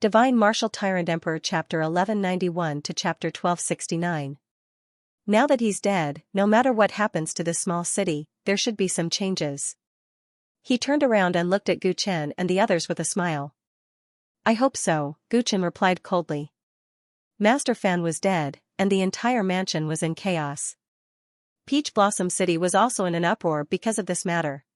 Divine Martial Tyrant Emperor Chapter 1191 to Chapter 1269. Now that he's dead, no matter what happens to this small city, there should be some changes. He turned around and looked at Gu Chen and the others with a smile. I hope so, Gu Chen replied coldly. Master Fan was dead, and the entire mansion was in chaos. Peach Blossom City was also in an uproar because of this matter.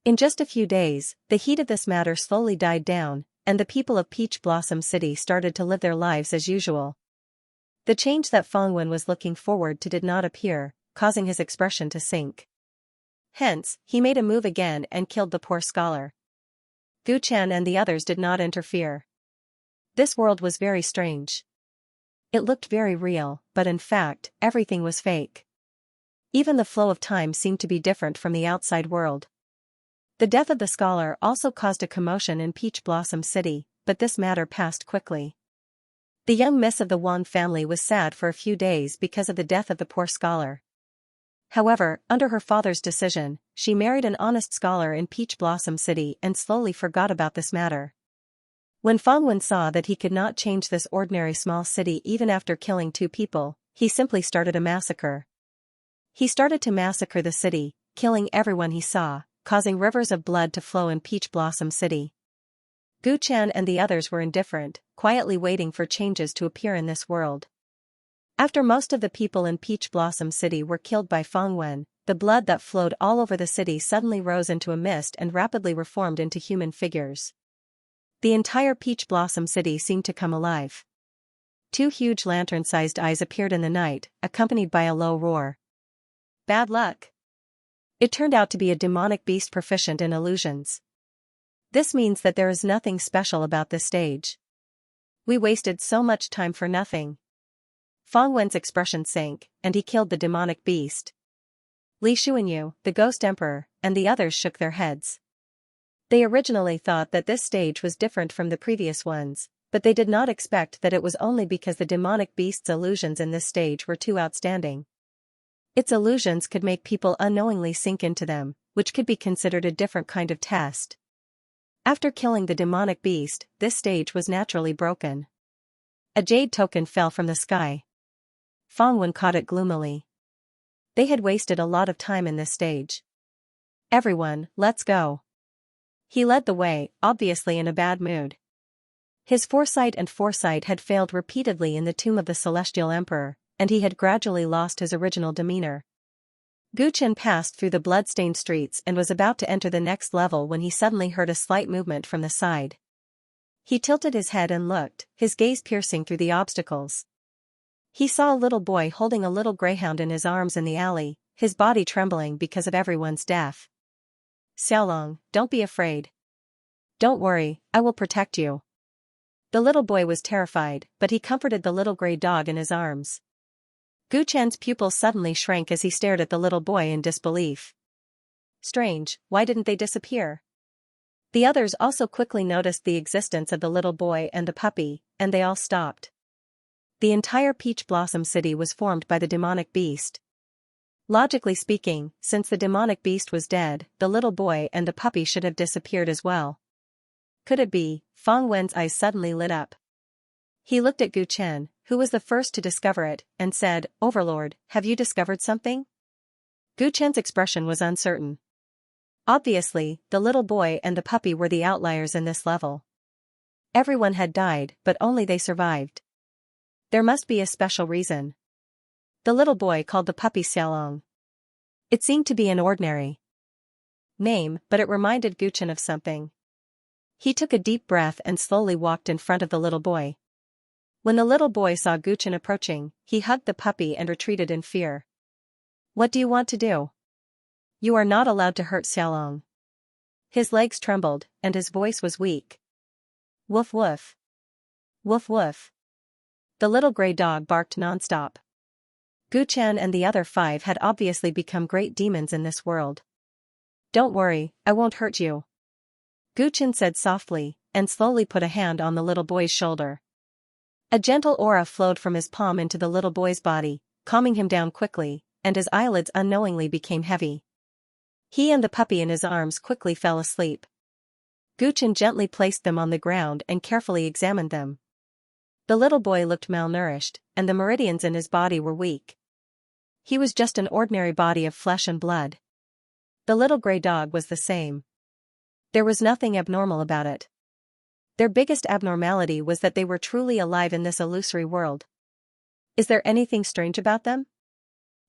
In just a few days, the heat of this matter slowly died down, and the people of Peach Blossom City started to live their lives as usual. The change that Feng Wen was looking forward to did not appear, causing his expression to sink. Hence, he made a move again and killed the poor scholar. Gu Chen and the others did not interfere. This world was very strange. It looked very real, but in fact, everything was fake. Even the flow of time seemed to be different from the outside world. The death of the scholar also caused a commotion in Peach Blossom City, but this matter passed quickly. The young miss of the Wang family was sad for a few days because of the death of the poor scholar. However, under her father's decision, she married an honest scholar in Peach Blossom City and slowly forgot about this matter. When Feng Wen saw that he could not change this ordinary small city even after killing 2 people, he simply started a massacre. He started to massacre the city, killing everyone he saw, causing rivers of blood to flow in Peach Blossom City. Gu Chen and the others were indifferent, quietly waiting for changes to appear in this world. After most of the people in Peach Blossom City were killed by Feng Wen, the blood that flowed all over the city suddenly rose into a mist and rapidly reformed into human figures. The entire Peach Blossom City seemed to come alive. 2 huge lantern-sized eyes appeared in the night, accompanied by a low roar. Bad luck. It turned out to be a demonic beast proficient in illusions. This means that there is nothing special about this stage. We wasted so much time for nothing. Feng Wen's expression sank, and he killed the demonic beast. Li Xuanyu, the Ghost Emperor, and the others shook their heads. They originally thought that this stage was different from the previous ones, but they did not expect that it was only because the demonic beast's illusions in this stage were too outstanding. Its illusions could make people unknowingly sink into them, which could be considered a different kind of test. After killing the demonic beast, this stage was naturally broken. A jade token fell from the sky. Feng Wen caught it gloomily. They had wasted a lot of time in this stage. Everyone, let's go. He led the way, obviously in a bad mood. His foresight had failed repeatedly in the tomb of the Celestial Emperor, and he had gradually lost his original demeanor. Gu Chen passed through the blood-stained streets and was about to enter the next level when he suddenly heard a slight movement from the side. He tilted his head and looked, his gaze piercing through the obstacles. He saw a little boy holding a little greyhound in his arms in the alley, his body trembling because of everyone's death. Xiaolong, don't be afraid. Don't worry, I will protect you. The little boy was terrified, but he comforted the little grey dog in his arms. Gu Chen's pupils suddenly shrank as he stared at the little boy in disbelief. Strange, why didn't they disappear? The others also quickly noticed the existence of the little boy and the puppy, and they all stopped. The entire Peach Blossom City was formed by the demonic beast. Logically speaking, since the demonic beast was dead, the little boy and the puppy should have disappeared as well. Could it be? Feng Wen's eyes suddenly lit up. He looked at Gu Chen, who was the first to discover it, and said, Overlord, have you discovered something? Gu Chen's expression was uncertain. Obviously, the little boy and the puppy were the outliers in this level. Everyone had died, but only they survived. There must be a special reason. The little boy called the puppy Xiaolong. It seemed to be an ordinary name, but it reminded Gu Chen of something. He took a deep breath and slowly walked in front of the little boy. When the little boy saw Gu Chen approaching, he hugged the puppy and retreated in fear. What do you want to do? You are not allowed to hurt Xiaolong. His legs trembled, and his voice was weak. Woof woof. Woof woof. The little grey dog barked nonstop. Gu Chen and the other 5 had obviously become great demons in this world. Don't worry, I won't hurt you. Gu Chen said softly, and slowly put a hand on the little boy's shoulder. A gentle aura flowed from his palm into the little boy's body, calming him down quickly, and his eyelids unknowingly became heavy. He and the puppy in his arms quickly fell asleep. Guchen gently placed them on the ground and carefully examined them. The little boy looked malnourished, and the meridians in his body were weak. He was just an ordinary body of flesh and blood. The little gray dog was the same. There was nothing abnormal about it. Their biggest abnormality was that they were truly alive in this illusory world. Is there anything strange about them?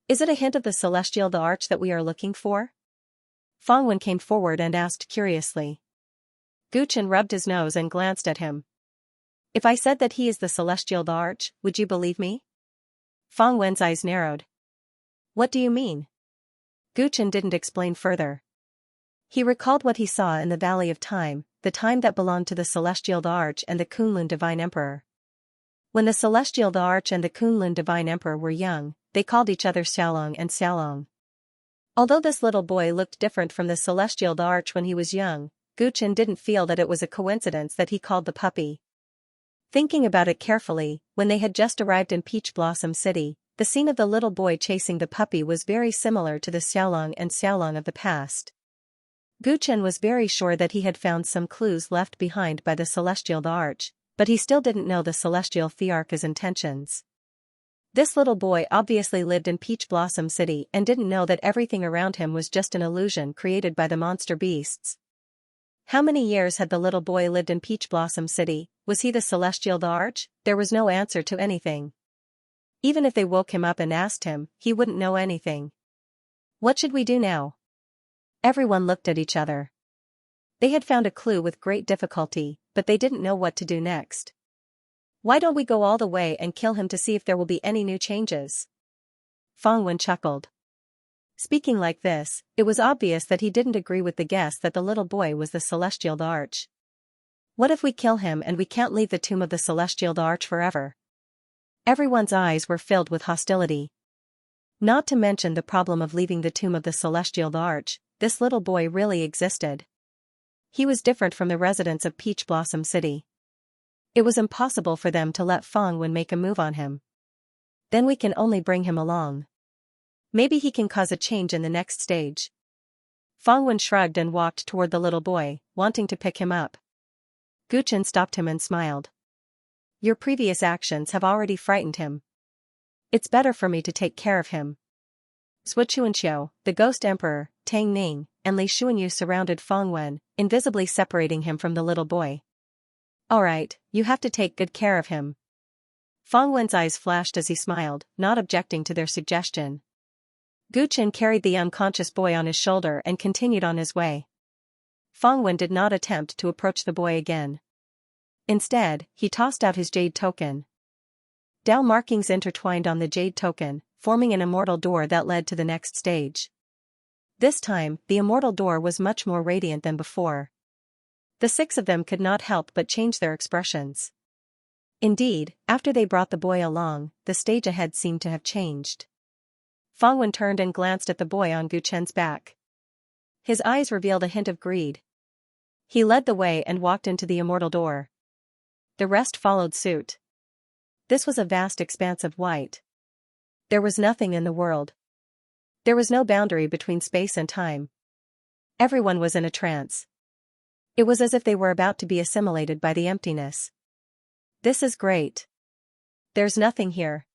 Is it a hint of the celestial the arch that we are looking for? Fangwen came forward and asked curiously. Guchen rubbed his nose and glanced at him. If I said that he is the celestial the arch, would you believe me? Fangwen's eyes narrowed. What do you mean? Guchen didn't explain further. He recalled what he saw in the Valley of Time, the time that belonged to the celestial the arch and the Kunlun divine emperor. When the celestial the arch and the Kunlun divine emperor were young, they called each other Xiaolong and Xiaolong. Although this little boy looked different from the celestial the arch when he was young, Guchen didn't feel that it was a coincidence that he called the puppy. Thinking about it carefully, when they had just arrived in Peach Blossom City, the scene of the little boy chasing the puppy was very similar to the Xiaolong and Xiaolong of the past. Guchen was very sure that he had found some clues left behind by the celestial the arch, but he still didn't know the celestial Thearch's intentions. This little boy obviously lived in Peach Blossom City and didn't know that everything around him was just an illusion created by the monster beasts. How many years had the little boy lived in Peach Blossom City? Was he the celestial the arch? There was no answer to anything. Even if they woke him up and asked him, he wouldn't know anything. What should we do now? Everyone looked at each other. They had found a clue with great difficulty, but they didn't know what to do next. Why don't we go all the way and kill him to see if there will be any new changes? Fangwen chuckled. Speaking like this, it was obvious that he didn't agree with the guess that the little boy was the celestial the arch. What if we kill him and we can't leave the tomb of the celestial the arch forever? Everyone's eyes were filled with hostility. Not to mention the problem of leaving the tomb of the celestial the arch, this little boy really existed. He was different from the residents of Peach Blossom City. It was impossible for them to let Fangwen make a move on him. Then we can only bring him along. Maybe he can cause a change in the next stage. Fangwen shrugged and walked toward the little boy, wanting to pick him up. Guchen stopped him and smiled. Your previous actions have already frightened him. It's better for me to take care of him. Xianxia, the ghost emperor, Tang Ning, and Li Xuanyu surrounded Fangwen, invisibly separating him from the little boy. Alright, you have to take good care of him. Fangwen's eyes flashed as he smiled, not objecting to their suggestion. Guchen carried the unconscious boy on his shoulder and continued on his way. Fangwen did not attempt to approach the boy again. Instead, he tossed out his jade token. Dao markings intertwined on the jade token, forming an immortal door that led to the next stage. This time, the immortal door was much more radiant than before. The six of them could not help but change their expressions. Indeed, after they brought the boy along, the stage ahead seemed to have changed. Fangwen turned and glanced at the boy on Guchen's back. His eyes revealed a hint of greed. He led the way and walked into the immortal door. The rest followed suit. This was a vast expanse of white. There was nothing in the world. There was no boundary between space and time. Everyone was in a trance. It was as if they were about to be assimilated by the emptiness. This is great. There's nothing here.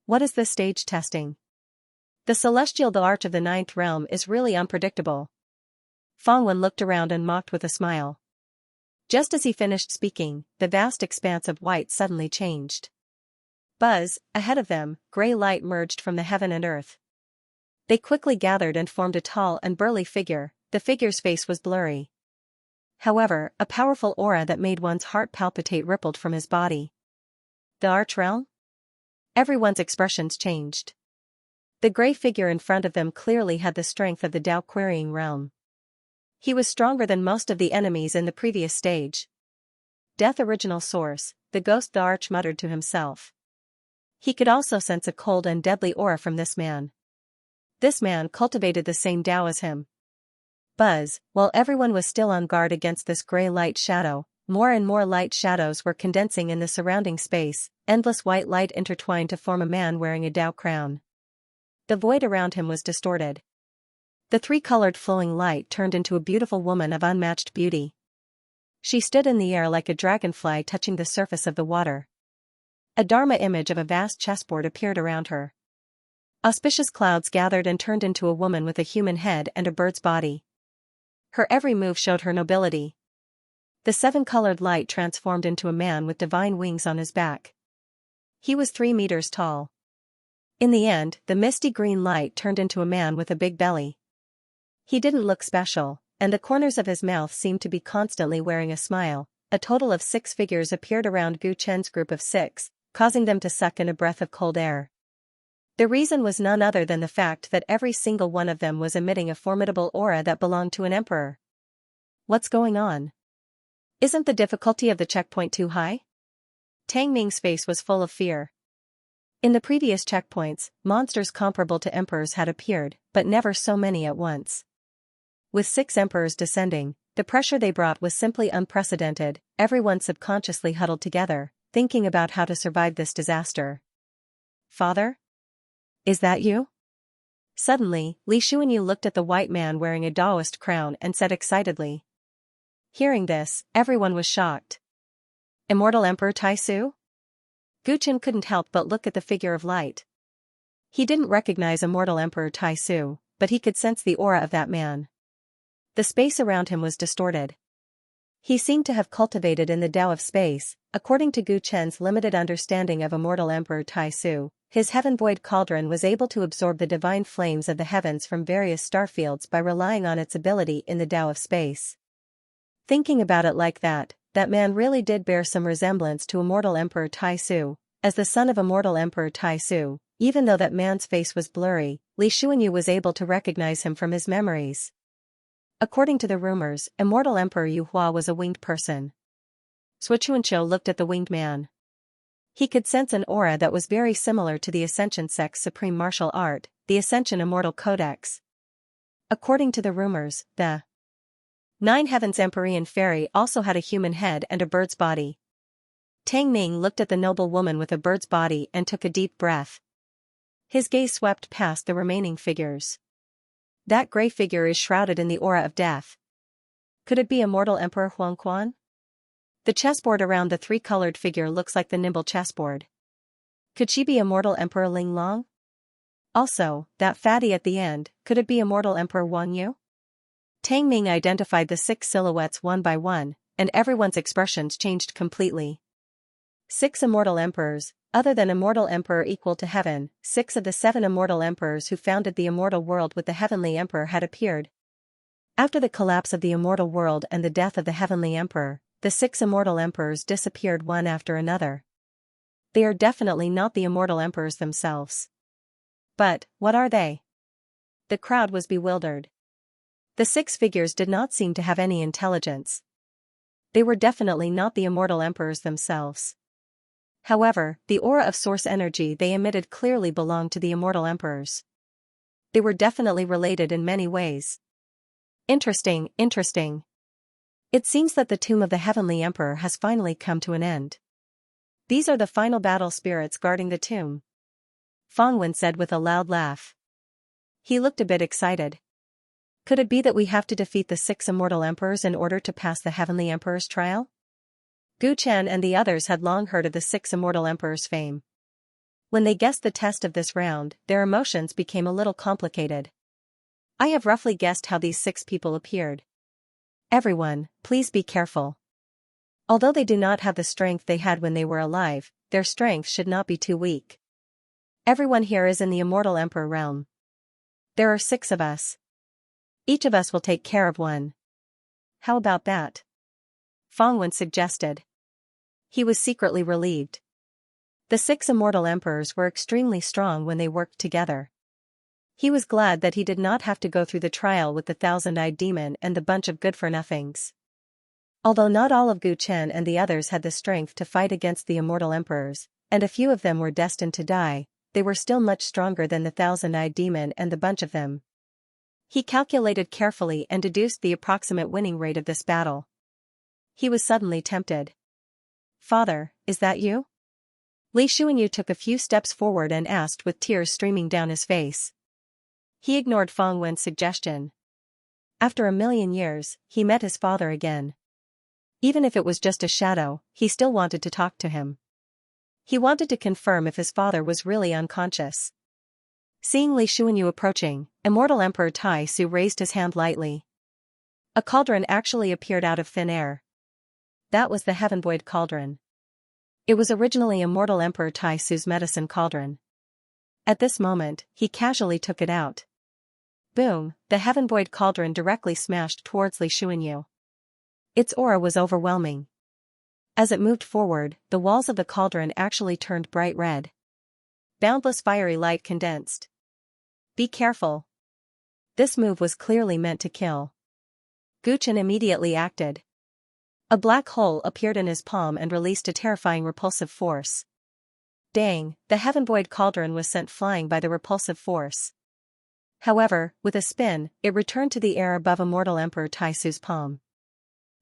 What is this stage testing? The celestial the arch of the ninth realm is really unpredictable. Fangwen looked around and mocked with a smile. Just as he finished speaking, the vast expanse of white suddenly changed. Buzz, ahead of them, gray light merged from the heaven and earth. They quickly gathered and formed a tall and burly figure. The figure's face was blurry. However, a powerful aura that made one's heart palpitate rippled from his body. The arch realm? Everyone's expressions changed. The gray figure in front of them clearly had the strength of the Dao Querying realm. He was stronger than most of the enemies in the previous stage. Death original source, the ghost the arch muttered to himself. He could also sense a cold and deadly aura from this man. This man cultivated the same Dao as him. Buzz, while everyone was still on guard against this gray light shadow, more and more light shadows were condensing in the surrounding space, endless white light intertwined to form a man wearing a Dao crown. The void around him was distorted. The three-colored flowing light turned into a beautiful woman of unmatched beauty. She stood in the air like a dragonfly touching the surface of the water. A Dharma image of a vast chessboard appeared around her. Auspicious clouds gathered and turned into a woman with a human head and a bird's body. Her every move showed her nobility. The seven-colored light transformed into a man with divine wings on his back. He was 3 meters tall. In the end, the misty green light turned into a man with a big belly. He didn't look special, and the corners of his mouth seemed to be constantly wearing a smile. A total of 6 figures appeared around Gu Chen's group of 6, causing them to suck in a breath of cold air. The reason was none other than the fact that every single one of them was emitting a formidable aura that belonged to an emperor. What's going on? Isn't the difficulty of the checkpoint too high? Tang Ming's face was full of fear. In the previous checkpoints, monsters comparable to emperors had appeared, but never so many at once. With 6 emperors descending, the pressure they brought was simply unprecedented. Everyone subconsciously huddled together, thinking about how to survive this disaster. Father? Is that you? Suddenly, Li Xuanyu looked at the white man wearing a Taoist crown and said excitedly. Hearing this, everyone was shocked. Immortal Emperor Taisu? Gu Chen couldn't help but look at the figure of light. He didn't recognize Immortal Emperor Taisu, but he could sense the aura of that man. The space around him was distorted. He seemed to have cultivated in the Tao of space. According to Gu Chen's limited understanding of Immortal Emperor Taisu, his heaven-void cauldron was able to absorb the divine flames of the heavens from various starfields by relying on its ability in the Tao of space. Thinking about it like that man really did bear some resemblance to Immortal Emperor Taisu. As the son of Immortal Emperor Taisu, even though that man's face was blurry, Li Xuanyu was able to recognize him from his memories. According to the rumors, Immortal Emperor Yu Hua was a winged person. Sui Chuanqiu looked at the winged man. He could sense an aura that was very similar to the Ascension sect's supreme martial art, the Ascension Immortal Codex. According to the rumors, the 9 Heavens Empyrean Fairy also had a human head and a bird's body. Tang Ming looked at the noble woman with a bird's body and took a deep breath. His gaze swept past the remaining figures. That gray figure is shrouded in the aura of death. Could it be Immortal Emperor Huangquan? The chessboard around the 3-colored figure looks like the nimble chessboard. Could she be Immortal Emperor Ling Long? Also, that fatty at the end, could it be Immortal Emperor Wang Yu? Tang Ming identified the 6 silhouettes one by one, and everyone's expressions changed completely. 6 immortal emperors, other than Immortal Emperor equal to heaven. 6 of the 7 immortal emperors who founded the immortal world with the Heavenly Emperor had appeared. After the collapse of the immortal world and the death of the Heavenly Emperor, the 6 immortal emperors disappeared one after another. They are definitely not the immortal emperors themselves. But, what are they? The crowd was bewildered. The 6 figures did not seem to have any intelligence. They were definitely not the immortal emperors themselves. However, the aura of source energy they emitted clearly belonged to the immortal emperors. They were definitely related in many ways. Interesting. It seems that the tomb of the Heavenly Emperor has finally come to an end. These are the final battle spirits guarding the tomb. Fang Wen said with a loud laugh. He looked a bit excited. Could it be that we have to defeat the 6 immortal emperors in order to pass the Heavenly Emperor's trial? Gu Chen and the others had long heard of the 6 immortal emperors' fame. When they guessed the test of this round, their emotions became a little complicated. I have roughly guessed how these 6 people appeared. Everyone, please be careful. Although they do not have the strength they had when they were alive, their strength should not be too weak. Everyone here is in the immortal emperor realm. There are 6 of us. Each of us will take care of one. How about that? Fang Wen suggested. He was secretly relieved. The 6 immortal emperors were extremely strong when they worked together. He was glad that he did not have to go through the trial with the 1,000-eyed demon and the bunch of good-for-nothings. Although not all of Gu Chen and the others had the strength to fight against the immortal emperors, and a few of them were destined to die, they were still much stronger than the 1,000-eyed demon and the bunch of them. He calculated carefully and deduced the approximate winning rate of this battle. He was suddenly tempted. Father, is that you? Li Xuanyu took a few steps forward and asked with tears streaming down his face. He ignored Fang Wen's suggestion. After 1,000,000 years, he met his father again. Even if it was just a shadow, he still wanted to talk to him. He wanted to confirm if his father was really unconscious. Seeing Li Xuanyu approaching, Immortal Emperor Tai Su raised his hand lightly. A cauldron actually appeared out of thin air. That was the Heaven Void Cauldron. It was originally Immortal Emperor Tai Su's medicine cauldron. At this moment, he casually took it out. Boom, the Heaven Void Cauldron directly smashed towards Li Xuanyu. Its aura was overwhelming. As it moved forward, the walls of the cauldron actually turned bright red. Boundless fiery light condensed. Be careful. This move was clearly meant to kill. Gu Chen immediately acted. A black hole appeared in his palm and released a terrifying repulsive force. Dang, the Heaven Void Cauldron was sent flying by the repulsive force. However, with a spin, it returned to the air above Immortal Emperor Tai Su's palm.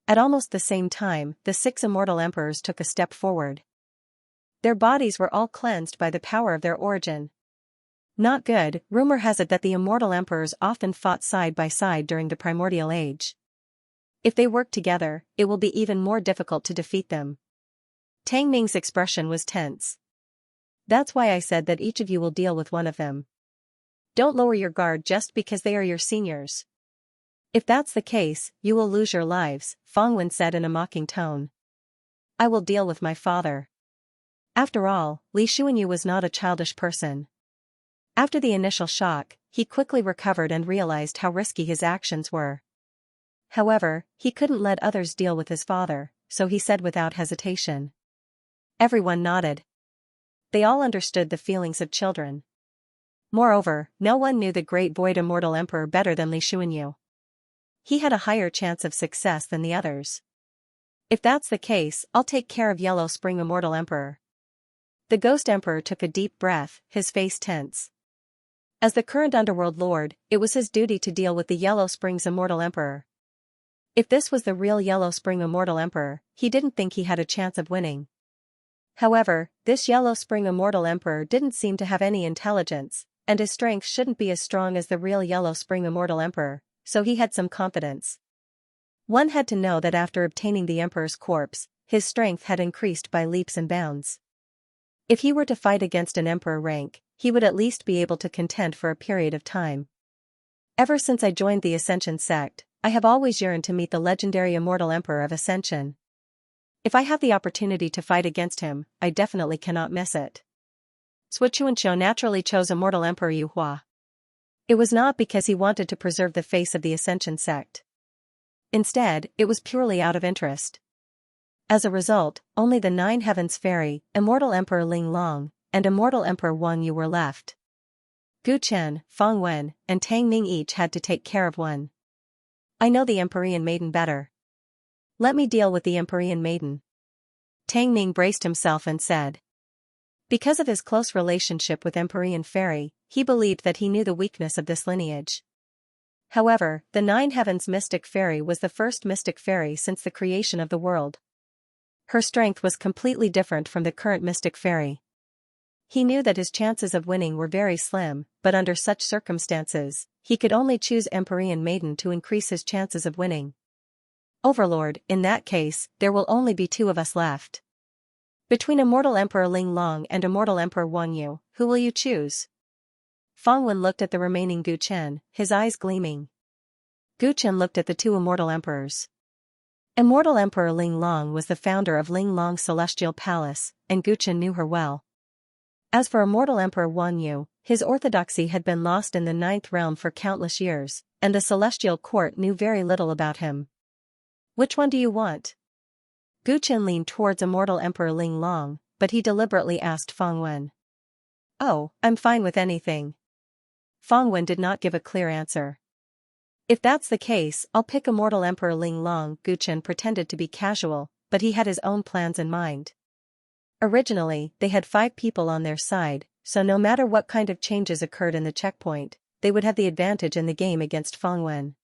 At almost the same time, the 6 Immortal Emperors took a step forward. Their bodies were all cleansed by the power of their origin. Not good. Rumor has it that the Immortal Emperors often fought side by side during the Primordial Age. If they work together, it will be even more difficult to defeat them. Tang Ming's expression was tense. That's why I said that each of you will deal with one of them. Don't lower your guard just because they are your seniors. If that's the case, you will lose your lives, Fang Wen said in a mocking tone. I will deal with my father. After all, Li Xuanyu was not a childish person. After the initial shock, he quickly recovered and realized how risky his actions were. However, he couldn't let others deal with his father, so he said without hesitation. Everyone nodded. They all understood the feelings of children. Moreover, no one knew the Great Void Immortal Emperor better than Li Xuanyu. He had a higher chance of success than the others. If that's the case, I'll take care of Yellow Spring Immortal Emperor. The Ghost Emperor took a deep breath, his face tense. As the current Underworld Lord, it was his duty to deal with the Yellow Springs Immortal Emperor. If this was the real Yellow Spring Immortal Emperor, he didn't think he had a chance of winning. However, this Yellow Spring Immortal Emperor didn't seem to have any intelligence, and his strength shouldn't be as strong as the real Yellow Spring Immortal Emperor, so he had some confidence. One had to know that after obtaining the Emperor's corpse, his strength had increased by leaps and bounds. If he were to fight against an Emperor rank, he would at least be able to contend for a period of time. Ever since I joined the Ascension sect, I have always yearned to meet the legendary Immortal Emperor of Ascension. If I have the opportunity to fight against him, I definitely cannot miss it. Sui Chuanqiu naturally chose Immortal Emperor Yu Hua. It was not because he wanted to preserve the face of the Ascension sect. Instead, it was purely out of interest. As a result, only the 9 Heavens Fairy, Immortal Emperor Ling Long, and Immortal Emperor Wang Yu were left. Gu Chen, Fang Wen, and Tang Ming each had to take care of one. I know the Empyrean Maiden better. Let me deal with the Empyrean Maiden. Tang Ming braced himself and said. Because of his close relationship with Empyrean Fairy, he believed that he knew the weakness of this lineage. However, the 9 Heavens Mystic Fairy was the first Mystic Fairy since the creation of the world. Her strength was completely different from the current Mystic Fairy. He knew that his chances of winning were very slim, but under such circumstances, he could only choose Empyrean Maiden to increase his chances of winning. Overlord, in that case, there will only be 2 of us left. Between Immortal Emperor Ling Long and Immortal Emperor Wang Yu, who will you choose? Fang Wen looked at the remaining Gu Chen, his eyes gleaming. Gu Chen looked at the 2 Immortal Emperors. Immortal Emperor Ling Long was the founder of Ling Long Celestial Palace, and Gu Chen knew her well. As for Immortal Emperor Wang Yu, his orthodoxy had been lost in the 9th realm for countless years, and the Celestial Court knew very little about him. Which one do you want? Gu Chen leaned towards Immortal Emperor Ling Long, but he deliberately asked Fang Wen. Oh, I'm fine with anything. Fang Wen did not give a clear answer. If that's the case, I'll pick Immortal Emperor Ling Long. Gu Chen pretended to be casual, but he had his own plans in mind. Originally, they had 5 people on their side, so no matter what kind of changes occurred in the checkpoint, they would have the advantage in the game against Fang Wen.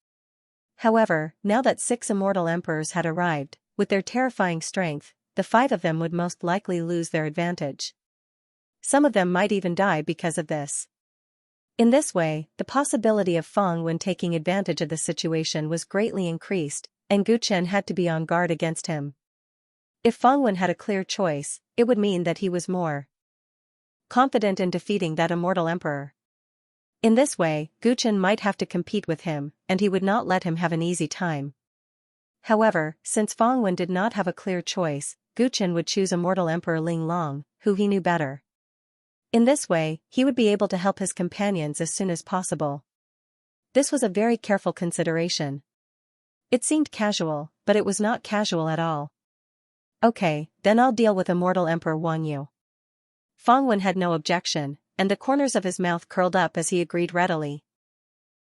However, now that 6 Immortal Emperors had arrived, with their terrifying strength, the 5 of them would most likely lose their advantage. Some of them might even die because of this. In this way, the possibility of Fang Wen taking advantage of the situation was greatly increased, and Gu Chen had to be on guard against him. If Fang Wen had a clear choice, it would mean that he was more confident in defeating that immortal emperor. In this way, Gu Chen might have to compete with him, and he would not let him have an easy time. However, since Fang Wen did not have a clear choice, Gu Chen would choose immortal Emperor Ling Long, who he knew better. In this way, he would be able to help his companions as soon as possible. This was a very careful consideration. It seemed casual, but it was not casual at all. Okay, then I'll deal with immortal Emperor Wang Yu. Fang Wen had no objection, and the corners of his mouth curled up as he agreed readily.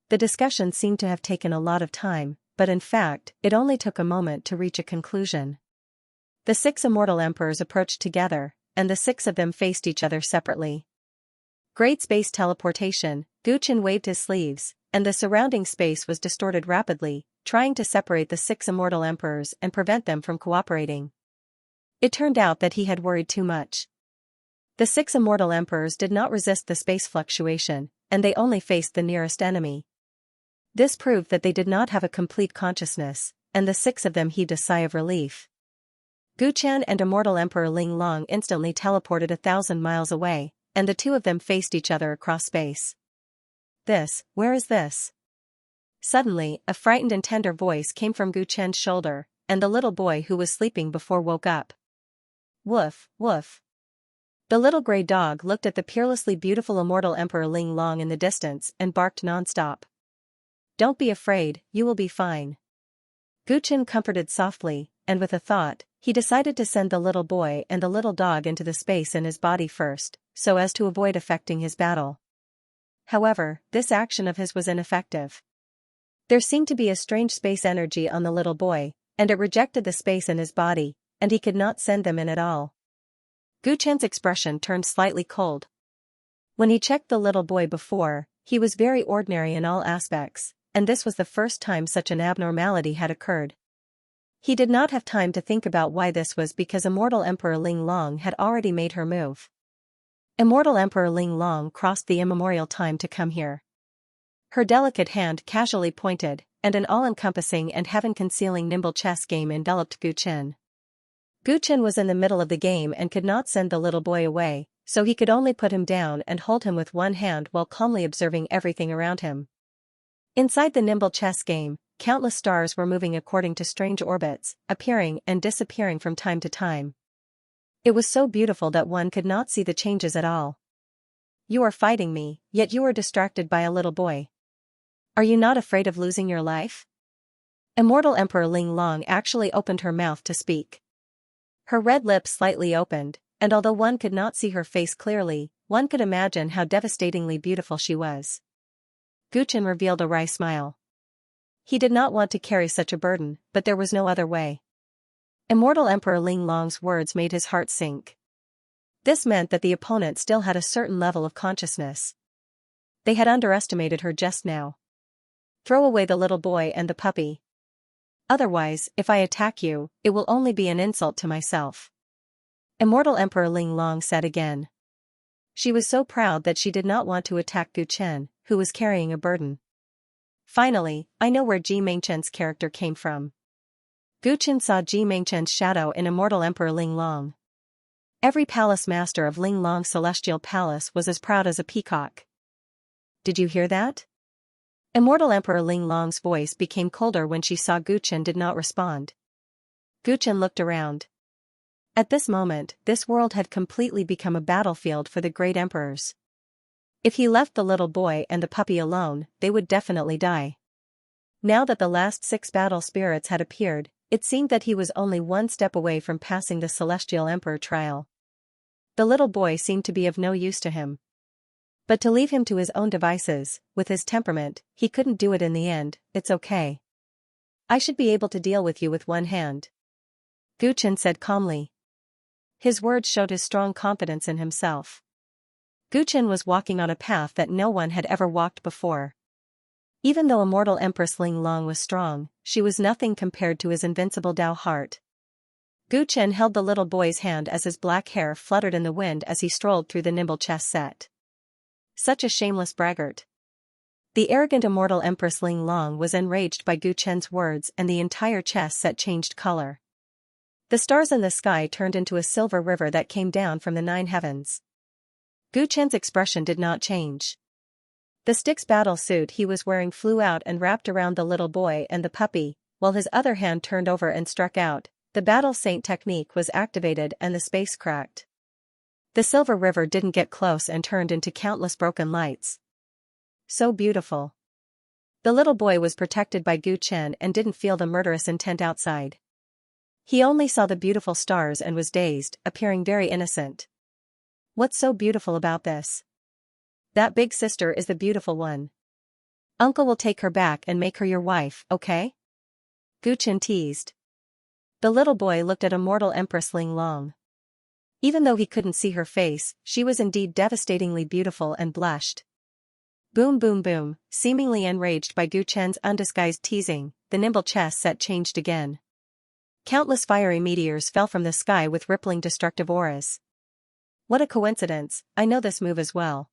The discussion seemed to have taken a lot of time, but in fact, it only took a moment to reach a conclusion. The 6 immortal emperors approached together, and the 6 of them faced each other separately. Great space teleportation, Gu Chen waved his sleeves, and the surrounding space was distorted rapidly, trying to separate the 6 immortal emperors and prevent them from cooperating. It turned out that he had worried too much. The 6 immortal emperors did not resist the space fluctuation, and they only faced the nearest enemy. This proved that they did not have a complete consciousness, and the 6 of them heaved a sigh of relief. Gu Chen and immortal Emperor Ling Long instantly teleported 1,000 miles away, and the 2 of them faced each other across space. Where is this? Suddenly, a frightened and tender voice came from Gu Chen's shoulder, and the little boy who was sleeping before woke up. Woof, woof. The little gray dog looked at the peerlessly beautiful immortal Emperor Ling Long in the distance and barked non-stop. Don't be afraid, you will be fine. Gu Chen comforted softly, and with a thought, he decided to send the little boy and the little dog into the space in his body first, so as to avoid affecting his battle. However, this action of his was ineffective. There seemed to be a strange space energy on the little boy, and it rejected the space in his body, and he could not send them in at all. Gu Chen's expression turned slightly cold. When he checked the little boy before, he was very ordinary in all aspects, and this was the first time such an abnormality had occurred. He did not have time to think about why this was because immortal Emperor Ling Long had already made her move. Immortal Emperor Ling Long crossed the immemorial time to come here. Her delicate hand casually pointed, and an all-encompassing and heaven-concealing nimble chess game enveloped Gu Chen. Gu Chen was in the middle of the game and could not send the little boy away, so he could only put him down and hold him with one hand while calmly observing everything around him. Inside the nimble chess game, countless stars were moving according to strange orbits, appearing and disappearing from time to time. It was so beautiful that one could not see the changes at all. You are fighting me, yet you are distracted by a little boy. Are you not afraid of losing your life? Immortal Emperor Ling Long actually opened her mouth to speak. Her red lips slightly opened, and although one could not see her face clearly, one could imagine how devastatingly beautiful she was. Gu Chen revealed a wry smile. He did not want to carry such a burden, but there was no other way. Immortal Emperor Ling Long's words made his heart sink. This meant that the opponent still had a certain level of consciousness. They had underestimated her just now. Throw away the little boy and the puppy. Otherwise, if I attack you, it will only be an insult to myself. Immortal Emperor Ling Long said again. She was so proud that she did not want to attack Gu Chen, who was carrying a burden. Finally, I know where Ji Mengchen's character came from. Gu Chen saw Ji Mengchen's shadow in immortal Emperor Ling Long. Every palace master of Ling Long's celestial palace was as proud as a peacock. Did you hear that? Immortal Emperor Ling Long's voice became colder when she saw Gu Chen did not respond. Gu Chen looked around. At this moment, this world had completely become a battlefield for the great emperors. If he left the little boy and the puppy alone, they would definitely die. Now that the last 6 battle spirits had appeared, it seemed that he was only one step away from passing the Celestial Emperor trial. The little boy seemed to be of no use to him. But to leave him to his own devices, with his temperament, he couldn't do it in the end. It's okay. I should be able to deal with you with one hand. Gu Chen said calmly. His words showed his strong confidence in himself. Gu Chen was walking on a path that no one had ever walked before. Even though immortal Empress Ling Long was strong, she was nothing compared to his invincible Dao heart. Gu Chen held the little boy's hand as his black hair fluttered in the wind as he strolled through the nimble chess set. Such a shameless braggart. The arrogant immortal Empress Ling Long was enraged by Gu Chen's words, and the entire chess set changed color. The stars in the sky turned into a silver river that came down from the 9 heavens. Gu Chen's expression did not change. The Styx battle suit he was wearing flew out and wrapped around the little boy and the puppy, while his other hand turned over and struck out. The battle saint technique was activated and the space cracked. The silver river didn't get close and turned into countless broken lights. So beautiful. The little boy was protected by Gu Chen and didn't feel the murderous intent outside. He only saw the beautiful stars and was dazed, appearing very innocent. What's so beautiful about this? That big sister is the beautiful one. Uncle will take her back and make her your wife, okay? Gu Chen teased. The little boy looked at immortal Empress Ling Long. Even though he couldn't see her face, she was indeed devastatingly beautiful and blushed. Boom boom boom, seemingly enraged by Gu Chen's undisguised teasing, the nimble chess set changed again. Countless fiery meteors fell from the sky with rippling destructive auras. What a coincidence, I know this move as well.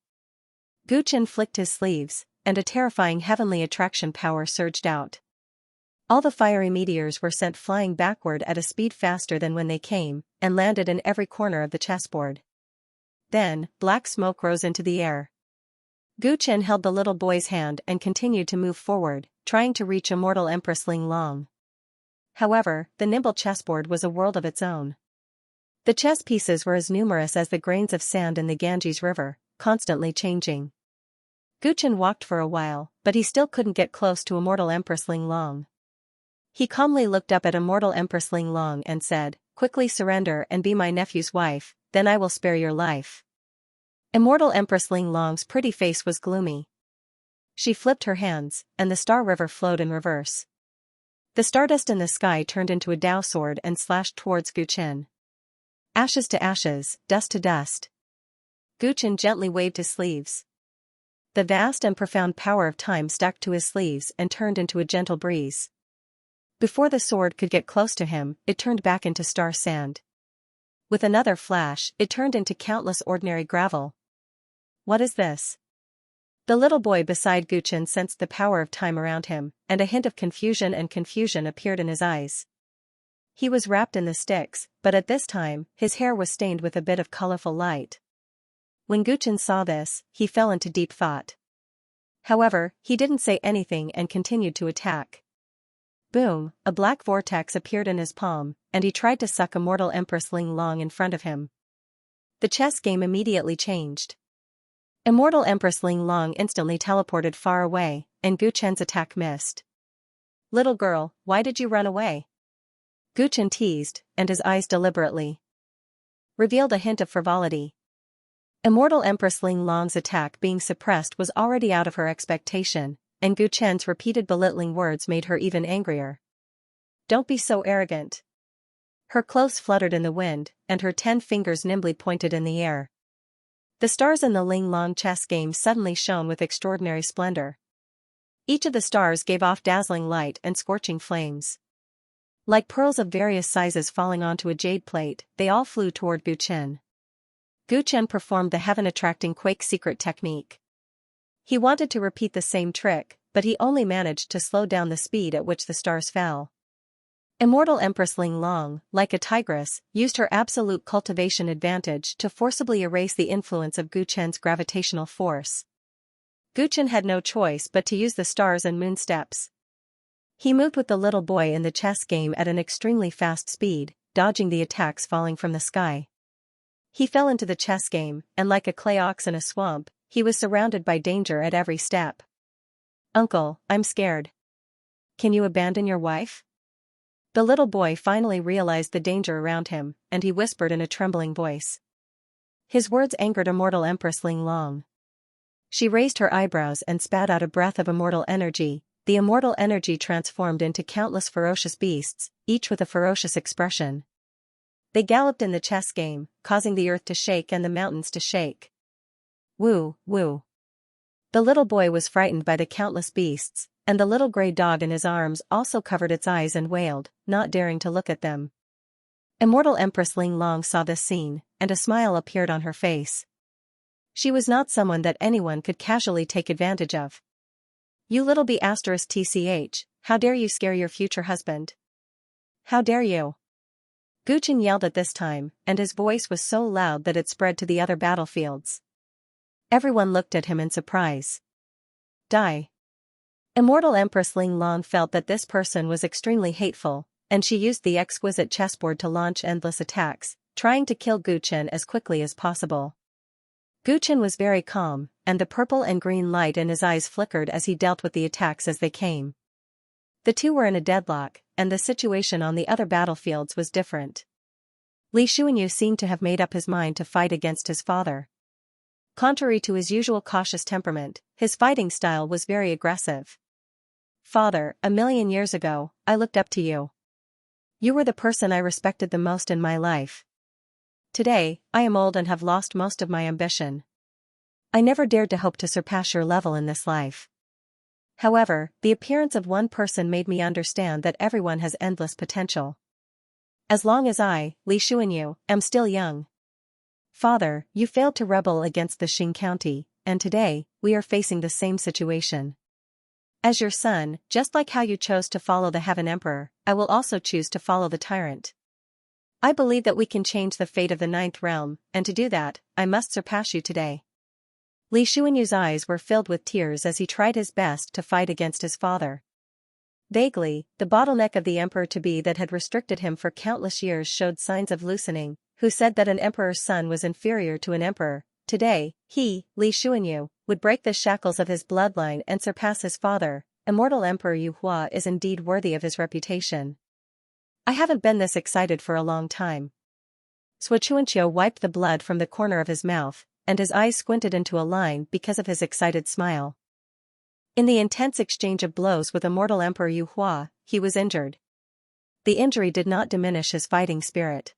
Gu Chen flicked his sleeves, and a terrifying heavenly attraction power surged out. All the fiery meteors were sent flying backward at a speed faster than when they came, and landed in every corner of the chessboard. Then, black smoke rose into the air. Gu Chen held the little boy's hand and continued to move forward, trying to reach immortal Empress Ling Long. However, the nimble chessboard was a world of its own. The chess pieces were as numerous as the grains of sand in the Ganges River, constantly changing. Gu Chen walked for a while, but he still couldn't get close to immortal Empress Ling Long. He calmly looked up at immortal Empress Ling Long and said, "Quickly surrender and be my nephew's wife, then I will spare your life." Immortal Empress Ling Long's pretty face was gloomy. She flipped her hands, and the star river flowed in reverse. The stardust in the sky turned into a Dao sword and slashed towards Gu Chen. Ashes to ashes, dust to dust. Gu Chen gently waved his sleeves. The vast and profound power of time stuck to his sleeves and turned into a gentle breeze. Before the sword could get close to him, it turned back into star sand. With another flash, it turned into countless ordinary gravel. What is this? The little boy beside Gu Chen sensed the power of time around him, and a hint of confusion appeared in his eyes. He was wrapped in the sticks, but at this time, his hair was stained with a bit of colorful light. When Gu Chen saw this, he fell into deep thought. However, he didn't say anything and continued to attack. Boom, a black vortex appeared in his palm, and he tried to suck immortal Empress Ling Long in front of him. The chess game immediately changed. Immortal Empress Ling Long instantly teleported far away, and Gu Chen's attack missed. "Little girl, why did you run away?" Gu Chen teased, and his eyes deliberately revealed a hint of frivolity. Immortal Empress Ling Long's attack being suppressed was already out of her expectation, and Gu Chen's repeated belittling words made her even angrier. "Don't be so arrogant." Her clothes fluttered in the wind, and her 10 fingers nimbly pointed in the air. The stars in the Ling Long chess game suddenly shone with extraordinary splendor. Each of the stars gave off dazzling light and scorching flames. Like pearls of various sizes falling onto a jade plate, they all flew toward Gu Chen. Gu Chen performed the heaven-attracting quake secret technique. He wanted to repeat the same trick, but he only managed to slow down the speed at which the stars fell. Immortal Empress Ling Long, like a tigress, used her absolute cultivation advantage to forcibly erase the influence of Gu Chen's gravitational force. Gu Chen had no choice but to use the stars and moon steps. He moved with the little boy in the chess game at an extremely fast speed, dodging the attacks falling from the sky. He fell into the chess game, and like a clay ox in a swamp, he was surrounded by danger at every step. "Uncle, I'm scared. Can you abandon your wife?" The little boy finally realized the danger around him, and he whispered in a trembling voice. His words angered immortal Empress Ling Long. She raised her eyebrows and spat out a breath of immortal energy. The immortal energy transformed into countless ferocious beasts, each with a ferocious expression. They galloped in the chess game, causing the earth to shake and the mountains to shake. Woo, woo. The little boy was frightened by the countless beasts, and the little gray dog in his arms also covered its eyes and wailed, not daring to look at them. Immortal Empress Ling Long saw this scene, and a smile appeared on her face. She was not someone that anyone could casually take advantage of. You little b****, how dare you scare your future husband? How dare you? Gu Chen yelled at this time, and his voice was so loud that it spread to the other battlefields. Everyone looked at him in surprise. Die. Immortal Empress Ling Long felt that this person was extremely hateful, and she used the exquisite chessboard to launch endless attacks, trying to kill Gu Chen as quickly as possible. Gu Chen was very calm, and the purple and green light in his eyes flickered as he dealt with the attacks as they came. The two were in a deadlock, and the situation on the other battlefields was different. Li Xuanyu seemed to have made up his mind to fight against his father. Contrary to his usual cautious temperament, his fighting style was very aggressive. Father, 1,000,000 years ago, I looked up to you. You were the person I respected the most in my life. Today, I am old and have lost most of my ambition. I never dared to hope to surpass your level in this life. However, the appearance of one person made me understand that everyone has endless potential. As long as I, Li Xuanyu, am still young. Father, you failed to rebel against the Xing County, and today, we are facing the same situation. As your son, just like how you chose to follow the Heaven Emperor, I will also choose to follow the Tyrant. I believe that we can change the fate of the Ninth Realm, and to do that, I must surpass you today. Li Xuanyu's eyes were filled with tears as he tried his best to fight against his father. Vaguely, the bottleneck of the emperor-to-be that had restricted him for countless years showed signs of loosening, who said that an emperor's son was inferior to an emperor. Today, he, Li Xuanyu, would break the shackles of his bloodline and surpass his father. Immortal Emperor Yu Hua is indeed worthy of his reputation. I haven't been this excited for a long time. Xianxia wiped the blood from the corner of his mouth, and his eyes squinted into a line because of his excited smile. In the intense exchange of blows with Immortal Emperor Yu Hua, he was injured. The injury did not diminish his fighting spirit.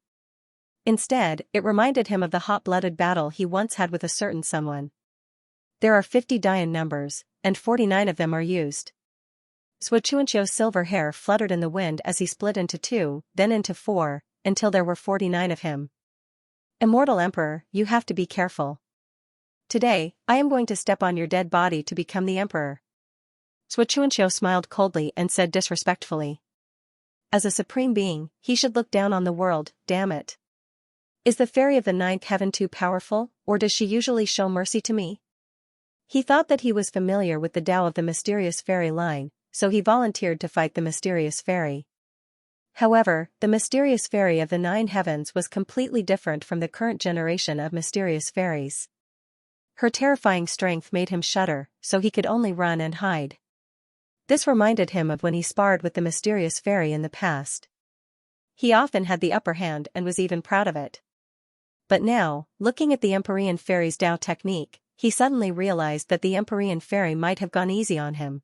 Instead, it reminded him of the hot-blooded battle he once had with a certain someone. There are 50 Dian numbers, and 49 of them are used. Xianxia's silver hair fluttered in the wind as he split into 2, then into 4, until there were 49 of him. Immortal Emperor, you have to be careful. Today, I am going to step on your dead body to become the emperor. Xianxia smiled coldly and said disrespectfully. As a supreme being, he should look down on the world, damn it. Is the fairy of the ninth heaven too powerful, or does she usually show mercy to me? He thought that he was familiar with the Tao of the mysterious fairy line, so he volunteered to fight the mysterious fairy. However, the mysterious fairy of the 9 heavens was completely different from the current generation of mysterious fairies. Her terrifying strength made him shudder, so he could only run and hide. This reminded him of when he sparred with the mysterious fairy in the past. He often had the upper hand and was even proud of it. But now, looking at the Empyrean fairy's Tao technique, he suddenly realized that the Empyrean fairy might have gone easy on him.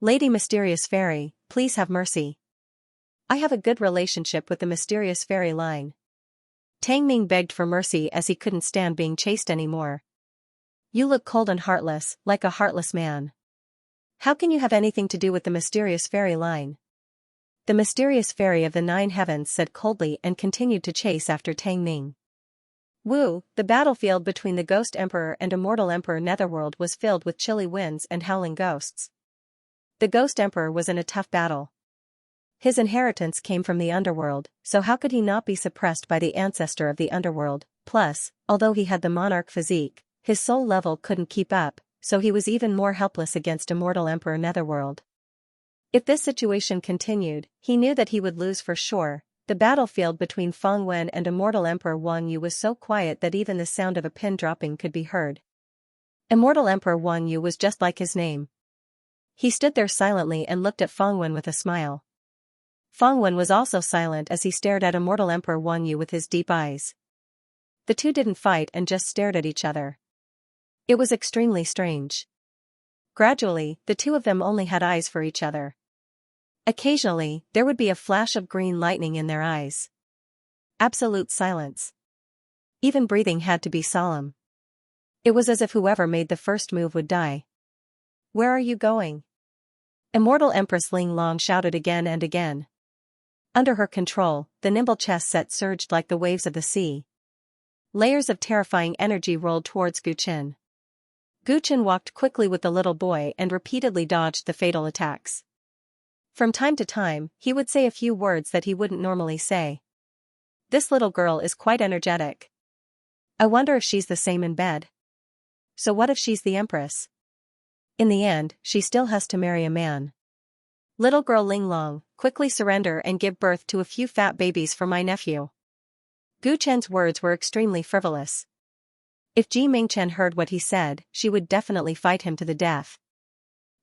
Lady Mysterious Fairy, please have mercy. I have a good relationship with the mysterious fairy line. Tang Ming begged for mercy as he couldn't stand being chased anymore. You look cold and heartless, like a heartless man. How can you have anything to do with the mysterious fairy line? The mysterious fairy of the 9 heavens said coldly and continued to chase after Tang Ming. Wu, the battlefield between the Ghost Emperor and Immortal Emperor Netherworld was filled with chilly winds and howling ghosts. The Ghost Emperor was in a tough battle. His inheritance came from the underworld, so how could he not be suppressed by the ancestor of the underworld? Plus, although he had the monarch physique, his soul level couldn't keep up, so he was even more helpless against Immortal Emperor Netherworld. If this situation continued, he knew that he would lose for sure. The battlefield between Feng Wen and Immortal Emperor Wang Yu was so quiet that even the sound of a pin dropping could be heard. Immortal Emperor Wang Yu was just like his name. He stood there silently and looked at Feng Wen with a smile. Feng Wen was also silent as he stared at Immortal Emperor Wang Yu with his deep eyes. The two didn't fight and just stared at each other. It was extremely strange. Gradually, the two of them only had eyes for each other. Occasionally, there would be a flash of green lightning in their eyes. Absolute silence. Even breathing had to be solemn. It was as if whoever made the first move would die. Where are you going? Immortal Empress Ling Long shouted again and again. Under her control, the nimble chess set surged like the waves of the sea. Layers of terrifying energy rolled towards Gu Chen. Gu Chen walked quickly with the little boy and repeatedly dodged the fatal attacks. From time to time, he would say a few words that he wouldn't normally say. This little girl is quite energetic. I wonder if she's the same in bed. So what if she's the empress? In the end, she still has to marry a man. Little girl Ling Long, quickly surrender and give birth to a few fat babies for my nephew. Gu Chen's words were extremely frivolous. If Ji Mingchen heard what he said, she would definitely fight him to the death.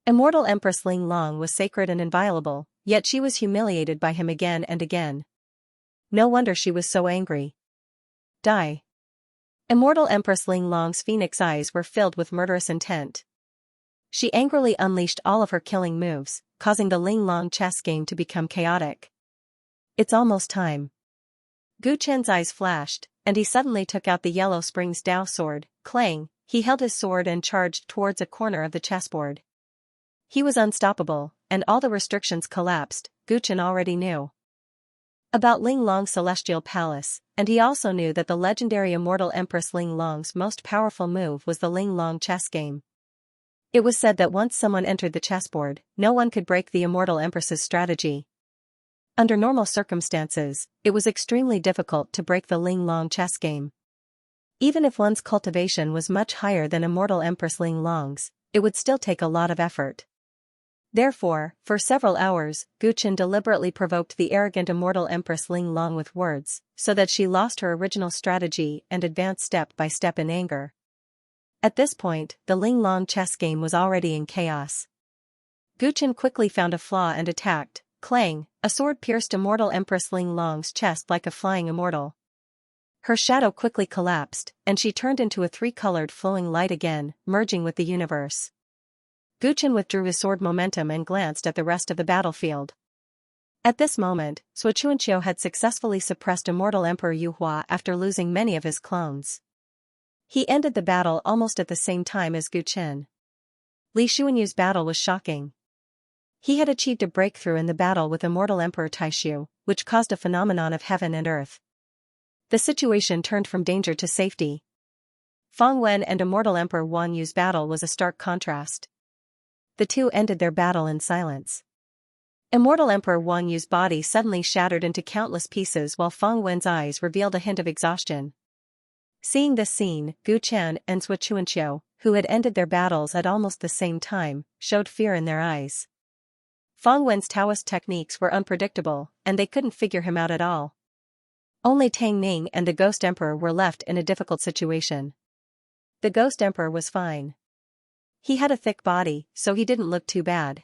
Immortal Empress Ling Long was sacred and inviolable, yet she was humiliated by him again and again. No wonder she was so angry. Die. Immortal Empress Ling Long's phoenix eyes were filled with murderous intent. She angrily unleashed all of her killing moves, causing the Ling Long chess game to become chaotic. It's almost time. Gu Chen's eyes flashed, and he suddenly took out the Yellow Springs Dao sword. Clang, he held his sword and charged towards a corner of the chessboard. He was unstoppable, and all the restrictions collapsed. Gu Chen already knew about Ling Long's celestial palace, and he also knew that the legendary immortal Empress Ling Long's most powerful move was the Ling Long chess game. It was said that once someone entered the chessboard, no one could break the immortal Empress's strategy. Under normal circumstances, it was extremely difficult to break the Ling Long chess game. Even if one's cultivation was much higher than immortal Empress Ling Long's, it would still take a lot of effort. Therefore, for several hours, Gu Chen deliberately provoked the arrogant immortal Empress Ling Long with words, so that she lost her original strategy and advanced step by step in anger. At this point, the Ling Long chess game was already in chaos. Gu Chen quickly found a flaw and attacked. Clang, a sword pierced immortal Empress Ling Long's chest like a flying immortal. Her shadow quickly collapsed, and she turned into a three-colored flowing light again, merging with the universe. Gu Chen withdrew his sword momentum and glanced at the rest of the battlefield. At this moment, Xianxia had successfully suppressed immortal Emperor Yu Hua after losing many of his clones. He ended the battle almost at the same time as Gu Chen. Li Xuanyu's battle was shocking. He had achieved a breakthrough in the battle with immortal Emperor Taishu, which caused a phenomenon of heaven and earth. The situation turned from danger to safety. Fang Wen and immortal Emperor Wan Yu's battle was a stark contrast. The two ended their battle in silence. Immortal Emperor Wan Yu's body suddenly shattered into countless pieces while Fang Wen's eyes revealed a hint of exhaustion. Seeing this scene, Gu Chen and Xianxia, who had ended their battles at almost the same time, showed fear in their eyes. Fang Wen's Taoist techniques were unpredictable, and they couldn't figure him out at all. Only Tang Ning and the Ghost Emperor were left in a difficult situation. The Ghost Emperor was fine. He had a thick body, so he didn't look too bad.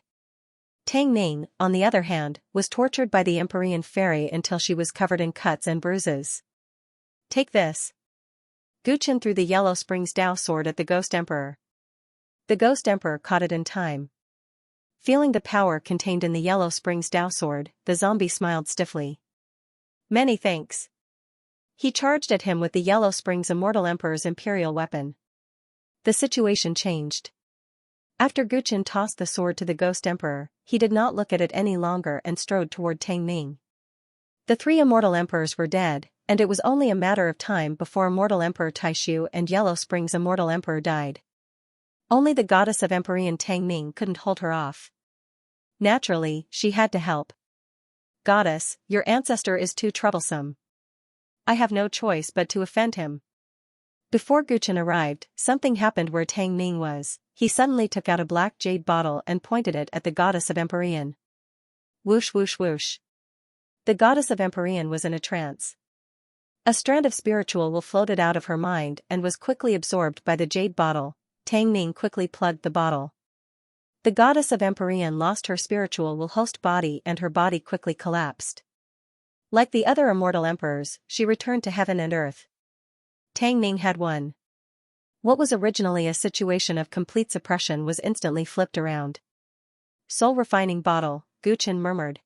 Tang Ning, on the other hand, was tortured by the Empyrean fairy until she was covered in cuts and bruises. Take this. Gu Chen threw the Yellow Springs Dao sword at the Ghost Emperor. The Ghost Emperor caught it in time. Feeling the power contained in the Yellow Springs Dao sword, the zombie smiled stiffly. Many thanks. He charged at him with the Yellow Springs Immortal Emperor's imperial weapon. The situation changed. After Gu Chen tossed the sword to the Ghost Emperor, he did not look at it any longer and strode toward Tang Ning. The three immortal emperors were dead, and it was only a matter of time before immortal Emperor Taishu and Yellow Springs Immortal Emperor died. Only the goddess of Empyrean Tang Ning couldn't hold her off. Naturally, she had to help. Goddess, your ancestor is too troublesome. I have no choice but to offend him. Before Gu Chen arrived, something happened where Tang Ning was. He suddenly took out a black jade bottle and pointed it at the goddess of Empyrean. Whoosh whoosh whoosh. The goddess of Empyrean was in a trance. A strand of spiritual will floated out of her mind and was quickly absorbed by the jade bottle. Tang Ning quickly plugged the bottle. The goddess of Empyrean lost her spiritual will host body and her body quickly collapsed. Like the other immortal emperors, she returned to heaven and earth. Tang Ning had won. What was originally a situation of complete suppression was instantly flipped around. Soul-refining bottle, Gu Chen murmured.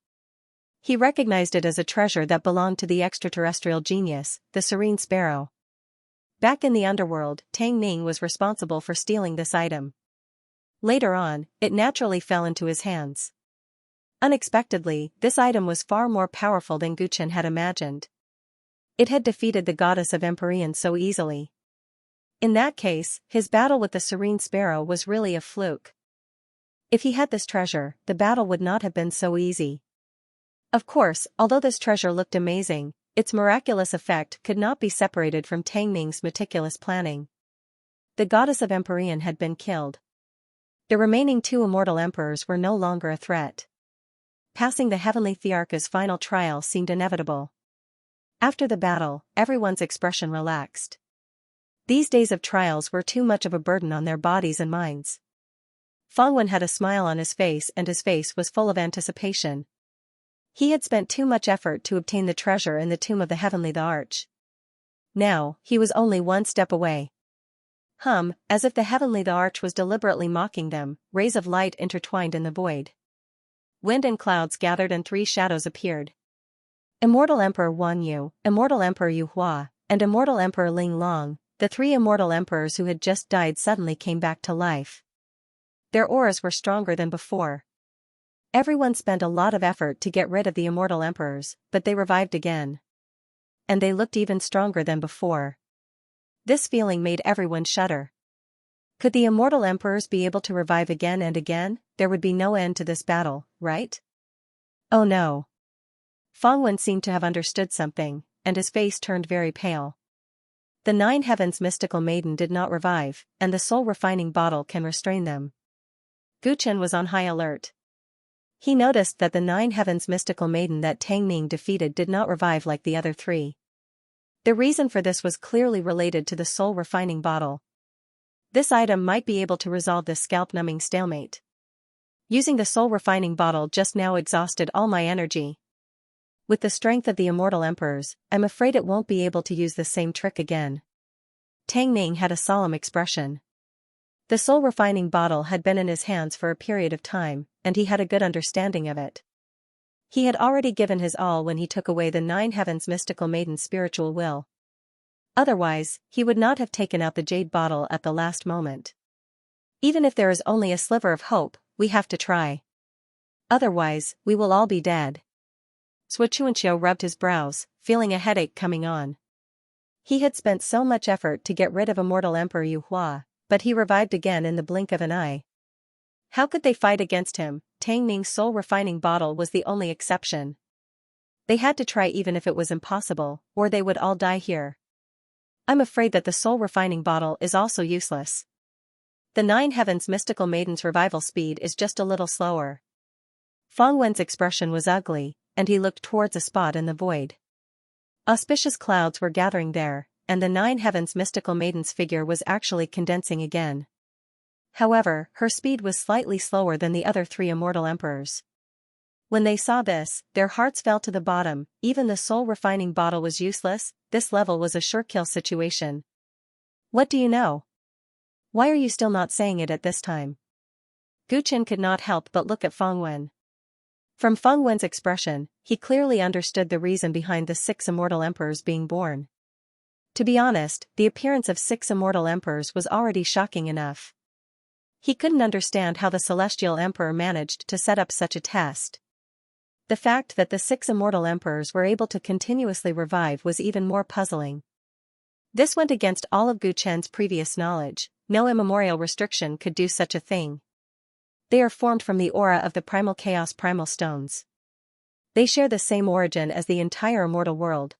He recognized it as a treasure that belonged to the extraterrestrial genius, the Serene Sparrow. Back in the underworld, Tang Ning was responsible for stealing this item. Later on, it naturally fell into his hands. Unexpectedly, this item was far more powerful than Gu Chen had imagined. It had defeated the goddess of Empyrean so easily. In that case, his battle with the Serene Sparrow was really a fluke. If he had this treasure, the battle would not have been so easy. Of course, although this treasure looked amazing, its miraculous effect could not be separated from Tang Ning's meticulous planning. The goddess of Empyrean had been killed. The remaining 2 immortal emperors were no longer a threat. Passing the heavenly Thearcha's final trial seemed inevitable. After the battle, everyone's expression relaxed. These days of trials were too much of a burden on their bodies and minds. Fangwen had a smile on his face, and his face was full of anticipation. He had spent too much effort to obtain the treasure in the tomb of the heavenly the Arch. Now, he was only one step away. As if the heavenly the Arch was deliberately mocking them, rays of light intertwined in the void. Wind and clouds gathered and 3 shadows appeared. Immortal Emperor Wan Yu, Immortal Emperor Yu Hua, and Immortal Emperor Ling Long, the 3 immortal emperors who had just died suddenly came back to life. Their auras were stronger than before. Everyone spent a lot of effort to get rid of the immortal emperors, but they revived again. And they looked even stronger than before. This feeling made everyone shudder. Could the immortal emperors be able to revive again and again? There would be no end to this battle, right? Oh no. Fangwen seemed to have understood something, and his face turned very pale. The 9 heavens mystical maiden did not revive, and the soul refining bottle can restrain them. Guchen was on high alert. He noticed that the 9 heavens mystical maiden that Tang Ning defeated did not revive like the other 3. The reason for this was clearly related to the soul refining bottle. This item might be able to resolve this scalp-numbing stalemate. Using the soul refining bottle just now exhausted all my energy. With the strength of the immortal emperors, I'm afraid it won't be able to use the same trick again. Tang Ning had a solemn expression. The soul refining bottle had been in his hands for a period of time, and he had a good understanding of it. He had already given his all when he took away the 9 heavens mystical maiden's spiritual will. Otherwise, he would not have taken out the jade bottle at the last moment. Even if there is only a sliver of hope, we have to try. Otherwise, we will all be dead. Xianxia rubbed his brows, feeling a headache coming on. He had spent so much effort to get rid of immortal Emperor Yu Hua, but he revived again in the blink of an eye. How could they fight against him? Tang Ning's soul refining bottle was the only exception. They had to try even if it was impossible, or they would all die here. I'm afraid that the soul refining bottle is also useless. The 9 heavens mystical maiden's revival speed is just a little slower. Fangwen's expression was ugly, and he looked towards a spot in the void. Auspicious clouds were gathering there, and the 9 heavens mystical maiden's figure was actually condensing again. However, her speed was slightly slower than the other 3 immortal emperors. When they saw this, their hearts fell to the bottom. Even the soul refining bottle was useless. This level was a sure kill situation. What do you know? Why are you still not saying it at this time? Guchen could not help but look at Fangwen. From Fangwen's expression, he clearly understood the reason behind the 6 immortal emperors being born. To be honest, the appearance of 6 immortal emperors was already shocking enough. He couldn't understand how the celestial emperor managed to set up such a test. The fact that the 6 immortal emperors were able to continuously revive was even more puzzling. This went against all of Guchen's previous knowledge. No immemorial restriction could do such a thing. They are formed from the aura of the primal chaos primal stones. They share the same origin as the entire immortal world.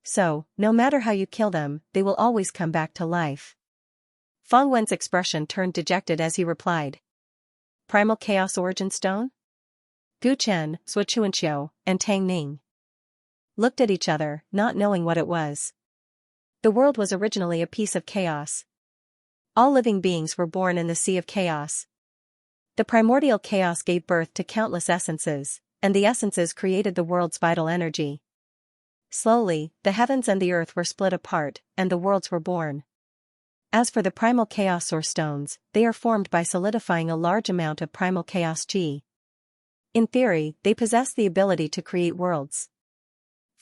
So, no matter how you kill them, they will always come back to life. Fangwen's expression turned dejected as he replied. Primal chaos origin stone? Guchen, Xianxia, and Tang Ning looked at each other, not knowing what it was. The world was originally a piece of chaos. All living beings were born in the sea of chaos. The primordial chaos gave birth to countless essences, and the essences created the world's vital energy. Slowly, the heavens and the earth were split apart, and the worlds were born. As for the primal chaos or stones, they are formed by solidifying a large amount of primal chaos Qi. In theory, they possess the ability to create worlds.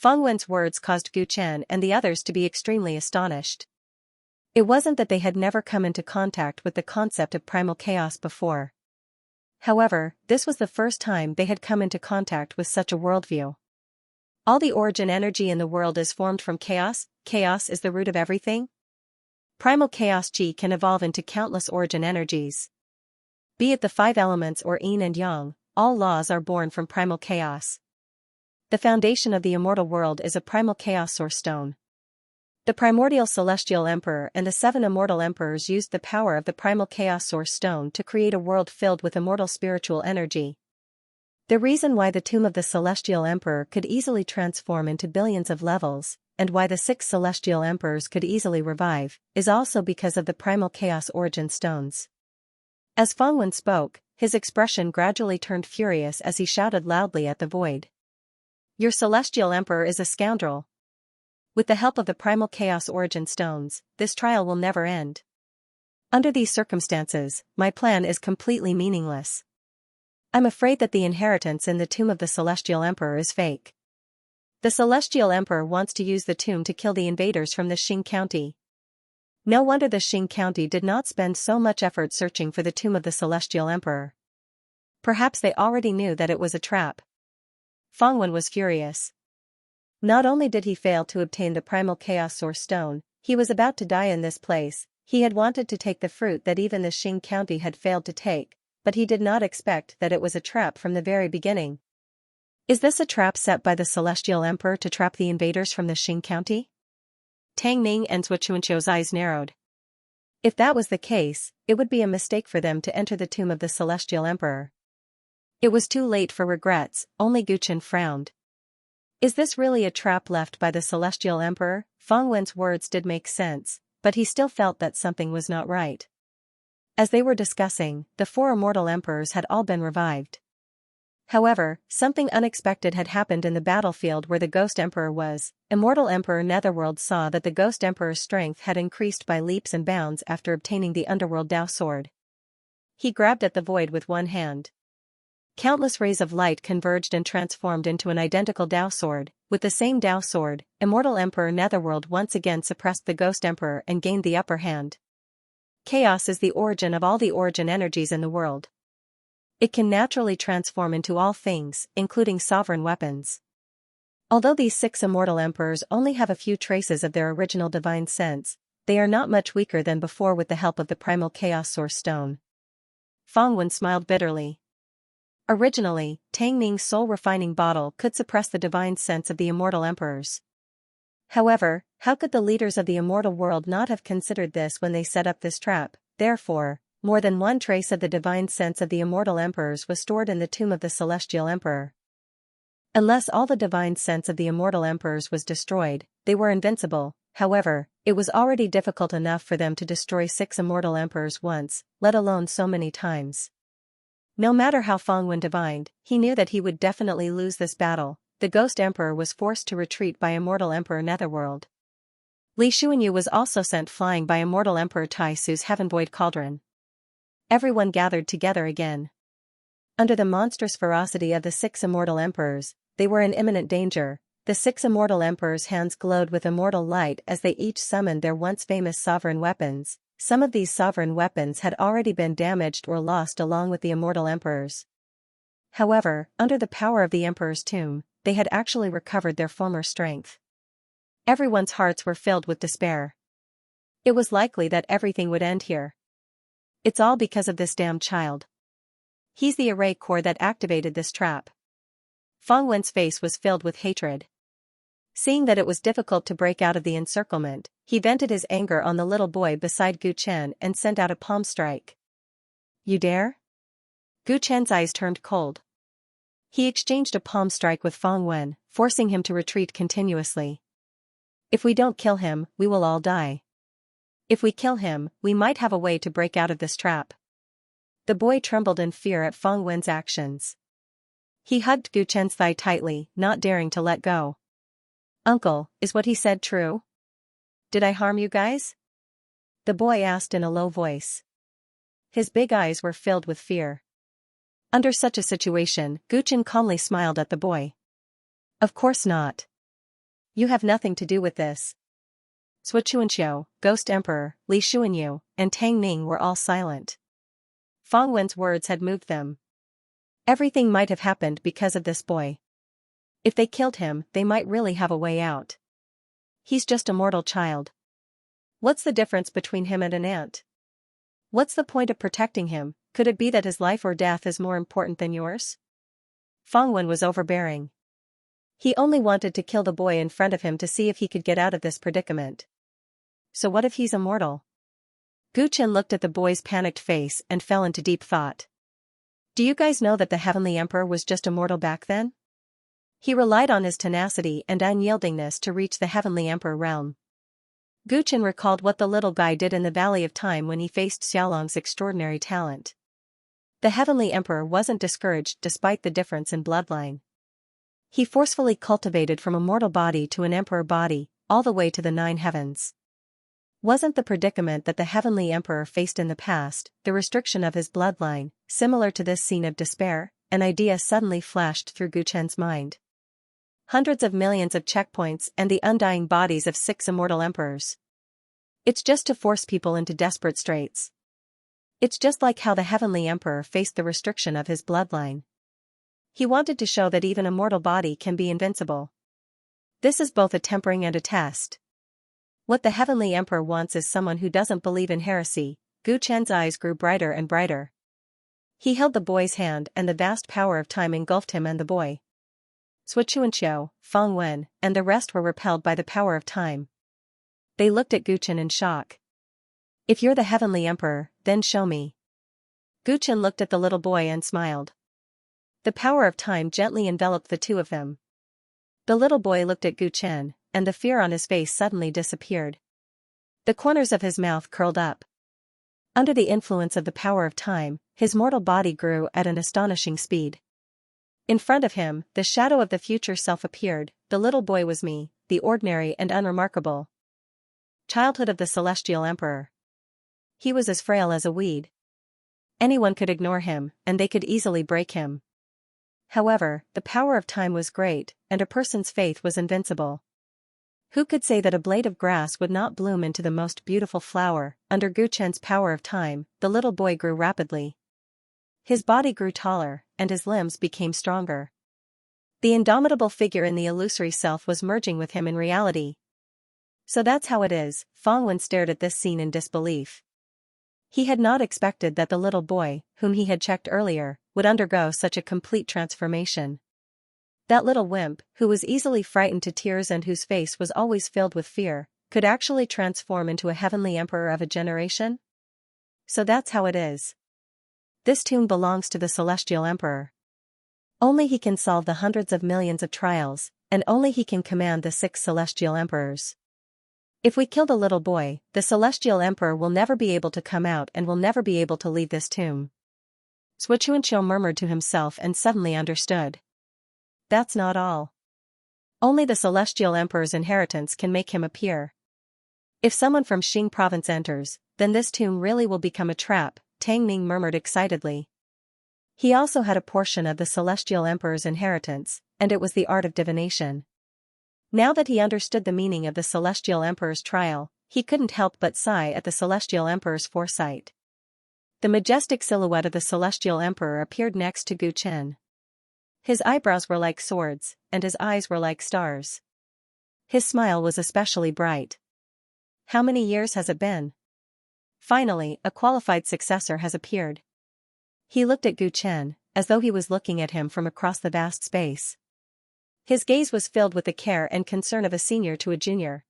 Fangwen's words caused Guchen and the others to be extremely astonished. It wasn't that they had never come into contact with the concept of primal chaos before. However, this was the first time they had come into contact with such a worldview. All the origin energy in the world is formed from chaos. Chaos is the root of everything? Primal chaos Qi can evolve into countless origin energies. Be it the 5 elements or yin and yang, all laws are born from primal chaos. The foundation of the immortal world is a primal chaos source stone. The primordial celestial emperor and the 7 immortal emperors used the power of the primal chaos source stone to create a world filled with immortal spiritual energy. The reason why the tomb of the celestial emperor could easily transform into billions of levels, and why the 6 celestial emperors could easily revive, is also because of the primal chaos origin stones. As Fangwen spoke, his expression gradually turned furious as he shouted loudly at the void. Your celestial emperor is a scoundrel. With the help of the primal chaos origin stones, this trial will never end. Under these circumstances, my plan is completely meaningless. I'm afraid that the inheritance in the tomb of the celestial emperor is fake. The celestial emperor wants to use the tomb to kill the invaders from the Xing county. No wonder the Xing county did not spend so much effort searching for the tomb of the celestial emperor. Perhaps they already knew that it was a trap. Fangwen was furious. Not only did he fail to obtain the primal chaos source stone, he was about to die in this place. He had wanted to take the fruit that even the Xing county had failed to take, but he did not expect that it was a trap from the very beginning. Is this a trap set by the celestial emperor to trap the invaders from the Xing county? Tang Ning and Zhuochuanqiu's eyes narrowed. If that was the case, it would be a mistake for them to enter the tomb of the celestial emperor. It was too late for regrets, only Guchen frowned. Is this really a trap left by the celestial emperor? Fangwen's words did make sense, but he still felt that something was not right. As they were discussing, the 4 immortal emperors had all been revived. However, something unexpected had happened in the battlefield where the Ghost Emperor was. Immortal Emperor Netherworld saw that the Ghost Emperor's strength had increased by leaps and bounds after obtaining the Underworld Dao Sword. He grabbed at the void with one hand. Countless rays of light converged and transformed into an identical Dao Sword. With the same Dao Sword, Immortal Emperor Netherworld once again suppressed the Ghost Emperor and gained the upper hand. Chaos is the origin of all the origin energies in the world. It can naturally transform into all things, including sovereign weapons. Although these 6 immortal emperors only have a few traces of their original divine sense, they are not much weaker than before with the help of the primal chaos source stone. Fangwen smiled bitterly. Originally, Tang Ning's soul-refining bottle could suppress the divine sense of the immortal emperors. However, how could the leaders of the immortal world not have considered this when they set up this trap? Therefore, more than one trace of the divine sense of the immortal emperors was stored in the tomb of the celestial emperor. Unless all the divine sense of the immortal emperors was destroyed, they were invincible. However, it was already difficult enough for them to destroy 6 immortal emperors once, let alone so many times. No matter how Fangwen divined, he knew that he would definitely lose this battle. The Ghost Emperor was forced to retreat by Immortal Emperor Netherworld. Li Xuanyu was also sent flying by Immortal Emperor Tai Su's Heaven Void Cauldron. Everyone gathered together again. Under the monstrous ferocity of the 6 immortal emperors, they were in imminent danger. The 6 immortal emperors' hands glowed with immortal light as they each summoned their once famous sovereign weapons. Some of these sovereign weapons had already been damaged or lost along with the immortal emperors. However, under the power of the emperor's tomb, they had actually recovered their former strength. Everyone's hearts were filled with despair. It was likely that everything would end here. It's all because of this damned child. He's the array core that activated this trap. Fangwen's face was filled with hatred. Seeing that it was difficult to break out of the encirclement, he vented his anger on the little boy beside Gu Chen and sent out a palm strike. You dare? Gu Chen's eyes turned cold. He exchanged a palm strike with Fangwen, forcing him to retreat continuously. If we don't kill him, we will all die. If we kill him, we might have a way to break out of this trap. The boy trembled in fear at Fangwen's actions. He hugged Gu Chen's thigh tightly, not daring to let go. Uncle, is what he said true? Did I harm you guys? The boy asked in a low voice. His big eyes were filled with fear. Under such a situation, Gu Chen calmly smiled at the boy. Of course not. You have nothing to do with this. Zhuochuanqiu, Ghost Emperor, Li Xuanyu, and Tang Ning were all silent. Fangwen's words had moved them. Everything might have happened because of this boy. If they killed him, they might really have a way out. He's just a mortal child. What's the difference between him and an ant? What's the point of protecting him? Could it be that his life or death is more important than yours? Feng Wen was overbearing. He only wanted to kill the boy in front of him to see if he could get out of this predicament. So what if he's immortal? Gu Chen looked at the boy's panicked face and fell into deep thought. Do you guys know that the Heavenly Emperor was just immortal back then? He relied on his tenacity and unyieldingness to reach the Heavenly Emperor realm. Gu Chen recalled what the little guy did in the Valley of Time when he faced Xiaolong's extraordinary talent. The Heavenly Emperor wasn't discouraged despite the difference in bloodline. He forcefully cultivated from a mortal body to an emperor body, all the way to the 9 heavens. Wasn't the predicament that the Heavenly Emperor faced in the past, the restriction of his bloodline, similar to this scene of despair? An idea suddenly flashed through Gu Chen's mind. Hundreds of millions of checkpoints and the undying bodies of 6 immortal emperors. It's just to force people into desperate straits. It's just like how the Heavenly Emperor faced the restriction of his bloodline. He wanted to show that even a mortal body can be invincible. This is both a tempering and a test. What the Heavenly Emperor wants is someone who doesn't believe in heresy. Gu Chen's eyes grew brighter and brighter. He held the boy's hand and the vast power of time engulfed him and the boy. Xianxia, Feng Wen, and the rest were repelled by the power of time. They looked at Gu Chen in shock. If you're the Heavenly Emperor, then show me. Gu Chen looked at the little boy and smiled. The power of time gently enveloped the two of them. The little boy looked at Gu Chen, and the fear on his face suddenly disappeared. The corners of his mouth curled up. Under the influence of the power of time, his mortal body grew at an astonishing speed. In front of him, the shadow of the future self appeared. The little boy was me, the ordinary and unremarkable childhood of the Celestial Emperor. He was as frail as a weed. Anyone could ignore him, and they could easily break him. However, the power of time was great, and a person's faith was invincible. Who could say that a blade of grass would not bloom into the most beautiful flower? Under Gu Chen's power of time, the little boy grew rapidly. His body grew taller, and his limbs became stronger. The indomitable figure in the illusory self was merging with him in reality. So that's how it is. Feng Wen stared at this scene in disbelief. He had not expected that the little boy, whom he had checked earlier, would undergo such a complete transformation. That little wimp, who was easily frightened to tears and whose face was always filled with fear, could actually transform into a Heavenly Emperor of a generation? So that's how it is. This tomb belongs to the Celestial Emperor. Only he can solve the hundreds of millions of trials, and only he can command the 6 Celestial Emperors. If we kill the little boy, the Celestial Emperor will never be able to come out and will never be able to leave this tomb. Xianxia murmured to himself and suddenly understood. That's not all. Only the Celestial Emperor's inheritance can make him appear. If someone from Xing province enters, then this tomb really will become a trap, Tang Ning murmured excitedly. He also had a portion of the Celestial Emperor's inheritance, and it was the art of divination. Now that he understood the meaning of the Celestial Emperor's trial, he couldn't help but sigh at the Celestial Emperor's foresight. The majestic silhouette of the Celestial Emperor appeared next to Gu Chen. His eyebrows were like swords, and his eyes were like stars. His smile was especially bright. How many years has it been? Finally, a qualified successor has appeared. He looked at Gu Chen, as though he was looking at him from across the vast space. His gaze was filled with the care and concern of a senior to a junior.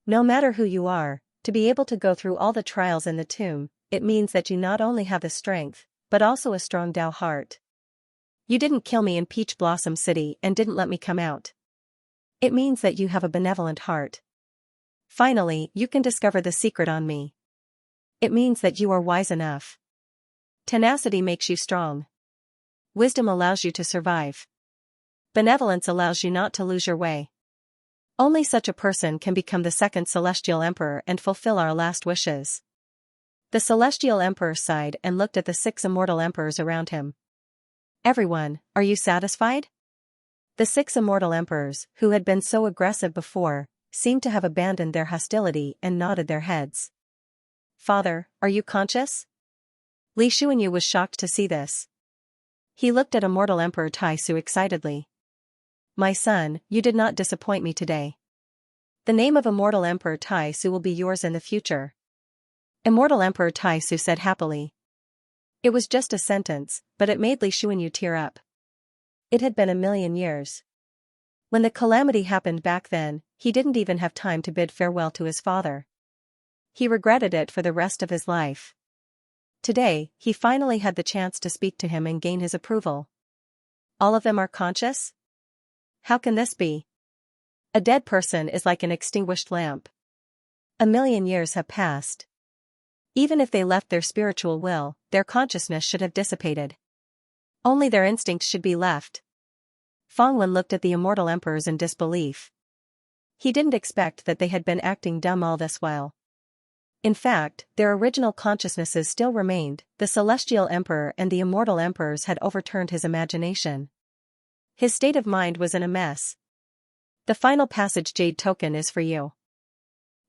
No matter who you are, to be able to go through all the trials in the tomb, it means that you not only have the strength, but also a strong Dao heart. You didn't kill me in Peach Blossom City and didn't let me come out. It means that you have a benevolent heart. Finally, you can discover the secret on me. It means that you are wise enough. Tenacity makes you strong. Wisdom allows you to survive. Benevolence allows you not to lose your way. Only such a person can become the 2nd Celestial Emperor and fulfill our last wishes. The Celestial Emperor sighed and looked at the 6 immortal emperors around him. Everyone, are you satisfied? The 6 immortal emperors, who had been so aggressive before, seemed to have abandoned their hostility and nodded their heads. Father, are you conscious? Li Xuanyu was shocked to see this. He looked at immortal Emperor Taisu excitedly. My son, you did not disappoint me today. The name of Immortal Emperor Tai Su will be yours in the future. Immortal Emperor Tai Su said happily. It was just a sentence, but it made Li Xuanyu tear up. It had been 1,000,000 years. When the calamity happened back then, he didn't even have time to bid farewell to his father. He regretted it for the rest of his life. Today, he finally had the chance to speak to him and gain his approval. All of them are conscious? How can this be? A dead person is like an extinguished lamp. 1,000,000 years have passed. Even if they left their spiritual will, their consciousness should have dissipated. Only their instincts should be left. Fang Wen looked at the immortal emperors in disbelief. He didn't expect that they had been acting dumb all this while. In fact, their original consciousnesses still remained. The celestial emperor and the immortal emperors had overturned his imagination. His state of mind was in a mess. The final passage jade token is for you.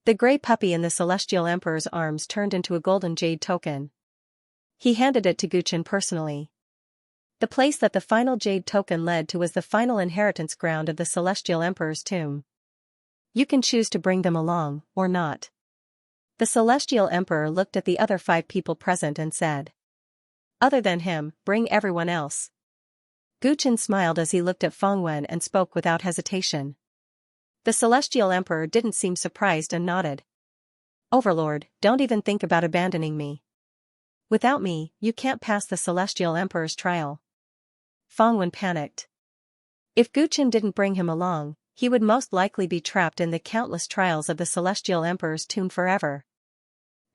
The gray puppy in the celestial emperor's arms turned into a golden jade token. He handed it to Guchen personally. The place that the final jade token led to was the final inheritance ground of the celestial emperor's tomb. You can choose to bring them along, or not. The celestial emperor looked at the other 5 people present and said. Other than him, bring everyone else. Guchen smiled as he looked at Fang Wen and spoke without hesitation. The celestial emperor didn't seem surprised and nodded. Overlord, don't even think about abandoning me. Without me, you can't pass the celestial emperor's trial. Fang Wen panicked. If Guchen didn't bring him along, he would most likely be trapped in the countless trials of the celestial emperor's tomb forever.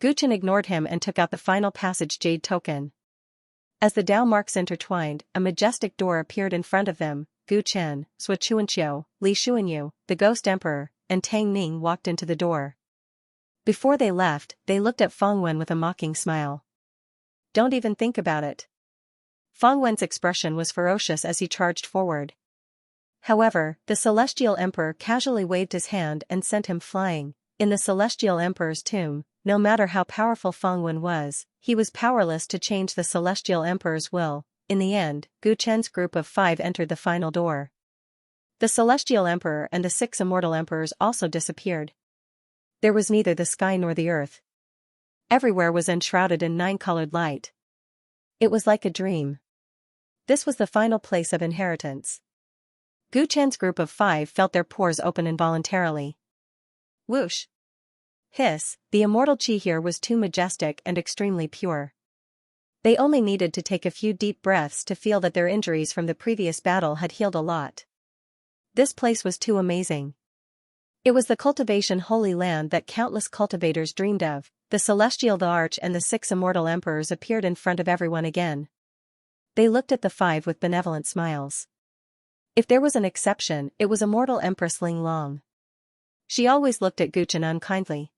Guchen ignored him and took out the final passage jade token. As the Dao marks intertwined, a majestic door appeared in front of them. Guchen, Sui Chuanqiu, Li Xuanyu, the Ghost Emperor, and Tang Ning walked into the door. Before they left, they looked at Fang Wen with a mocking smile. Don't even think about it. Fang Wen's expression was ferocious as he charged forward. However, the celestial emperor casually waved his hand and sent him flying. In the celestial emperor's tomb, no matter how powerful Fang Wen was, he was powerless to change the celestial emperor's will. In the end, Gu Chen's group of 5 entered the final door. The celestial emperor and the 6 immortal emperors also disappeared. There was neither the sky nor the earth. Everywhere was enshrouded in 9-colored light. It was like a dream. This was the final place of inheritance. Gu Chen's group of 5 felt their pores open involuntarily. Whoosh! Hiss, the immortal chi here was too majestic and extremely pure. They only needed to take a few deep breaths to feel that their injuries from the previous battle had healed a lot. This place was too amazing. It was the cultivation holy land that countless cultivators dreamed of. The celestial the arch and the 6 immortal emperors appeared in front of everyone again. They looked at the 5 with benevolent smiles. If there was an exception, it was immortal Empress Ling Long. She always looked at Guchen unkindly.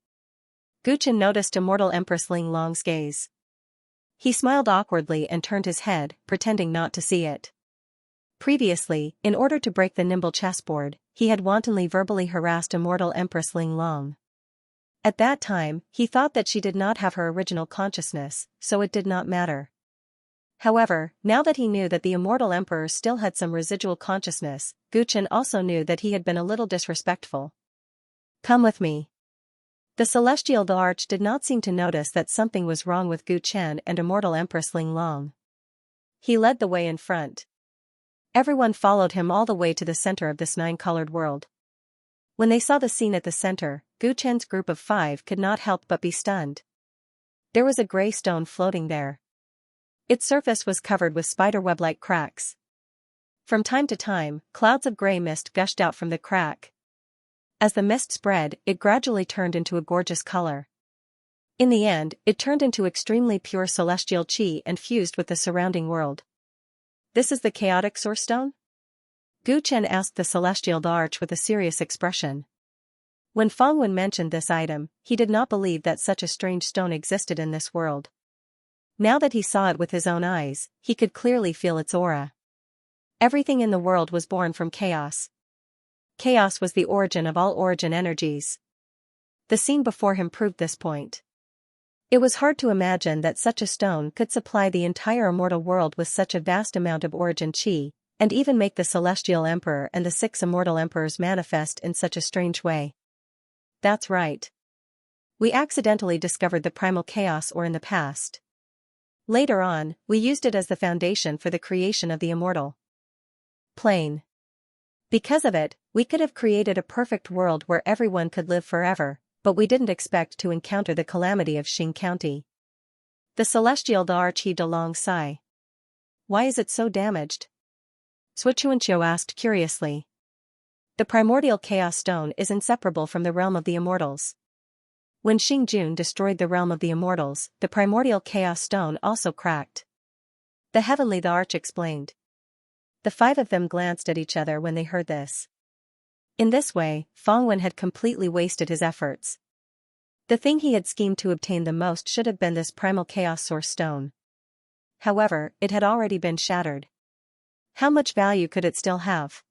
Guchen noticed immortal Empress Ling Long's gaze. He smiled awkwardly and turned his head, pretending not to see it. Previously, in order to break the nimble chessboard, he had wantonly verbally harassed immortal Empress Ling Long. At that time, he thought that she did not have her original consciousness, so it did not matter. However, now that he knew that the immortal emperor still had some residual consciousness, Guchen also knew that he had been a little disrespectful. Come with me. The celestial the arch did not seem to notice that something was wrong with Gu Chen and immortal Empress Ling Long. He led the way in front. Everyone followed him all the way to the center of this 9-colored world. When they saw the scene at the center, Gu Chen's group of 5 could not help but be stunned. There was a gray stone floating there. Its surface was covered with spiderweb-like cracks. From time to time, clouds of gray mist gushed out from the crack. As the mist spread, it gradually turned into a gorgeous color. In the end, it turned into extremely pure celestial chi and fused with the surrounding world. This is the chaotic source stone? Gu Chen asked the celestial the arch with a serious expression. When Fang Wen mentioned this item, he did not believe that such a strange stone existed in this world. Now that he saw it with his own eyes, he could clearly feel its aura. Everything in the world was born from chaos. Chaos was the origin of all origin energies. The scene before him proved this point. It was hard to imagine that such a stone could supply the entire immortal world with such a vast amount of origin chi, and even make the celestial emperor and the 6 immortal emperors manifest in such a strange way. That's right. We accidentally discovered the primal chaos ore in the past. Later on, we used it as the foundation for the creation of the immortal plane. Because of it, we could have created a perfect world where everyone could live forever, but we didn't expect to encounter the calamity of Xing County. The celestial Dharch heaved a long sigh. Why is it so damaged? Xianxia asked curiously. The primordial chaos stone is inseparable from the realm of the immortals. When Xing Jun destroyed the realm of the immortals, the primordial chaos stone also cracked. The heavenly Dharch explained. The five of them glanced at each other when they heard this. In this way, Fangwen had completely wasted his efforts. The thing he had schemed to obtain the most should have been this primal chaos source stone. However, it had already been shattered. How much value could it still have?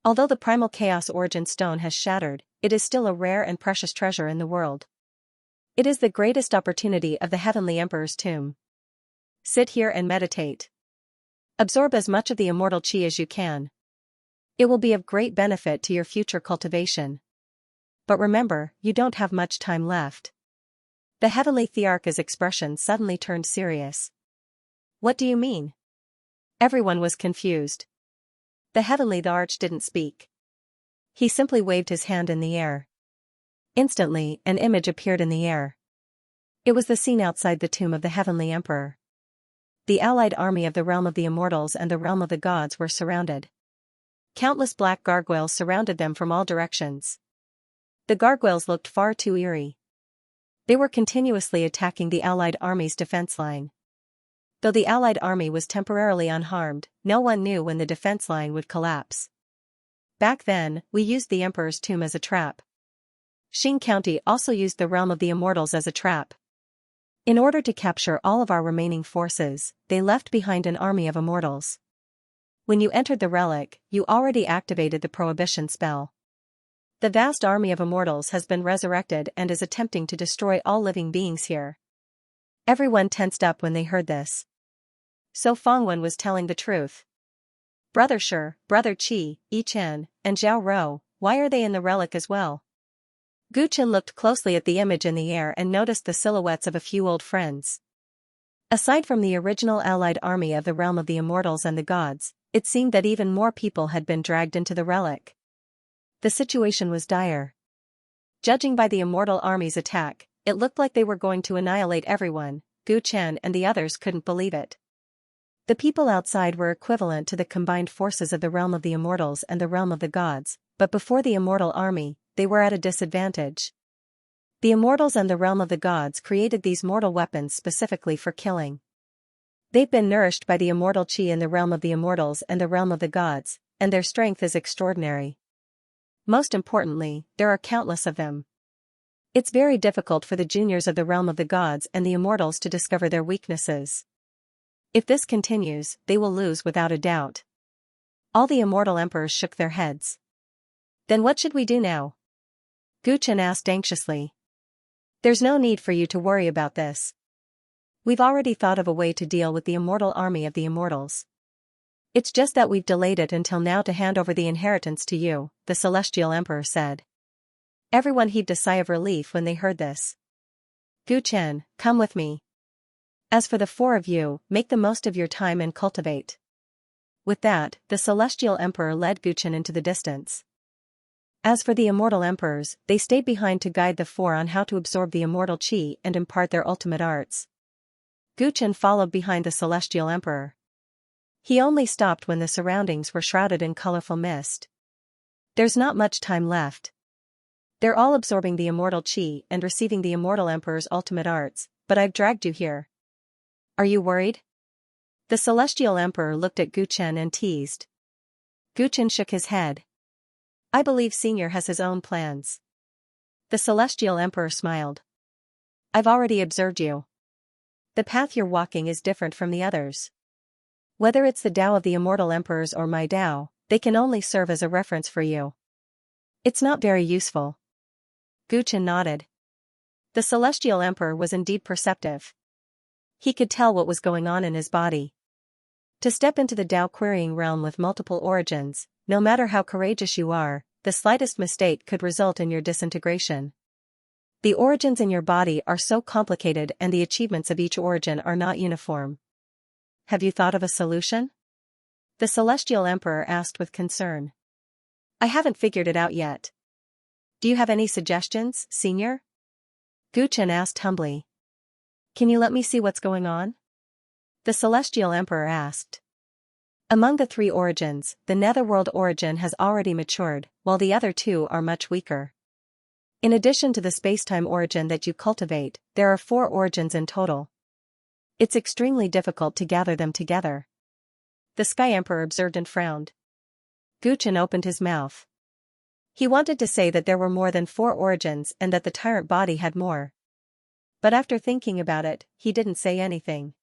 Although the primal chaos origin stone has shattered, it is still a rare and precious treasure in the world. It is the greatest opportunity of the Heavenly Emperor's tomb. Sit here and meditate. Absorb as much of the immortal chi as you can. It will be of great benefit to your future cultivation. But remember, you don't have much time left. The Heavenly Thearch's expression suddenly turned serious. What do you mean? Everyone was confused. The Heavenly Dharch didn't speak. He simply waved his hand in the air. Instantly, an image appeared in the air. It was the scene outside the tomb of the Heavenly Emperor. The allied army of the realm of the immortals and the realm of the gods were surrounded. Countless black gargoyles surrounded them from all directions. The gargoyles looked far too eerie. They were continuously attacking the allied army's defense line. Though the allied army was temporarily unharmed, no one knew when the defense line would collapse. Back then, we used the Emperor's tomb as a trap. Xing County also used the realm of the immortals as a trap. In order to capture all of our remaining forces, they left behind an army of immortals. When you entered the relic, you already activated the prohibition spell. The vast army of immortals has been resurrected and is attempting to destroy all living beings here. Everyone tensed up when they heard this. So Fangwen was telling the truth. Brother Shi, Brother Qi, Yi Chen, and Zhao Rou, why are they in the relic as well? Gu Chen looked closely at the image in the air and noticed the silhouettes of a few old friends. Aside from the original allied army of the realm of the immortals and the gods, it seemed that even more people had been dragged into the relic. The situation was dire. Judging by the immortal army's attack, it looked like they were going to annihilate everyone. Gu Chen and the others couldn't believe it. The people outside were equivalent to the combined forces of the realm of the immortals and the realm of the gods, but before the immortal army, they were at a disadvantage. The immortals and the realm of the gods created these mortal weapons specifically for killing. They've been nourished by the immortal chi in the realm of the immortals and the realm of the gods, and their strength is extraordinary. Most importantly, there are countless of them. It's very difficult for the juniors of the realm of the gods and the immortals to discover their weaknesses. If this continues, they will lose without a doubt. All the immortal emperors shook their heads. Then what should we do now? Gu Chen asked anxiously. There's no need for you to worry about this. We've already thought of a way to deal with the immortal army of the immortals. It's just that we've delayed it until now to hand over the inheritance to you, the celestial emperor said. Everyone heaved a sigh of relief when they heard this. Gu Chen, come with me. As for the four of you, make the most of your time and cultivate. With that, the celestial emperor led Gu Chen into the distance. As for the immortal emperors, they stayed behind to guide the four on how to absorb the immortal chi and impart their ultimate arts. Gu Chen followed behind the celestial emperor. He only stopped when the surroundings were shrouded in colorful mist. There's not much time left. They're all absorbing the immortal chi and receiving the immortal emperor's ultimate arts, but I've dragged you here. Are you worried? The celestial emperor looked at Gu Chen and teased. Gu Chen shook his head. I believe Senior has his own plans. The celestial emperor smiled. I've already observed you. The path you're walking is different from the others. Whether it's the Tao of the immortal emperors or my Tao, they can only serve as a reference for you. It's not very useful. Gu Chen nodded. The celestial emperor was indeed perceptive. He could tell what was going on in his body. To step into the Tao querying realm with multiple origins, no matter how courageous you are, the slightest mistake could result in your disintegration. The origins in your body are so complicated and the achievements of each origin are not uniform. Have you thought of a solution? The Celestial Emperor asked with concern. I haven't figured it out yet. Do you have any suggestions, Senior? Guchen asked humbly. Can you let me see what's going on? The Celestial Emperor asked. Among the three origins, the Netherworld origin has already matured, while the other two are much weaker. In addition to the spacetime origin that you cultivate, there are 4 origins in total. It's extremely difficult to gather them together. The Sky Emperor observed and frowned. Guchen opened his mouth. He wanted to say that there were more than 4 origins and that the Tyrant body had more. But after thinking about it, he didn't say anything.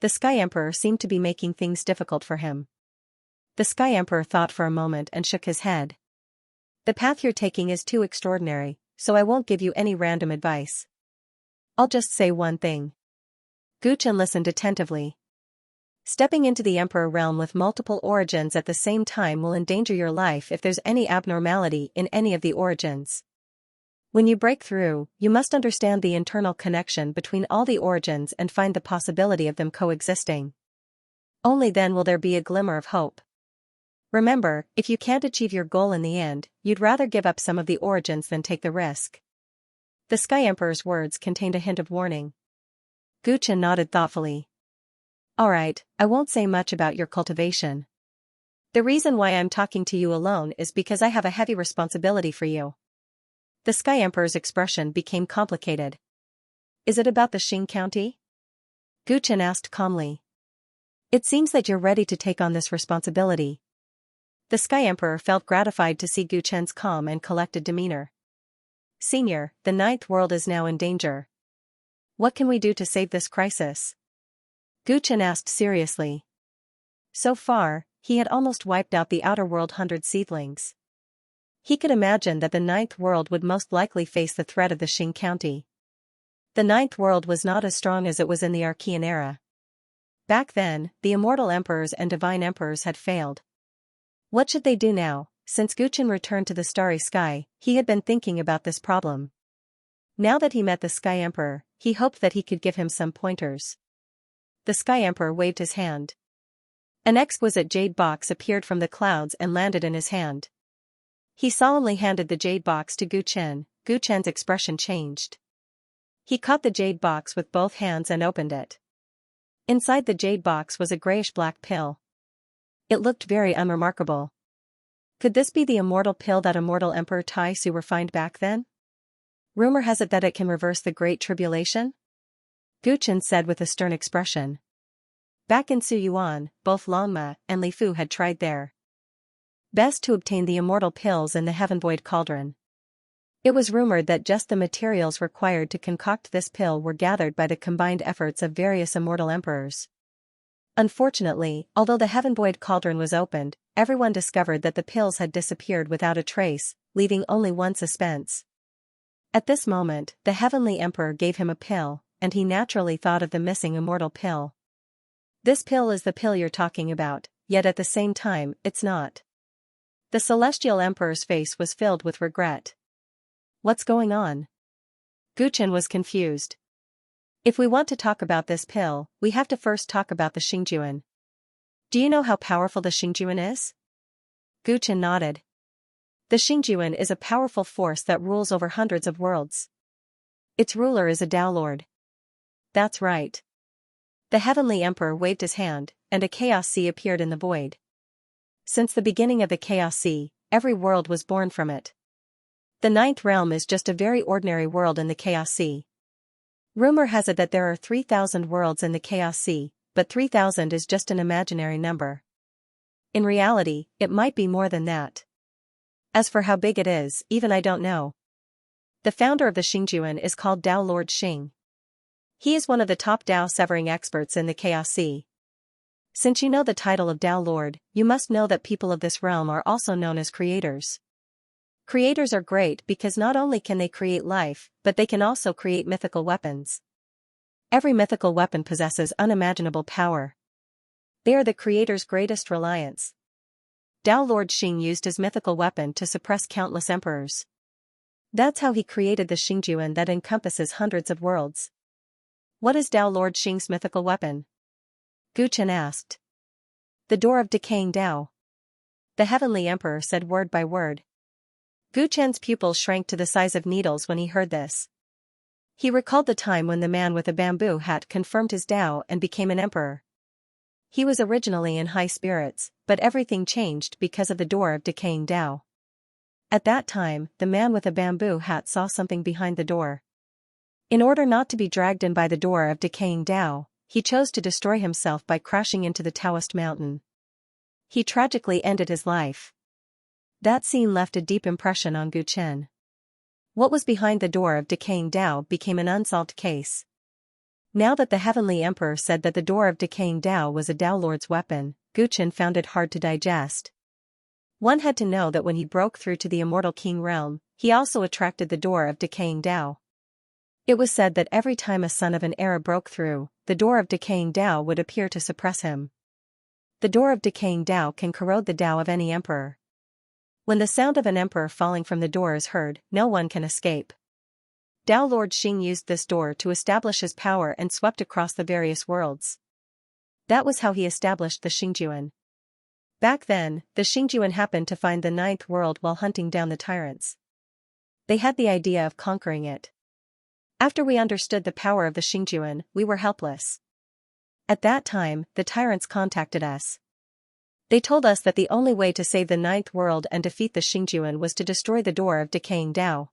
The Sky Emperor seemed to be making things difficult for him. The Sky Emperor thought for a moment and shook his head. The path you're taking is too extraordinary, so I won't give you any random advice. I'll just say one thing. Guchen listened attentively. Stepping into the Emperor realm with multiple origins at the same time will endanger your life if there's any abnormality in any of the origins. When you break through, you must understand the internal connection between all the origins and find the possibility of them coexisting. Only then will there be a glimmer of hope. Remember, if you can't achieve your goal in the end, you'd rather give up some of the origins than take the risk. The Sky Emperor's words contained a hint of warning. Guchen nodded thoughtfully. Alright, I won't say much about your cultivation. The reason why I'm talking to you alone is because I have a heavy responsibility for you. The Sky Emperor's expression became complicated. Is it about the Xing County? Guchen asked calmly. It seems that you're ready to take on this responsibility. The Sky Emperor felt gratified to see Guchen's calm and collected demeanor. Senior, the 9th world is now in danger. What can we do to save this crisis? Guchen asked seriously. So far, he had almost wiped out the Outer World 100 seedlings. He could imagine that the 9th world would most likely face the threat of the Xing County. The 9th world was not as strong as it was in the Archean era. Back then, the immortal emperors and divine emperors had failed. What should they do now? Since Guchen returned to the starry sky, he had been thinking about this problem. Now that he met the Sky Emperor, he hoped that he could give him some pointers. The Sky Emperor waved his hand. An exquisite jade box appeared from the clouds and landed in his hand. He solemnly handed the jade box to Guchen. Guchen's expression changed. He caught the jade box with both hands and opened it. Inside the jade box was a grayish-black pill. It looked very unremarkable. Could this be the immortal pill that immortal Emperor Tai Su refined back then? Rumor has it that it can reverse the Great Tribulation? Guchen said with a stern expression. Back in Su Yuan, both Longma and Li Fu had tried their best to obtain the immortal pills in the Heaven Void Cauldron. It was rumored that just the materials required to concoct this pill were gathered by the combined efforts of various immortal emperors. Unfortunately, although the Heaven Void Cauldron was opened, everyone discovered that the pills had disappeared without a trace, leaving only one suspense. At this moment, the Heavenly Emperor gave him a pill, and he naturally thought of the missing immortal pill. This pill is the pill you're talking about, yet at the same time, it's not. The Celestial Emperor's face was filled with regret. What's going on? Guchen was confused. If we want to talk about this pill, we have to first talk about the Xingjuan. Do you know how powerful the Xingjuan is? Guchen nodded. The Xingjuan is a powerful force that rules over hundreds of worlds. Its ruler is a Tao Lord. That's right. The Heavenly Emperor waved his hand, and a Chaos Sea appeared in the void. Since the beginning of the Chaos Sea, every world was born from it. The 9th realm is just a very ordinary world in the Chaos Sea. Rumor has it that there are 3,000 worlds in the Chaos Sea, but 3,000 is just an imaginary number. In reality, it might be more than that. As for how big it is, even I don't know. The founder of the Xingjuan is called Tao Lord Xing. He is one of the top Tao severing experts in the Chaos Sea. Since you know the title of Tao Lord, you must know that people of this realm are also known as creators. Creators are great because not only can they create life, but they can also create mythical weapons. Every mythical weapon possesses unimaginable power. They are the creator's greatest reliance. Tao Lord Xing used his mythical weapon to suppress countless emperors. That's how he created the Xingjuan that encompasses hundreds of worlds. What is Tao Lord Xing's mythical weapon? Gu Chen asked. The door of decaying Tao. The Heavenly Emperor said word by word. Gu Chen's pupils shrank to the size of needles when he heard this. He recalled the time when the man with a bamboo hat confirmed his Tao and became an emperor. He was originally in high spirits, but everything changed because of the door of decaying Tao. At that time, the man with a bamboo hat saw something behind the door. In order not to be dragged in by the door of decaying Tao, he chose to destroy himself by crashing into the Taoist mountain. He tragically ended his life. That scene left a deep impression on Gu Chen. What was behind the door of decaying Tao became an unsolved case. Now that the Heavenly Emperor said that the door of decaying Tao was a Tao Lord's weapon, Gu Chen found it hard to digest. One had to know that when he broke through to the immortal king realm, he also attracted the door of decaying Tao. It was said that every time a son of an era broke through, the door of decaying Tao would appear to suppress him. The door of decaying Tao can corrode the Tao of any emperor. When the sound of an emperor falling from the door is heard, no one can escape. Tao Lord Xing used this door to establish his power and swept across the various worlds. That was how he established the Xingjuan. Back then, the Xingjuan happened to find the ninth world while hunting down the tyrants. They had the idea of conquering it. After we understood the power of the Xingjuan, we were helpless. At that time, the tyrants contacted us. They told us that the only way to save the ninth world and defeat the Xingjuan was to destroy the door of decaying Tao.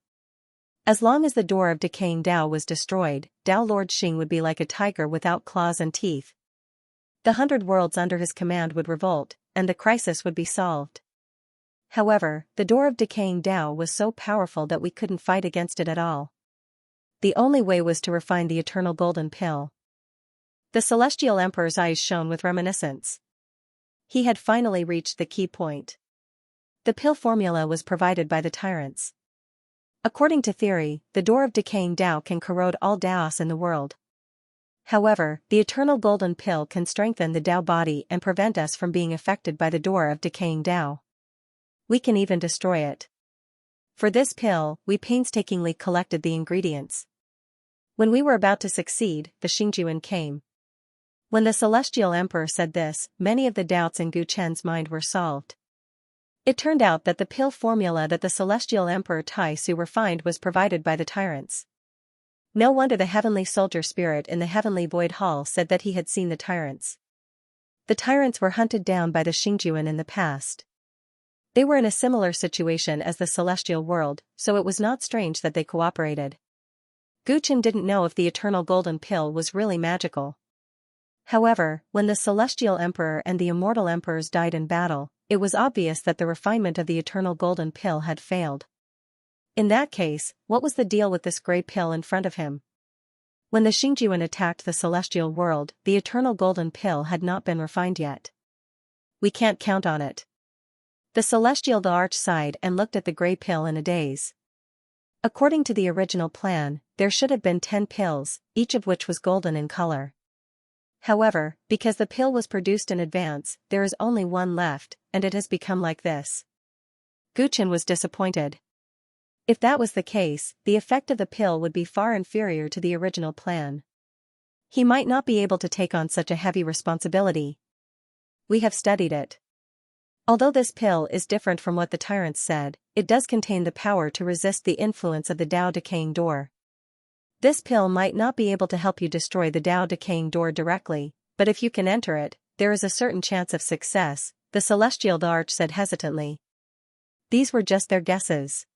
As long as the door of decaying Tao was destroyed, Tao Lord Xing would be like a tiger without claws and teeth. The 100 worlds under his command would revolt, and the crisis would be solved. However, the door of decaying Tao was so powerful that we couldn't fight against it at all. The only way was to refine the eternal golden pill. The celestial emperor's eyes shone with reminiscence. He had finally reached the key point. The pill formula was provided by the tyrants. According to theory, the door of decaying Tao can corrode all Taos in the world. However, the eternal golden pill can strengthen the Tao body and prevent us from being affected by the door of decaying Tao. We can even destroy it. For this pill, we painstakingly collected the ingredients. When we were about to succeed, the Xingjuan came. When the celestial emperor said this, many of the doubts in Gu Chen's mind were solved. It turned out that the pill formula that the celestial emperor Tai Su refined was provided by the tyrants. No wonder the heavenly soldier spirit in the heavenly void hall said that he had seen the tyrants. The tyrants were hunted down by the Xingjuan in the past. They were in a similar situation as the celestial world, so it was not strange that they cooperated. Gu Chen didn't know if the eternal golden pill was really magical. However, when the celestial emperor and the immortal emperors died in battle, it was obvious that the refinement of the eternal golden pill had failed. In that case, what was the deal with this gray pill in front of him? When the Xingjuan attacked the celestial world, the eternal golden pill had not been refined yet. We can't count on it. The celestial arch sighed and looked at the gray pill in a daze. According to the original plan, there should have been 10 pills, each of which was golden in color. However, because the pill was produced in advance, there is only one left, and it has become like this. Gu Chen was disappointed. If that was the case, the effect of the pill would be far inferior to the original plan. He might not be able to take on such a heavy responsibility. We have studied it. Although this pill is different from what the tyrants said, it does contain the power to resist the influence of the Tao decaying door. This pill might not be able to help you destroy the Tao decaying door directly, but if you can enter it, there is a certain chance of success, the celestial arch said hesitantly. These were just their guesses.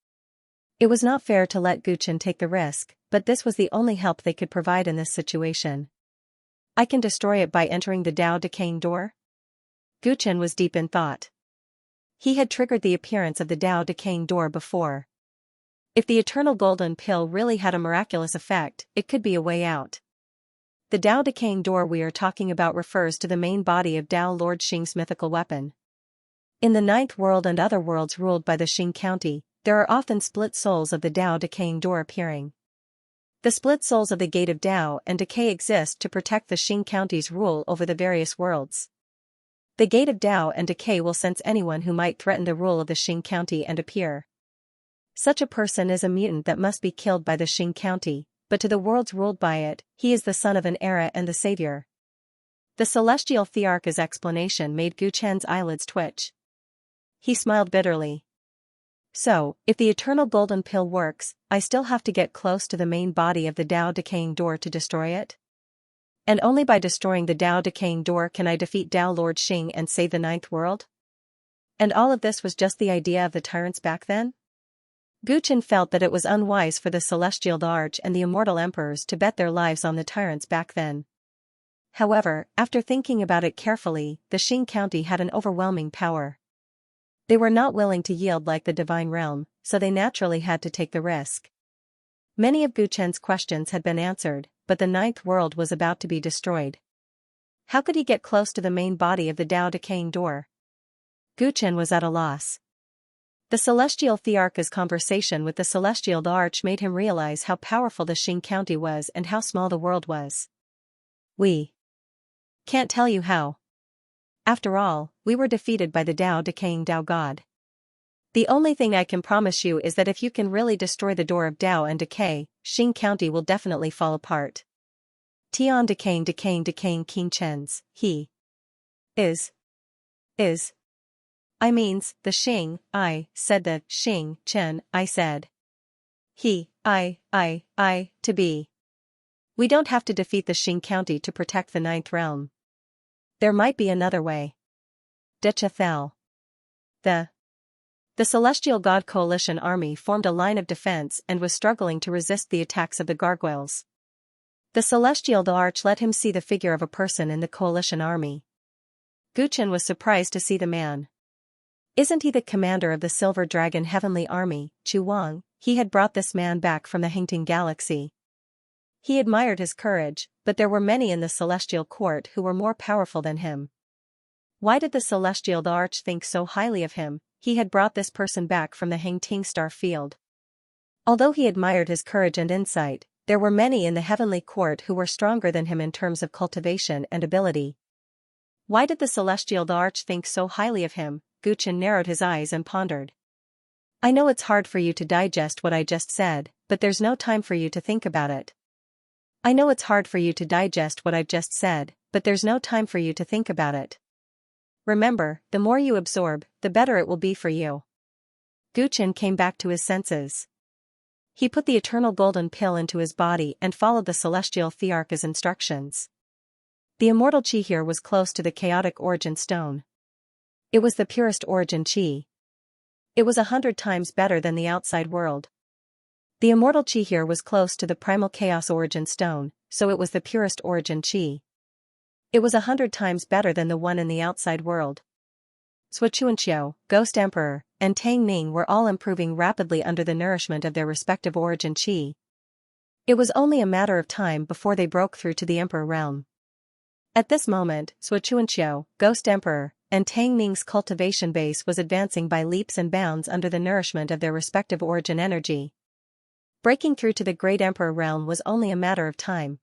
It was not fair to let Gu Chen take the risk, but this was the only help they could provide in this situation. I can destroy it by entering the Tao decaying door? Gu Chen was deep in thought. He had triggered the appearance of the Tao decaying door before. If the eternal golden pill really had a miraculous effect, it could be a way out. The Tao decaying door we are talking about refers to the main body of Tao Lord Xing's mythical weapon. In the ninth world and other worlds ruled by the Xing county, there are often split souls of the Tao decaying door appearing. The split souls of the gate of Tao and decay exist to protect the Xing county's rule over the various worlds. The gate of Tao and decay will sense anyone who might threaten the rule of the Xing County and appear. Such a person is a mutant that must be killed by the Xing County, but to the worlds ruled by it, he is the son of an era and the savior. The celestial thearch's explanation made Gu Chen's eyelids twitch. He smiled bitterly. So, if the eternal golden pill works, I still have to get close to the main body of the Tao decaying door to destroy it? And only by destroying the Tao decaying door can I defeat Tao Lord Xing and save the ninth world? And all of this was just the idea of the tyrants back then? Gu Chen felt that it was unwise for the Celestial Arch and the Immortal Emperors to bet their lives on the tyrants back then. However, after thinking about it carefully, the Xing County had an overwhelming power. They were not willing to yield like the Divine Realm, so they naturally had to take the risk. Many of Gu Chen's questions had been answered, but the ninth world was about to be destroyed. How could he get close to the main body of the Tao decaying door? Gu Chen was at a loss. The Celestial Thearch's conversation with the Celestial Arch made him realize how powerful the Xing County was and how small the world was. We can't tell you how. After all, we were defeated by the Tao decaying Tao God. The only thing I can promise you is that if you can really destroy the door of Tao and decay, Xing County will definitely fall apart. Tian decaying King Chen's, he is. I means, the Xing, I, said the, Xing, Chen, I said. He, to be. We don't have to defeat the Xing County to protect the ninth realm. There might be another way. Decha fell. The Celestial God Coalition army formed a line of defense and was struggling to resist the attacks of the gargoyles. The Celestial Arch let him see the figure of a person in the coalition army. Gu Chen was surprised to see the man. Isn't he the commander of the Silver Dragon Heavenly Army, Chu Wang? He had brought this man back from the Hengting Galaxy. He admired his courage, but there were many in the Celestial Court who were more powerful than him. Why did the Celestial Arch think so highly of him? He had brought this person back from the Hengting Star Field. Although he admired his courage and insight, there were many in the Heavenly Court who were stronger than him in terms of cultivation and ability. Why did the Celestial Arch think so highly of him? Gu Chen narrowed his eyes and pondered. I know it's hard for you to digest what I just said, but there's no time for you to think about it. I know it's hard for you to digest what I've just said, but there's no time for you to think about it. Remember, the more you absorb, the better it will be for you. Gu Chen came back to his senses. He put the eternal golden pill into his body and followed the Celestial Thearch's instructions. The immortal chi here was close to the chaotic origin stone. It was the purest origin chi. It was 100 times better than the outside world. The immortal chi here was close to the primal chaos origin stone, so it was the purest origin chi. It was 100 times better than the one in the outside world. Xianxia, Ghost Emperor, and Tang Ning were all improving rapidly under the nourishment of their respective origin chi. It was only a matter of time before they broke through to the Emperor realm. At this moment, Xianxia, Ghost Emperor, and Tang Ning's cultivation base was advancing by leaps and bounds under the nourishment of their respective origin energy. Breaking through to the Great Emperor realm was only a matter of time.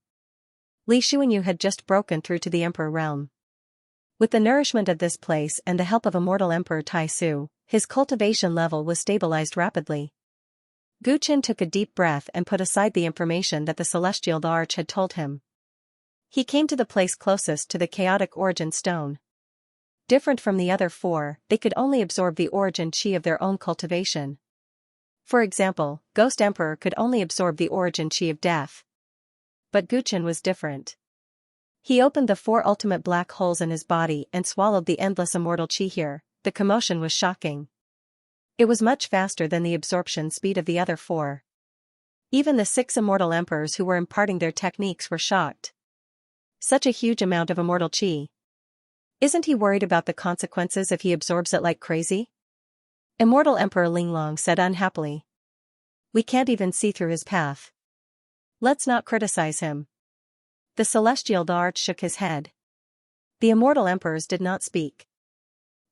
Li Xuanyu had just broken through to the Emperor realm. With the nourishment of this place and the help of Immortal Emperor Tai Su, his cultivation level was stabilized rapidly. Gu Chen took a deep breath and put aside the information that the Celestial Arch had told him. He came to the place closest to the chaotic origin stone. Different from the other four, they could only absorb the origin chi of their own cultivation. For example, Ghost Emperor could only absorb the origin chi of death. But Gu Chen was different. He opened the 4 ultimate black holes in his body and swallowed the endless immortal chi here. The commotion was shocking. It was much faster than the absorption speed of the other 4. Even the 6 immortal emperors who were imparting their techniques were shocked. Such a huge amount of immortal chi. Isn't he worried about the consequences if he absorbs it like crazy? Immortal Emperor Linglong said unhappily. We can't even see through his path. Let's not criticize him. The Celestial Arch shook his head. The immortal emperors did not speak.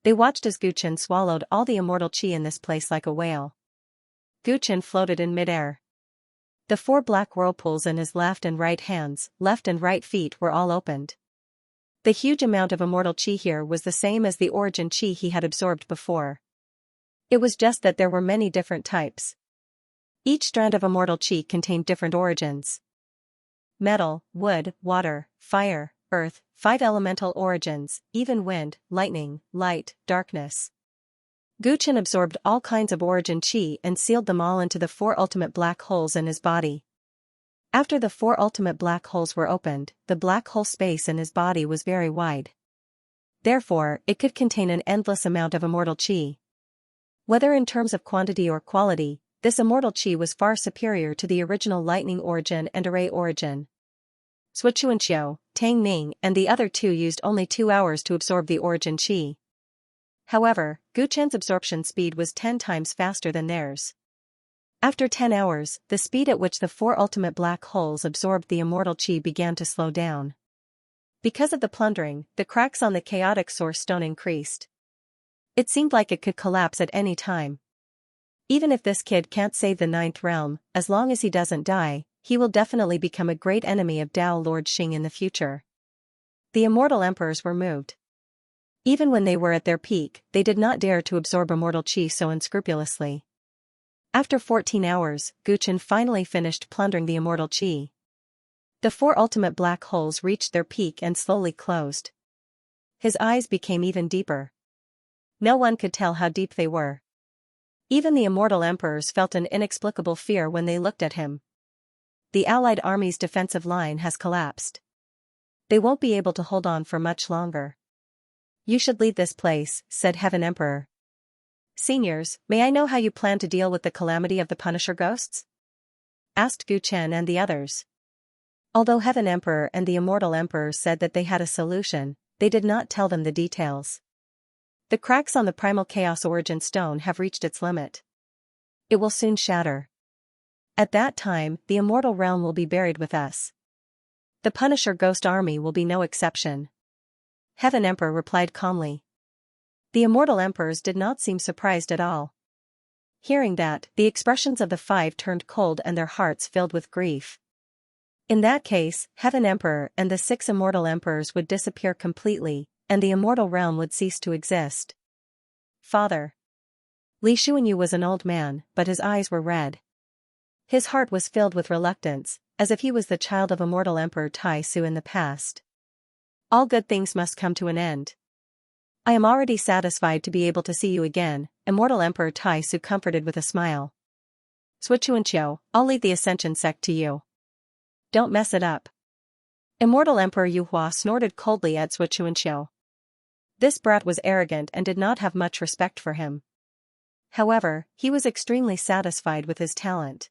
They watched as Gu Chen swallowed all the immortal chi in this place like a whale. Gu Chen floated in midair. The 4 black whirlpools in his left and right hands, left and right feet were all opened. The huge amount of immortal chi here was the same as the origin chi he had absorbed before. It was just that there were many different types. Each strand of immortal chi contained different origins. Metal, wood, water, fire, earth, 5 elemental origins, even wind, lightning, light, darkness. Gu Chen absorbed all kinds of origin chi and sealed them all into the 4 ultimate black holes in his body. After the 4 ultimate black holes were opened, the black hole space in his body was very wide. Therefore, it could contain an endless amount of immortal chi. Whether in terms of quantity or quality, this immortal chi was far superior to the original lightning origin and array origin. Xianxia, Tang Ning and the other 2 used only 2 hours to absorb the origin chi. However, Gu Chen's absorption speed was 10 times faster than theirs. After 10 hours, the speed at which the 4 ultimate black holes absorbed the immortal chi began to slow down. Because of the plundering, the cracks on the chaotic source stone increased. It seemed like it could collapse at any time. Even if this kid can't save the 9th realm, as long as he doesn't die, he will definitely become a great enemy of Tao Lord Xing in the future. The immortal emperors were moved. Even when they were at their peak, they did not dare to absorb immortal chi so unscrupulously. After 14 hours, Gu Chen finally finished plundering the immortal chi. The 4 ultimate black holes reached their peak and slowly closed. His eyes became even deeper. No one could tell how deep they were. Even the immortal emperors felt an inexplicable fear when they looked at him. The allied army's defensive line has collapsed. They won't be able to hold on for much longer. You should leave this place, said Heaven Emperor. Seniors, may I know how you plan to deal with the calamity of the Punisher ghosts? Asked Gu Chen and the others. Although Heaven Emperor and the Immortal Emperor said that they had a solution, they did not tell them the details. The cracks on the Primal Chaos Origin Stone have reached its limit. It will soon shatter. At that time, the Immortal Realm will be buried with us. The Punisher Ghost Army will be no exception. Heaven Emperor replied calmly. The Immortal Emperors did not seem surprised at all. Hearing that, the expressions of the 5 turned cold and their hearts filled with grief. In that case, Heaven Emperor and the 6 Immortal Emperors would disappear completely, and the Immortal Realm would cease to exist. Father. Li Xuanyu was an old man, but his eyes were red. His heart was filled with reluctance, as if he was the child of Immortal Emperor Tai Su in the past. All good things must come to an end. I am already satisfied to be able to see you again, Immortal Emperor Tai Su comforted with a smile. Xianxia, I'll leave the Ascension sect to you. Don't mess it up. Immortal Emperor Yuhua snorted coldly at Xianxia. This brat was arrogant and did not have much respect for him. However, he was extremely satisfied with his talent.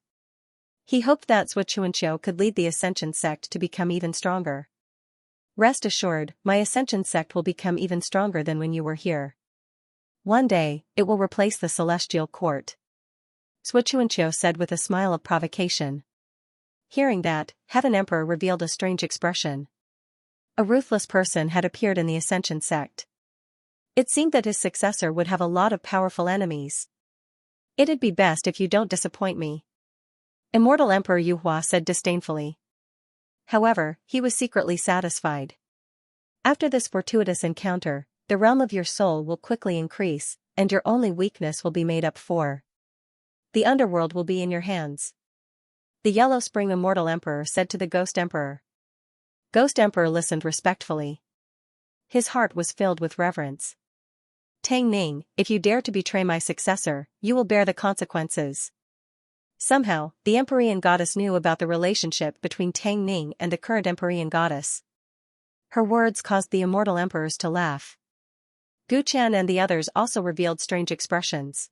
He hoped that Xianxia could lead the Ascension sect to become even stronger. Rest assured, my Ascension sect will become even stronger than when you were here. One day, it will replace the Celestial Court. Xianxia said with a smile of provocation. Hearing that, Heaven Emperor revealed a strange expression. A ruthless person had appeared in the Ascension sect. It seemed that his successor would have a lot of powerful enemies. It'd be best if you don't disappoint me. Immortal Emperor Yuhua said disdainfully. However, he was secretly satisfied. After this fortuitous encounter, the realm of your soul will quickly increase, and your only weakness will be made up for. The underworld will be in your hands. The Yellow Spring Immortal Emperor said to the Ghost Emperor. Ghost Emperor listened respectfully. His heart was filled with reverence. Tang Ning, if you dare to betray my successor, you will bear the consequences. Somehow, the Empyrean goddess knew about the relationship between Tang Ning and the current Empyrean goddess. Her words caused the Immortal Emperors to laugh. Gu Chen and the others also revealed strange expressions.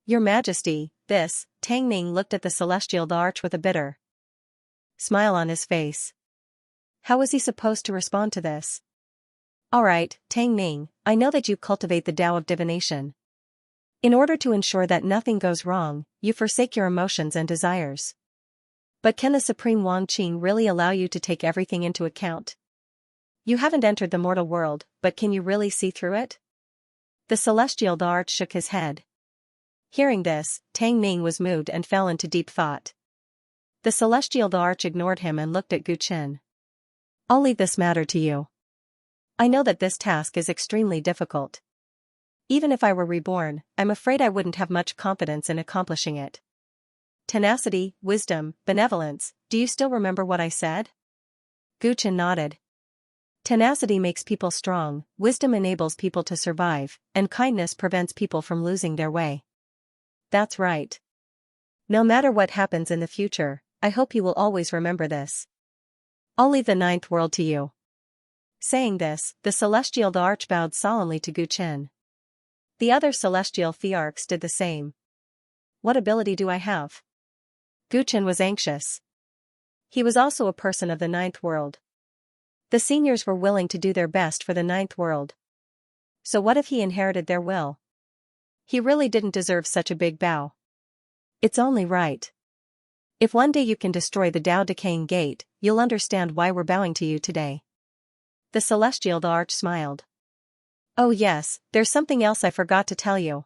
Your Majesty, this, Tang Ning looked at the Celestial Arch with a bitter smile on his face. How was he supposed to respond to this? Alright, Tang Ning, I know that you cultivate the Tao of divination. In order to ensure that nothing goes wrong, you forsake your emotions and desires. But can the Supreme Wang Qing really allow you to take everything into account? You haven't entered the mortal world, but can you really see through it? The Celestial Arch shook his head. Hearing this, Tang Ning was moved and fell into deep thought. The Celestial Arch ignored him and looked at Gu Chen. I'll leave this matter to you. I know that this task is extremely difficult. Even if I were reborn, I'm afraid I wouldn't have much confidence in accomplishing it. Tenacity, wisdom, benevolence, do you still remember what I said? Gu Chen nodded. Tenacity makes people strong, wisdom enables people to survive, and kindness prevents people from losing their way. That's right. No matter what happens in the future, I hope you will always remember this. I'll leave the ninth world to you. Saying this, the celestial Arch bowed solemnly to Gu Chen. The other celestial Thearchs did the same. What ability do I have? Gu Chen was anxious. He was also a person of the ninth world. The seniors were willing to do their best for the ninth world. So what if he inherited their will? He really didn't deserve such a big bow. It's only right. If one day you can destroy the Tao Decaying Gate, you'll understand why we're bowing to you today. The celestial Arch smiled. Oh yes, there's something else I forgot to tell you.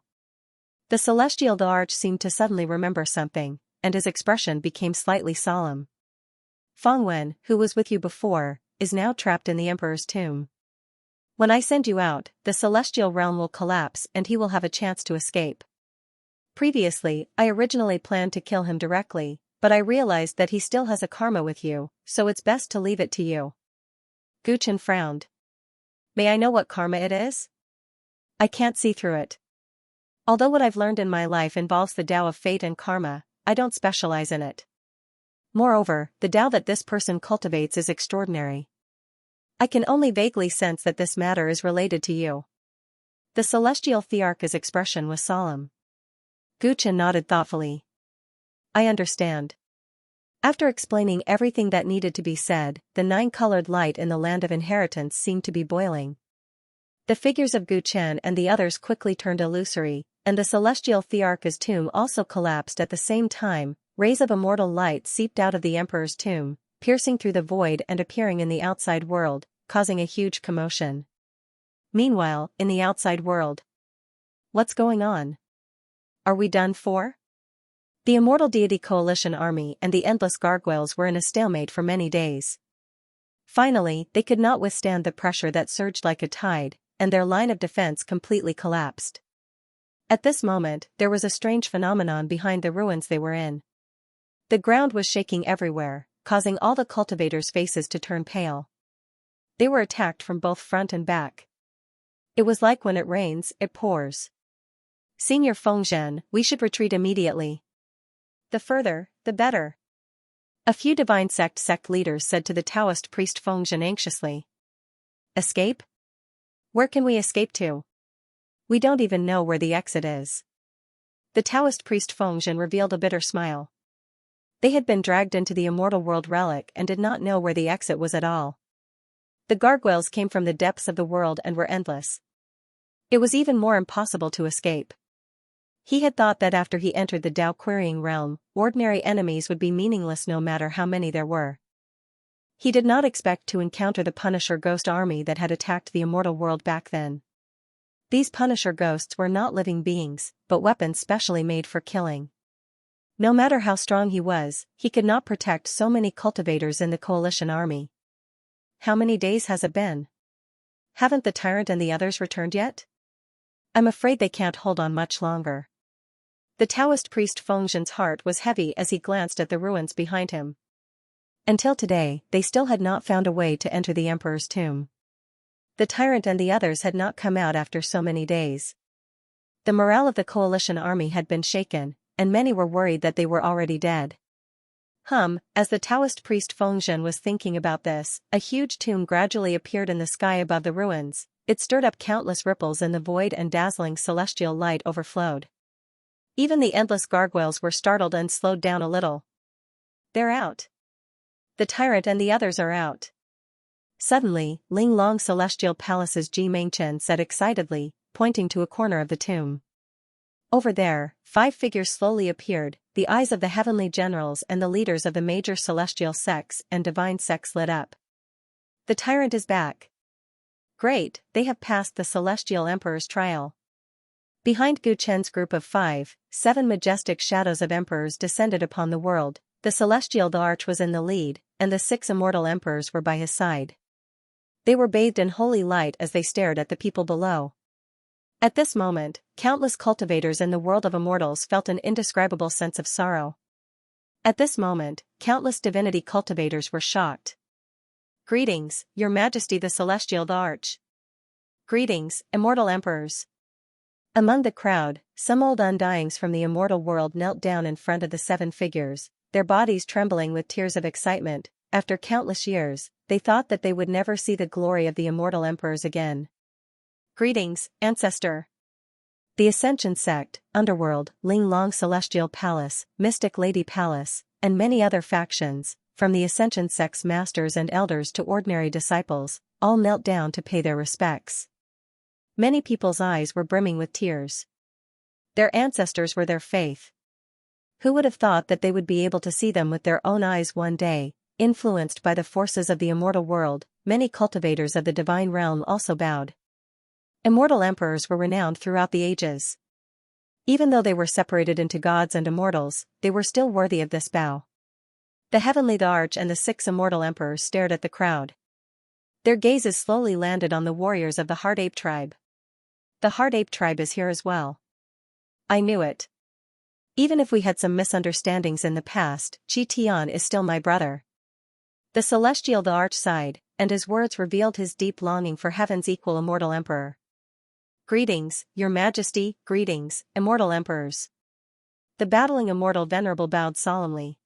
The celestial Arch seemed to suddenly remember something, and his expression became slightly solemn. Feng Wen, who was with you before, is now trapped in the Emperor's tomb. When I send you out, the celestial realm will collapse and he will have a chance to escape. Previously, I originally planned to kill him directly, but I realized that he still has a karma with you, so it's best to leave it to you. Gu Chen frowned. May I know what karma it is? I can't see through it. Although what I've learned in my life involves the Tao of fate and karma, I don't specialize in it. Moreover, the Tao that this person cultivates is extraordinary. I can only vaguely sense that this matter is related to you. The celestial Thearch's expression was solemn. Gu Chen nodded thoughtfully. I understand. After explaining everything that needed to be said, the nine-colored light in the land of inheritance seemed to be boiling. The figures of Gu Chen and the others quickly turned illusory, and the celestial Thearch's tomb also collapsed at the same time. Rays of immortal light seeped out of the Emperor's tomb, piercing through the void and appearing in the outside world, causing a huge commotion. Meanwhile, in the outside world. What's going on? Are we done for? The Immortal Deity Coalition army and the endless gargoyles were in a stalemate for many days. Finally, they could not withstand the pressure that surged like a tide, and their line of defense completely collapsed. At this moment, there was a strange phenomenon behind the ruins they were in. The ground was shaking everywhere, causing all the cultivators' faces to turn pale. They were attacked from both front and back. It was like when it rains, it pours. Senior Fengzhen, we should retreat immediately. The further, the better. A few divine sect leaders said to the Taoist priest Fengzhen anxiously. Escape? Where can we escape to? We don't even know where the exit is. The Taoist priest Fengzhen revealed a bitter smile. They had been dragged into the immortal world relic and did not know where the exit was at all. The gargoyles came from the depths of the world and were endless. It was even more impossible to escape. He had thought that after he entered the Tao Querying realm, ordinary enemies would be meaningless no matter how many there were. He did not expect to encounter the Punisher ghost army that had attacked the immortal world back then. These Punisher ghosts were not living beings, but weapons specially made for killing. No matter how strong he was, he could not protect so many cultivators in the coalition army. How many days has it been? Haven't the Tyrant and the others returned yet? I'm afraid they can't hold on much longer. The Taoist priest Fengzhen's heart was heavy as he glanced at the ruins behind him. Until today, they still had not found a way to enter the Emperor's tomb. The Tyrant and the others had not come out after so many days. The morale of the coalition army had been shaken, and many were worried that they were already dead. As the Taoist priest Fengzhen was thinking about this, a huge tomb gradually appeared in the sky above the ruins. It stirred up countless ripples in the void and dazzling celestial light overflowed. Even the endless gargoyles were startled and slowed down a little. They're out. The Tyrant and the others are out. Suddenly, Ling Long Celestial Palace's Ji Mengchen said excitedly, pointing to a corner of the tomb. Over there, 5 figures slowly appeared, the eyes of the heavenly generals and the leaders of the major celestial sects and divine sects lit up. The Tyrant is back. Great, they have passed the celestial emperor's trial. Behind Gu Chen's group of 5, 7 majestic shadows of emperors descended upon the world. The celestial Arch was in the lead, and the 6 immortal emperors were by his side. They were bathed in holy light as they stared at the people below. At this moment, countless cultivators in the world of immortals felt an indescribable sense of sorrow. At this moment, countless divinity cultivators were shocked. Greetings, Your Majesty the Celestial Arch. Greetings, immortal emperors. Among the crowd, some old undyings from the immortal world knelt down in front of the seven figures, their bodies trembling with tears of excitement. After countless years, they thought that they would never see the glory of the immortal emperors again. Greetings, Ancestor. The Ascension Sect, Underworld, Ling Long Celestial Palace, Mystic Lady Palace, and many other factions, from the Ascension Sect's masters and elders to ordinary disciples, all knelt down to pay their respects. Many people's eyes were brimming with tears. Their ancestors were their faith. Who would have thought that they would be able to see them with their own eyes one day? Influenced by the forces of the immortal world, many cultivators of the divine realm also bowed. Immortal emperors were renowned throughout the ages. Even though they were separated into gods and immortals, they were still worthy of this bow. The Heavenly Arch and the 6 immortal emperors stared at the crowd. Their gazes slowly landed on the warriors of the Heart Ape tribe. The Heart Ape tribe is here as well. I knew it. Even if we had some misunderstandings in the past, Chi Tian is still my brother. The Celestial the Arch sighed, and his words revealed his deep longing for heaven's equal immortal emperor. Greetings, Your Majesty, greetings, immortal emperors. The battling immortal venerable bowed solemnly.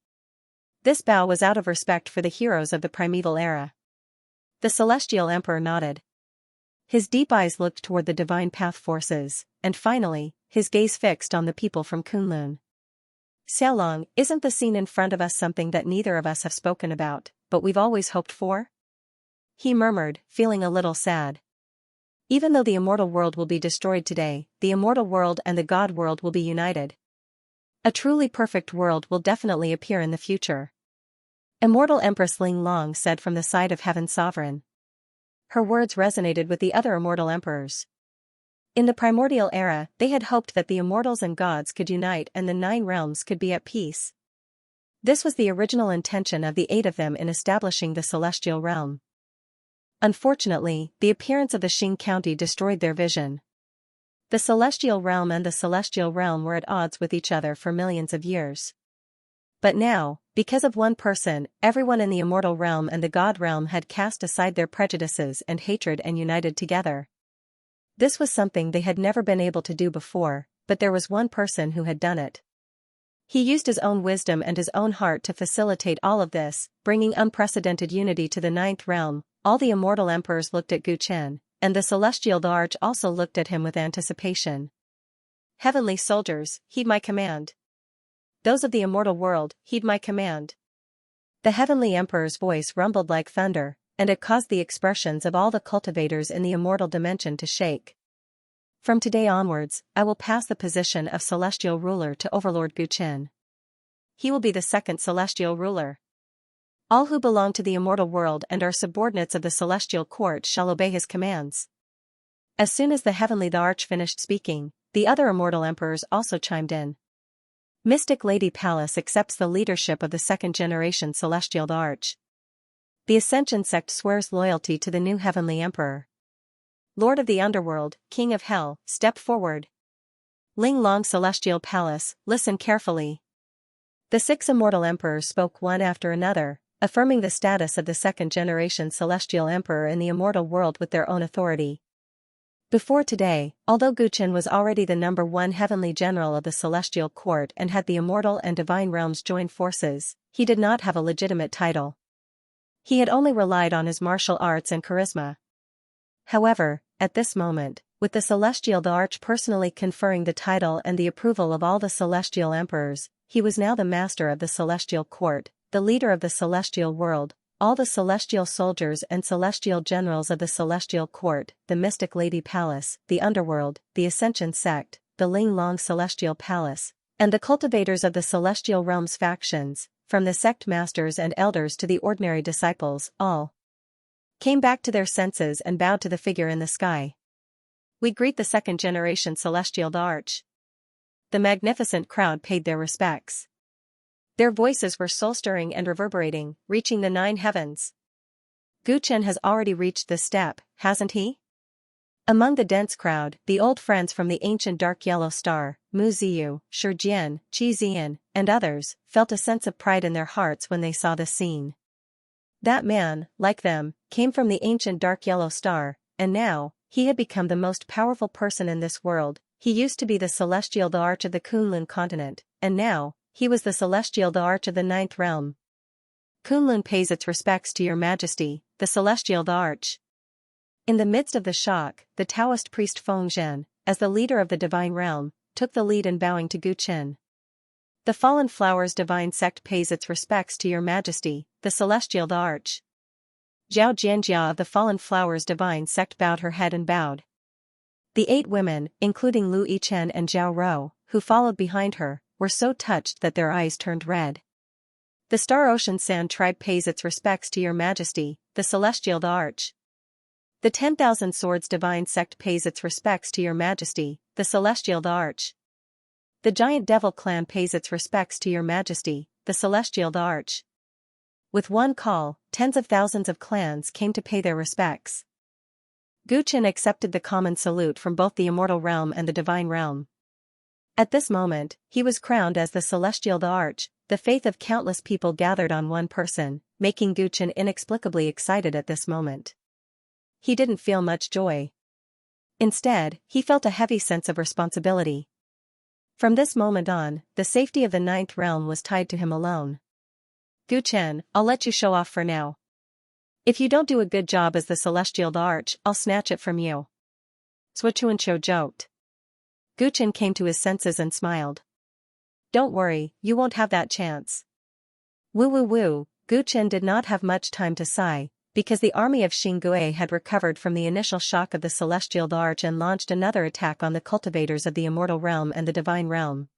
This bow was out of respect for the heroes of the primeval era. The Celestial Emperor nodded. His deep eyes looked toward the divine path forces, and finally, his gaze fixed on the people from Kunlun. Xiaolong, isn't the scene in front of us something that neither of us have spoken about, but we've always hoped for? He murmured, feeling a little sad. Even though the immortal world will be destroyed today, the immortal world and the god world will be united. A truly perfect world will definitely appear in the future. Immortal Empress Ling Long said from the side of Heaven Sovereign. Her words resonated with the other immortal emperors. In the primordial era, they had hoped that the immortals and gods could unite and the 9 realms could be at peace. This was the original intention of the 8 of them in establishing the celestial realm. Unfortunately, the appearance of the Xing County destroyed their vision. The celestial realm and the celestial realm were at odds with each other for millions of years. But now, because of one person, everyone in the immortal realm and the god realm had cast aside their prejudices and hatred and united together. This was something they had never been able to do before, but there was one person who had done it. He used his own wisdom and his own heart to facilitate all of this, bringing unprecedented unity to the 9th realm. All the immortal emperors looked at Gu Chen, and the Celestial the Arch also looked at him with anticipation. Heavenly soldiers, heed my command. Those of the immortal world, heed my command. The Heavenly Emperor's voice rumbled like thunder, and it caused the expressions of all the cultivators in the immortal dimension to shake. From today onwards, I will pass the position of celestial ruler to Overlord Gu Chen. He will be the 2nd celestial ruler. All who belong to the immortal world and are subordinates of the celestial court shall obey his commands. As soon as the Heavenly the Arch finished speaking, the other immortal emperors also chimed in. Mystic Lady Palace accepts the leadership of the 2nd-generation Celestial the Arch. The Ascension Sect swears loyalty to the new Heavenly Emperor. Lord of the Underworld, King of Hell, step forward. Ling Long Celestial Palace, listen carefully. The 6 immortal emperors spoke one after another, affirming the status of the 2nd-generation Celestial Emperor in the immortal world with their own authority. Before today, although Gu Chen was already the number 1 heavenly general of the celestial court and had the immortal and divine realms join forces, he did not have a legitimate title. He had only relied on his martial arts and charisma. However, at this moment, with the Celestial the Arch personally conferring the title and the approval of all the celestial emperors, he was now the master of the celestial court, the leader of the celestial world. All the celestial soldiers and celestial generals of the celestial court, the Mystic Lady Palace, the Underworld, the Ascension Sect, the Ling Long Celestial Palace, and the cultivators of the celestial realms factions, from the sect masters and elders to the ordinary disciples, all came back to their senses and bowed to the figure in the sky. We greet the 2nd-generation Celestial the Arch. The magnificent crowd paid their respects. Their voices were soul-stirring and reverberating, reaching the 9 heavens. Gu Chen has already reached this step, hasn't he? Among the dense crowd, the old friends from the ancient dark yellow star, Mu Ziyu, Shi Jian, Qi Zian, and others, felt a sense of pride in their hearts when they saw the scene. That man, like them, came from the ancient dark yellow star, and now, he had become the most powerful person in this world. He used to be the celestial the Arch of the Kunlun continent, and now, he was the celestial the Arch of the Ninth Realm. Kunlun pays its respects to your majesty, the celestial the Arch. In the midst of the shock, the Taoist priest Feng Zhen, as the leader of the divine realm, took the lead in bowing to Gu Chen. The Fallen Flowers divine sect pays its respects to your majesty, the celestial the Arch. Zhao Jianjia of the Fallen Flowers divine sect bowed her head and bowed. The 8 women, including Lu Yichen and Zhao Rou, who followed behind her, were so touched that their eyes turned red. The Star Ocean Sand tribe pays its respects to your majesty, the celestial the Arch. The 10,000 Swords divine sect pays its respects to your majesty, the celestial the Arch. The Giant Devil clan pays its respects to your majesty, the celestial the Arch. With one call, tens of thousands of clans came to pay their respects. Gu Chen accepted the common salute from both the immortal realm and the divine realm. At this moment, he was crowned as the celestial the Arch. The faith of countless people gathered on one person, making Gu Chen inexplicably excited at this moment. He didn't feel much joy. Instead, he felt a heavy sense of responsibility. From this moment on, the safety of the Ninth Realm was tied to him alone. Gu Chen, I'll let you show off for now. If you don't do a good job as the celestial the Arch, I'll snatch it from you. Sui Chuanqiu joked. Gu Chen came to his senses and smiled. Don't worry, you won't have that chance. Woo woo woo, Gu Chen did not have much time to sigh, because the army of Xingue had recovered from the initial shock of the celestial the Arch and launched another attack on the cultivators of the immortal realm and the divine realm.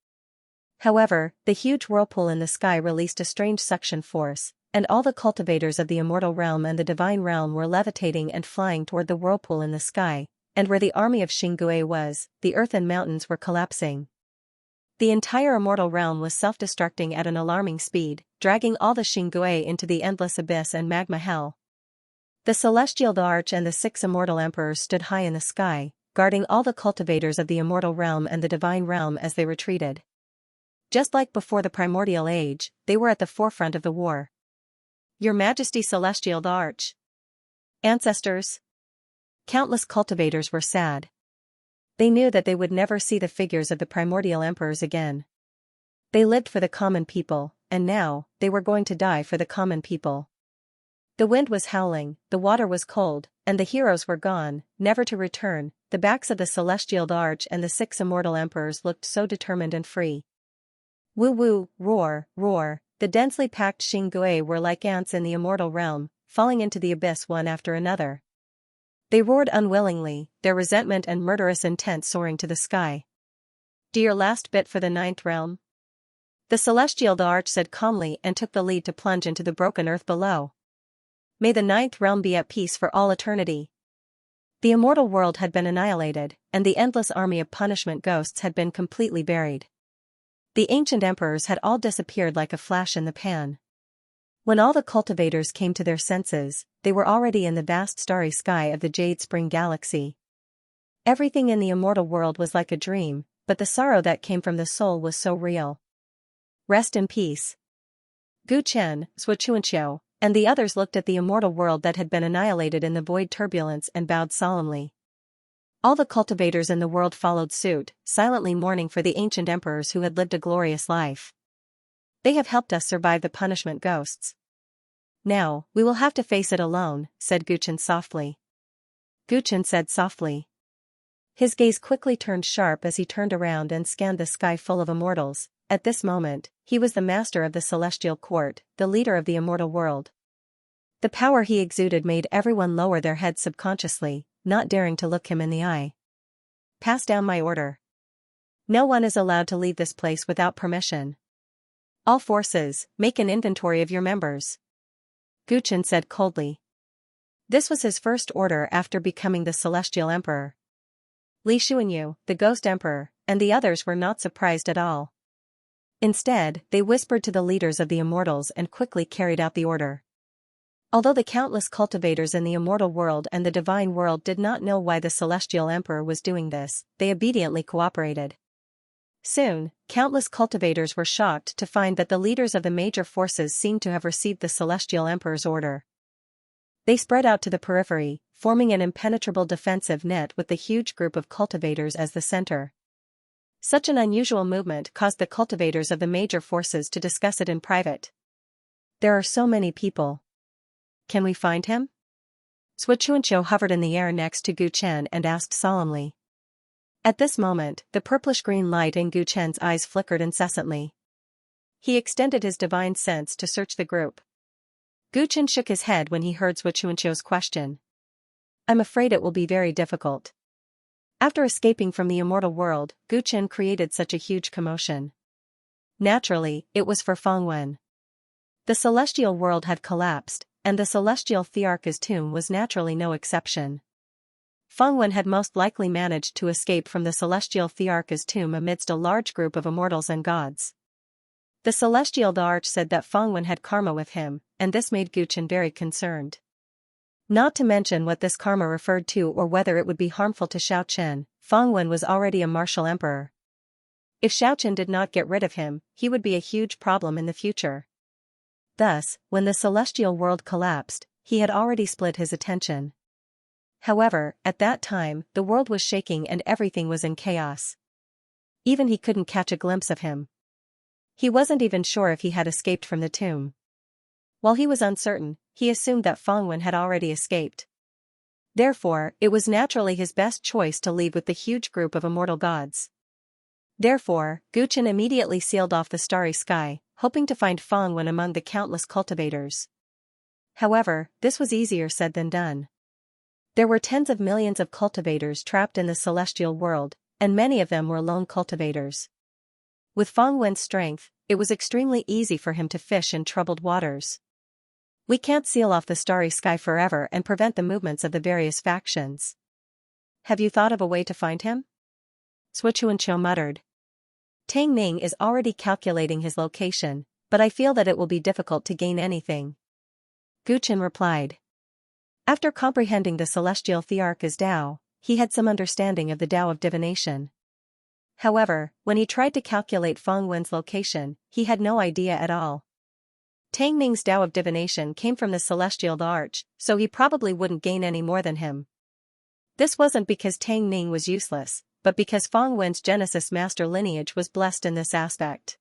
However, the huge whirlpool in the sky released a strange suction force, and all the cultivators of the immortal realm and the divine realm were levitating and flying toward the whirlpool in the sky, and where the army of Xingue was, the earth and mountains were collapsing. The entire immortal realm was self-destructing at an alarming speed, dragging all the Xingue into the endless abyss and magma hell. The celestial the Arch and the 6 immortal emperors stood high in the sky, guarding all the cultivators of the immortal realm and the divine realm as they retreated. Just like before the primordial age, they were at the forefront of the war. Your Majesty celestial the Arch. Ancestors. Countless cultivators were sad. They knew that they would never see the figures of the primordial emperors again. They lived for the common people, and now, they were going to die for the common people. The wind was howling, the water was cold, and the heroes were gone, never to return. The backs of the celestial the Arch and the 6 immortal emperors looked so determined and free. Woo woo, roar, roar, the densely packed Xingue were like ants in the immortal realm, falling into the abyss one after another. They roared unwillingly, their resentment and murderous intent soaring to the sky. Do your last bit for the Ninth Realm? The celestial the Arch said calmly and took the lead to plunge into the broken earth below. May the Ninth Realm be at peace for all eternity. The immortal world had been annihilated, and the endless army of punishment ghosts had been completely buried. The ancient emperors had all disappeared like a flash in the pan. When all the cultivators came to their senses, they were already in the vast starry sky of the Jade Spring Galaxy. Everything in the immortal world was like a dream, but the sorrow that came from the soul was so real. Rest in peace. Gu Chen, Sui Chuanqiu, and the others looked at the immortal world that had been annihilated in the void turbulence and bowed solemnly. All the cultivators in the world followed suit, silently mourning for the ancient emperors who had lived a glorious life. They have helped us survive the punishment ghosts. Now, we will have to face it alone, said Gu Chen softly. Gu Chen said softly. His gaze quickly turned sharp as he turned around and scanned the sky full of immortals. At this moment, he was the master of the celestial court, the leader of the immortal world. The power he exuded made everyone lower their heads subconsciously, not daring to look him in the eye. Pass down my order. No one is allowed to leave this place without permission. All forces, make an inventory of your members. Gu Chen said coldly. This was his first order after becoming the celestial emperor. Li Xuanyu, the ghost emperor, and the others were not surprised at all. Instead, they whispered to the leaders of the immortals and quickly carried out the order. Although the countless cultivators in the immortal world and the divine world did not know why the celestial emperor was doing this, they obediently cooperated. Soon, countless cultivators were shocked to find that the leaders of the major forces seemed to have received the celestial emperor's order. They spread out to the periphery, forming an impenetrable defensive net with the huge group of cultivators as the center. Such an unusual movement caused the cultivators of the major forces to discuss it in private. There are so many people. Can we find him? Xianxia hovered in the air next to Gu Chen and asked solemnly. At this moment, the purplish-green light in Gu Chen's eyes flickered incessantly. He extended his divine sense to search the group. Gu Chen shook his head when he heard Xianxia's question. I'm afraid it will be very difficult. After escaping from the immortal world, Gu Chen created such a huge commotion. Naturally, it was for Feng Wen. The celestial world had collapsed, and the celestial thearch's tomb was naturally no exception. Feng Wen had most likely managed to escape from the celestial thearch's tomb amidst a large group of immortals and gods. The celestial thearch said that Feng Wen had karma with him, and this made Gu Chen very concerned. Not to mention what this karma referred to or whether it would be harmful to Xiaochen, Feng Wen was already a martial emperor. If Xiaochen did not get rid of him, he would be a huge problem in the future. Thus, when the celestial world collapsed, he had already split his attention. However, at that time, the world was shaking and everything was in chaos. Even he couldn't catch a glimpse of him. He wasn't even sure if he had escaped from the tomb. While he was uncertain, he assumed that Feng Wen had already escaped. Therefore, it was naturally his best choice to leave with the huge group of immortal gods. Therefore, Gu Chen immediately sealed off the starry sky, hoping to find Feng Wen among the countless cultivators. However, this was easier said than done. There were tens of millions of cultivators trapped in the celestial world, and many of them were lone cultivators. With Feng Wen's strength, it was extremely easy for him to fish in troubled waters. We can't seal off the starry sky forever and prevent the movements of the various factions. Have you thought of a way to find him? Xianxia muttered. Tang Ning is already calculating his location, but I feel that it will be difficult to gain anything. Gu Chen replied. After comprehending the celestial thearch's Tao, he had some understanding of the Tao of divination. However, when he tried to calculate Feng Wen's location, he had no idea at all. Tang Ning's Tao of divination came from the celestial thearch, so he probably wouldn't gain any more than him. This wasn't because Tang Ning was useless, but because Feng Wen's Genesis master lineage was blessed in this aspect.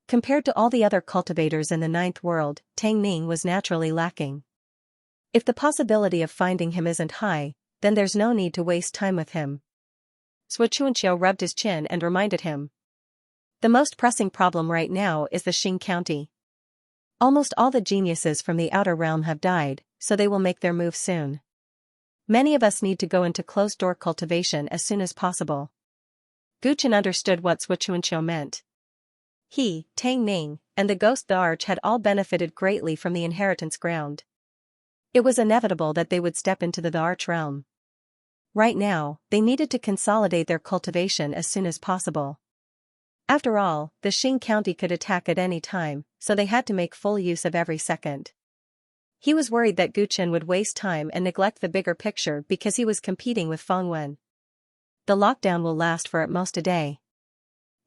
Compared to all the other cultivators in the ninth world, Tang Ning was naturally lacking. If the possibility of finding him isn't high, then there's no need to waste time with him. Xianxia rubbed his chin and reminded him. The most pressing problem right now is the Xing County. Almost all the geniuses from the outer realm have died, so they will make their move soon. Many of us need to go into closed-door cultivation as soon as possible. Gu Chen understood what Xianxia meant. He, Tang Ning, and the Ghost thearch had all benefited greatly from the inheritance ground. It was inevitable that they would step into the thearch realm. Right now, they needed to consolidate their cultivation as soon as possible. After all, the Xing County could attack at any time, so they had to make full use of every second. He was worried that Gu Chen would waste time and neglect the bigger picture because he was competing with Feng Wen. The lockdown will last for at most a day.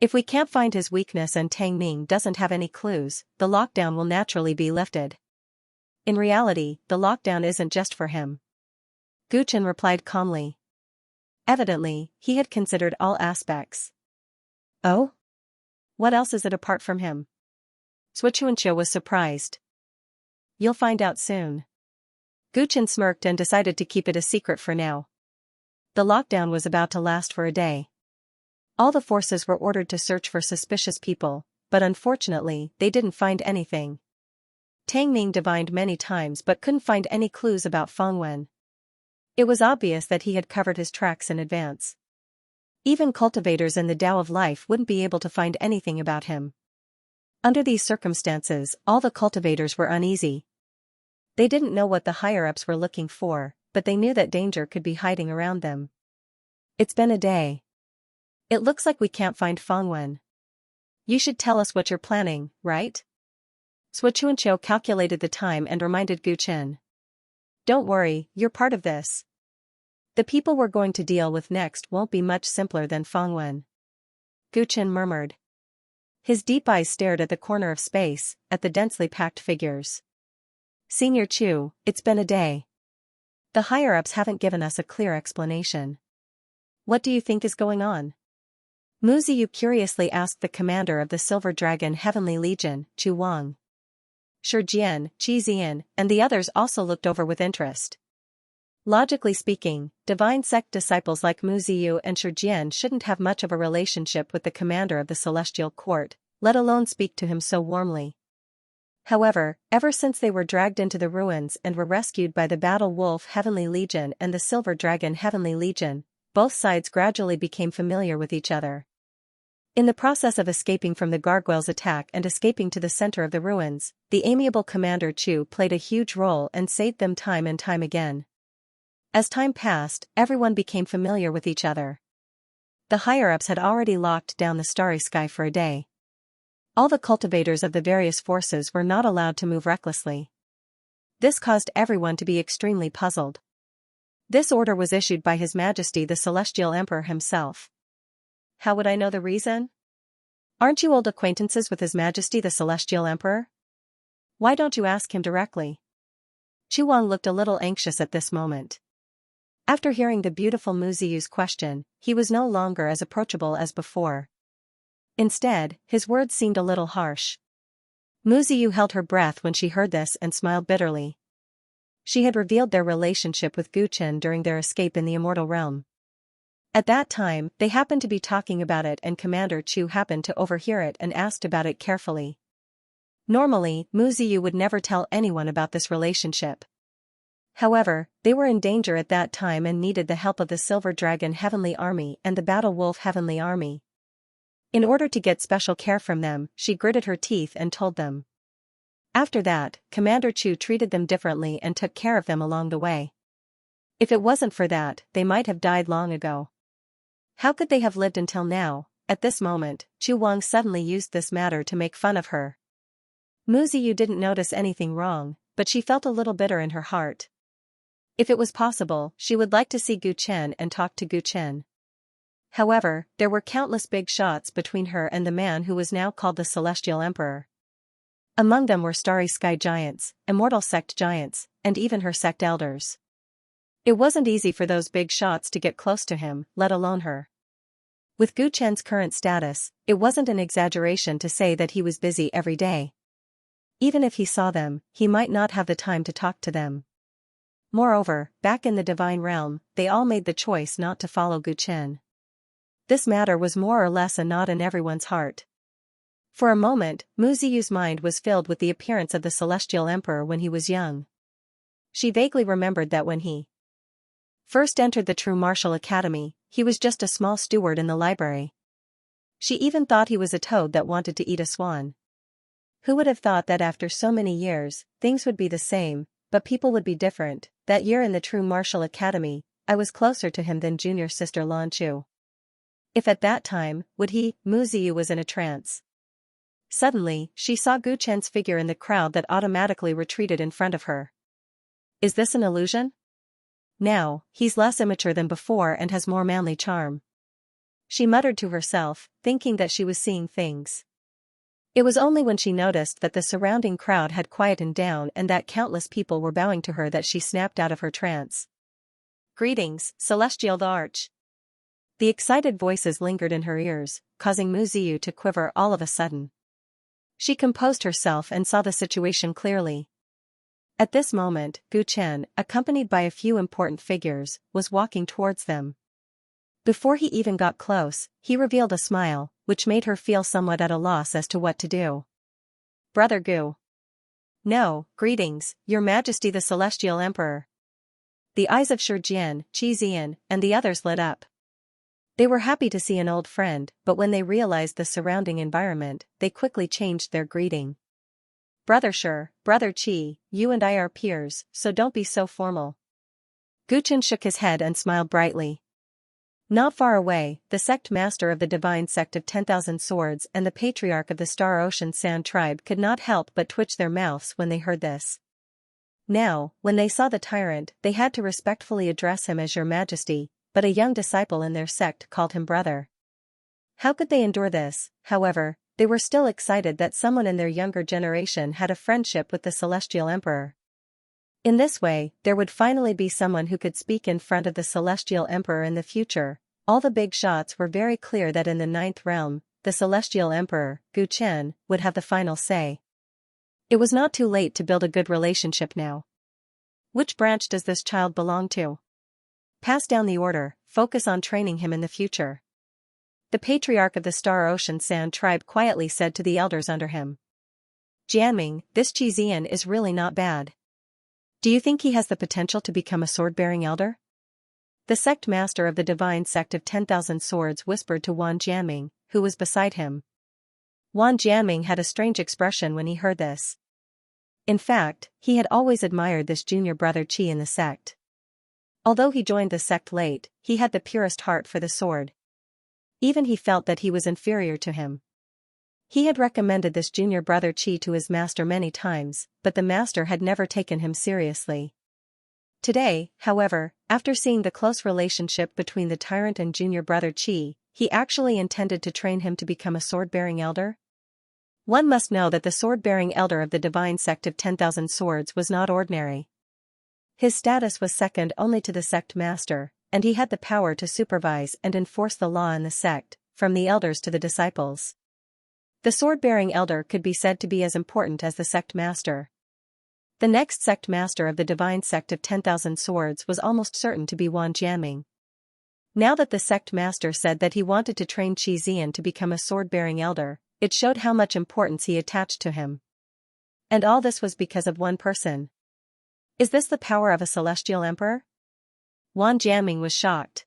If we can't find his weakness and Tang Ning doesn't have any clues, the lockdown will naturally be lifted. In reality, the lockdown isn't just for him. Gu Chen replied calmly. Evidently, he had considered all aspects. Oh? What else is it apart from him? Xianxia was surprised. You'll find out soon. Gu Chen smirked and decided to keep it a secret for now. The lockdown was about to last for a day. All the forces were ordered to search for suspicious people, but unfortunately, they didn't find anything. Tang Ning divined many times but couldn't find any clues about Feng Wen. It was obvious that he had covered his tracks in advance. Even cultivators in the Tao of Life wouldn't be able to find anything about him. Under these circumstances, all the cultivators were uneasy. They didn't know what the higher-ups were looking for, but they knew that danger could be hiding around them. It's been a day. It looks like we can't find Feng Wen. You should tell us what you're planning, right? Xianxia calculated the time and reminded Gu Chen. Don't worry, you're part of this. The people we're going to deal with next won't be much simpler than Fangwen. Gu Chen murmured. His deep eyes stared at the corner of space, at the densely packed figures. Senior Chu, it's been a day. The higher-ups haven't given us a clear explanation. What do you think is going on? Mu Ziyu curiously asked the commander of the Silver Dragon Heavenly Legion, Chu Wang. Shi Jian, Qi Zian, and the others also looked over with interest. Logically speaking, divine sect disciples like Mu Ziyu and Shi Jian shouldn't have much of a relationship with the commander of the Celestial Court, let alone speak to him so warmly. However, ever since they were dragged into the ruins and were rescued by the Battle Wolf Heavenly Legion and the Silver Dragon Heavenly Legion, both sides gradually became familiar with each other. In the process of escaping from the gargoyles' attack and escaping to the center of the ruins, the amiable Commander Chu played a huge role and saved them time and time again. As time passed, everyone became familiar with each other. The higher-ups had already locked down the starry sky for a day. All the cultivators of the various forces were not allowed to move recklessly. This caused everyone to be extremely puzzled. This order was issued by His Majesty the Celestial Emperor himself. How would I know the reason? Aren't you old acquaintances with His Majesty the Celestial Emperor? Why don't you ask him directly? Chu Wang looked a little anxious at this moment. After hearing the beautiful Mu Ziyu's question, he was no longer as approachable as before. Instead, his words seemed a little harsh. Mu Ziyu held her breath when she heard this and smiled bitterly. She had revealed their relationship with Gu Chen during their escape in the Immortal Realm. At that time, they happened to be talking about it and Commander Chu happened to overhear it and asked about it carefully. Normally, Mu Ziyu would never tell anyone about this relationship. However, they were in danger at that time and needed the help of the Silver Dragon Heavenly Army and the Battle Wolf Heavenly Army. In order to get special care from them, she gritted her teeth and told them. After that, Commander Chu treated them differently and took care of them along the way. If it wasn't for that, they might have died long ago. How could they have lived until now? At this moment, Chu Wang suddenly used this matter to make fun of her. Mu Ziyu didn't notice anything wrong, but she felt a little bitter in her heart. If it was possible, she would like to see Gu Chen and talk to Gu Chen. However, there were countless big shots between her and the man who was now called the Celestial Emperor. Among them were Starry Sky Giants, Immortal Sect Giants, and even her sect elders. It wasn't easy for those big shots to get close to him, let alone her. With Gu Chen's current status, it wasn't an exaggeration to say that he was busy every day. Even if he saw them, he might not have the time to talk to them. Moreover, back in the Divine Realm, they all made the choice not to follow Gu Chen. This matter was more or less a knot in everyone's heart. For a moment, Mu Ziyu's mind was filled with the appearance of the Celestial Emperor when he was young. She vaguely remembered that when he first entered the True Martial Academy, he was just a small steward in the library. She even thought he was a toad that wanted to eat a swan. Who would have thought that after so many years, things would be the same, but people would be different? That year in the True Martial Academy, I was closer to him than junior sister Lan Chu. If at that time, would he? Mu Ziyu was in a trance. Suddenly, she saw Gu Chen's figure in the crowd that automatically retreated in front of her. Is this an illusion? Now, he's less immature than before and has more manly charm. She muttered to herself, thinking that she was seeing things. It was only when she noticed that the surrounding crowd had quietened down and that countless people were bowing to her that she snapped out of her trance. Greetings, Celestial Arch. The excited voices lingered in her ears, causing Mu Ziyu to quiver all of a sudden. She composed herself and saw the situation clearly. At this moment, Gu Chen, accompanied by a few important figures, was walking towards them. Before he even got close, he revealed a smile, which made her feel somewhat at a loss as to what to do. Brother Gu. No, greetings, Your Majesty the Celestial Emperor. The eyes of Shi Jian, Qi Zian, and the others lit up. They were happy to see an old friend, but when they realized the surrounding environment, they quickly changed their greeting. Brother Shi, Brother Qi, you and I are peers, so don't be so formal. Gu Chen shook his head and smiled brightly. Not far away, the sect master of the divine sect of 10,000 swords and the patriarch of the Star Ocean Sand tribe could not help but twitch their mouths when they heard this. Now, when they saw the tyrant, they had to respectfully address him as Your Majesty, but a young disciple in their sect called him brother. How could they endure this? However, they were still excited that someone in their younger generation had a friendship with the Celestial Emperor. In this way, there would finally be someone who could speak in front of the Celestial Emperor in the future. All the big shots were very clear that in the ninth realm, the Celestial Emperor, Gu Chen, would have the final say. It was not too late to build a good relationship now. Which branch does this child belong to? Pass down the order, focus on training him in the future. The patriarch of the Star Ocean Sand tribe quietly said to the elders under him. Jianming, this Xian is really not bad. Do you think he has the potential to become a sword-bearing elder? The sect master of the divine sect of 10,000 swords whispered to Wan Jianming, who was beside him. Wan Jianming had a strange expression when he heard this. In fact, he had always admired this junior brother Qi in the sect. Although he joined the sect late, he had the purest heart for the sword. Even he felt that he was inferior to him. He had recommended this junior brother Qi to his master many times, but the master had never taken him seriously. Today, however, after seeing the close relationship between the tyrant and junior brother Qi, he actually intended to train him to become a sword-bearing elder. One must know that the sword-bearing elder of the divine sect of 10,000 swords was not ordinary. His status was second only to the sect master, and he had the power to supervise and enforce the law in the sect, from the elders to the disciples. The sword-bearing elder could be said to be as important as the sect master. The next sect master of the divine sect of 10,000 swords was almost certain to be Wan Jianming. Now that the sect master said that he wanted to train Qi Xian to become a sword-bearing elder, it showed how much importance he attached to him. And all this was because of one person. Is this the power of a celestial emperor? Wan Jianming was shocked.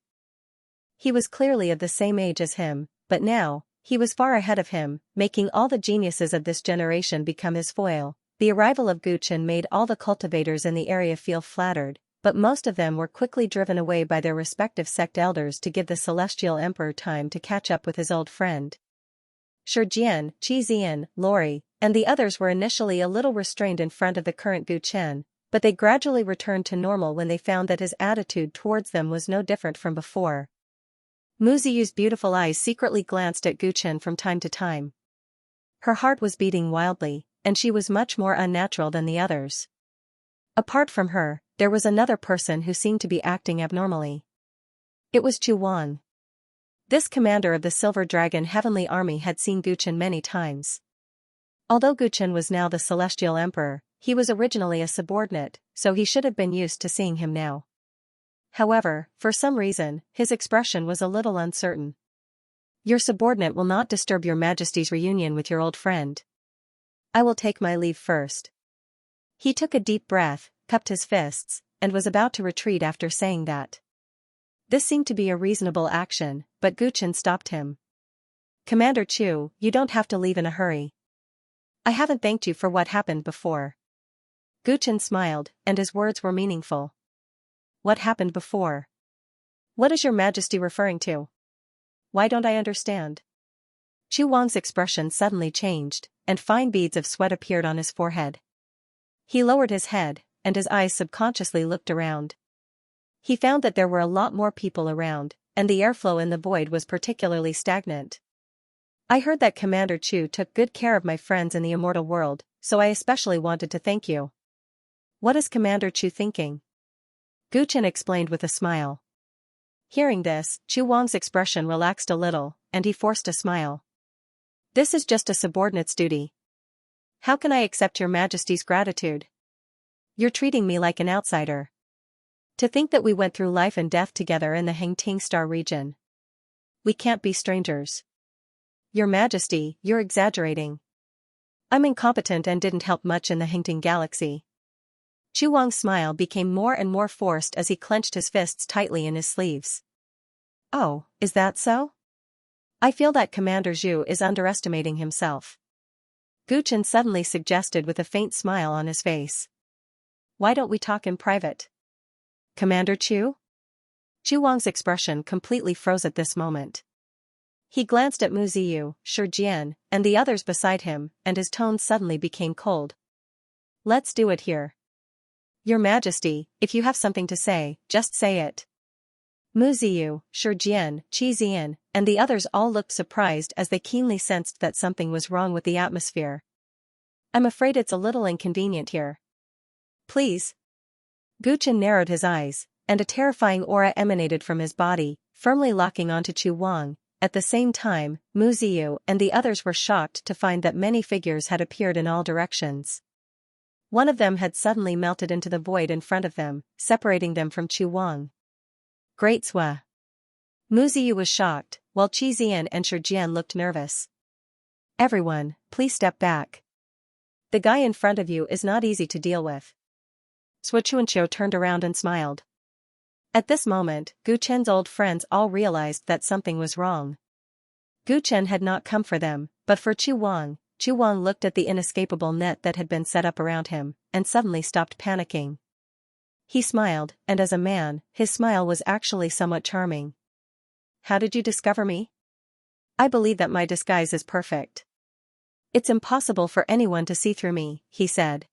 He was clearly of the same age as him, but now, he was far ahead of him, making all the geniuses of this generation become his foil. The arrival of Gu Chen made all the cultivators in the area feel flattered, but most of them were quickly driven away by their respective sect elders to give the Celestial Emperor time to catch up with his old friend. Shijian, Qi Xian, Lori, and the others were initially a little restrained in front of the current Gu Chen, but they gradually returned to normal when they found that his attitude towards them was no different from before. Mu Ziyu's beautiful eyes secretly glanced at Gu Chen from time to time. Her heart was beating wildly, and she was much more unnatural than the others. Apart from her, there was another person who seemed to be acting abnormally. It was Chu Wan. This commander of the Silver Dragon Heavenly Army had seen Gu Chen many times. Although Gu Chen was now the Celestial Emperor, he was originally a subordinate, so he should have been used to seeing him now. However, for some reason, his expression was a little uncertain. Your subordinate will not disturb Your Majesty's reunion with your old friend. I will take my leave first. He took a deep breath, cupped his fists, and was about to retreat after saying that. This seemed to be a reasonable action, but Gu Chen stopped him. Commander Chu, you don't have to leave in a hurry. I haven't thanked you for what happened before. Gu Chen smiled, and his words were meaningful. What happened before? What is Your Majesty referring to? Why don't I understand? Chu Wang's expression suddenly changed, and fine beads of sweat appeared on his forehead. He lowered his head, and his eyes subconsciously looked around. He found that there were a lot more people around, and the airflow in the void was particularly stagnant. I heard that Commander Chu took good care of my friends in the immortal world, so I especially wanted to thank you. What is Commander Chu thinking? Gu Chen explained with a smile. Hearing this, Chu Wang's expression relaxed a little, and he forced a smile. This is just a subordinate's duty. How can I accept Your Majesty's gratitude? You're treating me like an outsider. To think that we went through life and death together in the Hangting Star region. We can't be strangers. Your Majesty, you're exaggerating. I'm incompetent and didn't help much in the Hangting Galaxy. Chu Wang's smile became more and more forced as he clenched his fists tightly in his sleeves. Oh, is that so? I feel that Commander Zhu is underestimating himself. Gu Chen suddenly suggested with a faint smile on his face. Why don't we talk in private? Commander Chu? Chu Wang's expression completely froze at this moment. He glanced at Mu Ziyu, Shi, and the others beside him, and his tone suddenly became cold. Let's do it here. Your Majesty, if you have something to say, just say it. Mu Ziyu, Shi, Qi Zian, and the others all looked surprised as they keenly sensed that something was wrong with the atmosphere. I'm afraid it's a little inconvenient here. Please. Gu Chen narrowed his eyes, and a terrifying aura emanated from his body, firmly locking onto Chu Wang. At the same time, Mu Ziyu and the others were shocked to find that many figures had appeared in all directions. One of them had suddenly melted into the void in front of them, separating them from Chu Wang. Great Swa. Mu Ziyu was shocked, while Qi Zian and Shi looked nervous. Everyone, please step back. The guy in front of you is not easy to deal with. Sua Chuanqiu turned around and smiled. At this moment, Gu Chen's old friends all realized that something was wrong. Gu Chen had not come for them, but for Chu Wang. Chu Wang looked at the inescapable net that had been set up around him, and suddenly stopped panicking. He smiled, and as a man, his smile was actually somewhat charming. How did you discover me? I believe that my disguise is perfect. It's impossible for anyone to see through me, he said.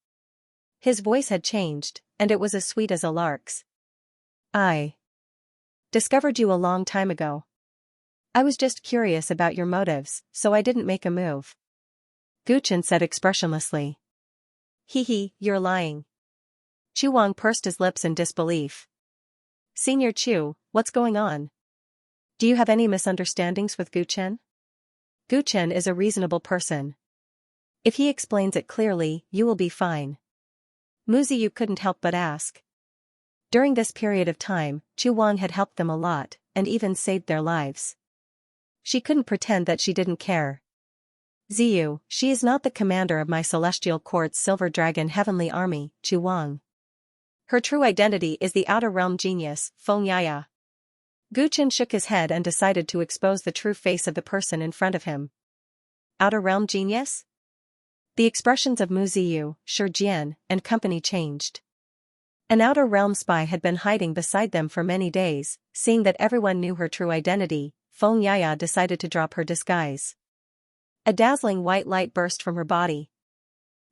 His voice had changed, and it was as sweet as a lark's. I discovered you a long time ago. I was just curious about your motives, so I didn't make a move. Gu Chen said expressionlessly. Hee, you're lying. Chu Wang pursed his lips in disbelief. Senior Chu, what's going on? Do you have any misunderstandings with Gu Chen? Gu Chen is a reasonable person. If he explains it clearly, you will be fine. Mu Ziyu couldn't help but ask. During this period of time, Chu Wang had helped them a lot, and even saved their lives. She couldn't pretend that she didn't care. Ziyu, she is not the commander of my celestial court's Silver Dragon Heavenly Army, Chu Wang. Her true identity is the Outer Realm genius, Xianxia. Gu Chen shook his head and decided to expose the true face of the person in front of him. Outer Realm genius? The expressions of Mu Ziyu, Shi, and company changed. An Outer Realm spy had been hiding beside them for many days. Seeing that everyone knew her true identity, Xianxia decided to drop her disguise. A dazzling white light burst from her body.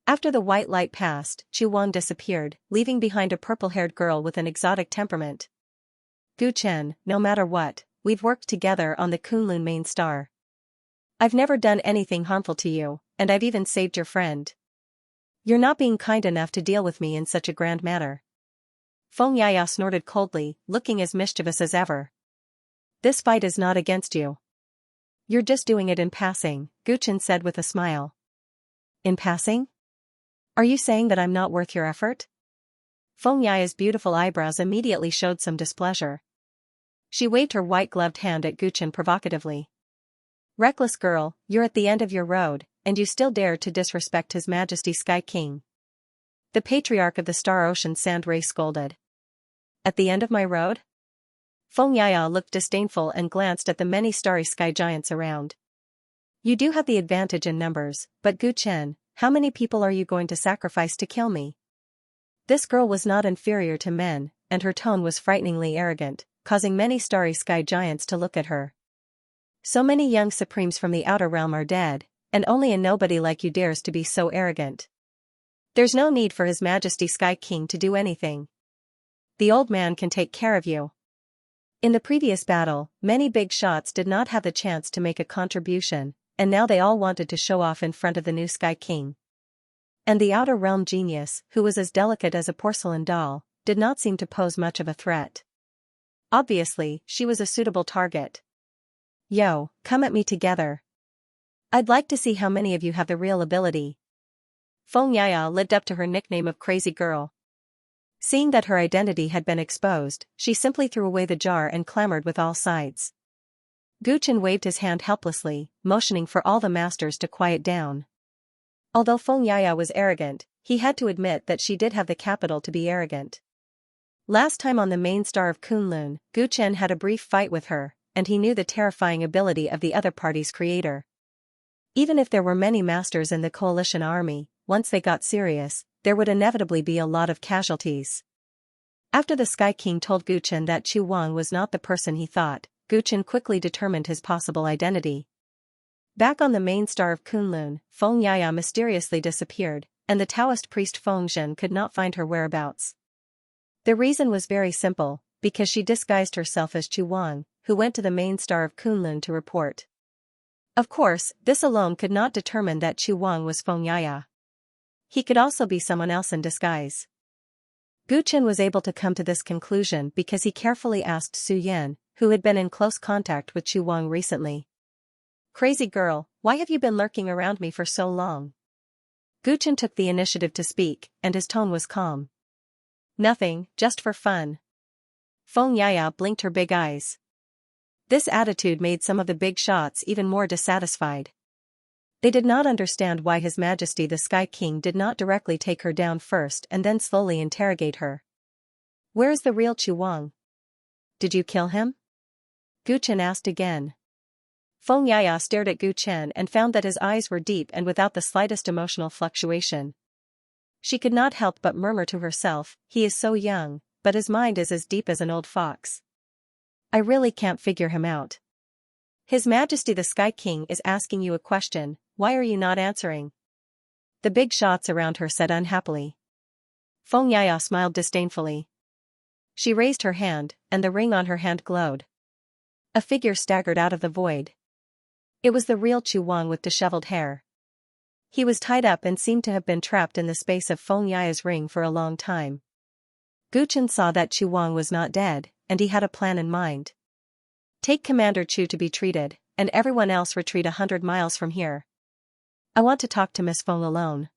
After the white light passed, Chu Wang disappeared, leaving behind a purple-haired girl with an exotic temperament. Gu Chen, no matter what, we've worked together on the Kunlun main star. I've never done anything harmful to you, and I've even saved your friend. You're not being kind enough to deal with me in such a grand manner. Xianxia snorted coldly, looking as mischievous as ever. This fight is not against you. You're just doing it in passing, Gu Chen said with a smile. In passing? Are you saying that I'm not worth your effort? Xianxia's beautiful eyebrows immediately showed some displeasure. She waved her white-gloved hand at Gu Chen provocatively. Reckless girl, you're at the end of your road, and you still dare to disrespect His Majesty Sky King. The Patriarch of the Star Ocean Sand Ray scolded. At the end of my road? Xianxia looked disdainful and glanced at the many starry sky giants around. You do have the advantage in numbers, but Gu Chen, how many people are you going to sacrifice to kill me? This girl was not inferior to men, and her tone was frighteningly arrogant, causing many starry sky giants to look at her. So many young supremes from the Outer Realm are dead, and only a nobody like you dares to be so arrogant. There's no need for His Majesty Sky King to do anything. The old man can take care of you. In the previous battle, many big shots did not have the chance to make a contribution, and now they all wanted to show off in front of the new Sky King. And the Outer Realm genius, who was as delicate as a porcelain doll, did not seem to pose much of a threat. Obviously, she was a suitable target. Yo, come at me together. I'd like to see how many of you have the real ability. Xianxia lived up to her nickname of Crazy Girl. Seeing that her identity had been exposed, she simply threw away the jar and clamored with all sides. Gu Chen waved his hand helplessly, motioning for all the masters to quiet down. Although Xianxia was arrogant, he had to admit that she did have the capital to be arrogant. Last time on the main star of Kunlun, Gu Chen had a brief fight with her, and he knew the terrifying ability of the other party's creator. Even if there were many masters in the coalition army, once they got serious, there would inevitably be a lot of casualties. After the Sky King told Gu Chen that Chu Wang was not the person he thought, Gu Chen quickly determined his possible identity. Back on the main star of Kunlun, Feng Yaya mysteriously disappeared, and the Taoist priest Feng Zhen could not find her whereabouts. The reason was very simple, because she disguised herself as Chu Wang, who went to the main star of Kunlun to report. Of course, this alone could not determine that Chu Wang was Feng Yaya. He could also be someone else in disguise. Gu Chen was able to come to this conclusion because he carefully asked Su Yan, who had been in close contact with Chu Wang recently. "Crazy girl, why have you been lurking around me for so long?" Gu Chen took the initiative to speak, and his tone was calm. "Nothing, just for fun." Feng Yaya blinked her big eyes. This attitude made some of the big shots even more dissatisfied. They did not understand why His Majesty the Sky King did not directly take her down first and then slowly interrogate her. "Where is the real Chu Wang? Did you kill him?" Gu Chen asked again. Feng Yaya stared at Gu Chen and found that his eyes were deep and without the slightest emotional fluctuation. She could not help but murmur to herself, "He is so young, but his mind is as deep as an old fox. I really can't figure him out. His Majesty the Sky King is asking you a question, why are you not answering?" The big shots around her said unhappily. Feng Yaya smiled disdainfully. She raised her hand, and the ring on her hand glowed. A figure staggered out of the void. It was the real Chu Wang with disheveled hair. He was tied up and seemed to have been trapped in the space of Feng Yaya's ring for a long time. Gu Chen saw that Chu Wang was not dead, and he had a plan in mind. "Take Commander Chu to be treated, and everyone else retreat 100 miles from here. I want to talk to Miss Feng alone."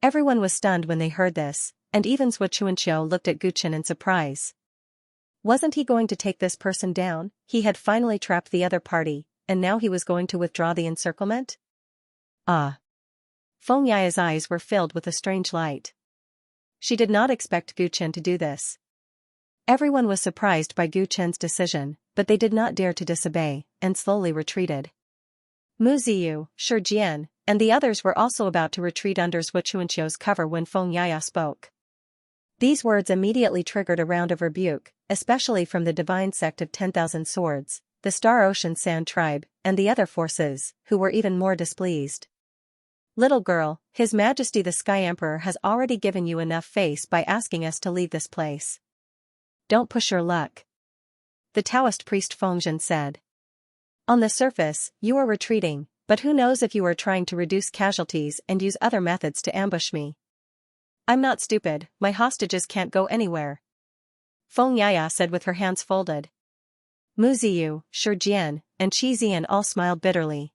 Everyone was stunned when they heard this, and even Xianxia looked at Gu Chen in surprise. Wasn't he going to take this person down? He had finally trapped the other party, and now he was going to withdraw the encirclement? Ah. Feng Yaya's eyes were filled with a strange light. She did not expect Gu Chen to do this. Everyone was surprised by Gu Chen's decision, but they did not dare to disobey, and slowly retreated. Mu Ziyu, Shi Jian, and the others were also about to retreat under Xianxia's cover when Feng Yaya spoke. These words immediately triggered a round of rebuke, especially from the divine sect of 10,000 Swords, the Star Ocean Sand tribe, and the other forces, who were even more displeased. "Little girl, His Majesty the Sky Emperor has already given you enough face by asking us to leave this place. Don't push your luck," the Taoist priest Feng Zhen said. "On the surface, you are retreating, but who knows if you are trying to reduce casualties and use other methods to ambush me. I'm not stupid, my hostages can't go anywhere," Feng Yaya said with her hands folded. Mu Ziyu, Shi Jian, and Qi Zian all smiled bitterly.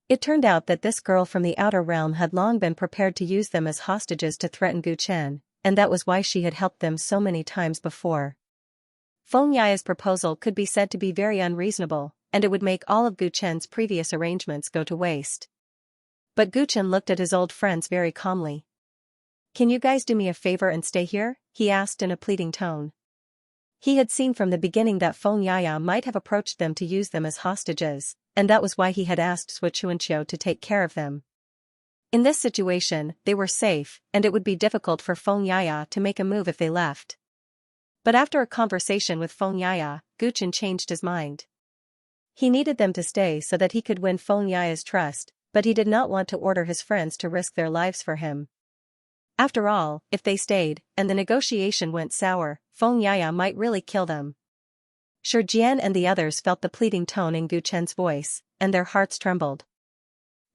It turned out that this girl from the outer realm had long been prepared to use them as hostages to threaten Gu Chen, and that was why she had helped them so many times before. Feng Yaya's proposal could be said to be very unreasonable, and it would make all of Gu Chen's previous arrangements go to waste. But Gu Chen looked at his old friends very calmly. "Can you guys do me a favor and stay here?" he asked in a pleading tone. He had seen from the beginning that Feng Yaya might have approached them to use them as hostages, and that was why he had asked Xianxia to take care of them. In this situation, they were safe, and it would be difficult for Feng Yaya to make a move if they left. But after a conversation with Feng Yaya, Gu Chen changed his mind. He needed them to stay so that he could win Feng Yaya's trust, but he did not want to order his friends to risk their lives for him. After all, if they stayed, and the negotiation went sour, Feng Yaya might really kill them. Shi Jian and the others felt the pleading tone in Gu Chen's voice, and their hearts trembled.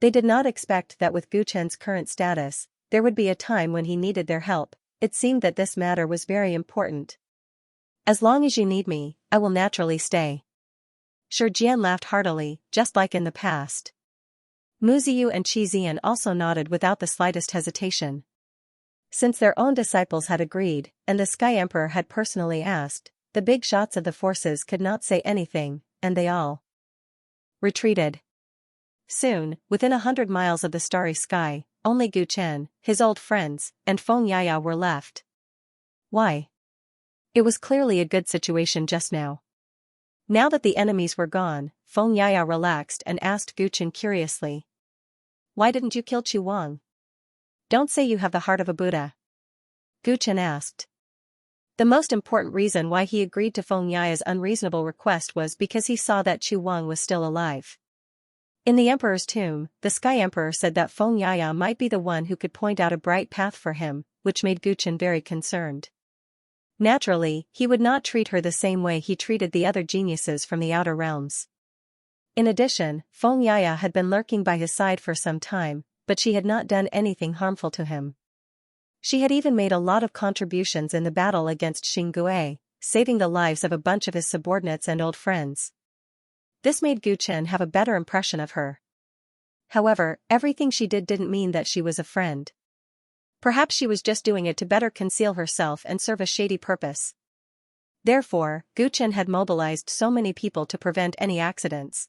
They did not expect that with Gu Chen's current status, there would be a time when he needed their help. It seemed that this matter was very important. "As long as you need me, I will naturally stay." Shi Jian laughed heartily, just like in the past. Mu Ziyu and Qi Zian also nodded without the slightest hesitation. Since their own disciples had agreed, and the Sky Emperor had personally asked, the big shots of the forces could not say anything, and they all retreated. Soon, within 100 miles of the starry sky, only Gu Chen, his old friends, and Feng Yaya were left. Why? It was clearly a good situation just now. Now that the enemies were gone, Feng Yaya relaxed and asked Gu Chen curiously. "Why didn't you kill Chu Wang? Don't say you have the heart of a Buddha," Gu Chen asked. The most important reason why he agreed to Feng Yaya's unreasonable request was because he saw that Chu Wang was still alive. In the Emperor's tomb, the Sky Emperor said that Feng Yaya might be the one who could point out a bright path for him, which made Guchen very concerned. Naturally, he would not treat her the same way he treated the other geniuses from the outer realms. In addition, Feng Yaya had been lurking by his side for some time, but she had not done anything harmful to him. She had even made a lot of contributions in the battle against Xingui, saving the lives of a bunch of his subordinates and old friends. This made Guchen have a better impression of her. However, everything she did didn't mean that she was a friend. Perhaps she was just doing it to better conceal herself and serve a shady purpose. Therefore, Guchen had mobilized so many people to prevent any accidents.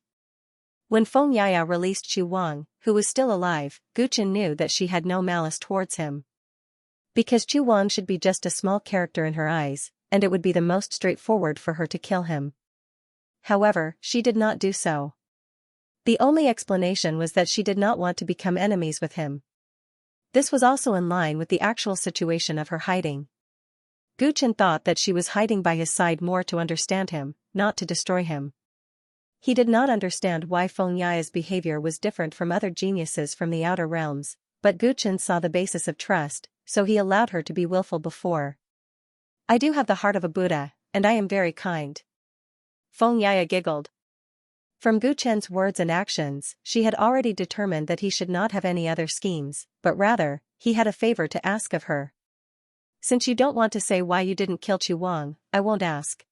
When Feng Yaya released Chu Wang, who was still alive, Guchen knew that she had no malice towards him. Because Chu Wang should be just a small character in her eyes, and it would be the most straightforward for her to kill him. However, she did not do so. The only explanation was that she did not want to become enemies with him. This was also in line with the actual situation of her hiding. Guchen thought that she was hiding by his side more to understand him, not to destroy him. He did not understand why Feng Yaya's behavior was different from other geniuses from the outer realms, but Guchen saw the basis of trust, so he allowed her to be willful before. I do have the heart of a Buddha, and I am very kind. Feng Yaya giggled. From Guchen's words and actions, she had already determined that he should not have any other schemes, but rather, he had a favor to ask of her. Since you don't want to say why you didn't kill Chu Wang, I won't ask.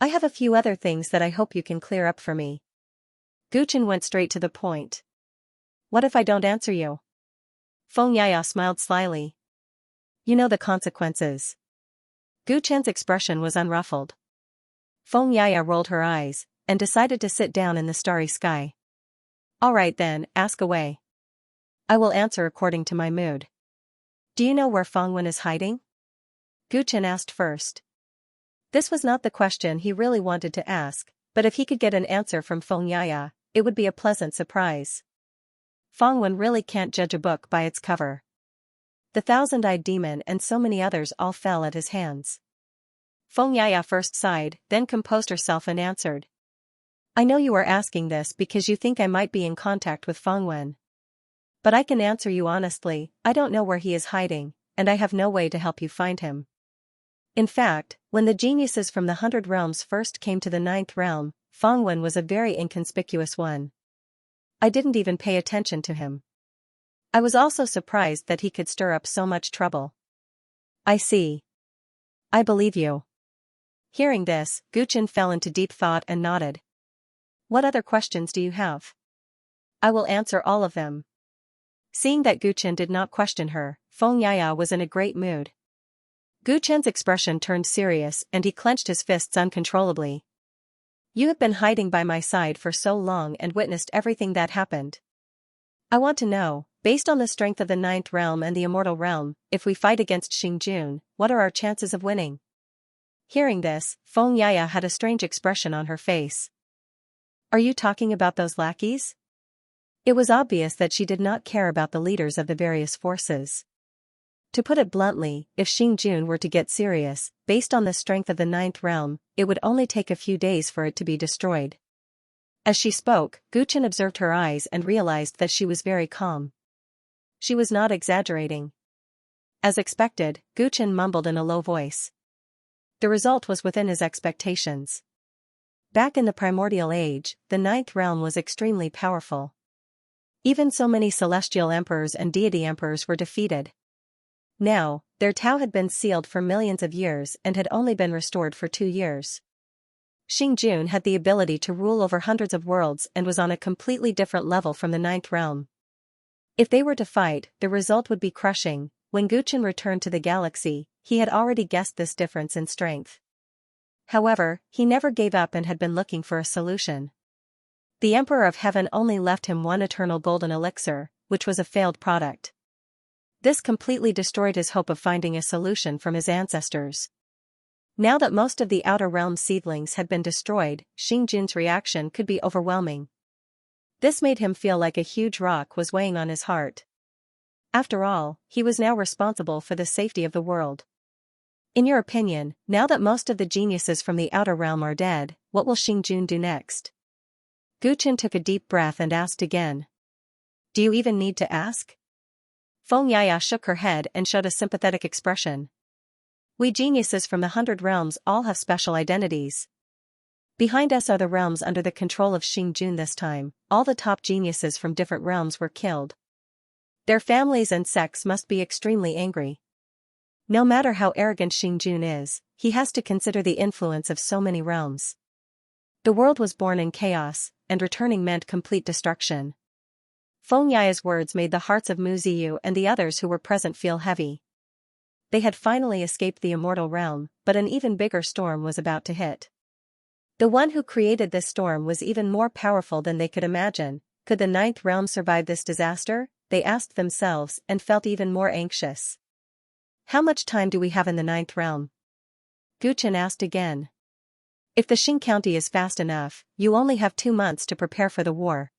I have a few other things that I hope you can clear up for me. Guchen went straight to the point. What if I don't answer you? Feng Yaya smiled slyly. You know the consequences. Guchen's expression was unruffled. Feng Yaya rolled her eyes, and decided to sit down in the starry sky. All right then, ask away. I will answer according to my mood. Do you know where Feng Wen is hiding? Guchen asked first. This was not the question he really wanted to ask, but if he could get an answer from Feng Yaya, it would be a pleasant surprise. Feng Wen really can't judge a book by its cover. The thousand-eyed demon and so many others all fell at his hands. Feng Yaya first sighed, then composed herself and answered. I know you are asking this because you think I might be in contact with Feng Wen. But I can answer you honestly, I don't know where he is hiding, and I have no way to help you find him. In fact, when the geniuses from the 100 realms first came to the 9th realm, Feng Wen was a very inconspicuous one. I didn't even pay attention to him. I was also surprised that he could stir up so much trouble. I see. I believe you. Hearing this, Guchen fell into deep thought and nodded. What other questions do you have? I will answer all of them. Seeing that Guchen did not question her, Feng Yaya was in a great mood. Guchen's expression turned serious and he clenched his fists uncontrollably. You have been hiding by my side for so long and witnessed everything that happened. I want to know, based on the strength of the 9th realm and the immortal realm, if we fight against Xingjun, what are our chances of winning? Hearing this, Feng Yaya had a strange expression on her face. Are you talking about those lackeys? It was obvious that she did not care about the leaders of the various forces. To put it bluntly, if Xingjun were to get serious, based on the strength of the 9th realm, it would only take a few days for it to be destroyed. As she spoke, Guchen observed her eyes and realized that she was very calm. She was not exaggerating. As expected, Guchen mumbled in a low voice. The result was within his expectations. Back in the primordial age, the 9th realm was extremely powerful. Even so many celestial emperors and deity emperors were defeated. Now, their Tao had been sealed for millions of years and had only been restored for 2 years. Xingjun had the ability to rule over hundreds of worlds and was on a completely different level from the 9th realm. If they were to fight, the result would be crushing. When Guchen returned to the galaxy, he had already guessed this difference in strength. However, he never gave up and had been looking for a solution. The Emperor of Heaven only left him one eternal golden elixir, which was a failed product. This completely destroyed his hope of finding a solution from his ancestors. Now that most of the outer realm seedlings had been destroyed, Xingjun's reaction could be overwhelming. This made him feel like a huge rock was weighing on his heart. After all, he was now responsible for the safety of the world. In your opinion, now that most of the geniuses from the outer realm are dead, what will Xingjun do next? Gu Chen took a deep breath and asked again. Do you even need to ask? Feng Yaya shook her head and showed a sympathetic expression. We geniuses from the 100 realms all have special identities. Behind us are the realms under the control of Xingjun this time. All the top geniuses from different realms were killed. Their families and sects must be extremely angry. No matter how arrogant Xingjun is, he has to consider the influence of so many realms. The world was born in chaos, and returning meant complete destruction. Feng Yaya's words made the hearts of Mu Ziyu and the others who were present feel heavy. They had finally escaped the immortal realm, but an even bigger storm was about to hit. The one who created this storm was even more powerful than they could imagine. Could the 9th realm survive this disaster? They asked themselves and felt even more anxious. How much time do we have in the 9th realm? Gu Chen asked again. If the Xing County is fast enough, you only have 2 months to prepare for the war.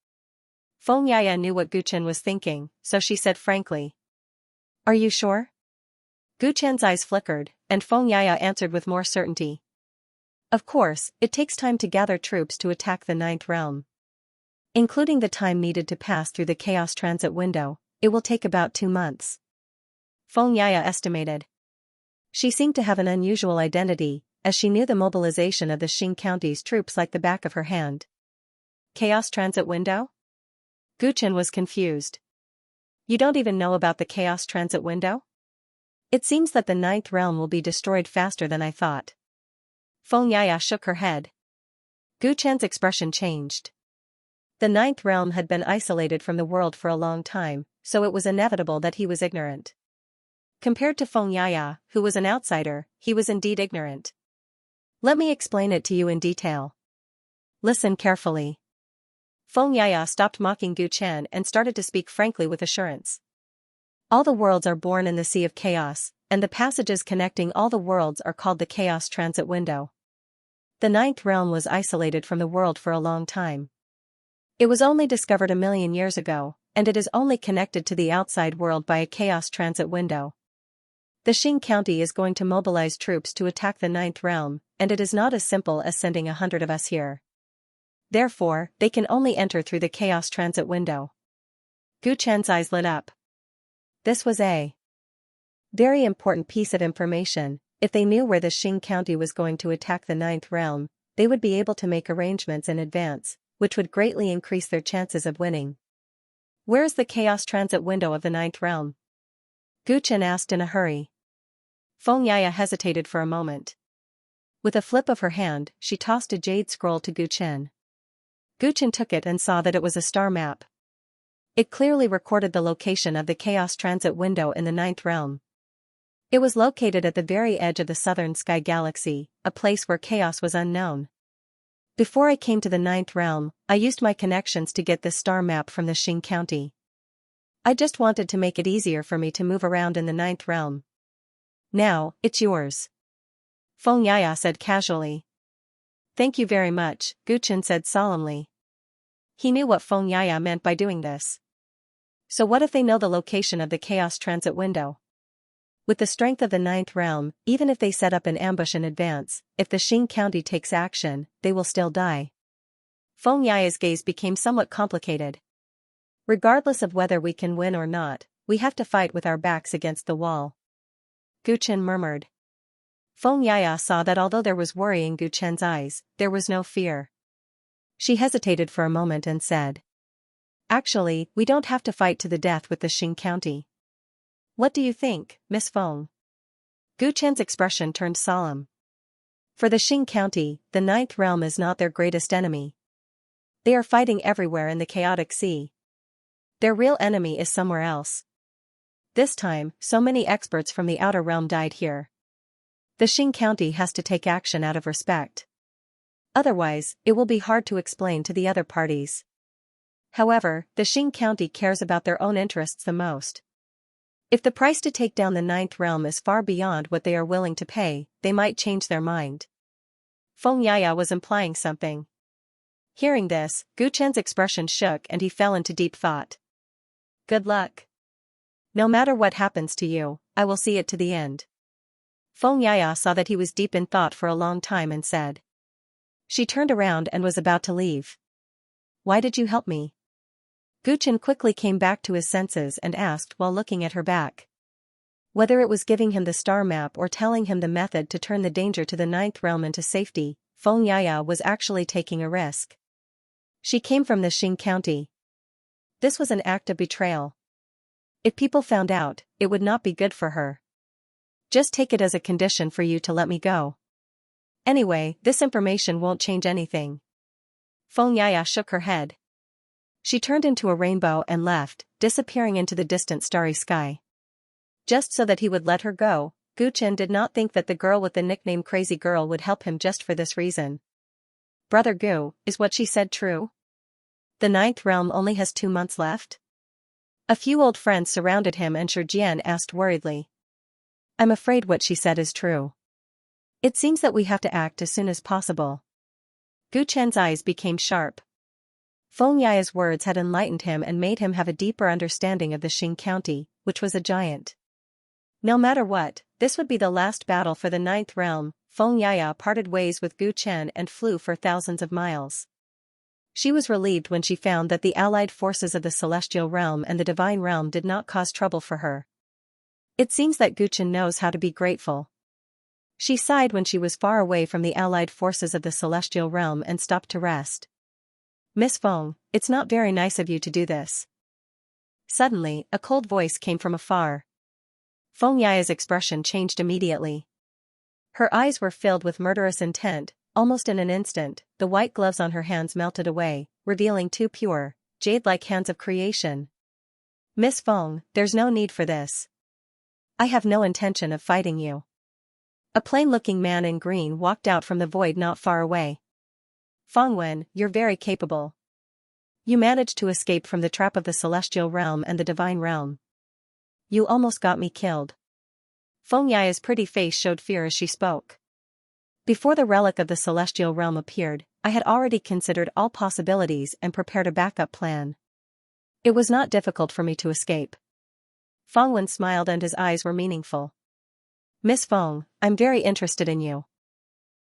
Feng Yaya knew what Gu Chen was thinking, so she said frankly. Are you sure? Gu Chen's eyes flickered, and Feng Yaya answered with more certainty. Of course, it takes time to gather troops to attack the 9th realm. Including the time needed to pass through the chaos transit window, it will take about 2 months. Feng Yaya estimated. She seemed to have an unusual identity, as she knew the mobilization of the Xing County's troops like the back of her hand. Chaos transit window? Gu Chen was confused. You don't even know about the chaos transit window? It seems that the 9th realm will be destroyed faster than I thought. Feng Yaya shook her head. Gu Chen's expression changed. The 9th realm had been isolated from the world for a long time, so it was inevitable that he was ignorant. Compared to Feng Yaya, who was an outsider, he was indeed ignorant. Let me explain it to you in detail. Listen carefully. Feng Yaya stopped mocking Gu Chen and started to speak frankly with assurance. All the worlds are born in the Sea of Chaos, and the passages connecting all the worlds are called the Chaos Transit Window. The 9th realm was isolated from the world for a long time. It was only discovered 1,000,000 years ago, and it is only connected to the outside world by a Chaos Transit Window. The Xing County is going to mobilize troops to attack the 9th realm, and it is not as simple as sending 100 of us here. Therefore, they can only enter through the Chaos Transit Window. Gu Chen's eyes lit up. This was a very important piece of information. If they knew where the Xing County was going to attack the 9th realm, they would be able to make arrangements in advance, which would greatly increase their chances of winning. Where is the Chaos Transit Window of the 9th realm? Gu Chen asked in a hurry. Feng Yaya hesitated for a moment. With a flip of her hand, she tossed a jade scroll to Gu Chen. Gu Chen took it and saw that it was a star map. It clearly recorded the location of the Chaos Transit Window in the 9th realm. It was located at the very edge of the southern sky galaxy, a place where chaos was unknown. Before I came to the 9th realm, I used my connections to get this star map from the Xing County. I just wanted to make it easier for me to move around in the 9th realm. Now, it's yours. Feng Yaya said casually. Thank you very much, Gu Chen said solemnly. He knew what Feng Yaya meant by doing this. So what if they know the location of the Chaos Transit Window? With the strength of the 9th realm, even if they set up an ambush in advance, if the Xing County takes action, they will still die. Feng Yaya's gaze became somewhat complicated. Regardless of whether we can win or not, we have to fight with our backs against the wall. Gu Chen murmured. Feng Yaya saw that although there was worry in Gu Chen's eyes, there was no fear. She hesitated for a moment and said. Actually, we don't have to fight to the death with the Xing County. What do you think, Miss Feng? Gu Chen's expression turned solemn. For the Xing County, the 9th realm is not their greatest enemy. They are fighting everywhere in the chaotic sea. Their real enemy is somewhere else. This time, so many experts from the outer realm died here. The Xing County has to take action out of respect. Otherwise, it will be hard to explain to the other parties. However, the Xing County cares about their own interests the most. If the price to take down the 9th realm is far beyond what they are willing to pay, they might change their mind. Feng Yaya was implying something. Hearing this, Gu Chen's expression shook and he fell into deep thought. Good luck. No matter what happens to you, I will see it to the end. Feng Yaya saw that he was deep in thought for a long time and said. She turned around and was about to leave. Why did you help me? Gu Chen quickly came back to his senses and asked while looking at her back. Whether it was giving him the star map or telling him the method to turn the danger to the ninth realm into safety, Feng Yaya was actually taking a risk. She came from the Xing County. This was an act of betrayal. If people found out, it would not be good for her. Just take it as a condition for you to let me go. Anyway, this information won't change anything. Feng Yaya shook her head. She turned into a rainbow and left, disappearing into the distant starry sky. Just so that he would let her go, Gu Chen did not think that the girl with the nickname Crazy Girl would help him just for this reason. Brother Gu, is what she said true? The ninth realm only has 2 months left? A few old friends surrounded him and Shijian asked worriedly. I'm afraid what she said is true. It seems that we have to act as soon as possible. Gu Chen's eyes became sharp. Feng Yaya's words had enlightened him and made him have a deeper understanding of the Xing County, which was a giant. No matter what, this would be the last battle for the ninth realm. Feng Yaya parted ways with Gu Chen and flew for thousands of miles. She was relieved when she found that the allied forces of the celestial realm and the divine realm did not cause trouble for her. It seems that Gu Chen knows how to be grateful. She sighed when she was far away from the allied forces of the celestial realm and stopped to rest. Miss Feng, it's not very nice of you to do this. Suddenly, a cold voice came from afar. Feng Yaya's expression changed immediately. Her eyes were filled with murderous intent. Almost in an instant, the white gloves on her hands melted away, revealing 2 pure, jade-like hands of creation. Miss Feng, there's no need for this. I have no intention of fighting you. A plain-looking man in green walked out from the void not far away. Feng Wen, you're very capable. You managed to escape from the trap of the celestial realm and the divine realm. You almost got me killed. Feng Yaya's pretty face showed fear as she spoke. Before the relic of the celestial realm appeared, I had already considered all possibilities and prepared a backup plan. It was not difficult for me to escape. Feng Wen smiled and his eyes were meaningful. Miss Feng, I'm very interested in you.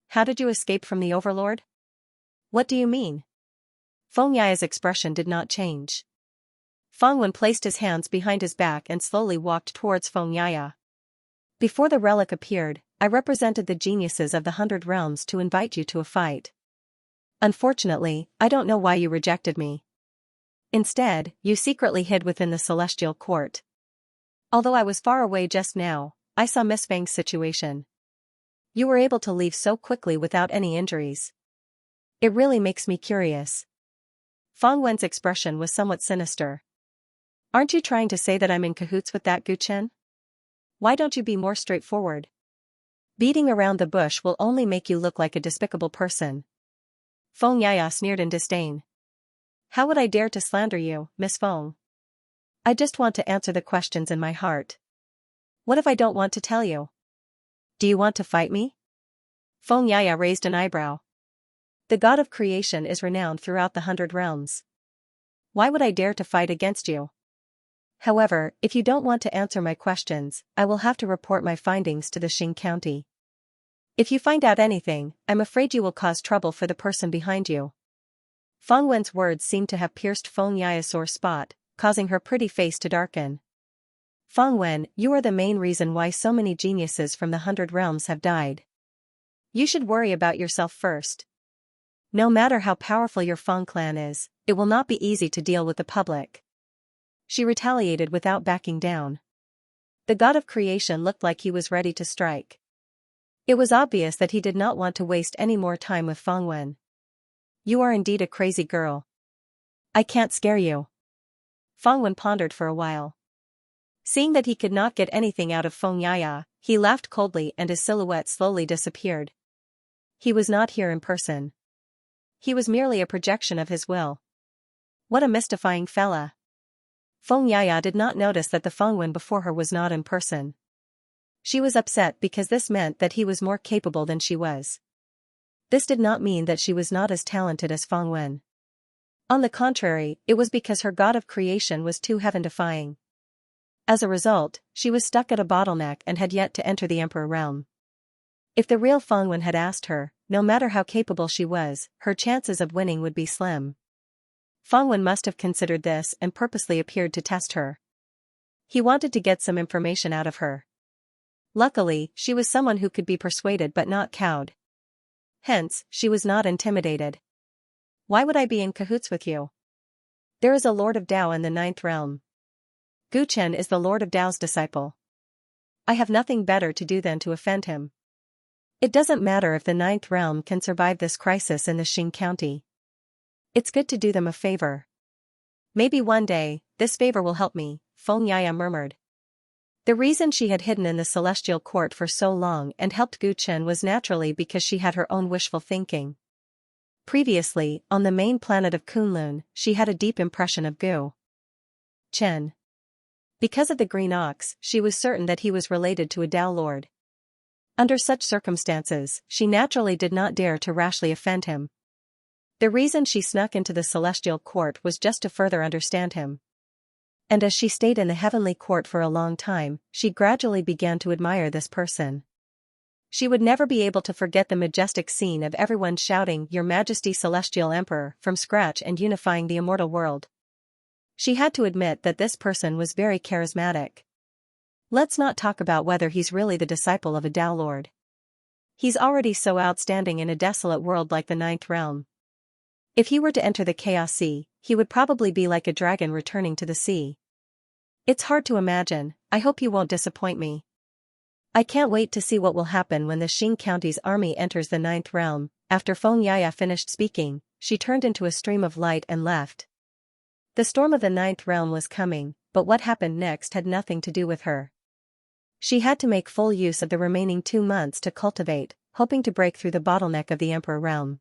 How did you escape from the Overlord? What do you mean? Feng Yaya's expression did not change. Feng Wen placed his hands behind his back and slowly walked towards Feng Yaya. Before the relic appeared, I represented the geniuses of the 100 realms to invite you to a fight. Unfortunately, I don't know why you rejected me. Instead, you secretly hid within the celestial court. Although I was far away just now, I saw Miss Feng's situation. You were able to leave so quickly without any injuries. It really makes me curious. Feng Wen's expression was somewhat sinister. Aren't you trying to say that I'm in cahoots with that Gu Chen? Why don't you be more straightforward? Beating around the bush will only make you look like a despicable person. Feng Yaya sneered in disdain. How would I dare to slander you, Miss Feng? I just want to answer the questions in my heart. What if I don't want to tell you? Do you want to fight me? Feng Yaya raised an eyebrow. The god of creation is renowned throughout the 100 realms. Why would I dare to fight against you? However, if you don't want to answer my questions, I will have to report my findings to the Xing County. If you find out anything, I'm afraid you will cause trouble for the person behind you. Feng Wen's words seemed to have pierced Feng Yaya's sore spot, causing her pretty face to darken. Feng Wen, you are the main reason why so many geniuses from the 100 realms have died. You should worry about yourself first. No matter how powerful your Feng clan is, it will not be easy to deal with the public. She retaliated without backing down. The god of creation looked like he was ready to strike. It was obvious that he did not want to waste any more time with Feng Wen. You are indeed a crazy girl. I can't scare you. Feng Wen pondered for a while. Seeing that he could not get anything out of Feng Yaya, he laughed coldly and his silhouette slowly disappeared. He was not here in person. He was merely a projection of his will. What a mystifying fella. Feng Yaya did not notice that the Feng Wen before her was not in person. She was upset because this meant that he was more capable than she was. This did not mean that she was not as talented as Feng Wen. On the contrary, it was because her god of creation was too heaven-defying. As a result, she was stuck at a bottleneck and had yet to enter the Emperor realm. If the real Feng Wen had asked her, no matter how capable she was, her chances of winning would be slim. Feng Wen must have considered this and purposely appeared to test her. He wanted to get some information out of her. Luckily, she was someone who could be persuaded but not cowed. Hence, she was not intimidated. Why would I be in cahoots with you? There is a Lord of Tao in the 9th realm. Gu Chen is the Lord of Tao's disciple. I have nothing better to do than to offend him. It doesn't matter if the 9th realm can survive this crisis in the Xing County. It's good to do them a favor. Maybe one day, this favor will help me, Feng Yaya murmured. The reason she had hidden in the celestial court for so long and helped Gu Chen was naturally because she had her own wishful thinking. Previously, on the main planet of Kunlun, she had a deep impression of Gu Chen. Because of the green ox, she was certain that he was related to a Tao Lord. Under such circumstances, she naturally did not dare to rashly offend him. The reason she snuck into the celestial court was just to further understand him. And as she stayed in the heavenly court for a long time, she gradually began to admire this person. She would never be able to forget the majestic scene of everyone shouting "Your Majesty Celestial Emperor" from scratch and unifying the immortal world. She had to admit that this person was very charismatic. Let's not talk about whether he's really the disciple of a Tao Lord. He's already so outstanding in a desolate world like the 9th realm. If he were to enter the Chaos Sea, he would probably be like a dragon returning to the sea. It's hard to imagine. I hope you won't disappoint me. I can't wait to see what will happen when the Xing County's army enters the 9th realm. After Feng Yaya finished speaking, she turned into a stream of light and left. The storm of the 9th realm was coming, but what happened next had nothing to do with her. She had to make full use of the remaining 2 months to cultivate, hoping to break through the bottleneck of the Emperor realm.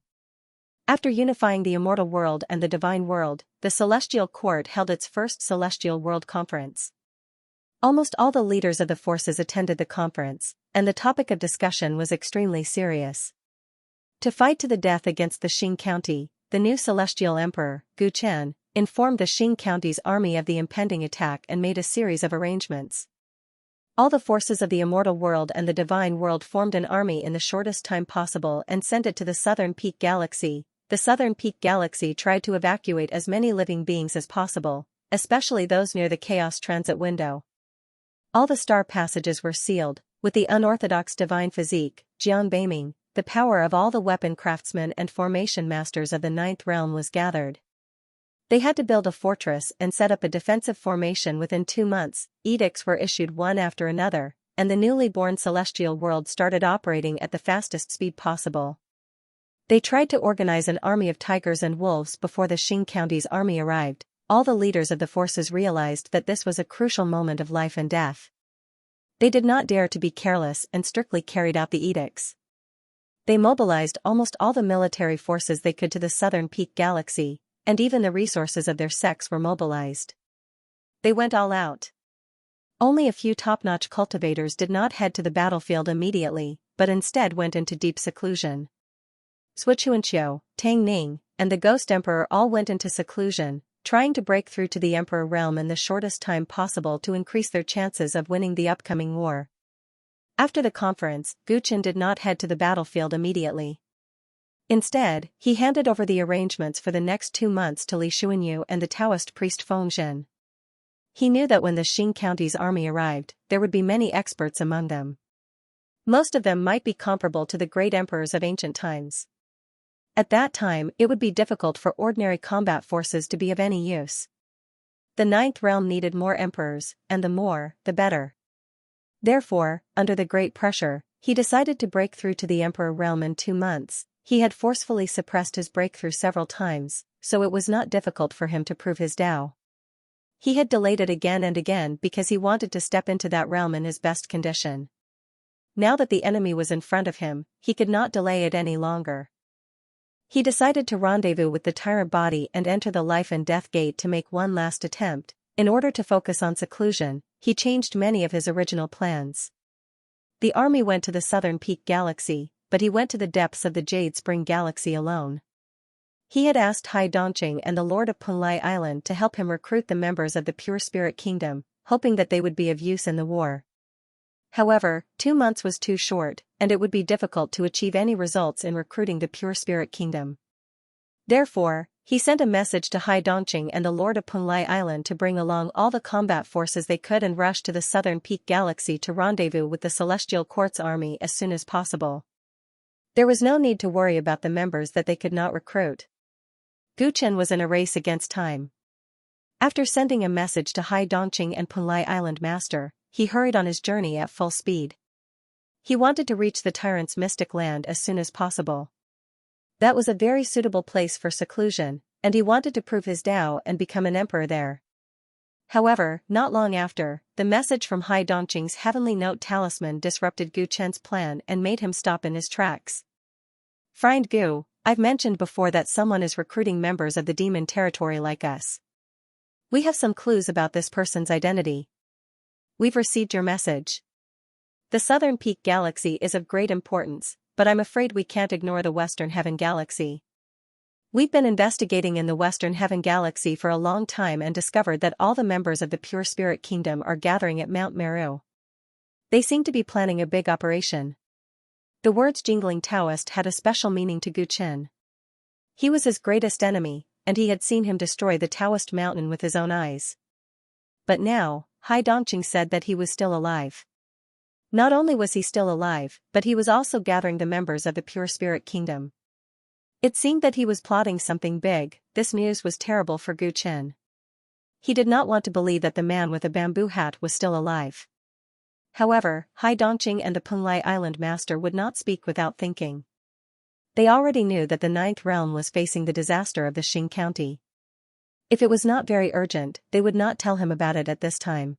After unifying the immortal world and the divine world, the Celestial Court held its first Celestial World Conference. Almost all the leaders of the forces attended the conference, and the topic of discussion was extremely serious. To fight to the death against the Xing County, the new Celestial Emperor, Gu Chen, informed the Xing County's army of the impending attack and made a series of arrangements. All the forces of the immortal world and the divine world formed an army in the shortest time possible and sent it to the Southern Peak Galaxy. The Southern Peak Galaxy tried to evacuate as many living beings as possible, especially those near the Chaos Transit window. All the star passages were sealed, with the unorthodox divine physique, Jian Beiming, the power of all the weapon craftsmen and formation masters of the 9th realm was gathered. They had to build a fortress and set up a defensive formation within 2 months. Edicts were issued one after another, and the newly born celestial world started operating at the fastest speed possible. They tried to organize an army of tigers and wolves before the Xing County's army arrived. All the leaders of the forces realized that this was a crucial moment of life and death. They did not dare to be careless and strictly carried out the edicts. They mobilized almost all the military forces they could to the Southern Peak Galaxy, and even the resources of their sex were mobilized. They went all out. Only a few top-notch cultivators did not head to the battlefield immediately, but instead went into deep seclusion. Xianxia, Tang Ning, and the Ghost Emperor all went into seclusion, trying to break through to the Emperor realm in the shortest time possible to increase their chances of winning the upcoming war. After the conference, Gu Chen did not head to the battlefield immediately. Instead, he handed over the arrangements for the next 2 months to Li Xuanyu and the Taoist priest Feng Zhen. He knew that when the Xing County's army arrived, there would be many experts among them. Most of them might be comparable to the great emperors of ancient times. At that time, it would be difficult for ordinary combat forces to be of any use. The 9th realm needed more emperors, and the more, the better. Therefore, under the great pressure, he decided to break through to the Emperor realm in 2 months. He had forcefully suppressed his breakthrough several times, so it was not difficult for him to prove his Tao. He had delayed it again and again because he wanted to step into that realm in his best condition. Now that the enemy was in front of him, he could not delay it any longer. He decided to rendezvous with the Tyrant body and enter the life and death gate to make one last attempt. In order to focus on seclusion, he changed many of his original plans. The army went to the Southern Peak Galaxy, but he went to the depths of the Jade Spring Galaxy alone. He had asked Hai Dongqing and the Lord of Punlai Island to help him recruit the members of the Pure Spirit Kingdom, hoping that they would be of use in the war. However, 2 months was too short, and it would be difficult to achieve any results in recruiting the Pure Spirit Kingdom. Therefore, he sent a message to Hai Dongqing and the Lord of Punlai Island to bring along all the combat forces they could and rush to the southern peak galaxy to rendezvous with the Celestial Court's army as soon as possible. There was no need to worry about the members that they could not recruit. Gu Chen was in a race against time. After sending a message to Hai Dongqing and Punlai Island Master, he hurried on his journey at full speed. He wanted to reach the Tyrant's mystic land as soon as possible. That was a very suitable place for seclusion, and he wanted to prove his Tao and become an emperor there. However, not long after, the message from Hai Dongqing's heavenly note talisman disrupted Gu Chen's plan and made him stop in his tracks. "Friend Gu, I've mentioned before that someone is recruiting members of the demon territory like us. We have some clues about this person's identity. We've received your message. The Southern Peak Galaxy is of great importance, but I'm afraid we can't ignore the Western Heaven Galaxy. We've been investigating in the Western Heaven Galaxy for a long time and discovered that all the members of the Pure Spirit Kingdom are gathering at Mount Meru. They seem to be planning a big operation." The words jingling Taoist had a special meaning to Gu Chen. He was his greatest enemy, and he had seen him destroy the Taoist mountain with his own eyes. But now, Hai Dongqing said that he was still alive. Not only was he still alive, but he was also gathering the members of the Pure Spirit Kingdom. It seemed that he was plotting something big. This news was terrible for Gu Chen. He did not want to believe that the man with a bamboo hat was still alive. However, Hai Dongqing and the Punlai Island Master would not speak without thinking. They already knew that the Ninth Realm was facing the disaster of the Xing County. If it was not very urgent, they would not tell him about it at this time.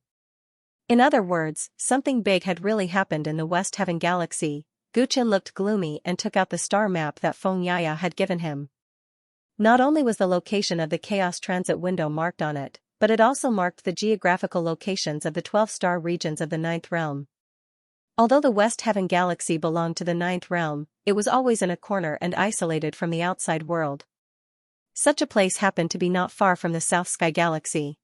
In other words, something big had really happened in the West Heaven Galaxy. Gu Chen looked gloomy and took out the star map that Feng Yaya had given him. Not only was the location of the Chaos Transit window marked on it, but it also marked the geographical locations of the 12 star regions of the Ninth Realm. Although the West Heaven Galaxy belonged to the Ninth Realm, it was always in a corner and isolated from the outside world. Such a place happened to be not far from the South Sky Galaxy.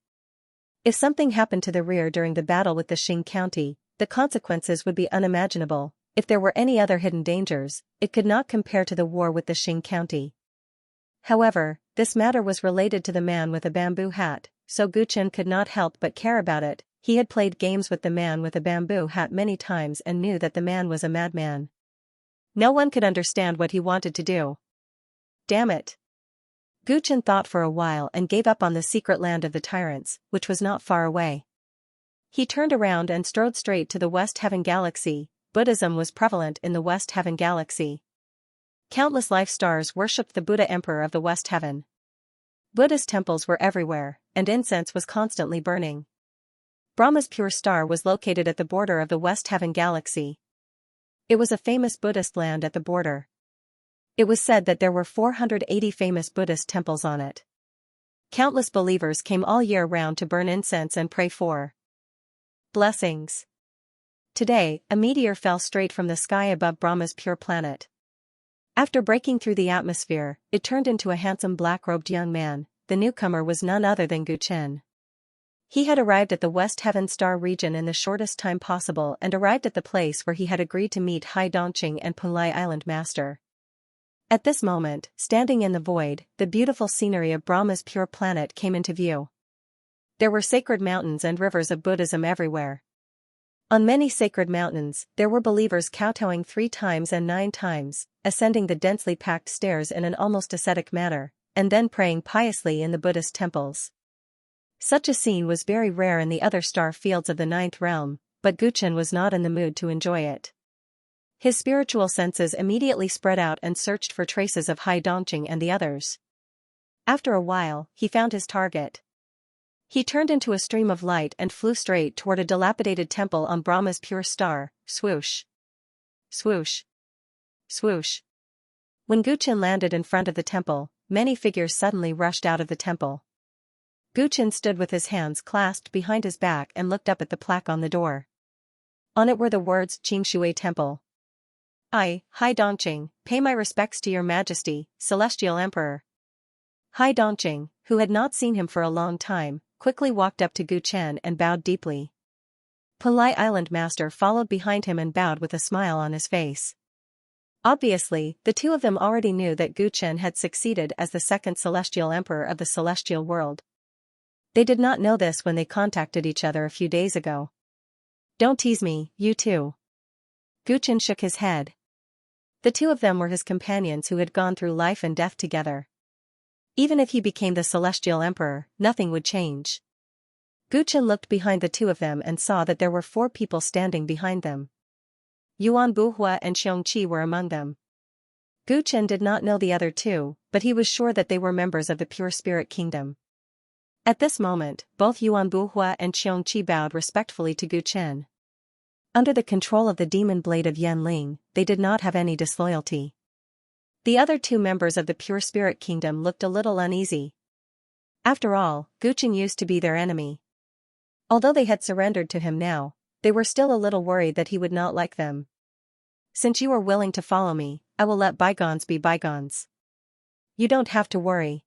If something happened to the rear during the battle with the Xing County, the consequences would be unimaginable. If there were any other hidden dangers, it could not compare to the war with the Xing County. However, this matter was related to the man with a bamboo hat, so Gu Chen could not help but care about it. He had played games with the man with a bamboo hat many times and knew that the man was a madman. No one could understand what he wanted to do. Damn it. Gu Chen thought for a while and gave up on the secret land of the Tyrants, which was not far away. He turned around and strode straight to the West Heaven Galaxy. Buddhism was prevalent in the West Heaven Galaxy. Countless life stars worshipped the Buddha Emperor of the West Heaven. Buddhist temples were everywhere, and incense was constantly burning. Brahma's pure star was located at the border of the West Heaven Galaxy. It was a famous Buddhist land at the border. It was said that there were 480 famous Buddhist temples on it. Countless believers came all year round to burn incense and pray for blessings. Today, a meteor fell straight from the sky above Brahma's pure planet. After breaking through the atmosphere, it turned into a handsome black-robed young man. The newcomer was none other than Gu Chen. He had arrived at the West Heaven Star region in the shortest time possible and arrived at the place where he had agreed to meet Hai Dongqing and Punlai Island Master. At this moment, standing in the void, the beautiful scenery of Brahma's pure planet came into view. There were sacred mountains and rivers of Buddhism everywhere. On many sacred mountains, there were believers kowtowing 3 times and 9 times, ascending the densely packed stairs in an almost ascetic manner, and then praying piously in the Buddhist temples. Such a scene was very rare in the other star fields of the Ninth Realm, but Gu Chen was not in the mood to enjoy it. His spiritual senses immediately spread out and searched for traces of Hai Dongqing and the others. After a while, he found his target. He turned into a stream of light and flew straight toward a dilapidated temple on Brahma's pure star. Swoosh. Swoosh. Swoosh. When Gu Chen landed in front of the temple, many figures suddenly rushed out of the temple. Gu Chen stood with his hands clasped behind his back and looked up at the plaque on the door. On it were the words Qingshui Temple. I, Hai Dongqing, pay my respects to your majesty, celestial emperor. Hai Dongqing, who had not seen him for a long time, quickly walked up to Gu Chen and bowed deeply. Polite Island Master followed behind him and bowed with a smile on his face. Obviously, the two of them already knew that Gu Chen had succeeded as the second celestial emperor of the celestial world. They did not know this when they contacted each other a few days ago. Don't tease me, you two. Gu Chen shook his head. The two of them were his companions who had gone through life and death together. Even if he became the celestial emperor, nothing would change. Gu Chen looked behind the two of them and saw that there were 4 people standing behind them. Yuan Buhua and Xianxia were among them. Gu Chen did not know the other two, but he was sure that they were members of the Pure Spirit Kingdom. At this moment, both Yuan Buhua and Xianxia bowed respectfully to Gu Chen. Under the control of the demon blade of Yanling, they did not have any disloyalty. The other 2 members of the Pure Spirit Kingdom looked a little uneasy. After all, Gu Chen used to be their enemy. Although they had surrendered to him now, they were still a little worried that he would not like them. Since you are willing to follow me, I will let bygones be bygones. You don't have to worry.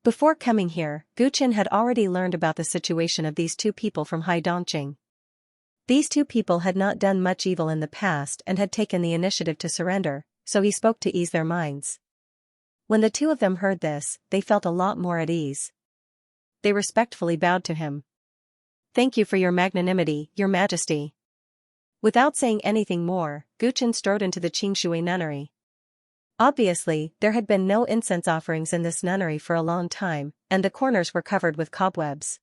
Before coming here, Gu Chen had already learned about the situation of these 2 people from Haidongqing. These 2 people had not done much evil in the past and had taken the initiative to surrender, so he spoke to ease their minds. When the 2 of them heard this, they felt a lot more at ease. They respectfully bowed to him. Thank you for your magnanimity, Your Majesty. Without saying anything more, Gu Chen strode into the Qingshui nunnery. Obviously, there had been no incense offerings in this nunnery for a long time, and the corners were covered with cobwebs.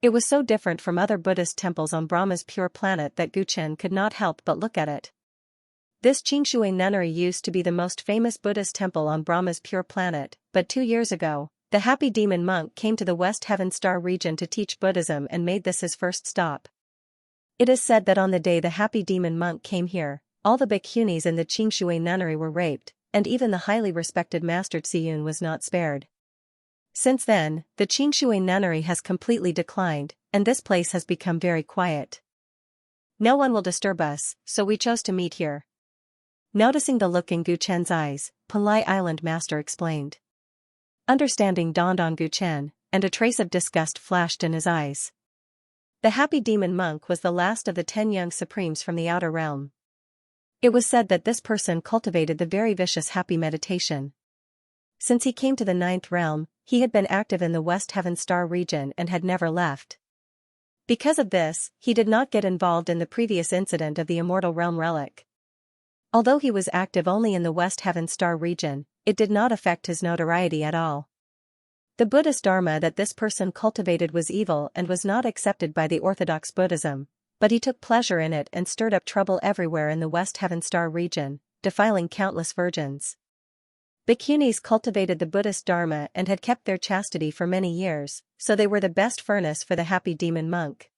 It was so different from other Buddhist temples on Brahma's pure planet that Gu Chen could not help but look at it. This Qingshui nunnery used to be the most famous Buddhist temple on Brahma's pure planet, but 2 years ago, the happy demon monk came to the West Heaven Star region to teach Buddhism and made this his first stop. It is said that on the day the happy demon monk came here, all the bhikkhunis in the Qingshui nunnery were raped, and even the highly respected Master Tsiyun was not spared. Since then, the Qingshui nunnery has completely declined, and this place has become very quiet. No one will disturb us, so we chose to meet here. Noticing the look in Gu Chen's eyes, Polite Island Master explained. Understanding dawned on Gu Chen, and a trace of disgust flashed in his eyes. The happy demon monk was the last of the 10 young supremes from the outer realm. It was said that this person cultivated the very vicious happy meditation. Since he came to the 9th realm, he had been active in the West Heaven Star region and had never left. Because of this, he did not get involved in the previous incident of the Immortal Realm relic. Although he was active only in the West Heaven Star region, it did not affect his notoriety at all. The Buddhist Dharma that this person cultivated was evil and was not accepted by the orthodox Buddhism, but he took pleasure in it and stirred up trouble everywhere in the West Heaven Star region, defiling countless virgins. Bhikkhunis cultivated the Buddhist Dharma and had kept their chastity for many years, so they were the best furnace for the happy demon monk.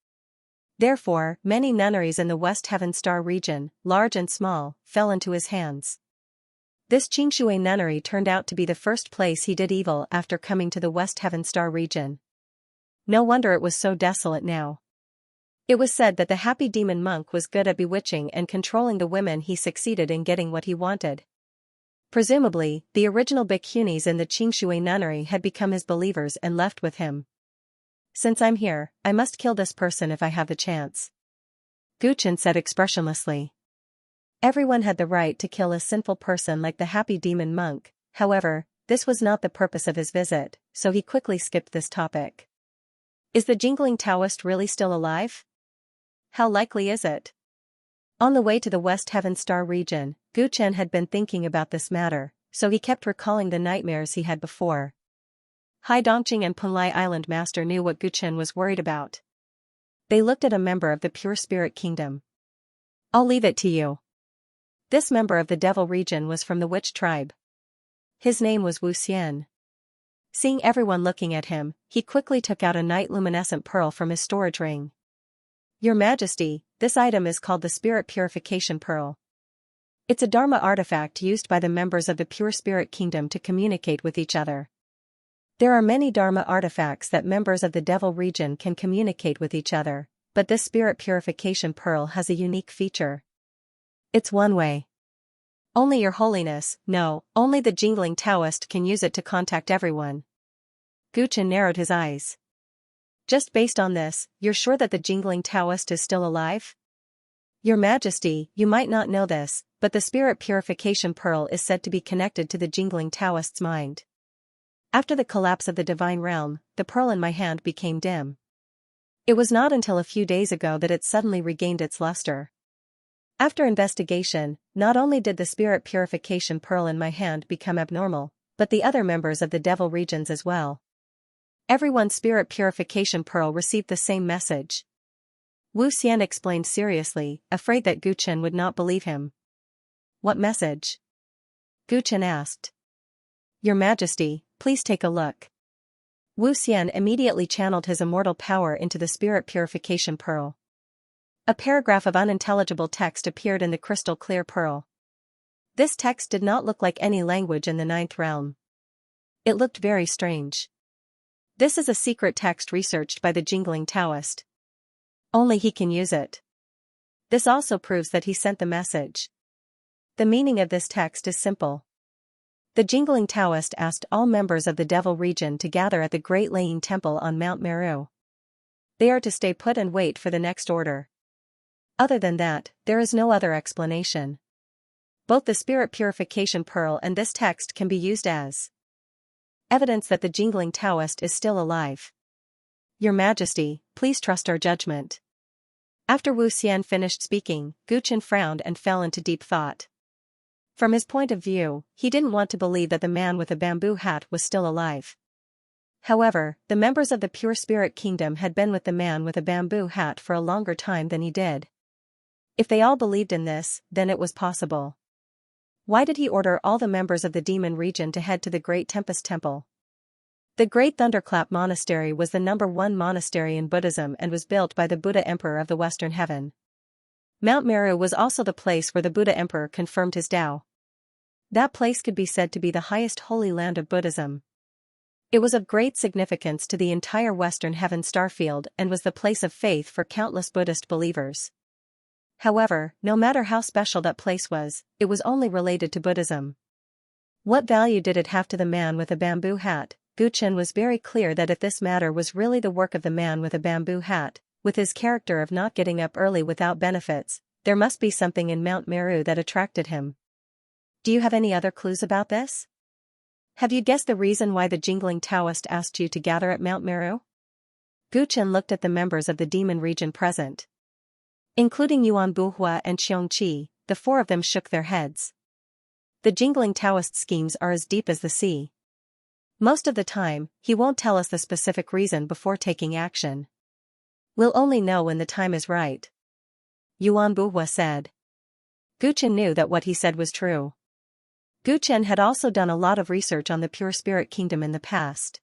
Therefore, many nunneries in the West Heaven Star region, large and small, fell into his hands. This Qingshui nunnery turned out to be the first place he did evil after coming to the West Heaven Star region. No wonder it was so desolate now. It was said that the happy demon monk was good at bewitching and controlling the women. He succeeded in getting what he wanted. Presumably, the original bhikkhunis in the Qingshui nunnery had become his believers and left with him. Since I'm here, I must kill this person if I have the chance. Gu Chen said expressionlessly. Everyone had the right to kill a sinful person like the happy demon monk, however, this was not the purpose of his visit, so he quickly skipped this topic. Is the jingling Taoist really still alive? How likely is it? On the way to the West Heaven Star region, Gu Chen had been thinking about this matter, so he kept recalling the nightmares he had before. Haidongqing and Punlai Island Master knew what Gu Chen was worried about. They looked at a member of the Pure Spirit Kingdom. I'll leave it to you. This member of the Devil region was from the Witch tribe. His name was Wu Xian. Seeing everyone looking at him, he quickly took out a night luminescent pearl from his storage ring. Your Majesty, this item is called the Spirit Purification Pearl. It's a Dharma artifact used by the members of the Pure Spirit Kingdom to communicate with each other. There are many Dharma artifacts that members of the Devil region can communicate with each other, but this Spirit Purification Pearl has a unique feature. It's one way. Only Your Holiness, no, only the jingling Taoist can use it to contact everyone. Gu Chen narrowed his eyes. Just based on this, you're sure that the jingling Taoist is still alive? Your Majesty, you might not know this, but the spirit purification pearl is said to be connected to the jingling Taoist's mind. After the collapse of the divine realm, the pearl in my hand became dim. It was not until a few days ago that it suddenly regained its luster. After investigation, not only did the spirit purification pearl in my hand become abnormal, but the other members of the devil regions as well. Everyone's spirit purification pearl received the same message. Wu Xian explained seriously, afraid that Gu Chen would not believe him. What message? Gu Chen asked. Your Majesty, please take a look. Wu Xian immediately channeled his immortal power into the spirit purification pearl. A paragraph of unintelligible text appeared in the crystal clear pearl. This text did not look like any language in the ninth realm. It looked very strange. This is a secret text researched by the jingling Taoist. Only he can use it. This also proves that he sent the message. The meaning of this text is simple. The jingling Taoist asked all members of the devil region to gather at the Great Laying Temple on Mount Meru. They are to stay put and wait for the next order. Other than that, there is no other explanation. Both the spirit purification pearl and this text can be used as evidence that the jingling Taoist is still alive. Your Majesty, please trust our judgment. After Wu Xian finished speaking, Gu Chen frowned and fell into deep thought. From his point of view, he didn't want to believe that the man with a bamboo hat was still alive. However, the members of the pure spirit kingdom had been with the man with a bamboo hat for a longer time than he did. If they all believed in this, then it was possible. Why did he order all the members of the demon region to head to the Great Tempest Temple? The Great Thunderclap Monastery was the #1 monastery in Buddhism and was built by the Buddha Emperor of the Western Heaven. Mount Meru was also the place where the Buddha Emperor confirmed his Tao. That place could be said to be the highest holy land of Buddhism. It was of great significance to the entire Western Heaven starfield and was the place of faith for countless Buddhist believers. However, no matter how special that place was, it was only related to Buddhism. What value did it have to the man with a bamboo hat? Gu Chen was very clear that if this matter was really the work of the man with a bamboo hat, with his character of not getting up early without benefits, there must be something in Mount Meru that attracted him. Do you have any other clues about this? Have you guessed the reason why the jingling Taoist asked you to gather at Mount Meru? Gu Chen looked at the members of the demon region present. Including Yuan Buhua and Xianxia, the four of them shook their heads. The jingling Taoist schemes are as deep as the sea. Most of the time, he won't tell us the specific reason before taking action. We'll only know when the time is right. Yuan Buhua said. Gu Chen knew that what he said was true. Gu Chen had also done a lot of research on the pure spirit kingdom in the past.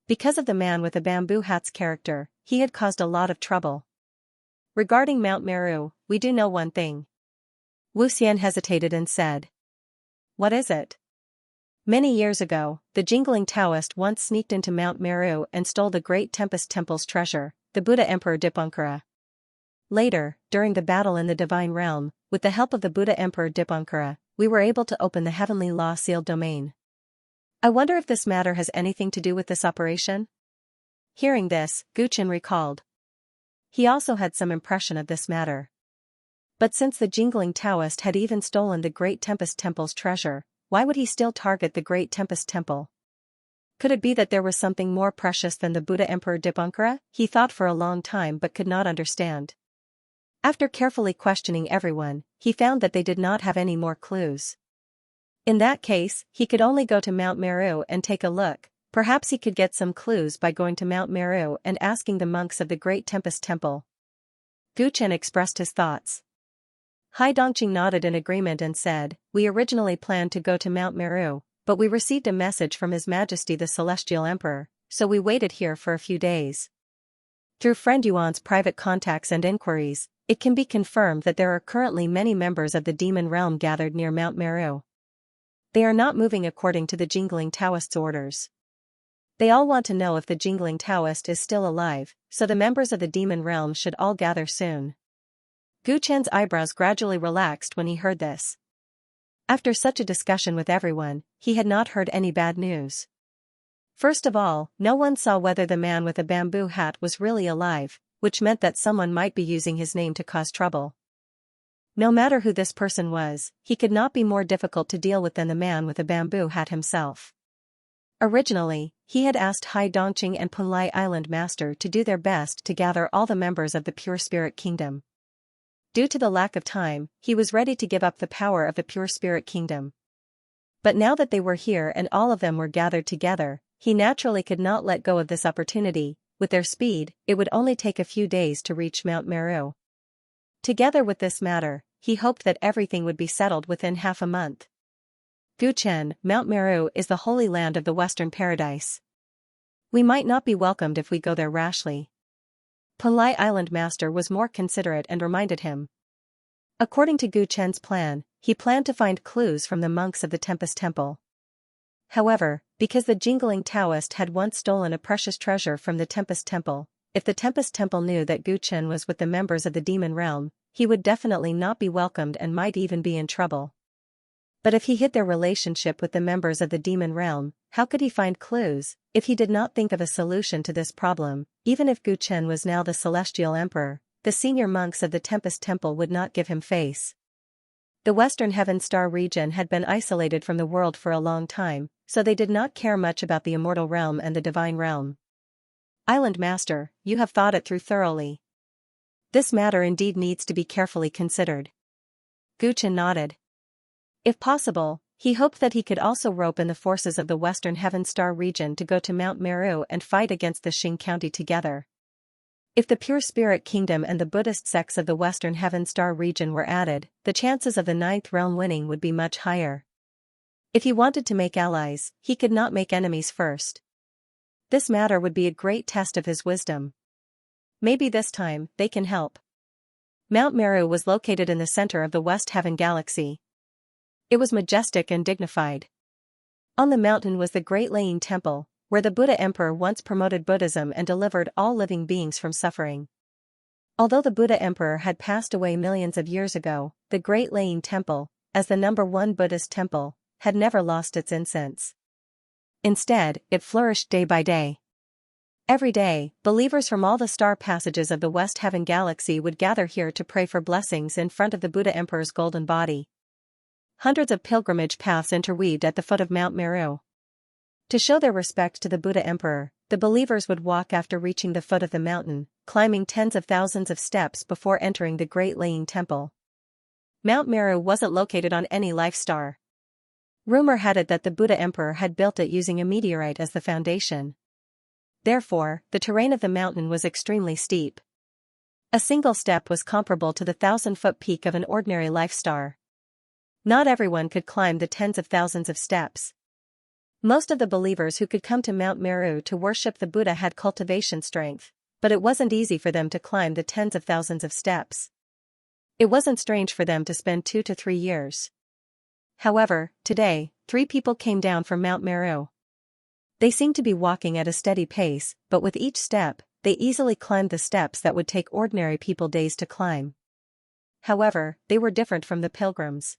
Because of the man with the bamboo hat's character, he had caused a lot of trouble. Regarding Mount Meru, we do know one thing. Wu Xian hesitated and said. What is it? Many years ago, the jingling Taoist once sneaked into Mount Meru and stole the Great Tempest Temple's treasure, the Buddha Emperor Dipankara. Later, during the battle in the Divine Realm, with the help of the Buddha Emperor Dipankara, we were able to open the Heavenly Law sealed domain. I wonder if this matter has anything to do with this operation? Hearing this, Gu Chen recalled. He also had some impression of this matter. But since the jingling Taoist had even stolen the Great Tempest Temple's treasure, why would he still target the Great Tempest Temple? Could it be that there was something more precious than the Buddha Emperor Dipankara? He thought for a long time but could not understand. After carefully questioning everyone, he found that they did not have any more clues. In that case, he could only go to Mount Meru and take a look. Perhaps he could get some clues by going to Mount Meru and asking the monks of the Great Tempest Temple. Gu Chen expressed his thoughts. Hai Dongqing nodded in agreement and said, We originally planned to go to Mount Meru, but we received a message from His Majesty the Celestial Emperor, so we waited here for a few days. Through friend Yuan's private contacts and inquiries, it can be confirmed that there are currently many members of the demon realm gathered near Mount Meru. They are not moving according to the jingling Taoist's orders. They all want to know if the jingling Taoist is still alive, so the members of the demon realm should all gather soon. Gu Chen's eyebrows gradually relaxed when he heard this. After such a discussion with everyone, he had not heard any bad news. First of all, no one saw whether the man with a bamboo hat was really alive, which meant that someone might be using his name to cause trouble. No matter who this person was, he could not be more difficult to deal with than the man with a bamboo hat himself. Originally, he had asked Hai Dongqing and Punlai Island Master to do their best to gather all the members of the Pure Spirit Kingdom. Due to the lack of time, he was ready to give up the power of the Pure Spirit Kingdom. But now that they were here and all of them were gathered together, he naturally could not let go of this opportunity. With their speed, it would only take a few days to reach Mount Meru. Together with this matter, he hoped that everything would be settled within half a month. Guchen, Mount Meru is the holy land of the Western Paradise. We might not be welcomed if we go there rashly. Punlai Island Master was more considerate and reminded him. According to Guchen's plan, he planned to find clues from the monks of the Tempest Temple. However, because the jingling Taoist had once stolen a precious treasure from the Tempest Temple, if the Tempest Temple knew that Guchen was with the members of the demon realm, he would definitely not be welcomed and might even be in trouble. But if he hid their relationship with the members of the demon realm, how could he find clues? If he did not think of a solution to this problem, even if Guchen was now the celestial emperor, the senior monks of the Tempest Temple would not give him face. The Western Heaven Star region had been isolated from the world for a long time, so they did not care much about the immortal realm and the divine realm. Island Master, you have thought it through thoroughly. This matter indeed needs to be carefully considered. Guchen nodded. If possible, he hoped that he could also rope in the forces of the Western Heaven Star region to go to Mount Meru and fight against the Xing County together. If the Pure Spirit Kingdom and the Buddhist sects of the Western Heaven Star region were added, the chances of the Ninth Realm winning would be much higher. If he wanted to make allies, he could not make enemies first. This matter would be a great test of his wisdom. Maybe this time, they can help. Mount Meru was located in the center of the West Heaven Galaxy. It was majestic and dignified. On the mountain was the Great Laying Temple, where the Buddha Emperor once promoted Buddhism and delivered all living beings from suffering. Although the Buddha Emperor had passed away millions of years ago, the Great Laying Temple, as the #1 Buddhist temple, had never lost its incense. Instead, it flourished day by day. Every day, believers from all the star passages of the West Heaven Galaxy would gather here to pray for blessings in front of the Buddha Emperor's golden body. Hundreds of pilgrimage paths interweaved at the foot of Mount Meru. To show their respect to the Buddha Emperor, the believers would walk after reaching the foot of the mountain, climbing tens of thousands of steps before entering the Great Laying Temple. Mount Meru wasn't located on any life star. Rumor had it that the Buddha Emperor had built it using a meteorite as the foundation. Therefore, the terrain of the mountain was extremely steep. A single step was comparable to the 1,000-foot peak of an ordinary life star. Not everyone could climb the tens of thousands of steps. Most of the believers who could come to Mount Meru to worship the Buddha had cultivation strength, but it wasn't easy for them to climb the tens of thousands of steps. It wasn't strange for them to spend 2 to 3 years. However, today, 3 people came down from Mount Meru. They seemed to be walking at a steady pace, but with each step, they easily climbed the steps that would take ordinary people days to climb. However, they were different from the pilgrims.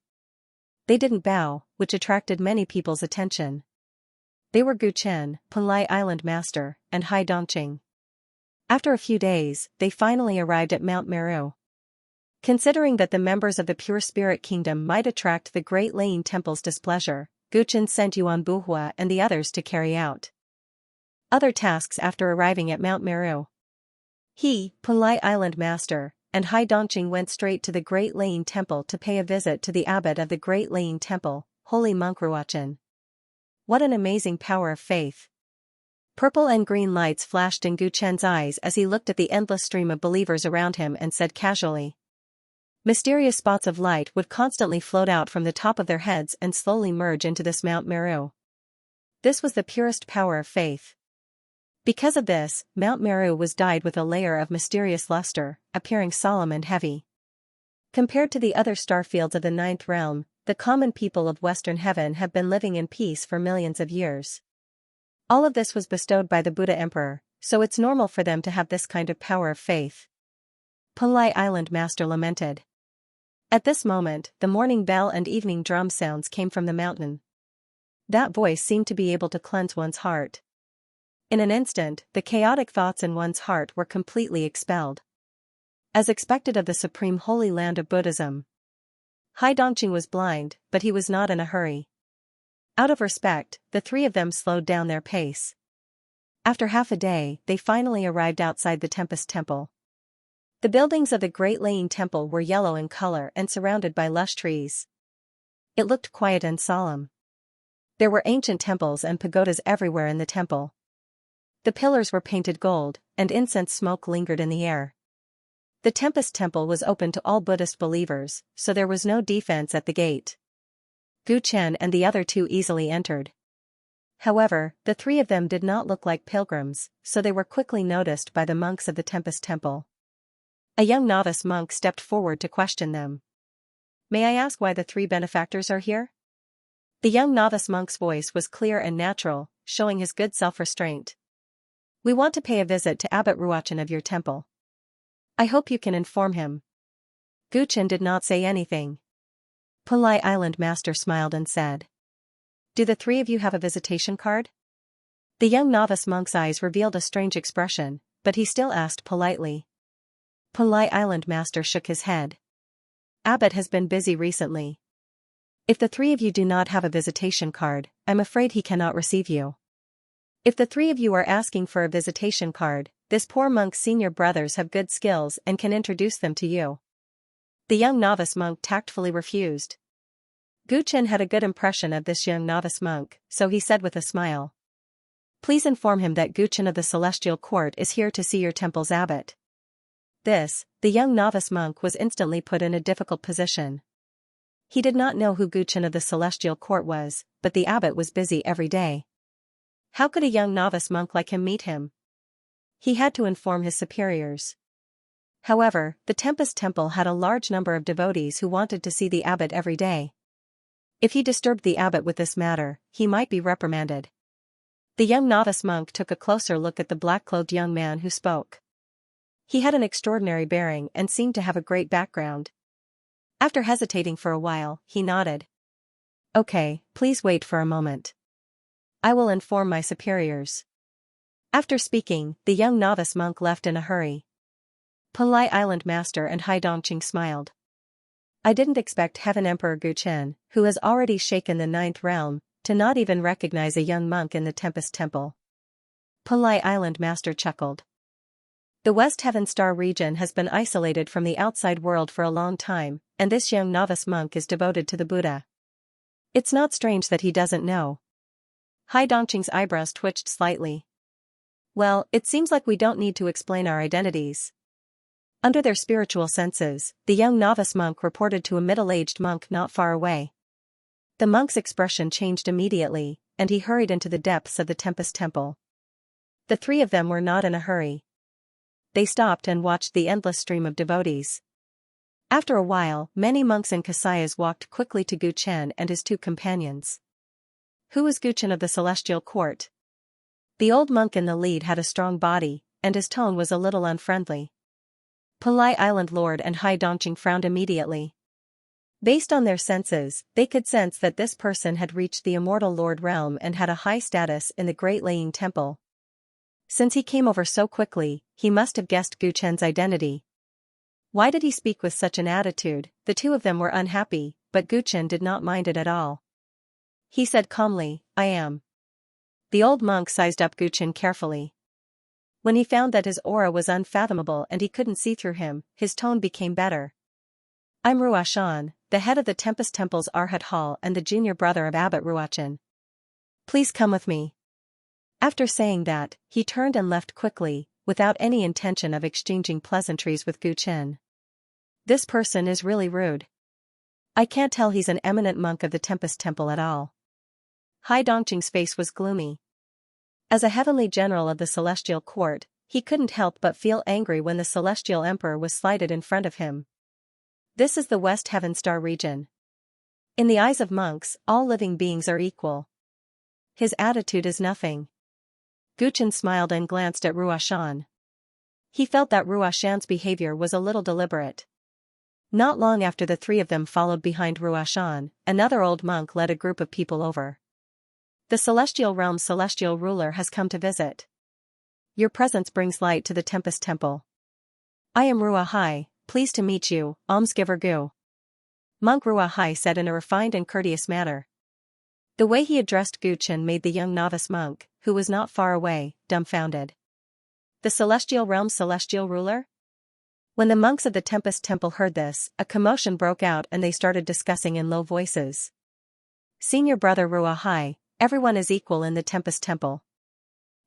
They didn't bow, which attracted many people's attention. They were Guchen, Punlai Island Master, and Hai Dongqing. After a few days, they finally arrived at Mount Meru. Considering that the members of the Pure Spirit Kingdom might attract the Great Laying Temple's displeasure, Guchen sent Yuan Buhua and the others to carry out other tasks after arriving at Mount Meru. He, Punlai Island Master, and Hai Dongqing went straight to the Great Laying Temple to pay a visit to the abbot of the Great Laying Temple, Holy Monk Ruochen. What an amazing power of faith! Purple and green lights flashed in Guchen's eyes as he looked at the endless stream of believers around him and said casually. Mysterious spots of light would constantly float out from the top of their heads and slowly merge into this Mount Meru. This was the purest power of faith. Because of this, Mount Meru was dyed with a layer of mysterious luster, appearing solemn and heavy. Compared to the other star fields of the Ninth Realm, the common people of Western Heaven have been living in peace for millions of years. All of this was bestowed by the Buddha Emperor, so it's normal for them to have this kind of power of faith. Punlai Island Master lamented. At this moment, the morning bell and evening drum sounds came from the mountain. That voice seemed to be able to cleanse one's heart. In an instant, the chaotic thoughts in one's heart were completely expelled. As expected of the supreme holy land of Buddhism, Hai Dongqing was blind, but he was not in a hurry. Out of respect, the three of them slowed down their pace. After half a day, they finally arrived outside the Tempest Temple. The buildings of the Great Laying Temple were yellow in color and surrounded by lush trees. It looked quiet and solemn. There were ancient temples and pagodas everywhere in the temple. The pillars were painted gold, and incense smoke lingered in the air. The Tempest Temple was open to all Buddhist believers, so there was no defense at the gate. Gu Chen and the other two easily entered. However, the three of them did not look like pilgrims, so they were quickly noticed by the monks of the Tempest Temple. A young novice monk stepped forward to question them. "May I ask why the three benefactors are here?" The young novice monk's voice was clear and natural, showing his good self-restraint. "We want to pay a visit to Abbot Ruochen of your temple. I hope you can inform him." Gu Chen did not say anything. Pulai Island Master smiled and said, "Do the three of you have a visitation card?" The young novice monk's eyes revealed a strange expression, but he still asked politely. Pulai Island Master shook his head. "Abbot has been busy recently. If the three of you do not have a visitation card, I'm afraid he cannot receive you. If the three of you are asking for a visitation card, this poor monk's senior brothers have good skills and can introduce them to you." The young novice monk tactfully refused. Gu Chen had a good impression of this young novice monk, so he said with a smile, "Please inform him that Gu Chen of the Celestial Court is here to see your temple's abbot." The young novice monk was instantly put in a difficult position. He did not know who Gu Chen of the Celestial Court was, but the abbot was busy every day. How could a young novice monk like him meet him? He had to inform his superiors. However, the Tempest Temple had a large number of devotees who wanted to see the abbot every day. If he disturbed the abbot with this matter, he might be reprimanded. The young novice monk took a closer look at the black-clothed young man who spoke. He had an extraordinary bearing and seemed to have a great background. After hesitating for a while, he nodded. "Okay, please wait for a moment. I will inform my superiors." After speaking, the young novice monk left in a hurry. Pulai Island Master and Hai Dongqing smiled. "I didn't expect Heaven Emperor Gu Chen, who has already shaken the 9th realm, to not even recognize a young monk in the Tempest Temple." Pulai Island Master chuckled. The West Heaven Star region has been isolated from the outside world for a long time, and this young novice monk is devoted to the Buddha. It's not strange that he doesn't know. Hai Dongqing's eyebrows twitched slightly. "Well, it seems like we don't need to explain our identities." Under their spiritual senses, the young novice monk reported to a middle-aged monk not far away. The monk's expression changed immediately, and he hurried into the depths of the Tempest Temple. The three of them were not in a hurry. They stopped and watched the endless stream of devotees. After a while, many monks and Kasayas walked quickly to Gu Chen and his two companions. "Who is Gu Chen of the Celestial Court?" The old monk in the lead had a strong body, and his tone was a little unfriendly. Pulai Island Lord and Hai Dongqing frowned immediately. Based on their senses, they could sense that this person had reached the immortal Lord realm and had a high status in the Great Laying Temple. Since he came over so quickly, he must have guessed Gu Chen's identity. Why did he speak with such an attitude? The two of them were unhappy, but Gu Chen did not mind it at all. He said calmly, "I am." The old monk sized up Gu Chen carefully. When he found that his aura was unfathomable and he couldn't see through him, his tone became better. "I'm Ruoshan, the head of the Tempest Temple's Arhat Hall and the junior brother of Abbot Ruochen. Please come with me." After saying that, he turned and left quickly, without any intention of exchanging pleasantries with Gu Chen. This person is really rude. I can't tell he's an eminent monk of the Tempest Temple at all. Hai Dongqing's face was gloomy. As a heavenly general of the Celestial Court, he couldn't help but feel angry when the Celestial Emperor was slighted in front of him. This is the West Heaven Star region. In the eyes of monks, all living beings are equal. His attitude is nothing. Gu Chen smiled and glanced at Ruoshan. He felt that Ruoshan's behavior was a little deliberate. Not long after the three of them followed behind Ruoshan, another old monk led a group of people over. "The Celestial Realm's celestial ruler has come to visit." Your presence brings light to the Tempest Temple. I am Ruahai, pleased to meet you, almsgiver Gu. Monk Ruahai said in a refined and courteous manner. The way he addressed Gu Chen made the young novice monk, who was not far away, dumbfounded. The Celestial Realm's celestial ruler? When the monks of the Tempest Temple heard this, a commotion broke out and they started discussing in low voices. Senior brother Ruahai, everyone is equal in the Tempest Temple.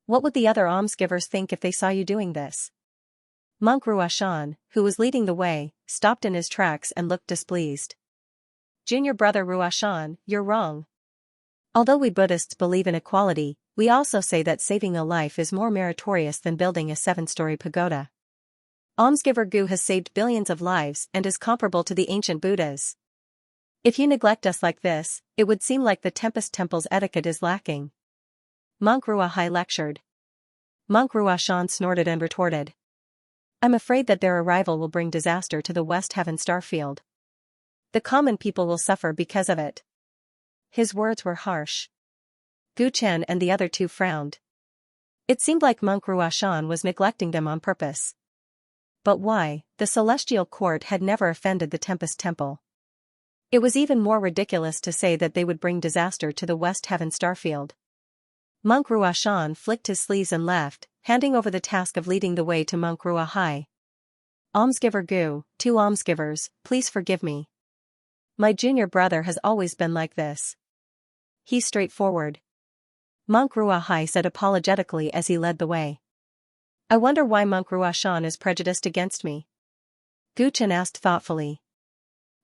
What would the other almsgivers think if they saw you doing this? Monk Ruashan, who was leading the way, stopped in his tracks and looked displeased. Junior brother Ruashan, you're wrong. Although we Buddhists believe in equality, we also say that saving a life is more meritorious than building a 7-story pagoda. Almsgiver Gu has saved billions of lives and is comparable to the ancient Buddhas. If you neglect us like this, it would seem like the Tempest Temple's etiquette is lacking. Monk Ruahai lectured. Monk Ruashan snorted and retorted. I'm afraid that their arrival will bring disaster to the West Heaven Starfield. The common people will suffer because of it. His words were harsh. Gu Chen and the other two frowned. It seemed like Monk Ruashan was neglecting them on purpose. But why? The Celestial Court had never offended the Tempest Temple. It was even more ridiculous to say that they would bring disaster to the West Heaven Starfield. Monk Ruashan flicked his sleeves and left, handing over the task of leading the way to Monk Ruahai. Almsgiver Gu, 2 almsgivers, please forgive me. My junior brother has always been like this. He's straightforward. Monk Ruahai said apologetically as he led the way. I wonder why Monk Ruashan is prejudiced against me. Gu Chen asked thoughtfully.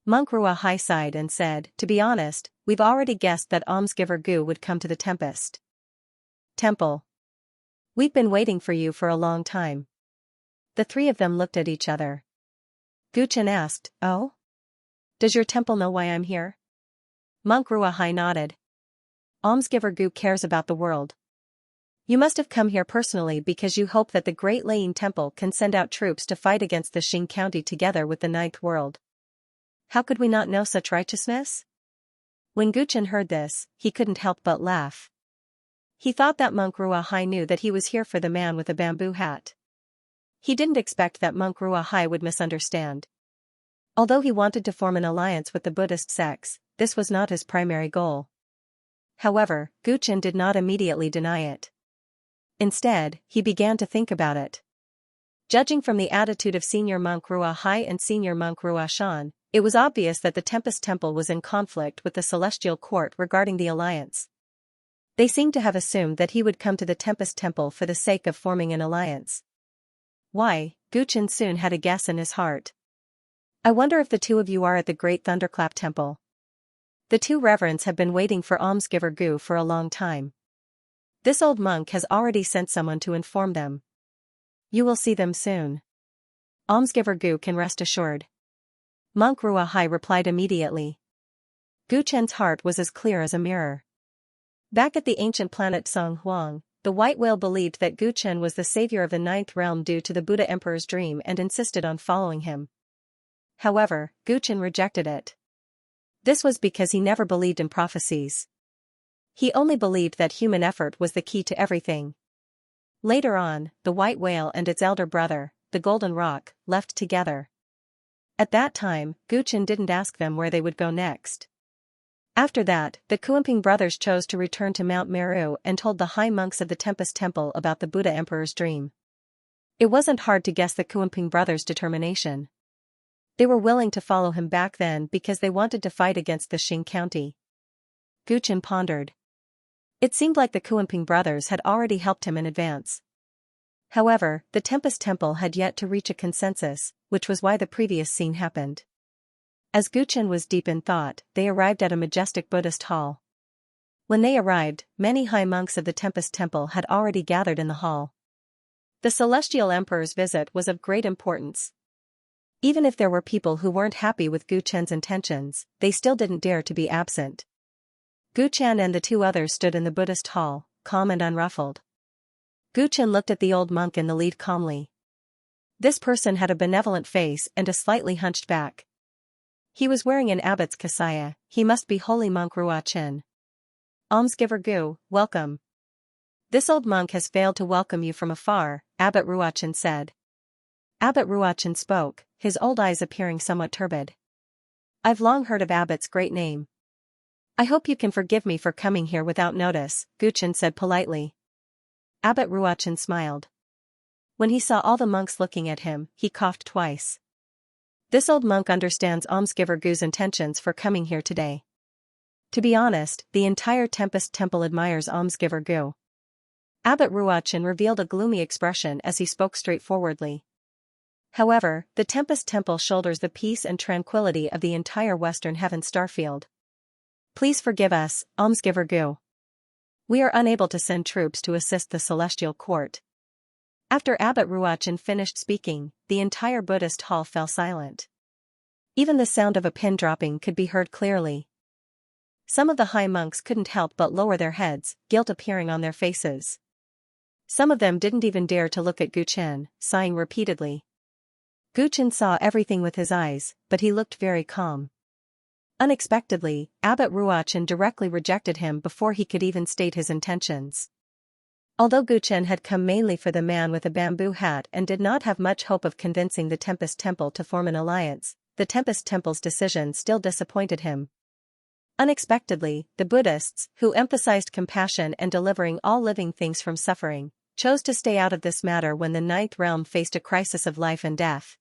Monk Ruahai sighed and said, to be honest, we've already guessed that almsgiver Gu would come to the Tempest Temple. We've been waiting for you for a long time. The three of them looked at each other. Gu Chen asked, oh? Does your temple know why I'm here? Monk Ruahai nodded. Almsgiver Gu cares about the world. You must have come here personally because you hope that the Great Laying Temple can send out troops to fight against the Xing County together with the Ninth World. How could we not know such righteousness? When Gu Chen heard this, he couldn't help but laugh. He thought that Monk Ruahai knew that he was here for the man with a bamboo hat. He didn't expect that Monk Ruahai would misunderstand. Although he wanted to form an alliance with the Buddhist sects, this was not his primary goal. However, Gu Chen did not immediately deny it. Instead, he began to think about it. Judging from the attitude of Senior Monk Ruahai and Senior Monk Ruashan, it was obvious that the Tempest Temple was in conflict with the Celestial Court regarding the alliance. They seemed to have assumed that he would come to the Tempest Temple for the sake of forming an alliance. Why? Gu Chen soon had a guess in his heart. I wonder if the two of you are at the Great Thunderclap Temple. The two reverends have been waiting for almsgiver Gu for a long time. This old monk has already sent someone to inform them. You will see them soon. Almsgiver Gu can rest assured. Monk Ruahai replied immediately. Gu Chen's heart was as clear as a mirror. Back at the ancient planet Song Huang, the white whale believed that Gu Chen was the savior of the Ninth Realm due to the Buddha Emperor's dream and insisted on following him. However, Gu Chen rejected it. This was because he never believed in prophecies. He only believed that human effort was the key to everything. Later on, the white whale and its elder brother, the golden roc, left together. At that time, Gu Chen didn't ask them where they would go next. After that, the Kuanping brothers chose to return to Mount Meru and told the high monks of the Tempest Temple about the Buddha Emperor's dream. It wasn't hard to guess the Kuanping brothers' determination. They were willing to follow him back then because they wanted to fight against the Xing County. Gu Chen pondered. It seemed like the Kuanping brothers had already helped him in advance. However, the Tempest Temple had yet to reach a consensus, which was why the previous scene happened. As Gu Chen was deep in thought, they arrived at a majestic Buddhist hall. When they arrived, many high monks of the Tempest Temple had already gathered in the hall. The Celestial Emperor's visit was of great importance. Even if there were people who weren't happy with Gu Chen's intentions, they still didn't dare to be absent. Gu Chen and the two others stood in the Buddhist hall, calm and unruffled. Gu Chen looked at the old monk in the lead calmly. This person had a benevolent face and a slightly hunched back. He was wearing an abbot's kasaya. He must be holy monk Ruah Chen. Almsgiver Gu, welcome. This old monk has failed to welcome you from afar, Abbot Ruachan said. Abbot Ruachan spoke, his old eyes appearing somewhat turbid. I've long heard of Abbot's great name. I hope you can forgive me for coming here without notice, Guchen said politely. Abbot Ruachan smiled. When he saw all the monks looking at him, he coughed twice. This old monk understands almsgiver Gu's intentions for coming here today. To be honest, the entire Tempest Temple admires almsgiver Gu. Abbot Ruachan revealed a gloomy expression as he spoke straightforwardly. However, the Tempest Temple shoulders the peace and tranquility of the entire Western Heaven starfield. Please forgive us, almsgiver Gu. We are unable to send troops to assist the Celestial Court. After Abbot Ruachan finished speaking, the entire Buddhist hall fell silent. Even the sound of a pin dropping could be heard clearly. Some of the high monks couldn't help but lower their heads, guilt appearing on their faces. Some of them didn't even dare to look at Guchen, sighing repeatedly. Guchen saw everything with his eyes, but he looked very calm. Unexpectedly, Abbot Ruachan directly rejected him before he could even state his intentions. Although Guchen had come mainly for the man with a bamboo hat and did not have much hope of convincing the Tempest Temple to form an alliance, the Tempest Temple's decision still disappointed him. Unexpectedly, the Buddhists, who emphasized compassion and delivering all living things from suffering, chose to stay out of this matter when the Ninth Realm faced a crisis of life and death.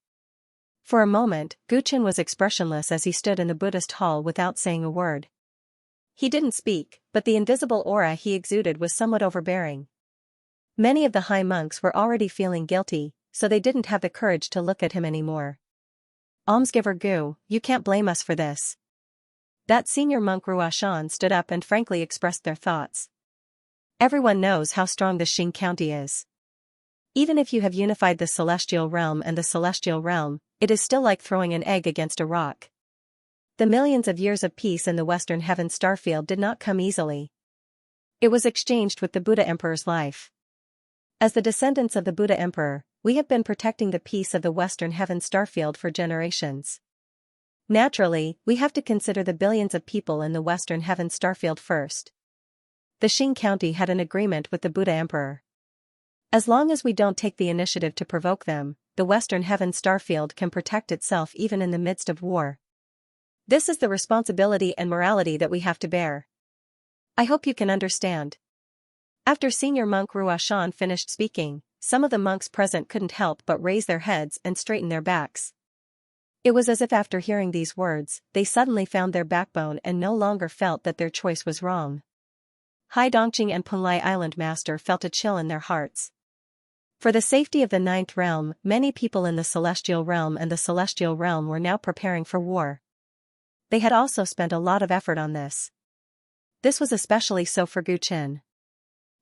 For a moment, Guchen was expressionless as he stood in the Buddhist hall without saying a word. He didn't speak, but the invisible aura he exuded was somewhat overbearing. Many of the high monks were already feeling guilty, so they didn't have the courage to look at him anymore. Almsgiver Gu, you can't blame us for this. That senior monk Ruachan stood up and frankly expressed their thoughts. Everyone knows how strong the Xing County is. Even if you have unified the Celestial Realm and the Celestial Realm, it is still like throwing an egg against a rock. The millions of years of peace in the Western Heaven starfield did not come easily. It was exchanged with the Buddha Emperor's life. As the descendants of the Buddha Emperor, we have been protecting the peace of the Western Heaven starfield for generations. Naturally, we have to consider the billions of people in the Western Heaven starfield first. The Xing County had an agreement with the Buddha Emperor. As long as we don't take the initiative to provoke them, the Western Heaven starfield can protect itself even in the midst of war. This is the responsibility and morality that we have to bear. I hope you can understand. After senior monk Ruachan finished speaking, some of the monks present couldn't help but raise their heads and straighten their backs. It was as if after hearing these words, they suddenly found their backbone and no longer felt that their choice was wrong. Hai Dongqing and Punlai Island Master felt a chill in their hearts. For the safety of the Ninth Realm, many people in the Celestial Realm and the Celestial Realm were now preparing for war. They had also spent a lot of effort on this. This was especially so for Guchen.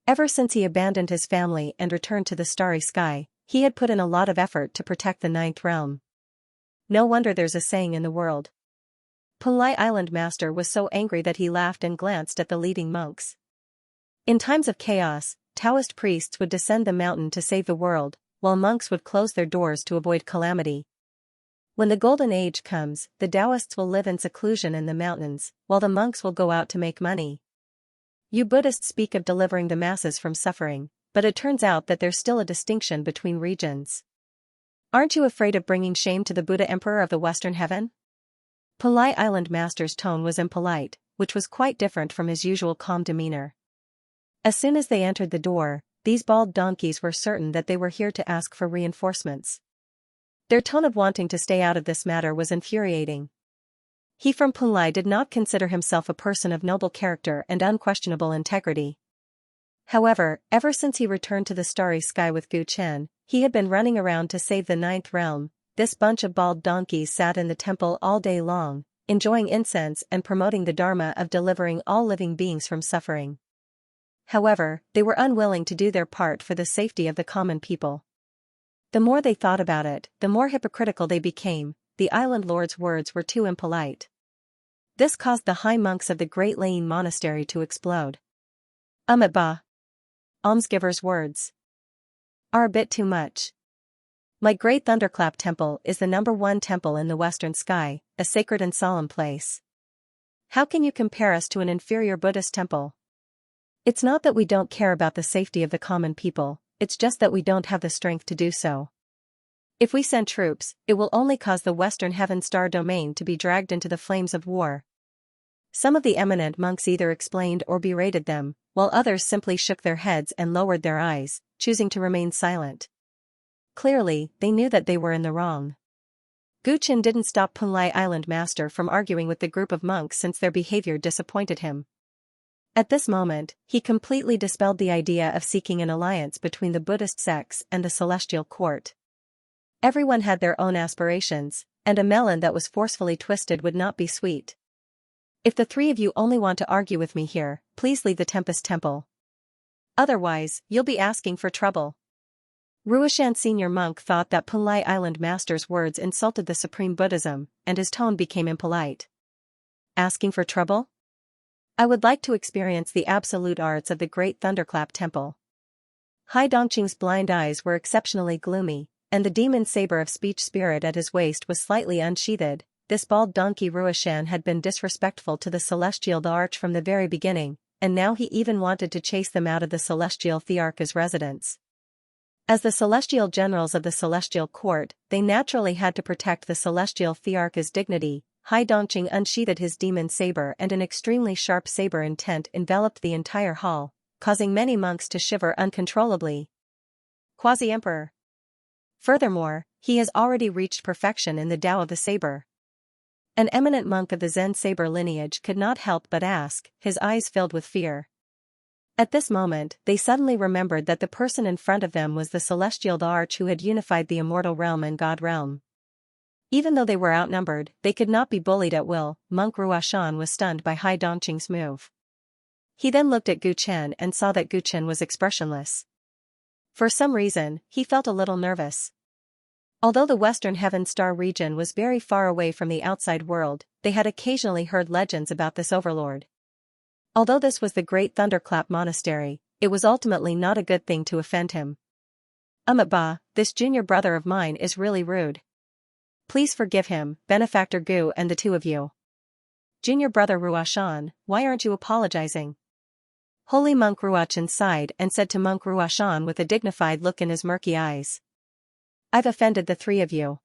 Ever since he abandoned his family and returned to the starry sky, he had put in a lot of effort to protect the Ninth Realm. No wonder there's a saying in the world. Punlai Island Master was so angry that he laughed and glanced at the leading monks. In times of chaos, Taoist priests would descend the mountain to save the world, while monks would close their doors to avoid calamity. When the Golden Age comes, the Taoists will live in seclusion in the mountains, while the monks will go out to make money. You Buddhists speak of delivering the masses from suffering, but it turns out that there's still a distinction between regions. Aren't you afraid of bringing shame to the Buddha Emperor of the Western Heaven? Punlai Island Master's tone was impolite, which was quite different from his usual calm demeanor. As soon as they entered the door, these bald donkeys were certain that they were here to ask for reinforcements. Their tone of wanting to stay out of this matter was infuriating. He from Punlai did not consider himself a person of noble character and unquestionable integrity. However, ever since he returned to the starry sky with Guchen, he had been running around to save the Ninth Realm. This bunch of bald donkeys sat in the temple all day long, enjoying incense and promoting the Dharma of delivering all living beings from suffering. However, they were unwilling to do their part for the safety of the common people. The more they thought about it, the more hypocritical they became. The island lord's words were too impolite. This caused the high monks of the Great Lane Monastery to explode. Ba. Almsgiver's words are a bit too much. My Great Thunderclap Temple is the #1 temple in the western sky, a sacred and solemn place. How can you compare us to an inferior Buddhist temple? It's not that we don't care about the safety of the common people, it's just that we don't have the strength to do so. If we send troops, it will only cause the Western Heaven Star domain to be dragged into the flames of war. Some of the eminent monks either explained or berated them, while others simply shook their heads and lowered their eyes, choosing to remain silent. Clearly, they knew that they were in the wrong. Guchen didn't stop Punlai Island Master from arguing with the group of monks since their behavior disappointed him. At this moment, he completely dispelled the idea of seeking an alliance between the Buddhist sects and the Celestial Court. Everyone had their own aspirations, and a melon that was forcefully twisted would not be sweet. If the three of you only want to argue with me here, please leave the Tempest Temple. Otherwise, you'll be asking for trouble. Ruoshan Senior Monk thought that Punlai Island Master's words insulted the Supreme Buddhism, and his tone became impolite. Asking for trouble? I would like to experience the absolute arts of the Great Thunderclap Temple. Hai Dongqing's blind eyes were exceptionally gloomy, and the demon saber of speech spirit at his waist was slightly unsheathed. This bald donkey Ruoshan had been disrespectful to the Celestial Arch from the very beginning, and now he even wanted to chase them out of the Celestial Thearch's residence. As the Celestial Generals of the Celestial Court, they naturally had to protect the Celestial Thearch's dignity. Hai Dongqing unsheathed his demon saber, and an extremely sharp saber intent enveloped the entire hall, causing many monks to shiver uncontrollably. Quasi-Emperor. Furthermore, he has already reached perfection in the Tao of the saber. An eminent monk of the Zen saber lineage could not help but ask, his eyes filled with fear. At this moment, they suddenly remembered that the person in front of them was the Celestial Arch who had unified the Immortal Realm and God Realm. Even though they were outnumbered, they could not be bullied at will. Monk Ruoshan was stunned by Hai Dongqing's move. He then looked at Gu Chen and saw that Gu Chen was expressionless. For some reason, he felt a little nervous. Although the Western Heaven Star region was very far away from the outside world, they had occasionally heard legends about this overlord. Although this was the Great Thunderclap Monastery, it was ultimately not a good thing to offend him. Ba, this junior brother of mine is really rude. Please forgive him, Benefactor Gu and the two of you. Junior brother Ruoshan, why aren't you apologizing? Holy Monk Ruochen sighed and said to Monk Ruoshan with a dignified look in his murky eyes. I've offended the three of you.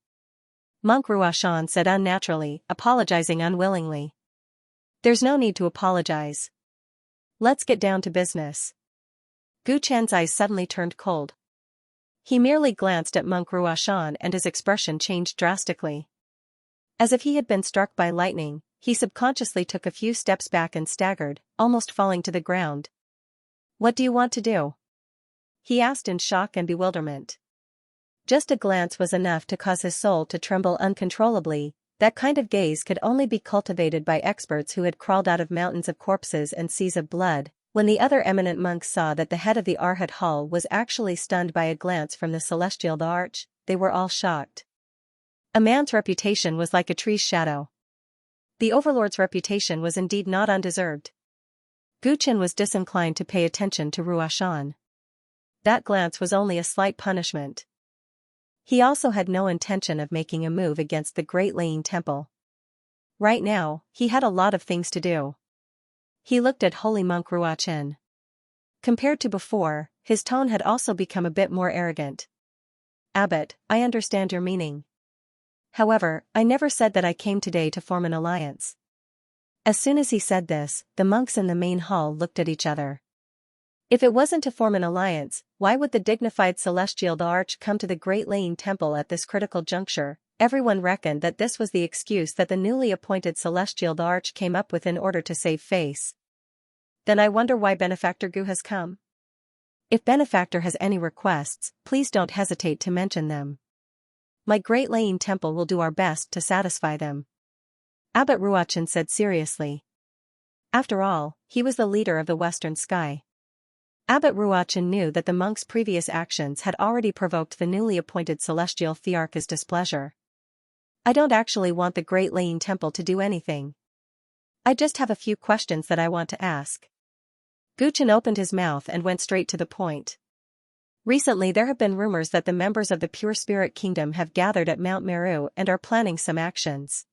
Monk Ruoshan said unnaturally, apologizing unwillingly. There's no need to apologize. Let's get down to business. Gu Chen's eyes suddenly turned cold. He merely glanced at Monk Ruoshan and his expression changed drastically. As if he had been struck by lightning, he subconsciously took a few steps back and staggered, almost falling to the ground. What do you want to do? He asked in shock and bewilderment. Just a glance was enough to cause his soul to tremble uncontrollably. That kind of gaze could only be cultivated by experts who had crawled out of mountains of corpses and seas of blood. When the other eminent monks saw that the head of the Arhat Hall was actually stunned by a glance from the Celestial Arch, they were all shocked. A man's reputation was like a tree's shadow. The Overlord's reputation was indeed not undeserved. Gu Chen was disinclined to pay attention to Ruoshan. That glance was only a slight punishment. He also had no intention of making a move against the Great Laying Temple. Right now, he had a lot of things to do. He looked at Holy Monk Ruochen. Compared to before, his tone had also become a bit more arrogant. Abbot, I understand your meaning. However, I never said that I came today to form an alliance. As soon as he said this, the monks in the main hall looked at each other. If it wasn't to form an alliance, why would the dignified Celestial Arch come to the Great Laying Temple at this critical juncture? Everyone reckoned that this was the excuse that the newly appointed Celestial Arch came up with in order to save face. Then I wonder why Benefactor Gu has come. If Benefactor has any requests, please don't hesitate to mention them. My Great Laying Temple will do our best to satisfy them. Abbot Ruochen said seriously. After all, he was the leader of the Western Sky. Abbot Ruochen knew that the monk's previous actions had already provoked the newly appointed Celestial Thearch's displeasure. I don't actually want the Great Laying Temple to do anything. I just have a few questions that I want to ask. Gu Chen opened his mouth and went straight to the point. Recently there have been rumors that the members of the Pure Spirit Kingdom have gathered at Mount Meru and are planning some actions.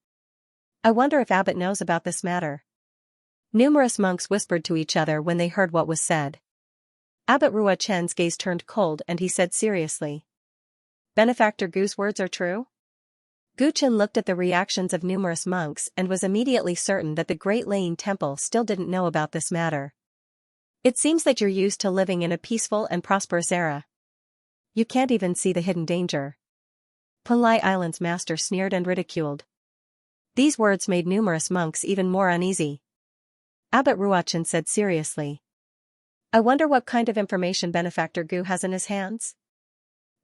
I wonder if Abbot knows about this matter. Numerous monks whispered to each other when they heard what was said. Abbot Rua Chen's gaze turned cold and he said seriously, "Benefactor Gu's words are true?" Gu Chen looked at the reactions of numerous monks and was immediately certain that the Great Laying Temple still didn't know about this matter. "It seems that you're used to living in a peaceful and prosperous era. You can't even see the hidden danger." Punlai Island's master sneered and ridiculed. These words made numerous monks even more uneasy. Abbot Ruachan said seriously, "I wonder what kind of information Benefactor Gu has in his hands?"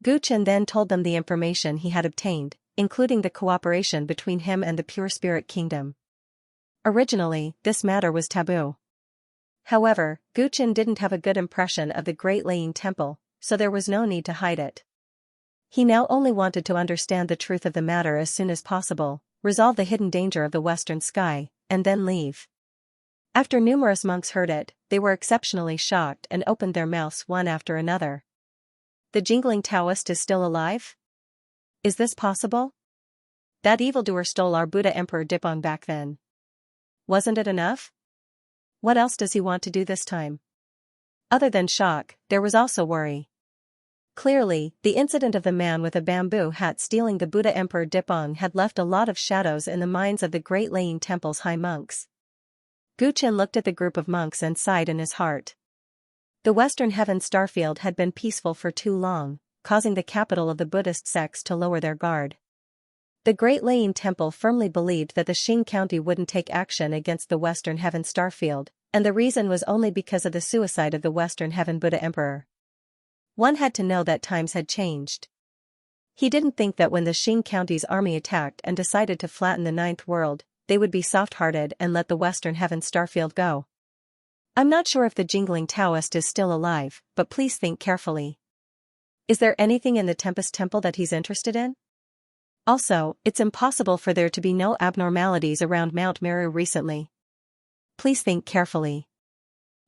Gu Chen then told them the information he had obtained, including the cooperation between him and the Pure Spirit Kingdom. Originally, this matter was taboo. However, Gu Chen didn't have a good impression of the Great Laying Temple, so there was no need to hide it. He now only wanted to understand the truth of the matter as soon as possible, resolve the hidden danger of the western sky, and then leave. After numerous monks heard it, they were exceptionally shocked and opened their mouths one after another. "The jingling Taoist is still alive? Is this possible? That evildoer stole our Buddha Emperor Dipong back then. Wasn't it enough? What else does he want to do this time?" Other than shock, there was also worry. Clearly, the incident of the man with a bamboo hat stealing the Buddha Emperor Dipong had left a lot of shadows in the minds of the Great Laying Temple's high monks. Gu Chen looked at the group of monks and sighed in his heart. The Western Heaven Starfield had been peaceful for too long, causing the capital of the Buddhist sects to lower their guard. The Great Laying Temple firmly believed that the Xing County wouldn't take action against the Western Heaven Starfield, and the reason was only because of the suicide of the Western Heaven Buddha Emperor. One had to know that times had changed. He didn't think that when the Xing County's army attacked and decided to flatten the Ninth World, they would be soft-hearted and let the Western Heaven Starfield go. "I'm not sure if the jingling Taoist is still alive, but please think carefully. Is there anything in the Tempest Temple that he's interested in? Also, it's impossible for there to be no abnormalities around Mount Meru recently. Please think carefully,"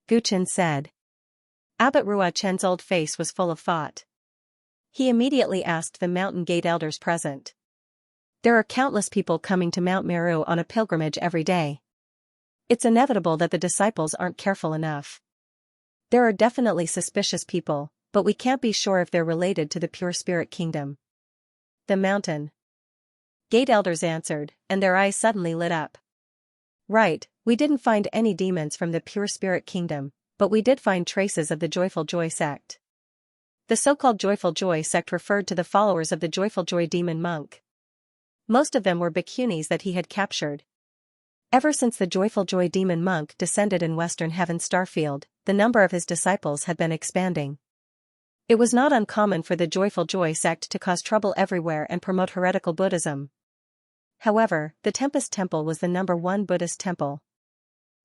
Gu Chen said. Abbot Rua Chen's old face was full of thought. He immediately asked the Mountain Gate elders present. "There are countless people coming to Mount Meru on a pilgrimage every day. It's inevitable that the disciples aren't careful enough. There are definitely suspicious people, but we can't be sure if they're related to the Pure Spirit Kingdom." The Mountain Gate elders answered, and their eyes suddenly lit up. "Right, we didn't find any demons from the Pure Spirit Kingdom, but we did find traces of the Joyful Joy sect." The so-called Joyful Joy sect referred to the followers of the Joyful Joy demon monk. Most of them were bhikkhunis that he had captured. Ever since the Joyful Joy demon monk descended in Western Heaven Starfield, the number of his disciples had been expanding. It was not uncommon for the Joyful Joy sect to cause trouble everywhere and promote heretical Buddhism. However, the Tempest Temple was the #1 Buddhist temple.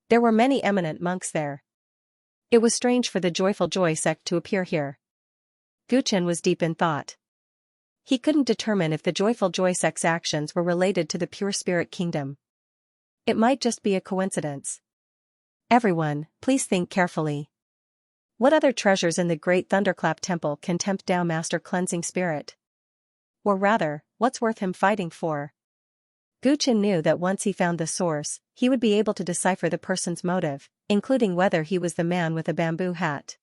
There were many eminent monks there. It was strange for the Joyful Joy sect to appear here. Gu Chen was deep in thought. He couldn't determine if the Joyful Joy sect's actions were related to the Pure Spirit Kingdom. It might just be a coincidence. "Everyone, please think carefully. What other treasures in the Great Thunderclap Temple can tempt Tao Master Cleansing Spirit? Or rather, what's worth him fighting for?" Gu Chen knew that once he found the source, he would be able to decipher the person's motive, including whether he was the man with a bamboo hat.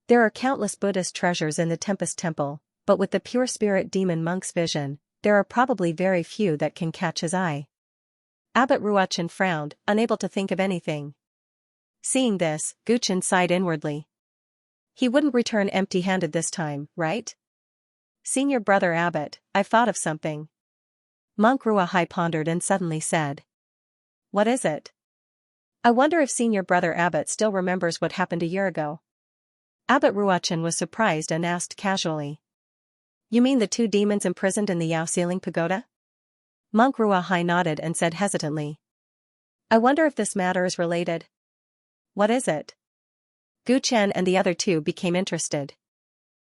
There are countless Buddhist treasures in the Tempest Temple, but with the Pure Spirit Demon monk's vision, there are probably very few that can catch his eye. Abbot Ruachan frowned, unable to think of anything. Seeing this, Gu Chen sighed inwardly. He wouldn't return empty-handed this time, right? "Senior Brother Abbot, I've thought of something." Monk Ruahai pondered and suddenly said. "What is it?" "I wonder if Senior Brother Abbot still remembers what happened a year ago." Abbot Ruachan was surprised and asked casually. "You mean the 2 demons imprisoned in the Yao Ceiling Pagoda?" Monk Ruahai nodded and said hesitantly. "I wonder if this matter is related." "What is it?" Gu Chen and the other 2 became interested.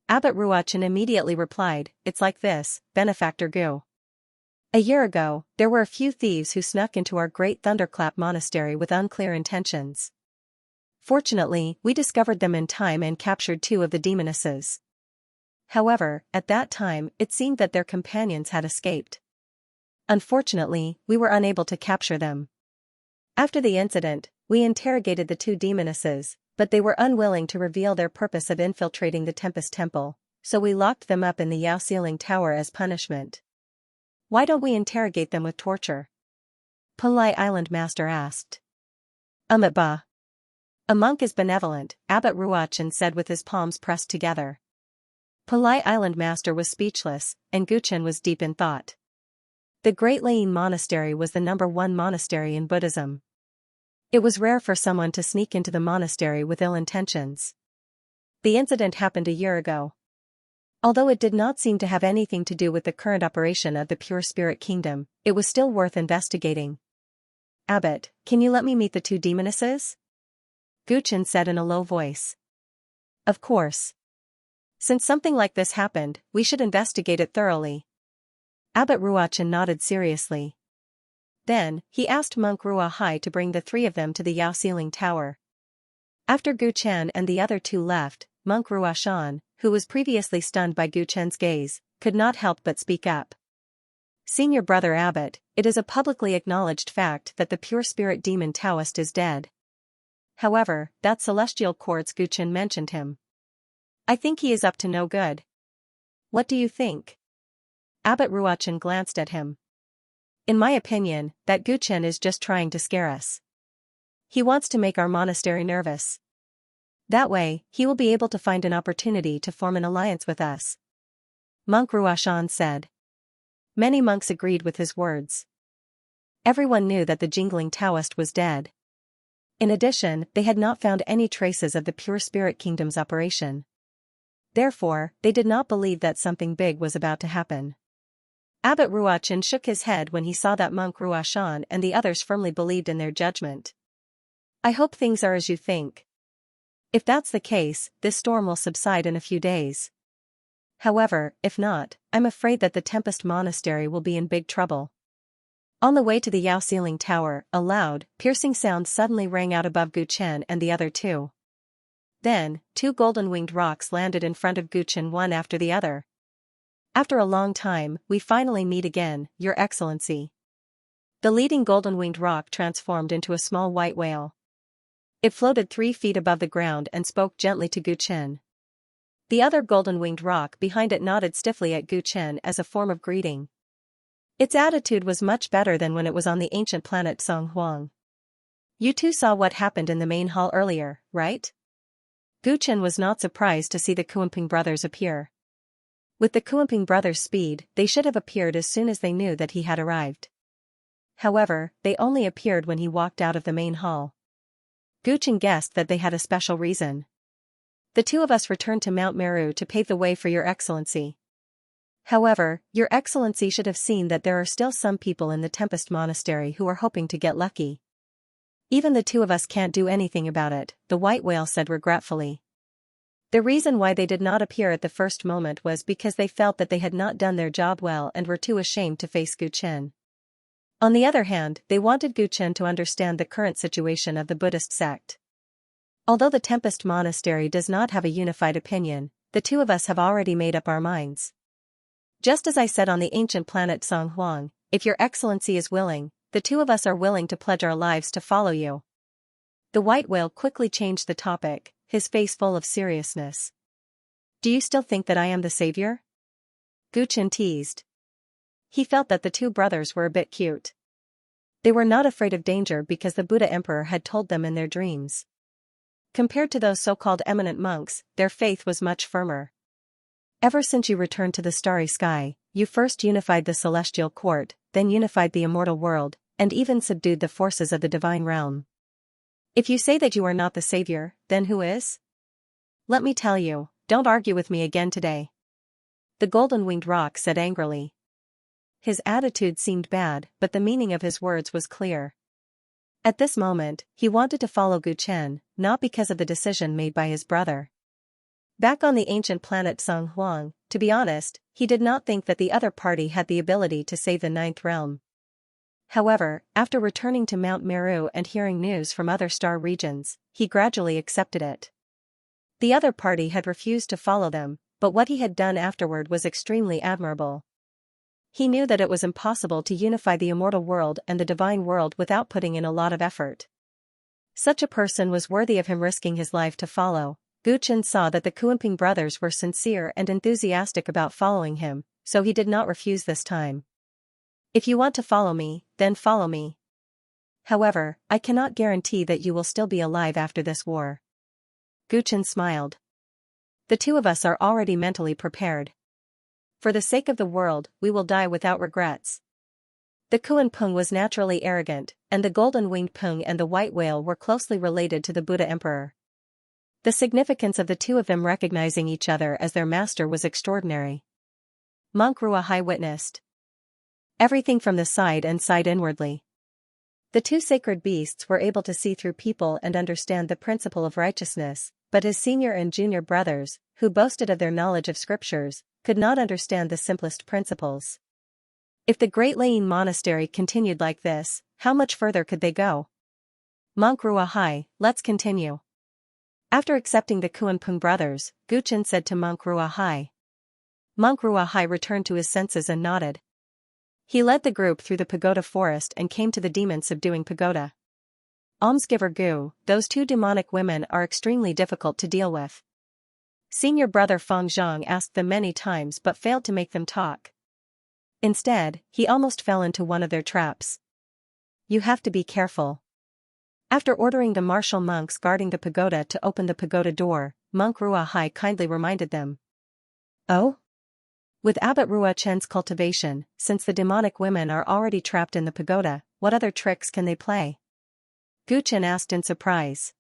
Abbot Ruachan immediately replied, "It's like this, Benefactor Gu. A year ago, there were a few thieves who snuck into our Great Thunderclap Monastery with unclear intentions. Fortunately, we discovered them in time and captured 2 of the demonesses. However, at that time, it seemed that their companions had escaped. Unfortunately, we were unable to capture them. After the incident, We interrogated the two demonesses, but they were unwilling to reveal their purpose of infiltrating the Tempest Temple, so we locked them up in the Xiaoxiling Tower as punishment. Why don't we interrogate them with torture? Pulai Island Master asked. Ba. A monk is benevolent, Abbot Ruachan said with his palms pressed together. Pulai Island Master was speechless, and Guchen was deep in thought. The Great Lain Monastery was the #1 monastery in Buddhism. It was rare for someone to sneak into the monastery with ill intentions. The incident happened a year ago. Although it did not seem to have anything to do with the current operation of the Pure Spirit Kingdom, it was still worth investigating. Abbot, can you let me meet the two demonesses? Guchen said in a low voice. Of course. Since something like this happened, we should investigate it thoroughly. Abbot Ruachan nodded seriously. Then, he asked Monk Ruahai to bring the three of them to the Xiaoxiling Tower. After Guchen and the other two left, Monk Ruashan, who was previously stunned by Guchen's gaze, could not help but speak up. Senior Brother Abbot, it is a publicly acknowledged fact that the pure spirit demon Taoist is dead. However, that celestial quartz Guchen mentioned him. I think he is up to no good. What do you think? Abbot Ruachan glanced at him. In my opinion, that Guchen is just trying to scare us. He wants to make our monastery nervous. That way, he will be able to find an opportunity to form an alliance with us. Monk Ruashan said. Many monks agreed with his words. Everyone knew that the jingling Taoist was dead. In addition, they had not found any traces of the Pure Spirit Kingdom's operation. Therefore, they did not believe that something big was about to happen. Abbot Ruachan shook his head when he saw that Monk Ruashan and the others firmly believed in their judgment. I hope things are as you think. If that's the case, this storm will subside in a few days. However, if not, I'm afraid that the Tempest Monastery will be in big trouble. On the way to the Xiaoxiling Tower, a loud, piercing sound suddenly rang out above Guchen and the other two. Then, two golden-winged rocks landed in front of Guchen one after the other. After a long time, we finally meet again, Your Excellency. The leading golden-winged rock transformed into a small white whale. It floated 3 feet above the ground and spoke gently to Guchen. The other golden-winged rock behind it nodded stiffly at Guchen as a form of greeting. Its attitude was much better than when it was on the ancient planet Songhuang. You two saw what happened in the main hall earlier, right? Guchen was not surprised to see the Kuimping brothers appear. With the Kuimping brothers' speed, they should have appeared as soon as they knew that he had arrived. However, they only appeared when he walked out of the main hall. Guchen guessed that they had a special reason. The two of us returned to Mount Meru to pave the way for Your Excellency. However, Your Excellency should have seen that there are still some people in the Tempest Monastery who are hoping to get lucky. Even the two of us can't do anything about it, the white whale said regretfully. The reason why they did not appear at the first moment was because they felt that they had not done their job well and were too ashamed to face Guchen. On the other hand, they wanted Guchen to understand the current situation of the Buddhist sect. Although the Tempest Monastery does not have a unified opinion, the two of us have already made up our minds. Just as I said on the ancient planet Songhuang, if Your Excellency is willing, the two of us are willing to pledge our lives to follow you. The white whale quickly changed the topic, his face full of seriousness. Do you still think that I am the savior? Guchen teased. He felt that the two brothers were a bit cute. They were not afraid of danger because the Buddha Emperor had told them in their dreams. Compared to those so-called eminent monks, their faith was much firmer. Ever since you returned to the starry sky, you first unified the celestial court, then unified the immortal world, and even subdued the forces of the divine realm. If you say that you are not the savior, then who is? Let me tell you, don't argue with me again today. The golden-winged rock said angrily. His attitude seemed bad, but the meaning of his words was clear. At this moment, he wanted to follow Guchen, not because of the decision made by his brother. Back on the ancient planet Songhuang, to be honest, he did not think that the other party had the ability to save the ninth realm. However, after returning to Mount Meru and hearing news from other star regions, he gradually accepted it. The other party had refused to follow them, but what he had done afterward was extremely admirable. He knew that it was impossible to unify the immortal world and the divine world without putting in a lot of effort. Such a person was worthy of him risking his life to follow. Gu Chen saw that the Kuanping brothers were sincere and enthusiastic about following him, so he did not refuse this time. If you want to follow me, then follow me. However, I cannot guarantee that you will still be alive after this war. Gu Chen smiled. The two of us are already mentally prepared. For the sake of the world, we will die without regrets. The Kuanping was naturally arrogant, and the golden-winged Peng and the white whale were closely related to the Buddha Emperor. The significance of the two of them recognizing each other as their master was extraordinary. Monk Ruahai witnessed everything from the side and sighed inwardly. The two sacred beasts were able to see through people and understand the principle of righteousness, but his senior and junior brothers, who boasted of their knowledge of scriptures, could not understand the simplest principles. If the Great Lain Monastery continued like this, how much further could they go? Monk Ruahai, let's continue. After accepting the Kuanping brothers, Gu Chen said to Monk Ruahai. Monk Ruahai returned to his senses and nodded. He led the group through the pagoda forest and came to the demon-subduing pagoda. Almsgiver Gu, those two demonic women are extremely difficult to deal with. Senior brother Feng Zhang asked them many times but failed to make them talk. Instead, he almost fell into one of their traps. You have to be careful. After ordering the martial monks guarding the pagoda to open the pagoda door, Monk Ruahai kindly reminded them. Oh? With Abbot Rua Chen's cultivation, since the demonic women are already trapped in the pagoda, what other tricks can they play? Gu Chen asked in surprise.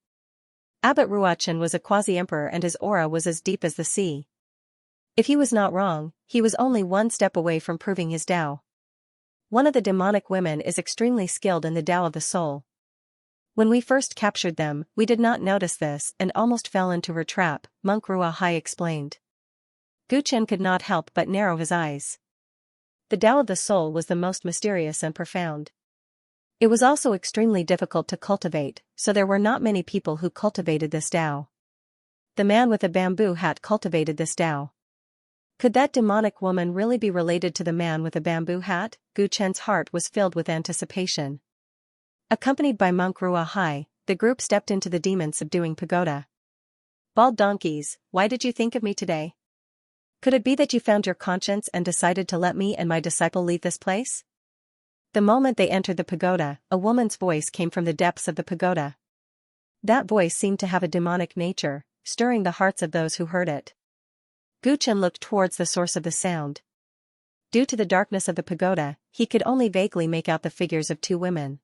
Abbot Ruachen was a quasi-emperor and his aura was as deep as the sea. If he was not wrong, he was only one step away from proving his Tao. One of the demonic women is extremely skilled in the Tao of the soul. When we first captured them, we did not notice this and almost fell into her trap, Monk Ruahai explained. Gu Chen could not help but narrow his eyes. The Tao of the soul was the most mysterious and profound. It was also extremely difficult to cultivate, so there were not many people who cultivated this Tao. The man with a bamboo hat cultivated this Tao. Could that demonic woman really be related to the man with a bamboo hat? Gu Chen's heart was filled with anticipation. Accompanied by Monk Ruahai, the group stepped into the demon-subduing pagoda. Bald donkeys, why did you think of me today? Could it be that you found your conscience and decided to let me and my disciple leave this place? The moment they entered the pagoda, a woman's voice came from the depths of the pagoda. That voice seemed to have a demonic nature, stirring the hearts of those who heard it. Gu Chen looked towards the source of the sound. Due to the darkness of the pagoda, he could only vaguely make out the figures of two women.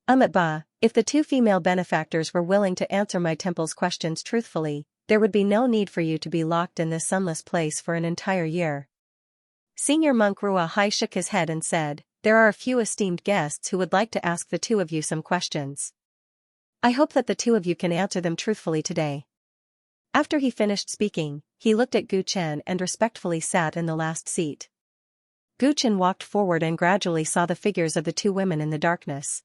Ba, if the two female benefactors were willing to answer my temple's questions truthfully, there would be no need for you to be locked in this sunless place for an entire year. Senior Monk Ruahai shook his head and said, there are a few esteemed guests who would like to ask the two of you some questions. I hope that the two of you can answer them truthfully today. After he finished speaking, he looked at Gu Chen and respectfully sat in the last seat. Gu Chen walked forward and gradually saw the figures of the two women in the darkness.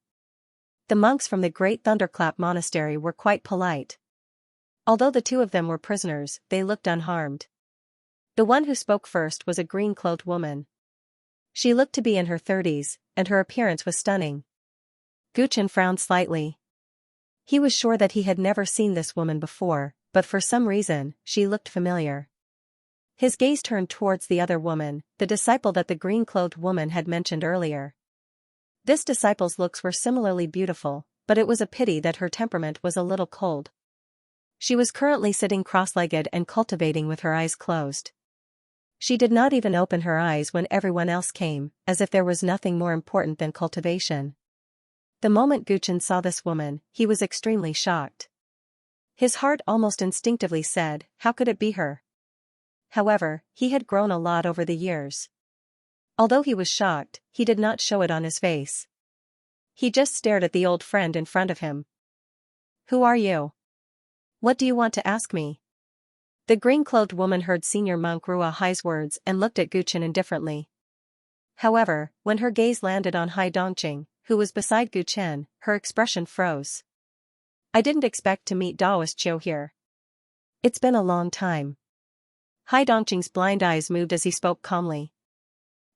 The monks from the Great Thunderclap Monastery were quite polite. Although the two of them were prisoners, they looked unharmed. The one who spoke first was a green-clothed woman. She looked to be in her 30s, and her appearance was stunning. Gu Chen frowned slightly. He was sure that he had never seen this woman before, but for some reason, she looked familiar. His gaze turned towards the other woman, the disciple that the green-clothed woman had mentioned earlier. This disciple's looks were similarly beautiful, but it was a pity that her temperament was a little cold. She was currently sitting cross-legged and cultivating with her eyes closed. She did not even open her eyes when everyone else came, as if there was nothing more important than cultivation. The moment Gu Chen saw this woman, he was extremely shocked. His heart almost instinctively said, how could it be her? However, he had grown a lot over the years. Although he was shocked, he did not show it on his face. He just stared at the old friend in front of him. Who are you? What do you want to ask me? The green-clothed woman heard Senior Monk Ruahai's words and looked at Gu Chen indifferently. However, when her gaze landed on Hai Dongqing, who was beside Gu Chen, her expression froze. I didn't expect to meet Daoist Chiu here. It's been a long time. Hai Dongqing's blind eyes moved as he spoke calmly.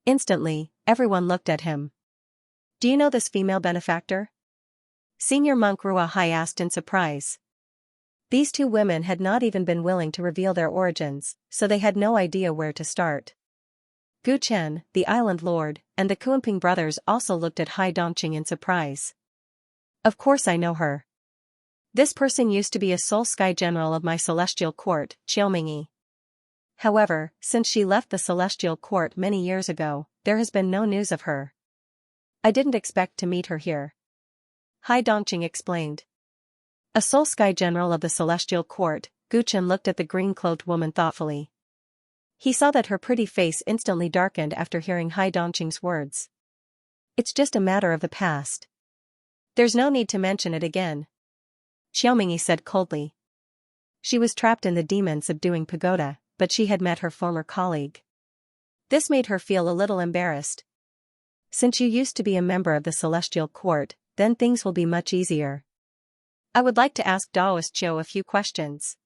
Instantly, everyone looked at him. Do you know this female benefactor? Senior monk Ruahai asked in surprise. These two women had not even been willing to reveal their origins, so they had no idea where to start. Gu Chen, the island lord, and the Kuanping brothers also looked at Hai Dongqing in surprise. Of course I know her. This person used to be a Soul Sky General of my celestial court, Xiaomingyi. However, since she left the celestial court many years ago, there has been no news of her. I didn't expect to meet her here. Hai Dongqing explained. A Soul Sky General of the celestial court, Gu Chen looked at the green-clothed woman thoughtfully. He saw that her pretty face instantly darkened after hearing Hai Dongqing's words. It's just a matter of the past. There's no need to mention it again. Xiaomingyi said coldly. She was trapped in the demon-subduing pagoda, but she had met her former colleague. This made her feel a little embarrassed. Since you used to be a member of the celestial court, then things will be much easier. I would like to ask Daoist Zhou a few questions.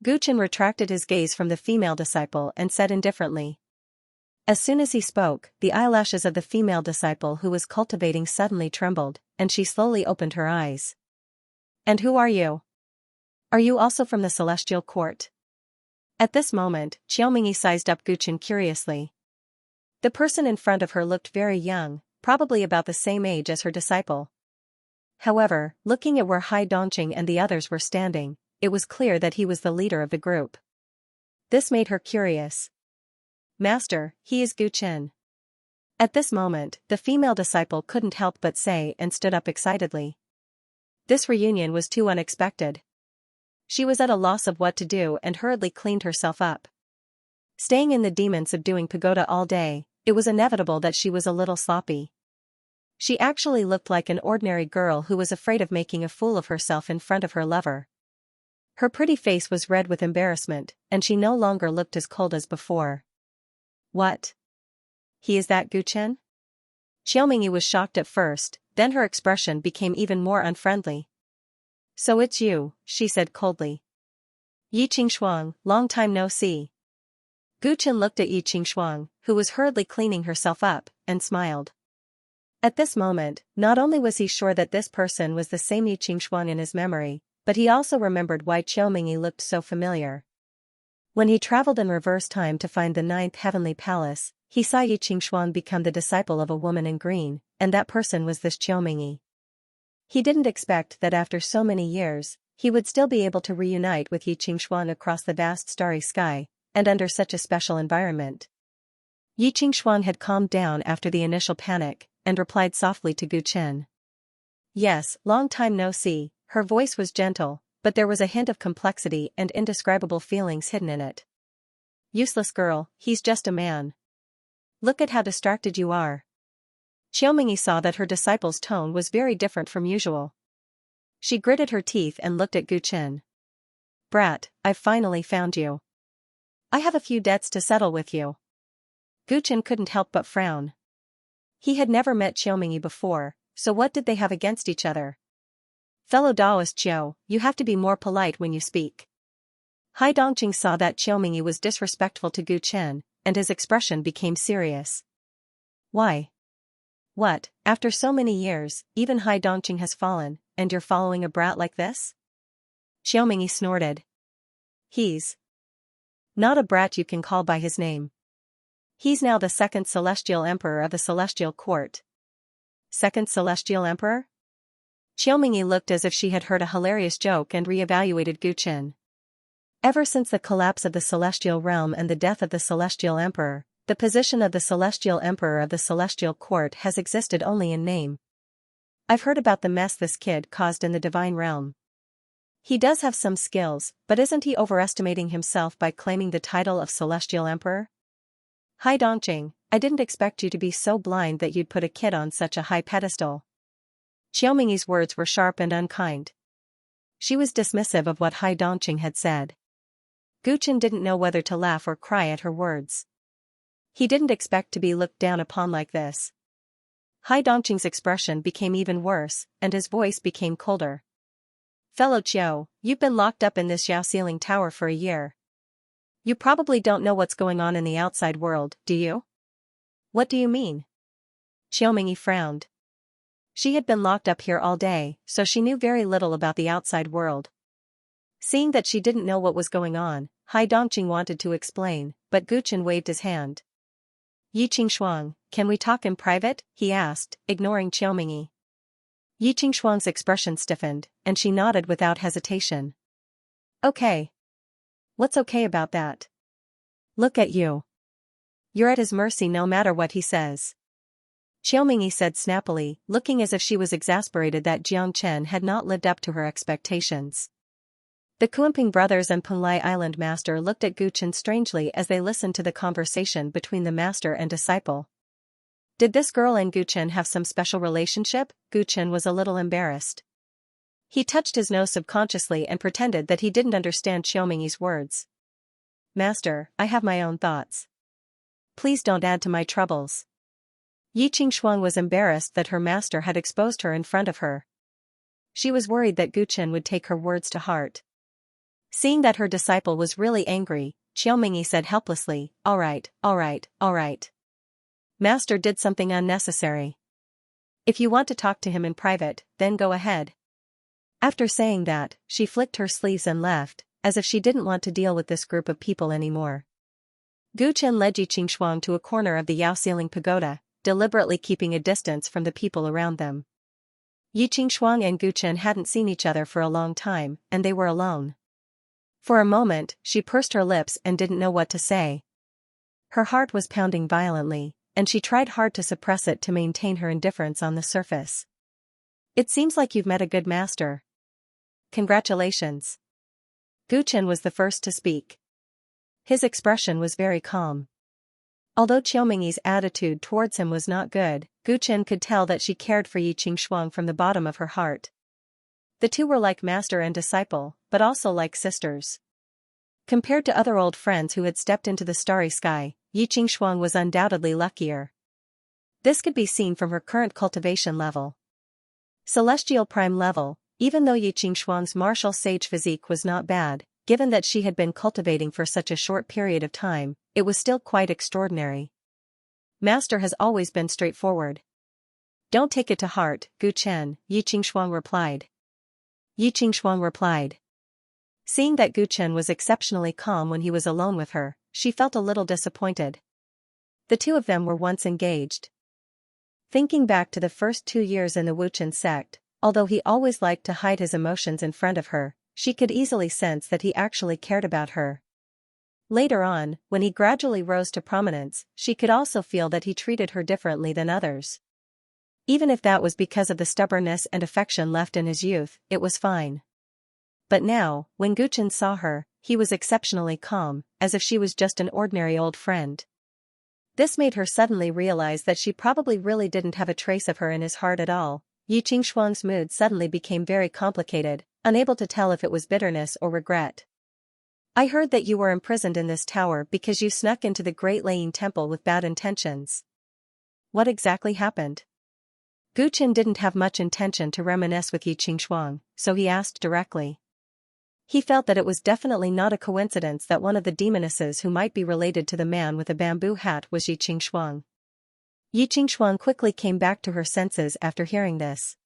Gu Chen retracted his gaze from the female disciple and said indifferently. As soon as he spoke, the eyelashes of the female disciple who was cultivating suddenly trembled, and she slowly opened her eyes. And who are you? Are you also from the celestial court? At this moment, Xiaomingyi sized up Gu Chen curiously. The person in front of her looked very young, probably about the same age as her disciple. However, looking at where Hai Dongqing and the others were standing, it was clear that he was the leader of the group. This made her curious. Master, he is Gu Chen. At this moment, the female disciple couldn't help but say and stood up excitedly. This reunion was too unexpected. She was at a loss of what to do and hurriedly cleaned herself up. Staying in the demon-subduing pagoda all day, it was inevitable that she was a little sloppy. She actually looked like an ordinary girl who was afraid of making a fool of herself in front of her lover. Her pretty face was red with embarrassment, and she no longer looked as cold as before. What? He is that Gu Chen? Xiaomingyi was shocked at first, then her expression became even more unfriendly. So it's you, she said coldly. Yi Qingxuang, long time no see. Gu Chen looked at Yi Qingxuang, who was hurriedly cleaning herself up, and smiled. At this moment, not only was he sure that this person was the same Yi Qingxuang in his memory, but he also remembered why Xiaomingyi looked so familiar. When he traveled in reverse time to find the 9th heavenly palace, he saw Yi Qingxuang become the disciple of a woman in green, and that person was this Xiaomingyi. He didn't expect that after so many years, he would still be able to reunite with Yi Qingxuang across the vast starry sky, and under such a special environment. Yi Qingxuang had calmed down after the initial panic, and replied softly to Gu Chen. Yes, long time no see. Her voice was gentle, but there was a hint of complexity and indescribable feelings hidden in it. Useless girl, he's just a man. Look at how distracted you are. Xiaomingyi saw that her disciple's tone was very different from usual. She gritted her teeth and looked at Gu Chen. Brat, I've finally found you. I have a few debts to settle with you. Gu Chen couldn't help but frown. He had never met Xiaomingyi before, so what did they have against each other? Fellow Daoist Zhou, you have to be more polite when you speak. Hai Dongqing saw that Xiaomingyi was disrespectful to Gu Chen, and his expression became serious. Why? What, after so many years, even Hai Dongqing has fallen, and you're following a brat like this? Xiaomingyi snorted. He's not a brat you can call by his name. He's now the 2nd Celestial Emperor of the Celestial Court. 2nd Celestial Emperor? Xiaomingyi looked as if she had heard a hilarious joke and re-evaluated Gu Chen. Ever since the collapse of the Celestial Realm and the death of the Celestial Emperor, the position of the Celestial Emperor of the Celestial Court has existed only in name. I've heard about the mess this kid caused in the Divine Realm. He does have some skills, but isn't he overestimating himself by claiming the title of Celestial Emperor? Hai Dongqing, I didn't expect you to be so blind that you'd put a kid on such a high pedestal. Xiaomingyi's words were sharp and unkind. She was dismissive of what Hai Dongqing had said. Gu Chen didn't know whether to laugh or cry at her words. He didn't expect to be looked down upon like this. Hai Dongqing's expression became even worse, and his voice became colder. Fellow Chiu, you've been locked up in this Xiao-ceiling tower for a year. You probably don't know what's going on in the outside world, do you? What do you mean? Xiaomingyi frowned. She had been locked up here all day, so she knew very little about the outside world. Seeing that she didn't know what was going on, Hai Dongqing wanted to explain, but Guchen waved his hand. Yi Qingxuang, can we talk in private? He asked, ignoring Qiumingyi. Yi Qingxuang's expression stiffened, and she nodded without hesitation. Okay. What's okay about that? Look at you. You're at his mercy no matter what he says. Qiumingyi said snappily, looking as if she was exasperated that Jiang Chen had not lived up to her expectations. The Kuimping brothers and Penglai Island master looked at Guchen strangely as they listened to the conversation between the master and disciple. Did this girl and Guchen have some special relationship? Guchen was a little embarrassed. He touched his nose subconsciously and pretended that he didn't understand Qiumingyi's words. Master, I have my own thoughts. Please don't add to my troubles. Yi Qingxuang was embarrassed that her master had exposed her in front of her. She was worried that Guchen would take her words to heart. Seeing that her disciple was really angry, Qiumingyi said helplessly, all right. Master did something unnecessary. If you want to talk to him in private, then go ahead. After saying that, she flicked her sleeves and left, as if she didn't want to deal with this group of people anymore. Guchen led Yi Qingxuang to a corner of the Yaoxiling pagoda, deliberately keeping a distance from the people around them. Yi Qingxuang and Guchen hadn't seen each other for a long time, and they were alone. For a moment, she pursed her lips and didn't know what to say. Her heart was pounding violently, and she tried hard to suppress it to maintain her indifference on the surface. It seems like you've met a good master. Congratulations. Guchen was the first to speak. His expression was very calm. Although Qiumingyi's attitude towards him was not good, Guchen could tell that she cared for Yi Qingxuang from the bottom of her heart. The two were like master and disciple, but also like sisters. Compared to other old friends who had stepped into the starry sky, Yi Qingxuang was undoubtedly luckier. This could be seen from her current cultivation level. Celestial prime level, even though Yi Qingxuang's martial sage physique was not bad, given that she had been cultivating for such a short period of time, it was still quite extraordinary. Master has always been straightforward. Don't take it to heart, Guchen, Yi Qingxuang replied. Seeing that Guchen was exceptionally calm when he was alone with her, she felt a little disappointed. The two of them were once engaged. Thinking back to the first 2 years in the Wuchen sect, although he always liked to hide his emotions in front of her, she could easily sense that he actually cared about her. Later on, when he gradually rose to prominence, she could also feel that he treated her differently than others. Even if that was because of the stubbornness and affection left in his youth, it was fine. But now, when Guchen saw her, he was exceptionally calm, as if she was just an ordinary old friend. This made her suddenly realize that she probably really didn't have a trace of her in his heart at all. Yi Qingxuang's mood suddenly became very complicated, unable to tell if it was bitterness or regret. I heard that you were imprisoned in this tower because you snuck into the Great Laying Temple with bad intentions. What exactly happened? Guchen didn't have much intention to reminisce with Yi Qingxuang, so he asked directly. He felt that it was definitely not a coincidence that one of the demonesses who might be related to the man with a bamboo hat was Yi Qingxuang. Yi Qingxuang quickly came back to her senses after hearing this.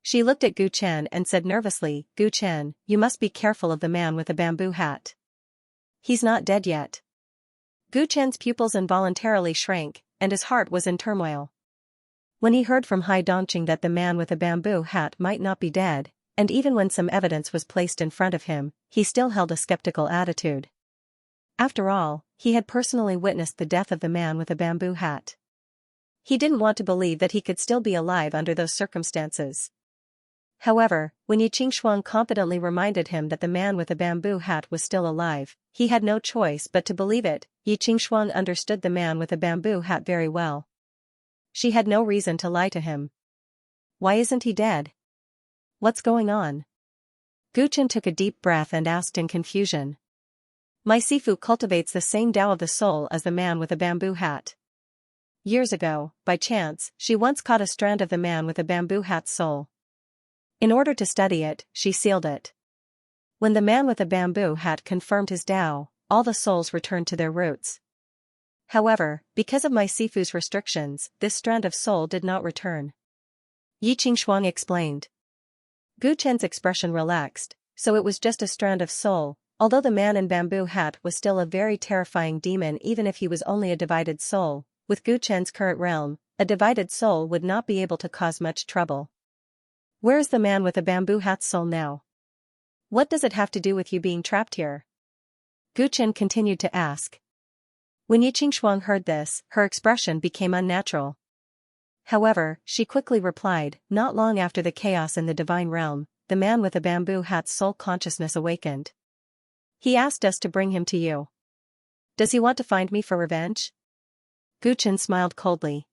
She looked at Guchen and said nervously, Guchen, you must be careful of the man with a bamboo hat. He's not dead yet. Guchen's pupils involuntarily shrank, and his heart was in turmoil. When he heard from Hai Dongqing that the man with a bamboo hat might not be dead, and even when some evidence was placed in front of him, he still held a skeptical attitude. After all, he had personally witnessed the death of the man with a bamboo hat. He didn't want to believe that he could still be alive under those circumstances. However, when Yi Qingxuang confidently reminded him that the man with a bamboo hat was still alive, he had no choice but to believe it. Yi Qingxuang understood the man with a bamboo hat very well. She had no reason to lie to him. Why isn't he dead? What's going on? Guchen took a deep breath and asked in confusion. My Sifu cultivates the same Tao of the soul as the man with a bamboo hat. Years ago, by chance, she once caught a strand of the man with a bamboo hat's soul. In order to study it, she sealed it. When the man with a bamboo hat confirmed his Tao, all the souls returned to their roots. However, because of my Sifu's restrictions, this strand of soul did not return. Yi Qingxuang explained. Gu Chen's expression relaxed, so it was just a strand of soul, although the man in bamboo hat was still a very terrifying demon even if he was only a divided soul. With Gu Chen's current realm, a divided soul would not be able to cause much trouble. Where is the man with a bamboo hat's soul now? What does it have to do with you being trapped here? Gu Chen continued to ask. When Yi Qingxuang heard this, her expression became unnatural. However, she quickly replied, not long after the chaos in the divine realm, the man with a bamboo hat's soul consciousness awakened. He asked us to bring him to you. Does he want to find me for revenge? Gu Chen smiled coldly.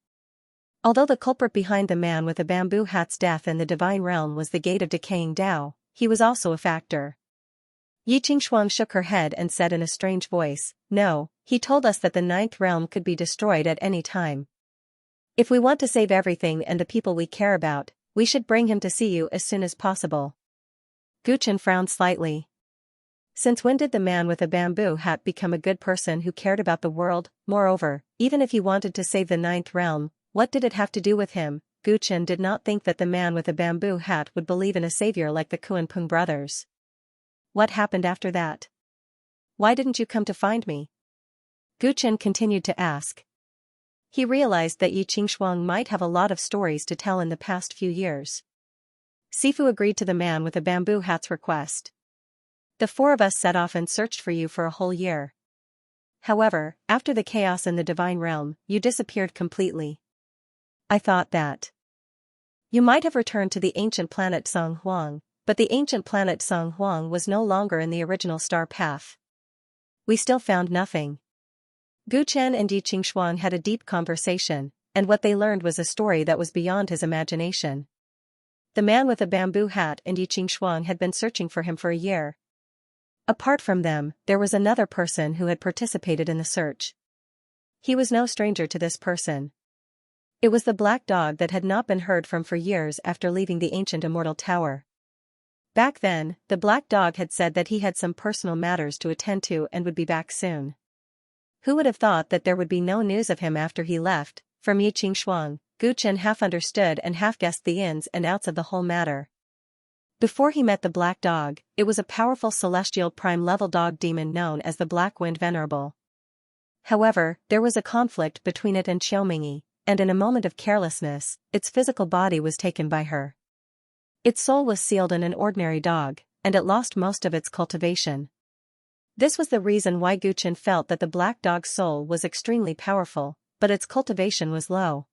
Although the culprit behind the man with a bamboo hat's death in the divine realm was the gate of decaying Tao, he was also a factor. Yi Qingxuang shook her head and said in a strange voice, no, he told us that the ninth realm could be destroyed at any time. If we want to save everything and the people we care about, we should bring him to see you as soon as possible. Gu Chen frowned slightly. Since when did the man with a bamboo hat become a good person who cared about the world? Moreover, even if he wanted to save the ninth realm, what did it have to do with him? Gu Chen did not think that the man with a bamboo hat would believe in a savior like the Kuan-Pung brothers. What happened after that? Why didn't you come to find me? Gu Chen continued to ask. He realized that Yi Qingxuang might have a lot of stories to tell in the past few years. Sifu agreed to the man with a bamboo hat's request. The four of us set off and searched for you for a whole year. However, after the chaos in the divine realm, you disappeared completely. I thought that you might have returned to the ancient planet Song Huang, but the ancient planet Song Huang was no longer in the original star path. We still found nothing. Gu Chen and Yi Qingxuang had a deep conversation, and what they learned was a story that was beyond his imagination. The man with a bamboo hat and Yi Qingxuang had been searching for him for a year. Apart from them, there was another person who had participated in the search. He was no stranger to this person. It was the black dog that had not been heard from for years after leaving the ancient immortal tower. Back then, the black dog had said that he had some personal matters to attend to and would be back soon. Who would have thought that there would be no news of him after he left? From Yi Qingxuang, Gu Chen half understood and half guessed the ins and outs of the whole matter. Before he met the black dog, it was a powerful celestial prime-level dog demon known as the Black Wind Venerable. However, there was a conflict between it and Xiaomingyi, and in a moment of carelessness, its physical body was taken by her. Its soul was sealed in an ordinary dog, and it lost most of its cultivation. This was the reason why Gu Chen felt that the black dog's soul was extremely powerful, but its cultivation was low.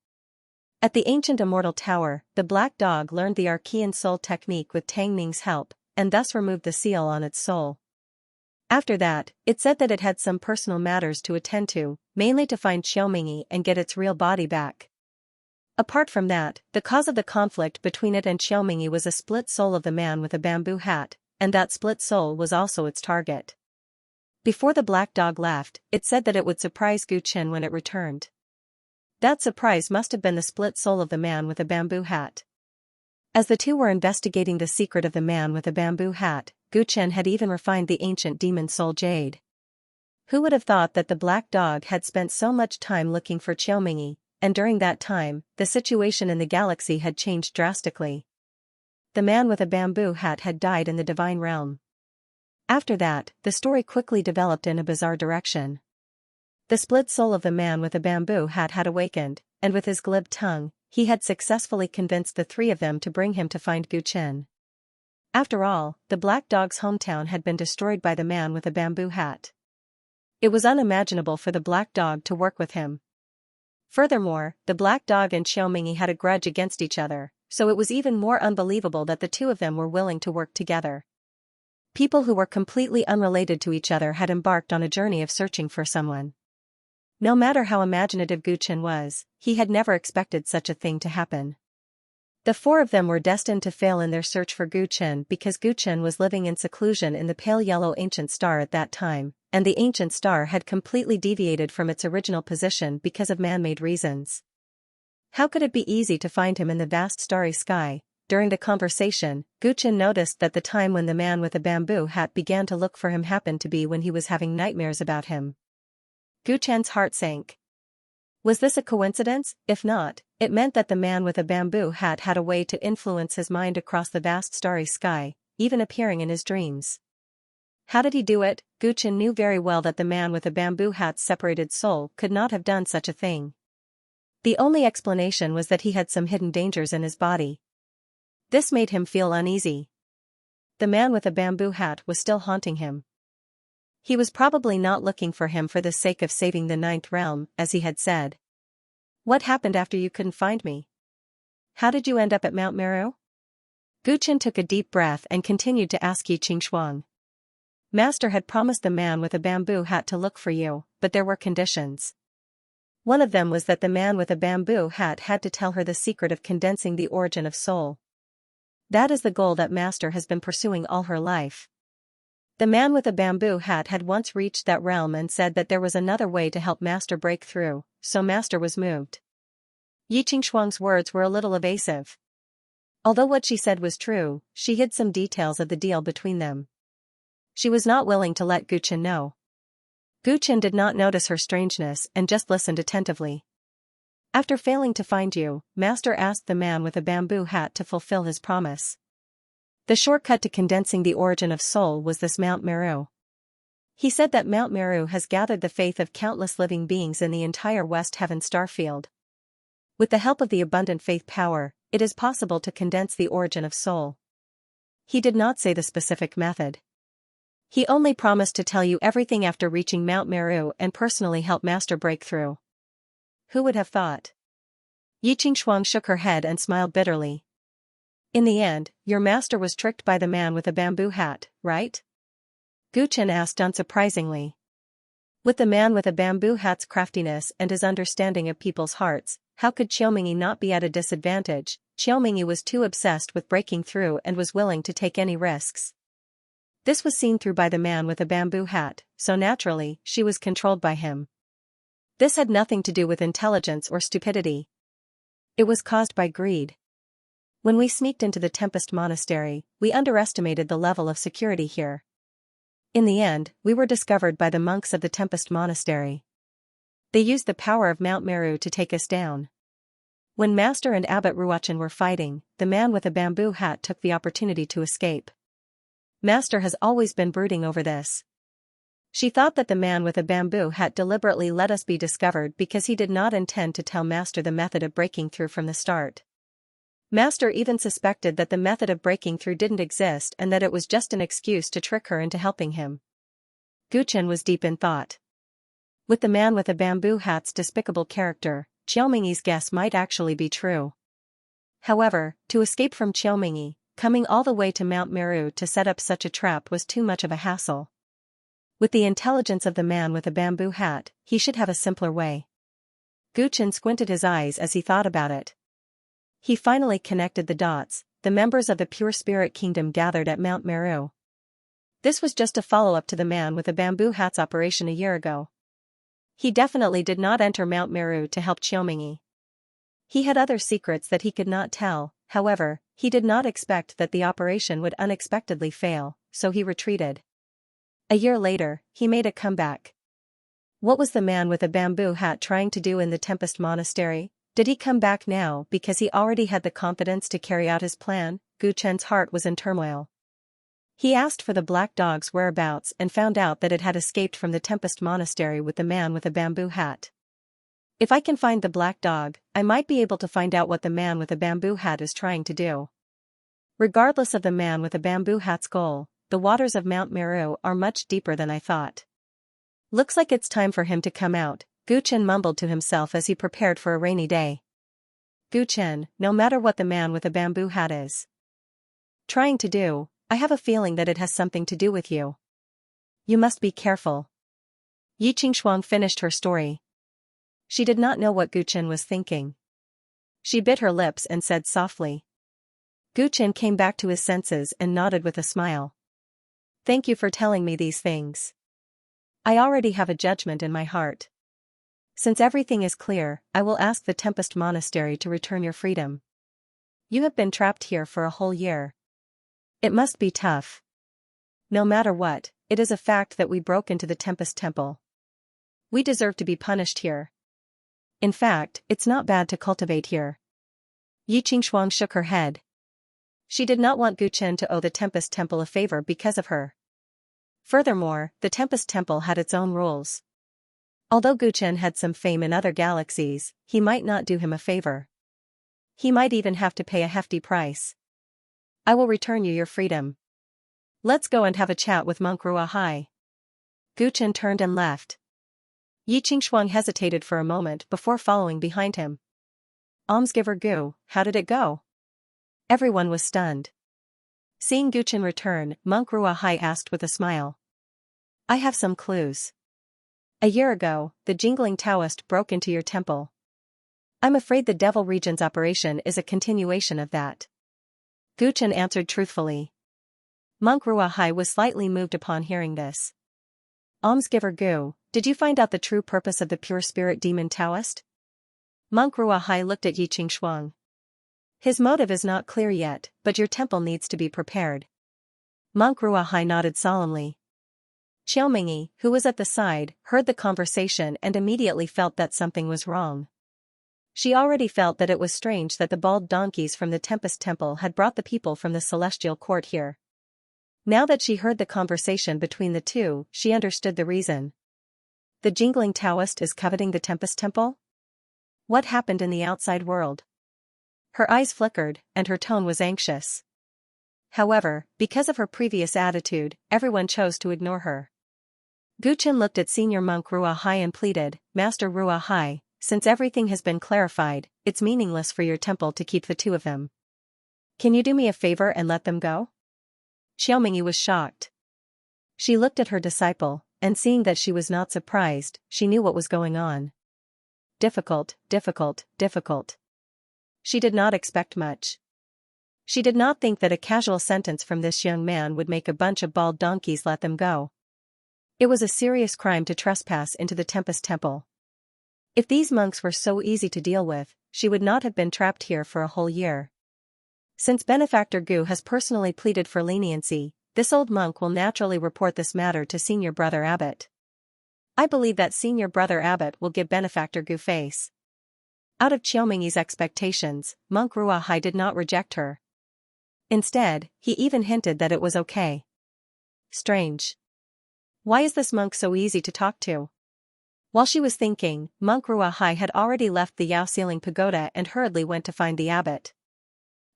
At the ancient immortal tower, the black dog learned the Archean soul technique with Tang Ning's help, and thus removed the seal on its soul. After that, it said that it had some personal matters to attend to, mainly to find Xiaomingyi and get its real body back. Apart from that, the cause of the conflict between it and Xiaomingyi was a split soul of the man with a bamboo hat, and that split soul was also its target. Before the black dog left, it said that it would surprise Gu Chen when it returned. That surprise must have been the split soul of the man with a bamboo hat. As the two were investigating the secret of the man with a bamboo hat, Gu Chen had even refined the ancient demon soul jade. Who would have thought that the black dog had spent so much time looking for Xiaomingyi, and during that time, the situation in the galaxy had changed drastically. The man with a bamboo hat had died in the divine realm. After that, the story quickly developed in a bizarre direction. The split soul of the man with a bamboo hat had awakened, and with his glib tongue, he had successfully convinced the three of them to bring him to find Gu Chen. After all, the black dog's hometown had been destroyed by the man with a bamboo hat. It was unimaginable for the black dog to work with him. Furthermore, the black dog and Xiaomingyi had a grudge against each other, so it was even more unbelievable that the two of them were willing to work together. People who were completely unrelated to each other had embarked on a journey of searching for someone. No matter how imaginative Gu Chen was, he had never expected such a thing to happen. The four of them were destined to fail in their search for Gu Chen because Gu Chen was living in seclusion in the pale yellow ancient star at that time, and the ancient star had completely deviated from its original position because of man-made reasons. How could it be easy to find him in the vast starry sky? During the conversation, Gu Chen noticed that the time when the man with a bamboo hat began to look for him happened to be when he was having nightmares about him. Gu Chen's heart sank. Was this a coincidence? If not, it meant that the man with a bamboo hat had a way to influence his mind across the vast starry sky, even appearing in his dreams. How did he do it? Guchen knew very well that the man with a bamboo hat's separated soul could not have done such a thing. The only explanation was that he had some hidden dangers in his body. This made him feel uneasy. The man with a bamboo hat was still haunting him. He was probably not looking for him for the sake of saving the ninth realm, as he had said. What happened after you couldn't find me? How did you end up at Mount Meru? Guchen took a deep breath and continued to ask Xianxia. Master had promised the man with a bamboo hat to look for you, but there were conditions. One of them was that the man with a bamboo hat had to tell her the secret of condensing the origin of soul. That is the goal that Master has been pursuing all her life. The man with a bamboo hat had once reached that realm and said that there was another way to help Master break through, so Master was moved. Xianxia's words were a little evasive. Although what she said was true, she hid some details of the deal between them. She was not willing to let Guchen know. Guchen did not notice her strangeness and just listened attentively. After failing to find you, Master asked the man with a bamboo hat to fulfill his promise. The shortcut to condensing the origin of soul was this Mount Meru. He said that Mount Meru has gathered the faith of countless living beings in the entire West Heaven starfield. With the help of the abundant faith power, it is possible to condense the origin of soul. He did not say the specific method. He only promised to tell you everything after reaching Mount Meru and personally help Master break through. Who would have thought? Xianxia shook her head and smiled bitterly. In the end, your master was tricked by the man with a bamboo hat, right? Guchen asked unsurprisingly. With the man with a bamboo hat's craftiness and his understanding of people's hearts, how could Xiaomingyi not be at a disadvantage? Xiaomingyi was too obsessed with breaking through and was willing to take any risks. This was seen through by the man with a bamboo hat, so naturally, she was controlled by him. This had nothing to do with intelligence or stupidity. It was caused by greed. When we sneaked into the Tempest Monastery, we underestimated the level of security here. In the end, we were discovered by the monks of the Tempest Monastery. They used the power of Mount Meru to take us down. When Master and Abbot Ruochen were fighting, the man with a bamboo hat took the opportunity to escape. Master has always been brooding over this. She thought that the man with a bamboo hat deliberately let us be discovered because he did not intend to tell Master the method of breaking through from the start. Master even suspected that the method of breaking through didn't exist and that it was just an excuse to trick her into helping him. Guchen was deep in thought. With the man with a bamboo hat's despicable character, Xiaomingyi's guess might actually be true. However, to escape from Xiaomingyi, coming all the way to Mount Meru to set up such a trap was too much of a hassle. With the intelligence of the man with a bamboo hat, he should have a simpler way. Guchen squinted his eyes as he thought about it. He finally connected the dots. The members of the Pure Spirit Kingdom gathered at Mount Meru. This was just a follow-up to the man with a bamboo hat's operation a year ago. He definitely did not enter Mount Meru to help Xiaomingyi. He had other secrets that he could not tell, however, he did not expect that the operation would unexpectedly fail, so he retreated. A year later, he made a comeback. What was the man with a bamboo hat trying to do in the Tempest Monastery? Did he come back now because he already had the confidence to carry out his plan? Guchen's heart was in turmoil. He asked for the black dog's whereabouts and found out that it had escaped from the Tempest Monastery with the man with a bamboo hat. If I can find the black dog, I might be able to find out what the man with a bamboo hat is trying to do. Regardless of the man with a bamboo hat's goal, the waters of Mount Meru are much deeper than I thought. Looks like it's time for him to come out, Guchen mumbled to himself as he prepared for a rainy day. Guchen, no matter what the man with a bamboo hat is trying to do, I have a feeling that it has something to do with you. You must be careful. Xianxia finished her story. She did not know what Guchen was thinking. She bit her lips and said softly. Guchen came back to his senses and nodded with a smile. Thank you for telling me these things. I already have a judgment in my heart. Since everything is clear, I will ask the Tempest Monastery to return your freedom. You have been trapped here for a whole year. It must be tough. No matter what, it is a fact that we broke into the Tempest Temple. We deserve to be punished here. In fact, it's not bad to cultivate here. Yi Qingshuang shook her head. She did not want Gu Chen to owe the Tempest Temple a favor because of her. Furthermore, the Tempest Temple had its own rules. Although Gu Chen had some fame in other galaxies, he might not do him a favor. He might even have to pay a hefty price. I will return you your freedom. Let's go and have a chat with Monk Ruahai. Gu Chen turned and left. Yi Qingshuang hesitated for a moment before following behind him. Almsgiver Gu, how did it go? Everyone was stunned. Seeing Gu Chen return, Monk Ruahai asked with a smile. I have some clues. A year ago, the jingling Taoist broke into your temple. I'm afraid the Devil Region's operation is a continuation of that. Gu Chen answered truthfully. Monk Ruahai was slightly moved upon hearing this. Almsgiver Gu, did you find out the true purpose of the pure spirit demon Taoist? Monk Ruahai looked at Yi Qingshuang. His motive is not clear yet, but your temple needs to be prepared. Monk Ruahai nodded solemnly. Xiaomingyi, who was at the side, heard the conversation and immediately felt that something was wrong. She already felt that it was strange that the bald donkeys from the Tempest Temple had brought the people from the Celestial Court here. Now that she heard the conversation between the two, she understood the reason. The jingling Taoist is coveting the Tempest Temple? What happened in the outside world? Her eyes flickered, and her tone was anxious. However, because of her previous attitude, everyone chose to ignore her. Gu Chen looked at Senior Monk Ruahai and pleaded, Master Ruahai, since everything has been clarified, it's meaningless for your temple to keep the two of them. Can you do me a favor and let them go? Xiaomingyi was shocked. She looked at her disciple, and seeing that she was not surprised, she knew what was going on. Difficult, difficult, difficult. She did not expect much. She did not think that a casual sentence from this young man would make a bunch of bald donkeys let them go. It was a serious crime to trespass into the Tempest Temple. If these monks were so easy to deal with, she would not have been trapped here for a whole year. Since Benefactor Gu has personally pleaded for leniency, this old monk will naturally report this matter to Senior Brother Abbot. I believe that Senior Brother Abbot will give Benefactor Gu face. Out of Xiaomingyi's expectations, Monk Ruahai did not reject her. Instead, he even hinted that it was okay. Strange. Why is this monk so easy to talk to? While she was thinking, Monk Ruahai had already left the Yaoxiling Pagoda and hurriedly went to find the abbot.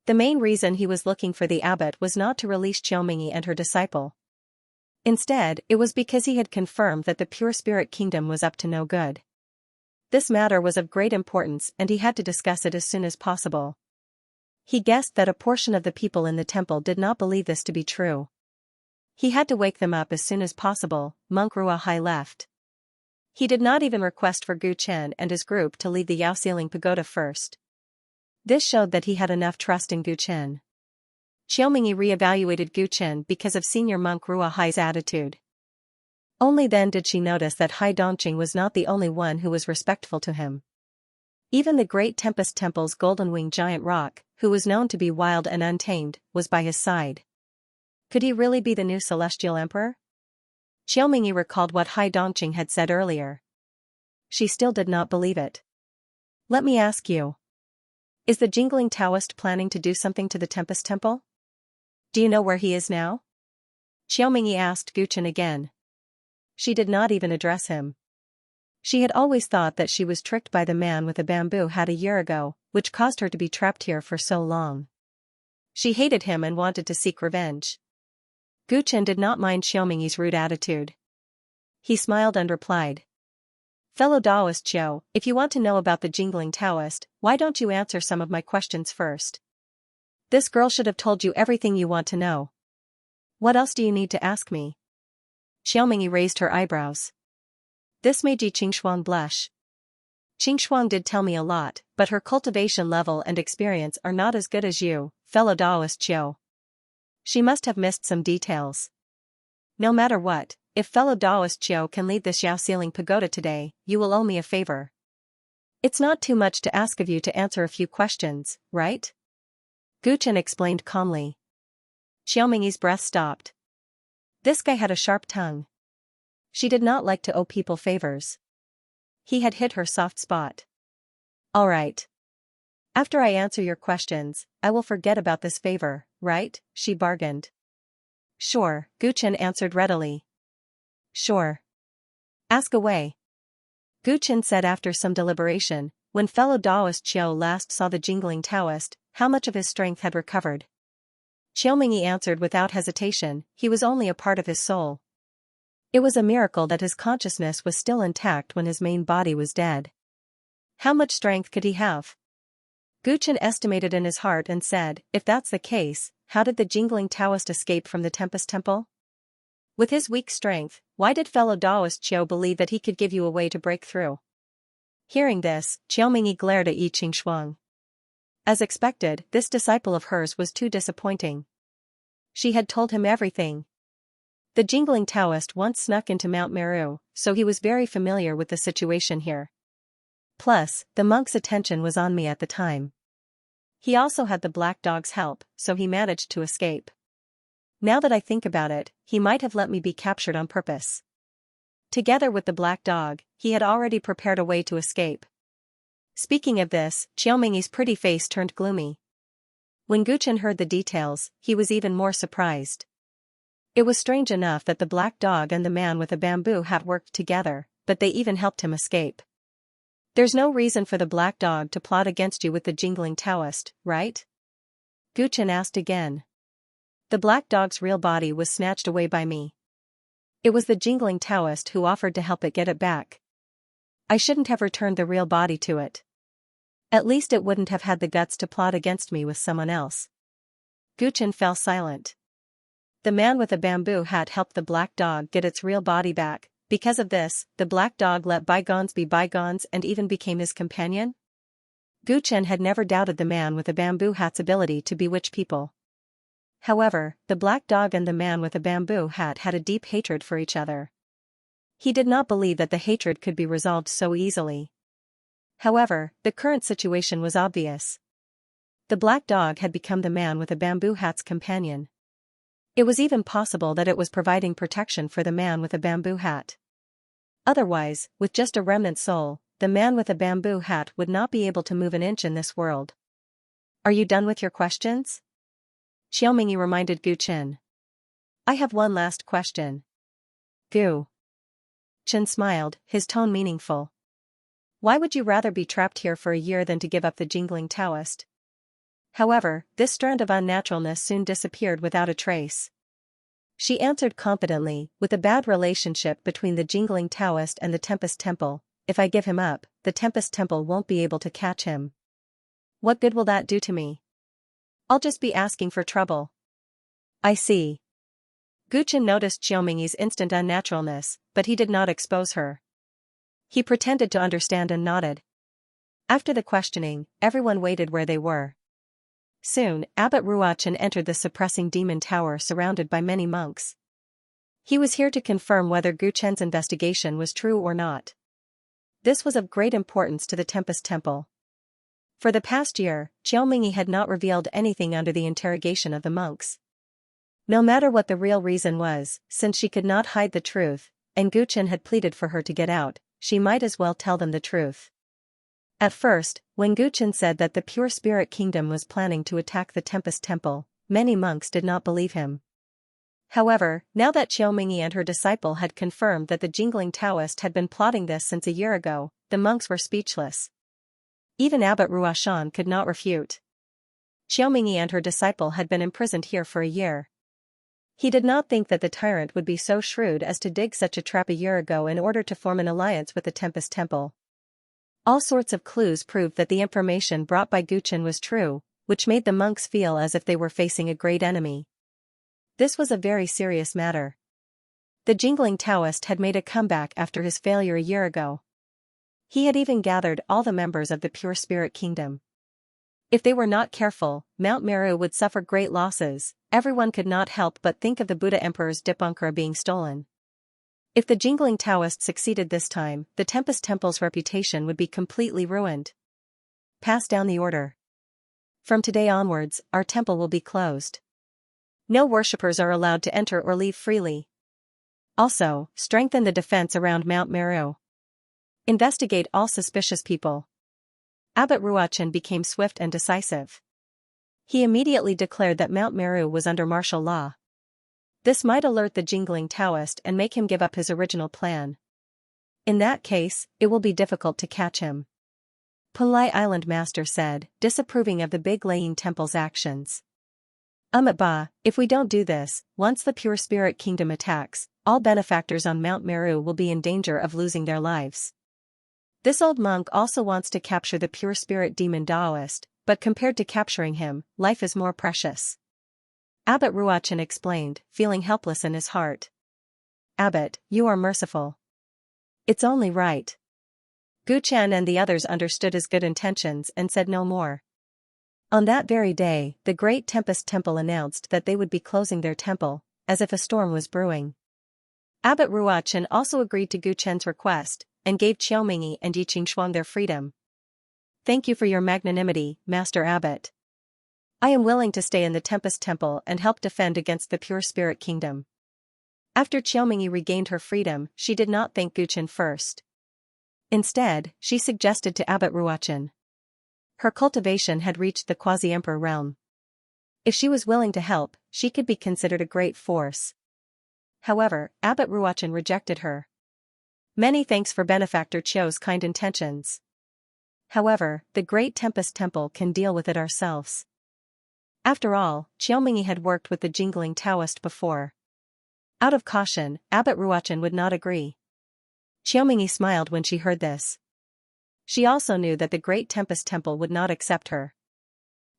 The main reason he was looking for the abbot was not to release Xiaomingyi and her disciple. Instead, it was because he had confirmed that the Pure Spirit Kingdom was up to no good. This matter was of great importance and he had to discuss it as soon as possible. He guessed that a portion of the people in the temple did not believe this to be true. He had to wake them up as soon as possible. Monk Ruahai left. He did not even request for Gu Chen and his group to leave the Yaoxiling Pagoda first. This showed that he had enough trust in Gu Chen. Xiaomingyi re-evaluated Gu Chen because of Senior Monk Ruahai's attitude. Only then did she notice that Hai Dongqing was not the only one who was respectful to him. Even the great Tempest Temple's golden-winged giant rock, who was known to be wild and untamed, was by his side. Could he really be the new Celestial Emperor? Xiaomingyi recalled what Hai Dongqing had said earlier. She still did not believe it. Let me ask you. Is the jingling Taoist planning to do something to the Tempest Temple? Do you know where he is now? Xiaomingyi asked Gu Chen again. She did not even address him. She had always thought that she was tricked by the man with a bamboo hat a year ago, which caused her to be trapped here for so long. She hated him and wanted to seek revenge. Gu Chen did not mind Xiaomingyi's rude attitude. He smiled and replied. Fellow Taoist Xiao, if you want to know about the jingling Taoist, why don't you answer some of my questions first? This girl should have told you everything you want to know. What else do you need to ask me? Xiaomingyi raised her eyebrows. This made Yi Qingshuang blush. Qingshuang did tell me a lot, but her cultivation level and experience are not as good as you, fellow Taoist Xiao. She must have missed some details. No matter what, if fellow Taoist Xiao can leave this Yaoxiling Pagoda today, you will owe me a favor. It's not too much to ask of you to answer a few questions, right? Gu Chen explained calmly. Xiaomingyi's breath stopped. This guy had a sharp tongue. She did not like to owe people favors. He had hit her soft spot. Alright. After I answer your questions, I will forget about this favor, right? She bargained. Sure, Gu Chen answered readily. Sure. Ask away. Gu Chen said after some deliberation, when fellow Taoist Qiao last saw the jingling Taoist, how much of his strength had recovered. Qiao Mingyi answered without hesitation, he was only a part of his soul. It was a miracle that his consciousness was still intact when his main body was dead. How much strength could he have? Gu Chen estimated in his heart and said, if that's the case, how did the jingling Taoist escape from the Tempest Temple? With his weak strength, why did fellow Taoist Qiao believe that he could give you a way to break through? Hearing this, Qiao Mingyi glared at Yi Qingxuang. As expected, this disciple of hers was too disappointing. She had told him everything. The jingling Taoist once snuck into Mount Meru, so he was very familiar with the situation here. Plus, the monk's attention was on me at the time. He also had the black dog's help, so he managed to escape. Now that I think about it, he might have let me be captured on purpose. Together with the black dog, he had already prepared a way to escape. Speaking of this, Qiao Mingyi's pretty face turned gloomy. When Gu Chen heard the details, he was even more surprised. It was strange enough that the black dog and the man with a bamboo hat worked together, but they even helped him escape. There's no reason for the black dog to plot against you with the jingling Taoist, right? Gu Chen asked again. The black dog's real body was snatched away by me. It was the jingling Taoist who offered to help it get it back. I shouldn't have returned the real body to it. At least it wouldn't have had the guts to plot against me with someone else. Gu Chen fell silent. The man with a bamboo hat helped the black dog get its real body back. Because of this, the black dog let bygones be bygones and even became his companion? Gu Chen had never doubted the man with a bamboo hat's ability to bewitch people. However, the black dog and the man with a bamboo hat had a deep hatred for each other. He did not believe that the hatred could be resolved so easily. However, the current situation was obvious. The black dog had become the man with a bamboo hat's companion. It was even possible that it was providing protection for the man with a bamboo hat. Otherwise, with just a remnant soul, the man with a bamboo hat would not be able to move an inch in this world. Are you done with your questions? Qiao Mingyi reminded Gu Chen. I have one last question. Gu Chen smiled, his tone meaningful. Why would you rather be trapped here for a year than to give up the jingling Taoist? However, this strand of unnaturalness soon disappeared without a trace. She answered confidently, with a bad relationship between the jingling Taoist and the Tempest Temple, if I give him up, the Tempest Temple won't be able to catch him. What good will that do to me? I'll just be asking for trouble. I see. Gu Chen noticed Qiao Mingyi's instant unnaturalness, but he did not expose her. He pretended to understand and nodded. After the questioning, everyone waited where they were. Soon, Abbot Ruochen entered the suppressing demon tower surrounded by many monks. He was here to confirm whether Gu Chen's investigation was true or not. This was of great importance to the Tempest Temple. For the past year, Qiao Mingyi had not revealed anything under the interrogation of the monks. No matter what the real reason was, since she could not hide the truth, and Gu Chen had pleaded for her to get out, she might as well tell them the truth. At first, when Gu Chen said that the Pure Spirit Kingdom was planning to attack the Tempest Temple, many monks did not believe him. However, now that Qiao Mingyi and her disciple had confirmed that the jingling Taoist had been plotting this since a year ago, the monks were speechless. Even Abbot Ruochen could not refute. Qiao Mingyi and her disciple had been imprisoned here for a year. He did not think that the tyrant would be so shrewd as to dig such a trap a year ago in order to form an alliance with the Tempest Temple. All sorts of clues proved that the information brought by Gu Chen was true, which made the monks feel as if they were facing a great enemy. This was a very serious matter. The jingling Taoist had made a comeback after his failure a year ago. He had even gathered all the members of the Pure Spirit Kingdom. If they were not careful, Mount Meru would suffer great losses. Everyone could not help but think of the Buddha Emperor's Dipankara being stolen. If the jingling Taoist succeeded this time, the Tempest Temple's reputation would be completely ruined. Pass down the order. From today onwards, our temple will be closed. No worshippers are allowed to enter or leave freely. Also, strengthen the defense around Mount Meru. Investigate all suspicious people. Abbot Ruochen became swift and decisive. He immediately declared that Mount Meru was under martial law. This might alert the jingling Taoist and make him give up his original plan. In that case, it will be difficult to catch him. Punlai Island Master said, disapproving of the Big Laying Temple's actions. Ba, if we don't do this, once the Pure Spirit Kingdom attacks, all benefactors on Mount Meru will be in danger of losing their lives. This old monk also wants to capture the Pure Spirit Demon Taoist, but compared to capturing him, life is more precious. Abbot Ruochen explained, feeling helpless in his heart. Abbot, you are merciful. It's only right. Gu Chen and the others understood his good intentions and said no more. On that very day, the Great Tempest Temple announced that they would be closing their temple, as if a storm was brewing. Abbot Ruochen also agreed to Gu Chen's request, and gave Xiaomingyi and Yi Qingshuang their freedom. Thank you for your magnanimity, Master Abbot. I am willing to stay in the Tempest Temple and help defend against the Pure Spirit Kingdom. After Xiaomingyi regained her freedom, she did not thank Gu Chen first. Instead, she suggested to Abbot Ruochen. Her cultivation had reached the quasi-emperor realm. If she was willing to help, she could be considered a great force. However, Abbot Ruochen rejected her. Many thanks for Benefactor Chio's kind intentions. However, the Great Tempest Temple can deal with it ourselves. After all, Xiaomingyi had worked with the jingling Taoist before. Out of caution, Abbot Ruochen would not agree. Xiaomingyi smiled when she heard this. She also knew that the Great Tempest Temple would not accept her.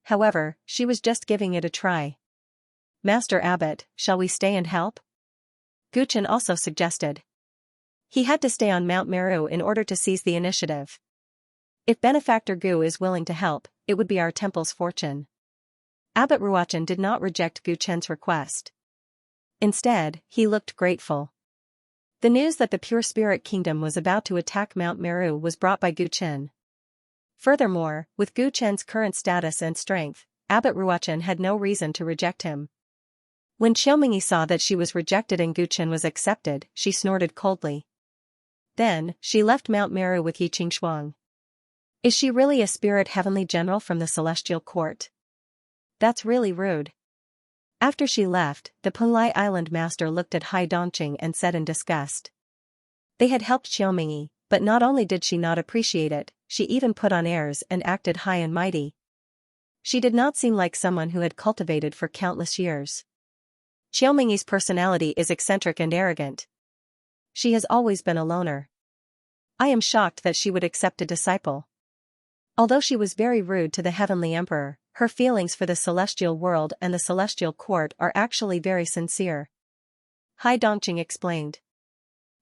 However, she was just giving it a try. Master Abbot, shall we stay and help? Gu Chen also suggested. He had to stay on Mount Meru in order to seize the initiative. If Benefactor Gu is willing to help, it would be our temple's fortune. Abbot Ruochen did not reject Gu Chen's request. Instead, he looked grateful. The news that the Pure Spirit Kingdom was about to attack Mount Meru was brought by Gu Chen. Furthermore, with Gu Chen's current status and strength, Abbot Ruochen had no reason to reject him. When Xiaomingyi saw that she was rejected and Gu Chen was accepted, she snorted coldly. Then, she left Mount Meru with Yi Qingshuang. Is she really a spirit heavenly general from the celestial court? That's really rude. After she left, the Punlai Island Master looked at Hai Dongqing and said in disgust. They had helped Xiaomingyi, but not only did she not appreciate it, she even put on airs and acted high and mighty. She did not seem like someone who had cultivated for countless years. Xiaomingyi's personality is eccentric and arrogant. She has always been a loner. I am shocked that she would accept a disciple. Although she was very rude to the Heavenly Emperor, her feelings for the celestial world and the celestial court are actually very sincere. Hai Dongqing explained.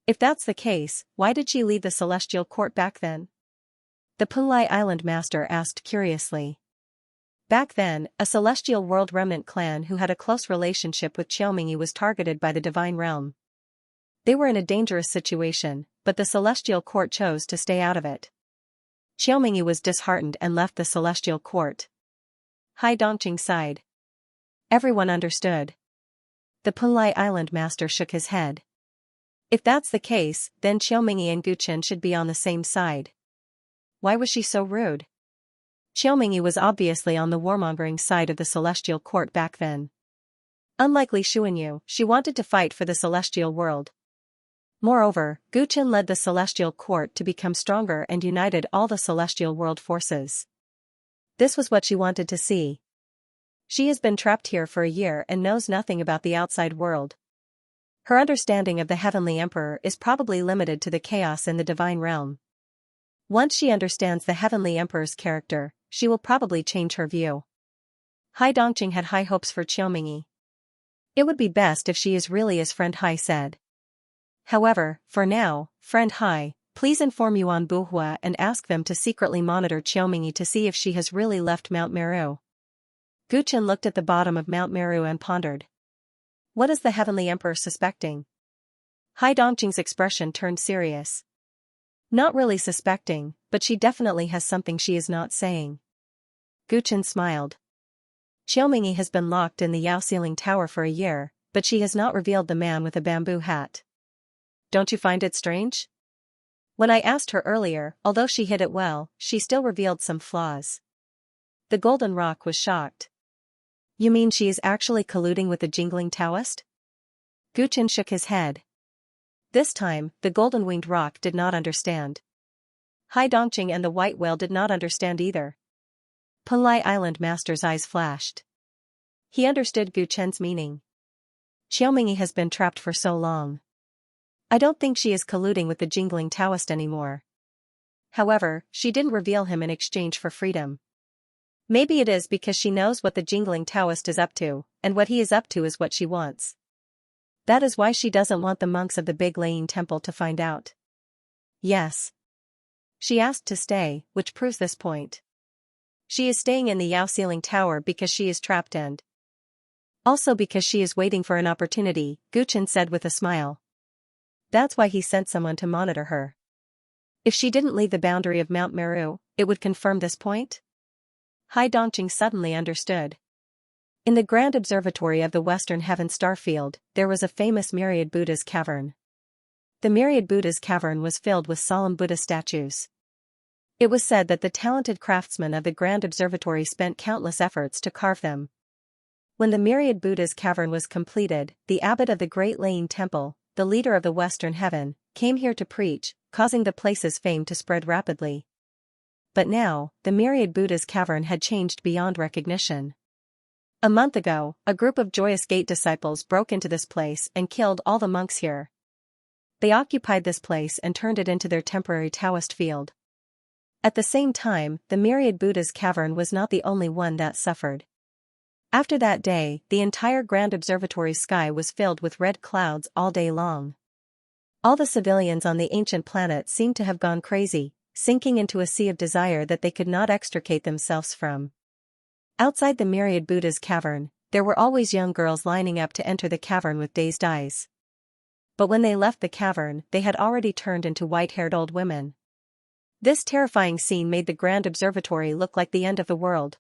If that's the case, why did she leave the celestial court back then? The Punlai Island Master asked curiously. Back then, a celestial world remnant clan who had a close relationship with Xiaomingyi was targeted by the divine realm. They were in a dangerous situation, but the celestial court chose to stay out of it. Xiaomingyi was disheartened and left the celestial court. Hai Dongqing sighed. Everyone understood. The Punlai Island Master shook his head. If that's the case, then Xiaomingyi and Gu Chen should be on the same side. Why was she so rude? Xiaomingyi was obviously on the warmongering side of the celestial court back then. Unlike Li Xuanyu, she wanted to fight for the celestial world. Moreover, Gu Chen led the celestial court to become stronger and united all the celestial world forces. This was what she wanted to see. She has been trapped here for a year and knows nothing about the outside world. Her understanding of the Heavenly Emperor is probably limited to the chaos in the divine realm. Once she understands the Heavenly Emperor's character, she will probably change her view. Hai Dongqing had high hopes for Xiaomingyi. It would be best if she is really as friend Hai said. However, for now, friend Hai, please inform Yuan Buhua and ask them to secretly monitor Xiaomingyi to see if she has really left Mount Meru. Gu Chen looked at the bottom of Mount Meru and pondered. What is the Heavenly Emperor suspecting? Hai Dongqing's expression turned serious. Not really suspecting, but she definitely has something she is not saying. Gu Chen smiled. Xiaomingyi has been locked in the Yaoxiling Tower for a year, but she has not revealed the man with a bamboo hat. Don't you find it strange? When I asked her earlier, although she hid it well, she still revealed some flaws. The golden rock was shocked. You mean she is actually colluding with the jingling Taoist? Guchen shook his head. This time, the golden-winged rock did not understand. Hai Dongqing and the white whale did not understand either. Penlai Island Master's eyes flashed. He understood Guchen's meaning. Xiaomingyi has been trapped for so long. I don't think she is colluding with the jingling Taoist anymore. However, she didn't reveal him in exchange for freedom. Maybe it is because she knows what the jingling Taoist is up to, and what he is up to is what she wants. That is why she doesn't want the monks of the Big Laying Temple to find out. Yes. She asked to stay, which proves this point. She is staying in the Yao Ceiling Tower because she is trapped and also because she is waiting for an opportunity, Guchen said with a smile. That's why he sent someone to monitor her. If she didn't leave the boundary of Mount Meru, it would confirm this point? Hai Dongqing suddenly understood. In the Grand Observatory of the Western Heaven Starfield, there was a famous Myriad Buddha's cavern. The Myriad Buddha's cavern was filled with solemn Buddha statues. It was said that the talented craftsmen of the Grand Observatory spent countless efforts to carve them. When the Myriad Buddha's cavern was completed, the abbot of the Great Laying Temple, the leader of the Western Heaven, came here to preach, causing the place's fame to spread rapidly. But now, the Myriad Buddha's cavern had changed beyond recognition. A month ago, a group of Joyous Gate disciples broke into this place and killed all the monks here. They occupied this place and turned it into their temporary Taoist field. At the same time, the Myriad Buddha's cavern was not the only one that suffered. After that day, the entire Grand Observatory's sky was filled with red clouds all day long. All the civilians on the ancient planet seemed to have gone crazy, sinking into a sea of desire that they could not extricate themselves from. Outside the Myriad Buddha's cavern, there were always young girls lining up to enter the cavern with dazed eyes. But when they left the cavern, they had already turned into white-haired old women. This terrifying scene made the Grand Observatory look like the end of the world.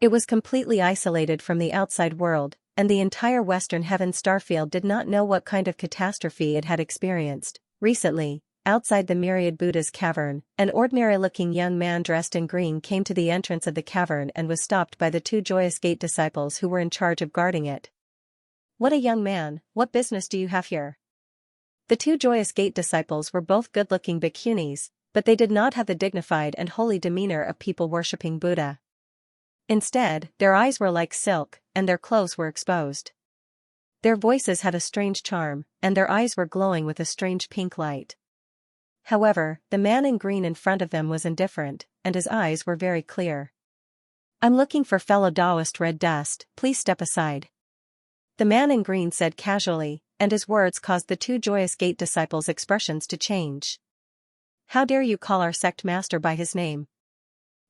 It was completely isolated from the outside world, and the entire Western Heaven Starfield did not know what kind of catastrophe it had experienced. Recently, outside the Myriad Buddha's cavern, an ordinary-looking young man dressed in green came to the entrance of the cavern and was stopped by the two Joyous Gate disciples who were in charge of guarding it. What a young man, what business do you have here? The two Joyous Gate disciples were both good-looking bhikkhunis, but they did not have the dignified and holy demeanor of people worshipping Buddha. Instead, their eyes were like silk, and their clothes were exposed. Their voices had a strange charm, and their eyes were glowing with a strange pink light. However, the man in green in front of them was indifferent, and his eyes were very clear. I'm looking for fellow Taoist Red Dust, please step aside. The man in green said casually, and his words caused the two Joyous Gate disciples' expressions to change. How dare you call our sect master by his name?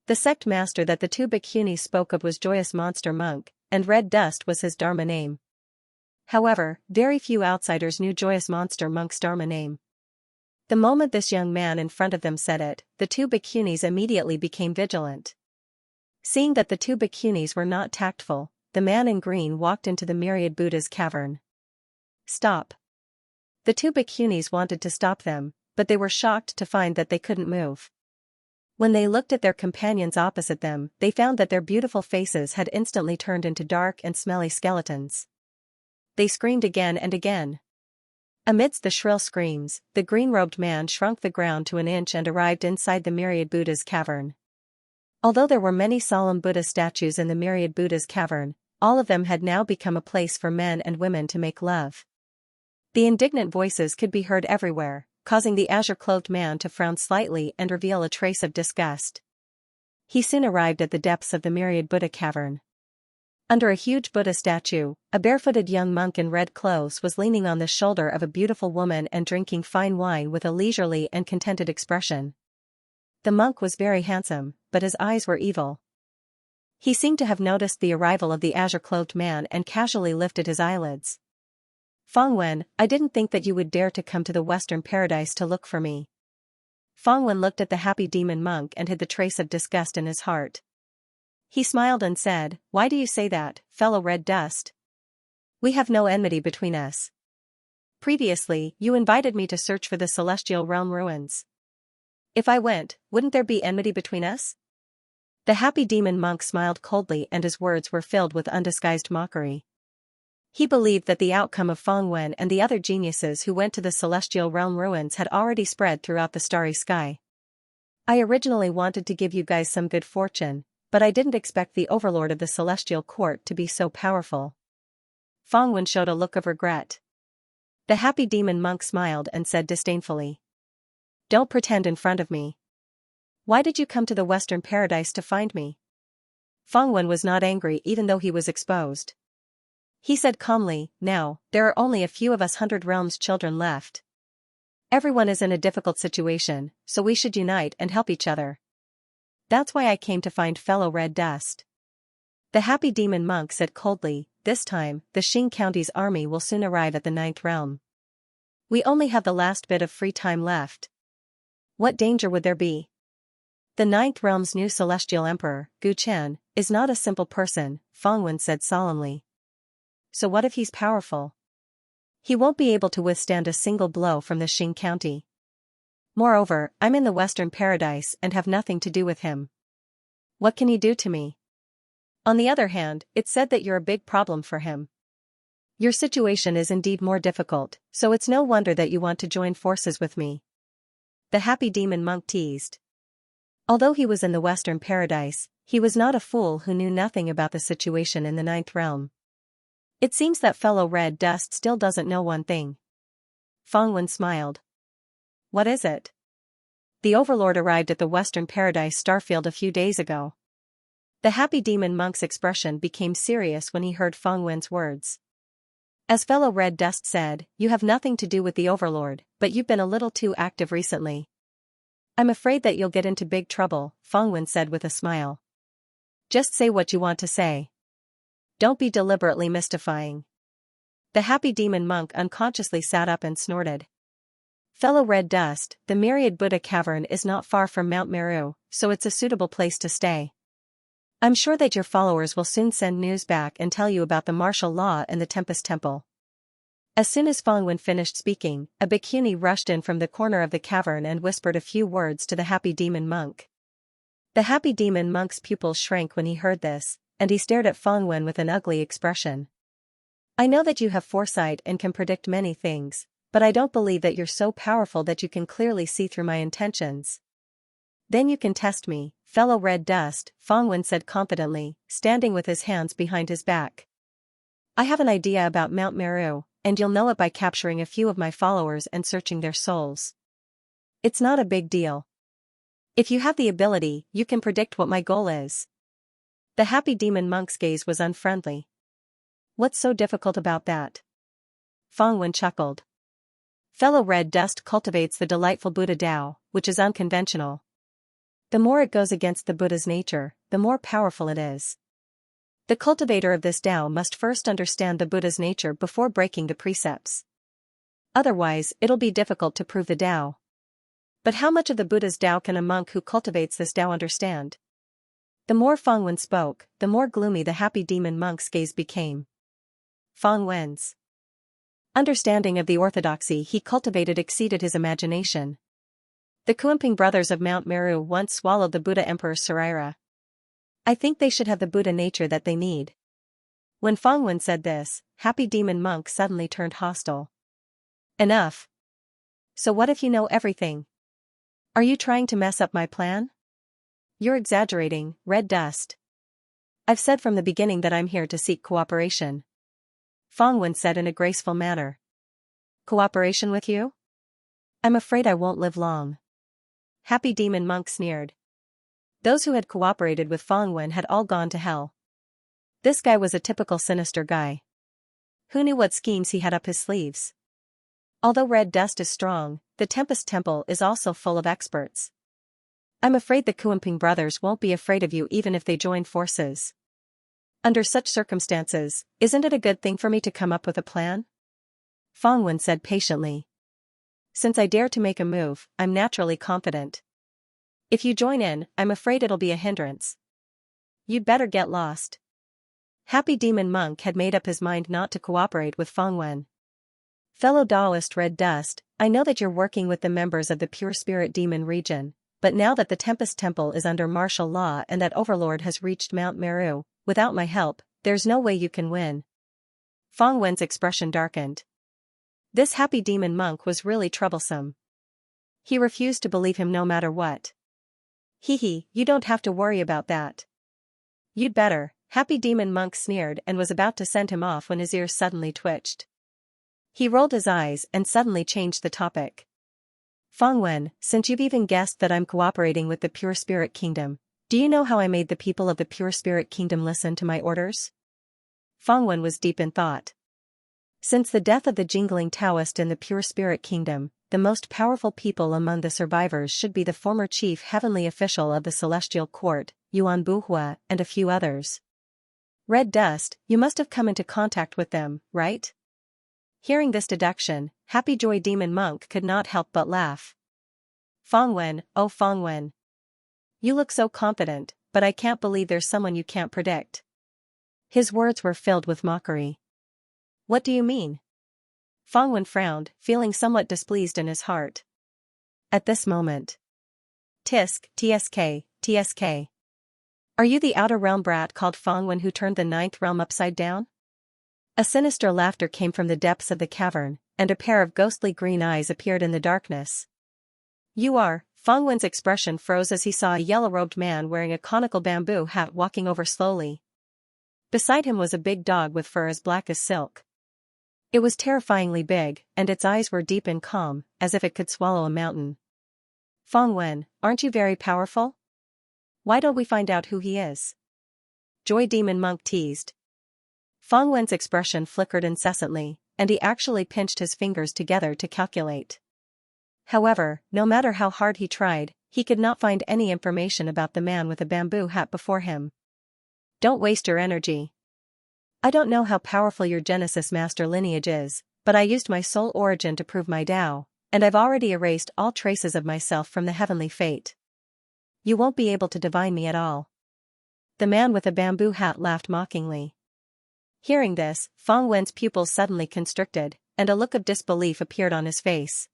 The sect master that the two bhikkhunis spoke of was Joyous Monster Monk, and Red Dust was his Dharma name. However, very few outsiders knew Joyous Monster Monk's Dharma name. The moment this young man in front of them said it, the two bhikkhunis immediately became vigilant. Seeing that the two bhikkhunis were not tactful, the man in green walked into the Myriad Buddha's cavern. Stop. The two bhikkhunis wanted to stop them, but they were shocked to find that they couldn't move. When they looked at their companions opposite them, they found that their beautiful faces had instantly turned into dark and smelly skeletons. They screamed again and again. Amidst the shrill screams, the green-robed man shrunk the ground to an inch and arrived inside the Myriad Buddha's cavern. Although there were many solemn Buddha statues in the Myriad Buddha's cavern, all of them had now become a place for men and women to make love. The indignant voices could be heard everywhere, causing the azure-clothed man to frown slightly and reveal a trace of disgust. He soon arrived at the depths of the Myriad Buddha cavern. Under a huge Buddha statue, a barefooted young monk in red clothes was leaning on the shoulder of a beautiful woman and drinking fine wine with a leisurely and contented expression. The monk was very handsome, but his eyes were evil. He seemed to have noticed the arrival of the azure-clothed man and casually lifted his eyelids. Fangwen, I didn't think that you would dare to come to the Western Paradise to look for me. Fangwen looked at the happy demon monk and hid the trace of disgust in his heart. He smiled and said, Why do you say that, fellow Red Dust? We have no enmity between us. Previously, you invited me to search for the celestial realm ruins. If I went, wouldn't there be enmity between us? The happy demon monk smiled coldly and his words were filled with undisguised mockery. He believed that the outcome of Feng Wen and the other geniuses who went to the celestial realm ruins had already spread throughout the starry sky. I originally wanted to give you guys some good fortune, but I didn't expect the overlord of the celestial court to be so powerful. Feng Wen showed a look of regret. The happy demon monk smiled and said disdainfully, "Don't pretend in front of me. Why did you come to the Western Paradise to find me?" Feng Wen was not angry even though he was exposed. He said calmly, "Now, there are only a few of us 100 Realms children left. Everyone is in a difficult situation, so we should unite and help each other. That's why I came to find fellow Red Dust." The happy demon monk said coldly, "This time, the Xing County's army will soon arrive at the 9th realm. We only have the last bit of free time left. What danger would there be? The 9th realm's new celestial emperor, Gu Chen, is not a simple person," Feng Wen said solemnly. "So what if he's powerful? He won't be able to withstand a single blow from the Xing County. Moreover, I'm in the Western Paradise and have nothing to do with him. What can he do to me? On the other hand, it's said that you're a big problem for him. Your situation is indeed more difficult, so it's no wonder that you want to join forces with me." The happy demon monk teased. Although he was in the Western Paradise, he was not a fool who knew nothing about the situation in the 9th realm. It seems that fellow Red Dust still doesn't know one thing. Feng Wen smiled. "What is it?" "The Overlord arrived at the Western Paradise starfield a few days ago." The happy demon monk's expression became serious when he heard Feng Wen's words. "As fellow Red Dust said, you have nothing to do with the Overlord, but you've been a little too active recently. I'm afraid that you'll get into big trouble," Feng Wen said with a smile. "Just say what you want to say. Don't be deliberately mystifying." The happy demon monk unconsciously sat up and snorted. "Fellow Red Dust, the Myriad Buddha Cavern is not far from Mount Meru, so it's a suitable place to stay. I'm sure that your followers will soon send news back and tell you about the martial law and the Tempest Temple." As soon as Feng Wen finished speaking, a bhikkhuni rushed in from the corner of the cavern and whispered a few words to the happy demon monk. The happy demon monk's pupils shrank when he heard this, and he stared at Feng Wen with an ugly expression. "I know that you have foresight and can predict many things, but I don't believe that you're so powerful that you can clearly see through my intentions." "Then you can test me, fellow Red Dust," Feng Wen said confidently, standing with his hands behind his back. "I have an idea about Mount Meru, and you'll know it by capturing a few of my followers and searching their souls. It's not a big deal. If you have the ability, you can predict what my goal is." The happy demon monk's gaze was unfriendly. "What's so difficult about that?" Feng Wen chuckled. "Fellow Red Dust cultivates the delightful Buddha Tao, which is unconventional. The more it goes against the Buddha's nature, the more powerful it is. The cultivator of this Tao must first understand the Buddha's nature before breaking the precepts. Otherwise, it'll be difficult to prove the Tao. But how much of the Buddha's Tao can a monk who cultivates this Tao understand?" The more Feng Wen spoke, the more gloomy the happy demon monk's gaze became. Feng Wen's understanding of the orthodoxy he cultivated exceeded his imagination. The Kuimping brothers of Mount Meru once swallowed the Buddha Emperor Saraira. I think they should have the Buddha nature that they need. When Feng Wen said this, happy demon monk suddenly turned hostile. "Enough. So what if you know everything? Are you trying to mess up my plan? You're exaggerating, Red Dust. I've said from the beginning that I'm here to seek cooperation." Feng Wen said in a graceful manner. "Cooperation with you? I'm afraid I won't live long." Happy demon monk sneered. Those who had cooperated with Feng Wen had all gone to hell. This guy was a typical sinister guy. Who knew what schemes he had up his sleeves? Although Red Dust is strong, the Tempest Temple is also full of experts. I'm afraid the Kuimping brothers won't be afraid of you even if they join forces. Under such circumstances, isn't it a good thing for me to come up with a plan?" Feng Wen said patiently. "Since I dare to make a move, I'm naturally confident. If you join in, I'm afraid it'll be a hindrance. You'd better get lost." Happy demon monk had made up his mind not to cooperate with Feng Wen. Fellow Taoist Red Dust, I know that you're working with the members of the Pure Spirit Demon region, but now that the Tempest Temple is under martial law and that Overlord has reached Mount Meru, without my help, there's no way you can win. Feng Wen's expression darkened. This happy demon monk was really troublesome. He refused to believe him no matter what. Hee, you don't have to worry about that. You'd better, Happy Demon Monk sneered and was about to send him off when his ears suddenly twitched. He rolled his eyes and suddenly changed the topic. Feng Wen, since you've even guessed that I'm cooperating with the Pure Spirit Kingdom, do you know how I made the people of the Pure Spirit Kingdom listen to my orders? Feng Wen was deep in thought. Since the death of the jingling Taoist in the Pure Spirit Kingdom, the most powerful people among the survivors should be the former chief heavenly official of the Celestial Court, Yuan Buhua, and a few others. Red Dust, you must have come into contact with them, right? Hearing this deduction, Happy Joy Demon Monk could not help but laugh. Feng Wen, oh Feng Wen. You look so confident, but I can't believe there's someone you can't predict. His words were filled with mockery. What do you mean? Feng Wen frowned, feeling somewhat displeased in his heart. At this moment. TSK. Are you the outer realm brat called Feng Wen who turned the ninth realm upside down? A sinister laughter came from the depths of the cavern, and a pair of ghostly green eyes appeared in the darkness. You are. Feng Wen's expression froze as he saw a yellow-robed man wearing a conical bamboo hat walking over slowly. Beside him was a big dog with fur as black as silk. It was terrifyingly big, and its eyes were deep and calm, as if it could swallow a mountain. Feng Wen, aren't you very powerful? Why don't we find out who he is? Joy Demon Monk teased. Feng Wen's expression flickered incessantly, and he actually pinched his fingers together to calculate. However, no matter how hard he tried, he could not find any information about the man with a bamboo hat before him. Don't waste your energy. I don't know how powerful your Genesis Master lineage is, but I used my soul origin to prove my Tao, and I've already erased all traces of myself from the heavenly fate. You won't be able to divine me at all. The man with a bamboo hat laughed mockingly. Hearing this, Feng Wen's pupils suddenly constricted, and a look of disbelief appeared on his face.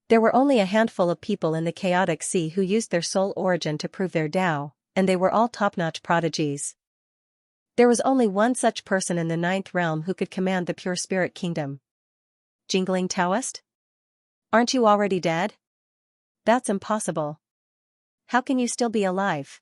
There were only a handful of people in the chaotic sea who used their soul origin to prove their Tao, and they were all top-notch prodigies. There was only one such person in the ninth realm who could command the Pure Spirit Kingdom. Jingling Taoist? Aren't you already dead? That's impossible. How can you still be alive?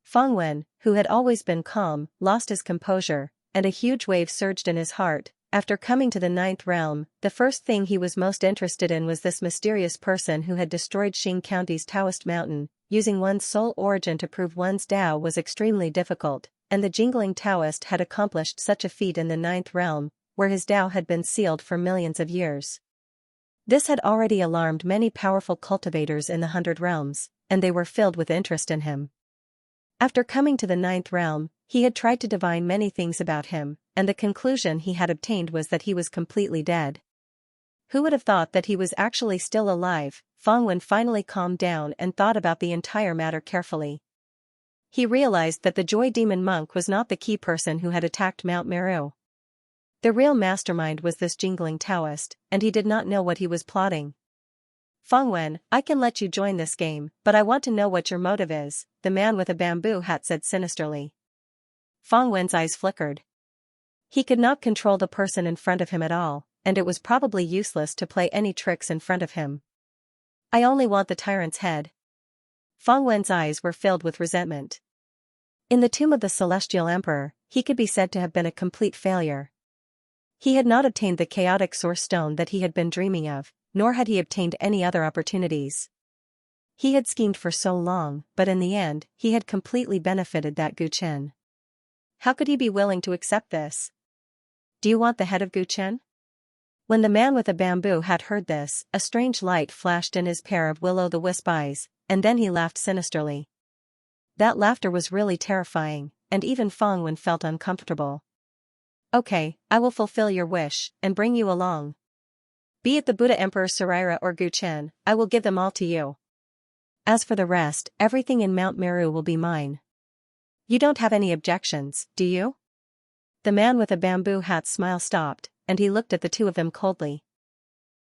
Feng Wen, who had always been calm, lost his composure, and a huge wave surged in his heart. After coming to the ninth realm, the first thing he was most interested in was this mysterious person who had destroyed Xing County's Taoist mountain. Using one's soul origin to prove one's Tao was extremely difficult, and the jingling Taoist had accomplished such a feat in the ninth realm, where his Tao had been sealed for millions of years. This had already alarmed many powerful cultivators in the 100 realms, and they were filled with interest in him. After coming to the ninth realm, he had tried to divine many things about him, and the conclusion he had obtained was that he was completely dead. Who would have thought that he was actually still alive? Feng Wen finally calmed down and thought about the entire matter carefully. He realized that the Joy Demon Monk was not the key person who had attacked Mount Meru. The real mastermind was this jingling Taoist, and he did not know what he was plotting. Feng Wen, I can let you join this game, but I want to know what your motive is, the man with a bamboo hat said sinisterly. Feng Wen's eyes flickered. He could not control the person in front of him at all, and it was probably useless to play any tricks in front of him. I only want the tyrant's head. Feng Wen's eyes were filled with resentment. In the tomb of the Celestial Emperor, he could be said to have been a complete failure. He had not obtained the chaotic source stone that he had been dreaming of, nor had he obtained any other opportunities. He had schemed for so long, but in the end, he had completely benefited that Gu Chen. How could he be willing to accept this? Do you want the head of Gu Chen? When the man with a bamboo hat heard this, a strange light flashed in his pair of will-o'-the-wisp eyes, and then he laughed sinisterly. That laughter was really terrifying, and even Feng Wen felt uncomfortable. Okay, I will fulfill your wish, and bring you along. Be it the Buddha Emperor Saraira or Gu Chen, I will give them all to you. As for the rest, everything in Mount Meru will be mine. You don't have any objections, do you? The man with a bamboo hat's smile stopped, and he looked at the two of them coldly.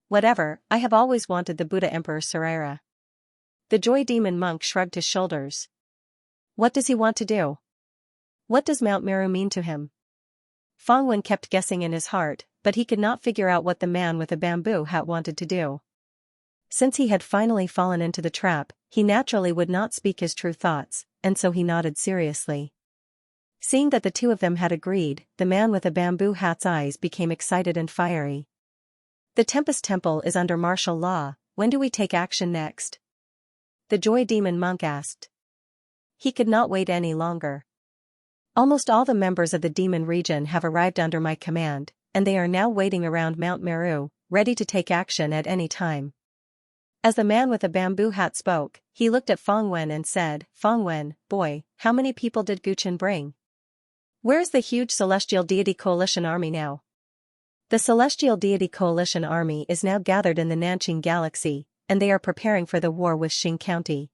Whatever, I have always wanted the Buddha Emperor Sarira. The Joy Demon monk shrugged his shoulders. What does he want to do? What does Mount Meru mean to him? Feng Wen kept guessing in his heart, but he could not figure out what the man with a bamboo hat wanted to do. Since he had finally fallen into the trap, he naturally would not speak his true thoughts, and so he nodded seriously. Seeing that the two of them had agreed, the man with a bamboo hat's eyes became excited and fiery. The Tempest Temple is under martial law. When do we take action next? The Joy Demon monk asked. He could not wait any longer. Almost all the members of the demon region have arrived under my command, and they are now waiting around Mount Meru, ready to take action at any time. As the man with the bamboo hat spoke, he looked at Feng Wen and said, Feng Wen, boy, how many people did Guchen bring? Where's the huge Celestial Deity Coalition army now? The Celestial Deity Coalition army is now gathered in the Nanqing Galaxy, and they are preparing for the war with Xing County.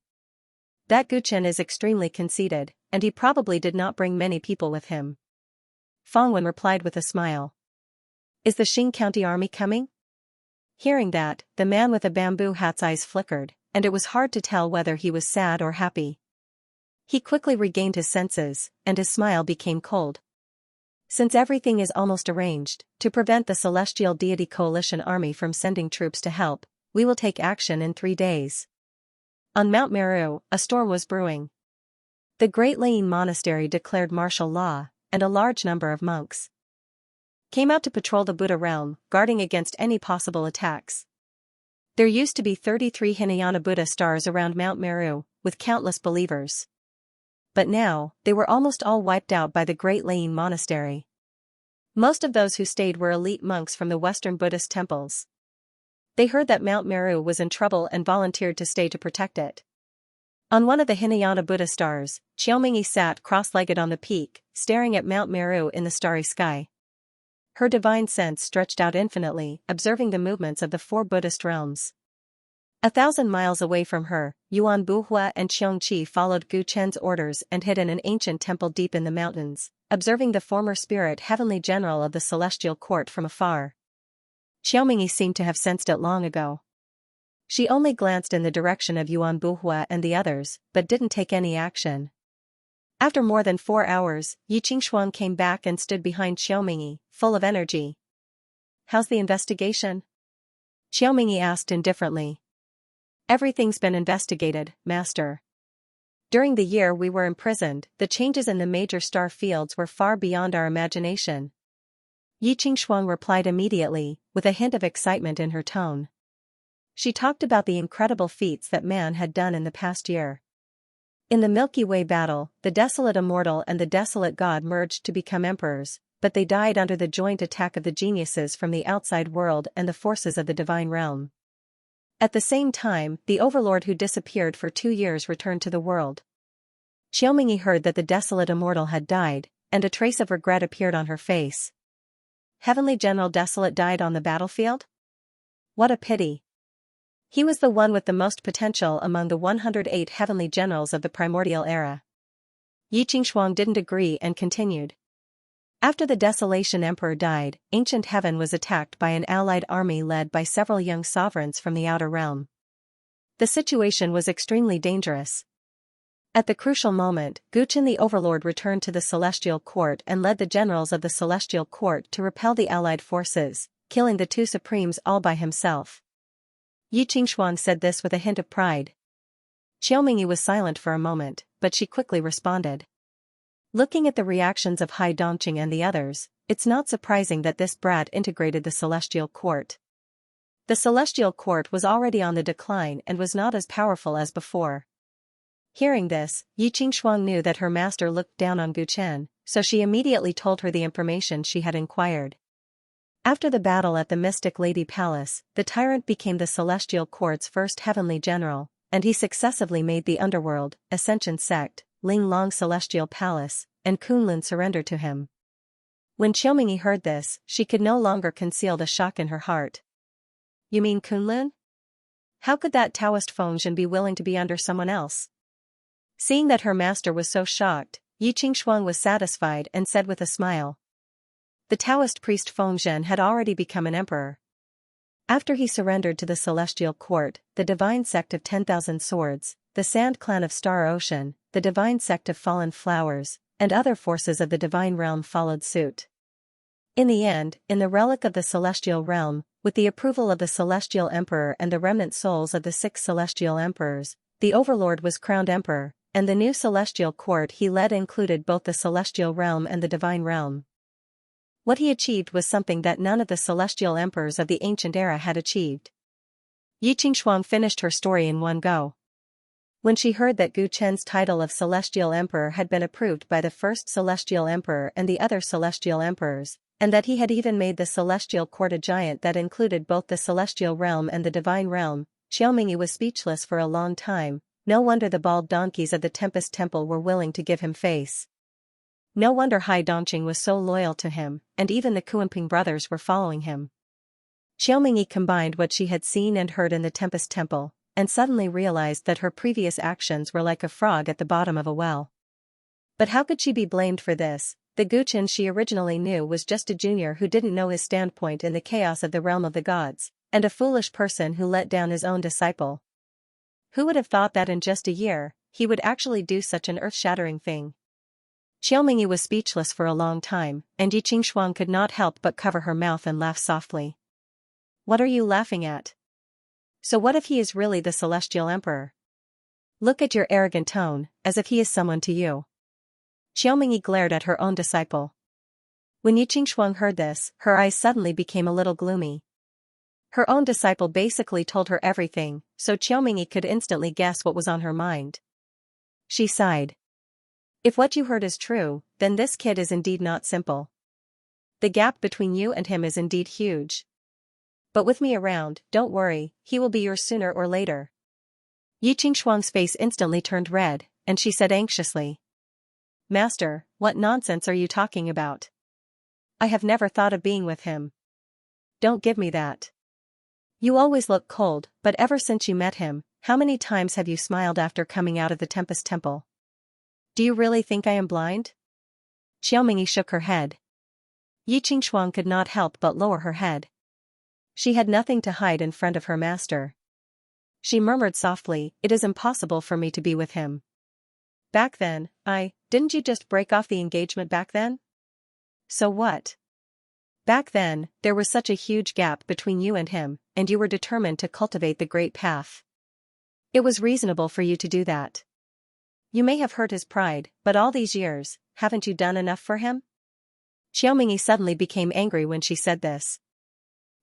That Guchen is extremely conceited, and he probably did not bring many people with him. Feng Wen replied with a smile. Is the Xing County army coming? Hearing that, the man with the bamboo hat's eyes flickered, and it was hard to tell whether he was sad or happy. He quickly regained his senses, and his smile became cold. Since everything is almost arranged, to prevent the Celestial Deity Coalition army from sending troops to help, we will take action in 3 days. On Mount Meru, a storm was brewing. The Great Lane Monastery declared martial law, and a large number of monks came out to patrol the Buddha realm, guarding against any possible attacks. There used to be 33 Hinayana Buddha stars around Mount Meru, with countless believers. But now, they were almost all wiped out by the Great Lane Monastery. Most of those who stayed were elite monks from the Western Buddhist temples. They heard that Mount Meru was in trouble and volunteered to stay to protect it. On one of the Hinayana Buddha stars, Xiaomingyi sat cross-legged on the peak, staring at Mount Meru in the starry sky. Her divine sense stretched out infinitely, observing the movements of the 4 Buddhist realms. 1,000 miles away from her, Yuan Buhua and Xiongqi followed Gu Chen's orders and hid in an ancient temple deep in the mountains, observing the former spirit heavenly general of the celestial court from afar. Xiaomingyi seemed to have sensed it long ago. She only glanced in the direction of Yuan Buhua and the others, but didn't take any action. After more than 4 hours, Yi Qingshuang came back and stood behind Xiaomingyi, full of energy. How's the investigation? Xiaomingyi asked indifferently. Everything's been investigated, Master. During the year we were imprisoned, the changes in the major star fields were far beyond our imagination. Yi Qingshuang replied immediately, with a hint of excitement in her tone. She talked about the incredible feats that man had done in the past year. In the Milky Way battle, the desolate immortal and the desolate god merged to become emperors, but they died under the joint attack of the geniuses from the outside world and the forces of the divine realm. At the same time, the overlord who disappeared for 2 years returned to the world. Xiaomingyi heard that the desolate immortal had died, and a trace of regret appeared on her face. Heavenly General Desolate died on the battlefield? What a pity. He was the one with the most potential among the 108 heavenly generals of the primordial era. Yi Qingshuang didn't agree and continued. After the Desolation Emperor died, ancient heaven was attacked by an allied army led by several young sovereigns from the outer realm. The situation was extremely dangerous. At the crucial moment, Guchen the Overlord returned to the Celestial Court and led the generals of the Celestial Court to repel the allied forces, killing the 2 supremes all by himself. Yi Qingshuang said this with a hint of pride. Xiaomingyi was silent for a moment, but she quickly responded. Looking at the reactions of Hai Dongqing and the others, it's not surprising that this brat integrated the Celestial Court. The Celestial Court was already on the decline and was not as powerful as before. Hearing this, Yi Qingshuang knew that her master looked down on Guchen, so she immediately told her the information she had inquired. After the battle at the Mystic Lady Palace, the Tyrant became the Celestial Court's first heavenly general, and he successively made the Underworld, Ascension Sect, Ling Long Celestial Palace, and Kunlun surrender to him. When Xiaomingyi heard this, she could no longer conceal the shock in her heart. You mean Kunlun? How could that Taoist Fengzhen be willing to be under someone else? Seeing that her master was so shocked, Yi Qingshuang was satisfied and said with a smile. the Taoist priest Fengzhen had already become an emperor. After he surrendered to the Celestial Court, the Divine Sect of 10,000 Swords, the Sand Clan of Star Ocean, the Divine Sect of Fallen Flowers, and other forces of the Divine Realm followed suit. In the end, in the relic of the Celestial Realm, with the approval of the Celestial Emperor and the remnant souls of the 6 Celestial Emperors, the Overlord was crowned Emperor, and the new Celestial Court he led included both the Celestial Realm and the Divine Realm. What he achieved was something that none of the Celestial Emperors of the ancient era had achieved. Yi Qingshuang finished her story in one go. When she heard that Gu Chen's title of Celestial Emperor had been approved by the first Celestial Emperor and the other Celestial Emperors, and that he had even made the Celestial Court a giant that included both the Celestial Realm and the Divine Realm, Xiaomingyi was speechless for a long time. No wonder the bald donkeys of the Tempest Temple were willing to give him face. No wonder Hai Dongqing was so loyal to him, and even the Kuanping brothers were following him. Xiaomingyi combined what she had seen and heard in the Tempest Temple, and suddenly realized that her previous actions were like a frog at the bottom of a well. But how could she be blamed for this? The Gu Chen she originally knew was just a junior who didn't know his standpoint in the chaos of the realm of the gods, and a foolish person who let down his own disciple. Who would have thought that in just a year, he would actually do such an earth-shattering thing? Xiaomingyi was speechless for a long time, and Yi Qingshuang could not help but cover her mouth and laugh softly. What are you laughing at? So what if he is really the Celestial Emperor? Look at your arrogant tone, as if he is someone to you. Xiaomingyi glared at her own disciple. When Yi Qingshuang heard this, her eyes suddenly became a little gloomy. Her own disciple basically told her everything, so Xiaomingyi could instantly guess what was on her mind. She sighed. If what you heard is true, then this kid is indeed not simple. The gap between you and him is indeed huge. But with me around, don't worry, he will be yours sooner or later. Yi Qingshuang's face instantly turned red, and she said anxiously. Master, what nonsense are you talking about? I have never thought of being with him. Don't give me that. You always look cold, but ever since you met him, how many times have you smiled after coming out of the Tempest Temple? Do you really think I am blind? Xiaomingyi shook her head. Yi Qingshuang could not help but lower her head. She had nothing to hide in front of her master. She murmured softly, it is impossible for me to be with him. Back then, didn't you just break off the engagement back then? So what? Back then, there was such a huge gap between you and him, and you were determined to cultivate the great path. It was reasonable for you to do that. You may have hurt his pride, but all these years, haven't you done enough for him? Xiaomingyi suddenly became angry when she said this.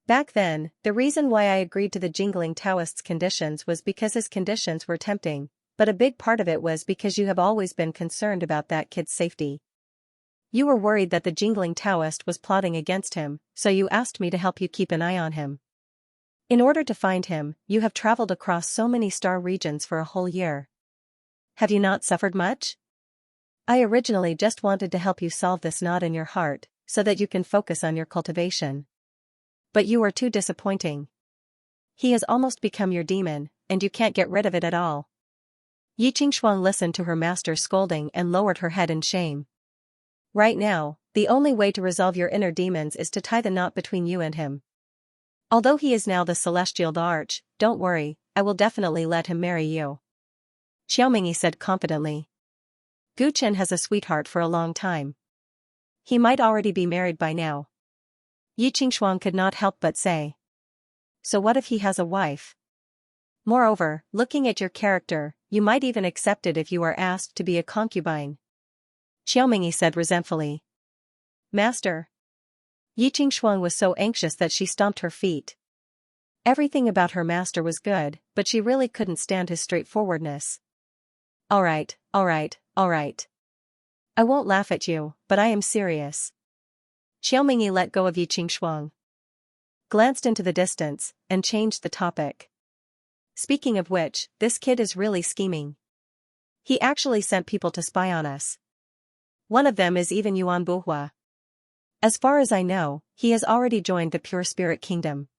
Back then, the reason why I agreed to the Jingling Taoist's conditions was because his conditions were tempting, but a big part of it was because you have always been concerned about that kid's safety. You were worried that the Jingling Taoist was plotting against him, so you asked me to help you keep an eye on him. In order to find him, you have traveled across so many star regions for a whole year. Have you not suffered much? I originally just wanted to help you solve this knot in your heart, so that you can focus on your cultivation. But you are too disappointing. He has almost become your demon, and you can't get rid of it at all. Yi Qingshuang listened to her master's scolding and lowered her head in shame. Right now, the only way to resolve your inner demons is to tie the knot between you and him. Although he is now the Celestial Arch, don't worry, I will definitely let him marry you. Xiaomingyi said confidently. Gu Chen has a sweetheart for a long time. He might already be married by now. Yi Qingshuang could not help but say. So what if he has a wife? Moreover, looking at your character, you might even accept it if you are asked to be a concubine. Xiaomingyi said resentfully. Master. Yi Qingshuang was so anxious that she stomped her feet. Everything about her master was good, but she really couldn't stand his straightforwardness. All right. I won't laugh at you, but I am serious. Xiaomingyi let go of Yi Qingshuang, glanced into the distance, and changed the topic. Speaking of which, this kid is really scheming. He actually sent people to spy on us. One of them is even Yuan Buhua. As far as I know, he has already joined the Pure Spirit Kingdom.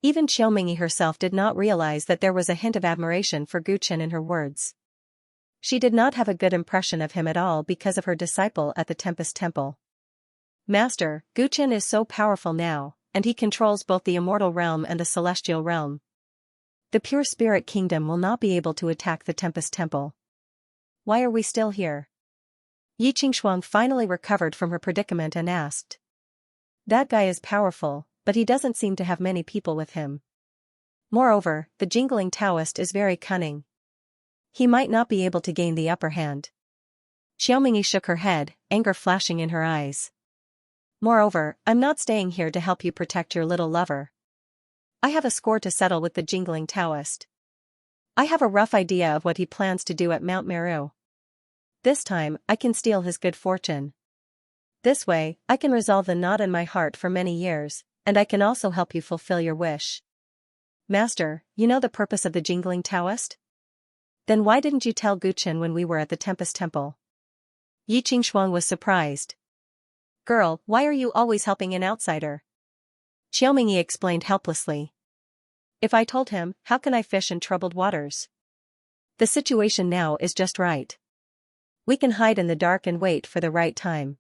Even Xiaomingyi herself did not realize that there was a hint of admiration for Gu Chen in her words. She did not have a good impression of him at all because of her disciple at the Tempest Temple. Master, Guchen is so powerful now, and he controls both the immortal realm and the celestial realm. The pure spirit kingdom will not be able to attack the Tempest Temple. Why are we still here? Yi Qingshuang finally recovered from her predicament and asked. That guy is powerful, but he doesn't seem to have many people with him. Moreover, the jingling Taoist is very cunning. He might not be able to gain the upper hand. Xiaomingyi shook her head, anger flashing in her eyes. Moreover, I'm not staying here to help you protect your little lover. I have a score to settle with the jingling Taoist. I have a rough idea of what he plans to do at Mount Meru. This time, I can steal his good fortune. This way, I can resolve the knot in my heart for many years, and I can also help you fulfill your wish. Master, you know the purpose of the jingling Taoist? Then why didn't you tell Guchen when we were at the Tempest Temple? Yi Qingshuang was surprised. Girl, why are you always helping an outsider? Xiaomingyi explained helplessly. If I told him, how can I fish in troubled waters? The situation now is just right. We can hide in the dark and wait for the right time.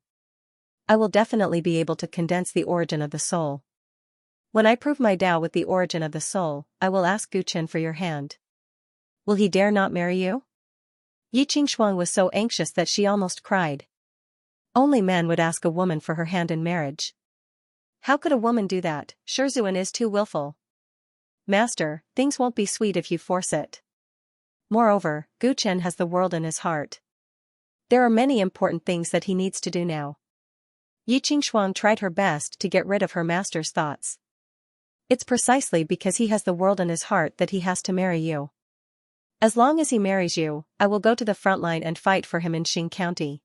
I will definitely be able to condense the origin of the soul. When I prove my Tao with the origin of the soul, I will ask Guchen for your hand. Will he dare not marry you? Yi Qingshuang was so anxious that she almost cried. Only men would ask a woman for her hand in marriage. How could a woman do that? Shizhuan is too willful. Master, things won't be sweet if you force it. Moreover, Guchen has the world in his heart. There are many important things that he needs to do now. Yi Qingshuang tried her best to get rid of her master's thoughts. It's precisely because he has the world in his heart that he has to marry you. As long as he marries you, I will go to the front line and fight for him in Xing County.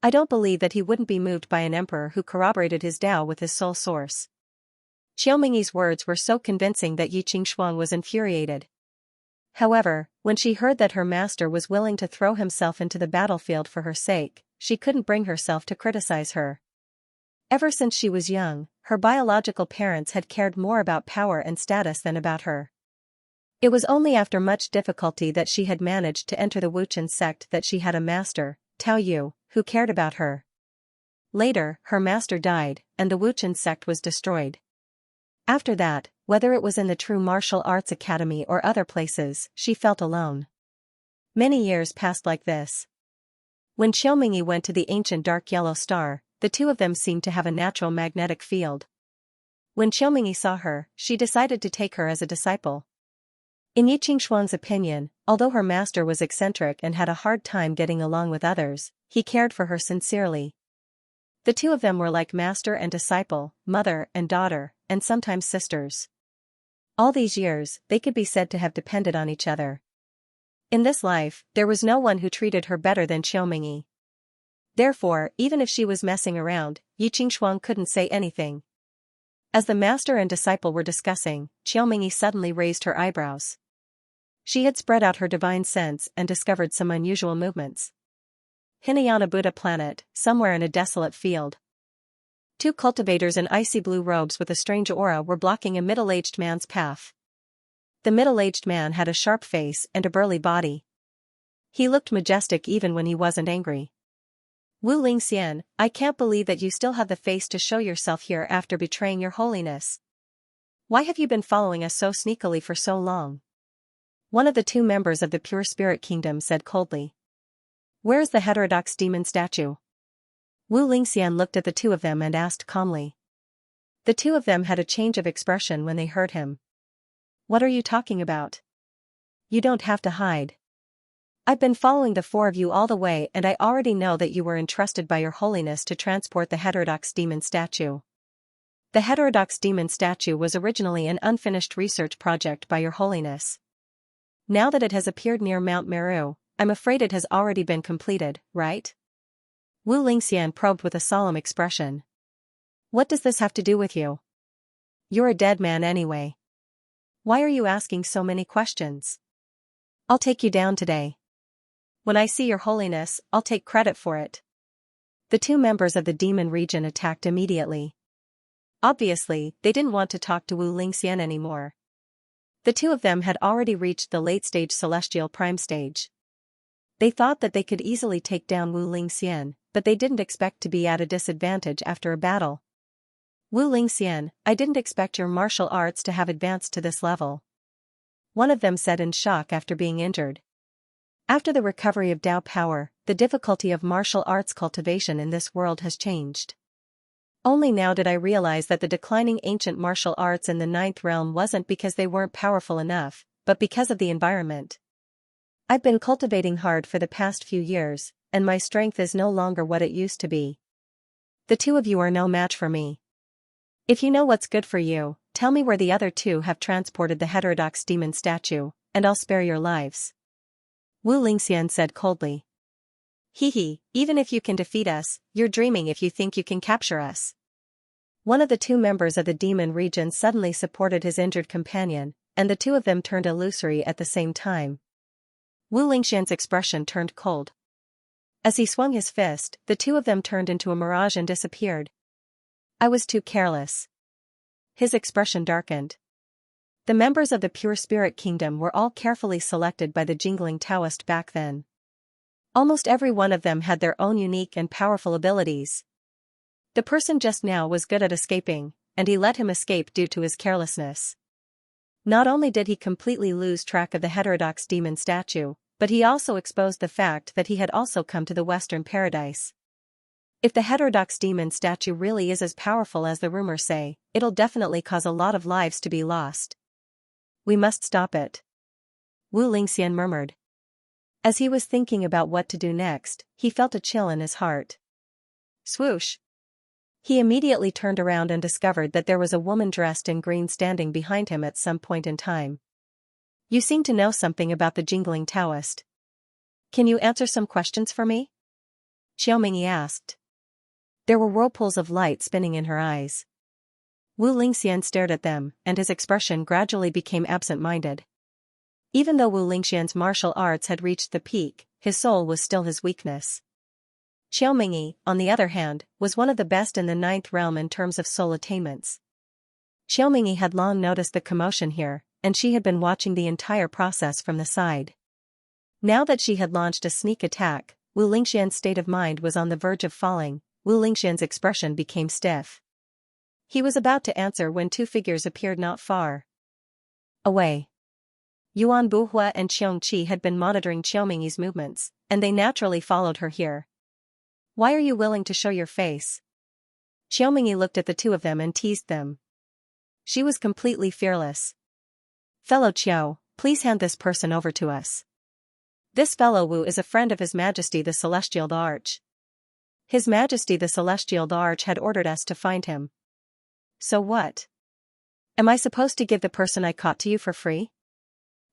I don't believe that he wouldn't be moved by an emperor who corroborated his Tao with his soul source. Xiaomingyi's words were so convincing that Yi Qingshuang was infuriated. However, when she heard that her master was willing to throw himself into the battlefield for her sake, she couldn't bring herself to criticize her. Ever since she was young, her biological parents had cared more about power and status than about her. It was only after much difficulty that she had managed to enter the Wuchen sect that she had a master, Tao Yu, who cared about her. Later, her master died, and the Wuchen sect was destroyed. After that, whether it was in the True Martial Arts Academy or other places, she felt alone. Many years passed like this. When Xiaomingyi went to the ancient dark yellow star, the two of them seemed to have a natural magnetic field. When Xiaomingyi saw her, she decided to take her as a disciple. In Yi Qingshuang's opinion, although her master was eccentric and had a hard time getting along with others, he cared for her sincerely. The two of them were like master and disciple, mother and daughter, and sometimes sisters. All these years, they could be said to have depended on each other. In this life, there was no one who treated her better than Xiaomingyi. Therefore, even if she was messing around, Yi Qingshuang couldn't say anything. As the master and disciple were discussing, Xiaomingyi suddenly raised her eyebrows. She had spread out her divine sense and discovered some unusual movements. Hinayana Buddha planet, somewhere in a desolate field. Two cultivators in icy blue robes with a strange aura were blocking a middle-aged man's path. The middle-aged man had a sharp face and a burly body. He looked majestic even when he wasn't angry. Wu Lingxian, I can't believe that you still have the face to show yourself here after betraying your holiness. Why have you been following us so sneakily for so long? One of the two members of the Pure Spirit Kingdom said coldly. Where is the heterodox demon statue? Wu Lingxian looked at the two of them and asked calmly. The two of them had a change of expression when they heard him. What are you talking about? You don't have to hide. I've been following the four of you all the way and I already know that you were entrusted by your holiness to transport the heterodox demon statue. The heterodox demon statue was originally an unfinished research project by your holiness. Now that it has appeared near Mount Meru, I'm afraid it has already been completed, right? Wu Lingxian probed with a solemn expression. What does this have to do with you? You're a dead man anyway. Why are you asking so many questions? I'll take you down today. When I see your holiness, I'll take credit for it. The two members of the demon region attacked immediately. Obviously, they didn't want to talk to Wu Lingxian anymore. The two of them had already reached the late-stage celestial prime stage. They thought that they could easily take down Wu Lingxian, but they didn't expect to be at a disadvantage after a battle. Wu Lingxian, I didn't expect your martial arts to have advanced to this level. One of them said in shock after being injured. After the recovery of Dao power, the difficulty of martial arts cultivation in this world has changed. Only now did I realize that the declining ancient martial arts in the ninth realm wasn't because they weren't powerful enough, but because of the environment. I've been cultivating hard for the past few years, and my strength is no longer what it used to be. The two of you are no match for me. If you know what's good for you, tell me where the other two have transported the heterodox demon statue, and I'll spare your lives. Wu Lingxian said coldly. Hee, even if you can defeat us, you're dreaming if you think you can capture us. One of the two members of the demon region suddenly supported his injured companion, and the two of them turned illusory at the same time. Wu Lingxian's expression turned cold. As he swung his fist, the two of them turned into a mirage and disappeared. I was too careless. His expression darkened. The members of the Pure Spirit Kingdom were all carefully selected by the Jingling Taoist back then. Almost every one of them had their own unique and powerful abilities. The person just now was good at escaping, and he let him escape due to his carelessness. Not only did he completely lose track of the heterodox demon statue, but he also exposed the fact that he had also come to the Western Paradise. If the heterodox demon statue really is as powerful as the rumors say, it'll definitely cause a lot of lives to be lost. We must stop it. Wu Lingxian murmured. As he was thinking about what to do next, he felt a chill in his heart. Swoosh! He immediately turned around and discovered that there was a woman dressed in green standing behind him at some point in time. You seem to know something about the Jingling Taoist. Can you answer some questions for me? Xiaomingyi asked. There were whirlpools of light spinning in her eyes. Wu Lingxian stared at them, and his expression gradually became absent-minded. Even though Wu Lingxian's martial arts had reached the peak, his soul was still his weakness. Xiaomingyi, on the other hand, was one of the best in the ninth realm in terms of soul attainments. Xiaomingyi had long noticed the commotion here, and she had been watching the entire process from the side. Now that she had launched a sneak attack, Wu Lingxian's state of mind was on the verge of falling. Wu Lingxian's expression became stiff. He was about to answer when two figures appeared not far away. Yuan Buhua and Xiongqi had been monitoring Xiaomingyi's movements, and they naturally followed her here. Why are you willing to show your face? Xiaomingyi looked at the two of them and teased them. She was completely fearless. Fellow Qiao, please hand this person over to us. This fellow Wu is a friend of His Majesty the Celestial Arch. His Majesty the Celestial Arch had ordered us to find him. So what? Am I supposed to give the person I caught to you for free?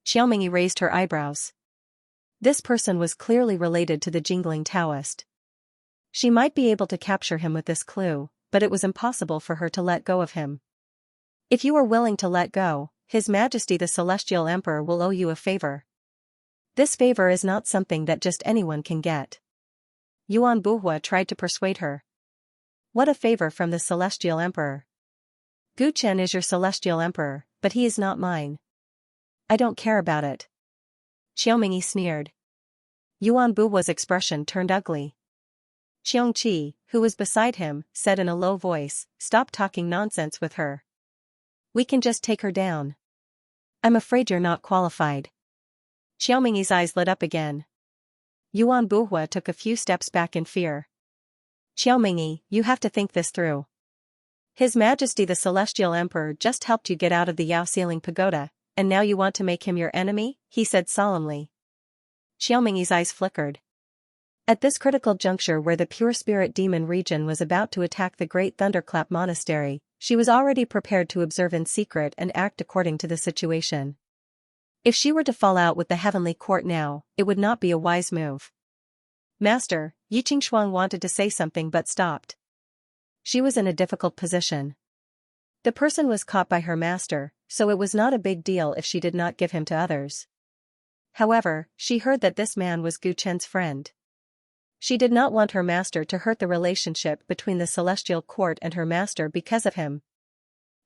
Xiaomingyi raised her eyebrows. This person was clearly related to the Jingling Taoist. She might be able to capture him with this clue, but it was impossible for her to let go of him. If you are willing to let go, His Majesty the Celestial Emperor will owe you a favor. This favor is not something that just anyone can get. Yuan Buhua tried to persuade her. What a favor from the Celestial Emperor. Gu Chen is your Celestial Emperor, but he is not mine. I don't care about it. Xiaomingyi sneered. Yuan Buhua's expression turned ugly. Xiongqi, who was beside him, said in a low voice, stop talking nonsense with her. We can just take her down. I'm afraid you're not qualified. Xiaomingyi's eyes lit up again. Yuan Buhua took a few steps back in fear. Xiaomingyi, you have to think this through. His Majesty the Celestial Emperor just helped you get out of the Yao Ceiling Pagoda, and now you want to make him your enemy, he said solemnly. Xiaomingyi's eyes flickered. At this critical juncture where the Pure Spirit Demon region was about to attack the Great Thunderclap Monastery, she was already prepared to observe in secret and act according to the situation. If she were to fall out with the Heavenly Court now, it would not be a wise move. Master, Yi Qingshuang wanted to say something but stopped. She was in a difficult position. The person was caught by her master, so it was not a big deal if she did not give him to others. However, she heard that this man was Gu Chen's friend. She did not want her master to hurt the relationship between the Celestial Court and her master because of him.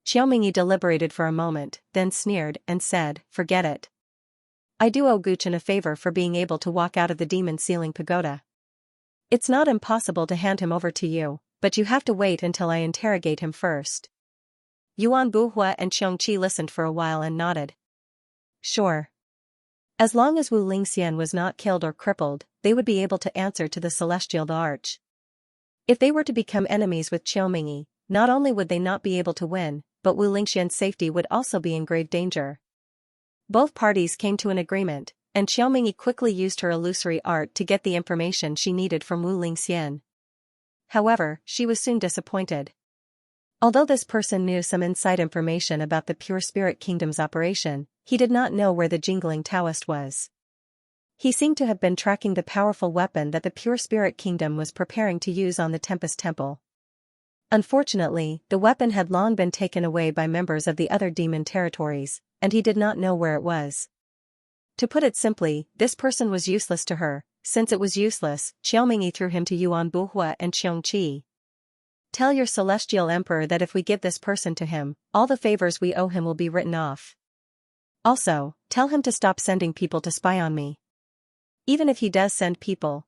Xiaomingyi deliberated for a moment, then sneered and said, forget it. I do owe Gu Chen a favor for being able to walk out of the Demon Ceiling Pagoda. It's not impossible to hand him over to you, but you have to wait until I interrogate him first. Yuan Buhua and Xianxia listened for a while and nodded. Sure. As long as Wu Lingxian was not killed or crippled, they would be able to answer to the Celestial Arch. If they were to become enemies with Qiumingyi, not only would they not be able to win, but Wu Lingxian's safety would also be in grave danger. Both parties came to an agreement, and Qiumingyi quickly used her illusory art to get the information she needed from Wu Lingxian. However, she was soon disappointed. Although this person knew some inside information about the Pure Spirit Kingdom's operation, he did not know where the jingling Taoist was. He seemed to have been tracking the powerful weapon that the Pure Spirit Kingdom was preparing to use on the Tempest Temple. Unfortunately, the weapon had long been taken away by members of the other demon territories, and he did not know where it was. To put it simply, this person was useless to her. Since it was useless, Qiumingyi threw him to Yuan Buhua and Xianxia. Tell your celestial emperor that if we give this person to him, all the favors we owe him will be written off. Also, tell him to stop sending people to spy on me. Even if he does send people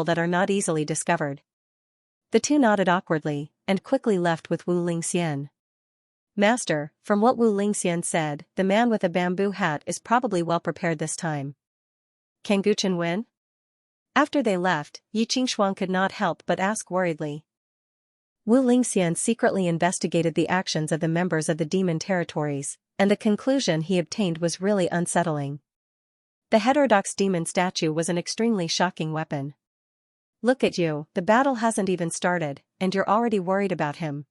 that are not easily discovered. The two nodded awkwardly, and quickly left with Wu Lingxian. Master, from what Wu Lingxian said, the man with a bamboo hat is probably well prepared this time. Can Guchen win? After they left, Yi Qingshuang could not help but ask worriedly. Wu Lingxian secretly investigated the actions of the members of the demon territories, and the conclusion he obtained was really unsettling. The heterodox demon statue was an extremely shocking weapon. Look at you, the battle hasn't even started, and you're already worried about him.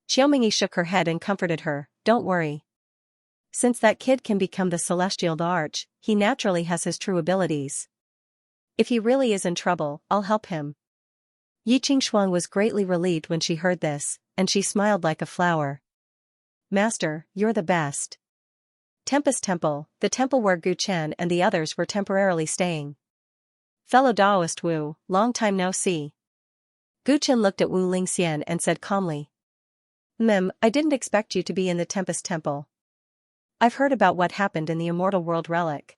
Qiumingyi shook her head and comforted her, don't worry. Since that kid can become the Celestial Arch, he naturally has his true abilities. If he really is in trouble, I'll help him. Yi Qingshuang was greatly relieved when she heard this, and she smiled like a flower. Master, you're the best. Tempest Temple, the temple where Gu Chen and the others were temporarily staying. Fellow Taoist Wu, long time no see. Gu Chen looked at Wu Lingxian and said calmly. I didn't expect you to be in the Tempest Temple. I've heard about what happened in the Immortal World Relic.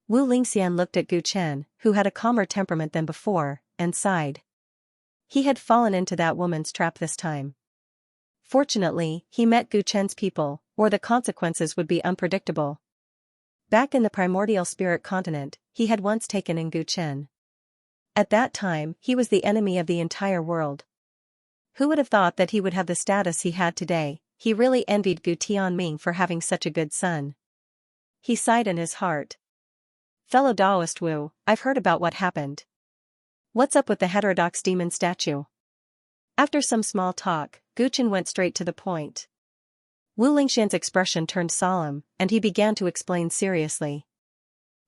Wu Lingxian looked at Gu Chen, who had a calmer temperament than before, and sighed. He had fallen into that woman's trap this time. Fortunately, he met Gu Chen's people, or the consequences would be unpredictable. Back in the primordial spirit continent, he had once taken in Gu Chen. At that time, he was the enemy of the entire world. Who would have thought that he would have the status he had today? He really envied Gu Tianming for having such a good son. He sighed in his heart. Fellow Taoist Wu, I've heard about what happened. What's up with the heterodox demon statue? After some small talk, Gu Chen went straight to the point. Wu Lingxian's expression turned solemn, and he began to explain seriously.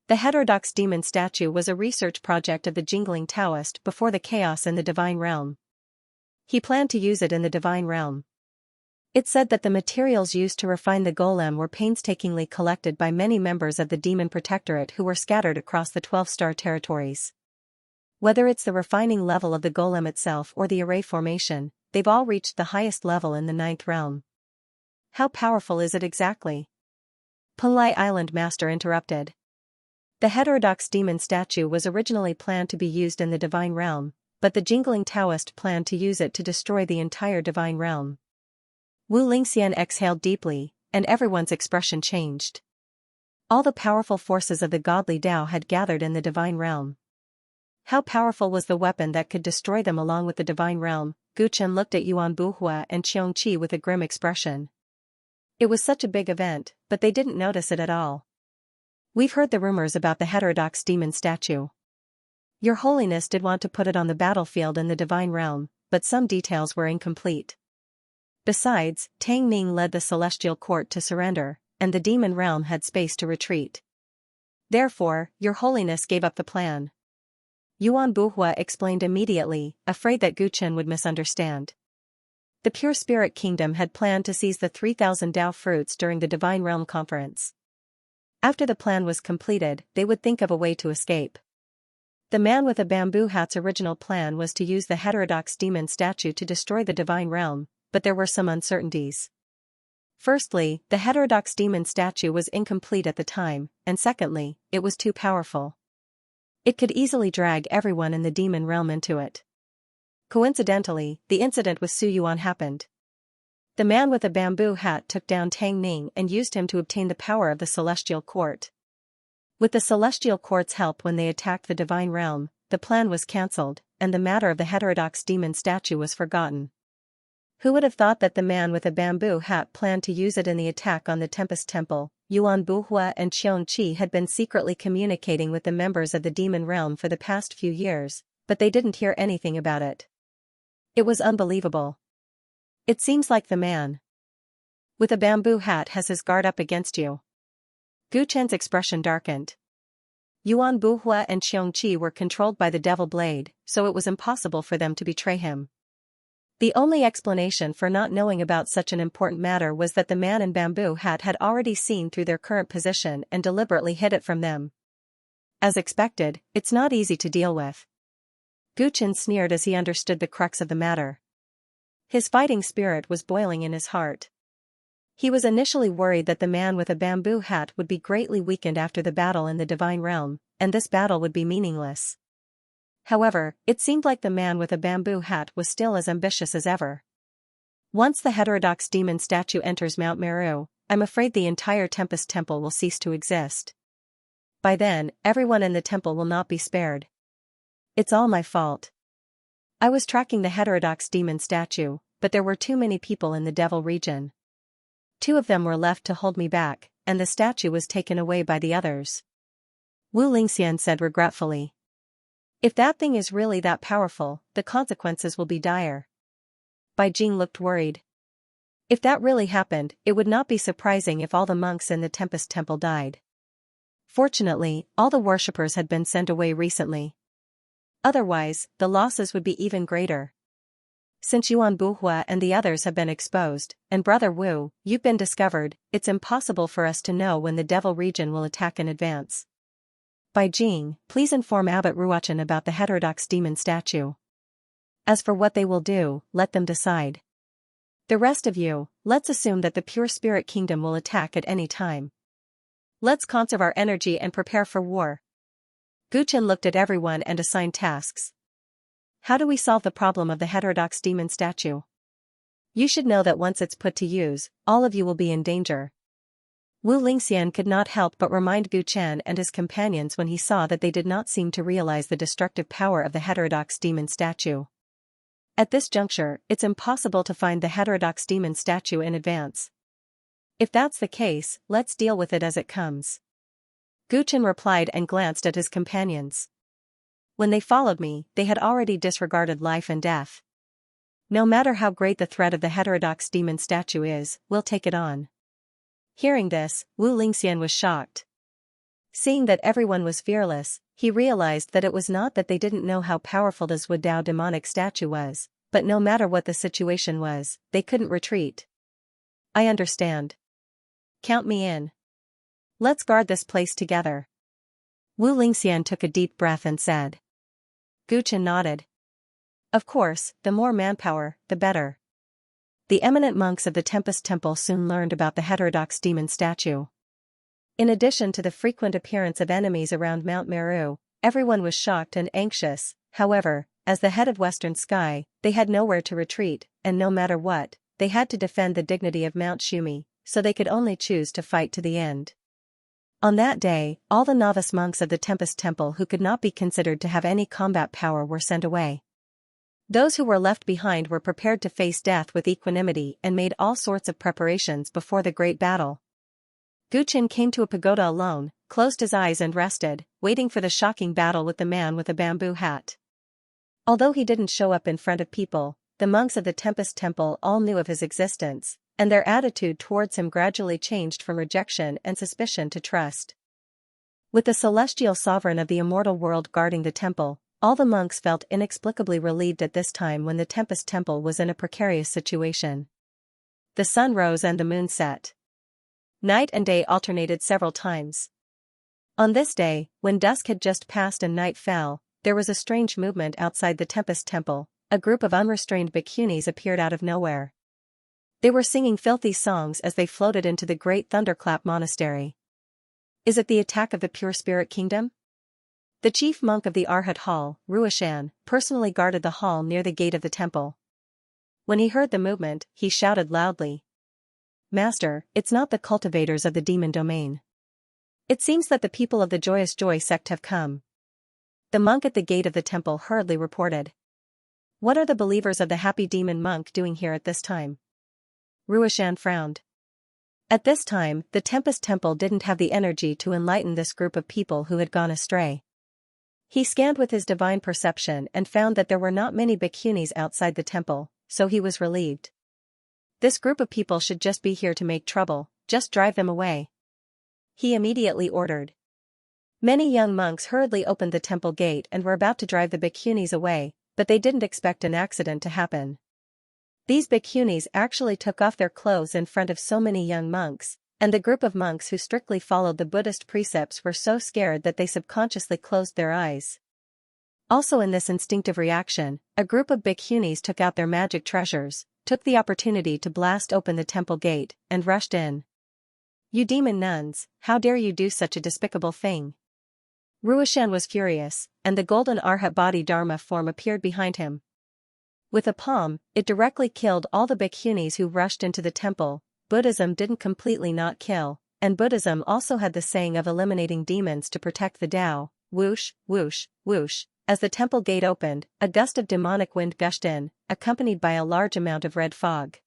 The heterodox demon statue was a research project of the jingling Taoist before the chaos in the divine realm. He planned to use it in the divine realm. It said that the materials used to refine the golem were painstakingly collected by many members of the demon protectorate who were scattered across the 12-star territories. Whether it's the refining level of the golem itself or the array formation, they've all reached the highest level in the 9th realm. How powerful is it exactly? Punlai Island Master interrupted. The heterodox demon statue was originally planned to be used in the divine realm, but the jingling Taoist planned to use it to destroy the entire divine realm. Wu Lingxian exhaled deeply, and everyone's expression changed. All the powerful forces of the godly Tao had gathered in the divine realm. How powerful was the weapon that could destroy them along with the divine realm? Gu Chen looked at Yuan Buhua and Xianxia with a grim expression. It was such a big event, but they didn't notice it at all. We've heard the rumors about the heterodox demon statue. Your Holiness did want to put it on the battlefield in the divine realm, but some details were incomplete. Besides, Tang Ning led the celestial court to surrender, and the demon realm had space to retreat. Therefore, Your Holiness gave up the plan. Yuan Buhua explained immediately, afraid that Gu Chen would misunderstand. The Pure Spirit Kingdom had planned to seize the 3,000 Tao fruits during the Divine Realm Conference. After the plan was completed, they would think of a way to escape. The man with a bamboo hat's original plan was to use the heterodox demon statue to destroy the Divine Realm, but there were some uncertainties. Firstly, the heterodox demon statue was incomplete at the time, and secondly, it was too powerful. It could easily drag everyone in the demon realm into it. Coincidentally, the incident with Su Yuan happened. The man with a bamboo hat took down Tang Ning and used him to obtain the power of the Celestial Court. With the Celestial Court's help when they attacked the Divine Realm, the plan was cancelled, and the matter of the heterodox demon statue was forgotten. Who would have thought that the man with a bamboo hat planned to use it in the attack on the Tempest Temple? Yuan Buhua and Xianxia had been secretly communicating with the members of the demon realm for the past few years, but they didn't hear anything about it. It was unbelievable. It seems like the man with a bamboo hat has his guard up against you. Gu Chen's expression darkened. Yuan Buhua and Xianxia were controlled by the Devil Blade, so it was impossible for them to betray him. The only explanation for not knowing about such an important matter was that the man in bamboo hat had already seen through their current position and deliberately hid it from them. As expected, it's not easy to deal with. Gu Chen sneered as he understood the crux of the matter. His fighting spirit was boiling in his heart. He was initially worried that the man with a bamboo hat would be greatly weakened after the battle in the Divine Realm, and this battle would be meaningless. However, it seemed like the man with a bamboo hat was still as ambitious as ever. Once the heterodox demon statue enters Mount Meru, I'm afraid the entire Tempest Temple will cease to exist. By then, everyone in the temple will not be spared. It's all my fault. I was tracking the heterodox demon statue, but there were too many people in the devil region. 2 of them were left to hold me back, and the statue was taken away by the others. Wu Lingxian said regretfully. If that thing is really that powerful, the consequences will be dire. Bai Jing looked worried. If that really happened, it would not be surprising if all the monks in the Tempest Temple died. Fortunately, all the worshippers had been sent away recently. Otherwise, the losses would be even greater. Since Yuan Buhua and the others have been exposed, and Brother Wu, you've been discovered, it's impossible for us to know when the devil region will attack in advance. Bai Jing, please inform Abbot Ruochen about the heterodox demon statue. As for what they will do, let them decide. The rest of you, let's assume that the pure spirit kingdom will attack at any time. Let's conserve our energy and prepare for war. Gu Chen looked at everyone and assigned tasks. How do we solve the problem of the heterodox demon statue? You should know that once it's put to use, all of you will be in danger. Wu Lingxian could not help but remind Gu Chen and his companions when he saw that they did not seem to realize the destructive power of the heterodox demon statue. At this juncture, it's impossible to find the heterodox demon statue in advance. If that's the case, let's deal with it as it comes. Gu Chen replied and glanced at his companions. When they followed me, they had already disregarded life and death. No matter how great the threat of the heterodox demon statue is, we'll take it on. Hearing this, Wu Lingxian was shocked. Seeing that everyone was fearless, he realized that it was not that they didn't know how powerful this Wu Dao demonic statue was, but no matter what the situation was, they couldn't retreat. I understand. Count me in. Let's guard this place together. Wu Lingxian took a deep breath and said. Gu Chen nodded. Of course, the more manpower, the better. The eminent monks of the Tempest Temple soon learned about the heterodox demon statue. In addition to the frequent appearance of enemies around Mount Meru, everyone was shocked and anxious. However, as the head of Western Sky, they had nowhere to retreat, and no matter what, they had to defend the dignity of Mount Shumi, so they could only choose to fight to the end. On that day, all the novice monks of the Tempest Temple who could not be considered to have any combat power were sent away. Those who were left behind were prepared to face death with equanimity and made all sorts of preparations before the great battle. Gu Chen came to a pagoda alone, closed his eyes and rested, waiting for the shocking battle with the man with a bamboo hat. Although he didn't show up in front of people, the monks of the Tempest Temple all knew of his existence, and their attitude towards him gradually changed from rejection and suspicion to trust. With the celestial sovereign of the immortal world guarding the temple, all the monks felt inexplicably relieved at this time when the Tempest Temple was in a precarious situation. The sun rose and the moon set. Night and day alternated several times. On this day, when dusk had just passed and night fell, there was a strange movement outside the Tempest Temple. A group of unrestrained bhikkhunis appeared out of nowhere. They were singing filthy songs as they floated into the great Thunderclap Monastery. Is it the attack of the Pure Spirit Kingdom? The chief monk of the Arhat Hall, Ruishan, personally guarded the hall near the gate of the temple. When he heard the movement, he shouted loudly, "Master, it's not the cultivators of the demon domain. It seems that the people of the Joyous Joy sect have come." The monk at the gate of the temple hurriedly reported. "What are the believers of the happy demon monk doing here at this time?" Ruishan frowned. At this time, the Tempest Temple didn't have the energy to enlighten this group of people who had gone astray. He scanned with his divine perception and found that there were not many bhikkhunis outside the temple, so he was relieved. This group of people should just be here to make trouble, just drive them away. He immediately ordered. Many young monks hurriedly opened the temple gate and were about to drive the bhikkhunis away, but they didn't expect an accident to happen. These bhikkhunis actually took off their clothes in front of so many young monks, and the group of monks who strictly followed the Buddhist precepts were so scared that they subconsciously closed their eyes. Also in this instinctive reaction, a group of bhikkhunis took out their magic treasures, took the opportunity to blast open the temple gate, and rushed in. "You demon nuns, how dare you do such a despicable thing?" Ruishan was furious, and the golden Arhat Bodhidharma form appeared behind him. With a palm, it directly killed all the bhikkhunis who rushed into the temple. Buddhism didn't completely not kill, and Buddhism also had the saying of eliminating demons to protect the Tao. Whoosh, whoosh, whoosh. As the temple gate opened, a gust of demonic wind gushed in, accompanied by a large amount of red fog.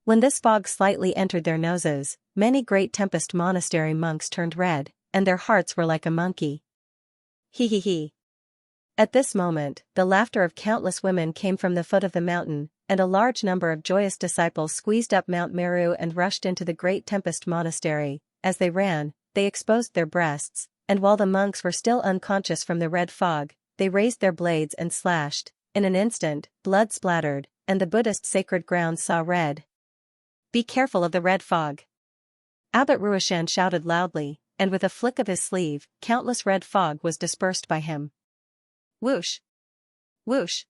When this fog slightly entered their noses, many great Tempest Monastery monks turned red, and their hearts were like a monkey. He he he. At this moment, the laughter of countless women came from the foot of the mountain, and a large number of joyous disciples squeezed up Mount Meru and rushed into the great Tempest Monastery. As they ran, they exposed their breasts, and while the monks were still unconscious from the red fog, they raised their blades and slashed. In an instant, blood splattered, and the Buddhist sacred ground saw red. "Be careful of the red fog!" Abbot Ruishan shouted loudly, and with a flick of his sleeve, countless red fog was dispersed by him. Whoosh! Whoosh!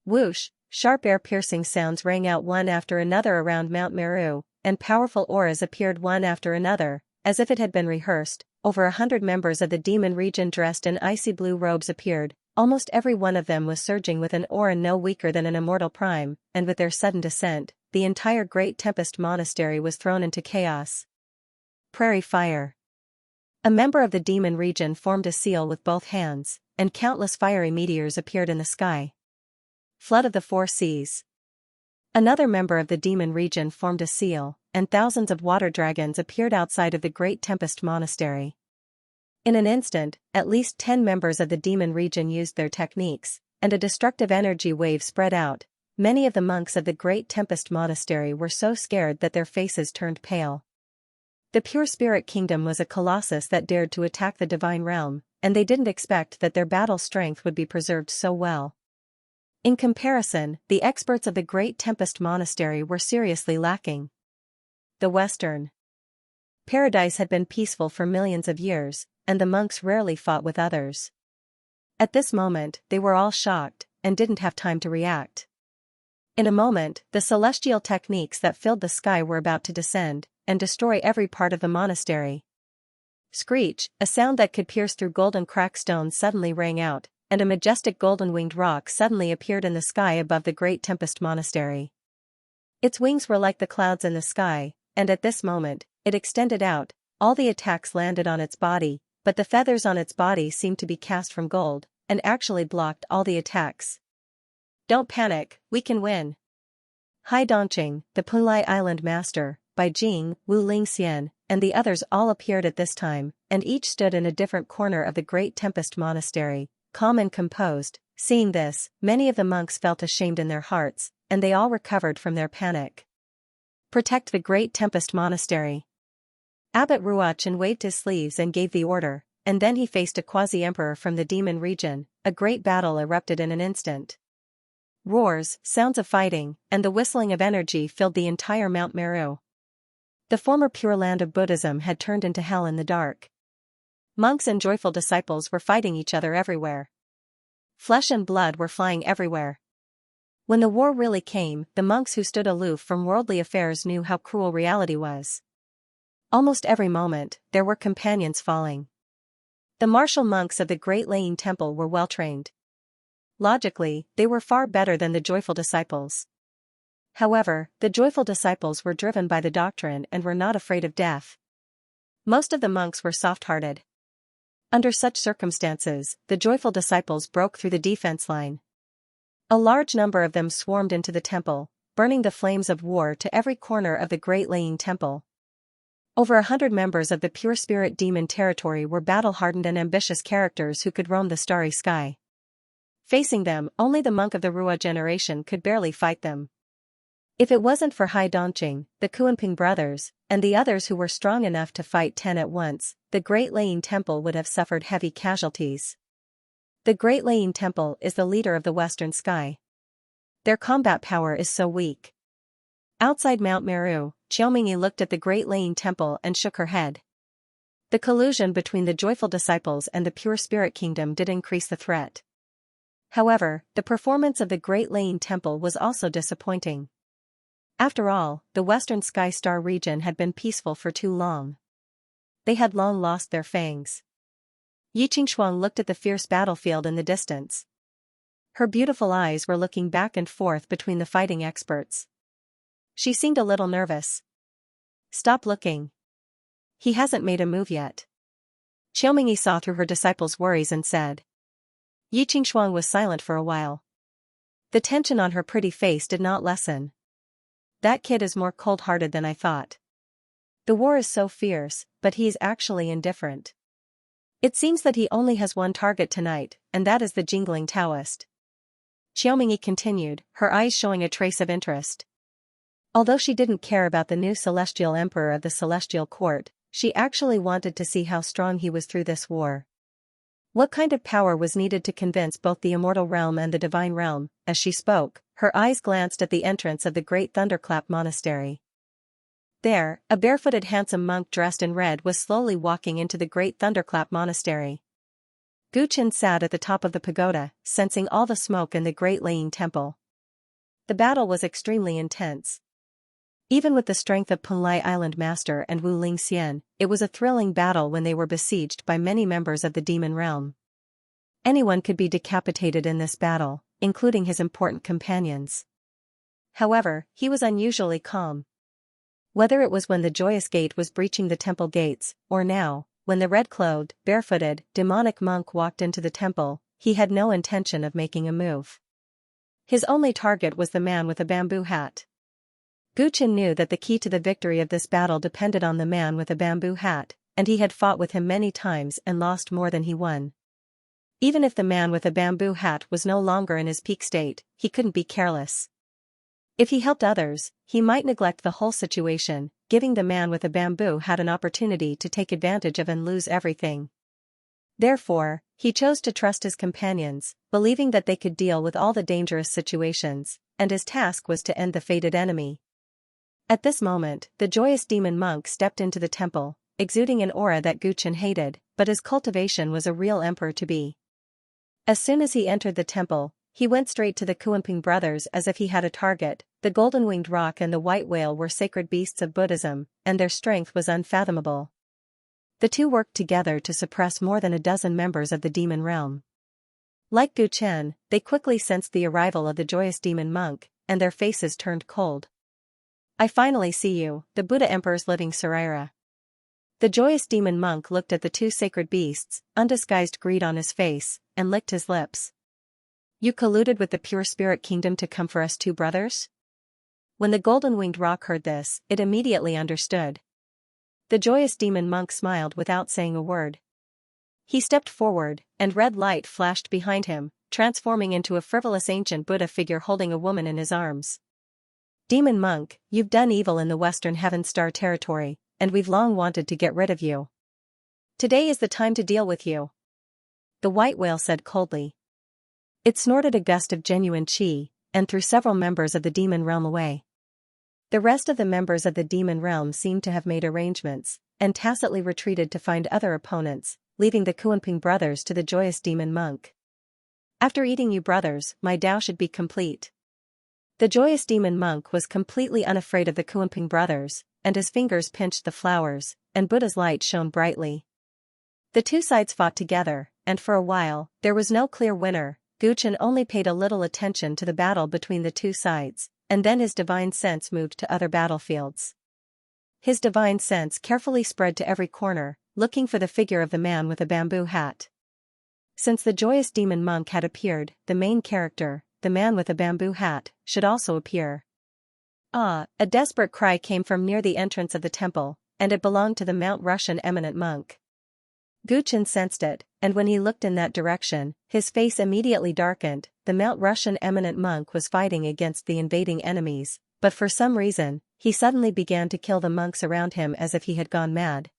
Whoosh! Sharp air-piercing sounds rang out one after another around Mount Meru, and powerful auras appeared one after another, as if it had been rehearsed. Over 100 members of the demon region dressed in icy blue robes appeared. Almost every one of them was surging with an aura no weaker than an immortal prime, and with their sudden descent, the entire Great Tempest Monastery was thrown into chaos. Prairie fire. A member of the demon region formed a seal with both hands, and countless fiery meteors appeared in the sky. Flood of the Four Seas. Another member of the demon region formed a seal, and thousands of water dragons appeared outside of the Great Tempest Monastery. In an instant, at least 10 members of the demon region used their techniques, and a destructive energy wave spread out. Many of the monks of the Great Tempest Monastery were so scared that their faces turned pale. The Pure Spirit Kingdom was a colossus that dared to attack the divine realm, and they didn't expect that their battle strength would be preserved so well. In comparison, the experts of the Great Tempest Monastery were seriously lacking. The Western Paradise had been peaceful for millions of years, and the monks rarely fought with others. At this moment, they were all shocked, and didn't have time to react. In a moment, the celestial techniques that filled the sky were about to descend, and destroy every part of the monastery. Screech, a sound that could pierce through golden crackstones suddenly rang out, and a majestic golden-winged rock suddenly appeared in the sky above the Great Tempest Monastery. Its wings were like the clouds in the sky, and at this moment, it extended out. All the attacks landed on its body, but the feathers on its body seemed to be cast from gold, and actually blocked all the attacks. "Don't panic, we can win." Hai Dongqing, the Pulai Island Master, Bai Jing, Wu Lingxian, and the others all appeared at this time, and each stood in a different corner of the Great Tempest Monastery, calm and composed. Seeing this, many of the monks felt ashamed in their hearts, and they all recovered from their panic. "Protect the Great Tempest Monastery." Abbot Ruachan waved his sleeves and gave the order, and then he faced a quasi-emperor from the demon region. A great battle erupted in an instant. Roars, sounds of fighting, and the whistling of energy filled the entire Mount Meru. The former pure land of Buddhism had turned into hell in the dark. Monks and joyful disciples were fighting each other everywhere. Flesh and blood were flying everywhere. When the war really came, the monks who stood aloof from worldly affairs knew how cruel reality was. Almost every moment, there were companions falling. The martial monks of the Great Laying Temple were well trained. Logically, they were far better than the joyful disciples. However, the joyful disciples were driven by the doctrine and were not afraid of death. Most of the monks were soft-hearted. Under such circumstances, the joyful disciples broke through the defense line. A large number of them swarmed into the temple, burning the flames of war to every corner of the Great Laying Temple. Over 100 members of the pure spirit demon territory were battle-hardened and ambitious characters who could roam the starry sky. Facing them, only the monk of the Rua generation could barely fight them. If it wasn't for Hai Dongqing, the Kuanping brothers, and the others who were strong enough to fight 10 at once, the Great Laying Temple would have suffered heavy casualties. The Great Laying Temple is the leader of the Western Sky. Their combat power is so weak. Outside Mount Meru, Xiaomingyi looked at the Great Laying Temple and shook her head. The collusion between the joyful disciples and the pure spirit kingdom did increase the threat. However, the performance of the Great Laying Temple was also disappointing. After all, the Western Sky Star region had been peaceful for too long. They had long lost their fangs. Yi Qingshuang looked at the fierce battlefield in the distance. Her beautiful eyes were looking back and forth between the fighting experts. She seemed a little nervous. Stop looking. He hasn't made a move yet. Xiaomingyi saw through her disciple's worries and said. Yi Qingshuang was silent for a while. The tension on her pretty face did not lessen. That kid is more cold-hearted than I thought. The war is so fierce, but he is actually indifferent. It seems that he only has one target tonight, and that is the jingling Taoist. Xiaomingyi continued, her eyes showing a trace of interest. Although she didn't care about the new celestial emperor of the celestial court, she actually wanted to see how strong he was through this war. What kind of power was needed to convince both the immortal realm and the divine realm? As she spoke, her eyes glanced at the entrance of the Great Thunderclap Monastery. There, a barefooted handsome monk dressed in red was slowly walking into the Great Thunderclap Monastery. Gu Qin sat at the top of the pagoda, sensing all the smoke in the Great Laying Temple. The battle was extremely intense. Even with the strength of Penglai Island Master and Wu Lingxian, it was a thrilling battle when they were besieged by many members of the demon realm. Anyone could be decapitated in this battle, including his important companions. However, he was unusually calm. Whether it was when the Joyous Gate was breaching the temple gates, or now, when the red-clothed, barefooted, demonic monk walked into the temple, he had no intention of making a move. His only target was the man with a bamboo hat. Gu Qin knew that the key to the victory of this battle depended on the man with a bamboo hat, and he had fought with him many times and lost more than he won. Even if the man with a bamboo hat was no longer in his peak state, he couldn't be careless. If he helped others, he might neglect the whole situation, giving the man with the bamboo hat an opportunity to take advantage of and lose everything. Therefore, he chose to trust his companions, believing that they could deal with all the dangerous situations, and his task was to end the fated enemy. At this moment, the joyous demon monk stepped into the temple, exuding an aura that Gu Qin hated, but his cultivation was a real emperor-to-be. As soon as he entered the temple, he went straight to the Kuanping brothers as if he had a target. The golden-winged rock and the white whale were sacred beasts of Buddhism, and their strength was unfathomable. The two worked together to suppress more than a dozen members of the demon realm. Like Gu Qin, they quickly sensed the arrival of the joyous demon monk, and their faces turned cold. I finally see you, the Buddha Emperor's living Saraira. The joyous demon monk looked at the two sacred beasts, undisguised greed on his face, and licked his lips. You colluded with the pure spirit kingdom to come for us two brothers? When the golden-winged rock heard this, it immediately understood. The joyous demon monk smiled without saying a word. He stepped forward, and red light flashed behind him, transforming into a frivolous ancient Buddha figure holding a woman in his arms. Demon monk, you've done evil in the Western Heaven Star territory, and we've long wanted to get rid of you. Today is the time to deal with you. The white whale said coldly. It snorted a gust of genuine qi, and threw several members of the demon realm away. The rest of the members of the demon realm seemed to have made arrangements, and tacitly retreated to find other opponents, leaving the Kuanping brothers to the joyous demon monk. After eating you brothers, my Tao should be complete. The joyous demon monk was completely unafraid of the Kuanping brothers, and his fingers pinched the flowers, and Buddha's light shone brightly. The two sides fought together, and for a while, there was no clear winner. Guchen only paid a little attention to the battle between the two sides, and then his divine sense moved to other battlefields. His divine sense carefully spread to every corner, looking for the figure of the man with a bamboo hat. Since the joyous demon monk had appeared, the main character, the man with a bamboo hat, should also appear. Ah! A desperate cry came from near the entrance of the temple, and it belonged to the Mount Russian eminent monk. Guchen sensed it, and when he looked in that direction, his face immediately darkened. The Mount Russian eminent monk was fighting against the invading enemies, but for some reason, he suddenly began to kill the monks around him as if he had gone mad.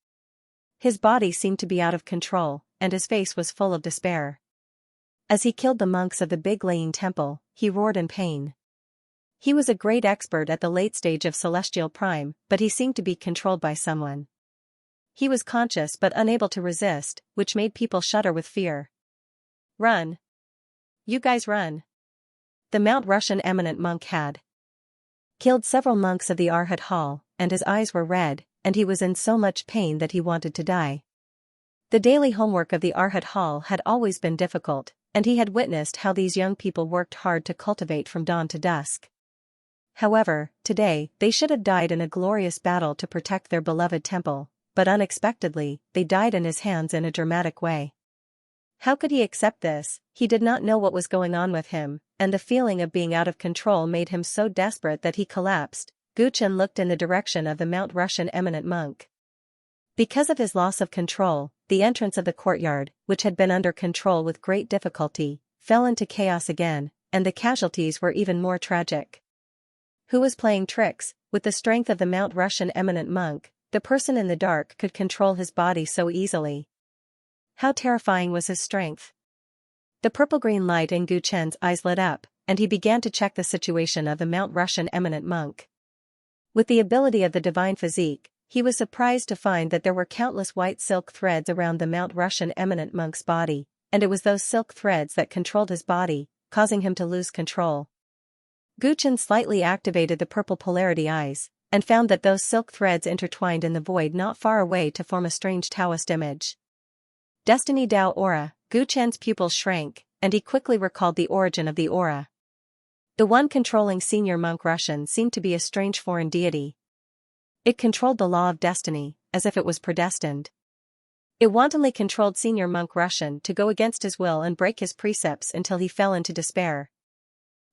His body seemed to be out of control, and his face was full of despair. As he killed the monks of the big laying temple, he roared in pain. He was a great expert at the late stage of Celestial Prime, but he seemed to be controlled by someone. He was conscious but unable to resist, which made people shudder with fear. Run! You guys run! The Mount Russian eminent monk had killed several monks of the Arhat Hall, and his eyes were red, and he was in so much pain that he wanted to die. The daily homework of the Arhat Hall had always been difficult, and he had witnessed how these young people worked hard to cultivate from dawn to dusk. However, today, they should have died in a glorious battle to protect their beloved temple, but unexpectedly, they died in his hands in a dramatic way. How could he accept this? He did not know what was going on with him, and the feeling of being out of control made him so desperate that he collapsed. Guchen looked in the direction of the Mount Russian eminent monk. Because of his loss of control, the entrance of the courtyard, which had been under control with great difficulty, fell into chaos again, and the casualties were even more tragic. Who was playing tricks? With the strength of the Mount Russian eminent monk, the person in the dark could control his body so easily. How terrifying was his strength! The purple-green light in Guchen's eyes lit up, and he began to check the situation of the Mount Russian eminent monk. With the ability of the divine physique, he was surprised to find that there were countless white silk threads around the Mount Russian eminent monk's body, and it was those silk threads that controlled his body, causing him to lose control. Guchen slightly activated the purple polarity eyes, and found that those silk threads intertwined in the void not far away to form a strange Taoist image. Destiny Dao Aura. Guchen's pupils shrank, and he quickly recalled the origin of the aura. The one controlling senior monk Russian seemed to be a strange foreign deity. It controlled the law of destiny, as if it was predestined. It wantonly controlled senior monk Russian to go against his will and break his precepts until he fell into despair.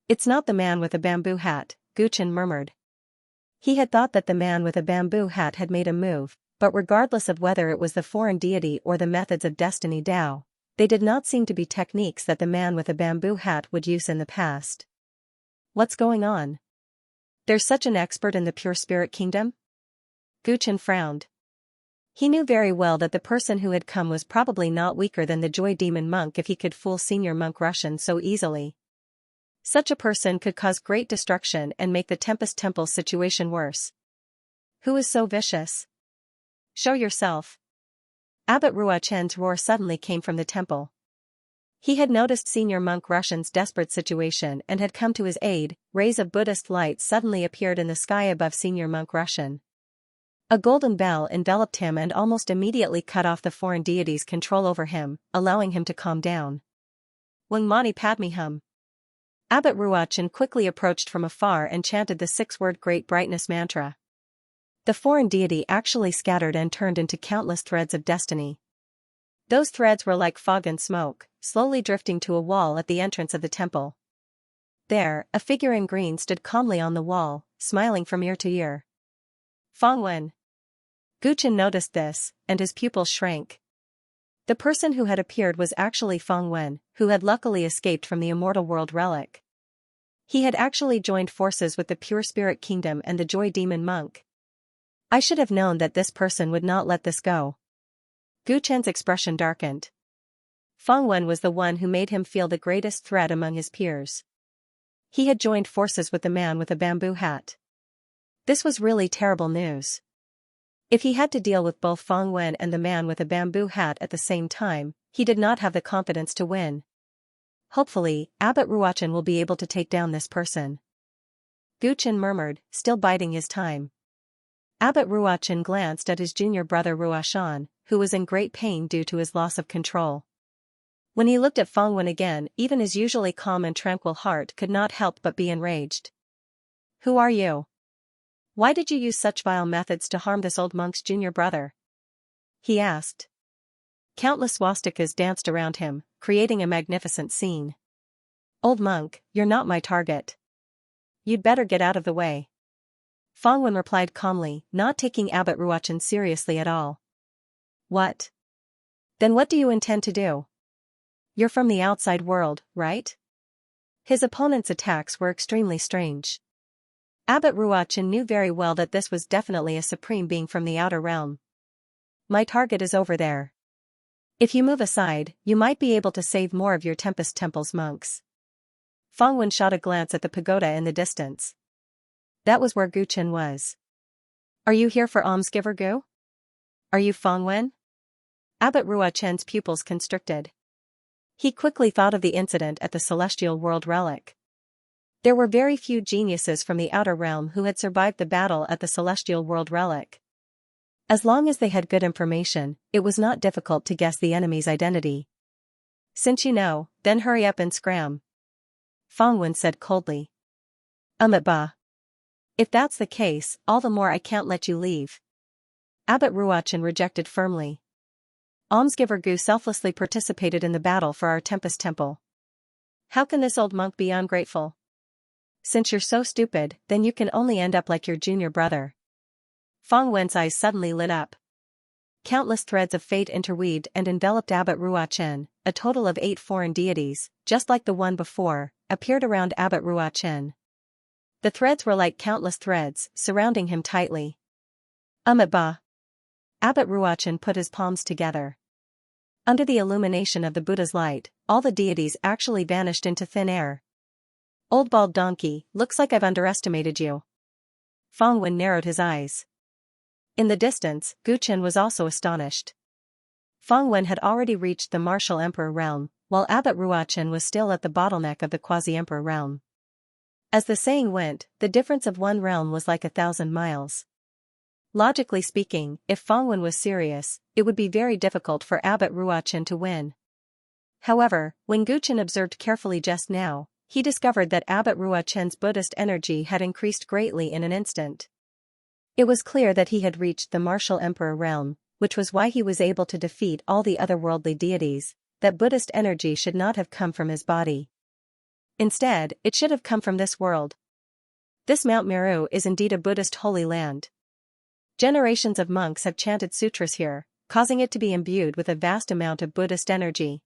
It's not the man with a bamboo hat, Guchen murmured. He had thought that the man with a bamboo hat had made a move, but regardless of whether it was the foreign deity or the methods of Destiny Dao, they did not seem to be techniques that the man with a bamboo hat would use in the past. What's going on? There's such an expert in the pure spirit kingdom? Guchen frowned. He knew very well that the person who had come was probably not weaker than the joy demon monk if he could fool senior monk Russian so easily. Such a person could cause great destruction and make the Tempest Temple's situation worse. Who is so vicious? Show yourself. Abbot Ruachen's roar suddenly came from the temple. He had noticed senior monk Russian's desperate situation and had come to his aid. Rays of Buddhist light suddenly appeared in the sky above senior monk Russian. A golden bell enveloped him and almost immediately cut off the foreign deity's control over him, allowing him to calm down. Wang Mani Padme Hum. Abbot Ruachan quickly approached from afar and chanted the 6-word Great Brightness mantra. The foreign deity actually scattered and turned into countless threads of destiny. Those threads were like fog and smoke, slowly drifting to a wall at the entrance of the temple. There, a figure in green stood calmly on the wall, smiling from ear to ear. Feng Wen. Guchen noticed this, and his pupils shrank. The person who had appeared was actually Feng Wen, who had luckily escaped from the Immortal World relic. He had actually joined forces with the Pure Spirit Kingdom and the Joy Demon Monk. I should have known that this person would not let this go. Guchen's expression darkened. Feng Wen was the one who made him feel the greatest threat among his peers. He had joined forces with the man with a bamboo hat. This was really terrible news. If he had to deal with both Feng Wen and the man with a bamboo hat at the same time, he did not have the confidence to win. Hopefully, Abbot Ruachan will be able to take down this person. Guchen murmured, still biding his time. Abbot Ruochen glanced at his junior brother Ruoshan, who was in great pain due to his loss of control. When he looked at Fangwen again, even his usually calm and tranquil heart could not help but be enraged. "Who are you? Why did you use such vile methods to harm this old monk's junior brother?" he asked. Countless swastikas danced around him, creating a magnificent scene. "Old monk, you're not my target. You'd better get out of the way." Fangwen replied calmly, not taking Abbot Ruochen seriously at all. "What? Then what do you intend to do? You're from the outside world, right?" His opponent's attacks were extremely strange. Abbot Ruochen knew very well that this was definitely a supreme being from the outer realm. "My target is over there. If you move aside, you might be able to save more of your Tempest Temple's monks." Fangwen shot a glance at the pagoda in the distance. That was where Guchen was. "Are you here for almsgiver Gu? Are you Fangwen?" Abbot Ruochen's pupils constricted. He quickly thought of the incident at the Celestial World Relic. There were very few geniuses from the outer realm who had survived the battle at the Celestial World Relic. As long as they had good information, it was not difficult to guess the enemy's identity. "Since you know, then hurry up and scram," Fangwen said coldly. Ba. If that's the case, all the more I can't let you leave." Abbot Ruochen rejected firmly. "Almsgiver Gu selflessly participated in the battle for our Tempest Temple. How can this old monk be ungrateful? Since you're so stupid, then you can only end up like your junior brother." Fangwen's eyes suddenly lit up. Countless threads of fate interweaved and enveloped Abbot Ruochen. A total of 8 foreign deities, just like the one before, appeared around Abbot Ruochen. The threads were like countless threads, surrounding him tightly. Ba. Abbot Ruochen put his palms together. Under the illumination of the Buddha's light, all the deities actually vanished into thin air. "Old bald donkey, looks like I've underestimated you." Fangwen narrowed his eyes. In the distance, Guchen was also astonished. Fangwen had already reached the martial emperor realm, while Abbot Ruochen was still at the bottleneck of the quasi-emperor realm. As the saying went, the difference of one realm was like 1,000 miles. Logically speaking, if Fangwen was serious, it would be very difficult for Abbot Ruochen to win. However, when Guchen observed carefully just now, he discovered that Abbot Ruochen's Buddhist energy had increased greatly in an instant. It was clear that he had reached the martial emperor realm, which was why he was able to defeat all the otherworldly deities. That Buddhist energy should not have come from his body. Instead, it should have come from this world. This Mount Meru is indeed a Buddhist holy land. Generations of monks have chanted sutras here, causing it to be imbued with a vast amount of Buddhist energy.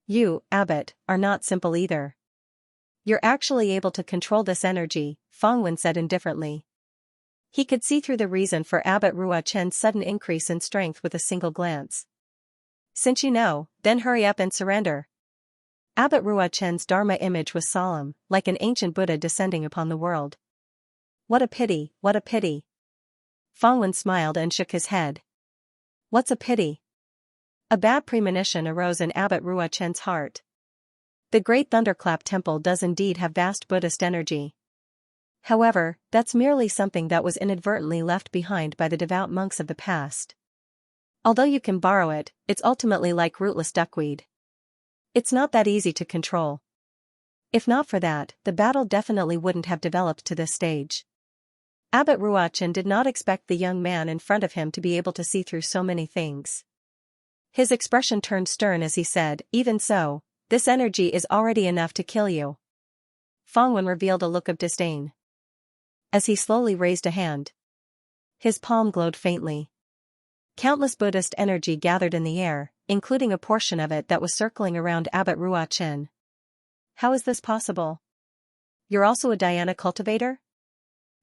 You, Abbot, are not simple either. You're actually able to control this energy, Fangwen said indifferently. He could see through the reason for Abbot Ruochen's sudden increase in strength with a single glance. "Since you know, then hurry up and surrender." Abbot Ruochen's Dharma image was solemn, like an ancient Buddha descending upon the world. "What a pity, what a pity." Fangwen smiled and shook his head. "What's a pity?" A bad premonition arose in Abbot Ruochen's heart. The Great Thunderclap Temple does indeed have vast Buddhist energy. However, that's merely something that was inadvertently left behind by the devout monks of the past. Although you can borrow it, it's ultimately like rootless duckweed. It's not that easy to control. If not for that, the battle definitely wouldn't have developed to this stage. Abbot Ruochen did not expect the young man in front of him to be able to see through so many things. His expression turned stern as he said, "Even so, this energy is already enough to kill you." Fangwen revealed a look of disdain. As he slowly raised a hand, his palm glowed faintly. Countless Buddhist energy gathered in the air, including a portion of it that was circling around Abbot Ruochen. "How is this possible? You're also a dhyana cultivator?"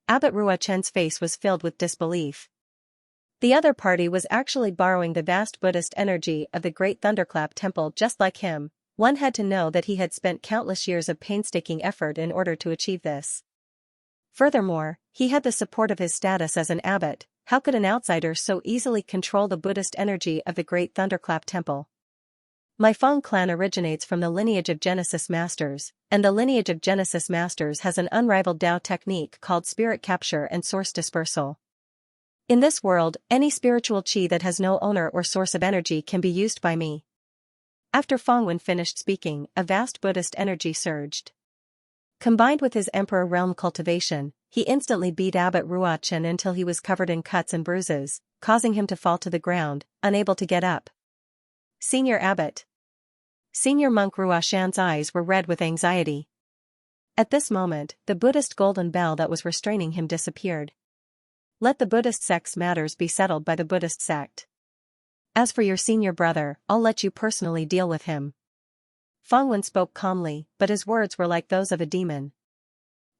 Abbot Ruochen's face was filled with disbelief. The other party was actually borrowing the vast Buddhist energy of the Great Thunderclap Temple just like him. One had to know that he had spent countless years of painstaking effort in order to achieve this. Furthermore, he had the support of his status as an abbot. How could an outsider so easily control the Buddhist energy of the Great Thunderclap Temple? My Fang clan originates from the lineage of Genesis Masters, and the lineage of Genesis Masters has an unrivaled Tao technique called spirit capture and source dispersal. In this world, any spiritual chi that has no owner or source of energy can be used by me. After Fangwen finished speaking, a vast Buddhist energy surged. Combined with his Emperor Realm cultivation, he instantly beat Abbot Ruochen until he was covered in cuts and bruises, causing him to fall to the ground, unable to get up. Senior Abbot. Senior Monk Ruoshan's eyes were red with anxiety. At this moment, the Buddhist golden bell that was restraining him disappeared. Let the Buddhist sect's matters be settled by the Buddhist sect. As for your senior brother, I'll let you personally deal with him. Fangwen spoke calmly, but his words were like those of a demon.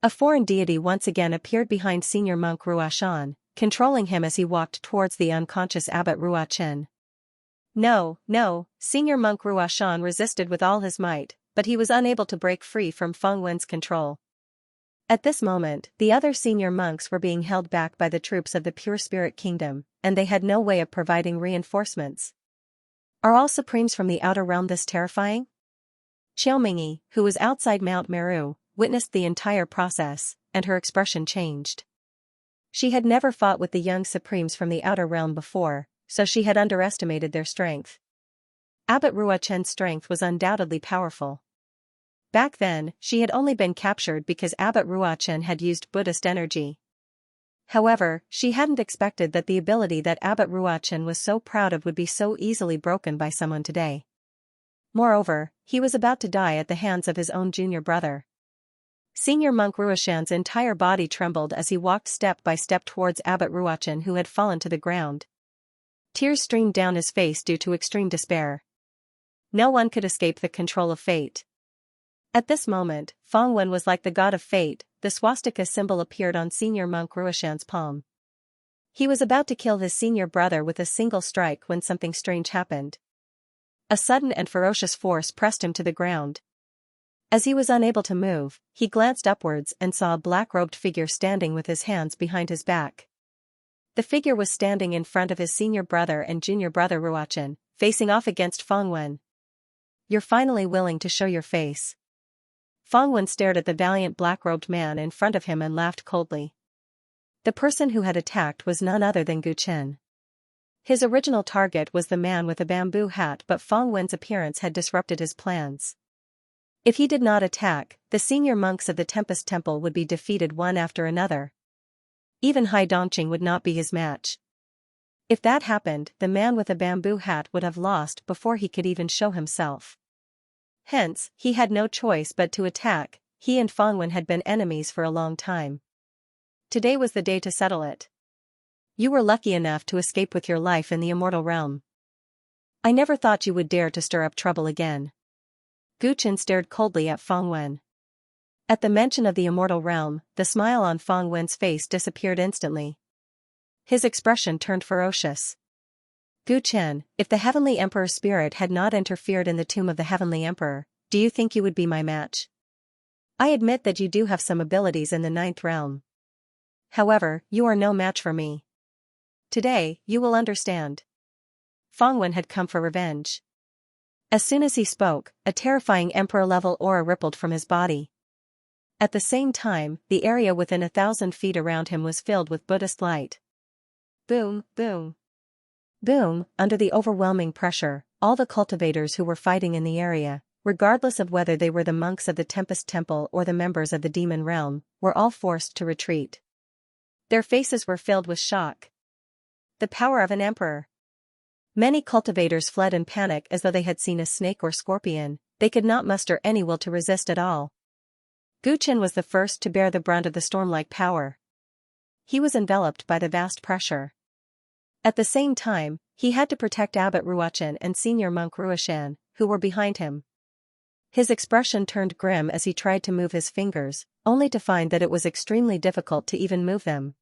A foreign deity once again appeared behind Senior Monk Ruoshan, controlling him as he walked towards the unconscious Abbot Ruochen. No, Senior Monk Ruoshan resisted with all his might, but he was unable to break free from Fangwen's control. At this moment, the other senior monks were being held back by the troops of the Pure Spirit Kingdom, and they had no way of providing reinforcements. Are all supremes from the outer realm this terrifying? Xiaomingyi, who was outside Mount Meru, witnessed the entire process, and her expression changed. She had never fought with the young supremes from the outer realm before, so she had underestimated their strength. Abbot Ruochen's strength was undoubtedly powerful. Back then, she had only been captured because Abbot Ruochen had used Buddhist energy. However, she hadn't expected that the ability that Abbot Ruochen was so proud of would be so easily broken by someone today. Moreover, he was about to die at the hands of his own junior brother. Senior Monk Ruoshan's entire body trembled as he walked step by step towards Abbot Ruochen, who had fallen to the ground. Tears streamed down his face due to extreme despair. No one could escape the control of fate. At this moment, Fangwen was like the god of fate. The swastika symbol appeared on Senior Monk Ruoshan's palm. He was about to kill his senior brother with a single strike when something strange happened. A sudden and ferocious force pressed him to the ground. As he was unable to move, he glanced upwards and saw a black-robed figure standing with his hands behind his back. The figure was standing in front of his senior brother and junior brother Ruochen, facing off against Fangwen. You're finally willing to show your face. Fangwen stared at the valiant black-robed man in front of him and laughed coldly. The person who had attacked was none other than Gu Chen. His original target was the man with a bamboo hat, but Fangwen's appearance had disrupted his plans. If he did not attack, the senior monks of the Tempest Temple would be defeated one after another. Even Hai Dongqing would not be his match. If that happened, the man with a bamboo hat would have lost before he could even show himself. Hence, he had no choice but to attack. He and Fangwen had been enemies for a long time. Today was the day to settle it. You were lucky enough to escape with your life in the immortal realm. I never thought you would dare to stir up trouble again. Gu Chen stared coldly at Fangwen. At the mention of the immortal realm, the smile on Fangwen's face disappeared instantly. His expression turned ferocious. Gu Chen, if the Heavenly Emperor's spirit had not interfered in the tomb of the Heavenly Emperor, do you think you would be my match? I admit that you do have some abilities in the ninth realm. However, you are no match for me. Today, you will understand. Fangwen had come for revenge. As soon as he spoke, a terrifying Emperor-level aura rippled from his body. At the same time, the area within 1,000 feet around him was filled with Buddhist light. Boom, boom. Boom, under the overwhelming pressure, all the cultivators who were fighting in the area, regardless of whether they were the monks of the Tempest Temple or the members of the Demon Realm, were all forced to retreat. Their faces were filled with shock. The power of an emperor. Many cultivators fled in panic as though they had seen a snake or scorpion. They could not muster any will to resist at all. Gu Chen was the first to bear the brunt of the storm-like power. He was enveloped by the vast pressure. At the same time, he had to protect Abbot Ruochen and Senior Monk Ruoshan, who were behind him. His expression turned grim as he tried to move his fingers, only to find that it was extremely difficult to even move them.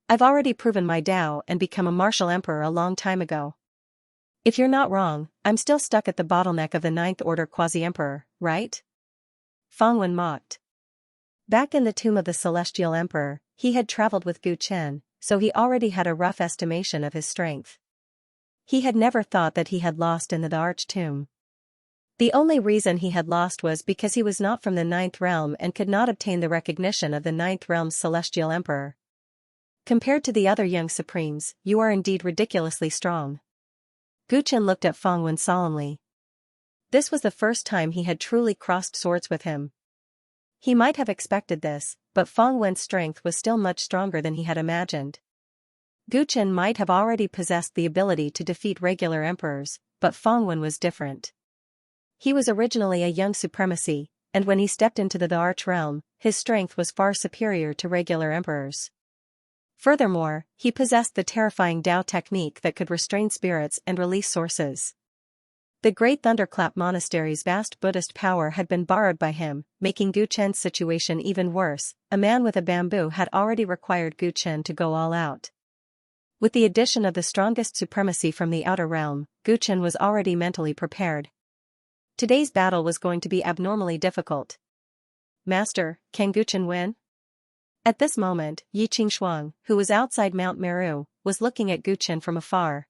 I've already proven my Tao and become a martial emperor a long time ago. If you're not wrong, I'm still stuck at the bottleneck of the Ninth Order Quasi-Emperor, right? Fangwen mocked. Back in the tomb of the Celestial Emperor, he had traveled with Gu Chen, so he already had a rough estimation of his strength. He had never thought that he had lost in the Arch Tomb. The only reason he had lost was because he was not from the Ninth Realm and could not obtain the recognition of the Ninth Realm's Celestial Emperor. Compared to the other young supremes, you are indeed ridiculously strong. Gu Chen looked at Feng Wen solemnly. This was the first time he had truly crossed swords with him. He might have expected this, but Feng Wen's strength was still much stronger than he had imagined. Gu Chen might have already possessed the ability to defeat regular emperors, but Feng Wen was different. He was originally a young supremacy, and when he stepped into the Arch Realm, his strength was far superior to regular emperors. Furthermore, he possessed the terrifying Dao technique that could restrain spirits and release sources. The Great Thunderclap Monastery's vast Buddhist power had been borrowed by him, making Gu Chen's situation even worse. A man with a bamboo had already required Gu Chen to go all out. With the addition of the strongest supremacy from the outer realm, Gu Chen was already mentally prepared. Today's battle was going to be abnormally difficult. Master, can Gu Chen win? At this moment, Yi Qingxuang, who was outside Mount Meru, was looking at Gu Chen from afar.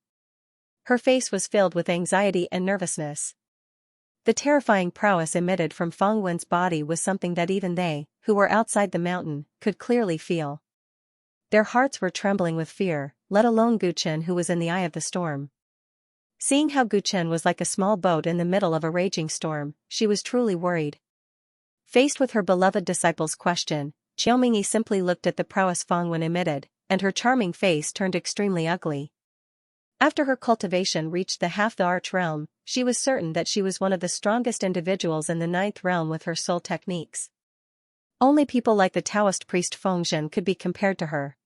Her face was filled with anxiety and nervousness. The terrifying prowess emitted from Feng Wen's body was something that even they, who were outside the mountain, could clearly feel. Their hearts were trembling with fear, let alone Gu Chen who was in the eye of the storm. Seeing how Gu Chen was like a small boat in the middle of a raging storm, she was truly worried. Faced with her beloved disciple's question, Xiaomingyi simply looked at the prowess Feng Wen emitted, and her charming face turned extremely ugly. After her cultivation reached the half the Arch Realm, she was certain that she was one of the strongest individuals in the ninth realm with her soul techniques. Only people like the Taoist priest Fengzhen could be compared to her.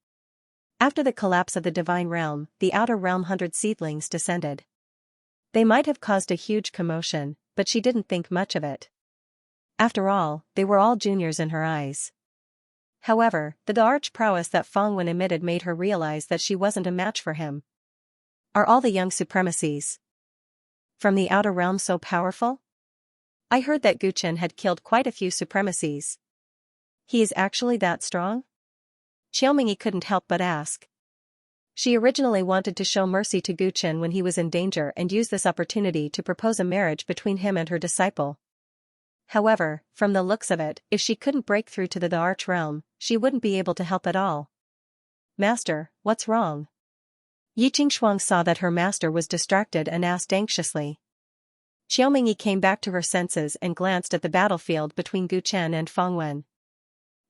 After the collapse of the divine realm, the outer realm 100 seedlings descended. They might have caused a huge commotion, but she didn't think much of it. After all, they were all juniors in her eyes. However, the arch prowess that Feng Wen emitted made her realize that she wasn't a match for him. Are all the young supremacies from the outer realm so powerful? I heard that Gu Chen had killed quite a few supremacies. He is actually that strong? Xiaomingyi couldn't help but ask. She originally wanted to show mercy to Gu Chen when he was in danger and use this opportunity to propose a marriage between him and her disciple. However, from the looks of it, if she couldn't break through to the Arch Realm, she wouldn't be able to help at all. Master, what's wrong? Yi Qingxuang saw that her master was distracted and asked anxiously. Xiaomingyi came back to her senses and glanced at the battlefield between Gu Chen and Feng Wen.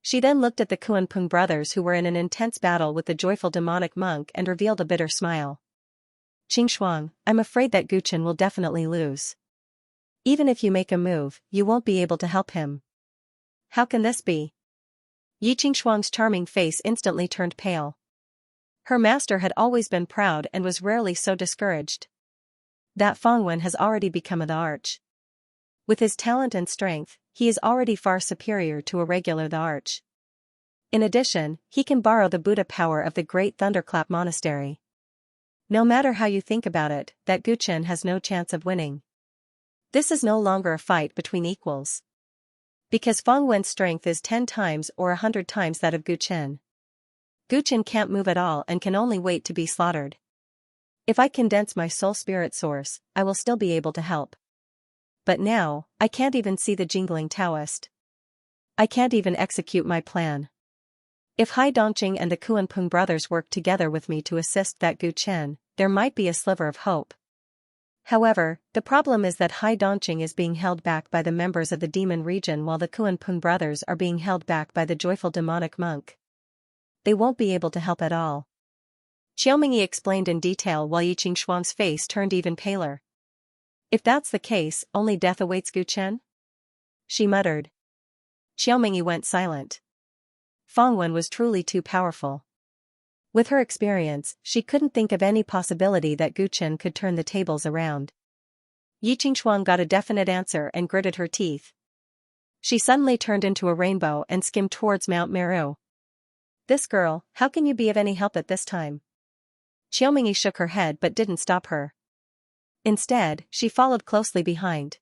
She then looked at the Kuan-Pung brothers who were in an intense battle with the joyful demonic monk and revealed a bitter smile. Qingxuang, I'm afraid that Gu Chen will definitely lose. Even if you make a move, you won't be able to help him. How can this be? Yi Qingxuang's charming face instantly turned pale. Her master had always been proud and was rarely so discouraged. That Feng Wen has already become the arch. With his talent and strength, he is already far superior to a regular the arch. In addition, he can borrow the Buddha power of the Great Thunderclap Monastery. No matter how you think about it, that Gu Chen has no chance of winning. This is no longer a fight between equals. Because Feng Wen's strength is 10 times or 100 times that of Gu Chen. Gu Chen can't move at all and can only wait to be slaughtered. If I condense my soul spirit source, I will still be able to help. But now, I can't even see the jingling Taoist. I can't even execute my plan. If Hai Dongqing and the Kuan-Pung brothers work together with me to assist that Gu Chen, there might be a sliver of hope. However, the problem is that Hai Dongqing is being held back by the members of the demon region while the Kuan-Pung brothers are being held back by the joyful demonic monk. They won't be able to help at all. Xiaomingyi explained in detail while Yi Qingxuang's face turned even paler. If that's the case, only death awaits Gu Chen? She muttered. Xiaomingyi went silent. Feng Wen was truly too powerful. With her experience, she couldn't think of any possibility that Gu Chen could turn the tables around. Yi Qingxuang got a definite answer and gritted her teeth. She suddenly turned into a rainbow and skimmed towards Mount Meru. This girl, how can you be of any help at this time? Xiaomingyi shook her head but didn't stop her. Instead, she followed closely behind.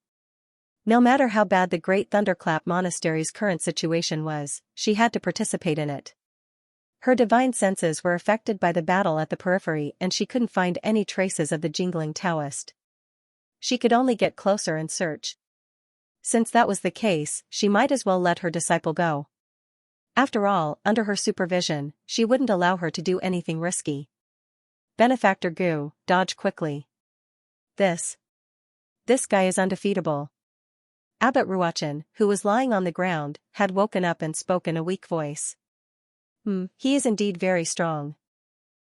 No matter how bad the Great Thunderclap Monastery's current situation was, she had to participate in it. Her divine senses were affected by the battle at the periphery and she couldn't find any traces of the jingling Taoist. She could only get closer and search. Since that was the case, she might as well let her disciple go. After all, under her supervision, she wouldn't allow her to do anything risky. Benefactor Gu, dodge quickly. This guy is undefeatable. Abbot Ruachan, who was lying on the ground, had woken up and spoke in a weak voice. He is indeed very strong.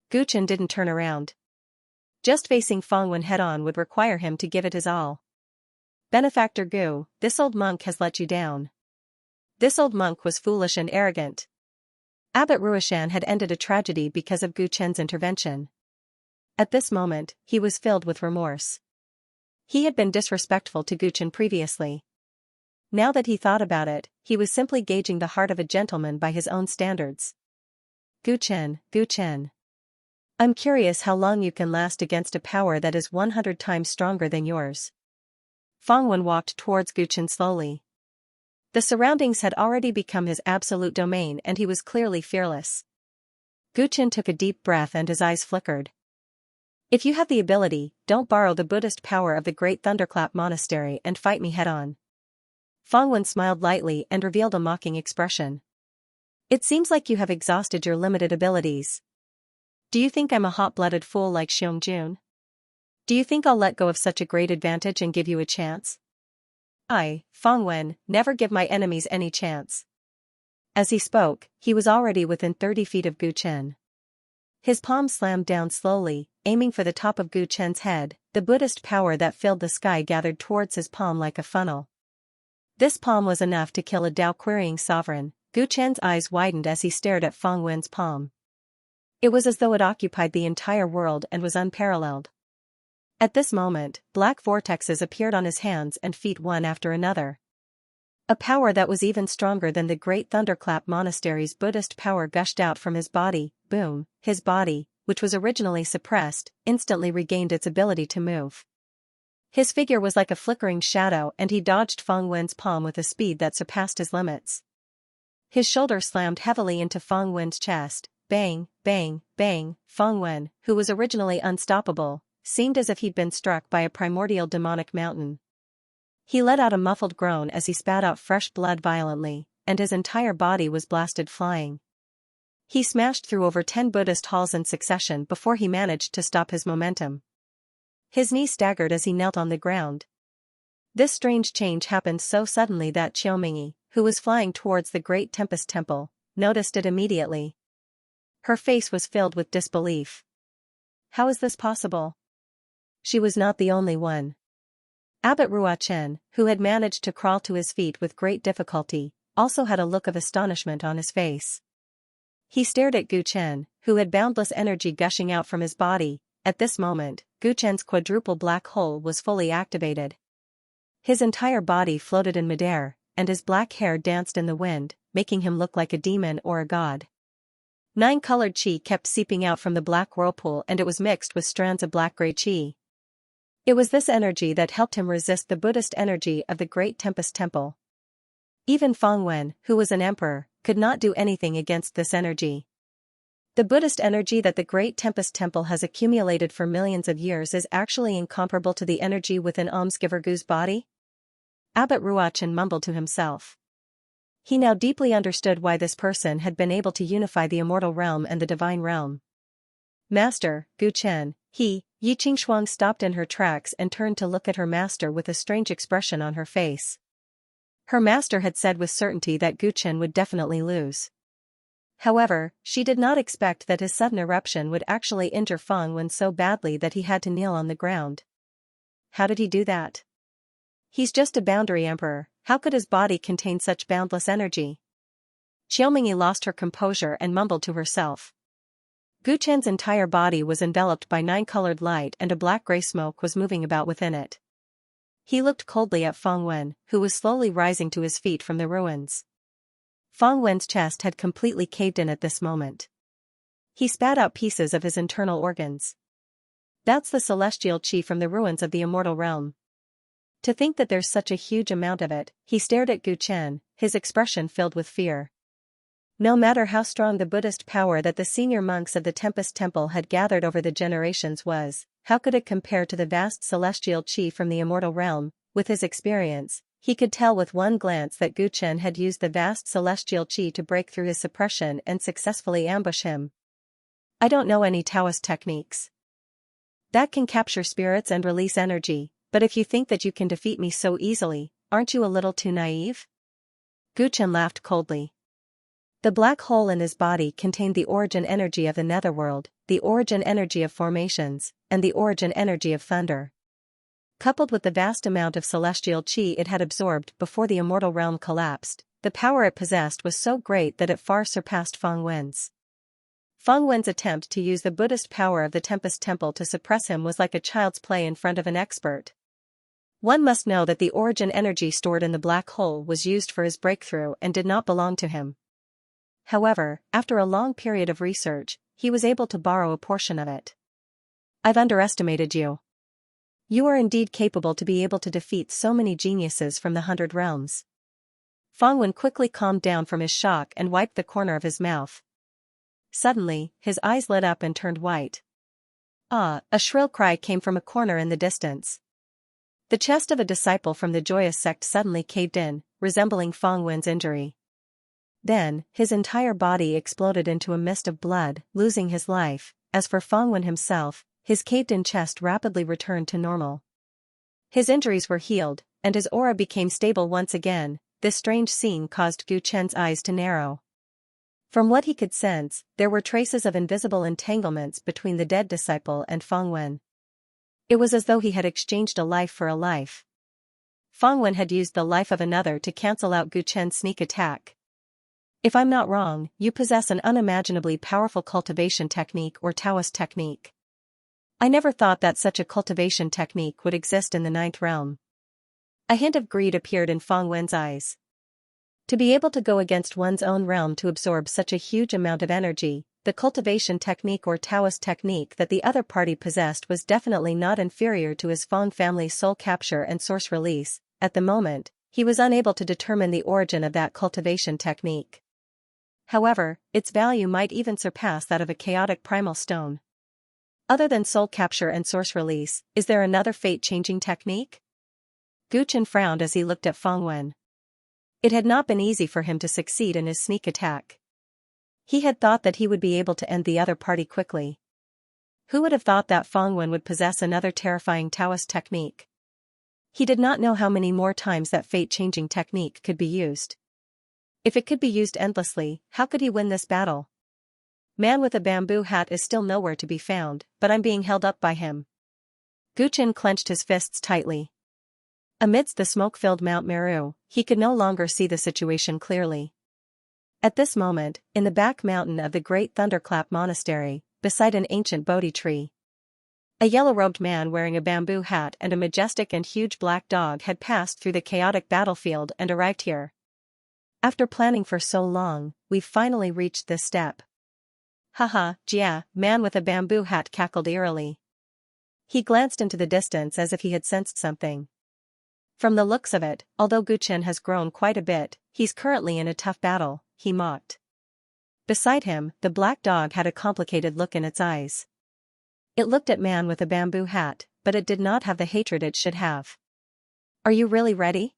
Gu Chen didn't turn around. Just facing Feng Wen head-on would require him to give it his all. Benefactor Gu, this old monk has let you down. This old monk was foolish and arrogant. Abbot Ruachan had ended a tragedy because of Gu Chen's intervention. At this moment, he was filled with remorse. He had been disrespectful to Gu Chen previously. Now that he thought about it, he was simply gauging the heart of a gentleman by his own standards. Gu Chen. I'm curious how long you can last against a power that is 100 times stronger than yours. Feng Wen walked towards Gu Chen slowly. The surroundings had already become his absolute domain and he was clearly fearless. Gu Chen took a deep breath and his eyes flickered. If you have the ability, don't borrow the Buddhist power of the Great Thunderclap Monastery and fight me head-on. Feng Wen smiled lightly and revealed a mocking expression. It seems like you have exhausted your limited abilities. Do you think I'm a hot-blooded fool like Xianxia? Do you think I'll let go of such a great advantage and give you a chance? I, Feng Wen, never give my enemies any chance. As he spoke, he was already within 30 feet of Gu Chen. His palm slammed down slowly, aiming for the top of Gu Chen's head. The Buddhist power that filled the sky gathered towards his palm like a funnel. This palm was enough to kill a Tao-querying sovereign. Gu Chen's eyes widened as he stared at Feng Wen's palm. It was as though it occupied the entire world and was unparalleled. At this moment, black vortexes appeared on his hands and feet one after another. A power that was even stronger than the Great Thunderclap Monastery's Buddhist power gushed out from his body. Boom, his body, which was originally suppressed, instantly regained its ability to move. His figure was like a flickering shadow and he dodged Feng Wen's palm with a speed that surpassed his limits. His shoulder slammed heavily into Feng Wen's chest. Bang, bang, bang. Feng Wen, who was originally unstoppable, seemed as if he'd been struck by a primordial demonic mountain. He let out a muffled groan as he spat out fresh blood violently, and his entire body was blasted flying. He smashed through over 10 Buddhist halls in succession before he managed to stop his momentum. His knee staggered as he knelt on the ground. This strange change happened so suddenly that Xiaomingyi, who was flying towards the Great Tempest Temple, noticed it immediately. Her face was filled with disbelief. How is this possible? She was not the only one. Abbot Ruachan, who had managed to crawl to his feet with great difficulty, also had a look of astonishment on his face. He stared at Gu Chen, who had boundless energy gushing out from his body. At this moment, Gu Chen's quadruple black hole was fully activated. His entire body floated in midair, and his black hair danced in the wind, making him look like a demon or a god. 9-colored qi kept seeping out from the black whirlpool and it was mixed with strands of black-gray qi. It was this energy that helped him resist the Buddhist energy of the Great Tempest Temple. Even Feng Wen, who was an emperor, could not do anything against this energy. The Buddhist energy that the Great Tempest Temple has accumulated for millions of years is actually incomparable to the energy within almsgiver Gu's body? Abbot Ruachan mumbled to himself. He now deeply understood why this person had been able to unify the immortal realm and the divine realm. Master, Gu Chen, Yi Qingxuang stopped in her tracks and turned to look at her master with a strange expression on her face. Her master had said with certainty that Gu Chen would definitely lose. However, she did not expect that his sudden eruption would actually injure Feng Wen so badly that he had to kneel on the ground. How did he do that? He's just a boundary emperor, how could his body contain such boundless energy? Xiaomingyi lost her composure and mumbled to herself. Gu Chen's entire body was enveloped by 9-colored light and a black-gray smoke was moving about within it. He looked coldly at Feng Wen, who was slowly rising to his feet from the ruins. Feng Wen's chest had completely caved in at this moment. He spat out pieces of his internal organs. That's the celestial qi from the ruins of the immortal realm. To think that there's such a huge amount of it. He stared at Gu Chen, his expression filled with fear. No matter how strong the Buddhist power that the senior monks of the Tempest Temple had gathered over the generations was, how could it compare to the vast celestial qi from the immortal realm? With his experience, He could tell with one glance that Gu Chen had used the vast celestial qi to break through his suppression and successfully ambush him. I don't know any Taoist techniques that can capture spirits and release energy, but if you think that you can defeat me so easily, aren't you a little too naive? Gu Chen laughed coldly. The black hole in his body contained the origin energy of the netherworld, the origin energy of formations, and the origin energy of thunder. Coupled with the vast amount of celestial qi it had absorbed before the immortal realm collapsed, the power it possessed was so great that it far surpassed Feng Wen's. Feng Wen's attempt to use the Buddhist power of the Tempest Temple to suppress him was like a child's play in front of an expert. One must know that the origin energy stored in the black hole was used for his breakthrough and did not belong to him. However, after a long period of research, he was able to borrow a portion of it. I've underestimated you. You are indeed capable to be able to defeat so many geniuses from the 100 realms. Feng Wen quickly calmed down from his shock and wiped the corner of his mouth. Suddenly, his eyes lit up and turned white. Ah! A shrill cry came from a corner in the distance. The chest of a disciple from the joyous sect suddenly caved in, resembling Feng Wen's injury. Then, his entire body exploded into a mist of blood, losing his life. As for Feng Wen himself, his caved-in chest rapidly returned to normal. His injuries were healed, and his aura became stable once again. This strange scene caused Gu Chen's eyes to narrow. From what he could sense, there were traces of invisible entanglements between the dead disciple and Feng Wen. It was as though he had exchanged a life for a life. Feng Wen had used the life of another to cancel out Gu Chen's sneak attack. If I'm not wrong, you possess an unimaginably powerful cultivation technique or Taoist technique. I never thought that such a cultivation technique would exist in the 9th realm. A hint of greed appeared in Feng Wen's eyes. To be able to go against one's own realm to absorb such a huge amount of energy, the cultivation technique or Taoist technique that the other party possessed was definitely not inferior to his Feng family's soul capture and source release. At the moment, he was unable to determine the origin of that cultivation technique. However, its value might even surpass that of a chaotic primal stone. Other than soul capture and source release, is there another fate-changing technique? Gu Chen frowned as he looked at Feng Wen. It had not been easy for him to succeed in his sneak attack. He had thought that he would be able to end the other party quickly. Who would have thought that Feng Wen would possess another terrifying Taoist technique? He did not know how many more times that fate-changing technique could be used. If it could be used endlessly, how could he win this battle? Man with a bamboo hat is still nowhere to be found, but I'm being held up by him. Gu Chen clenched his fists tightly. Amidst the smoke-filled Mount Meru, he could no longer see the situation clearly. At this moment, in the back mountain of the Great Thunderclap Monastery, beside an ancient Bodhi tree, a yellow-robed man wearing a bamboo hat and a majestic and huge black dog had passed through the chaotic battlefield and arrived here. After planning for so long, we've finally reached this step. Haha, Jia, man with a bamboo hat cackled eerily. He glanced into the distance as if he had sensed something. From the looks of it, although Gu Chen has grown quite a bit, he's currently in a tough battle, he mocked. Beside him, the black dog had a complicated look in its eyes. It looked at man with a bamboo hat, but it did not have the hatred it should have. Are you really ready?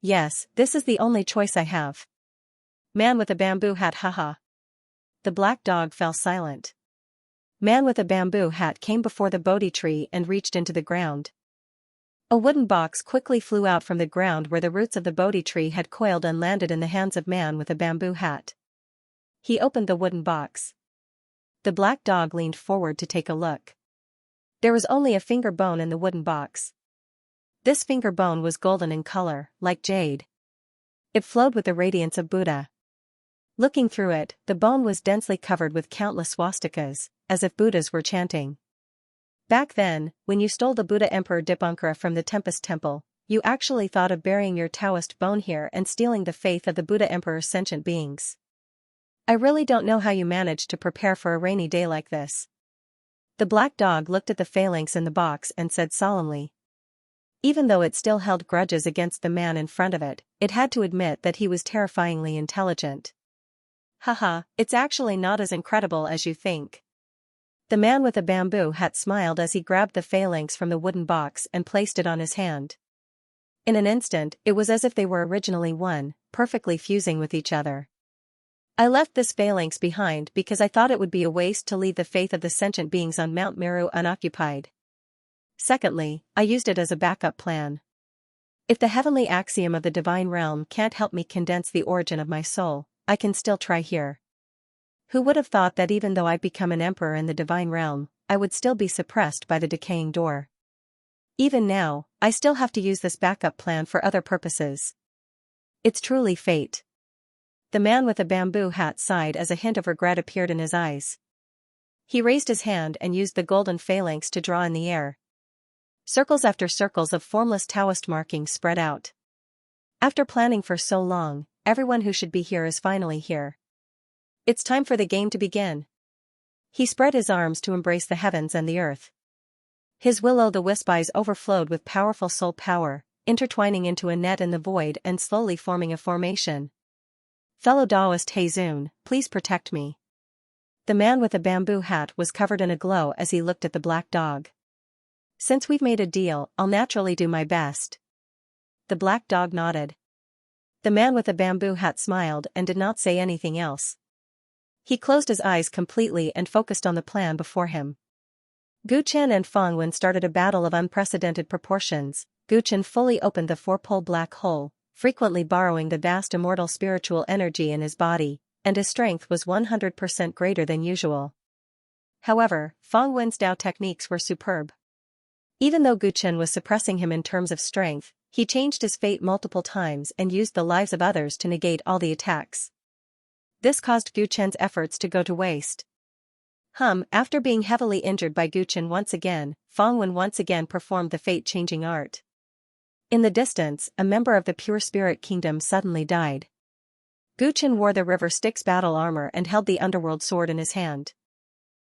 Yes, this is the only choice I have. Man with a bamboo hat, haha. The black dog fell silent. Man with a bamboo hat came before the Bodhi tree and reached into the ground. A wooden box quickly flew out from the ground where the roots of the Bodhi tree had coiled and landed in the hands of man with a bamboo hat. He opened the wooden box. The black dog leaned forward to take a look. There was only a finger bone in the wooden box. This finger bone was golden in color, like jade. It flowed with the radiance of Buddha. Looking through it, the bone was densely covered with countless swastikas, as if Buddhas were chanting. Back then, when you stole the Buddha Emperor Dipankara from the Tempest Temple, you actually thought of burying your Taoist bone here and stealing the faith of the Buddha Emperor's sentient beings. I really don't know how you managed to prepare for a rainy day like this. The black dog looked at the phalanx in the box and said solemnly. Even though it still held grudges against the man in front of it, it had to admit that he was terrifyingly intelligent. Haha, it's actually not as incredible as you think. The man with a bamboo hat smiled as he grabbed the phalanx from the wooden box and placed it on his hand. In an instant, it was as if they were originally one, perfectly fusing with each other. I left this phalanx behind because I thought it would be a waste to leave the faith of the sentient beings on Mount Meru unoccupied. Secondly, I used it as a backup plan. If the heavenly axiom of the divine realm can't help me condense the origin of my soul, I can still try here. Who would have thought that even though I'd become an emperor in the divine realm, I would still be suppressed by the decaying door? Even now, I still have to use this backup plan for other purposes. It's truly fate. The man with the bamboo hat sighed as a hint of regret appeared in his eyes. He raised his hand and used the golden phalanx to draw in the air. Circles after circles of formless Taoist markings spread out. After planning for so long, everyone who should be here is finally here. It's time for the game to begin. He spread his arms to embrace the heavens and the earth. His will-o'-the-wisp eyes overflowed with powerful soul power, intertwining into a net in the void and slowly forming a formation. Fellow Taoist Heizun, please protect me. The man with the bamboo hat was covered in a glow as he looked at the black dog. Since we've made a deal, I'll naturally do my best. The black dog nodded. The man with the bamboo hat smiled and did not say anything else. He closed his eyes completely and focused on the plan before him. Gu Chen and Fang Wen started a battle of unprecedented proportions. Gu Chen fully opened the four-pole black hole, frequently borrowing the vast immortal spiritual energy in his body, and his strength was 100% greater than usual. However, Fang Wen's Dao techniques were superb. Even though Gu Chen was suppressing him in terms of strength, he changed his fate multiple times and used the lives of others to negate all the attacks. This caused Gu Chen's efforts to go to waste. After being heavily injured by Gu Chen once again, Fang Wen once again performed the fate-changing art. In the distance, a member of the Pure Spirit Kingdom suddenly died. Gu Chen wore the River Styx battle armor and held the underworld sword in his hand.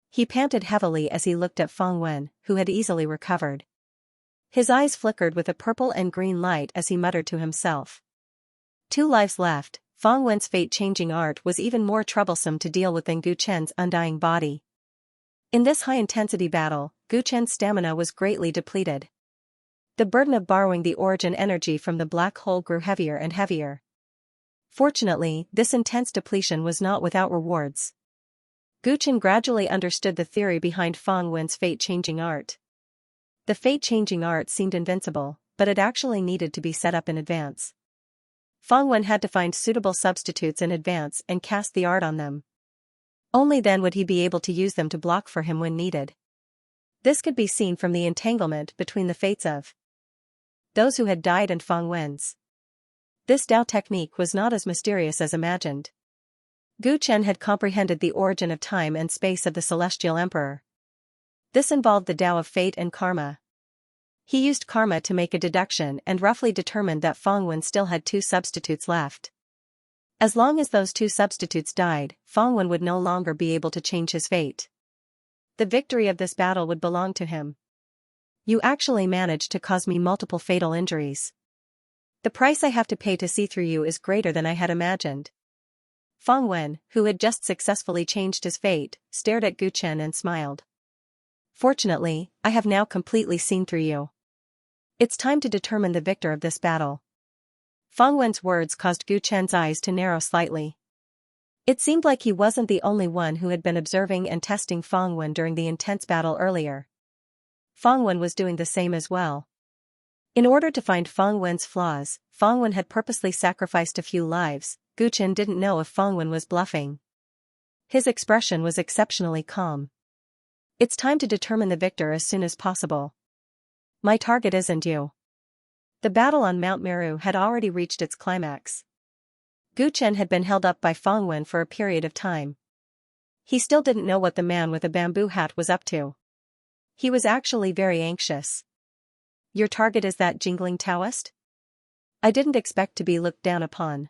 He panted heavily as he looked at Fang Wen, who had easily recovered. His eyes flickered with a purple and green light as he muttered to himself. 2 lives left. Fang Wen's fate-changing art was even more troublesome to deal with than Gu Chen's undying body. In this high-intensity battle, Gu Chen's stamina was greatly depleted. The burden of borrowing the origin energy from the black hole grew heavier and heavier. Fortunately, this intense depletion was not without rewards. Gu Chen gradually understood the theory behind Fang Wen's fate-changing art. The fate-changing art seemed invincible, but it actually needed to be set up in advance. Fang Wen had to find suitable substitutes in advance and cast the art on them. Only then would he be able to use them to block for him when needed. This could be seen from the entanglement between the fates of those who had died and Fang Wen's. This Dao technique was not as mysterious as imagined. Gu Chen had comprehended the origin of time and space of the Celestial Emperor. This involved the Dao of fate and karma. He used karma to make a deduction and roughly determined that Fang Wen still had 2 substitutes left. As long as those 2 substitutes died, Fang Wen would no longer be able to change his fate. The victory of this battle would belong to him. You actually managed to cause me multiple fatal injuries. The price I have to pay to see through you is greater than I had imagined. Fang Wen, who had just successfully changed his fate, stared at Gu Chen and smiled. Fortunately, I have now completely seen through you. It's time to determine the victor of this battle. Fang Wen's words caused Gu Chen's eyes to narrow slightly. It seemed like he wasn't the only one who had been observing and testing Fang Wen during the intense battle earlier. Fang Wen was doing the same as well. In order to find Fang Wen's flaws, Fang Wen had purposely sacrificed a few lives. Gu Chen didn't know if Fang Wen was bluffing. His expression was exceptionally calm. It's time to determine the victor as soon as possible. My target isn't you. The battle on Mount Meru had already reached its climax. Gu Chen had been held up by Fang Wen for a period of time. He still didn't know what the man with a bamboo hat was up to. He was actually very anxious. Your target is that jingling Taoist? I didn't expect to be looked down upon.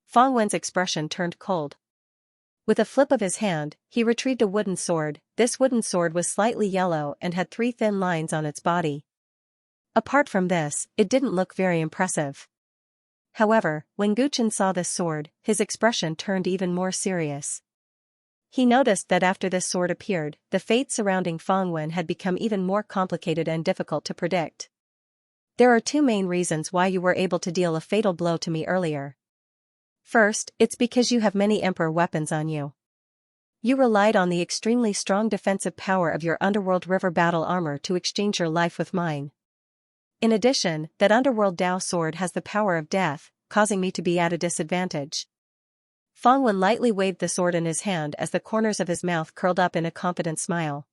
Fang Wen's expression turned cold. With a flip of his hand, he retrieved a wooden sword. This wooden sword was slightly yellow and had 3 thin lines on its body. Apart from this, it didn't look very impressive. However, when Gu Chen saw this sword, his expression turned even more serious. He noticed that after this sword appeared, the fate surrounding Fang Wen had become even more complicated and difficult to predict. There are two main reasons why you were able to deal a fatal blow to me earlier. First, it's because you have many Emperor weapons on you. You relied on the extremely strong defensive power of your Underworld River battle armor to exchange your life with mine. In addition, that Underworld Dao sword has the power of death, causing me to be at a disadvantage. Fang Wen lightly waved the sword in his hand as the corners of his mouth curled up in a confident smile.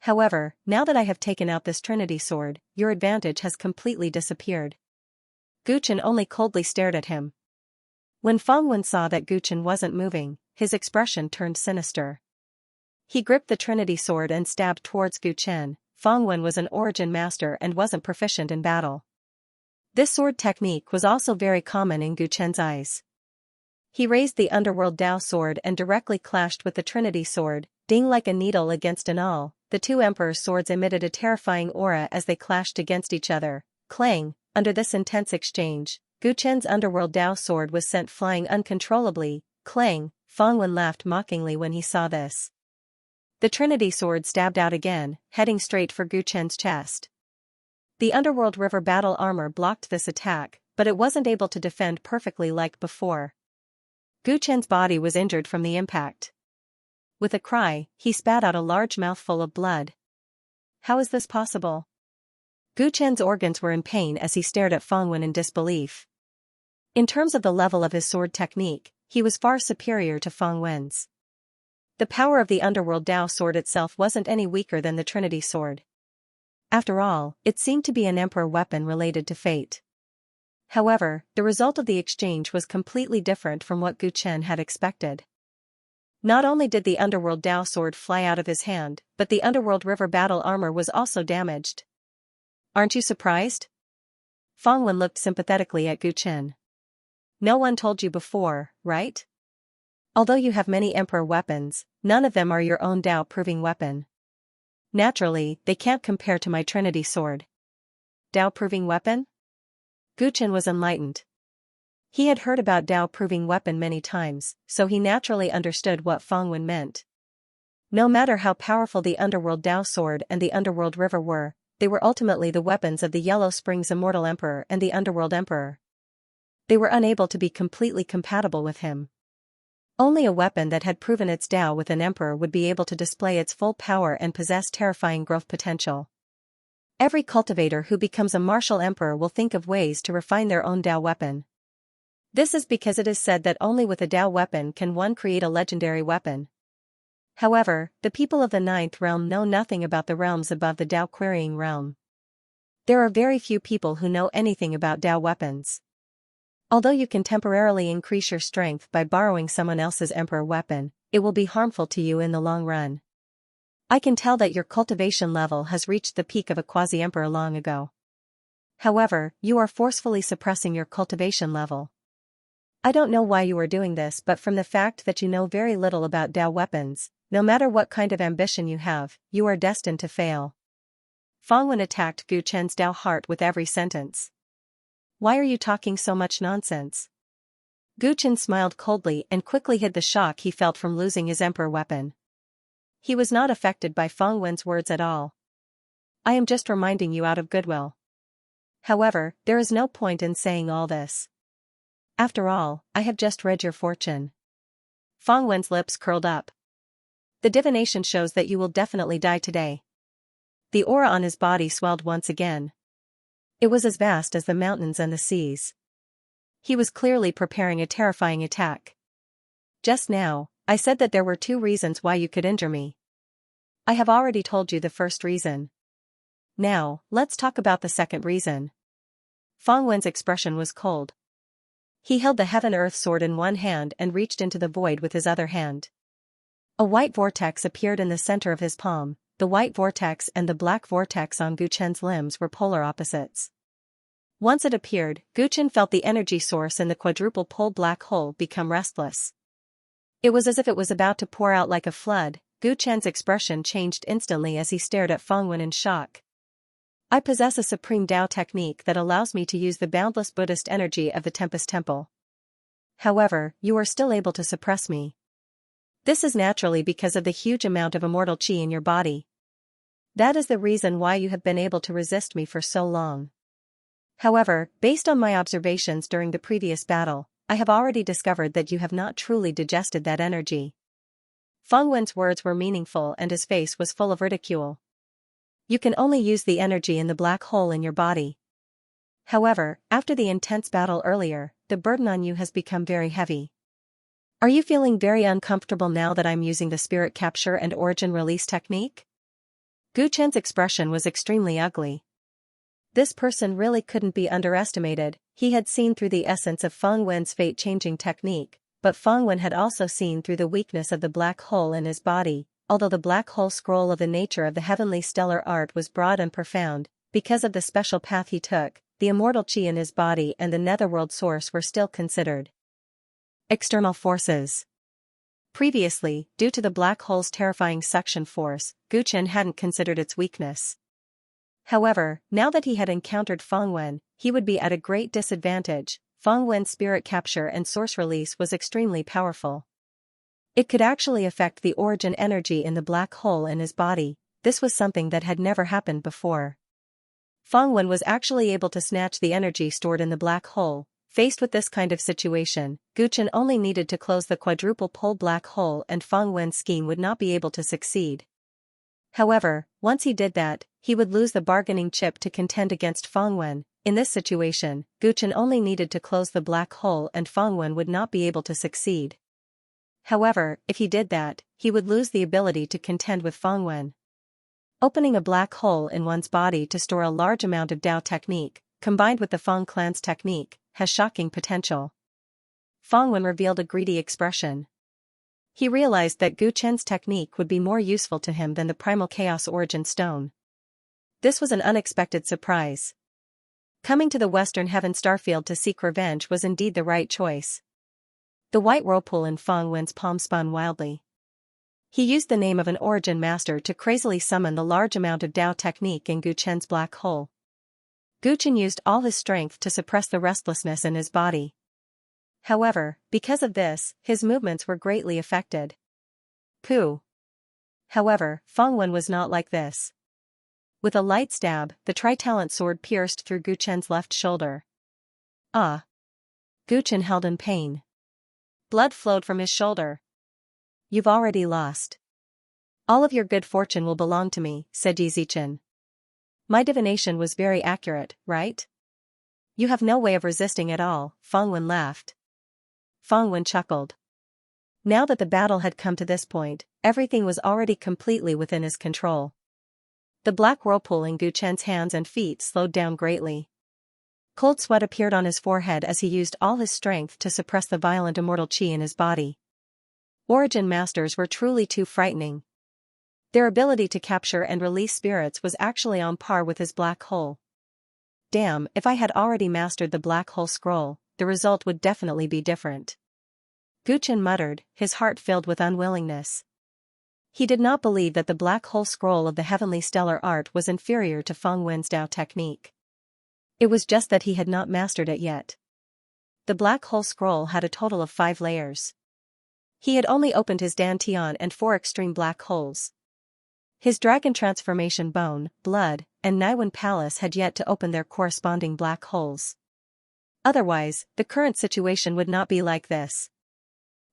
However, now that I have taken out this Trinity sword, your advantage has completely disappeared. Gu Chen only coldly stared at him. When Fang Wen saw that Gu Chen wasn't moving, his expression turned sinister. He gripped the Trinity sword and stabbed towards Gu Chen. Fang Wen was an origin master and wasn't proficient in battle. This sword technique was also very common in Gu Chen's eyes. He raised the Underworld Dao sword and directly clashed with the Trinity sword, ding like a needle against an awl. The two Emperor's swords emitted a terrifying aura as they clashed against each other. Clang! Under this intense exchange, Gu Chen's Underworld Dao sword was sent flying uncontrollably. Clang! Fang Wen laughed mockingly when he saw this. The Trinity sword stabbed out again, heading straight for Gu Chen's chest. The Underworld River battle armor blocked this attack, but it wasn't able to defend perfectly like before. Gu Chen's body was injured from the impact. With a cry, he spat out a large mouthful of blood. How is this possible? Gu Chen's organs were in pain as he stared at Fang Wen in disbelief. In terms of the level of his sword technique, he was far superior to Fang Wen's. The power of the Underworld Dao sword itself wasn't any weaker than the Trinity sword. After all, it seemed to be an Emperor weapon related to fate. However, the result of the exchange was completely different from what Gu Chen had expected. Not only did the Underworld Dao sword fly out of his hand, but the Underworld River battle armor was also damaged. Aren't you surprised? Fang Wen looked sympathetically at Gu Chen. No one told you before, right? Although you have many Emperor weapons, none of them are your own Dao-proving weapon. Naturally, they can't compare to my Trinity sword. Dao-proving weapon? Gu Chen was enlightened. He had heard about Dao-proving weapon many times, so he naturally understood what Fang Wen meant. No matter how powerful the Underworld Dao sword and the Underworld River were, they were ultimately the weapons of the Yellow Springs Immortal Emperor and the Underworld Emperor. They were unable to be completely compatible with him. Only a weapon that had proven its Dao with an Emperor would be able to display its full power and possess terrifying growth potential. Every cultivator who becomes a martial Emperor will think of ways to refine their own Dao weapon. This is because it is said that only with a Dao weapon can one create a legendary weapon. However, the people of the Ninth Realm know nothing about the realms above the Dao Quarrying Realm. There are very few people who know anything about Dao weapons. Although you can temporarily increase your strength by borrowing someone else's Emperor weapon, it will be harmful to you in the long run. I can tell that your cultivation level has reached the peak of a quasi-Emperor long ago. However, you are forcefully suppressing your cultivation level. I don't know why you are doing this, but from the fact that you know very little about Dao weapons, no matter what kind of ambition you have, you are destined to fail. Fang Wen attacked Gu Chen's Dao heart with every sentence. Why are you talking so much nonsense? Gu Chen smiled coldly and quickly hid the shock he felt from losing his Emperor weapon. He was not affected by Fang Wen's words at all. I am just reminding you out of goodwill. However, there is no point in saying all this. After all, I have just read your fortune. Fang Wen's lips curled up. The divination shows that you will definitely die today. The aura on his body swelled once again. It was as vast as the mountains and the seas. He was clearly preparing a terrifying attack. Just now, I said that there were two reasons why you could injure me. I have already told you the first reason. Now, let's talk about the second reason. Fang Wen's expression was cold. He held the Heaven-Earth sword in one hand and reached into the void with his other hand. A white vortex appeared in the center of his palm. The white vortex and the black vortex on Gu Chen's limbs were polar opposites. Once it appeared, Gu Chen felt the energy source in the quadruple pole black hole become restless. It was as if it was about to pour out like a flood. Gu Chen's expression changed instantly as he stared at Fang Wen in shock. I possess a supreme Dao technique that allows me to use the boundless Buddhist energy of the Tempest Temple. However, you are still able to suppress me. This is naturally because of the huge amount of immortal qi in your body. That is the reason why you have been able to resist me for so long. However, based on my observations during the previous battle, I have already discovered that you have not truly digested that energy. Feng Wen's words were meaningful and his face was full of ridicule. You can only use the energy in the black hole in your body. However, after the intense battle earlier, the burden on you has become very heavy. Are you feeling very uncomfortable now that I'm using the spirit capture and origin release technique? Gu Chen's expression was extremely ugly. This person really couldn't be underestimated. He had seen through the essence of Feng Wen's fate-changing technique, but Feng Wen had also seen through the weakness of the black hole in his body. Although the black hole scroll of the nature of the heavenly stellar art was broad and profound, because of the special path he took, the immortal chi in his body and the netherworld source were still considered external forces. Previously, due to the black hole's terrifying suction force, Gu Chen hadn't considered its weakness. However, now that he had encountered Feng Wen, he would be at a great disadvantage. Feng Wen's spirit capture and source release was extremely powerful. It could actually affect the origin energy in the black hole in his body. This was something that had never happened before. Feng Wen was actually able to snatch the energy stored in the black hole. Faced with this kind of situation, Gu Chen only needed to close the quadruple pole black hole and Feng Wen's scheme would not be able to succeed. However, once he did that, he would lose the bargaining chip to contend against Feng Wen. In this situation, Gu Chen only needed to close the black hole and Feng Wen would not be able to succeed. However, if he did that, he would lose the ability to contend with Feng Wen. Opening a black hole in one's body to store a large amount of Dao technique, combined with the Feng clan's technique, has shocking potential. Feng Wen revealed a greedy expression. He realized that Gu Chen's technique would be more useful to him than the Primal Chaos Origin Stone. This was an unexpected surprise. Coming to the Western Heaven Starfield to seek revenge was indeed the right choice. The white whirlpool in Feng Wen's palm spun wildly. He used the name of an origin master to crazily summon the large amount of Dao technique in Gu Chen's black hole. Gu Chen used all his strength to suppress the restlessness in his body. However, because of this, his movements were greatly affected. Pooh! However, Feng Wen was not like this. With a light stab, the Tri-Talent sword pierced through Gu Chen's left shoulder. Ah! Gu Chen held in pain. Blood flowed from his shoulder. You've already lost. All of your good fortune will belong to me, said Yi Zichen. My divination was very accurate, right? You have no way of resisting at all, Feng Wen laughed. Feng Wen chuckled. Now that the battle had come to this point, everything was already completely within his control. The black whirlpool in Gu Chen's hands and feet slowed down greatly. Cold sweat appeared on his forehead as he used all his strength to suppress the violent immortal chi in his body. Origin masters were truly too frightening. Their ability to capture and release spirits was actually on par with his black hole. Damn, if I had already mastered the black hole scroll, the result would definitely be different. Gu Chen muttered, his heart filled with unwillingness. He did not believe that the black hole scroll of the heavenly stellar art was inferior to Feng Wen's Dao technique. It was just that he had not mastered it yet. The black hole scroll had a total of 5 layers. He had only opened his Dantian and 4 extreme black holes. His dragon transformation bone, blood, and Naiwen palace had yet to open their corresponding black holes. Otherwise, the current situation would not be like this.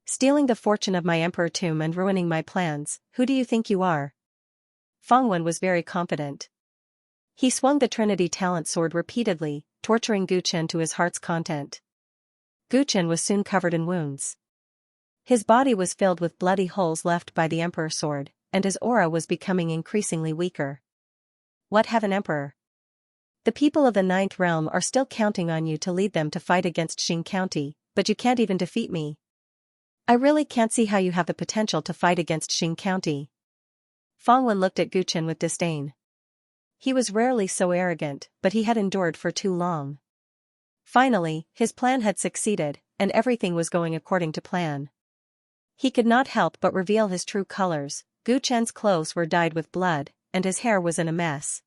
Stealing the fortune of my emperor tomb and ruining my plans, who do you think you are? Feng Wen was very confident. He swung the Trinity Talent sword repeatedly, torturing Gu Chen to his heart's content. Gu Chen was soon covered in wounds. His body was filled with bloody holes left by the Emperor sword, and his aura was becoming increasingly weaker. What have an emperor? The people of the 9th realm are still counting on you to lead them to fight against Xing County, but you can't even defeat me. I really can't see how you have the potential to fight against Xing County. Feng Wen looked at Gu Chen with disdain. He was rarely so arrogant, but he had endured for too long. Finally, his plan had succeeded, and everything was going according to plan. He could not help but reveal his true colors. Gu Chen's clothes were dyed with blood, and his hair was in a mess.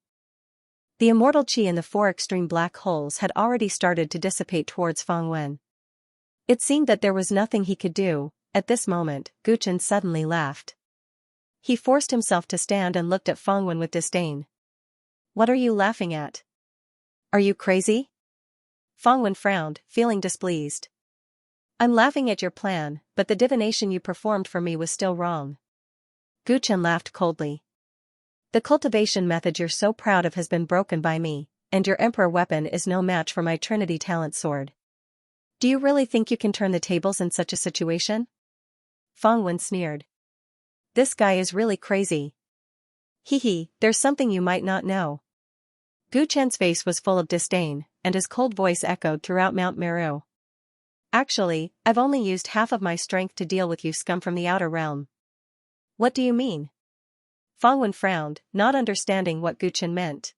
The immortal chi in the 4 extreme black holes had already started to dissipate towards Feng Wen. It seemed that there was nothing he could do. At this moment, Gu Chen suddenly laughed. He forced himself to stand and looked at Feng Wen with disdain. What are you laughing at? Are you crazy? Fangwen frowned, feeling displeased. I'm laughing at your plan, but the divination you performed for me was still wrong. Gu Chen laughed coldly. The cultivation method you're so proud of has been broken by me, and your emperor weapon is no match for my Trinity talent sword. Do you really think you can turn the tables in such a situation? Fangwen sneered. This guy is really crazy. Hee, there's something you might not know. Gu Chen's face was full of disdain, and his cold voice echoed throughout Mount Meru. Actually, I've only used half of my strength to deal with you scum from the outer realm. What do you mean? Fangwen frowned, not understanding what Gu Chen meant.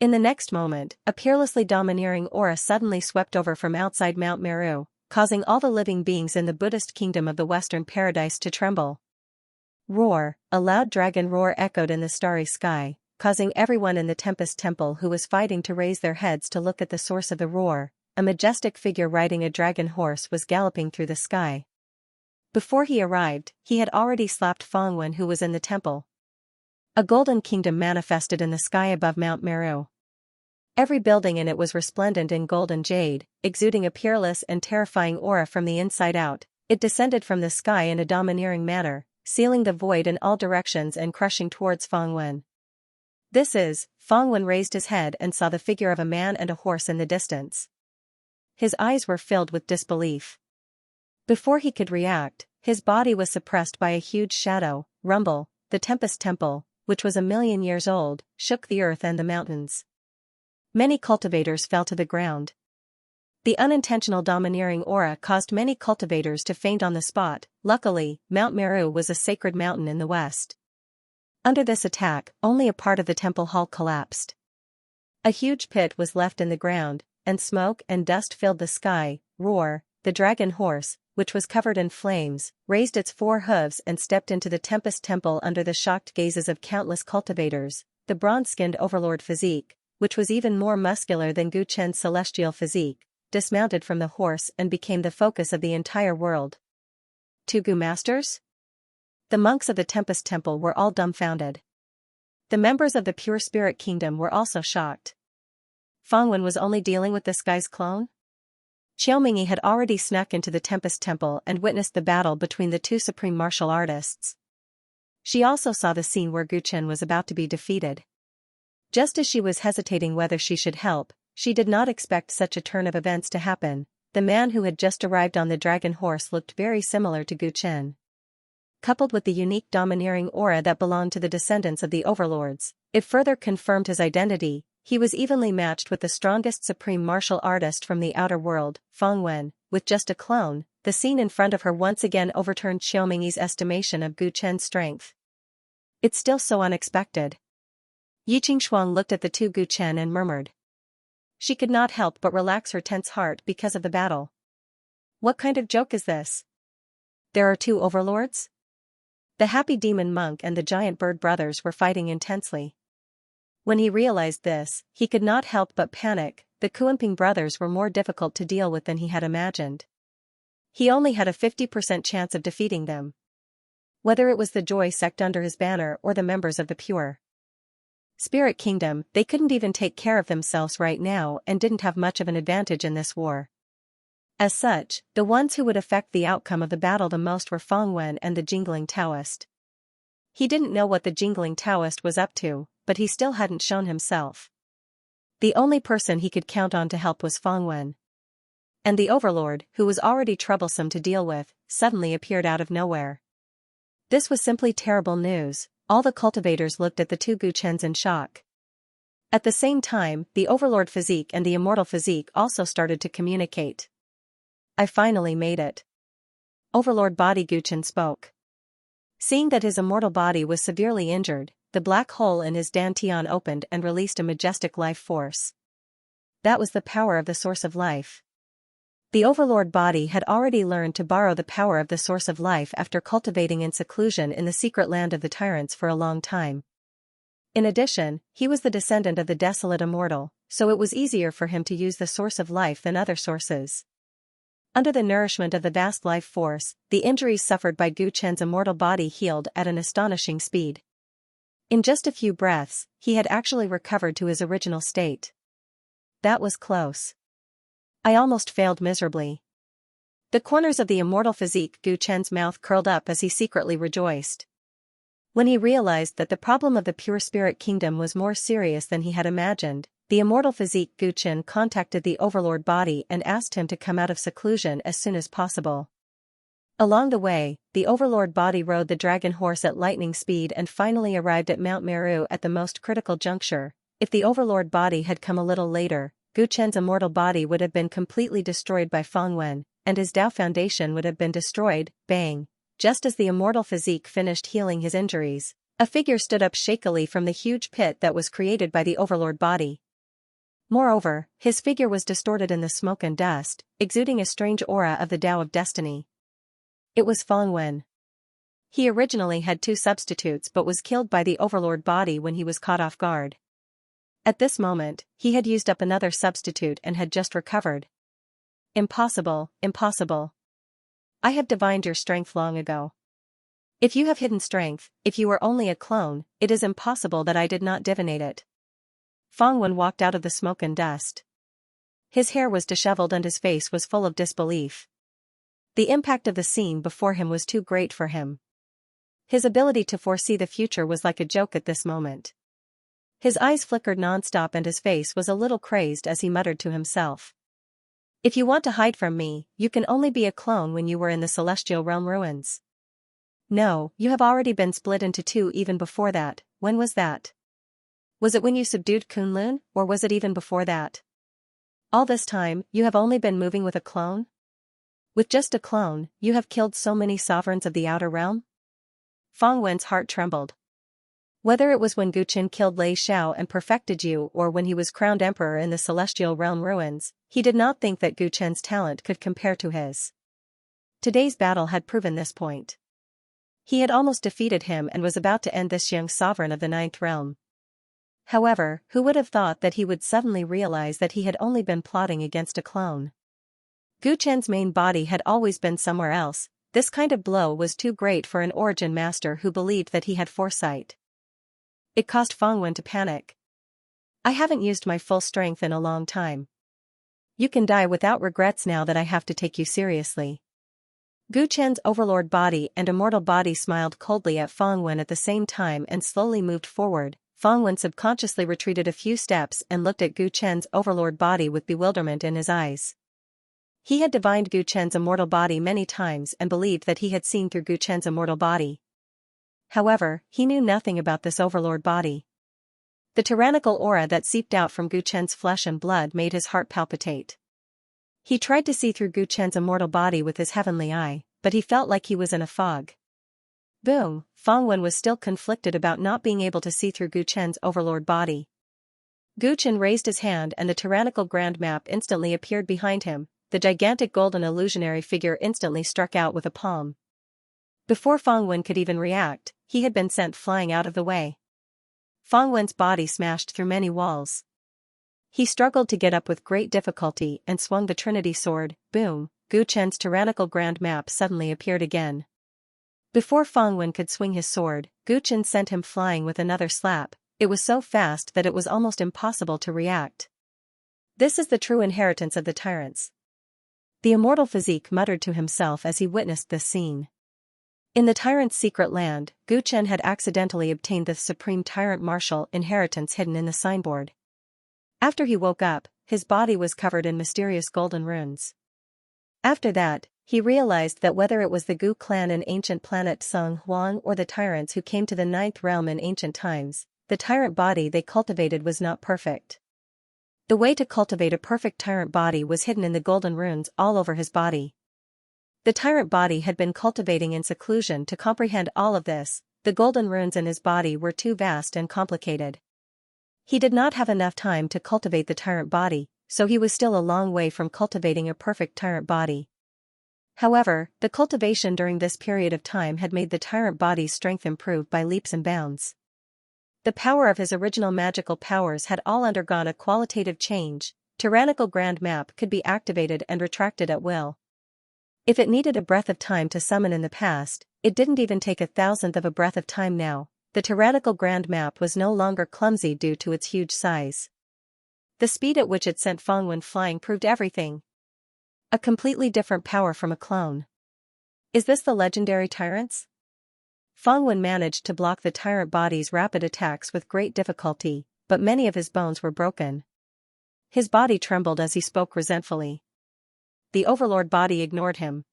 In the next moment, a peerlessly domineering aura suddenly swept over from outside Mount Meru, causing all the living beings in the Buddhist kingdom of the Western Paradise to tremble. Roar, a loud dragon roar echoed in the starry sky, causing everyone in the Tempest Temple who was fighting to raise their heads to look at the source of the roar. A majestic figure riding a dragon horse was galloping through the sky. Before he arrived, he had already slapped Fangwen, who was in the temple. A golden kingdom manifested in the sky above Mount Meru. Every building in it was resplendent in gold and jade, exuding a peerless and terrifying aura from the inside out. It descended from the sky in a domineering manner, sealing the void in all directions and crushing towards Fangwen. Fangwen raised his head and saw the figure of a man and a horse in the distance. His eyes were filled with disbelief. Before he could react, his body was suppressed by a huge shadow. Rumble, the Tempest Temple, which was 1,000,000 years old, shook the earth and the mountains. Many cultivators fell to the ground. The unintentional domineering aura caused many cultivators to faint on the spot. Luckily, Mount Meru was a sacred mountain in the west. Under this attack, only a part of the temple hall collapsed. A huge pit was left in the ground, and smoke and dust filled the sky. Roar, the dragon horse, which was covered in flames, raised its 4 hooves and stepped into the Tempest Temple under the shocked gazes of countless cultivators. The bronze-skinned overlord physique, which was even more muscular than Gu Chen's celestial physique, dismounted from the horse and became the focus of the entire world. 2 Gu Masters? The monks of the Tempest Temple were all dumbfounded. The members of the Pure Spirit Kingdom were also shocked. Fangwen was only dealing with this guy's clone? Xiaomingyi had already snuck into the Tempest Temple and witnessed the battle between the 2 supreme martial artists. She also saw the scene where Gu Chen was about to be defeated. Just as she was hesitating whether she should help, she did not expect such a turn of events to happen. The man who had just arrived on the dragon horse looked very similar to Gu Chen. Coupled with the unique domineering aura that belonged to the descendants of the overlords, it further confirmed his identity. He was evenly matched with the strongest supreme martial artist from the outer world, Fangwen. With just a clone, the scene in front of her once again overturned Xiaomingyi's estimation of Gu Chen's strength. It's still so unexpected. Yiqing looked at the 2 Gu Chen and murmured. She could not help but relax her tense heart because of the battle. What kind of joke is this? There are 2 overlords? The happy demon monk and the giant bird brothers were fighting intensely. When he realized this, he could not help but panic. The Kuanping brothers were more difficult to deal with than he had imagined. He only had a 50% chance of defeating them. Whether it was the Joy sect under his banner or the members of the Pure Spirit Kingdom, they couldn't even take care of themselves right now and didn't have much of an advantage in this war. As such, the ones who would affect the outcome of the battle the most were Fangwen and the Jingling Taoist. He didn't know what the Jingling Taoist was up to, but he still hadn't shown himself. The only person he could count on to help was Fangwen. And the overlord, who was already troublesome to deal with, suddenly appeared out of nowhere. This was simply terrible news. All the cultivators looked at the 2 Gu Chens in shock. At the same time, the overlord physique and the immortal physique also started to communicate. I finally made it. Overlord Body Gu Chen spoke. Seeing that his immortal body was severely injured, the black hole in his dantian opened and released a majestic life force. That was the power of the source of life. The overlord body had already learned to borrow the power of the source of life after cultivating in seclusion in the secret land of the Tyrants for a long time. In addition, he was the descendant of the desolate immortal, so it was easier for him to use the source of life than other sources. Under the nourishment of the vast life force, the injuries suffered by Gu Chen's immortal body healed at an astonishing speed. In just a few breaths, he had actually recovered to his original state. That was close. I almost failed miserably. The corners of the immortal physique Gu Chen's mouth curled up as he secretly rejoiced. When he realized that the problem of the pure spirit kingdom was more serious than he had imagined, the immortal physique Gu Chen contacted the overlord body and asked him to come out of seclusion as soon as possible. Along the way, the overlord body rode the dragon horse at lightning speed and finally arrived at Mount Meru at the most critical juncture. If the overlord body had come a little later, Gu Chen's immortal body would have been completely destroyed by Feng Wen, and his Dao foundation would have been destroyed. Bang! Just as the immortal physique finished healing his injuries, a figure stood up shakily from the huge pit that was created by the overlord body. Moreover, his figure was distorted in the smoke and dust, exuding a strange aura of the Dao of Destiny. It was Feng Wen. He originally had 2 substitutes but was killed by the overlord body when he was caught off guard. At this moment, he had used up another substitute and had just recovered. Impossible, impossible. I have divined your strength long ago. If you have hidden strength, if you were only a clone, it is impossible that I did not divinate it. Feng Wen walked out of the smoke and dust. His hair was disheveled and his face was full of disbelief. The impact of the scene before him was too great for him. His ability to foresee the future was like a joke at this moment. His eyes flickered non-stop and his face was a little crazed as he muttered to himself. If you want to hide from me, you can only be a clone when you were in the celestial realm ruins. No, you have already been split into 2 even before that. When was that? Was it when you subdued Kunlun, or was it even before that? All this time, you have only been moving with a clone? With just a clone, you have killed so many sovereigns of the outer realm? Feng Wen's heart trembled. Whether it was when Gu Chen killed Lei Xiao and perfected you or when he was crowned emperor in the celestial realm ruins, he did not think that Gu Chen's talent could compare to his. Today's battle had proven this point. He had almost defeated him and was about to end this young sovereign of the 9th realm. However, who would have thought that he would suddenly realize that he had only been plotting against a clone? Gu Chen's main body had always been somewhere else. This kind of blow was too great for an origin master who believed that he had foresight. It caused Feng Wen to panic. I haven't used my full strength in a long time. You can die without regrets now that I have to take you seriously. Gu Chen's overlord body and immortal body smiled coldly at Feng Wen at the same time and slowly moved forward. Feng Wen subconsciously retreated a few steps and looked at Gu Chen's overlord body with bewilderment in his eyes. He had divined Gu Chen's immortal body many times and believed that he had seen through Gu Chen's immortal body. However, he knew nothing about this overlord body. The tyrannical aura that seeped out from Gu Chen's flesh and blood made his heart palpitate. He tried to see through Gu Chen's immortal body with his heavenly eye, but he felt like he was in a fog. Boom! Feng Wen was still conflicted about not being able to see through Gu Chen's overlord body. Gu Chen raised his hand and the tyrannical grand map instantly appeared behind him. The gigantic golden illusionary figure instantly struck out with a palm. Before Feng Wen could even react, he had been sent flying out of the way. Feng Wen's body smashed through many walls. He struggled to get up with great difficulty and swung the Trinity sword. Boom! Gu Chen's tyrannical grand map suddenly appeared again. Before Feng Wen could swing his sword, Gu Chen sent him flying with another slap. It was so fast that it was almost impossible to react. This is the true inheritance of the tyrants. The immortal physique muttered to himself as he witnessed this scene. In the tyrant's secret land, Gu Chen had accidentally obtained the supreme tyrant martial inheritance hidden in the signboard. After he woke up, his body was covered in mysterious golden runes. After that, he realized that whether it was the Gu clan in ancient planet Sung Huang or the tyrants who came to the 9th realm in ancient times, the tyrant body they cultivated was not perfect. The way to cultivate a perfect tyrant body was hidden in the golden runes all over his body. The tyrant body had been cultivating in seclusion to comprehend all of this. The golden runes in his body were too vast and complicated. He did not have enough time to cultivate the tyrant body, so he was still a long way from cultivating a perfect tyrant body. However, the cultivation during this period of time had made the tyrant body's strength improve by leaps and bounds. The power of his original magical powers had all undergone a qualitative change. Tyrannical Grand Map could be activated and retracted at will. If it needed a breath of time to summon in the past, it didn't even take 1,000th of a breath of time now. The tyrannical Grand Map was no longer clumsy due to its huge size. The speed at which it sent Feng Wen flying proved everything. A completely different power from a clone. Is this the legendary Tyrant's? Fang Wen managed to block the Tyrant body's rapid attacks with great difficulty, but many of his bones were broken. His body trembled as he spoke resentfully. The Overlord body ignored him.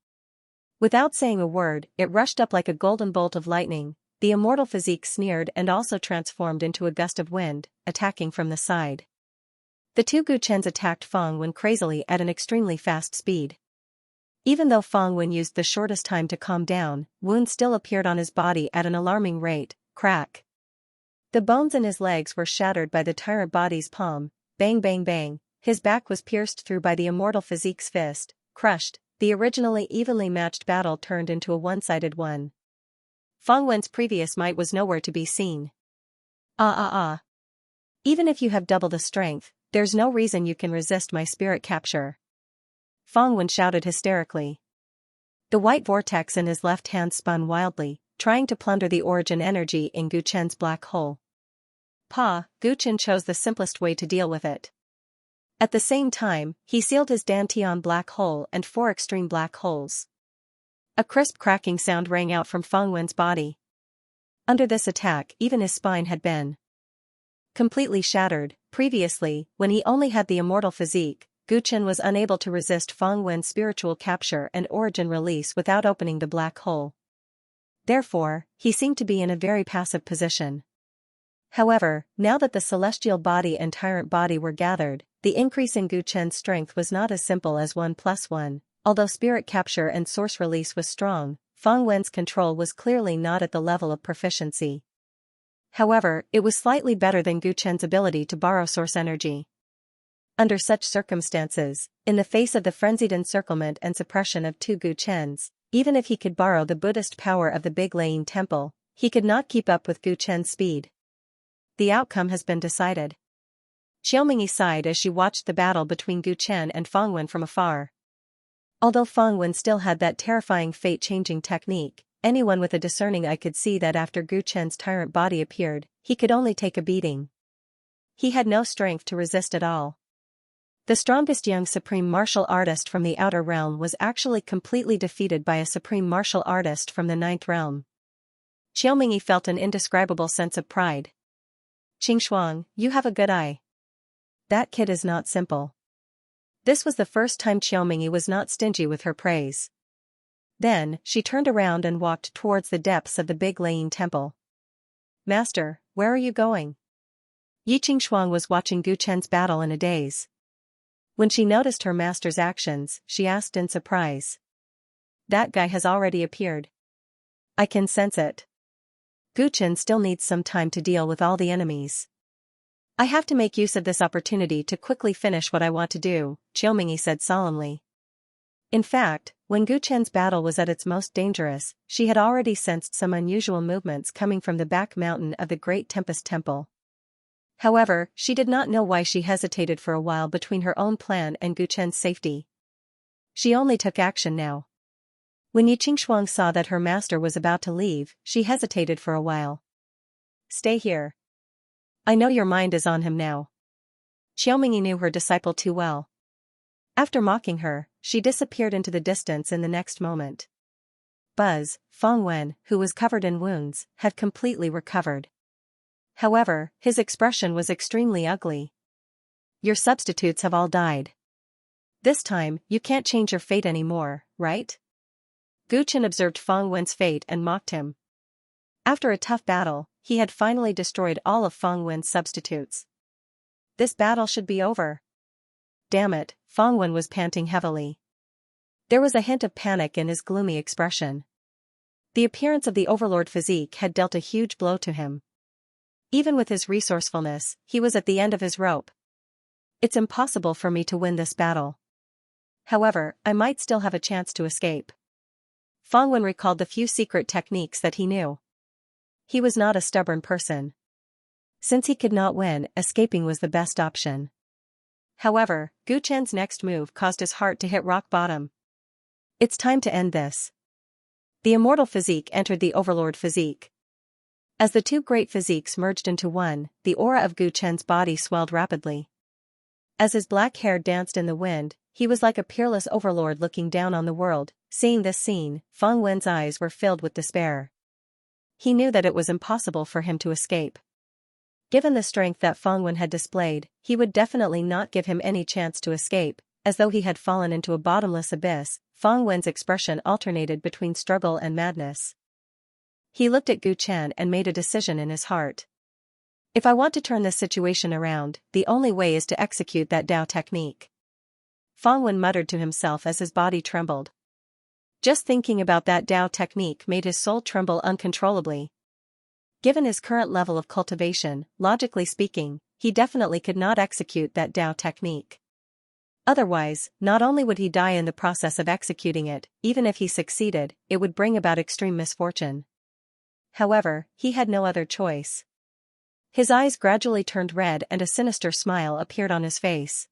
Without saying a word, it rushed up like a golden bolt of lightning. The immortal physique sneered and also transformed into a gust of wind, attacking from the side. The two Guchens attacked Fang Wen crazily at an extremely fast speed. Even though Fang Wen used the shortest time to calm down, wounds still appeared on his body at an alarming rate. Crack. The bones in his legs were shattered by the Tyrant body's palm. Bang bang bang. His back was pierced through by the immortal physique's fist. Crushed. The originally evenly matched battle turned into a one-sided one. Fang Wen's previous might was nowhere to be seen. Even if you have double the strength, there's no reason you can resist my spirit capture. Fang Wen shouted hysterically. The white vortex in his left hand spun wildly, trying to plunder the origin energy in Guchen's black hole. Guchen chose the simplest way to deal with it. At the same time, he sealed his Dantian black hole and 4 extreme black holes. A crisp cracking sound rang out from Fang Wen's body. Under this attack, even his spine had been completely shattered. Previously, when he only had the immortal physique, Guchen was unable to resist Fang Wen's spiritual capture and origin release without opening the black hole. Therefore, he seemed to be in a very passive position. However, now that the celestial body and Tyrant body were gathered, the increase in Guchen's strength was not as simple as 1+1. Although spirit capture and source release was strong, Fang Wen's control was clearly not at the level of proficiency. However, it was slightly better than Guchen's ability to borrow source energy. Under such circumstances, in the face of the frenzied encirclement and suppression of 2 Guchens, even if he could borrow the Buddhist power of the Big Laying Temple, he could not keep up with Guchen's speed. The outcome has been decided. Xiaomingyi sighed as she watched the battle between Guchen and Fang Wen from afar. Although Fang Wen still had that terrifying fate-changing technique, anyone with a discerning eye could see that after Guchen's Tyrant body appeared, he could only take a beating. He had no strength to resist at all. The strongest young supreme martial artist from the outer realm was actually completely defeated by a supreme martial artist from the 9th realm. Xiaomingyi felt an indescribable sense of pride. Qingxuang, you have a good eye. That kid is not simple. This was the first time Xiaomingyi was not stingy with her praise. Then, she turned around and walked towards the depths of the Big Laying Temple. Master, where are you going? Yi Qingxuang was watching Guchen's battle in a daze. When she noticed her master's actions, she asked in surprise. That guy has already appeared. I can sense it. Guchen still needs some time to deal with all the enemies. I have to make use of this opportunity to quickly finish what I want to do, Xiaomingyi said solemnly. In fact, when Guchen's battle was at its most dangerous, she had already sensed some unusual movements coming from the back mountain of the Great Tempest Temple. However, she did not know why she hesitated for a while between her own plan and Guchen's safety. She only took action now. When Yi Qingxuang saw that her master was about to leave, she hesitated for a while. Stay here. I know your mind is on him now. Xiaomingyi knew her disciple too well. After mocking her, she disappeared into the distance in the next moment. Fang Wen, who was covered in wounds, had completely recovered. However, his expression was extremely ugly. Your substitutes have all died. This time, you can't change your fate anymore, right? Guchen observed Fang Wen's fate and mocked him. After a tough battle, he had finally destroyed all of Fang Wen's substitutes. This battle should be over. Damn it, Fang Wen was panting heavily. There was a hint of panic in his gloomy expression. The appearance of the Overlord physique had dealt a huge blow to him. Even with his resourcefulness, he was at the end of his rope. It's impossible for me to win this battle. However, I might still have a chance to escape. Fang Wen recalled the few secret techniques that he knew. He was not a stubborn person. Since he could not win, escaping was the best option. However, Guchen's next move caused his heart to hit rock bottom. It's time to end this. The immortal physique entered the Overlord physique. As the two great physiques merged into one, the aura of Guchen's body swelled rapidly. As his black hair danced in the wind, he was like a peerless overlord looking down on the world. Seeing this scene, Feng Wen's eyes were filled with despair. He knew that it was impossible for him to escape. Given the strength that Feng Wen had displayed, he would definitely not give him any chance to escape. As though he had fallen into a bottomless abyss, Feng Wen's expression alternated between struggle and madness. He looked at Gu Chen and made a decision in his heart. If I want to turn this situation around, the only way is to execute that Dao technique. Feng Wen muttered to himself as his body trembled. Just thinking about that Dao technique made his soul tremble uncontrollably. Given his current level of cultivation, logically speaking, he definitely could not execute that Dao technique. Otherwise, not only would he die in the process of executing it, even if he succeeded, it would bring about extreme misfortune. However, he had no other choice. His eyes gradually turned red and a sinister smile appeared on his face.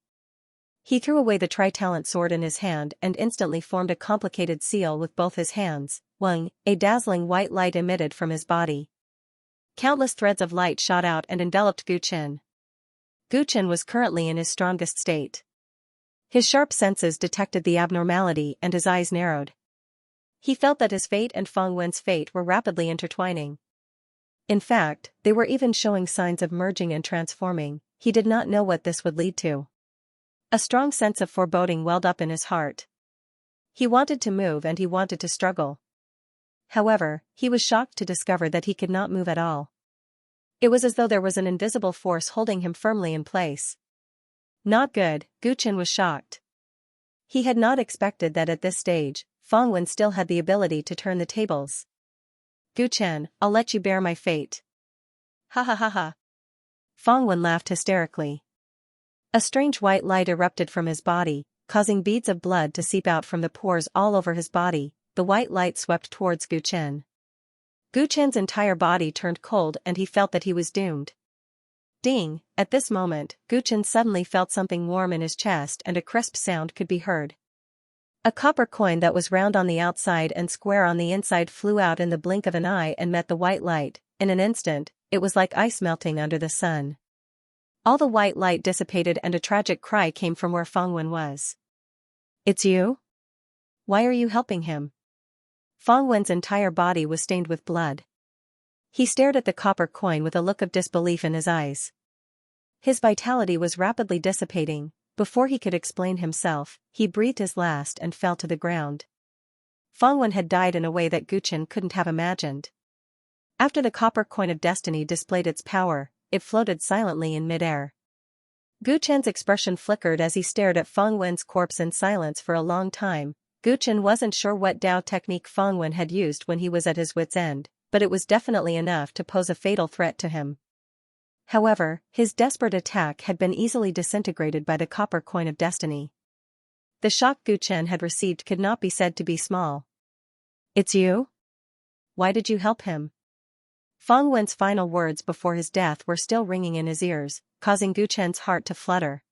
He threw away the Tri-Talent sword in his hand and instantly formed a complicated seal with both his hands. Wang, a dazzling white light emitted from his body. Countless threads of light shot out and enveloped Gu Chen. Gu Chen was currently in his strongest state. His sharp senses detected the abnormality and his eyes narrowed. He felt that his fate and Feng Wen's fate were rapidly intertwining. In fact, they were even showing signs of merging and transforming. He did not know what this would lead to. A strong sense of foreboding welled up in his heart. He wanted to move and he wanted to struggle. However, he was shocked to discover that he could not move at all. It was as though there was an invisible force holding him firmly in place. Not good, Gu Chen was shocked. He had not expected that at this stage, Feng Wen still had the ability to turn the tables. Gu Chen, I'll let you bear my fate. Ha ha ha ha. Feng Wen laughed hysterically. A strange white light erupted from his body, causing beads of blood to seep out from the pores all over his body. The white light swept towards Gu Chen. Gu Chen's entire body turned cold and he felt that he was doomed. Ding! At this moment, Gu Chen suddenly felt something warm in his chest and a crisp sound could be heard. A copper coin that was round on the outside and square on the inside flew out in the blink of an eye and met the white light. In an instant, it was like ice melting under the sun. All the white light dissipated and a tragic cry came from where Feng Wen was. It's you? Why are you helping him? Feng Wen's entire body was stained with blood. He stared at the copper coin with a look of disbelief in his eyes. His vitality was rapidly dissipating. Before he could explain himself, he breathed his last and fell to the ground. Feng Wen had died in a way that Gu Chen couldn't have imagined. After the copper coin of destiny displayed its power, it floated silently in midair. Gu Chen's expression flickered as he stared at Feng Wen's corpse in silence for a long time. Gu Chen wasn't sure what Dao technique Feng Wen had used when he was at his wit's end, but it was definitely enough to pose a fatal threat to him. However, his desperate attack had been easily disintegrated by the copper coin of destiny. The shock Gu Chen had received could not be said to be small. It's you? Why did you help him? Feng Wen's final words before his death were still ringing in his ears, causing Gu Chen's heart to flutter.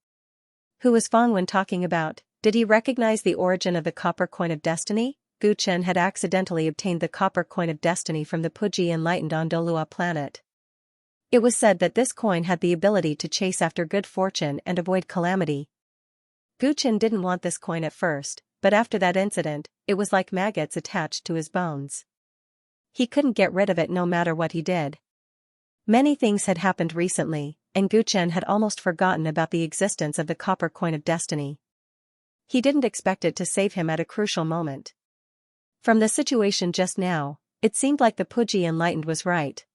Who was Feng Wen talking about? Did he recognize the origin of the copper coin of destiny? Gu Chen had accidentally obtained the copper coin of destiny from the Puji enlightened on Dolua planet. It was said that this coin had the ability to chase after good fortune and avoid calamity. Gu Chen didn't want this coin at first, but after that incident, it was like maggots attached to his bones. He couldn't get rid of it no matter what he did. Many things had happened recently, and Gu Chen had almost forgotten about the existence of the copper coin of destiny. He didn't expect it to save him at a crucial moment. From the situation just now, it seemed like the Puji enlightened was right.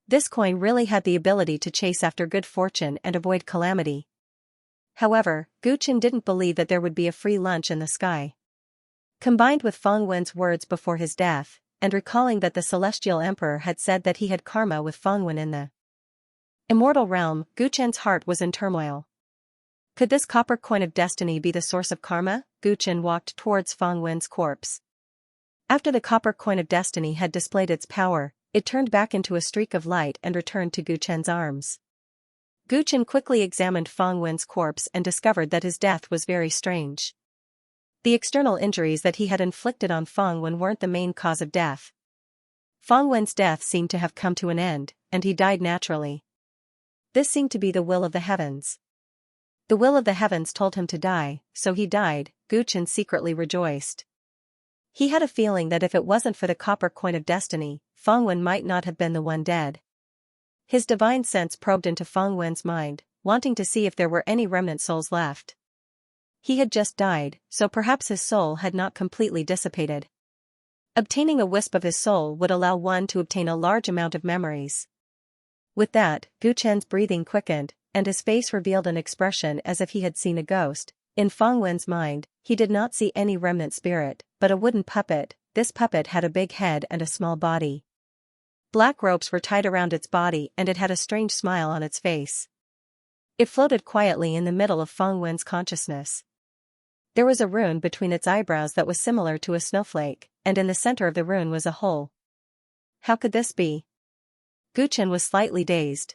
This coin really had the ability to chase after good fortune and avoid calamity. However, Gu Chen didn't believe that there would be a free lunch in the sky. Combined with Feng Wen's words before his death, and recalling that the Celestial Emperor had said that he had karma with Feng Wen in the immortal realm, Gu Chen's heart was in turmoil. Could this copper coin of destiny be the source of karma? Gu Chen walked towards Feng Wen's corpse. After the copper coin of destiny had displayed its power, it turned back into a streak of light and returned to Gu Chen's arms. Gu Chen quickly examined Feng Wen's corpse and discovered that his death was very strange. The external injuries that he had inflicted on Feng Wen weren't the main cause of death. Feng Wen's death seemed to have come to an end, and he died naturally. This seemed to be the will of the heavens. The will of the heavens told him to die, so he died. Gu Chen secretly rejoiced. He had a feeling that if it wasn't for the copper coin of destiny, Feng Wen might not have been the one dead. His divine sense probed into Feng Wen's mind, wanting to see if there were any remnant souls left. He had just died, so perhaps his soul had not completely dissipated. Obtaining a wisp of his soul would allow one to obtain a large amount of memories. With that, Gu Chen's breathing quickened, and his face revealed an expression as if he had seen a ghost. In Feng Wen's mind, he did not see any remnant spirit, but a wooden puppet. This puppet had a big head and a small body. Black ropes were tied around its body and it had a strange smile on its face. It floated quietly in the middle of Feng Wen's consciousness. There was a rune between its eyebrows that was similar to a snowflake, and in the center of the rune was a hole. How could this be? Gu Chen was slightly dazed.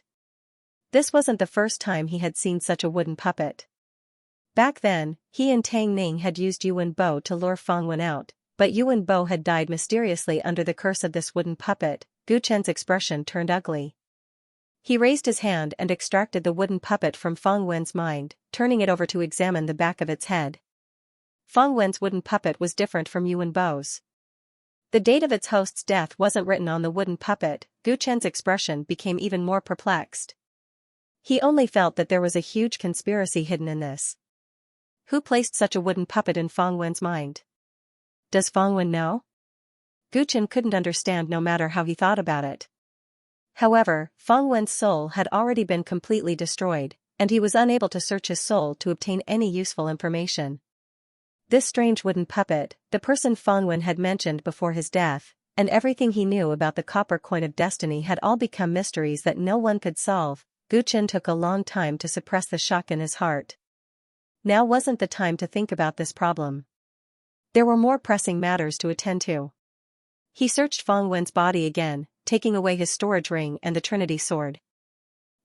This wasn't the first time he had seen such a wooden puppet. Back then, he and Tang Ning had used Yuan Bo to lure Feng Wen out, but Yuan Bo had died mysteriously under the curse of this wooden puppet. Gu Chen's expression turned ugly. He raised his hand and extracted the wooden puppet from Feng Wen's mind, turning it over to examine the back of its head. Feng Wen's wooden puppet was different from Yuan Bo's. The date of its host's death wasn't written on the wooden puppet. Gu Chen's expression became even more perplexed. He only felt that there was a huge conspiracy hidden in this. Who placed such a wooden puppet in Feng Wen's mind? Does Feng Wen know? Gu Chen couldn't understand no matter how he thought about it. However, Feng Wen's soul had already been completely destroyed, and he was unable to search his soul to obtain any useful information. This strange wooden puppet, the person Feng Wen had mentioned before his death, and everything he knew about the copper coin of destiny had all become mysteries that no one could solve. Gu Chen took a long time to suppress the shock in his heart. Now wasn't the time to think about this problem. There were more pressing matters to attend to. He searched Feng Wen's body again, taking away his storage ring and the Trinity sword.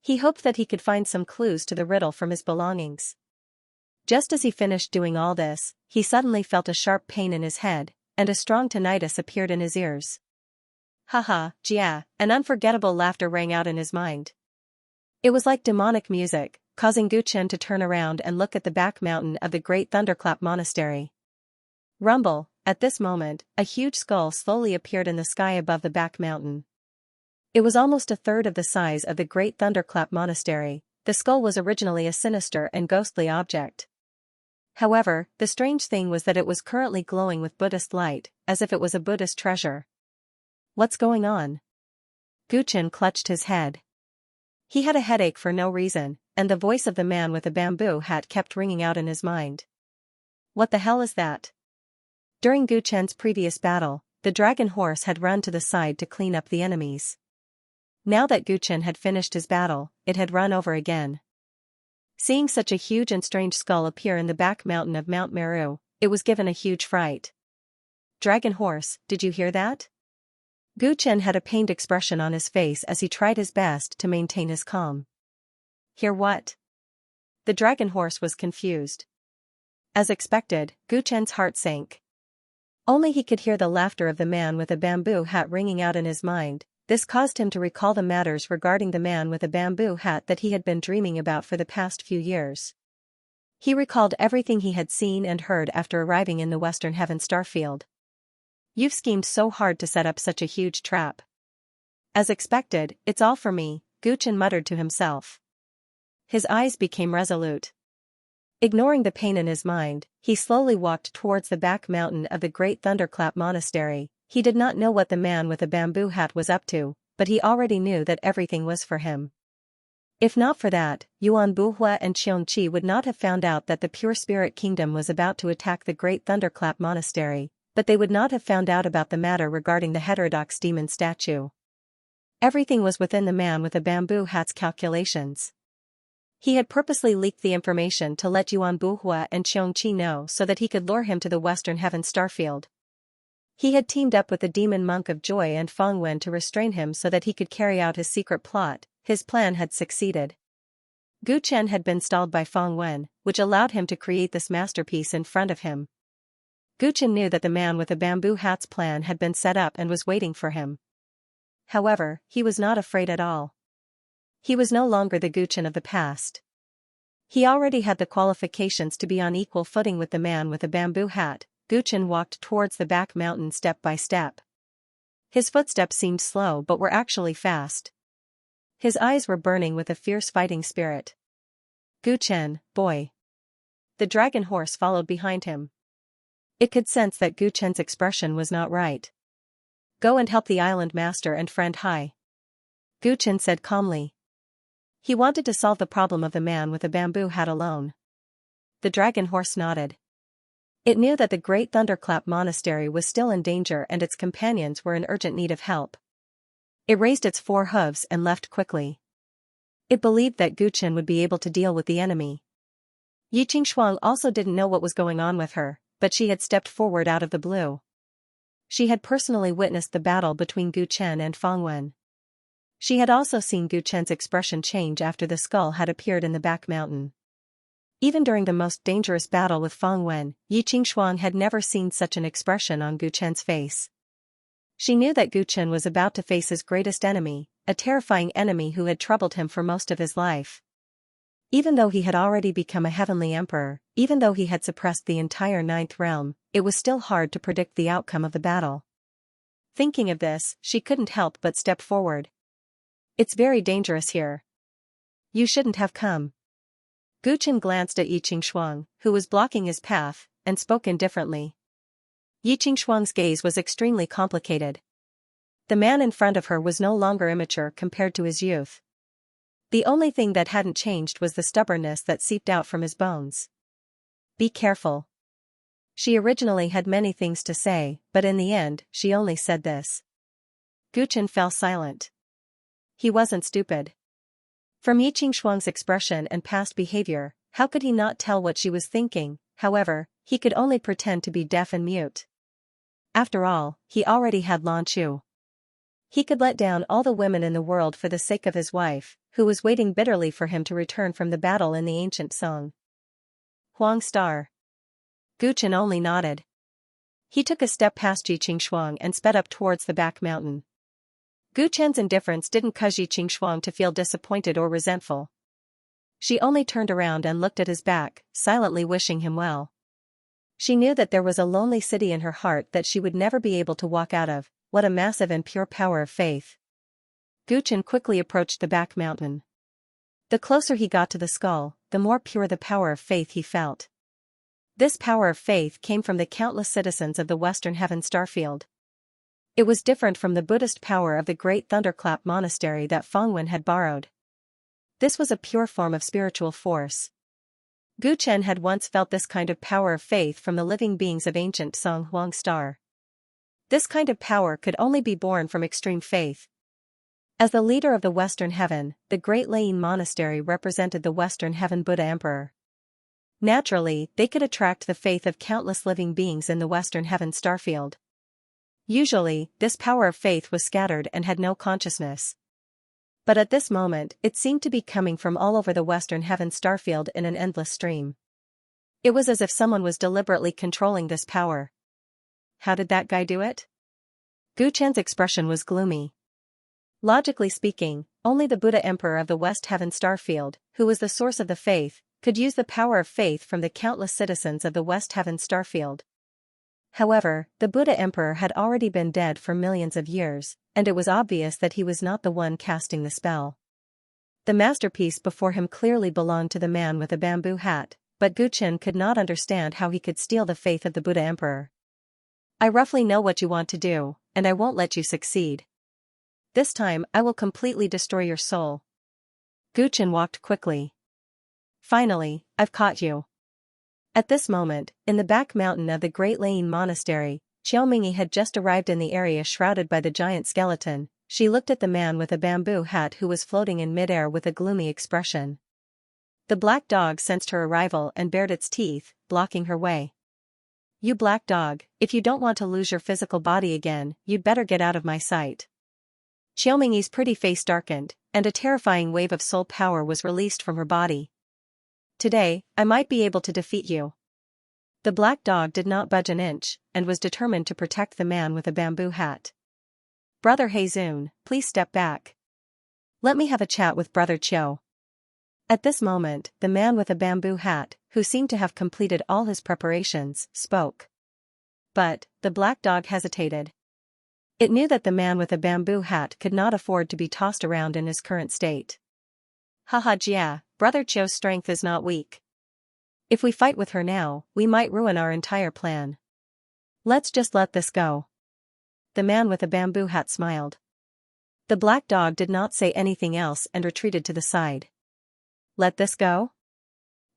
He hoped that he could find some clues to the riddle from his belongings. Just as he finished doing all this, he suddenly felt a sharp pain in his head, and a strong tinnitus appeared in his ears. Haha, Jia, an unforgettable laughter rang out in his mind. It was like demonic music, causing Gu Chen to turn around and look at the back mountain of the Great Thunderclap Monastery. Rumble, at this moment, a huge skull slowly appeared in the sky above the back mountain. It was almost a third of the size of the Great Thunderclap Monastery. The skull was originally a sinister and ghostly object. However, the strange thing was that it was currently glowing with Buddhist light, as if it was a Buddhist treasure. What's going on? Gu Chen clutched his head. He had a headache for no reason, and the voice of the man with a bamboo hat kept ringing out in his mind. What the hell is that? During Gu Chen's previous battle, the dragon horse had run to the side to clean up the enemies. Now that Gu Chen had finished his battle, it had run over again. Seeing such a huge and strange skull appear in the back mountain of Mount Meru, it was given a huge fright. Dragon horse, did you hear that? Gu Chen had a pained expression on his face as he tried his best to maintain his calm. Hear what? The dragon horse was confused. As expected, Gu Chen's heart sank. Only he could hear the laughter of the man with a bamboo hat ringing out in his mind. This caused him to recall the matters regarding the man with a bamboo hat that he had been dreaming about for the past few years. He recalled everything he had seen and heard after arriving in the Western Heaven starfield. You've schemed so hard to set up such a huge trap. As expected, it's all for me, Gu Chen muttered to himself. His eyes became resolute. Ignoring the pain in his mind, he slowly walked towards the back mountain of the Great Thunderclap Monastery. He did not know what the man with a bamboo hat was up to, but he already knew that everything was for him. If not for that, Yuan Buhua and Xianxia would not have found out that the Pure Spirit Kingdom was about to attack the Great Thunderclap Monastery, but they would not have found out about the matter regarding the heterodox demon statue. Everything was within the man with a bamboo hat's calculations. He had purposely leaked the information to let Yuan Buhua and Xianxia know so that he could lure him to the Western Heaven starfield. He had teamed up with the demon monk of joy and Feng Wen to restrain him so that he could carry out his secret plot. His plan had succeeded. Gu Chen had been stalled by Feng Wen, which allowed him to create this masterpiece in front of him. Gu Chen knew that the man with the bamboo hat's plan had been set up and was waiting for him. However, he was not afraid at all. He was no longer the Gu Chen of the past. He already had the qualifications to be on equal footing with the man with the bamboo hat. Gu Chen walked towards the back mountain step by step. His footsteps seemed slow but were actually fast. His eyes were burning with a fierce fighting spirit. Gu Chen, boy. The dragon horse followed behind him. It could sense that Gu Chen's expression was not right. Go and help the island master and friend Hai. Gu Chen said calmly. He wanted to solve the problem of the man with the bamboo hat alone. The dragon horse nodded. It knew that the great thunderclap monastery was still in danger and its companions were in urgent need of help. It raised its 4 hooves and left quickly. It believed that Gu Chen would be able to deal with the enemy. Yi Qingshuang also didn't know what was going on with her, but she had stepped forward out of the blue. She had personally witnessed the battle between Gu Chen and Fang Wen. She had also seen Gu Chen's expression change after the skull had appeared in the back mountain. Even during the most dangerous battle with Fang Wen, Yi Qingshuang had never seen such an expression on Gu Chen's face. She knew that Gu Chen was about to face his greatest enemy, a terrifying enemy who had troubled him for most of his life. Even though he had already become a heavenly emperor, even though he had suppressed the entire 9th realm, it was still hard to predict the outcome of the battle. Thinking of this, she couldn't help but step forward. It's very dangerous here. You shouldn't have come. Gu Chen glanced at Yi Qingshuang, who was blocking his path, and spoke indifferently. Yi Qingshuang's gaze was extremely complicated. The man in front of her was no longer immature compared to his youth. The only thing that hadn't changed was the stubbornness that seeped out from his bones. Be careful. She originally had many things to say, but in the end, she only said this. Gu Chen fell silent. He wasn't stupid. From Yi Qingshuang's expression and past behavior, how could he not tell what she was thinking? However, he could only pretend to be deaf and mute. After all, he already had Lan Chu. He could let down all the women in the world for the sake of his wife, who was waiting bitterly for him to return from the battle in the ancient song. Huang Star. Gu Chen only nodded. He took a step past Yi Qingshuang and sped up towards the back mountain. Gu Chen's indifference didn't cause Yi Qingshuang to feel disappointed or resentful. She only turned around and looked at his back, silently wishing him well. She knew that there was a lonely city in her heart that she would never be able to walk out of. What a massive and pure power of faith. Gu Chen quickly approached the back mountain. The closer he got to the skull, the more pure the power of faith he felt. This power of faith came from the countless citizens of the Western Heaven Starfield. It was different from the Buddhist power of the great thunderclap monastery that Fang Wen had borrowed. This was a pure form of spiritual force. Gu Chen had once felt this kind of power of faith from the living beings of ancient Song Huang Star. This kind of power could only be born from extreme faith. As the leader of the Western Heaven, the Great Lain Monastery represented the Western Heaven Buddha Emperor. Naturally, they could attract the faith of countless living beings in the Western Heaven Starfield. Usually, this power of faith was scattered and had no consciousness. But at this moment, it seemed to be coming from all over the Western Heaven Starfield in an endless stream. It was as if someone was deliberately controlling this power. How did that guy do it? Gu Chen's expression was gloomy. Logically speaking, only the Buddha Emperor of the West Heaven Starfield, who was the source of the faith, could use the power of faith from the countless citizens of the West Heaven Starfield. However, the Buddha Emperor had already been dead for millions of years, and it was obvious that he was not the one casting the spell. The masterpiece before him clearly belonged to the man with the bamboo hat, but Gu Chen could not understand how he could steal the faith of the Buddha Emperor. I roughly know what you want to do, and I won't let you succeed. This time I will completely destroy your soul. Gu Chen walked quickly. Finally, I've caught you. At this moment, in the back mountain of the Great Lain Monastery, Xiao Mingyi had just arrived in the area shrouded by the giant skeleton. She looked at the man with a bamboo hat who was floating in midair with a gloomy expression. The black dog sensed her arrival and bared its teeth, blocking her way. You black dog, if you don't want to lose your physical body again, you'd better get out of my sight. Xiao Mingyi's pretty face darkened, and a terrifying wave of soul power was released from her body. Today, I might be able to defeat you. The black dog did not budge an inch, and was determined to protect the man with a bamboo hat. Brother Heizun, please step back. Let me have a chat with Brother Qiu. At this moment, the man with a bamboo hat, who seemed to have completed all his preparations, spoke. But, the black dog hesitated. It knew that the man with a bamboo hat could not afford to be tossed around in his current state. Haha Jia, Brother Chio's strength is not weak. If we fight with her now, we might ruin our entire plan. Let's just let this go. The man with a bamboo hat smiled. The black dog did not say anything else and retreated to the side. Let this go?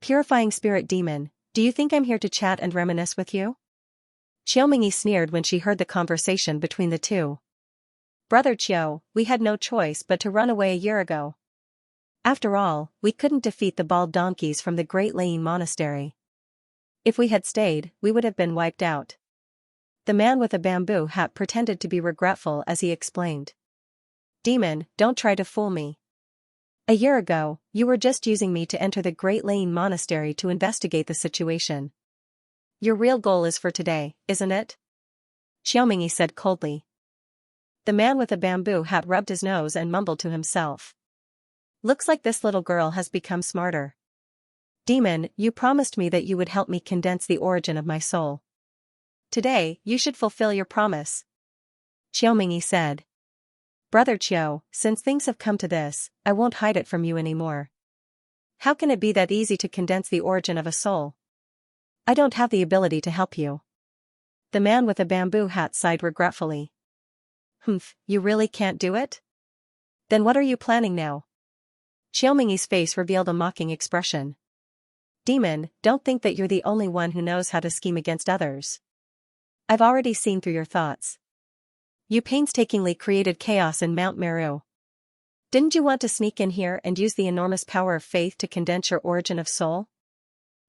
Purifying spirit demon, do you think I'm here to chat and reminisce with you? Xiaomingyi sneered when she heard the conversation between the two. Brother Chio, we had no choice but to run away a year ago. After all, we couldn't defeat the bald donkeys from the Great Lane Monastery. If we had stayed, we would have been wiped out. The man with a bamboo hat pretended to be regretful as he explained. Demon, don't try to fool me. A year ago, you were just using me to enter the Great Lane Monastery to investigate the situation. Your real goal is for today, isn't it? Xiaomingyi said coldly. The man with a bamboo hat rubbed his nose and mumbled to himself. Looks like this little girl has become smarter. Demon, you promised me that you would help me condense the origin of my soul. Today, you should fulfill your promise. Xiaomingyi said. Brother Chio, since things have come to this, I won't hide it from you anymore. How can it be that easy to condense the origin of a soul? I don't have the ability to help you. The man with a bamboo hat sighed regretfully. Humph, you really can't do it? Then what are you planning now? Xiaomingyi's face revealed a mocking expression. Demon, don't think that you're the only one who knows how to scheme against others. I've already seen through your thoughts. You painstakingly created chaos in Mount Meru. Didn't you want to sneak in here and use the enormous power of faith to condense your origin of soul?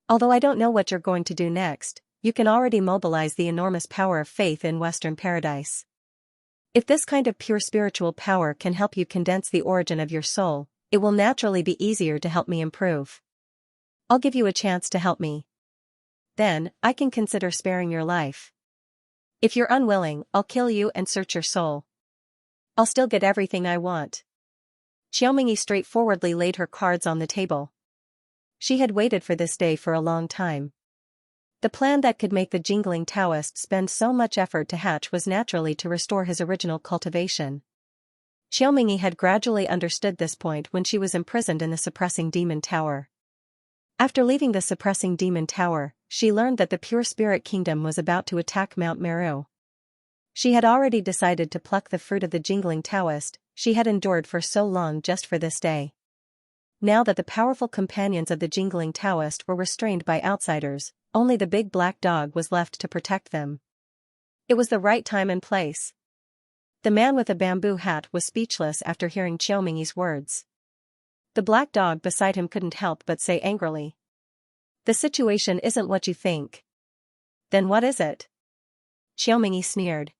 Although I don't know what you're going to do next, you can already mobilize the enormous power of faith in Western Paradise. If this kind of pure spiritual power can help you condense the origin of your soul, it will naturally be easier to help me improve. I'll give you a chance to help me. Then, I can consider sparing your life. If you're unwilling, I'll kill you and search your soul. I'll still get everything I want. Xiaomingyi straightforwardly laid her cards on the table. She had waited for this day for a long time. The plan that could make the jingling Taoist spend so much effort to hatch was naturally to restore his original cultivation. Xiaomingyi had gradually understood this point when she was imprisoned in the Suppressing Demon Tower. After leaving the Suppressing Demon Tower, she learned that the Pure Spirit Kingdom was about to attack Mount Meru. She had already decided to pluck the fruit of the jingling Taoist she had endured for so long just for this day. Now that the powerful companions of the jingling Taoist were restrained by outsiders, only the big black dog was left to protect them. It was the right time and place. The man with a bamboo hat was speechless after hearing Xiaomingyi's words. The black dog beside him couldn't help but say angrily. The situation isn't what you think. Then what is it? Xiaomingyi sneered.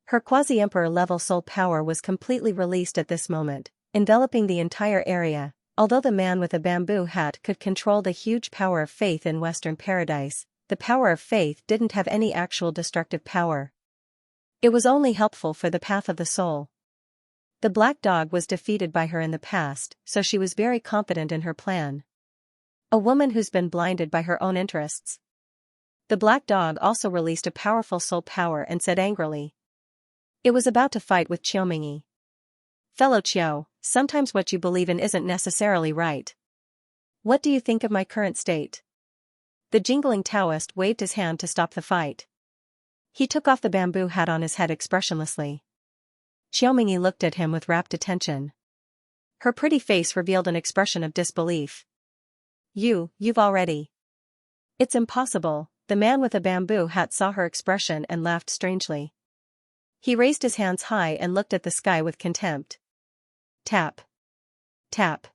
Her quasi-emperor level soul power was completely released at this moment, enveloping the entire area. Although the man with a bamboo hat could control the huge power of faith in Western Paradise, the power of faith didn't have any actual destructive power. It was only helpful for the path of the soul. The black dog was defeated by her in the past, so she was very confident in her plan. A woman who's been blinded by her own interests. The black dog also released a powerful soul power and said angrily. It was about to fight with Xiaomingyi. Fellow Chio, sometimes what you believe in isn't necessarily right. What do you think of my current state? The jingling Taoist waved his hand to stop the fight. He took off the bamboo hat on his head expressionlessly. Xiaomingyi looked at him with rapt attention. Her pretty face revealed an expression of disbelief. You've already. It's impossible. The man with a bamboo hat saw her expression and laughed strangely. He raised his hands high and looked at the sky with contempt. Tap. Tap.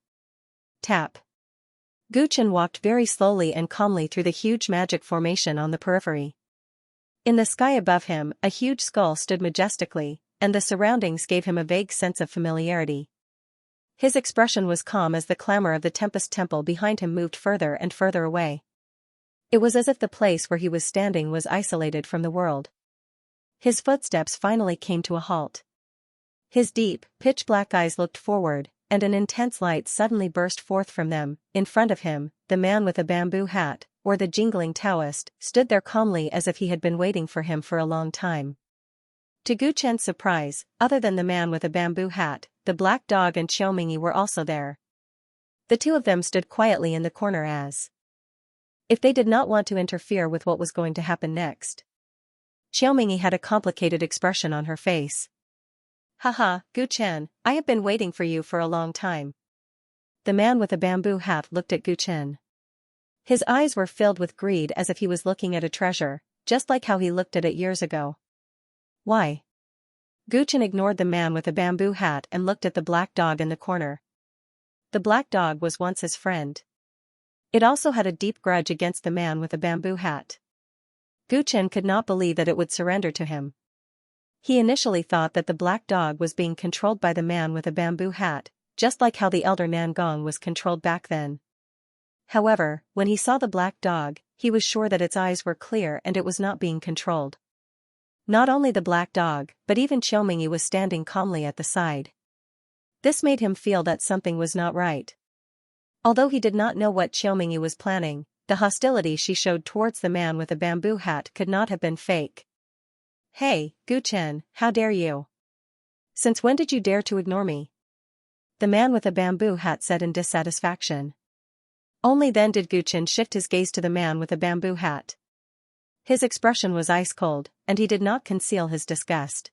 Tap. Gu Chen walked very slowly and calmly through the huge magic formation on the periphery. In the sky above him, a huge skull stood majestically, and the surroundings gave him a vague sense of familiarity. His expression was calm as the clamor of the Tempest Temple behind him moved further and further away. It was as if the place where he was standing was isolated from the world. His footsteps finally came to a halt. His deep, pitch-black eyes looked forward, and an intense light suddenly burst forth from them. In front of him, the man with a bamboo hat, or the jingling Taoist, stood there calmly as if he had been waiting for him for a long time. To Gu Chen's surprise, other than the man with a bamboo hat, the black dog and Xiaomingyi were also there. The two of them stood quietly in the corner as if they did not want to interfere with what was going to happen next. Xiaomingyi had a complicated expression on her face. Haha, Gu Chen, I have been waiting for you for a long time. The man with a bamboo hat looked at Gu Chen. His eyes were filled with greed as if he was looking at a treasure, just like how he looked at it years ago. Why? Gu Chen ignored the man with a bamboo hat and looked at the black dog in the corner. The black dog was once his friend. It also had a deep grudge against the man with a bamboo hat. Gu Chen could not believe that it would surrender to him. He initially thought that the black dog was being controlled by the man with a bamboo hat, just like how the elder Nangong was controlled back then. However, when he saw the black dog, he was sure that its eyes were clear and it was not being controlled. Not only the black dog, but even Xiaomingyi was standing calmly at the side. This made him feel that something was not right. Although he did not know what Xiaomingyi was planning, the hostility she showed towards the man with a bamboo hat could not have been fake. Hey, Gu Chen, how dare you? Since when did you dare to ignore me? The man with a bamboo hat said in dissatisfaction. Only then did Gu Chen shift his gaze to the man with a bamboo hat. His expression was ice cold, and he did not conceal his disgust.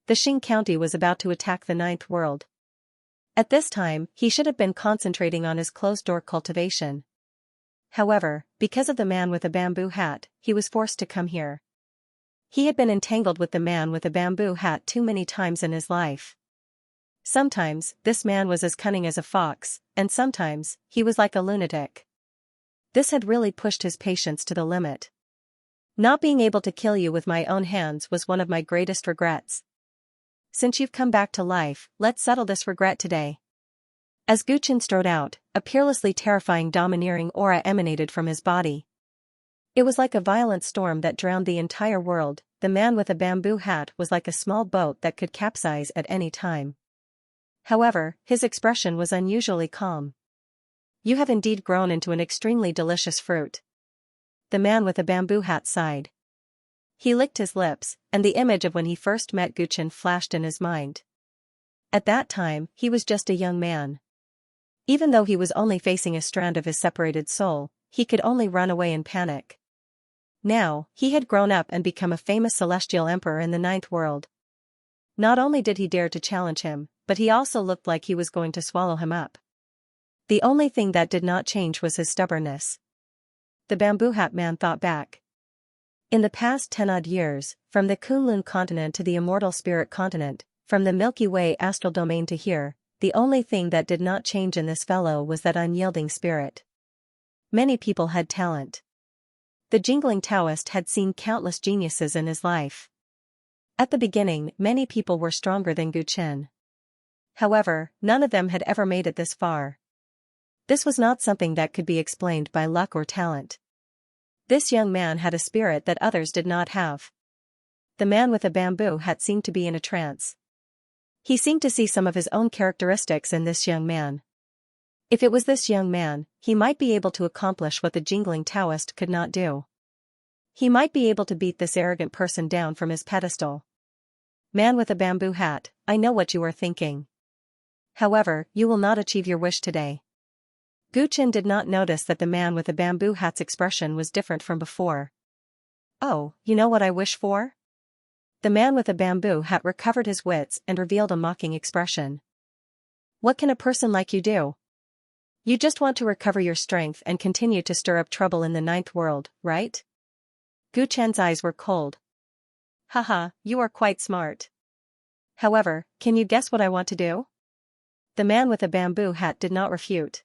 The Xing County was about to attack the Ninth World. At this time, he should have been concentrating on his closed-door cultivation. However, because of the man with a bamboo hat, he was forced to come here. He had been entangled with the man with a bamboo hat too many times in his life. Sometimes, this man was as cunning as a fox, and sometimes, he was like a lunatic. This had really pushed his patience to the limit. Not being able to kill you with my own hands was one of my greatest regrets. Since you've come back to life, let's settle this regret today. As Gu Chen strode out, a peerlessly terrifying domineering aura emanated from his body. It was like a violent storm that drowned the entire world. The man with a bamboo hat was like a small boat that could capsize at any time. However, his expression was unusually calm. You have indeed grown into an extremely delicious fruit. The man with a bamboo hat sighed. He licked his lips, and the image of when he first met Gu Chen flashed in his mind. At that time, he was just a young man. Even though he was only facing a strand of his separated soul, he could only run away in panic. Now, he had grown up and become a famous celestial emperor in the Ninth World. Not only did he dare to challenge him, but he also looked like he was going to swallow him up. The only thing that did not change was his stubbornness. The bamboo hat man thought back. In the past 10-odd years, from the Kunlun continent to the immortal spirit continent, from the Milky Way astral domain to here, the only thing that did not change in this fellow was that unyielding spirit. Many people had talent. The jingling Taoist had seen countless geniuses in his life. At the beginning, many people were stronger than Gu Chen. However, none of them had ever made it this far. This was not something that could be explained by luck or talent. This young man had a spirit that others did not have. The man with a bamboo hat seemed to be in a trance. He seemed to see some of his own characteristics in this young man. If it was this young man, he might be able to accomplish what the jingling Taoist could not do. He might be able to beat this arrogant person down from his pedestal. Man with a bamboo hat, I know what you are thinking. However, you will not achieve your wish today. Gu Chen did not notice that the man with the bamboo hat's expression was different from before. Oh, you know what I wish for? The man with the bamboo hat recovered his wits and revealed a mocking expression. What can a person like you do? You just want to recover your strength and continue to stir up trouble in the Ninth World, right? Gu Chen's eyes were cold. Haha, you are quite smart. However, can you guess what I want to do? The man with the bamboo hat did not refute.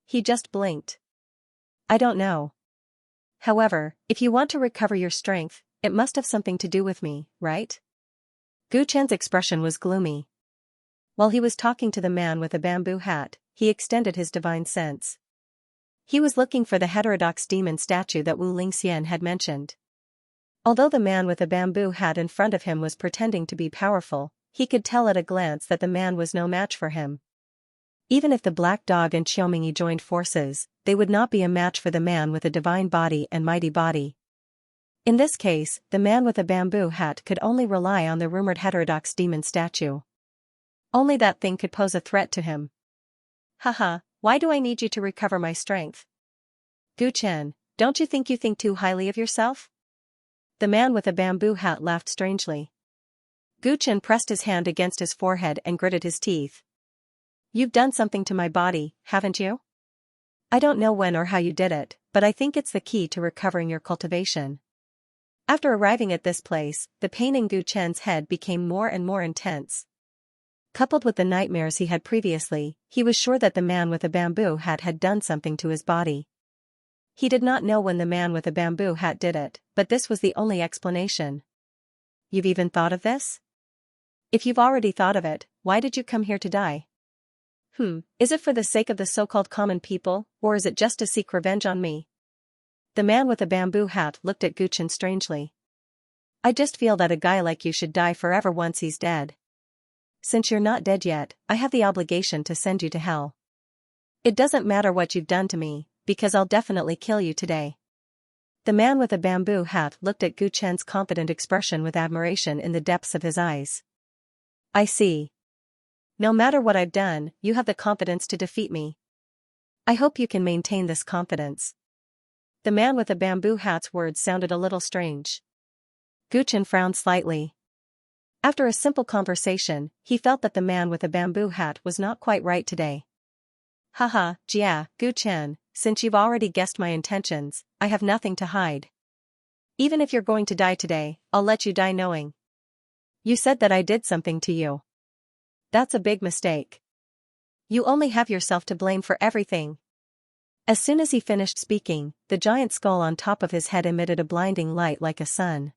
He just blinked. I don't know. However, if you want to recover your strength, it must have something to do with me, right? Gu Chen's expression was gloomy. While he was talking to the man with the bamboo hat, he extended his divine sense. He was looking for the heterodox demon statue that Wu Lingxian had mentioned. Although the man with the bamboo hat in front of him was pretending to be powerful, he could tell at a glance that the man was no match for him. Even if the black dog and Xiaomingyi joined forces, they would not be a match for the man with a divine body and mighty body. In this case, the man with a bamboo hat could only rely on the rumored heterodox demon statue. Only that thing could pose a threat to him. Haha, why do I need you to recover my strength? Gu Chen, don't you think too highly of yourself? The man with a bamboo hat laughed strangely. Gu Chen pressed his hand against his forehead and gritted his teeth. You've done something to my body, haven't you? I don't know when or how you did it, but I think it's the key to recovering your cultivation. After arriving at this place, the pain in Gu Chen's head became more and more intense. Coupled with the nightmares he had previously, he was sure that the man with a bamboo hat had done something to his body. He did not know when the man with a bamboo hat did it, but this was the only explanation. You've even thought of this? If you've already thought of it, why did you come here to die? Is it for the sake of the so-called common people, or is it just to seek revenge on me? The man with a bamboo hat looked at Gu Chen strangely. I just feel that a guy like you should die forever once he's dead. Since you're not dead yet, I have the obligation to send you to hell. It doesn't matter what you've done to me, because I'll definitely kill you today. The man with a bamboo hat looked at Gu Chen's confident expression with admiration in the depths of his eyes. I see. No matter what I've done, you have the confidence to defeat me. I hope you can maintain this confidence. The man with a bamboo hat's words sounded a little strange. Gu Chen frowned slightly. After a simple conversation, he felt that the man with a bamboo hat was not quite right today. Haha, Jia, Gu Chen, since you've already guessed my intentions, I have nothing to hide. Even if you're going to die today, I'll let you die knowing. You said that I did something to you. That's a big mistake. You only have yourself to blame for everything. As soon as he finished speaking, the giant skull on top of his head emitted a blinding light like a sun.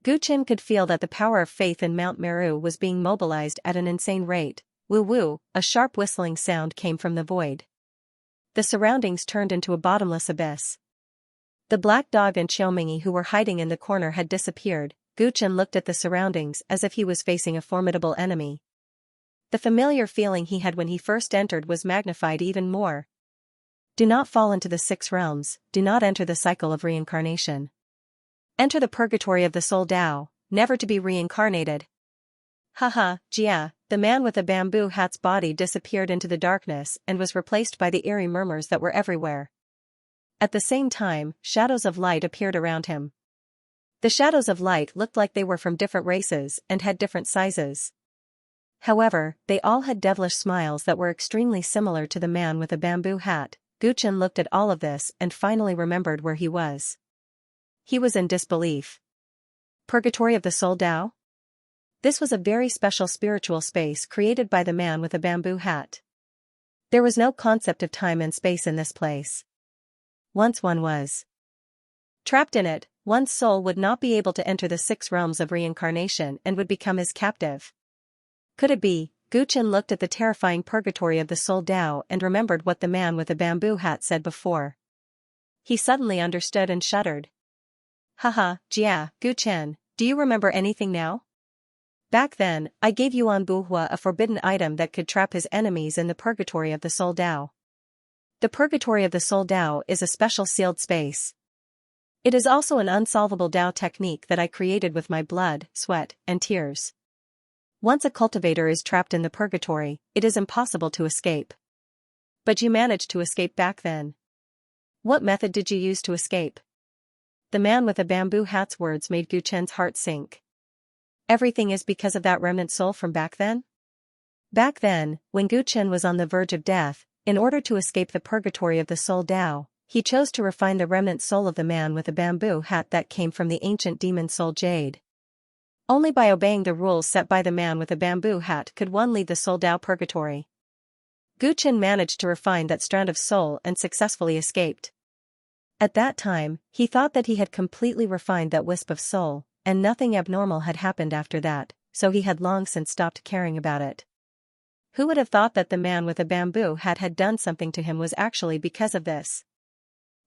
Gu Chen could feel that the power of faith in Mount Meru was being mobilized at an insane rate. Woo-woo, a sharp whistling sound came from the void. The surroundings turned into a bottomless abyss. The black dog and Xiaomingyi who were hiding in the corner had disappeared. Gu Chen looked at the surroundings as if he was facing a formidable enemy. The familiar feeling he had when he first entered was magnified even more. Do not fall into the 6 realms, do not enter the cycle of reincarnation. Enter the purgatory of the soul Dao, never to be reincarnated. Haha, Jia, the man with a bamboo hat's body disappeared into the darkness and was replaced by the eerie murmurs that were everywhere. At the same time, shadows of light appeared around him. The shadows of light looked like they were from different races and had different sizes. However, they all had devilish smiles that were extremely similar to the man with a bamboo hat. Gu Chen looked at all of this and finally remembered where he was. He was in disbelief. Purgatory of the Soul Dao? This was a very special spiritual space created by the man with a bamboo hat. There was no concept of time and space in this place. Once one was trapped in it, one's soul would not be able to enter the 6 realms of reincarnation and would become his captive. Could it be? Gu Chen looked at the terrifying purgatory of the Soul Dao and remembered what the man with a bamboo hat said before. He suddenly understood and shuddered. Haha, Jia, Gu Chen, do you remember anything now? Back then, I gave Yuan Buhua a forbidden item that could trap his enemies in the purgatory of the Soul Dao. The purgatory of the Soul Dao is a special sealed space. It is also an unsolvable Dao technique that I created with my blood, sweat, and tears. Once a cultivator is trapped in the purgatory, it is impossible to escape. But you managed to escape back then. What method did you use to escape? The man with a bamboo hat's words made Gu Chen's heart sink. Everything is because of that remnant soul from back then? Back then, when Gu Chen was on the verge of death, in order to escape the purgatory of the Soul Dao, he chose to refine the remnant soul of the man with a bamboo hat that came from the ancient demon soul Jade. Only by obeying the rules set by the man with a bamboo hat could one leave the Soul Dao purgatory. Gu Chen managed to refine that strand of soul and successfully escaped. At that time, he thought that he had completely refined that wisp of soul, and nothing abnormal had happened after that, so he had long since stopped caring about it. Who would have thought that the man with a bamboo hat had done something to him was actually because of this?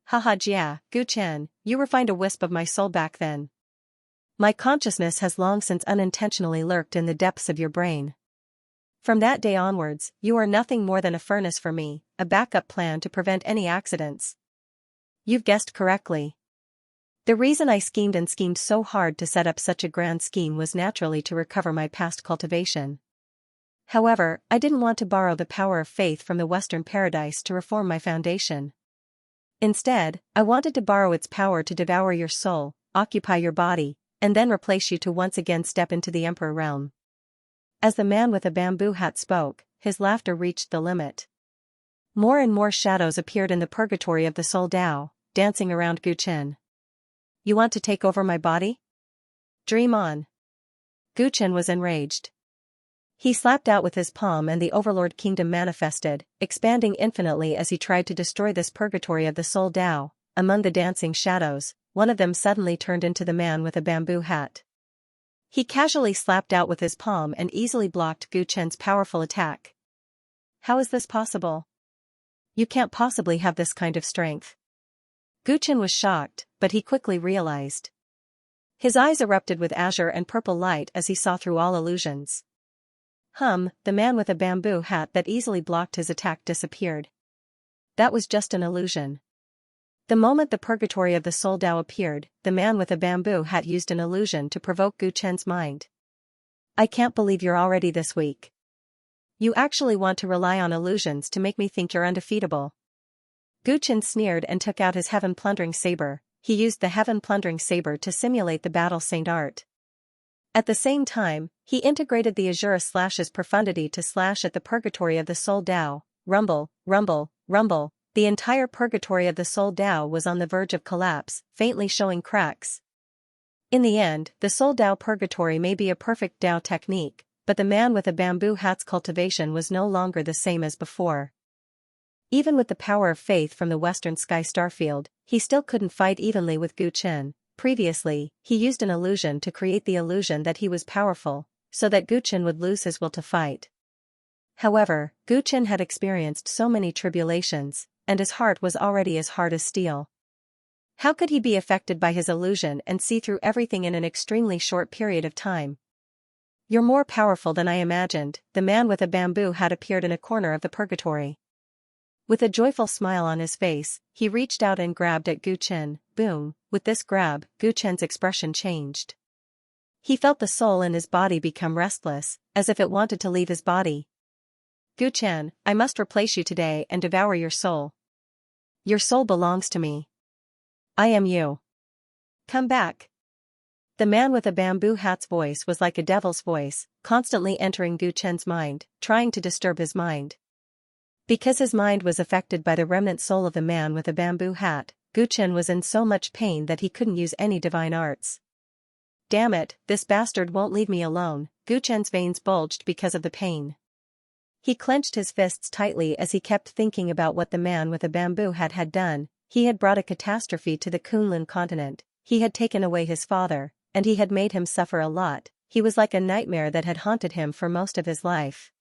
Haha Jia, Gu Chen, you refined a wisp of my soul back then. My consciousness has long since unintentionally lurked in the depths of your brain. From that day onwards, you are nothing more than a furnace for me, a backup plan to prevent any accidents. You've guessed correctly. The reason I schemed so hard to set up such a grand scheme was naturally to recover my past cultivation. However, I didn't want to borrow the power of faith from the Western paradise to reform my foundation. Instead, I wanted to borrow its power to devour your soul, occupy your body, and then replace you to once again step into the Emperor realm. As the man with a bamboo hat spoke, his laughter reached the limit. More and more shadows appeared in the purgatory of the Soul Dao, dancing around Gu Chen. You want to take over my body? Dream on. Gu Chen was enraged. He slapped out with his palm and the Overlord Kingdom manifested, expanding infinitely as he tried to destroy this purgatory of the Soul Dao. Among the dancing shadows, one of them suddenly turned into the man with a bamboo hat. He casually slapped out with his palm and easily blocked Gu Chen's powerful attack. How is this possible? You can't possibly have this kind of strength. Gu Chen was shocked, but he quickly realized. His eyes erupted with azure and purple light as he saw through all illusions. The man with a bamboo hat that easily blocked his attack disappeared. That was just an illusion. The moment the purgatory of the Soul Dao appeared, the man with a bamboo hat used an illusion to provoke Gu Chen's mind. I can't believe you're already this weak. You actually want to rely on illusions to make me think you're undefeatable. Gu Chen sneered and took out his Heaven Plundering Saber. He used the Heaven Plundering Saber to simulate the battle saint art. At the same time, he integrated the Azura Slash's profundity to slash at the purgatory of the Soul Dao. Rumble, rumble, rumble. The entire purgatory of the Soul Dao was on the verge of collapse, faintly showing cracks. In the end, the Soul Dao purgatory may be a perfect Dao technique, but the man with a bamboo hat's cultivation was no longer the same as before. Even with the power of faith from the Western Sky Starfield, he still couldn't fight evenly with Gu Chen. Previously, he used an illusion to create the illusion that he was powerful, so that Gu Chen would lose his will to fight. However, Gu Chen had experienced so many tribulations, and his heart was already as hard as steel. How could he be affected by his illusion and see through everything in an extremely short period of time? You're more powerful than I imagined. The man with a bamboo hat appeared in a corner of the purgatory. With a joyful smile on his face, he reached out and grabbed at Gu Chen. Boom! With this grab, Gu Chen's expression changed. He felt the soul in his body become restless, as if it wanted to leave his body. Gu Chen, I must replace you today and devour your soul. Your soul belongs to me. I am you. Come back. The man with a bamboo hat's voice was like a devil's voice, constantly entering Gu Chen's mind, trying to disturb his mind. Because his mind was affected by the remnant soul of the man with a bamboo hat, Gu Chen was in so much pain that he couldn't use any divine arts. Damn it, this bastard won't leave me alone. Gu Chen's veins bulged because of the pain. He clenched his fists tightly as he kept thinking about what the man with a bamboo hat had done. He had brought a catastrophe to the Kunlun continent, he had taken away his father, and he had made him suffer a lot. He was like a nightmare that had haunted him for most of his life.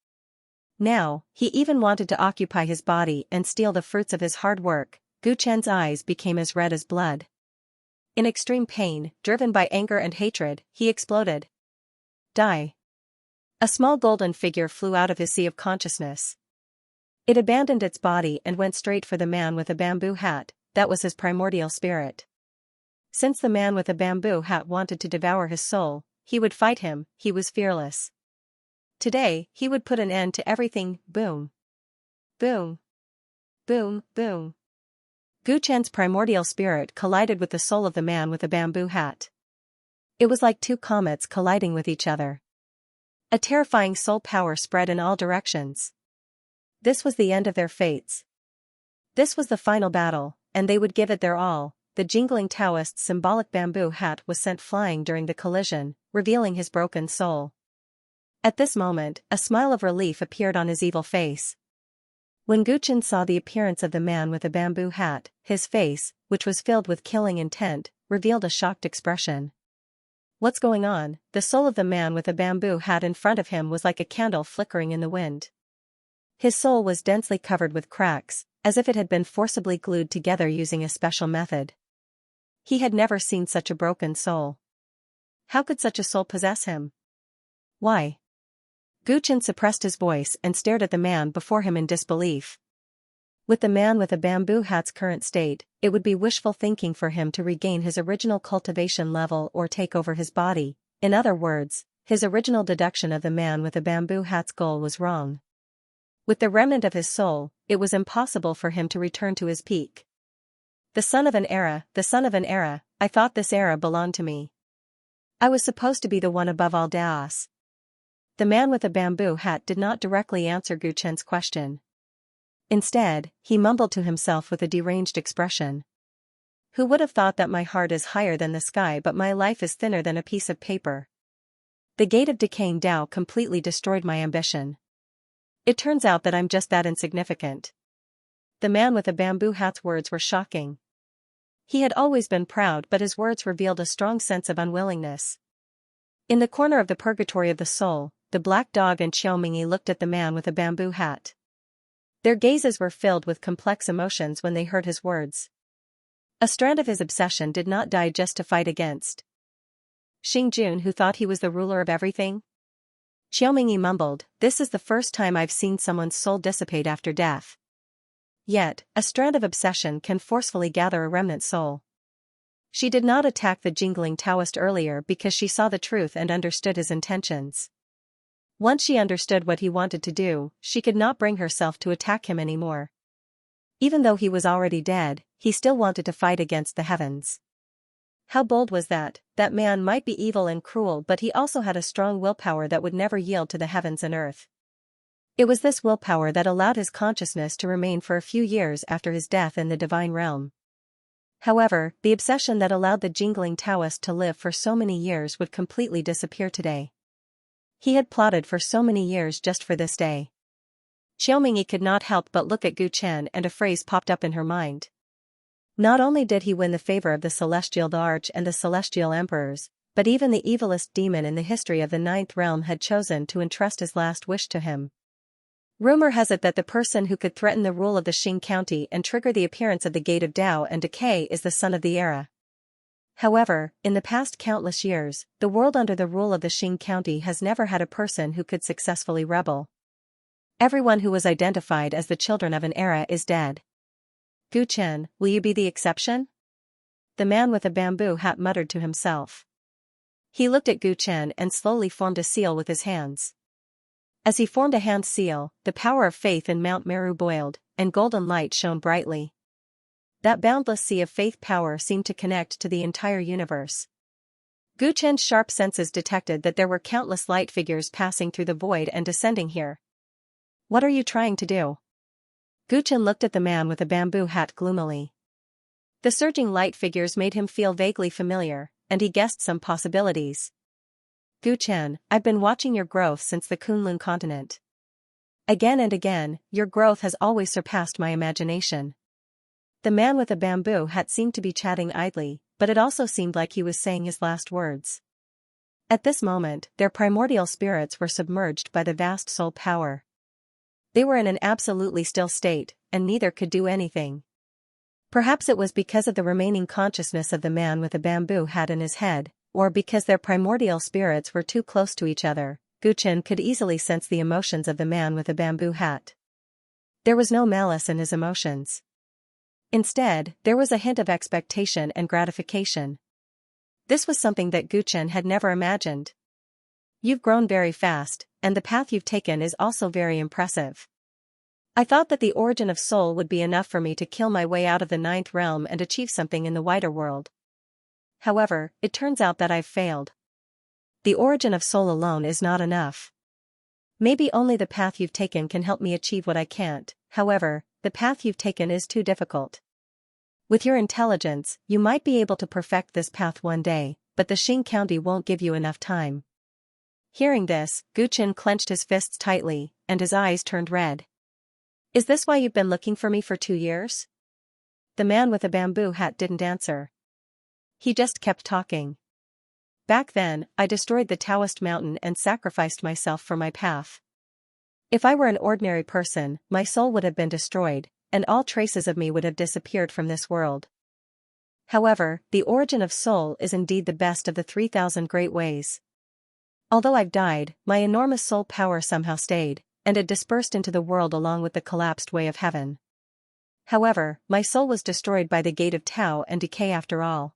Now, he even wanted to occupy his body and steal the fruits of his hard work. Gu Chen's eyes became as red as blood. In extreme pain, driven by anger and hatred, he exploded. Die. A small golden figure flew out of his sea of consciousness. It abandoned its body and went straight for the man with a bamboo hat. That was his primordial spirit. Since the man with a bamboo hat wanted to devour his soul, he would fight him. He was fearless. Today, he would put an end to everything. Boom. Boom. Boom, boom. Gu Chen's primordial spirit collided with the soul of the man with a bamboo hat. It was like two comets colliding with each other. A terrifying soul power spread in all directions. This was the end of their fates. This was the final battle, and they would give it their all. The jingling Taoist's symbolic bamboo hat was sent flying during the collision, revealing his broken soul. At this moment, a smile of relief appeared on his evil face. When Gu Chen saw the appearance of the man with a bamboo hat, his face, which was filled with killing intent, revealed a shocked expression. What's going on? The soul of the man with a bamboo hat in front of him was like a candle flickering in the wind. His soul was densely covered with cracks, as if it had been forcibly glued together using a special method. He had never seen such a broken soul. How could such a soul possess him? Why? Gu Chen suppressed his voice and stared at the man before him in disbelief. With the man with a bamboo hat's current state, it would be wishful thinking for him to regain his original cultivation level or take over his body. In other words, his original deduction of the man with a bamboo hat's goal was wrong. With the remnant of his soul, it was impossible for him to return to his peak. The son of an era, I thought this era belonged to me. I was supposed to be the one above all Daos. The man with a bamboo hat did not directly answer Gu Chen's question. Instead, he mumbled to himself with a deranged expression. Who would have thought that my heart is higher than the sky but my life is thinner than a piece of paper? The gate of decaying Tao completely destroyed my ambition. It turns out that I'm just that insignificant. The man with a bamboo hat's words were shocking. He had always been proud, but his words revealed a strong sense of unwillingness. In the corner of the purgatory of the soul, the black dog and Xiaomingyi looked at the man with a bamboo hat. Their gazes were filled with complex emotions when they heard his words. A strand of his obsession did not die just to fight against Xingjun, who thought he was the ruler of everything. Xiaomingyi mumbled, "This is the first time I've seen someone's soul dissipate after death." Yet, a strand of obsession can forcefully gather a remnant soul. She did not attack the jingling Taoist earlier because she saw the truth and understood his intentions. Once she understood what he wanted to do, she could not bring herself to attack him anymore. Even though he was already dead, he still wanted to fight against the heavens. How bold was that? That man might be evil and cruel, but he also had a strong willpower that would never yield to the heavens and earth. It was this willpower that allowed his consciousness to remain for a few years after his death in the divine realm. However, the obsession that allowed the jingling Taoist to live for so many years would completely disappear today. He had plotted for so many years just for this day. Xiaomingyi could not help but look at Gu Chen, and a phrase popped up in her mind. Not only did he win the favor of the Celestial Large and the Celestial Emperors, but even the evilest demon in the history of the Ninth Realm had chosen to entrust his last wish to him. Rumor has it that the person who could threaten the rule of the Xing County and trigger the appearance of the Gate of Tao and Decay is the son of the era. However, in the past countless years, the world under the rule of the Xing County has never had a person who could successfully rebel. Everyone who was identified as the children of an era is dead. Gu Chen, will you be the exception? The man with a bamboo hat muttered to himself. He looked at Gu Chen and slowly formed a seal with his hands. As he formed a hand seal, the power of faith in Mount Meru boiled, and golden light shone brightly. That boundless sea of faith power seemed to connect to the entire universe. Gu Chen's sharp senses detected that there were countless light figures passing through the void and descending here. What are you trying to do? Gu Chen looked at the man with a bamboo hat gloomily. The surging light figures made him feel vaguely familiar, and he guessed some possibilities. Gu Chen, I've been watching your growth since the Kunlun continent. Again and again, your growth has always surpassed my imagination. The man with a bamboo hat seemed to be chatting idly, but it also seemed like he was saying his last words. At this moment, their primordial spirits were submerged by the vast soul power. They were in an absolutely still state, and neither could do anything. Perhaps it was because of the remaining consciousness of the man with a bamboo hat in his head, or because their primordial spirits were too close to each other. Gu Chen could easily sense the emotions of the man with a bamboo hat. There was no malice in his emotions. Instead, there was a hint of expectation and gratification. This was something that Gu Chen had never imagined. You've grown very fast, and the path you've taken is also very impressive. I thought that the origin of soul would be enough for me to kill my way out of the Ninth Realm and achieve something in the wider world. However, it turns out that I've failed. The origin of soul alone is not enough. Maybe only the path you've taken can help me achieve what I can't. However, the path you've taken is too difficult. With your intelligence, you might be able to perfect this path one day, but the Xing County won't give you enough time. Hearing this, Gu Chen clenched his fists tightly, and his eyes turned red. Is this why you've been looking for me for 2 years? The man with a bamboo hat didn't answer. He just kept talking. Back then, I destroyed the Taoist mountain and sacrificed myself for my path. If I were an ordinary person, my soul would have been destroyed, and all traces of me would have disappeared from this world. However, the origin of soul is indeed the best of the 3,000 great ways. Although I've died, my enormous soul power somehow stayed, and it dispersed into the world along with the collapsed way of heaven. However, my soul was destroyed by the gate of Tao and decay after all.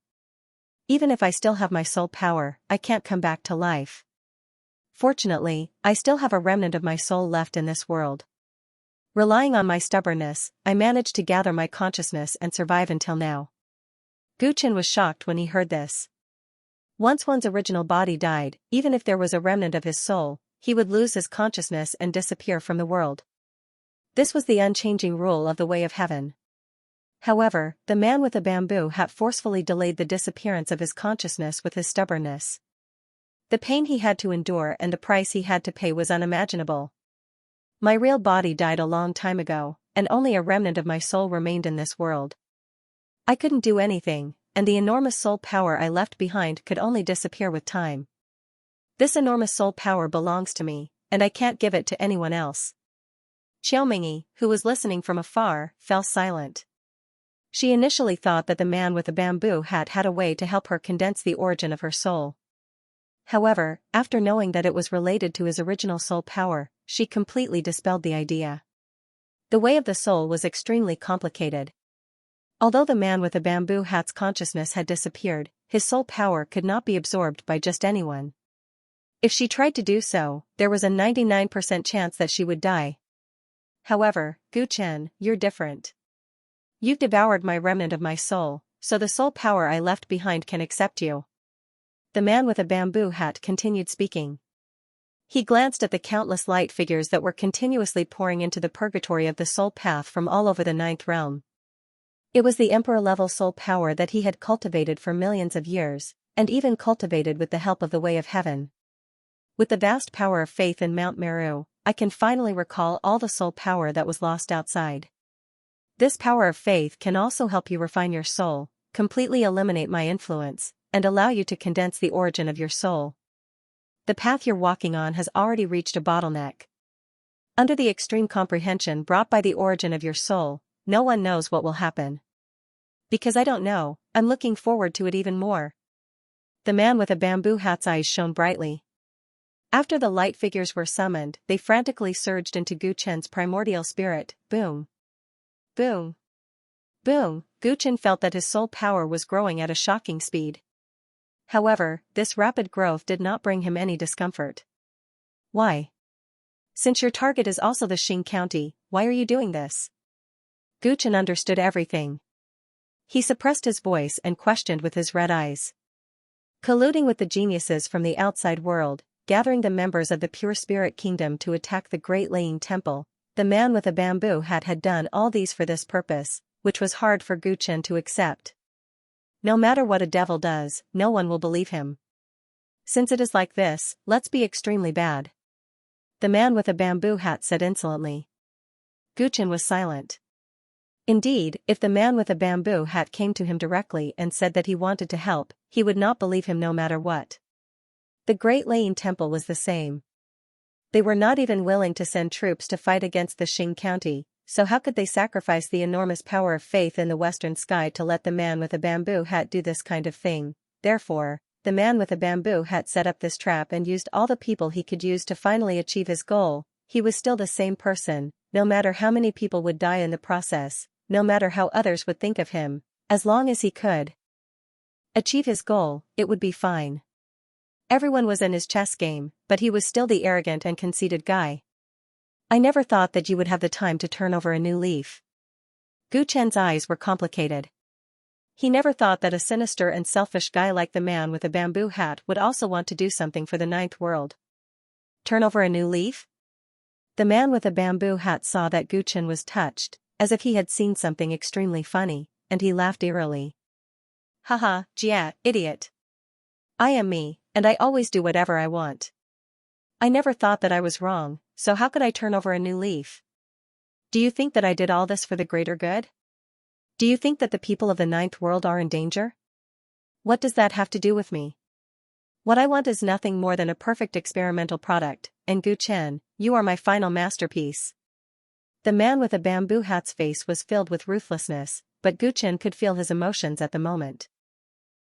Even if I still have my soul power, I can't come back to life. Fortunately, I still have a remnant of my soul left in this world. Relying on my stubbornness, I managed to gather my consciousness and survive until now. Gu Chen was shocked when he heard this. Once one's original body died, even if there was a remnant of his soul, he would lose his consciousness and disappear from the world. This was the unchanging rule of the way of heaven. However, the man with a bamboo hat forcefully delayed the disappearance of his consciousness with his stubbornness. The pain he had to endure and the price he had to pay was unimaginable. My real body died a long time ago, and only a remnant of my soul remained in this world. I couldn't do anything, and the enormous soul power I left behind could only disappear with time. This enormous soul power belongs to me, and I can't give it to anyone else. Xiaomingyi, who was listening from afar, fell silent. She initially thought that the man with the bamboo hat had a way to help her condense the origin of her soul. However, after knowing that it was related to his original soul power, she completely dispelled the idea. The way of the soul was extremely complicated. Although the man with the bamboo hat's consciousness had disappeared, his soul power could not be absorbed by just anyone. If she tried to do so, there was a 99% chance that she would die. However, Gu Chen, you're different. You've devoured my remnant of my soul, so the soul power I left behind can accept you. The man with a bamboo hat continued speaking. He glanced at the countless light figures that were continuously pouring into the purgatory of the soul path from all over the ninth realm. It was the emperor-level soul power that he had cultivated for millions of years, and even cultivated with the help of the way of heaven. With the vast power of faith in Mount Meru, I can finally recall all the soul power that was lost outside. This power of faith can also help you refine your soul, completely eliminate my influence, and allow you to condense the origin of your soul. The path you're walking on has already reached a bottleneck. Under the extreme comprehension brought by the origin of your soul, no one knows what will happen. Because I don't know, I'm looking forward to it even more. The man with a bamboo hat's eyes shone brightly. After the light figures were summoned, they frantically surged into Gu Chen's primordial spirit. Boom. Boom. Boom. Gu Chen felt that his soul power was growing at a shocking speed. However, this rapid growth did not bring him any discomfort. Why? Since your target is also the Xing County, why are you doing this? Gu Chen understood everything. He suppressed his voice and questioned with his red eyes. Colluding with the geniuses from the outside world, gathering the members of the Pure Spirit Kingdom to attack the Great Laying Temple, the man with a bamboo hat had done all these for this purpose, which was hard for Gu Chen to accept. No matter what a devil does, no one will believe him. Since it is like this, let's be extremely bad. The man with a bamboo hat said insolently. Gu Chen was silent. Indeed, if the man with a bamboo hat came to him directly and said that he wanted to help, he would not believe him no matter what. The Great Laying Temple was the same. They were not even willing to send troops to fight against the Xing County, so how could they sacrifice the enormous power of faith in the western sky to let the man with a bamboo hat do this kind of thing? Therefore, the man with a bamboo hat set up this trap and used all the people he could use to finally achieve his goal. He was still the same person, no matter how many people would die in the process, no matter how others would think of him, as long as he could achieve his goal, it would be fine. Everyone was in his chess game, but he was still the arrogant and conceited guy. I never thought that you would have the time to turn over a new leaf. Gu Chen's eyes were complicated. He never thought that a sinister and selfish guy like the man with a bamboo hat would also want to do something for the ninth world. Turn over a new leaf? The man with a bamboo hat saw that Gu Chen was touched, as if he had seen something extremely funny, and he laughed eerily. Haha, Jia, idiot. I am me, and I always do whatever I want. I never thought that I was wrong, so how could I turn over a new leaf? Do you think that I did all this for the greater good? Do you think that the people of the ninth world are in danger? What does that have to do with me? What I want is nothing more than a perfect experimental product, and Gu Chen, you are my final masterpiece. The man with a bamboo hat's face was filled with ruthlessness, but Gu Chen could feel his emotions at the moment.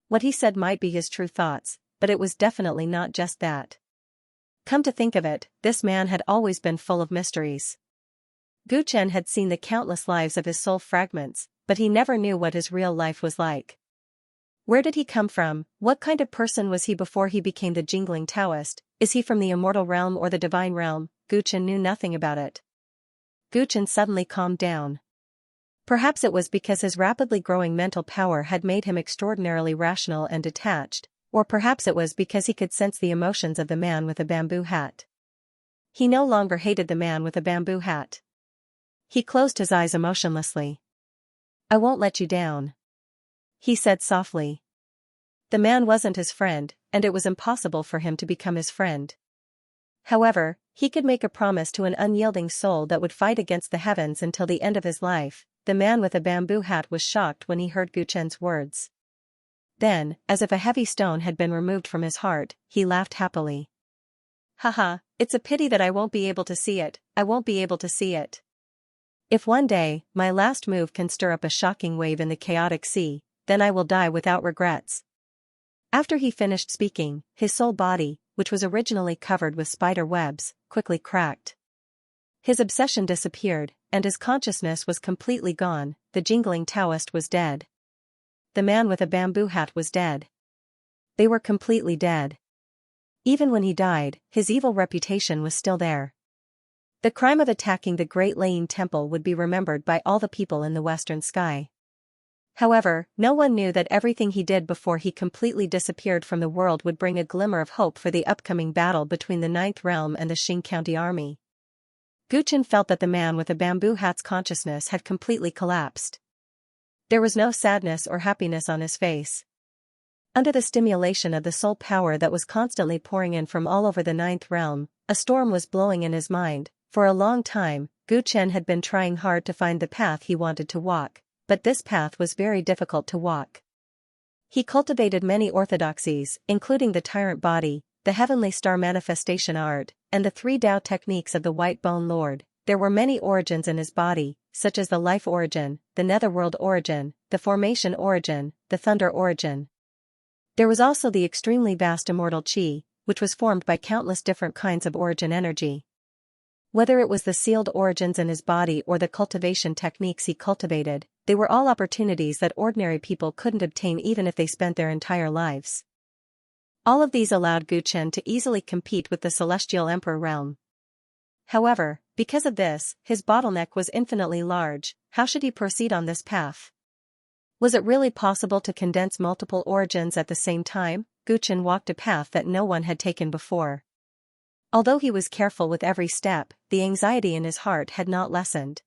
What he said might be his true thoughts, but it was definitely not just that. Come to think of it, this man had always been full of mysteries. Gu Chen had seen the countless lives of his soul fragments, but he never knew what his real life was like. Where did he come from? What kind of person was he before he became the jingling Taoist? Is he from the immortal realm or the divine realm? Gu Chen knew nothing about it. Gu Chen suddenly calmed down. Perhaps it was because his rapidly growing mental power had made him extraordinarily rational and detached, or perhaps it was because he could sense the emotions of the man with a bamboo hat. He no longer hated the man with a bamboo hat. He closed his eyes emotionlessly. "I won't let you down," he said softly. The man wasn't his friend, and it was impossible for him to become his friend. However, he could make a promise to an unyielding soul that would fight against the heavens until the end of his life. The man with a bamboo hat was shocked when he heard Gu Chen's words. Then, as if a heavy stone had been removed from his heart, he laughed happily. "Haha, it's a pity that I won't be able to see it, I won't be able to see it. If one day, my last move can stir up a shocking wave in the chaotic sea, then I will die without regrets." After he finished speaking, his soul body, which was originally covered with spider webs, quickly cracked. His obsession disappeared, and his consciousness was completely gone. The jingling Taoist was dead. The man with a bamboo hat was dead. They were completely dead. Even when he died, his evil reputation was still there. The crime of attacking the Great Laying Temple would be remembered by all the people in the western sky. However, no one knew that everything he did before he completely disappeared from the world would bring a glimmer of hope for the upcoming battle between the Ninth Realm and the Xing County army. Gu Chen felt that the man with a bamboo hat's consciousness had completely collapsed. There was no sadness or happiness on his face. Under the stimulation of the soul power that was constantly pouring in from all over the Ninth Realm, a storm was blowing in his mind. For a long time, Gu Chen had been trying hard to find the path he wanted to walk, but this path was very difficult to walk. He cultivated many orthodoxies, including the Tyrant body, the Heavenly Star manifestation art, and the 3 Tao techniques of the White Bone Lord. There were many origins in his body, such as the life origin, the netherworld origin, the formation origin, the thunder origin. There was also the extremely vast immortal chi, which was formed by countless different kinds of origin energy. Whether it was the sealed origins in his body or the cultivation techniques he cultivated, they were all opportunities that ordinary people couldn't obtain even if they spent their entire lives. All of these allowed Gu Chen to easily compete with the Celestial Emperor realm. However, because of this, his bottleneck was infinitely large. How should he proceed on this path? Was it really possible to condense multiple origins at the same time? Gu Chen walked a path that no one had taken before. Although he was careful with every step, the anxiety in his heart had not lessened.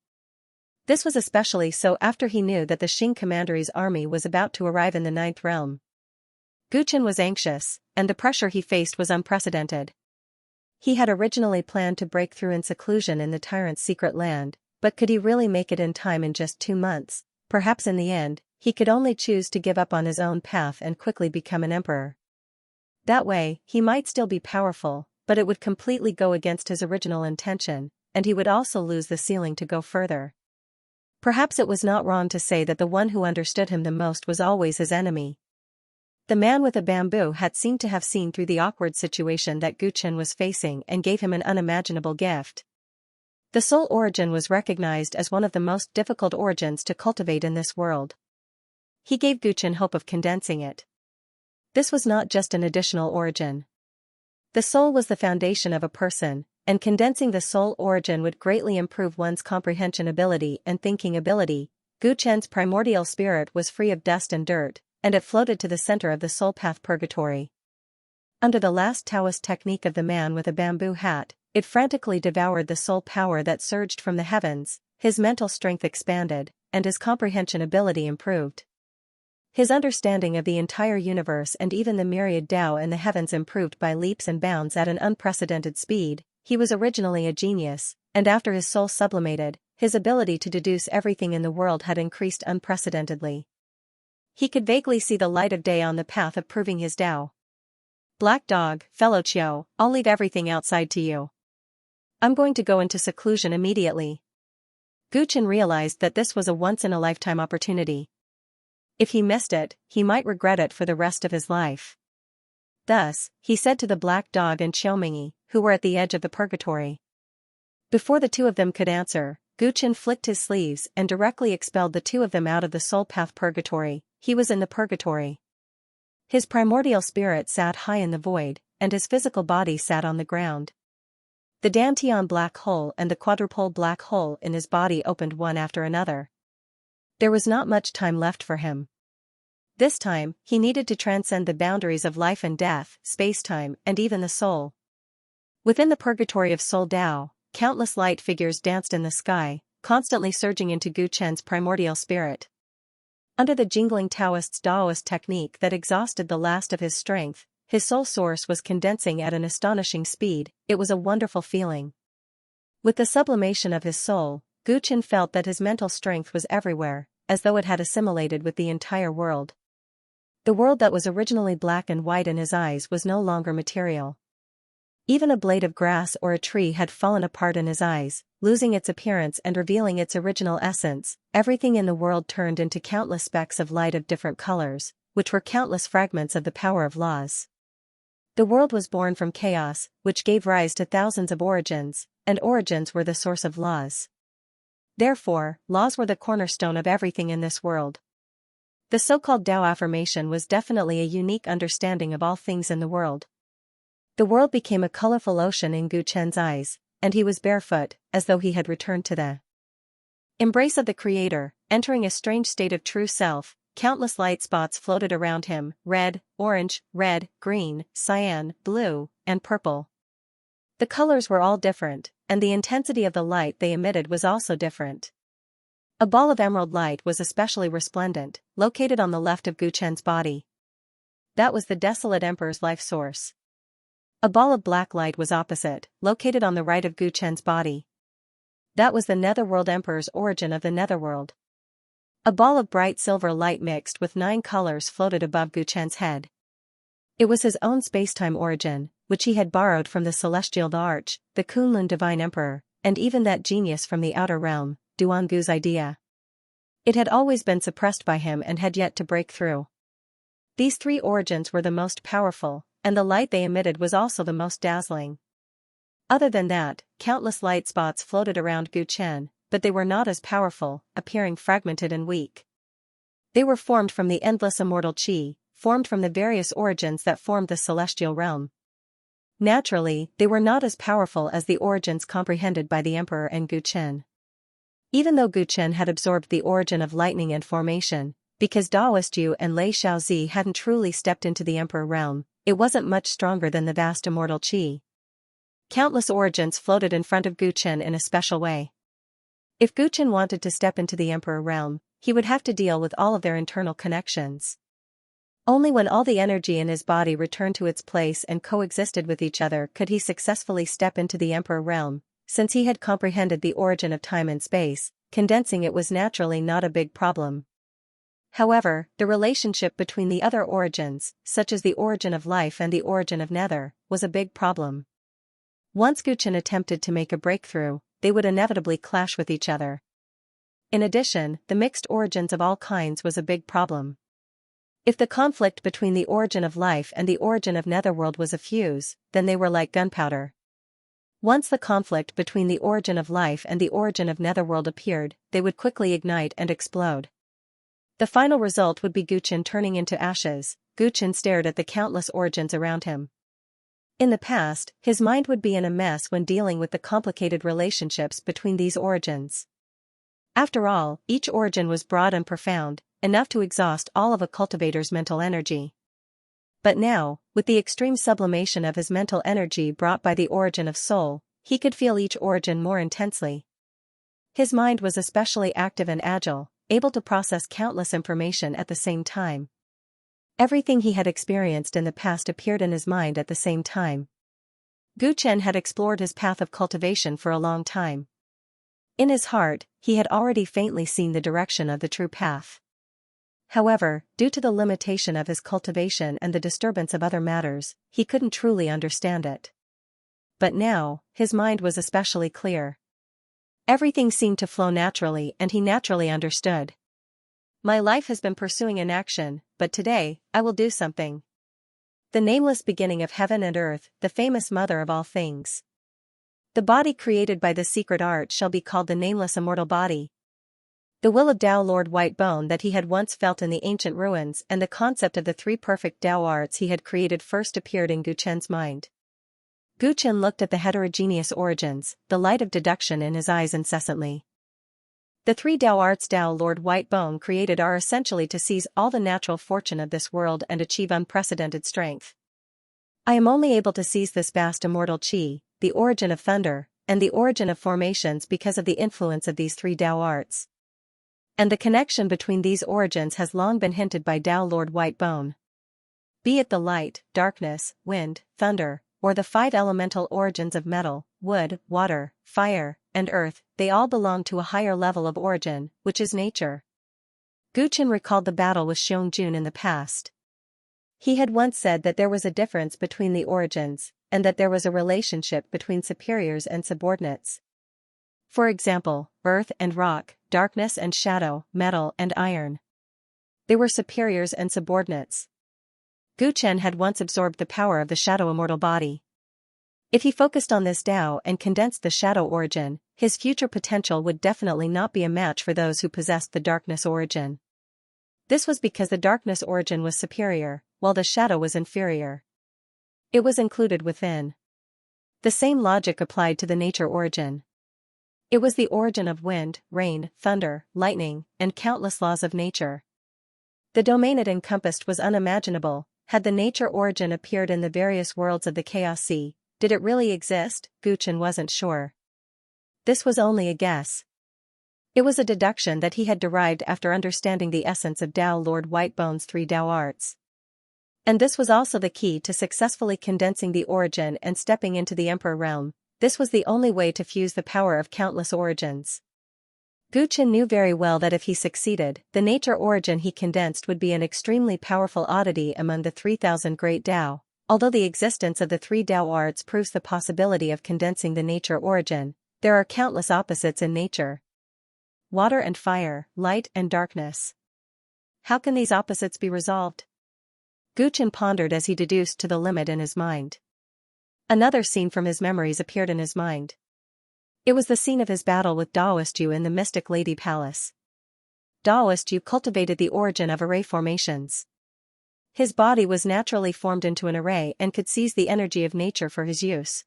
This was especially so after he knew that the Xing Commandery's army was about to arrive in the Ninth Realm. Gu Chen was anxious, and the pressure he faced was unprecedented. He had originally planned to break through in seclusion in the Tyrant's secret land, but could he really make it in time in just 2 months? Perhaps in the end, he could only choose to give up on his own path and quickly become an emperor. That way, he might still be powerful, but it would completely go against his original intention, and he would also lose the ceiling to go further. Perhaps it was not wrong to say that the one who understood him the most was always his enemy. The man with a bamboo hat seemed to have seen through the awkward situation that Gu Chen was facing and gave him an unimaginable gift. The soul origin was recognized as one of the most difficult origins to cultivate in this world. He gave Gu Chen hope of condensing it. This was not just an additional origin. The soul was the foundation of a person, and condensing the soul origin would greatly improve one's comprehension ability and thinking ability. Gu Chen's primordial spirit was free of dust and dirt, and it floated to the center of the soul path purgatory. Under the last Taoist technique of the man with a bamboo hat, it frantically devoured the soul power that surged from the heavens. His mental strength expanded, and his comprehension ability improved. His understanding of the entire universe and even the myriad Tao in the heavens improved by leaps and bounds at an unprecedented speed. He was originally a genius, and after his soul sublimated, his ability to deduce everything in the world had increased unprecedentedly. He could vaguely see the light of day on the path of proving his Tao. "Black Dog, fellow Chiu, I'll leave everything outside to you. I'm going to go into seclusion immediately." Gu Chen realized that this was a once-in-a-lifetime opportunity. If he missed it, he might regret it for the rest of his life. Thus, he said to the black dog and Xiaomingyi, who were at the edge of the purgatory. Before the two of them could answer, Guchen flicked his sleeves and directly expelled the two of them out of the soul path purgatory. He was in the purgatory. His primordial spirit sat high in the void, and his physical body sat on the ground. The Dantian black hole and the quadrupole black hole in his body opened one after another. There was not much time left for him. This time, he needed to transcend the boundaries of life and death, space-time, and even the soul. Within the purgatory of Soul Dao, countless light figures danced in the sky, constantly surging into Guchen's primordial spirit. Under the jingling Taoist's Daoist technique that exhausted the last of his strength, his soul source was condensing at an astonishing speed. It was a wonderful feeling. With the sublimation of his soul, Guchen felt that his mental strength was everywhere, as though it had assimilated with the entire world. The world that was originally black and white in his eyes was no longer material. Even a blade of grass or a tree had fallen apart in his eyes, losing its appearance and revealing its original essence. Everything in the world turned into countless specks of light of different colors, which were countless fragments of the power of laws. The world was born from chaos, which gave rise to thousands of origins, and origins were the source of laws. Therefore, laws were the cornerstone of everything in this world. The so-called Tao affirmation was definitely a unique understanding of all things in the world. The world became a colorful ocean in Guchen's eyes, and he was barefoot, as though he had returned to the embrace of the Creator, entering a strange state of true self. Countless light spots floated around him, red, orange, red, green, cyan, blue, and purple. The colors were all different, and the intensity of the light they emitted was also different. A ball of emerald light was especially resplendent, located on the left of Guchen's body. That was the Desolate Emperor's life source. A ball of black light was opposite, located on the right of Guchen's body. That was the Netherworld Emperor's origin of the Netherworld. A ball of bright silver light mixed with 9 colors floated above Guchen's head. It was his own spacetime origin, which he had borrowed from the Celestial Arch, the Kunlun Divine Emperor, and even that genius from the outer realm, Duangu's idea. It had always been suppressed by him and had yet to break through. These 3 origins were the most powerful, and the light they emitted was also the most dazzling. Other than that, countless light spots floated around Guchen, but they were not as powerful, appearing fragmented and weak. They were formed from the endless immortal qi, formed from the various origins that formed the celestial realm. Naturally, they were not as powerful as the origins comprehended by the Emperor and Guchen. Even though Guchen had absorbed the origin of lightning and formation, because Daoist Yu and Lei Xiaozi hadn't truly stepped into the Emperor realm, it wasn't much stronger than the vast immortal qi. Countless origins floated in front of Guchen in a special way. If Guchen wanted to step into the Emperor realm, he would have to deal with all of their internal connections. Only when all the energy in his body returned to its place and coexisted with each other could he successfully step into the Emperor realm. Since he had comprehended the origin of time and space, condensing it was naturally not a big problem. However, the relationship between the other origins, such as the origin of life and the origin of nether, was a big problem. Once Guchen attempted to make a breakthrough, they would inevitably clash with each other. In addition, the mixed origins of all kinds was a big problem. If the conflict between the origin of life and the origin of netherworld was a fuse, then they were like gunpowder. Once the conflict between the origin of life and the origin of netherworld appeared, they would quickly ignite and explode. The final result would be Guchen turning into ashes. Guchen stared at the countless origins around him. In the past, his mind would be in a mess when dealing with the complicated relationships between these origins. After all, each origin was broad and profound, enough to exhaust all of a cultivator's mental energy. But now, with the extreme sublimation of his mental energy brought by the origin of soul, he could feel each origin more intensely. His mind was especially active and agile, able to process countless information at the same time. Everything he had experienced in the past appeared in his mind at the same time. Guchen had explored his path of cultivation for a long time. In his heart, he had already faintly seen the direction of the true path. However, due to the limitation of his cultivation and the disturbance of other matters, he couldn't truly understand it. But now, his mind was especially clear. Everything seemed to flow naturally and he naturally understood. My life has been pursuing inaction, but today, I will do something. The nameless beginning of heaven and earth, the famous mother of all things. The body created by the secret art shall be called the nameless immortal body. The will of Tao Lord White Bone that he had once felt in the ancient ruins and the concept of the three perfect Tao arts he had created first appeared in Gu Chen's mind. Gu Chen looked at the heterogeneous origins, the light of deduction in his eyes incessantly. The three Tao arts Tao Lord White Bone created are essentially to seize all the natural fortune of this world and achieve unprecedented strength. I am only able to seize this vast immortal Qi, the origin of thunder, and the origin of formations because of the influence of these three Tao arts. And the connection between these origins has long been hinted by Tao Lord White Bone. Be it the light, darkness, wind, thunder, or the five elemental origins of metal, wood, water, fire, and earth, they all belong to a higher level of origin, which is nature. Gu Chen recalled the battle with Xianxia in the past. He had once said that there was a difference between the origins, and that there was a relationship between superiors and subordinates. For example, earth and rock, darkness and shadow, metal and iron. They were superiors and subordinates. Gu Chen had once absorbed the power of the shadow immortal body. If he focused on this Tao and condensed the shadow origin, his future potential would definitely not be a match for those who possessed the darkness origin. This was because the darkness origin was superior, while the shadow was inferior. It was included within. The same logic applied to the nature origin. It was the origin of wind, rain, thunder, lightning, and countless laws of nature. The domain it encompassed was unimaginable. Had the nature origin appeared in the various worlds of the Chaos Sea, did it really exist? Gu Chen wasn't sure. This was only a guess. It was a deduction that he had derived after understanding the essence of Tao Lord White Bone's three Tao arts. And this was also the key to successfully condensing the origin and stepping into the Emperor realm. This was the only way to fuse the power of countless origins. Gu Chen knew very well that if he succeeded, the nature origin he condensed would be an extremely powerful oddity among the 3,000 great Tao. Although the existence of the three Tao arts proves the possibility of condensing the nature origin, there are countless opposites in nature. Water and fire, light and darkness. How can these opposites be resolved? Gu Chen pondered as he deduced to the limit in his mind. Another scene from his memories appeared in his mind. It was the scene of his battle with Daoist Yu in the Mystic Lady Palace. Daoist Yu cultivated the origin of array formations. His body was naturally formed into an array and could seize the energy of nature for his use.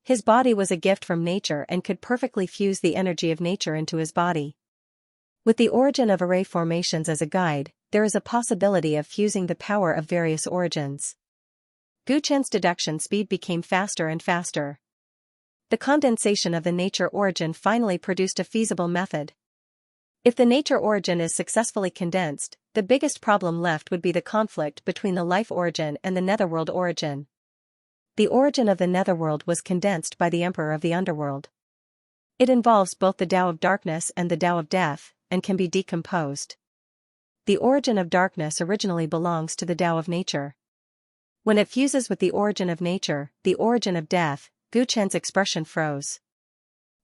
His body was a gift from nature and could perfectly fuse the energy of nature into his body. With the origin of array formations as a guide, there is a possibility of fusing the power of various origins. Gu Chen's deduction speed became faster and faster. The condensation of the nature origin finally produced a feasible method. If the nature origin is successfully condensed, the biggest problem left would be the conflict between the life origin and the netherworld origin. The origin of the netherworld was condensed by the Emperor of the Underworld. It involves both the Tao of darkness and the Tao of death, and can be decomposed. The origin of darkness originally belongs to the Tao of nature. When it fuses with the origin of nature, the origin of death, Gu Chen's expression froze.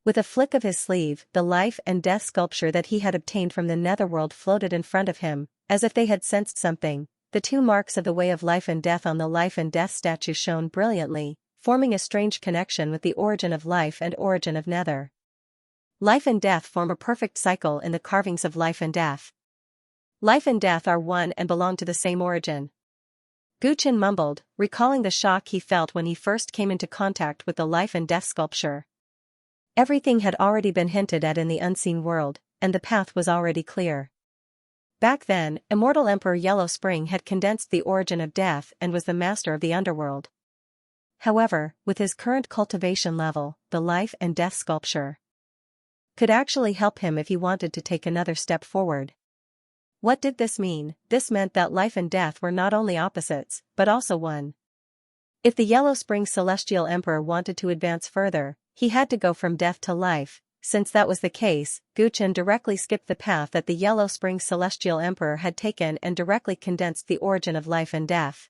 With a flick of his sleeve, the life and death sculpture that he had obtained from the netherworld floated in front of him, as if they had sensed something. The two marks of the way of life and death on the life and death statue shone brilliantly, forming a strange connection with the origin of life and origin of nether. Life and death form a perfect cycle in the carvings of life and death. Life and death are one and belong to the same origin. Gu Chen mumbled, recalling the shock he felt when he first came into contact with the life and death sculpture. Everything had already been hinted at in the unseen world, and the path was already clear. Back then, Immortal Emperor Yellow Spring had condensed the origin of death and was the master of the underworld. However, with his current cultivation level, the life and death sculpture could actually help him if he wanted to take another step forward. What did this mean? This meant that life and death were not only opposites, but also one. If the Yellow Spring Celestial Emperor wanted to advance further, he had to go from death to life. Since that was the case, Gu Chen directly skipped the path that the Yellow Spring Celestial Emperor had taken and directly condensed the origin of life and death.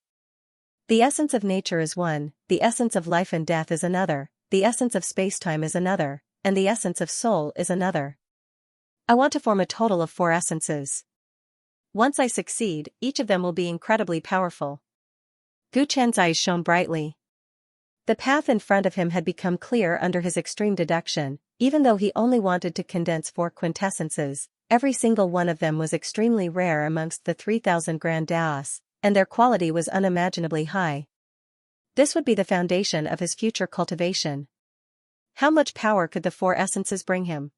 The essence of nature is one, the essence of life and death is another, the essence of space-time is another, and the essence of soul is another. I want to form a total of 4 essences. Once I succeed, each of them will be incredibly powerful. Gu Chen's eyes shone brightly. The path in front of him had become clear under his extreme deduction, even though he only wanted to condense 4 quintessences. Every single one of them was extremely rare amongst the 3,000 grand daos, and their quality was unimaginably high. This would be the foundation of his future cultivation. How much power could the 4 essences bring him?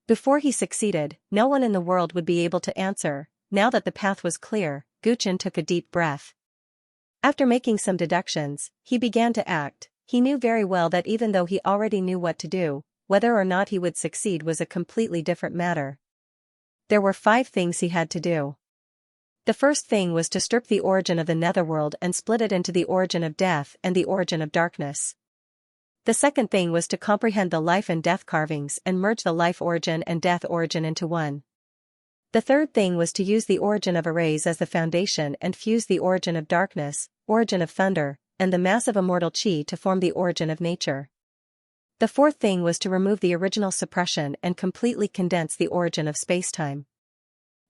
Before he succeeded, no one in the world would be able to answer. Now that the path was clear, Gu Chen took a deep breath. After making some deductions, he began to act. He knew very well that even though he already knew what to do, whether or not he would succeed was a completely different matter. There were 5 things he had to do. The first thing was to strip the origin of the netherworld and split it into the origin of death and the origin of darkness. The second thing was to comprehend the life and death carvings and merge the life origin and death origin into one. The third thing was to use the origin of arrays as the foundation and fuse the origin of darkness, origin of thunder, and the massive immortal chi to form the origin of nature. The fourth thing was to remove the original suppression and completely condense the origin of spacetime.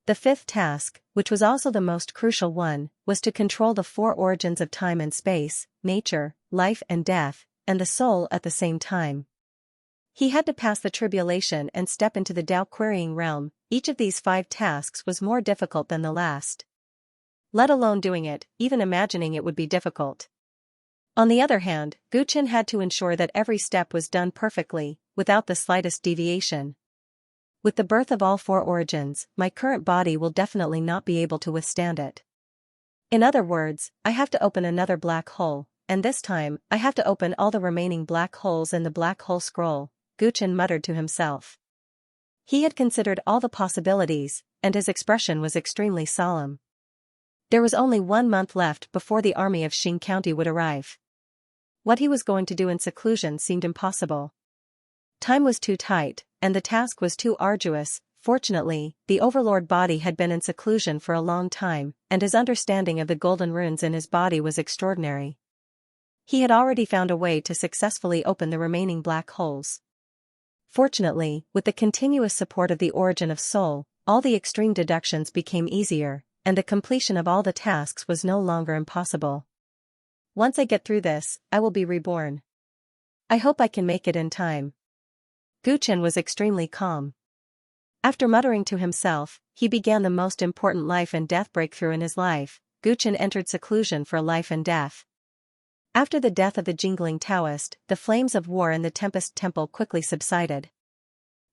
The fifth task, which was also the most crucial one, was to control the 4 origins of time and space, nature, life and death, and the soul at the same time. He had to pass the tribulation and step into the Tao querying realm. Each of these 5 tasks was more difficult than the last. Let alone doing it, even imagining it would be difficult. On the other hand, Gu Chen had to ensure that every step was done perfectly, without the slightest deviation. With the birth of all 4 origins, my current body will definitely not be able to withstand it. In other words, I have to open another black hole, and this time, I have to open all the remaining black holes in the black hole scroll, Gu Chen muttered to himself. He had considered all the possibilities, and his expression was extremely solemn. There was only 1 month left before the army of Xing County would arrive. What he was going to do in seclusion seemed impossible. Time was too tight, and the task was too arduous. Fortunately, the overlord body had been in seclusion for a long time, and his understanding of the golden runes in his body was extraordinary. He had already found a way to successfully open the remaining black holes. Fortunately, with the continuous support of the origin of soul, all the extreme deductions became easier, and the completion of all the tasks was no longer impossible. Once I get through this, I will be reborn. I hope I can make it in time. Gu Chen was extremely calm. After muttering to himself, he began the most important life and death breakthrough in his life. Gu Chen entered seclusion for life and death. After the death of the jingling Taoist, the flames of war in the Tempest Temple quickly subsided.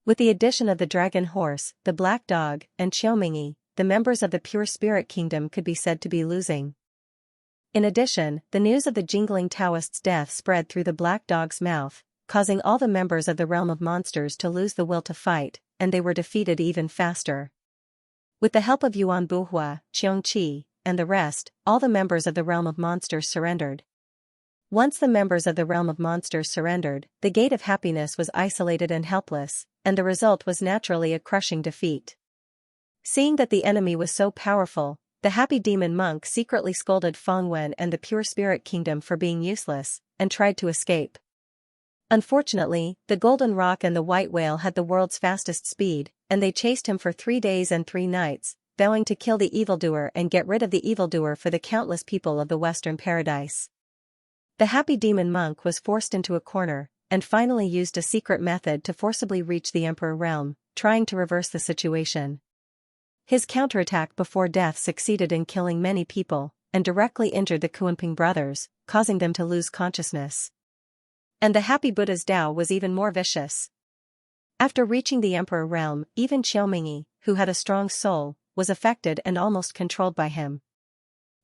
With the addition of the dragon horse, the black dog, and Xiaomingi, the members of the pure spirit kingdom could be said to be losing. In addition, the news of the jingling Taoist's death spread through the black dog's mouth, causing all the members of the realm of monsters to lose the will to fight, and they were defeated even faster. With the help of Yuan Buhua, Xianxia, and the rest, all the members of the realm of monsters surrendered. Once the members of the realm of monsters surrendered, the gate of happiness was isolated and helpless, and the result was naturally a crushing defeat. Seeing that the enemy was so powerful, the happy demon monk secretly scolded Feng Wen and the pure spirit kingdom for being useless, and tried to escape. Unfortunately, the golden rock and the white whale had the world's fastest speed, and they chased him for 3 days and 3 nights, vowing to kill the evildoer and get rid of the evildoer for the countless people of the Western Paradise. The happy demon monk was forced into a corner, and finally used a secret method to forcibly reach the Emperor realm, trying to reverse the situation. His counterattack before death succeeded in killing many people, and directly injured the Kuanping brothers, causing them to lose consciousness. And the happy Buddha's Tao was even more vicious. After reaching the Emperor realm, even Xiaomingi, who had a strong soul, was affected and almost controlled by him.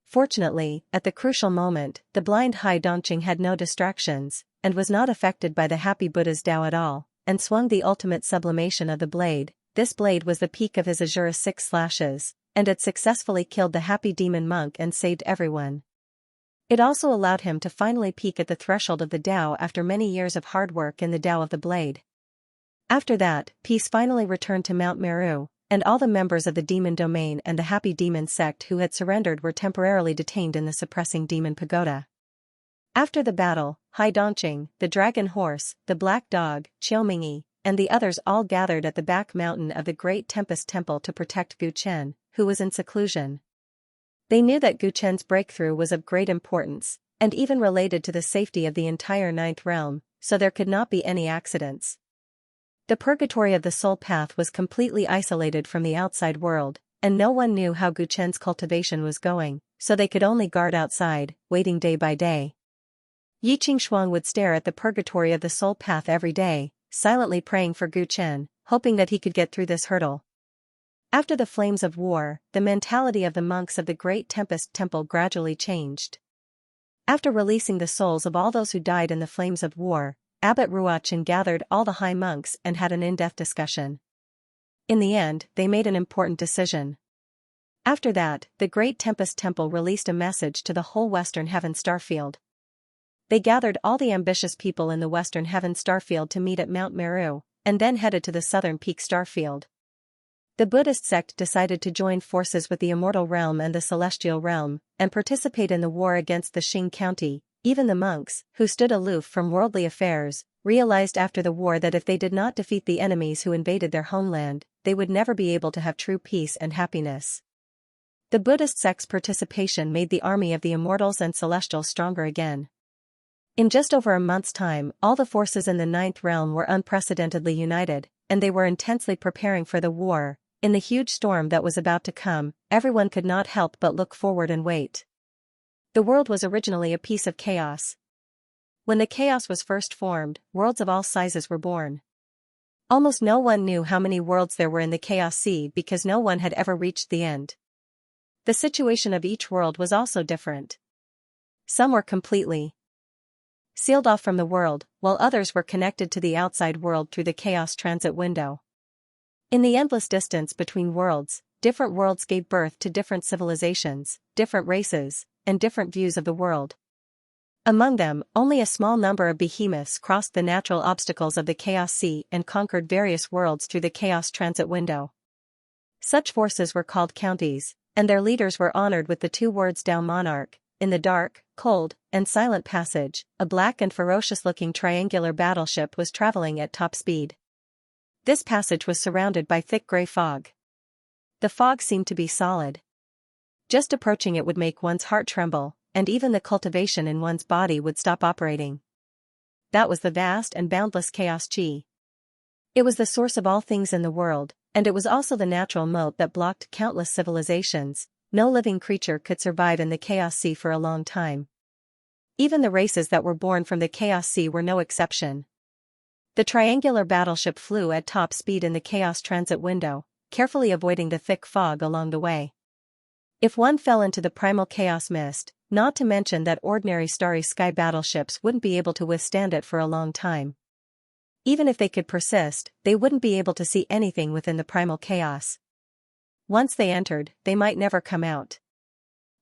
Fortunately, at the crucial moment, the blind Hai Dongqing had no distractions, and was not affected by the happy Buddha's Tao at all, and swung the ultimate sublimation of the blade. This blade was the peak of his azure 6 slashes, and it successfully killed the happy demon monk and saved everyone. It also allowed him to finally peak at the threshold of the Tao after many years of hard work in the Tao of the blade. After that, peace finally returned to Mount Meru, and all the members of the demon domain and the happy demon sect who had surrendered were temporarily detained in the suppressing demon pagoda. After the battle, Hai Dongqing, the dragon horse, the black dog, Xiaomingi, and the others all gathered at the back mountain of the great Tempest Temple to protect Gu Chen, who was in seclusion. They knew that Gu Chen's breakthrough was of great importance, and even related to the safety of the entire Ninth Realm, so there could not be any accidents. The purgatory of the soul path was completely isolated from the outside world, and no one knew how Gu Chen's cultivation was going, so they could only guard outside, waiting day by day. Yi Qingxuang would stare at the purgatory of the soul path every day, silently praying for Gu Chen, hoping that he could get through this hurdle. After the flames of war, the mentality of the monks of the Great Tempest Temple gradually changed. After releasing the souls of all those who died in the flames of war, Abbot Ruochen gathered all the high monks and had an in-depth discussion. In the end, they made an important decision. After that, the Great Tempest Temple released a message to the whole Western Heaven Starfield. They gathered all the ambitious people in the Western Heaven Starfield to meet at Mount Meru, and then headed to the Southern Peak Starfield. The Buddhist sect decided to join forces with the Immortal Realm and the Celestial Realm, and participate in the war against the Xing County. Even the monks, who stood aloof from worldly affairs, realized after the war that if they did not defeat the enemies who invaded their homeland, they would never be able to have true peace and happiness. The Buddhist sect's participation made the army of the Immortals and Celestials stronger again. In just over a month's time, all the forces in the Ninth Realm were unprecedentedly united, and they were intensely preparing for the war. In the huge storm that was about to come, everyone could not help but look forward and wait. The world was originally a piece of chaos. When the chaos was first formed, worlds of all sizes were born. Almost no one knew how many worlds there were in the Chaos Sea because no one had ever reached the end. The situation of each world was also different. Some were completely sealed off from the world, while others were connected to the outside world through the Chaos Transit window. In the endless distance between worlds, different worlds gave birth to different civilizations, different races, and different views of the world. Among them, only a small number of behemoths crossed the natural obstacles of the Chaos Sea and conquered various worlds through the Chaos Transit window. Such forces were called counties, and their leaders were honored with the 2 words Dao Monarch. In the dark, cold, and silent passage, a black and ferocious-looking triangular battleship was traveling at top speed. This passage was surrounded by thick gray fog. The fog seemed to be solid. Just approaching it would make one's heart tremble, and even the cultivation in one's body would stop operating. That was the vast and boundless chaos chi. It was the source of all things in the world, and it was also the natural moat that blocked countless civilizations. No living creature could survive in the Chaos Sea for a long time. Even the races that were born from the Chaos Sea were no exception. The triangular battleship flew at top speed in the Chaos Transit window, carefully avoiding the thick fog along the way. If one fell into the primal chaos mist, not to mention that ordinary starry sky battleships wouldn't be able to withstand it for a long time. Even if they could persist, they wouldn't be able to see anything within the primal chaos. Once they entered, they might never come out.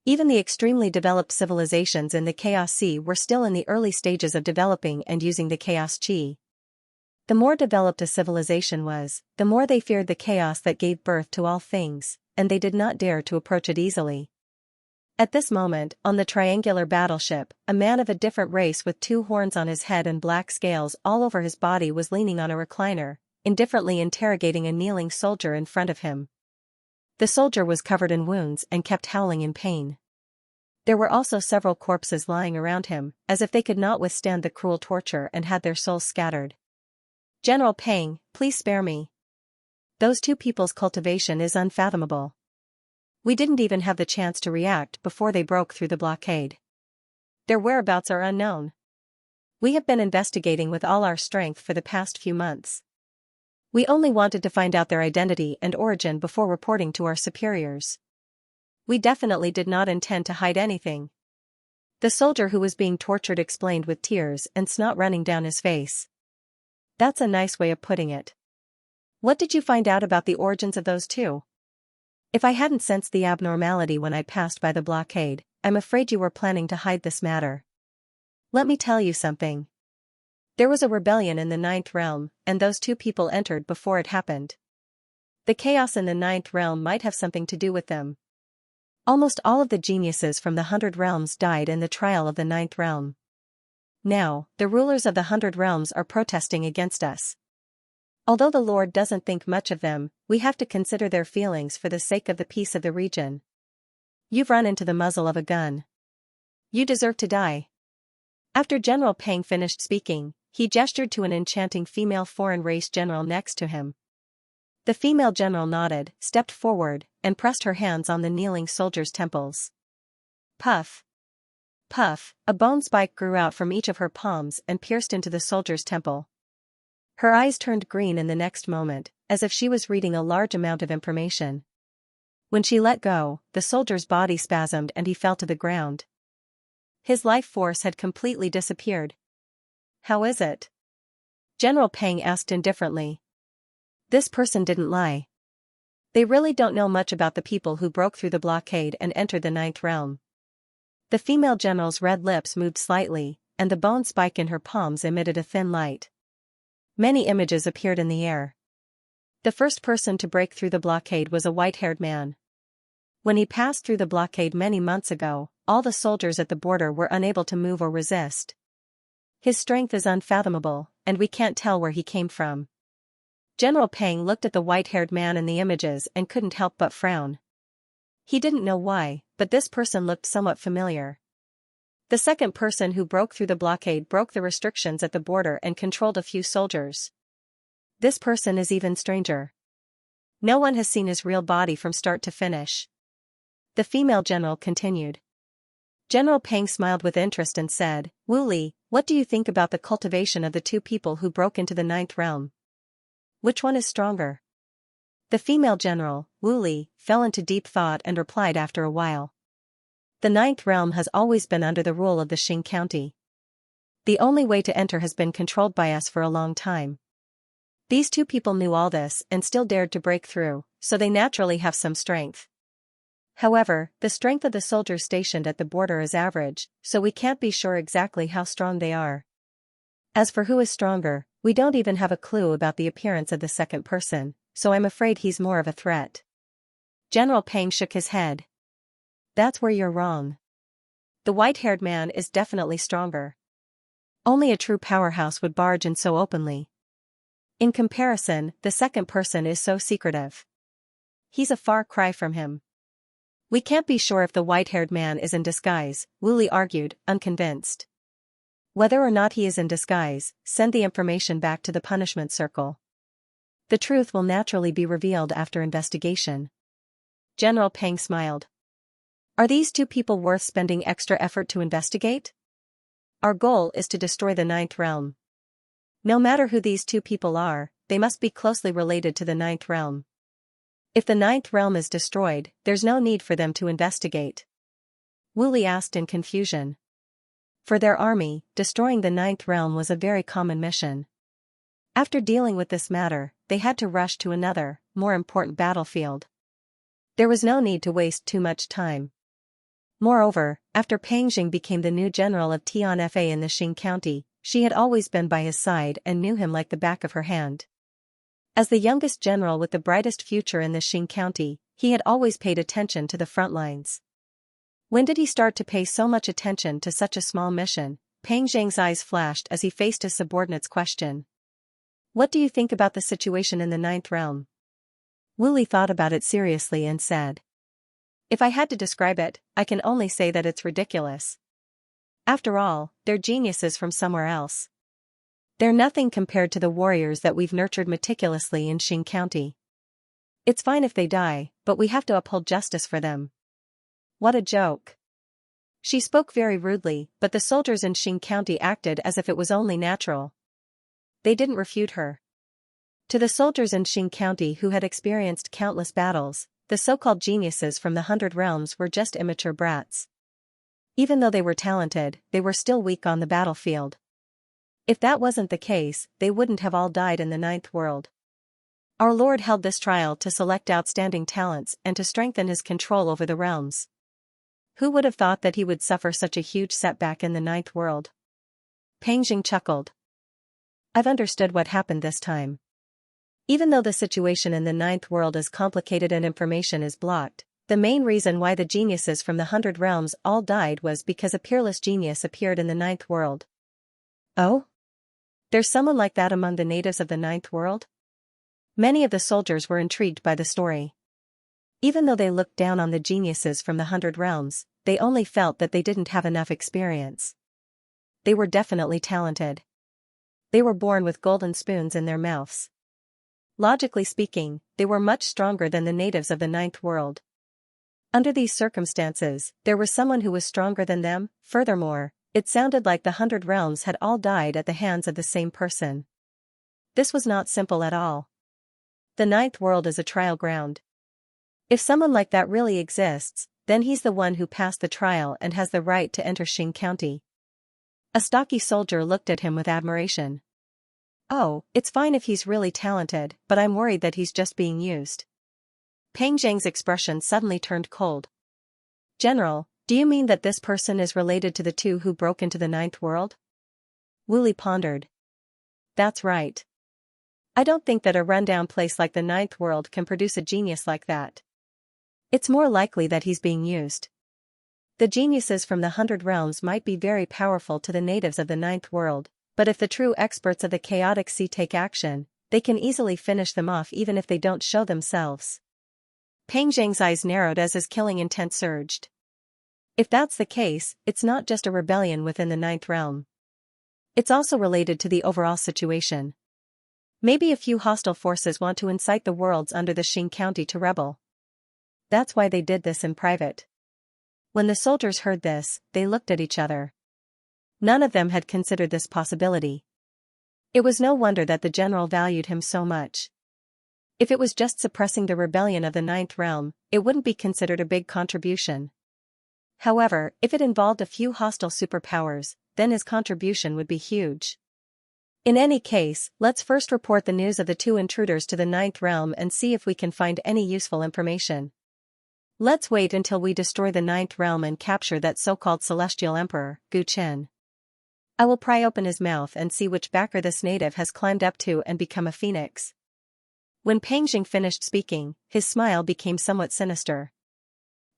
Even the extremely developed civilizations in the Chaos Sea were still in the early stages of developing and using the chaos chi. The more developed a civilization was, the more they feared the chaos that gave birth to all things, and they did not dare to approach it easily. At this moment, on the triangular battleship, a man of a different race with 2 horns on his head and black scales all over his body was leaning on a recliner, indifferently interrogating a kneeling soldier in front of him. The soldier was covered in wounds and kept howling in pain. There were also several corpses lying around him, as if they could not withstand the cruel torture and had their souls scattered. "General Peng, please spare me. Those 2 people's cultivation is unfathomable. We didn't even have the chance to react before they broke through the blockade. Their whereabouts are unknown. We have been investigating with all our strength for the past few months. We only wanted to find out their identity and origin before reporting to our superiors. We definitely did not intend to hide anything." The soldier who was being tortured explained with tears and snot running down his face. "That's a nice way of putting it. What did you find out about the origins of those 2? If I hadn't sensed the abnormality when I passed by the blockade, I'm afraid you were planning to hide this matter. Let me tell you something. There was a rebellion in the Ninth Realm, and those 2 people entered before it happened. The chaos in the Ninth Realm might have something to do with them. Almost all of the geniuses from the 100 Realms died in the trial of the Ninth Realm. Now, the rulers of the 100 Realms are protesting against us. Although the Lord doesn't think much of them, we have to consider their feelings for the sake of the peace of the region. You've run into the muzzle of a gun. You deserve to die. After General Peng finished speaking, he gestured to an enchanting female foreign race general next to him. The female general nodded, stepped forward, and pressed her hands on the kneeling soldier's temples. Puff. Puff, a bone spike grew out from each of her palms and pierced into the soldier's temple. Her eyes turned green in the next moment, as if she was reading a large amount of information. When she let go, the soldier's body spasmed and he fell to the ground. His life force had completely disappeared. How is it? General Peng asked indifferently. This person didn't lie. They really don't know much about the people who broke through the blockade and entered the Ninth Realm. The female general's red lips moved slightly, and the bone spike in her palms emitted a thin light. Many images appeared in the air. The first person to break through the blockade was a white-haired man. When he passed through the blockade many months ago, all the soldiers at the border were unable to move or resist. His strength is unfathomable, and we can't tell where he came from. General Peng looked at the white-haired man in the images and couldn't help but frown. He didn't know why, but this person looked somewhat familiar. The second person who broke through the blockade broke the restrictions at the border and controlled a few soldiers. This person is even stranger. No one has seen his real body from start to finish. The female general continued. General Peng smiled with interest and said, Wu Li, what do you think about the cultivation of the two people who broke into the Ninth Realm? Which one is stronger? The female general, Wu Li, fell into deep thought and replied after a while. The Ninth Realm has always been under the rule of the Xing County. The only way to enter has been controlled by us for a long time. These two people knew all this and still dared to break through, so they naturally have some strength. However, the strength of the soldiers stationed at the border is average, so we can't be sure exactly how strong they are. As for who is stronger, we don't even have a clue about the appearance of the second person, so I'm afraid he's more of a threat. General Peng shook his head. That's where you're wrong. The white-haired man is definitely stronger. Only a true powerhouse would barge in so openly. In comparison, the second person is so secretive. He's a far cry from him. We can't be sure if the white-haired man is in disguise, Wu Li argued, unconvinced. Whether or not he is in disguise, send the information back to the punishment circle. The truth will naturally be revealed after investigation. General Peng smiled. Are these two people worth spending extra effort to investigate? Our goal is to destroy the Ninth Realm. No matter who these two people are, they must be closely related to the Ninth Realm. If the Ninth Realm is destroyed, there's no need for them to investigate. Wu Li asked in confusion. For their army, destroying the Ninth Realm was a very common mission. After dealing with this matter, they had to rush to another, more important battlefield. There was no need to waste too much time. Moreover, after Peng Jing became the new general of Tianfa in the Xing County, she had always been by his side and knew him like the back of her hand. As the youngest general with the brightest future in the Xing County, he had always paid attention to the front lines. When did he start to pay so much attention to such a small mission? Peng Jing's eyes flashed as he faced his subordinate's question. What do you think about the situation in the Ninth Realm? Wu Li thought about it seriously and said. If I had to describe it, I can only say that it's ridiculous. After all, they're geniuses from somewhere else. They're nothing compared to the warriors that we've nurtured meticulously in Xing County. It's fine if they die, but we have to uphold justice for them. What a joke. She spoke very rudely, but the soldiers in Xing County acted as if it was only natural. They didn't refute her. To the soldiers in Xing County who had experienced countless battles, the so-called geniuses from the 100 Realms were just immature brats. Even though they were talented, they were still weak on the battlefield. If that wasn't the case, they wouldn't have all died in the Ninth World. Our Lord held this trial to select outstanding talents and to strengthen his control over the realms. Who would have thought that he would suffer such a huge setback in the Ninth World? Peng Jing chuckled. I've understood what happened this time. Even though the situation in the Ninth World is complicated and information is blocked, the main reason why the geniuses from the 100 Realms all died was because a peerless genius appeared in the Ninth World. Oh? There's someone like that among the natives of the Ninth World? Many of the soldiers were intrigued by the story. Even though they looked down on the geniuses from the 100 realms, they only felt that they didn't have enough experience. They were definitely talented. They were born with golden spoons in their mouths. Logically speaking, they were much stronger than the natives of the ninth world. Under these circumstances, there was someone who was stronger than them. Furthermore, it sounded like the 100 realms had all died at the hands of the same person. This was not simple at all. The ninth world is a trial ground. If someone like that really exists, then he's the one who passed the trial and has the right to enter Xing County. A stocky soldier looked at him with admiration. Oh, it's fine if he's really talented, but I'm worried that he's just being used. Peng Zhang's expression suddenly turned cold. General, do you mean that this person is related to the two who broke into the ninth world? Wu Li pondered. That's right. I don't think that a rundown place like the ninth world can produce a genius like that. It's more likely that he's being used. The geniuses from the 100 realms might be very powerful to the natives of the ninth world, but if the true experts of the chaotic sea take action, they can easily finish them off even if they don't show themselves. Peng Zhang's eyes narrowed as his killing intent surged. If that's the case, it's not just a rebellion within the ninth realm. It's also related to the overall situation. Maybe a few hostile forces want to incite the worlds under the Xing County to rebel. That's why they did this in private. When the soldiers heard this, they looked at each other. None of them had considered this possibility. It was no wonder that the general valued him so much. If it was just suppressing the rebellion of the ninth realm, it wouldn't be considered a big contribution. However, if it involved a few hostile superpowers, then his contribution would be huge. In any case, let's first report the news of the two intruders to the ninth realm and see if we can find any useful information. Let's wait until we destroy the ninth realm and capture that so-called celestial emperor, Gu Chen. I will pry open his mouth and see which backer this native has climbed up to and become a phoenix. When Peng Zhang finished speaking, his smile became somewhat sinister.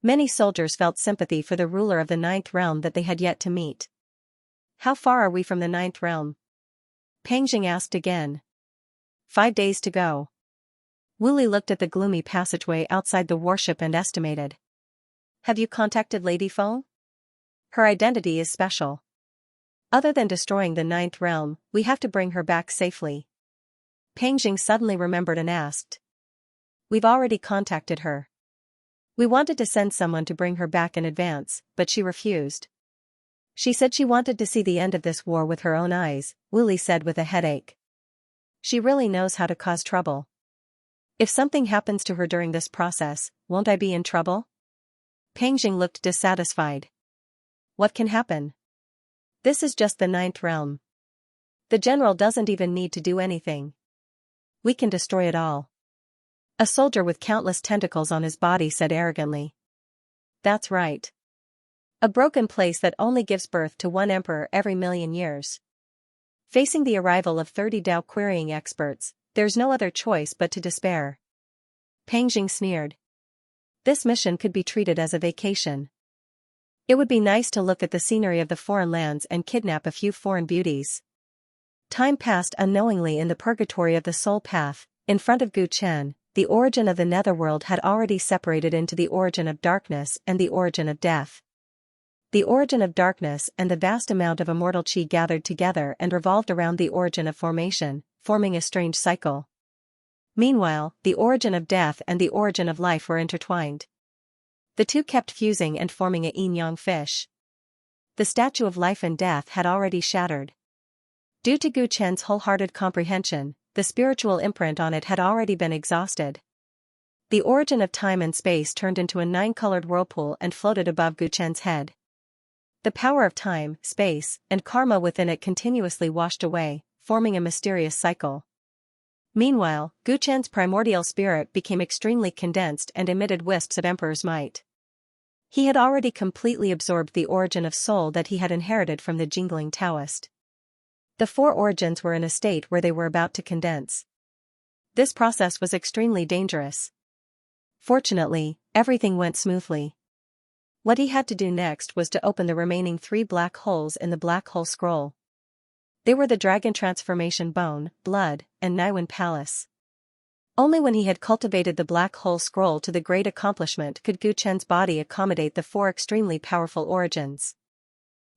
Many soldiers felt sympathy for the ruler of the ninth realm that they had yet to meet. How far are we from the ninth realm? Peng Zhang asked again. 5 days to go. Wu Li looked at the gloomy passageway outside the warship and estimated. Have you contacted Lady Feng? Her identity is special. Other than destroying the ninth realm, we have to bring her back safely. Peng Zhang suddenly remembered and asked. We've already contacted her. We wanted to send someone to bring her back in advance, but she refused. She said she wanted to see the end of this war with her own eyes, Wu Li said with a headache. She really knows how to cause trouble. If something happens to her during this process, won't I be in trouble? Peng Zhang looked dissatisfied. What can happen? This is just the ninth realm. The general doesn't even need to do anything. We can destroy it all. A soldier with countless tentacles on his body said arrogantly. That's right. A broken place that only gives birth to one emperor every million years. Facing the arrival of 30 Dao querying experts, there's no other choice but to despair. Peng Zhang sneered. This mission could be treated as a vacation. It would be nice to look at the scenery of the foreign lands and kidnap a few foreign beauties. Time passed unknowingly in the purgatory of the soul path. In front of Gu Chen, the origin of the netherworld had already separated into the origin of darkness and the origin of death. The origin of darkness and the vast amount of immortal qi gathered together and revolved around the origin of formation, forming a strange cycle. Meanwhile, the origin of death and the origin of life were intertwined. The two kept fusing and forming a yin-yang fish. The statue of life and death had already shattered. Due to Gu Chen's wholehearted comprehension, the spiritual imprint on it had already been exhausted. The origin of time and space turned into a 9-colored whirlpool and floated above Gu Chen's head. The power of time, space, and karma within it continuously washed away, forming a mysterious cycle. Meanwhile, Gu Chen's primordial spirit became extremely condensed and emitted wisps of emperor's might. He had already completely absorbed the origin of soul that he had inherited from the jingling Taoist. The 4 origins were in a state where they were about to condense. This process was extremely dangerous. Fortunately, everything went smoothly. What he had to do next was to open the remaining 3 black holes in the black hole scroll. They were the Dragon Transformation Bone, Blood, and Naiwen Palace. Only when he had cultivated the black hole scroll to the great accomplishment could Gu Chen's body accommodate the four extremely powerful origins.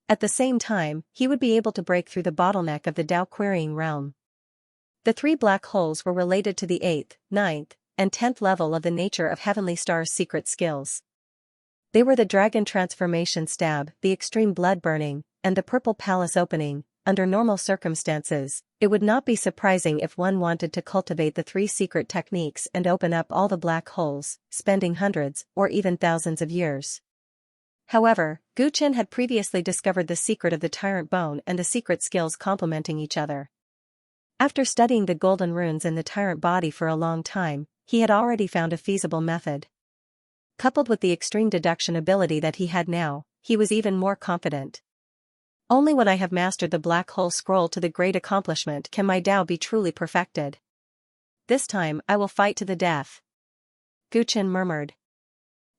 At the same time, he would be able to break through the bottleneck of the Dao querying realm. The three black holes were related to the 8th, 9th, and 10th level of the nature of Heavenly Star's secret skills. They were the Dragon Transformation Stab, the Extreme Blood Burning, and the Purple Palace Opening. Under normal circumstances, it would not be surprising if one wanted to cultivate the three secret techniques and open up all the black holes, spending hundreds or even thousands of years. However, Gu Chen had previously discovered the secret of the Tyrant Bone and the secret skills complementing each other. After studying the golden runes in the Tyrant body for a long time, he had already found a feasible method. Coupled with the extreme deduction ability that he had now, he was even more confident. Only when I have mastered the black hole scroll to the great accomplishment can my Dao be truly perfected. This time I will fight to the death. Gu Chen murmured.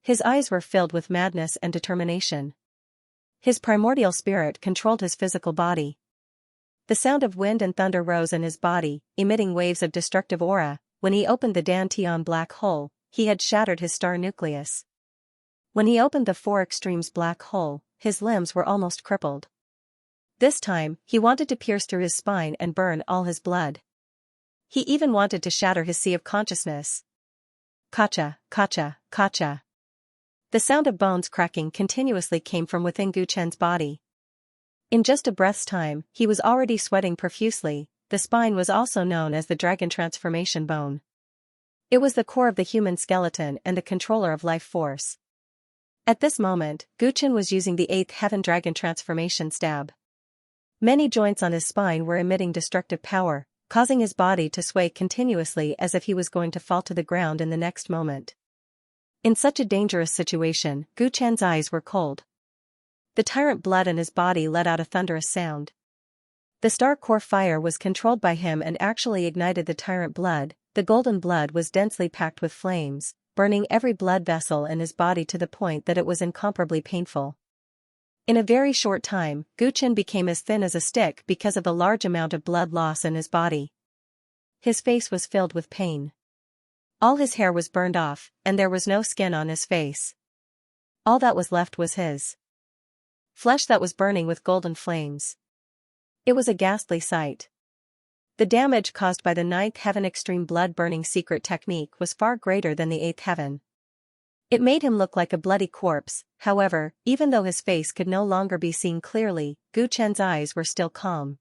His eyes were filled with madness and determination. His primordial spirit controlled his physical body. The sound of wind and thunder rose in his body, emitting waves of destructive aura. When he opened the Dantian black hole, he had shattered his star nucleus. When he opened the Four Extremes black hole, his limbs were almost crippled. This time, he wanted to pierce through his spine and burn all his blood. He even wanted to shatter his sea of consciousness. Kacha, kacha, kacha. The sound of bones cracking continuously came from within Gu Chen's body. In just a breath's time, he was already sweating profusely. The spine was also known as the Dragon Transformation Bone. It was the core of the human skeleton and the controller of life force. At this moment, Gu Chen was using the 8th Heaven Dragon Transformation Stab. Many joints on his spine were emitting destructive power, causing his body to sway continuously as if he was going to fall to the ground in the next moment. In such a dangerous situation, Gu Chen's eyes were cold. The tyrant blood in his body let out a thunderous sound. The star core fire was controlled by him and actually ignited the tyrant blood. The golden blood was densely packed with flames, burning every blood vessel in his body to the point that it was incomparably painful. In a very short time, Gu Chen became as thin as a stick because of the large amount of blood loss in his body. His face was filled with pain. All his hair was burned off, and there was no skin on his face. All that was left was his flesh that was burning with golden flames. It was a ghastly sight. The damage caused by the 9th Heaven Extreme Blood Burning secret technique was far greater than the 8th Heaven. It made him look like a bloody corpse. However, even though his face could no longer be seen clearly, Gu Chen's eyes were still calm.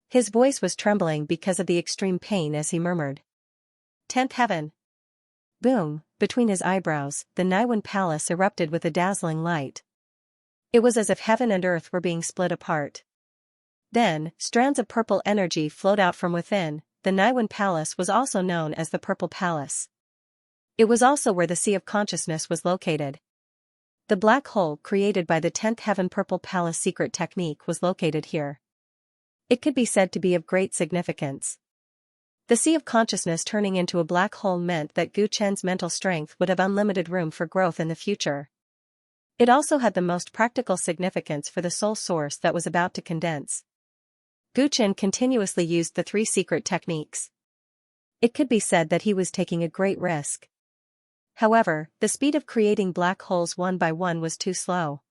His voice was trembling because of the extreme pain as he murmured, 10th Heaven. Boom, between his eyebrows, the Naiwan Palace erupted with a dazzling light. It was as if heaven and earth were being split apart. Then, strands of purple energy flowed out from within. The Naiwan Palace was also known as the Purple Palace. It was also where the Sea of Consciousness was located. The black hole created by the 10th Heaven Purple Palace secret technique was located here. It could be said to be of great significance. The Sea of Consciousness turning into a black hole meant that Gu Chen's mental strength would have unlimited room for growth in the future. It also had the most practical significance for the soul source that was about to condense. Gu Chen continuously used the three secret techniques. It could be said that he was taking a great risk. However, the speed of creating black holes one by one was too slow.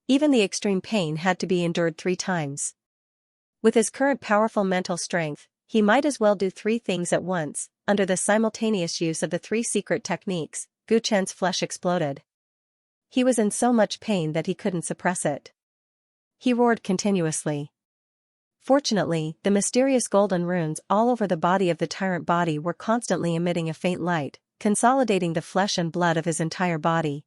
Even the extreme pain had to be endured 3 times. With his current powerful mental strength, he might as well do 3 things at once. Under the simultaneous use of the 3 secret techniques, Gu Chen's flesh exploded. He was in so much pain that he couldn't suppress it. He roared continuously. Fortunately, the mysterious golden runes all over the body of the tyrant body were constantly emitting a faint light, consolidating the flesh and blood of his entire body.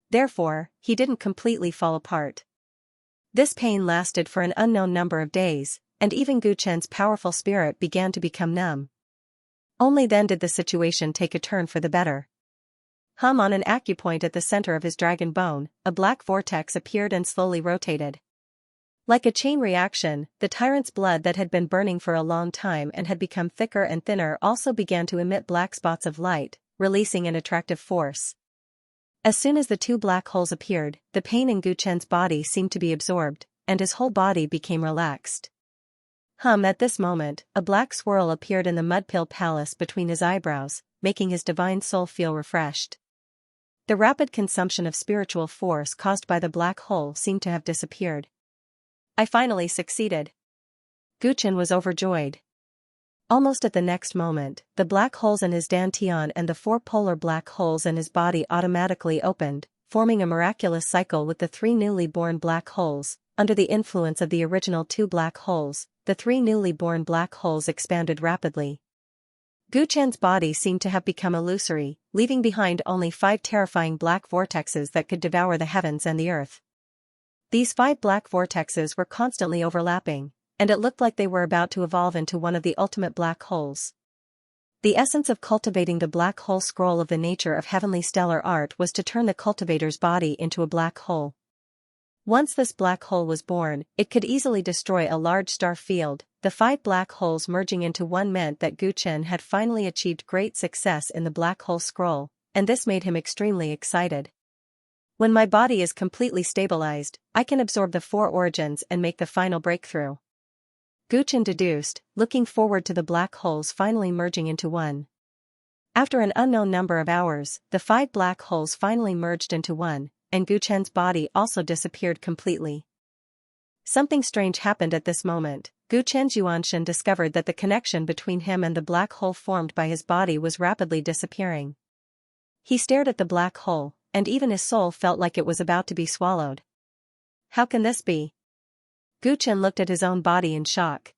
Therefore, he didn't completely fall apart. This pain lasted for an unknown number of days, and even Gu Chen's powerful spirit began to become numb. Only then did the situation take a turn for the better. On an acupoint at the center of his dragon bone, a black vortex appeared and slowly rotated. Like a chain reaction, the tyrant's blood that had been burning for a long time and had become thicker and thinner also began to emit black spots of light, releasing an attractive force. As soon as the 2 black holes appeared, the pain in Gu Chen's body seemed to be absorbed, and his whole body became relaxed. At this moment, a black swirl appeared in the mudpill palace between his eyebrows, making his divine soul feel refreshed. The rapid consumption of spiritual force caused by the black hole seemed to have disappeared. I finally succeeded. Guchen was overjoyed. Almost at the next moment, the black holes in his dantian and the 4 polar black holes in his body automatically opened, forming a miraculous cycle with the 3 newly born black holes. Under the influence of the original 2 black holes, the 3 newly born black holes expanded rapidly. Guchen's body seemed to have become illusory, leaving behind only 5 terrifying black vortexes that could devour the heavens and the earth. These 5 black vortexes were constantly overlapping, and it looked like they were about to evolve into one of the ultimate black holes. The essence of cultivating the black hole scroll of the nature of heavenly stellar art was to turn the cultivator's body into a black hole. Once this black hole was born, it could easily destroy a large star field. The 5 black holes merging into one meant that Guchen had finally achieved great success in the black hole scroll, and this made him extremely excited. When my body is completely stabilized, I can absorb the 4 origins and make the final breakthrough. Guchen deduced, looking forward to the black holes finally merging into one. After an unknown number of hours, the 5 black holes finally merged into one, and Guchen's body also disappeared completely. Something strange happened at this moment. Guchen Xianxia discovered that the connection between him and the black hole formed by his body was rapidly disappearing. He stared at the black hole, and even his soul felt like it was about to be swallowed. How can this be? Guchen looked at his own body in shock.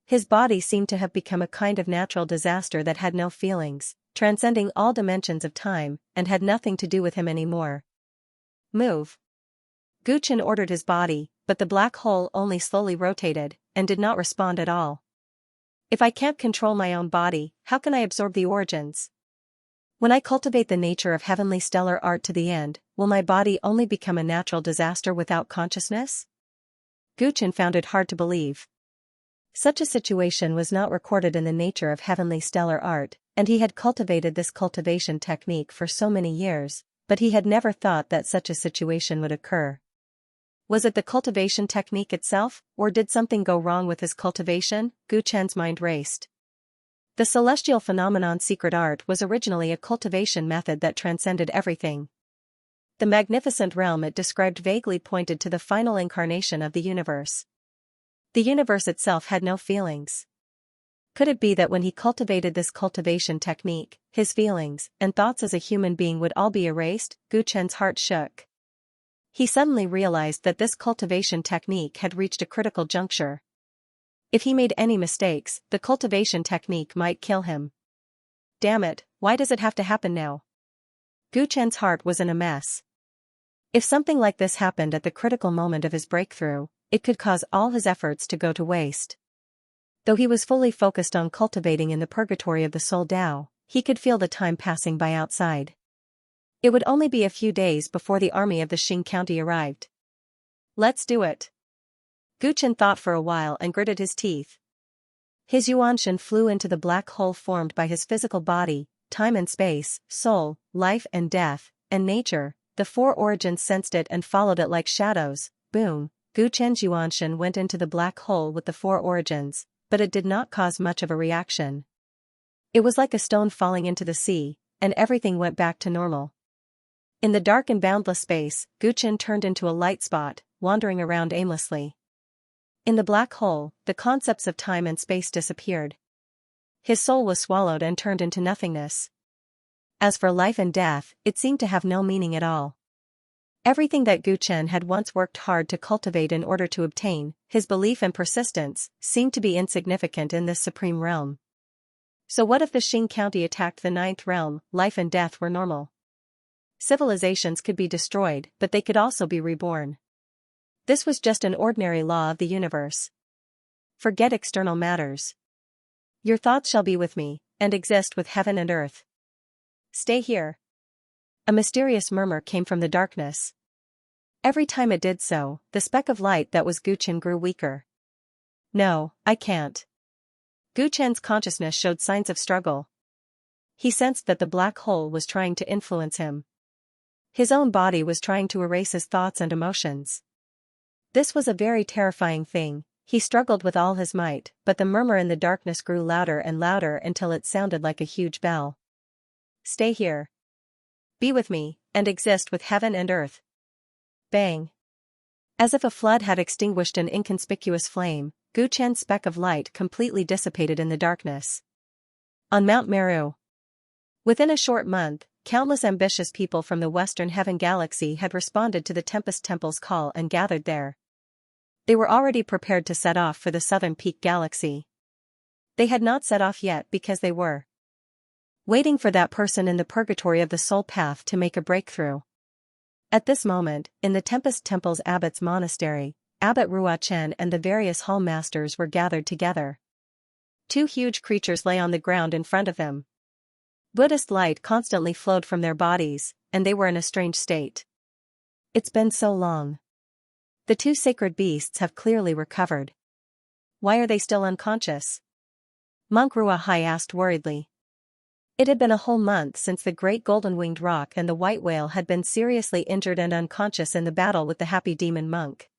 His body seemed to have become a kind of natural disaster that had no feelings, transcending all dimensions of time, and had nothing to do with him anymore. Move. Guchen ordered his body, but the black hole only slowly rotated, and did not respond at all. If I can't control my own body, how can I absorb the origins? When I cultivate the nature of heavenly stellar art to the end, will my body only become a natural disaster without consciousness? Guchen found it hard to believe. Such a situation was not recorded in the nature of heavenly stellar art, and he had cultivated this cultivation technique for so many years, but he had never thought that such a situation would occur. Was it the cultivation technique itself, or did something go wrong with his cultivation? Guchen's mind raced. The celestial phenomenon secret art was originally a cultivation method that transcended everything. The magnificent realm it described vaguely pointed to the final incarnation of the universe. The universe itself had no feelings. Could it be that when he cultivated this cultivation technique, his feelings and thoughts as a human being would all be erased? Guchen's heart shook. He suddenly realized that this cultivation technique had reached a critical juncture. If he made any mistakes, the cultivation technique might kill him. Damn it, why does it have to happen now? Guchen's heart was in a mess. If something like this happened at the critical moment of his breakthrough, it could cause all his efforts to go to waste. Though he was fully focused on cultivating in the purgatory of the soul Tao, he could feel the time passing by outside. It would only be a few days before the army of the Xianxia arrived. Let's do it. Guchen thought for a while and gritted his teeth. His Xianxia flew into the black hole formed by his physical body, time and space, soul, life and death, and nature. The 4 origins sensed it and followed it like shadows. Boom. Guchen Xianxia went into the black hole with the 4 origins, but it did not cause much of a reaction. It was like a stone falling into the sea, and everything went back to normal. In the dark and boundless space, Guchen turned into a light spot, wandering around aimlessly. In the black hole, the concepts of time and space disappeared. His soul was swallowed and turned into nothingness. As for life and death, it seemed to have no meaning at all. Everything that Guchen had once worked hard to cultivate in order to obtain, his belief and persistence, seemed to be insignificant in this supreme realm. So what if the Xianxia attacked the 9th realm? Life and death were normal. Civilizations could be destroyed, but they could also be reborn. This was just an ordinary law of the universe. Forget external matters. Your thoughts shall be with me, and exist with heaven and earth. Stay here. A mysterious murmur came from the darkness. Every time it did so, the speck of light that was Guchen grew weaker. No, I can't. Guchen's consciousness showed signs of struggle. He sensed that the black hole was trying to influence him. His own body was trying to erase his thoughts and emotions. This was a very terrifying thing, He struggled with all his might, but the murmur in the darkness grew louder and louder until it sounded like a huge bell. Stay here. Be with me, and exist with heaven and earth. Bang. As if a flood had extinguished an inconspicuous flame, Gu Chen's speck of light completely dissipated in the darkness. On Mount Meru. Within a short month, countless ambitious people from the Western Heaven Galaxy had responded to the Tempest Temple's call and gathered there. They were already prepared to set off for the Southern Peak Galaxy. They had not set off yet because they were waiting for that person in the purgatory of the soul path to make a breakthrough. At this moment, in the Tempest Temple's Abbot's Monastery, Abbot Ruochen and the various hall masters were gathered together. Two huge creatures lay on the ground in front of them. Buddhist light constantly flowed from their bodies, and they were in a strange state. It's been so long. The two sacred beasts have clearly recovered. Why are they still unconscious? Monk Ruahai asked worriedly. It had been a whole month since the great golden-winged roc and the white whale had been seriously injured and unconscious in the battle with the happy demon monk.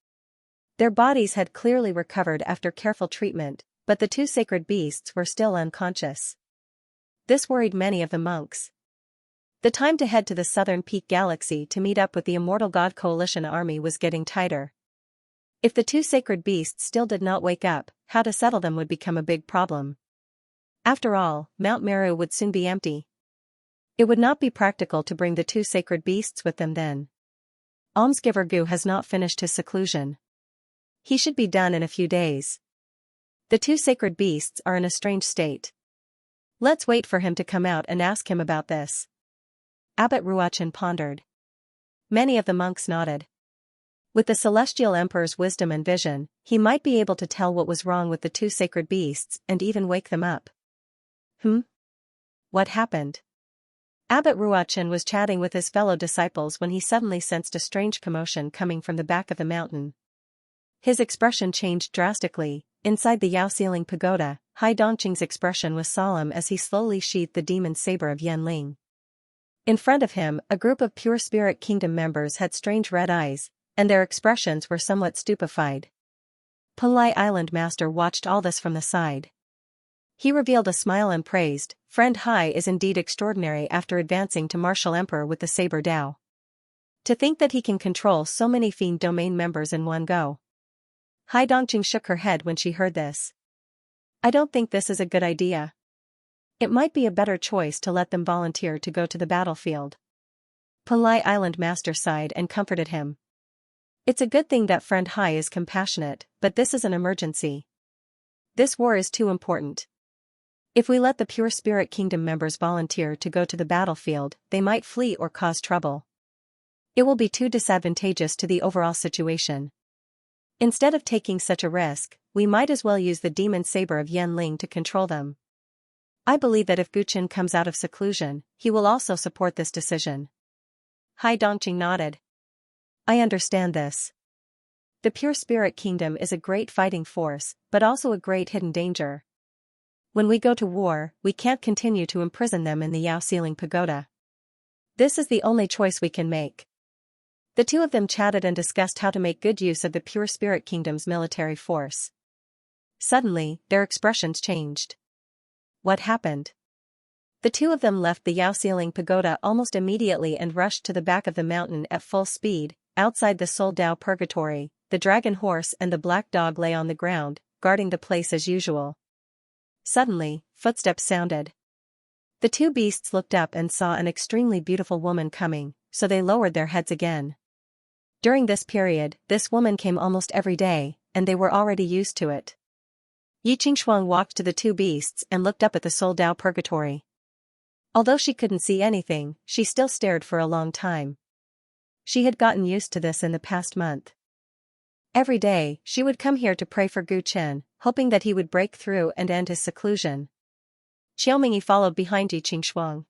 Their bodies had clearly recovered after careful treatment, but the two sacred beasts were still unconscious. This worried many of the monks. The time to head to the Southern Peak Galaxy to meet up with the Immortal God Coalition army was getting tighter. If the two sacred beasts still did not wake up, how to settle them would become a big problem. After all, Mount Meru would soon be empty. It would not be practical to bring the two sacred beasts with them then. Almsgiver Gu has not finished his seclusion. He should be done in a few days. The two sacred beasts are in a strange state. Let's wait for him to come out and ask him about this. Abbot Ruochen pondered. Many of the monks nodded. With the Celestial Emperor's wisdom and vision, he might be able to tell what was wrong with the two sacred beasts and even wake them up. What happened? Abbot Ruochen was chatting with his fellow disciples when he suddenly sensed a strange commotion coming from the back of the mountain. His expression changed drastically. Inside the Yaoxiling pagoda, Hai Dongqing's expression was solemn as he slowly sheathed the demon saber of Yanling. In front of him, a group of pure spirit kingdom members had strange red eyes, and their expressions were somewhat stupefied. Pulai Island Master watched all this from the side. He revealed a smile and praised, "Friend Hai is indeed extraordinary after advancing to Martial Emperor with the Saber Dao. To think that he can control so many fiend domain members in one go." Hai Dongqing shook her head when she heard this. I don't think this is a good idea. It might be a better choice to let them volunteer to go to the battlefield. Pulai Island Master sighed and comforted him. It's a good thing that Friend Hai is compassionate, but this is an emergency. This war is too important. If we let the pure spirit kingdom members volunteer to go to the battlefield, they might flee or cause trouble. It will be too disadvantageous to the overall situation. Instead of taking such a risk, we might as well use the demon saber of Yanling to control them. I believe that if Gu Chen comes out of seclusion, he will also support this decision. Hai Dongqing nodded. I understand this. The pure spirit kingdom is a great fighting force, but also a great hidden danger. When we go to war, we can't continue to imprison them in the Yaoxiling pagoda. This is the only choice we can make. The two of them chatted and discussed how to make good use of the pure spirit kingdom's military force. Suddenly, their expressions changed. What happened? The two of them left the Yaoxiling pagoda almost immediately and rushed to the back of the mountain at full speed. Outside the Soul Dao Purgatory, the dragon horse and the black dog lay on the ground, guarding the place as usual. Suddenly, footsteps sounded. The two beasts looked up and saw an extremely beautiful woman coming, so they lowered their heads again. During this period, this woman came almost every day, and they were already used to it. Yi Qingshuang walked to the two beasts and looked up at the Soul Dao Purgatory. Although she couldn't see anything, she still stared for a long time. She had gotten used to this in the past month. Every day, she would come here to pray for Gu Chen, hoping that he would break through and end his seclusion. Xiaomingyi followed behind Yi Qingshuang.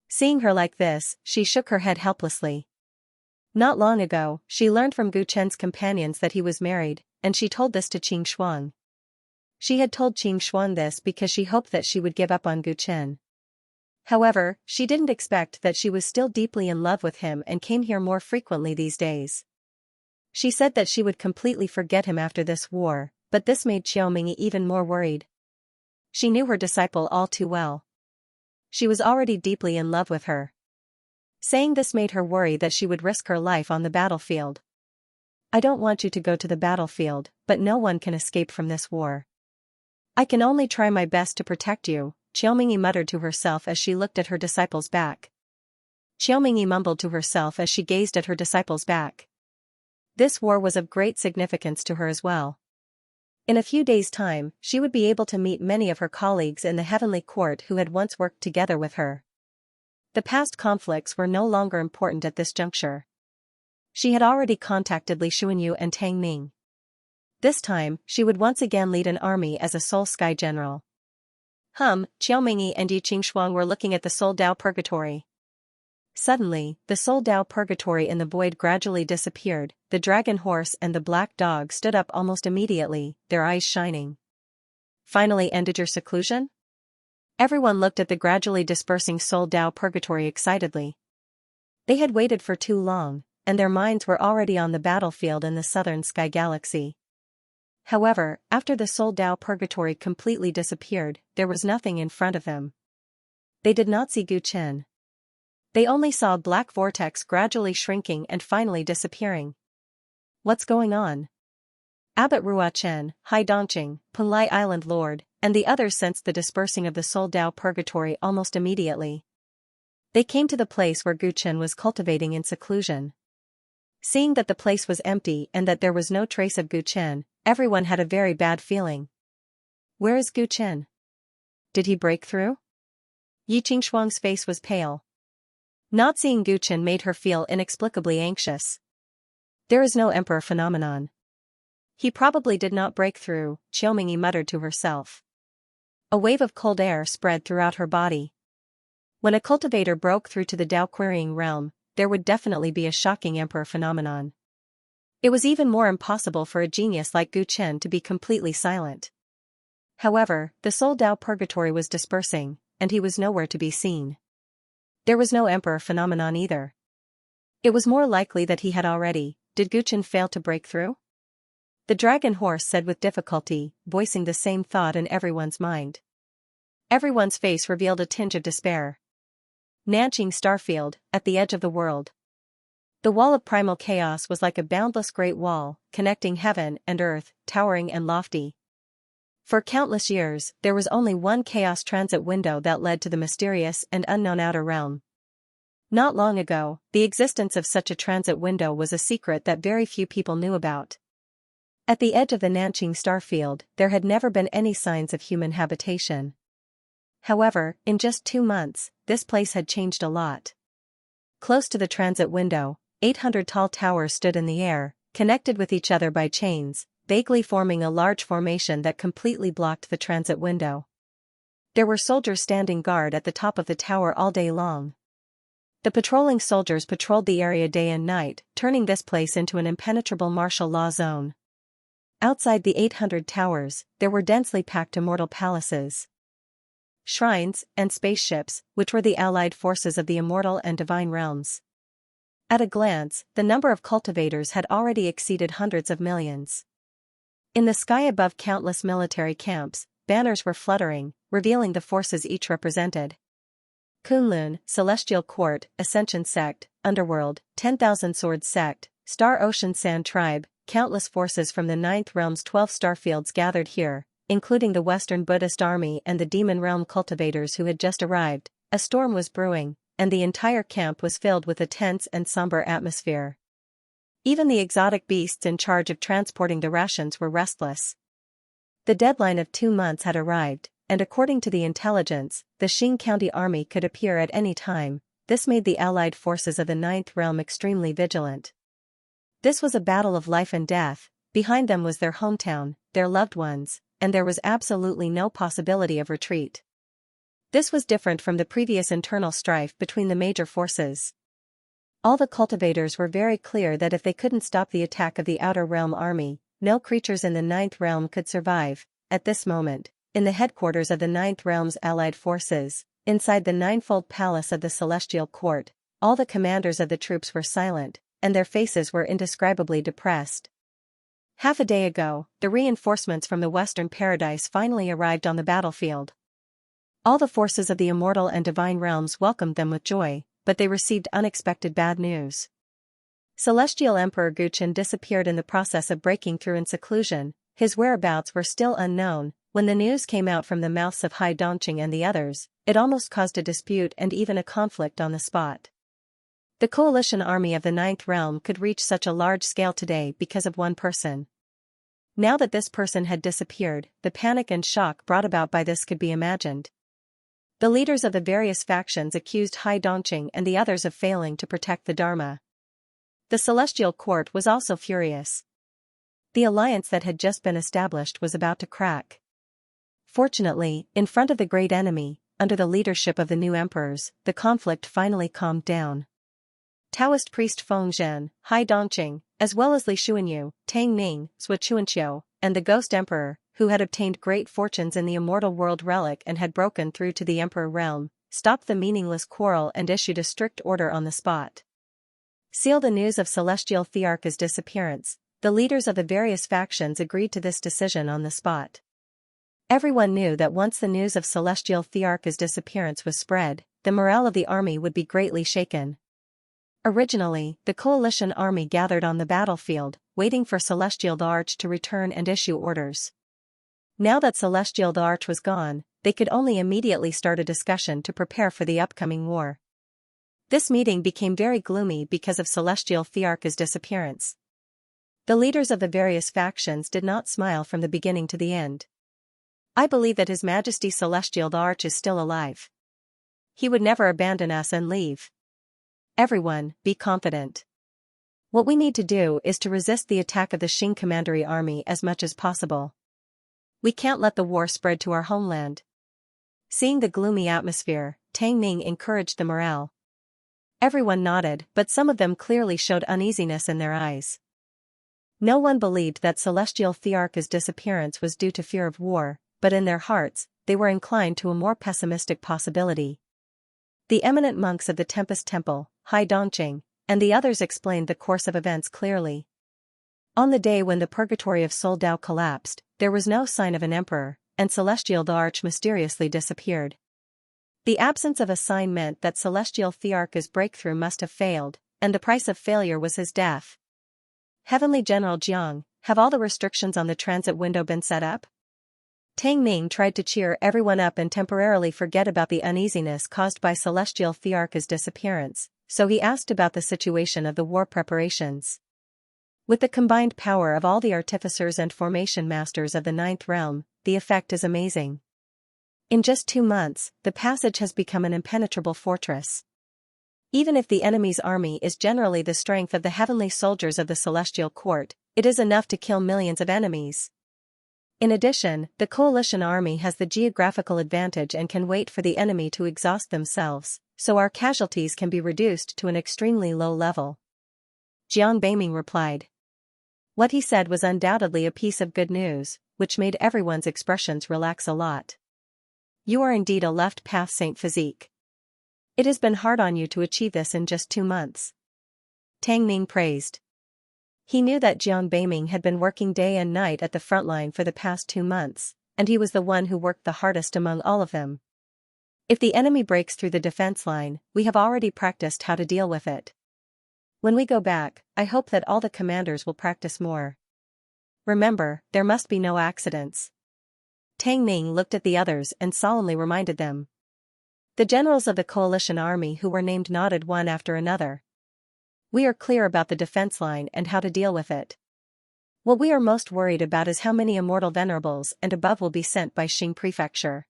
Seeing her like this, she shook her head helplessly. Not long ago, she learned from Gu Chen's companions that he was married, and she told this to Qingshuang. She had told Qingshuang this because she hoped that she would give up on Gu Chen. However, she didn't expect that she was still deeply in love with him and came here more frequently these days. She said that she would completely forget him after this war, But this made Xiaoming even more worried. She knew her disciple all too well. She was already deeply in love with her. Saying this made her worry that she would risk her life on the battlefield. I don't want you to go to the battlefield, but no one can escape from this war. I can only try my best to protect you, Xiaoming muttered to herself as she looked at her disciple's back. Xiaoming mumbled to herself as she gazed at her disciple's back. This war was of great significance to her as well. In a few days' time, she would be able to meet many of her colleagues in the heavenly court who had once worked together with her. The past conflicts were no longer important at this juncture. She had already contacted Li Xuanyu and Tang Ming. This time, she would once again lead an army as a Soul Sky General. Xiaoming and Yi Qingshuang were looking at the Soul Dao Purgatory. Suddenly, the Soul Dao Purgatory in the void gradually disappeared. The dragon horse and the black dog stood up almost immediately, their eyes shining. Finally ended your seclusion? Everyone looked at the gradually dispersing Soul Dao Purgatory excitedly. They had waited for too long, and their minds were already on the battlefield in the southern sky galaxy. However, after the Soul Dao Purgatory completely disappeared, there was nothing in front of them. They did not see Gu Chen. They only saw a black vortex gradually shrinking and finally disappearing. What's going on? Abbot Ruochen, Hai Dongqing, Punlai Island Lord, and the others sensed the dispersing of the Soul Dao Purgatory almost immediately. They came to the place where Gu Chen was cultivating in seclusion. Seeing that the place was empty and that there was no trace of Gu Chen, everyone had a very bad feeling. Where is Gu Chen? Did he break through? Yi Qingshuang's face was pale. Not seeing Gu Chen made her feel inexplicably anxious. There is no emperor phenomenon. He probably did not break through, Xiaoming muttered to herself. A wave of cold air spread throughout her body. When a cultivator broke through to the Dao querying realm, there would definitely be a shocking emperor phenomenon. It was even more impossible for a genius like Gu Chen to be completely silent. However, the Soul Dao Purgatory was dispersing, and he was nowhere to be seen. There was no emperor phenomenon either. It was more likely that he had already. Did Gu Chen fail to break through? The dragon horse said with difficulty, voicing the same thought in everyone's mind. Everyone's face revealed a tinge of despair. Nanqing Starfield, at the edge of the world. The wall of primal chaos was like a boundless great wall, connecting heaven and earth, towering and lofty. For countless years, there was only one chaos transit window that led to the mysterious and unknown outer realm. Not long ago, the existence of such a transit window was a secret that very few people knew about. At the edge of the Nanqing Starfield, there had never been any signs of human habitation. However, in just 2 months, this place had changed a lot. Close to the transit window, 800 tall towers stood in the air, connected with each other by chains, vaguely forming a large formation that completely blocked the transit window. There were soldiers standing guard at the top of the tower all day long. The patrolling soldiers patrolled the area day and night, turning this place into an impenetrable martial law zone. Outside the 800 towers, there were densely packed immortal palaces, shrines, and spaceships, which were the allied forces of the immortal and divine realms. At a glance, the number of cultivators had already exceeded hundreds of millions. In the sky above countless military camps, banners were fluttering, revealing the forces each represented. Kunlun, Celestial Court, Ascension Sect, Underworld, 10,000 Swords Sect, Star Ocean Sand Tribe, countless forces from the 9th Realm's 12 starfields gathered here, including the Western Buddhist Army and the Demon Realm cultivators who had just arrived. A storm was brewing, and the entire camp was filled with a tense and somber atmosphere. Even the exotic beasts in charge of transporting the rations were restless. The deadline of 2 months had arrived, and according to the intelligence, the Xing County Army could appear at any time. This made the allied forces of the 9th Realm extremely vigilant. This was a battle of life and death. Behind them was their hometown, their loved ones, and there was absolutely no possibility of retreat. This was different from the previous internal strife between the major forces. All the cultivators were very clear that if they couldn't stop the attack of the Outer Realm army, no creatures in the 9th Realm could survive. At this moment, in the headquarters of the 9th Realm's allied forces, inside the ninefold palace of the Celestial Court, all the commanders of the troops were silent, and their faces were indescribably depressed. Half a day ago, the reinforcements from the Western Paradise finally arrived on the battlefield. All the forces of the immortal and divine realms welcomed them with joy, but they received unexpected bad news. Celestial Emperor Guchen disappeared in the process of breaking through in seclusion. His whereabouts were still unknown. When the news came out from the mouths of Hai Dongqing and the others, it almost caused a dispute and even a conflict on the spot. The coalition army of the Ninth Realm could reach such a large scale today because of one person. Now that this person had disappeared, the panic and shock brought about by this could be imagined. The leaders of the various factions accused Hai Dongqing and the others of failing to protect the Dharma. The Celestial Court was also furious. The alliance that had just been established was about to crack. Fortunately, in front of the great enemy, under the leadership of the new emperors, the conflict finally calmed down. Taoist priest Feng Zhen, Hai Dongqing, as well as Li Xuanyu, Tang Ning, Sui Chuanqiu, and the Ghost Emperor, who had obtained great fortunes in the immortal world relic and had broken through to the Emperor realm, stopped the meaningless quarrel and issued a strict order on the spot. Seal the news of Celestial Thearch's disappearance. The leaders of the various factions agreed to this decision on the spot. Everyone knew that once the news of Celestial Thearch's disappearance was spread, the morale of the army would be greatly shaken. Originally, the coalition army gathered on the battlefield, waiting for Celestial Thearch to return and issue orders. Now that Celestial Thearch was gone, they could only immediately start a discussion to prepare for the upcoming war. This meeting became very gloomy because of Celestial Thearch's disappearance. The leaders of the various factions did not smile from the beginning to the end. I believe that His Majesty Celestial Thearch is still alive. He would never abandon us and leave. Everyone, be confident. What we need to do is to resist the attack of the Xing Commandery army as much as possible. We can't let the war spread to our homeland. Seeing the gloomy atmosphere, Tang Ning encouraged the morale. Everyone nodded, but some of them clearly showed uneasiness in their eyes. No one believed that Celestial Thearch's disappearance was due to fear of war, but in their hearts, they were inclined to a more pessimistic possibility. The eminent monks of the Tempest Temple, Hai Dongqing, and the others explained the course of events clearly. On the day when the Purgatory of Soul Dao collapsed, there was no sign of an emperor, and Celestial Thearch mysteriously disappeared. The absence of a sign meant that Celestial Thearch's breakthrough must have failed, and the price of failure was his death. Heavenly General Jiang, have all the restrictions on the transit window been set up? Tang Ning tried to cheer everyone up and temporarily forget about the uneasiness caused by Celestial Thearch's disappearance, so he asked about the situation of the war preparations. With the combined power of all the artificers and formation masters of the Ninth Realm, the effect is amazing. In just 2 months, the passage has become an impenetrable fortress. Even if the enemy's army is generally the strength of the heavenly soldiers of the Celestial Court, it is enough to kill millions of enemies. In addition, the coalition army has the geographical advantage and can wait for the enemy to exhaust themselves, so our casualties can be reduced to an extremely low level. Jiang Beiming replied. What he said was undoubtedly a piece of good news, which made everyone's expressions relax a lot. You are indeed a left-path Saint Physique. It has been hard on you to achieve this in just 2 months. Tang Ning praised. He knew that Jiang Beiming had been working day and night at the front line for the past 2 months, and he was the one who worked the hardest among all of them. If the enemy breaks through the defense line, we have already practiced how to deal with it. When we go back, I hope that all the commanders will practice more. Remember, there must be no accidents. Tang Ning looked at the others and solemnly reminded them. The generals of the coalition army who were named nodded one after another. We are clear about the defense line and how to deal with it. What we are most worried about is how many immortal venerables and above will be sent by Xing Prefecture.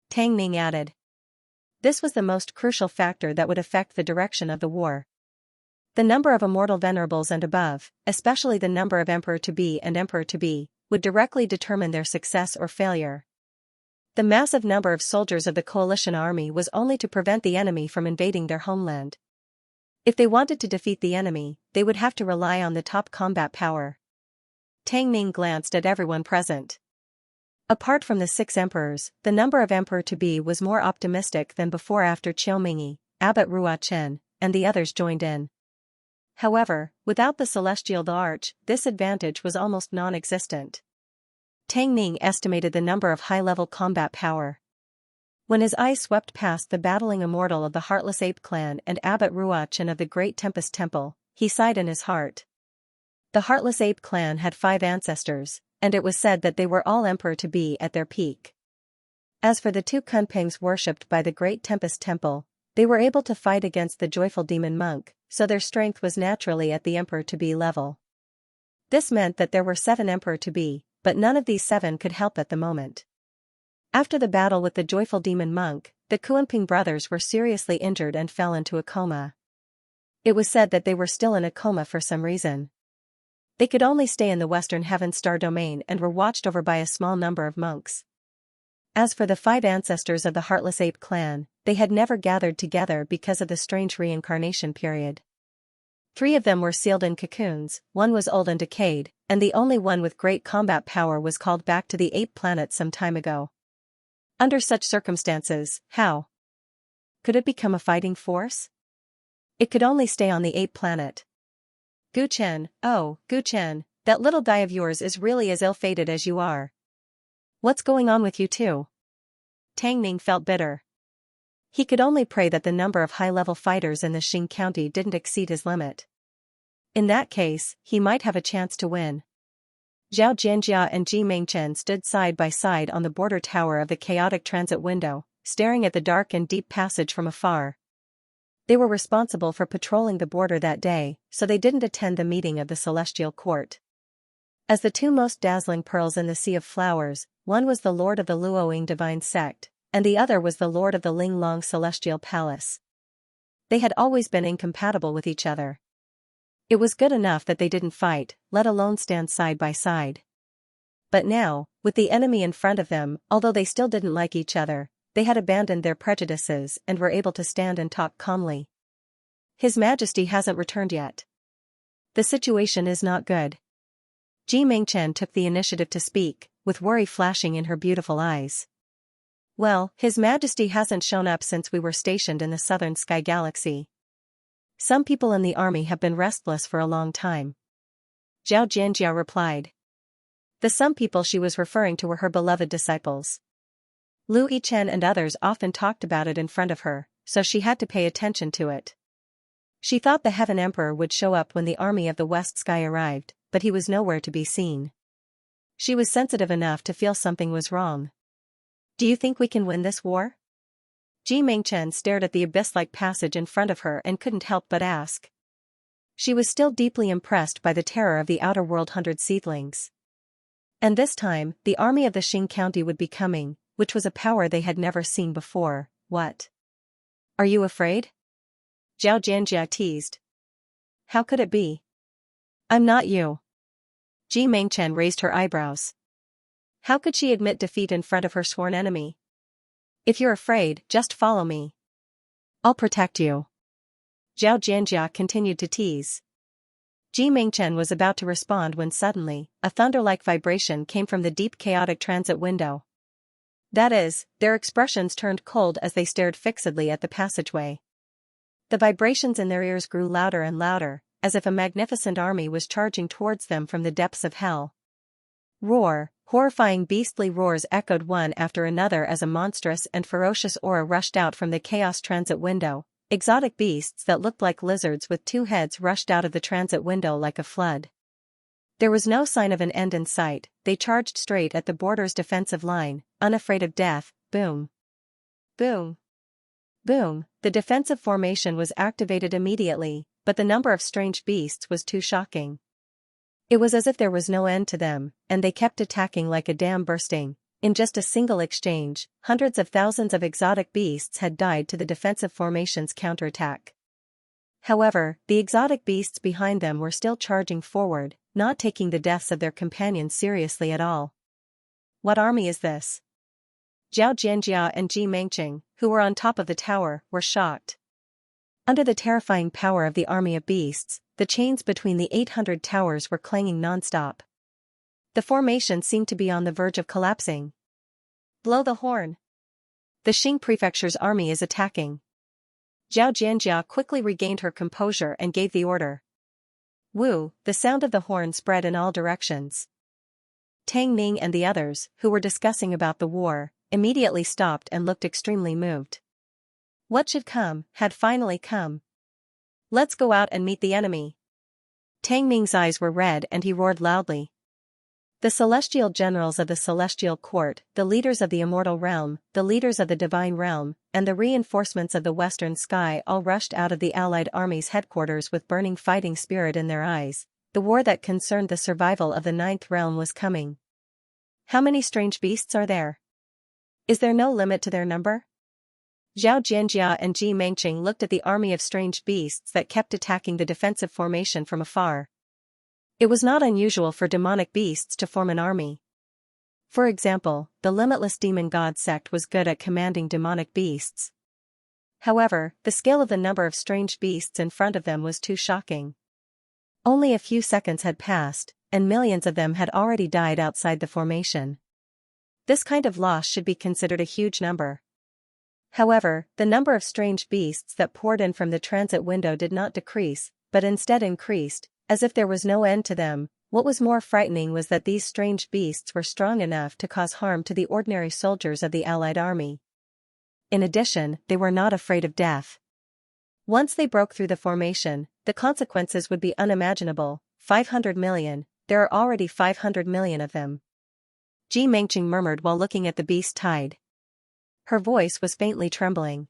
Tang Ning added. This was the most crucial factor that would affect the direction of the war. The number of immortal venerables and above, especially the number of Emperor-to-be and Emperor-to-be, would directly determine their success or failure. The massive number of soldiers of the coalition army was only to prevent the enemy from invading their homeland. If they wanted to defeat the enemy, they would have to rely on the top combat power. Tang Ning glanced at everyone present. Apart from the 6 emperors, the number of Emperor-to-be was more optimistic than before after Qiao Mingyi, Abbot Ruo Chen, and the others joined in. However, without the celestial arch, this advantage was almost non-existent. Tang Ning estimated the number of high-level combat power. When his eyes swept past the battling immortal of the Heartless Ape Clan and Abbot Ruachan of the Great Tempest Temple, he sighed in his heart. The Heartless Ape Clan had 5 ancestors, and it was said that they were all emperor-to-be at their peak. As for the 2 Kunpangs worshipped by the Great Tempest Temple, they were able to fight against the joyful demon monk, so their strength was naturally at the emperor-to-be level. This meant that there were 7 emperor-to-be, but none of these 7 could help at the moment. After the battle with the joyful demon monk, the Kunping brothers were seriously injured and fell into a coma. It was said that they were still in a coma for some reason. They could only stay in the Western Heaven Star domain and were watched over by a small number of monks. As for the 5 ancestors of the Heartless Ape Clan, they had never gathered together because of the strange reincarnation period. 3 of them were sealed in cocoons, 1 was old and decayed, and the only one with great combat power was called back to the Ape Planet some time ago. Under such circumstances, how could it become a fighting force? It could only stay on the Ape Planet. Gu Chen, oh, Gu Chen, that little guy of yours is really as ill-fated as you are. What's going on with you two? Tang Ning felt bitter. He could only pray that the number of high-level fighters in the Xing County didn't exceed his limit. In that case, he might have a chance to win. Zhao Jianjia and Ji Mengchen stood side by side on the border tower of the chaotic transit window, staring at the dark and deep passage from afar. They were responsible for patrolling the border that day, so they didn't attend the meeting of the Celestial Court. As the 2 most dazzling pearls in the Sea of Flowers, one was the Lord of the Luoying Divine Sect, and the other was the Lord of the Ling Long Celestial Palace. They had always been incompatible with each other. It was good enough that they didn't fight, let alone stand side by side. But now, with the enemy in front of them, although they still didn't like each other, they had abandoned their prejudices and were able to stand and talk calmly. His Majesty hasn't returned yet. The situation is not good. Ji Mengchen took the initiative to speak, with worry flashing in her beautiful eyes. Well, His Majesty hasn't shown up since we were stationed in the southern sky galaxy. Some people in the army have been restless for a long time. Zhao Jianjia replied. The some people she was referring to were her beloved disciples. Lu Yichen and others often talked about it in front of her, so she had to pay attention to it. She thought the Heaven Emperor would show up when the army of the West Sky arrived, but he was nowhere to be seen. She was sensitive enough to feel something was wrong. Do you think we can win this war? Ji Mengchen stared at the abyss-like passage in front of her and couldn't help but ask. She was still deeply impressed by the terror of the Outer World 100 seedlings. And this time, the army of the Xing County would be coming, which was a power they had never seen before. What? Are you afraid? Zhao Jianjia teased. How could it be? I'm not you. Ji Mengchen raised her eyebrows. How could she admit defeat in front of her sworn enemy? If you're afraid, just follow me. I'll protect you. Zhao Jianjia continued to tease. Ji Mengchen was about to respond when suddenly, a thunder-like vibration came from the deep chaotic transit window. That is, their expressions turned cold as they stared fixedly at the passageway. The vibrations in their ears grew louder and louder, as if a magnificent army was charging towards them from the depths of hell. Roar, horrifying beastly roars echoed one after another as a monstrous and ferocious aura rushed out from the chaos transit window. Exotic beasts that looked like lizards with 2 heads rushed out of the transit window like a flood. There was no sign of an end in sight. They charged straight at the border's defensive line, unafraid of death. Boom. Boom. Boom. The defensive formation was activated immediately, but the number of strange beasts was too shocking. It was as if there was no end to them, and they kept attacking like a dam bursting. In just a single exchange, hundreds of thousands of exotic beasts had died to the defensive formation's counterattack. However, the exotic beasts behind them were still charging forward, not taking the deaths of their companions seriously at all. What army is this? Zhao Jianjia and Ji Mengchen, who were on top of the tower, were shocked. Under the terrifying power of the army of beasts, the chains between the 800 towers were clanging non-stop. The formation seemed to be on the verge of collapsing. Blow the horn. The Xing Prefecture's army is attacking. Zhao Jianjia quickly regained her composure and gave the order. Woo, the sound of the horn spread in all directions. Tang Ning and the others, who were discussing about the war, immediately stopped and looked extremely moved. What should come, had finally come. Let's go out and meet the enemy. Tang Ning's eyes were red and he roared loudly. The celestial generals of the celestial court, the leaders of the immortal realm, the leaders of the divine realm, and the reinforcements of the western sky all rushed out of the allied army's headquarters with burning fighting spirit in their eyes. The war that concerned the survival of the ninth realm was coming. How many strange beasts are there? Is there no limit to their number? Zhao Jianjia and Ji Mengqing looked at the army of strange beasts that kept attacking the defensive formation from afar. It was not unusual for demonic beasts to form an army. For example, the limitless demon god sect was good at commanding demonic beasts. However, the scale of the number of strange beasts in front of them was too shocking. Only a few seconds had passed, and millions of them had already died outside the formation. This kind of loss should be considered a huge number. However, the number of strange beasts that poured in from the transit window did not decrease, but instead increased, as if there was no end to them. What was more frightening was that these strange beasts were strong enough to cause harm to the ordinary soldiers of the Allied army. In addition, they were not afraid of death. Once they broke through the formation, the consequences would be unimaginable. 500 million, there are already 500 million of them. Ji Mengqing murmured while looking at the beast tide. Her voice was faintly trembling.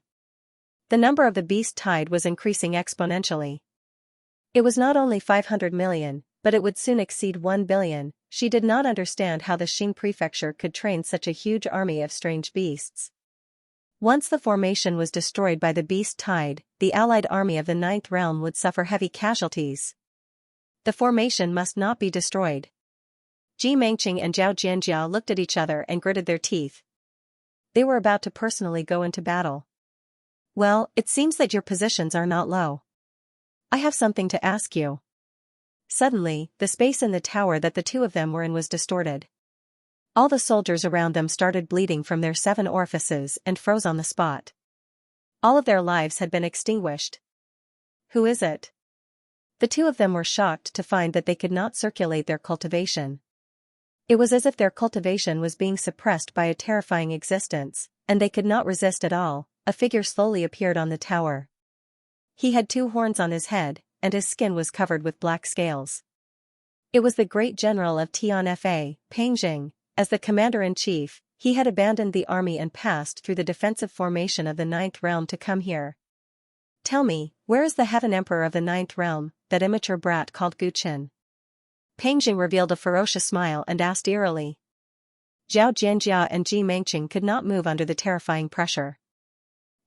The number of the beast tide was increasing exponentially. It was not only 500 million, but it would soon exceed 1 billion. She did not understand how the Xing prefecture could train such a huge army of strange beasts. Once the formation was destroyed by the beast tide, the allied army of the ninth realm would suffer heavy casualties. The formation must not be destroyed. Ji Mengqing and Zhao Jianjia looked at each other and gritted their teeth. They were about to personally go into battle. Well, it seems that your positions are not low. I have something to ask you. Suddenly, the space in the tower that the two of them were in was distorted. All the soldiers around them started bleeding from their 7 orifices and froze on the spot. All of their lives had been extinguished. Who is it? The two of them were shocked to find that they could not circulate their cultivation. It was as if their cultivation was being suppressed by a terrifying existence, and they could not resist at all. A figure slowly appeared on the tower. He had 2 horns on his head, and his skin was covered with black scales. It was the great general of Tianfa, Pangjing. As the commander-in-chief, he had abandoned the army and passed through the defensive formation of the ninth realm to come here. Tell me, where is the heaven emperor of the ninth realm, that immature brat called Guqin? Pangjing revealed a ferocious smile and asked eerily. Zhao Jianjia and Ji Mengqing could not move under the terrifying pressure.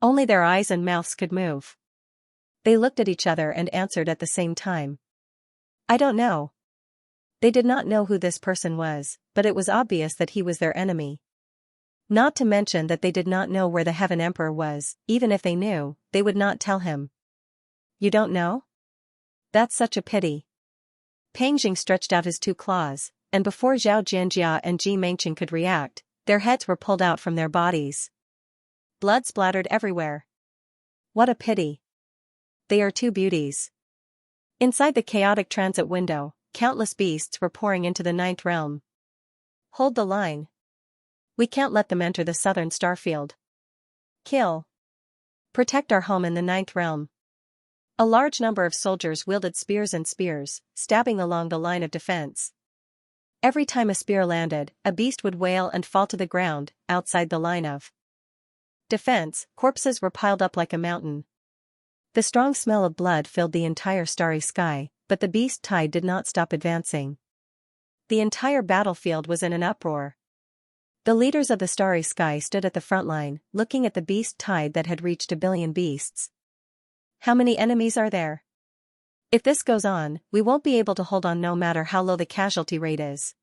Only their eyes and mouths could move. They looked at each other and answered at the same time. I don't know. They did not know who this person was, but it was obvious that he was their enemy. Not to mention that they did not know where the Heaven Emperor was. Even if they knew, they would not tell him. You don't know? That's such a pity. Pangjing stretched out his 2 claws, and before Zhao Jianjia and Ji Mengqing could react, their heads were pulled out from their bodies. Blood splattered everywhere. What a pity. They are 2 beauties. Inside the chaotic transit window, countless beasts were pouring into the ninth realm. Hold the line. We can't let them enter the southern starfield. Kill. Protect our home in the ninth realm. A large number of soldiers wielded spears and spears, stabbing along the line of defense. Every time a spear landed, a beast would wail and fall to the ground, outside the line of defense. Corpses were piled up like a mountain. The strong smell of blood filled the entire starry sky, but the beast tide did not stop advancing. The entire battlefield was in an uproar. The leaders of the starry sky stood at the front line, looking at the beast tide that had reached 1 billion beasts. How many enemies are there? If this goes on, we won't be able to hold on no matter how low the casualty rate is.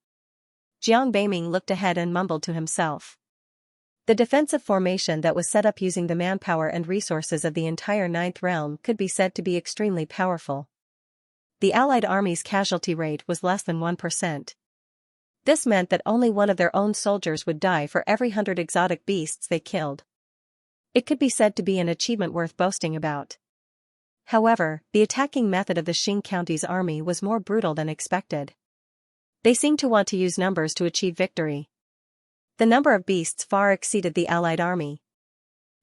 Jiang Beiming looked ahead and mumbled to himself. The defensive formation that was set up using the manpower and resources of the entire ninth realm could be said to be extremely powerful. The Allied army's casualty rate was less than 1%. This meant that only one of their own soldiers would die for every 100 exotic beasts they killed. It could be said to be an achievement worth boasting about. However, the attacking method of the Xing County's army was more brutal than expected. They seemed to want to use numbers to achieve victory. The number of beasts far exceeded the allied army.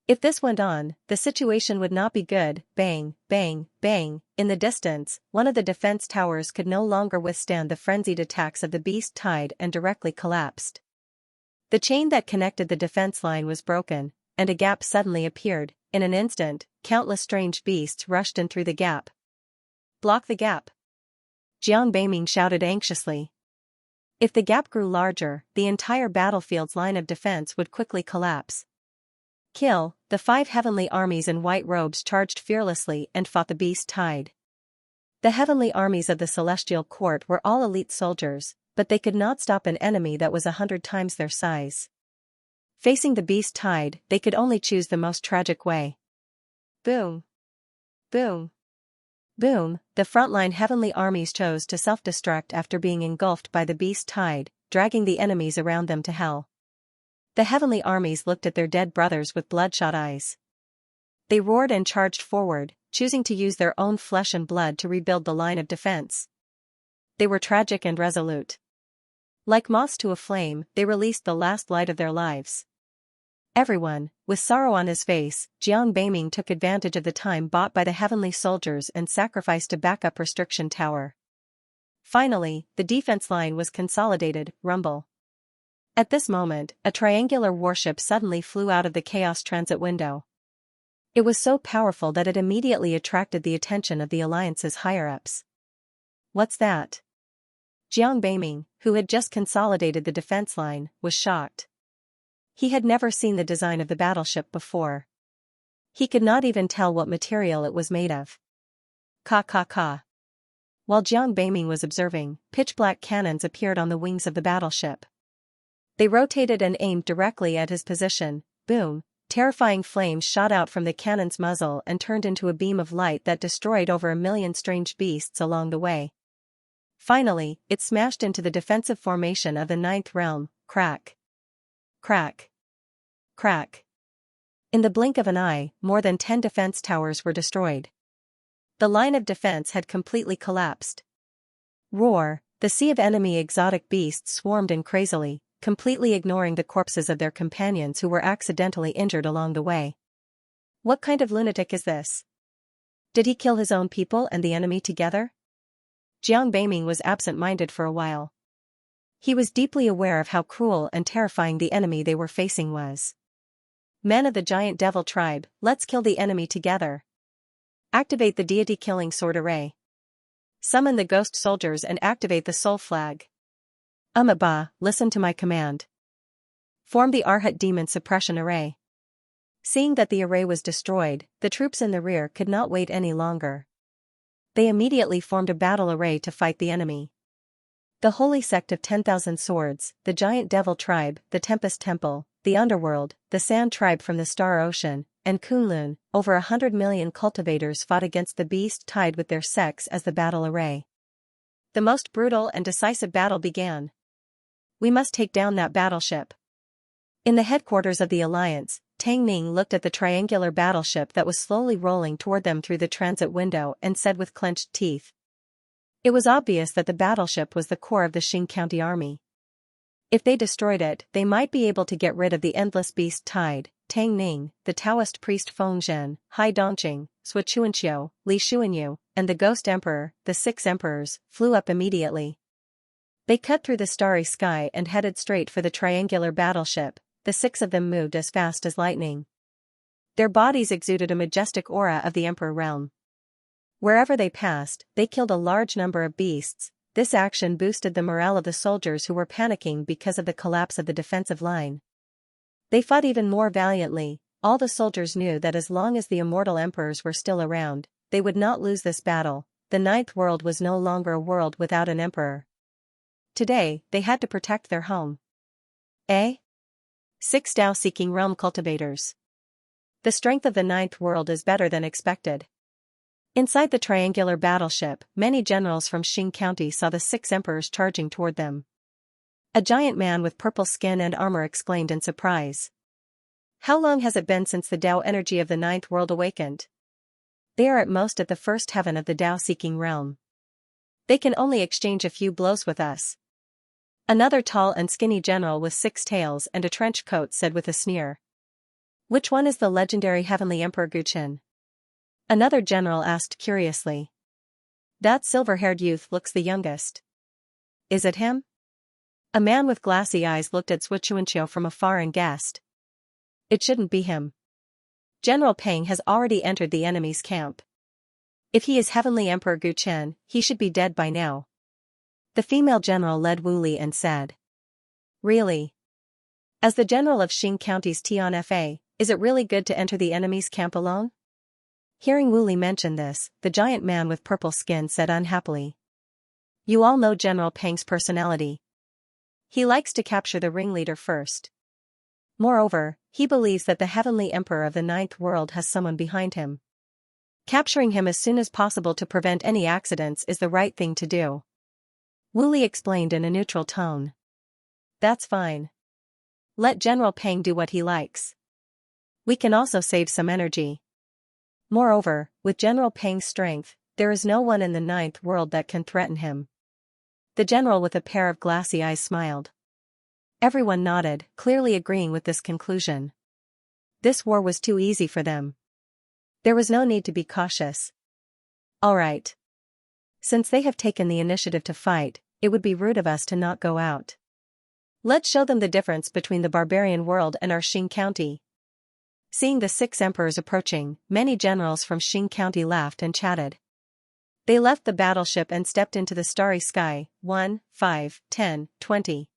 If this went on, the situation would not be good. Bang, bang, bang. In the distance, one of the defense towers could no longer withstand the frenzied attacks of the beast tide and directly collapsed. The chain that connected the defense line was broken, and a gap suddenly appeared. In an instant, countless strange beasts rushed in through the gap. Block the gap! Jiang Beiming shouted anxiously. If the gap grew larger, the entire battlefield's line of defense would quickly collapse. Kill! The 5 heavenly armies in white robes charged fearlessly and fought the beast tide. The heavenly armies of the celestial court were all elite soldiers, but they could not stop an enemy that was 100 times their size. Facing the beast tide, they could only choose the most tragic way. Boom! Boom! Boom! The frontline heavenly armies chose to self-destruct after being engulfed by the beast tide, dragging the enemies around them to hell. The heavenly armies looked at their dead brothers with bloodshot eyes. They roared and charged forward, choosing to use their own flesh and blood to rebuild the line of defense. They were tragic and resolute. Like moths to a flame, they released the last light of their lives. Everyone, with sorrow on his face, Jiang Beiming took advantage of the time bought by the heavenly soldiers and sacrificed a backup restriction tower. Finally, the defense line was consolidated. Rumble. At this moment, a triangular warship suddenly flew out of the chaos transit window. It was so powerful that it immediately attracted the attention of the Alliance's higher-ups. What's that? Jiang Beiming, who had just consolidated the defense line, was shocked. He had never seen the design of the battleship before. He could not even tell what material it was made of. Ka ka ka. While Jiang Beiming was observing, pitch-black cannons appeared on the wings of the battleship. They rotated and aimed directly at his position. Boom! Terrifying flames shot out from the cannon's muzzle and turned into a beam of light that destroyed over 1,000,000 strange beasts along the way. Finally, it smashed into the defensive formation of the 9th realm. Crack! Crack! Crack! In the blink of an eye, more than 10 defense towers were destroyed. The line of defense had completely collapsed. Roar! The sea of enemy exotic beasts swarmed in crazily, completely ignoring the corpses of their companions who were accidentally injured along the way. What kind of lunatic is this? Did he kill his own people and the enemy together? Jiang Beiming was absent-minded for a while. He was deeply aware of how cruel and terrifying the enemy they were facing was. Men of the giant devil tribe, let's kill the enemy together. Activate the deity-killing sword array. Summon the ghost soldiers and activate the soul flag. Ba, listen to my command. Form the Arhat demon suppression array. Seeing that the array was destroyed, the troops in the rear could not wait any longer. They immediately formed a battle array to fight the enemy. The holy sect of 10,000 swords, the giant devil tribe, the Tempest Temple, the underworld, the sand tribe from the Star Ocean, and Kunlun, over 100 million cultivators fought against the beast tide with their sects as the battle array. The most brutal and decisive battle began. We must take down that battleship. In the headquarters of the Alliance, Tang Ning looked at the triangular battleship that was slowly rolling toward them through the transit window and said with clenched teeth. It was obvious that the battleship was the core of the Xing County army. If they destroyed it, they might be able to get rid of the endless beast tide. Tang Ning, the Taoist priest Feng Zhen, Hai Dongqing, Sui Chuanqiu, Li Xuanyu, and the Ghost Emperor, the 6 emperors, flew up immediately. They cut through the starry sky and headed straight for the triangular battleship. The 6 of them moved as fast as lightning. Their bodies exuded a majestic aura of the Emperor realm. Wherever they passed, they killed a large number of beasts. This action boosted the morale of the soldiers who were panicking because of the collapse of the defensive line. They fought even more valiantly. All the soldiers knew that as long as the immortal emperors were still around, they would not lose this battle. The 9th world was no longer a world without an emperor. Today, they had to protect their home. 6 Tao-seeking realm cultivators. The strength of the 9th world is better than expected. Inside the triangular battleship, many generals from Xing County saw the 6 emperors charging toward them. A giant man with purple skin and armor exclaimed in surprise. How long has it been since the Tao energy of the 9th world awakened? They are at most at the first heaven of the Tao-seeking realm. They can only exchange a few blows with us. Another tall and skinny general with 6 tails and a trench coat said with a sneer. Which one is the legendary heavenly emperor Guqin? Another general asked curiously. That silver-haired youth looks the youngest. Is it him? A man with glassy eyes looked at Xianxia from afar and guessed. It shouldn't be him. General Peng has already entered the enemy's camp. If he is Heavenly Emperor Guqin, he should be dead by now. The female general led Wu Li and said. Really? As the general of Xing County's Tianfa, is it really good to enter the enemy's camp alone? Hearing Wu Li mention this, the giant man with purple skin said unhappily. You all know General Peng's personality. He likes to capture the ringleader first. Moreover, he believes that the Heavenly Emperor of the Ninth World has someone behind him. Capturing him as soon as possible to prevent any accidents is the right thing to do. Wu Li explained in a neutral tone. That's fine. Let General Peng do what he likes. We can also save some energy. Moreover, with General Peng's strength, there is no one in the Ninth World that can threaten him. The general with a pair of glassy eyes smiled. Everyone nodded, clearly agreeing with this conclusion. This war was too easy for them. There was no need to be cautious. All right. Since they have taken the initiative to fight, it would be rude of us to not go out. Let's show them the difference between the barbarian world and our Xing County. Seeing the 6 emperors approaching, many generals from Xing County laughed and chatted. They left the battleship and stepped into the starry sky. 1, 5, 10, 20.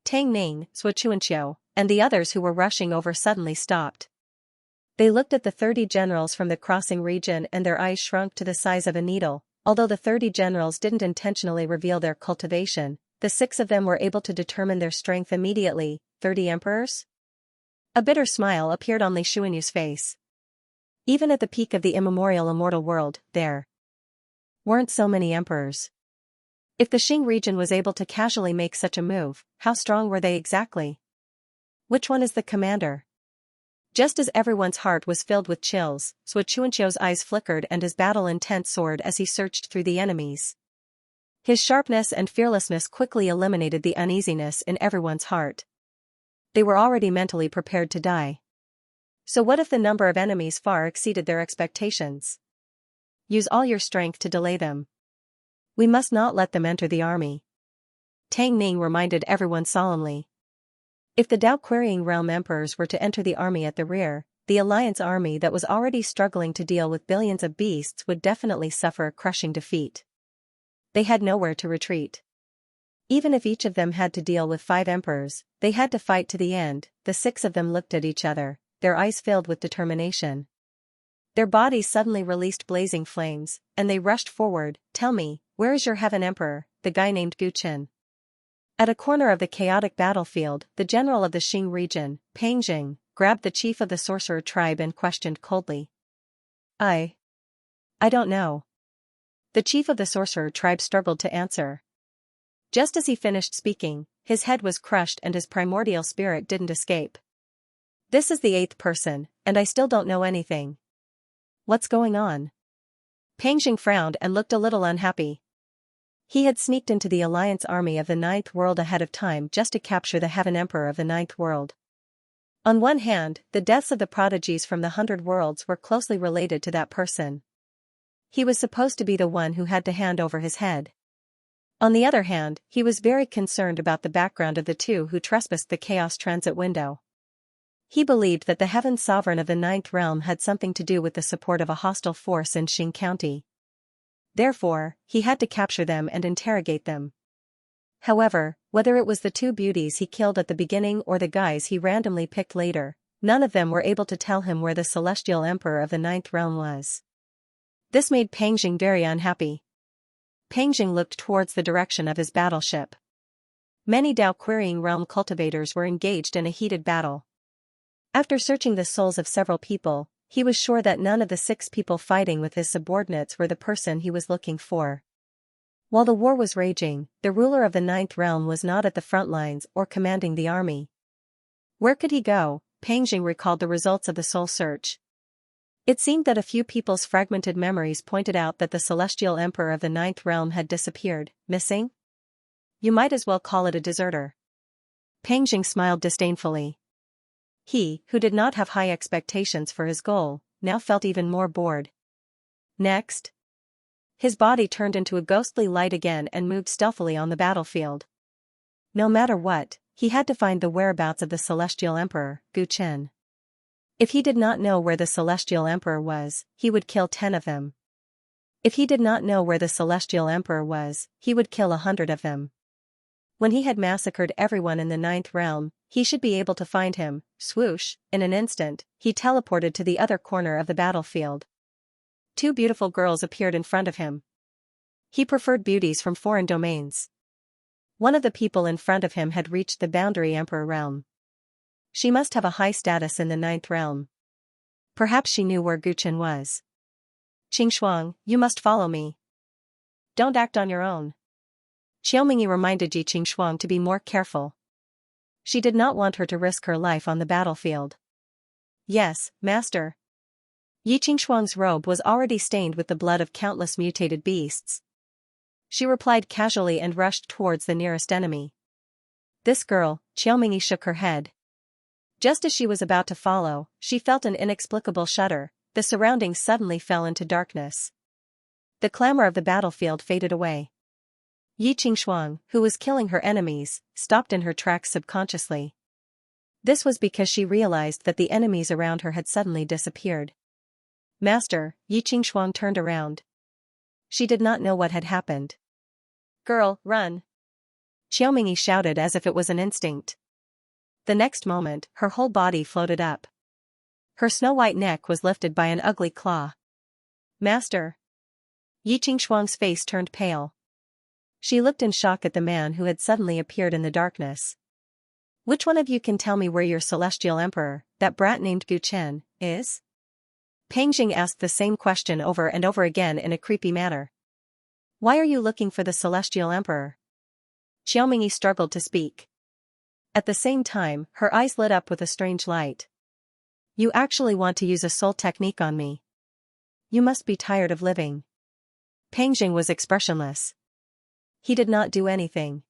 Tang Ning, Xianxia, and the others who were rushing over suddenly stopped. They looked at the 30 generals from the crossing region and their eyes shrunk to the size of a needle. Although the 30 generals didn't intentionally reveal their cultivation, the 6 of them were able to determine their strength immediately. 30 emperors? A bitter smile appeared on Li Xuanyu's face. Even at the peak of the immortal world, there weren't so many emperors. If the Xing region was able to casually make such a move, how strong were they exactly? Which one is the commander? Just as everyone's heart was filled with chills, Xianxia's eyes flickered and his battle intent soared as he searched through the enemies. His sharpness and fearlessness quickly eliminated the uneasiness in everyone's heart. They were already mentally prepared to die. So what if the number of enemies far exceeded their expectations? Use all your strength to delay them. We must not let them enter the army. Tang Ning reminded everyone solemnly. If the Dao Querying Realm emperors were to enter the army at the rear, the alliance army that was already struggling to deal with billions of beasts would definitely suffer a crushing defeat. They had nowhere to retreat. Even if each of them had to deal with 5 emperors, they had to fight to the end. The 6 of them looked at each other, their eyes filled with determination. Their bodies suddenly released blazing flames, and they rushed forward. Tell me, where is your heaven emperor, the guy named Guqin? At a corner of the chaotic battlefield, the general of the Xing region, Peng Jing, grabbed the chief of the sorcerer tribe and questioned coldly. I don't know. The chief of the sorcerer tribe struggled to answer. Just as he finished speaking, his head was crushed and his primordial spirit didn't escape. This is the 8th person, and I still don't know anything. What's going on? Peng Jing frowned and looked a little unhappy. He had sneaked into the alliance army of the Ninth World ahead of time just to capture the Heaven Emperor of the Ninth World. On one hand, the deaths of the prodigies from the 100 Worlds were closely related to that person. He was supposed to be the one who had to hand over his head. On the other hand, he was very concerned about the background of the 2 who trespassed the Chaos Transit window. He believed that the Heaven Sovereign of the Ninth Realm had something to do with the support of a hostile force in Xing County. Therefore, he had to capture them and interrogate them. However, whether it was the 2 beauties he killed at the beginning or the guys he randomly picked later, none of them were able to tell him where the Celestial Emperor of the Ninth Realm was. This made Peng Jing very unhappy. Peng Jing looked towards the direction of his battleship. Many Dao Querying Realm cultivators were engaged in a heated battle. After searching the souls of several people, he was sure that none of the 6 people fighting with his subordinates were the person he was looking for. While the war was raging, the ruler of the Ninth Realm was not at the front lines or commanding the army. Where could he go? Peng Jing recalled the results of the soul search. It seemed that a few people's fragmented memories pointed out that the celestial emperor of the ninth realm had disappeared, missing? You might as well call it a deserter. Peng Jing smiled disdainfully. He, who did not have high expectations for his goal, now felt even more bored. Next. His body turned into a ghostly light again and moved stealthily on the battlefield. No matter what, he had to find the whereabouts of the celestial emperor, Gu Chen. If he did not know where the celestial emperor was, he would kill 10 of them. If he did not know where the celestial emperor was, he would kill 100 of them. When he had massacred everyone in the ninth realm, he should be able to find him. Swoosh, in an instant, he teleported to the other corner of the battlefield. 2 beautiful girls appeared in front of him. He preferred beauties from foreign domains. One of the people in front of him had reached the boundary emperor realm. She must have a high status in the ninth realm. Perhaps she knew where Gu Chen was. Qing, you must follow me. Don't act on your own. Xiaomingyi reminded Yi Qing to be more careful. She did not want her to risk her life on the battlefield. Yes, master. Yi Qing's robe was already stained with the blood of countless mutated beasts. She replied casually and rushed towards the nearest enemy. This girl, Xiaomingyi shook her head. Just as she was about to follow, she felt an inexplicable shudder. The surroundings suddenly fell into darkness. The clamor of the battlefield faded away. Yi Qing, who was killing her enemies, stopped in her tracks subconsciously. This was because she realized that the enemies around her had suddenly disappeared. Master, Yi Qing turned around. She did not know what had happened. Girl, run! Xiaomingyi shouted as if it was an instinct. The next moment, her whole body floated up. Her snow-white neck was lifted by an ugly claw. Master! Yi Qing's face turned pale. She looked in shock at the man who had suddenly appeared in the darkness. Which one of you can tell me where your celestial emperor, that brat named Gu Chen, is? Peng Jing asked the same question over and over again in a creepy manner. Why are you looking for the celestial emperor? Xiaomingyi struggled to speak. At the same time, her eyes lit up with a strange light. You actually want to use a soul technique on me? You must be tired of living. Peng Jing was expressionless. He did not do anything.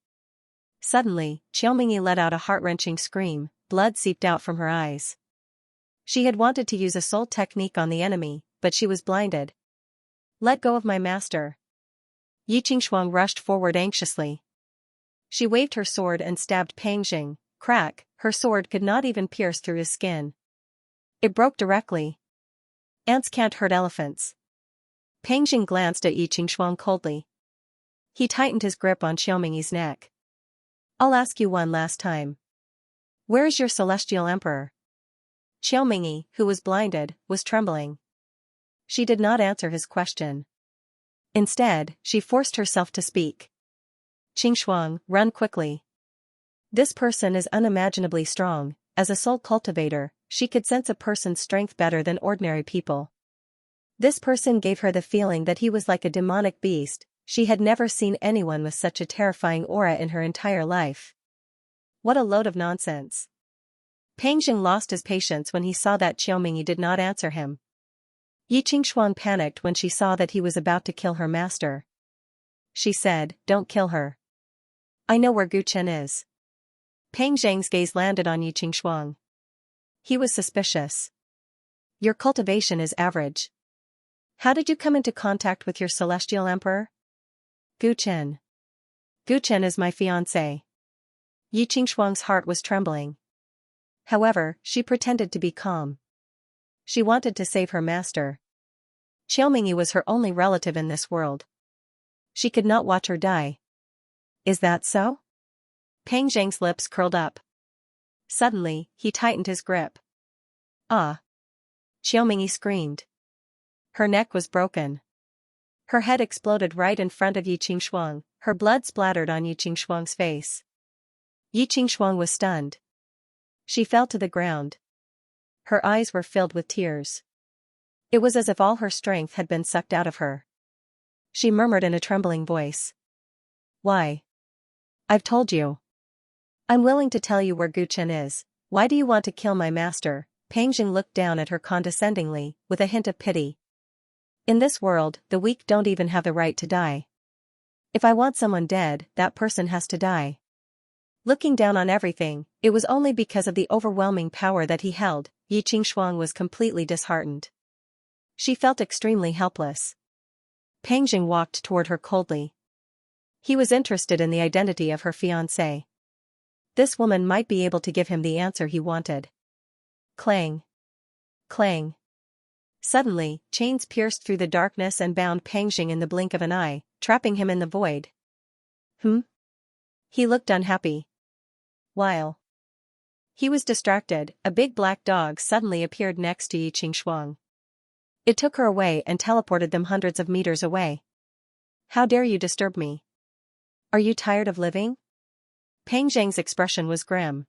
Suddenly, Xiaomingyi let out a heart-wrenching scream, blood seeped out from her eyes. She had wanted to use a soul technique on the enemy, but she was blinded. Let go of my master. Yi Qing rushed forward anxiously. She waved her sword and stabbed Peng Jing. Crack, her sword could not even pierce through his skin. It broke directly. Ants can't hurt elephants. Peng Jing glanced at Yi Qing coldly. He tightened his grip on Xiaomingyi's neck. I'll ask you one last time. Where is your celestial emperor? Xiaomingyi, who was blinded, was trembling. She did not answer his question. Instead, she forced herself to speak. Qing, run quickly. This person is unimaginably strong. As a soul cultivator, she could sense a person's strength better than ordinary people. This person gave her the feeling that he was like a demonic beast. She had never seen anyone with such a terrifying aura in her entire life. What a load of nonsense. Peng Jing lost his patience when he saw that Xiaomingyi did not answer him. Yi Qing panicked when she saw that he was about to kill her master. She said, don't kill her. I know where Gu Chen is. Peng Jing's gaze landed on Yi Qing. He was suspicious. Your cultivation is average. How did you come into contact with your celestial emperor? Gu Chen. Gu Chen is my fiancé. Yi Qing's heart was trembling. However, she pretended to be calm. She wanted to save her master. Xiaomingyi was her only relative in this world. She could not watch her die. Is that so? Peng Jing's lips curled up. Suddenly, he tightened his grip. Ah! Xiaomingyi screamed. Her neck was broken. Her head exploded right in front of Yi Qing. Her blood splattered on Yi Qing's face. Yi Qing was stunned. She fell to the ground. Her eyes were filled with tears. It was as if all her strength had been sucked out of her. She murmured in a trembling voice. Why? I've told you. I'm willing to tell you where Gu Chen is. Why do you want to kill my master? Pang Jing looked down at her condescendingly, with a hint of pity. In this world, the weak don't even have the right to die. If I want someone dead, that person has to die. Looking down on everything, it was only because of the overwhelming power that he held. Yi Qingshuang was completely disheartened. She felt extremely helpless. Pang Jing walked toward her coldly. He was interested in the identity of her fiancé. This woman might be able to give him the answer he wanted. Clang. Clang. Suddenly, chains pierced through the darkness and bound Pang Jing in the blink of an eye, trapping him in the void. He looked unhappy. While he was distracted, a big black dog suddenly appeared next to Yi Qingshuang. It took her away and teleported them hundreds of meters away. How dare you disturb me? Are you tired of living? Pang Jing's expression was grim.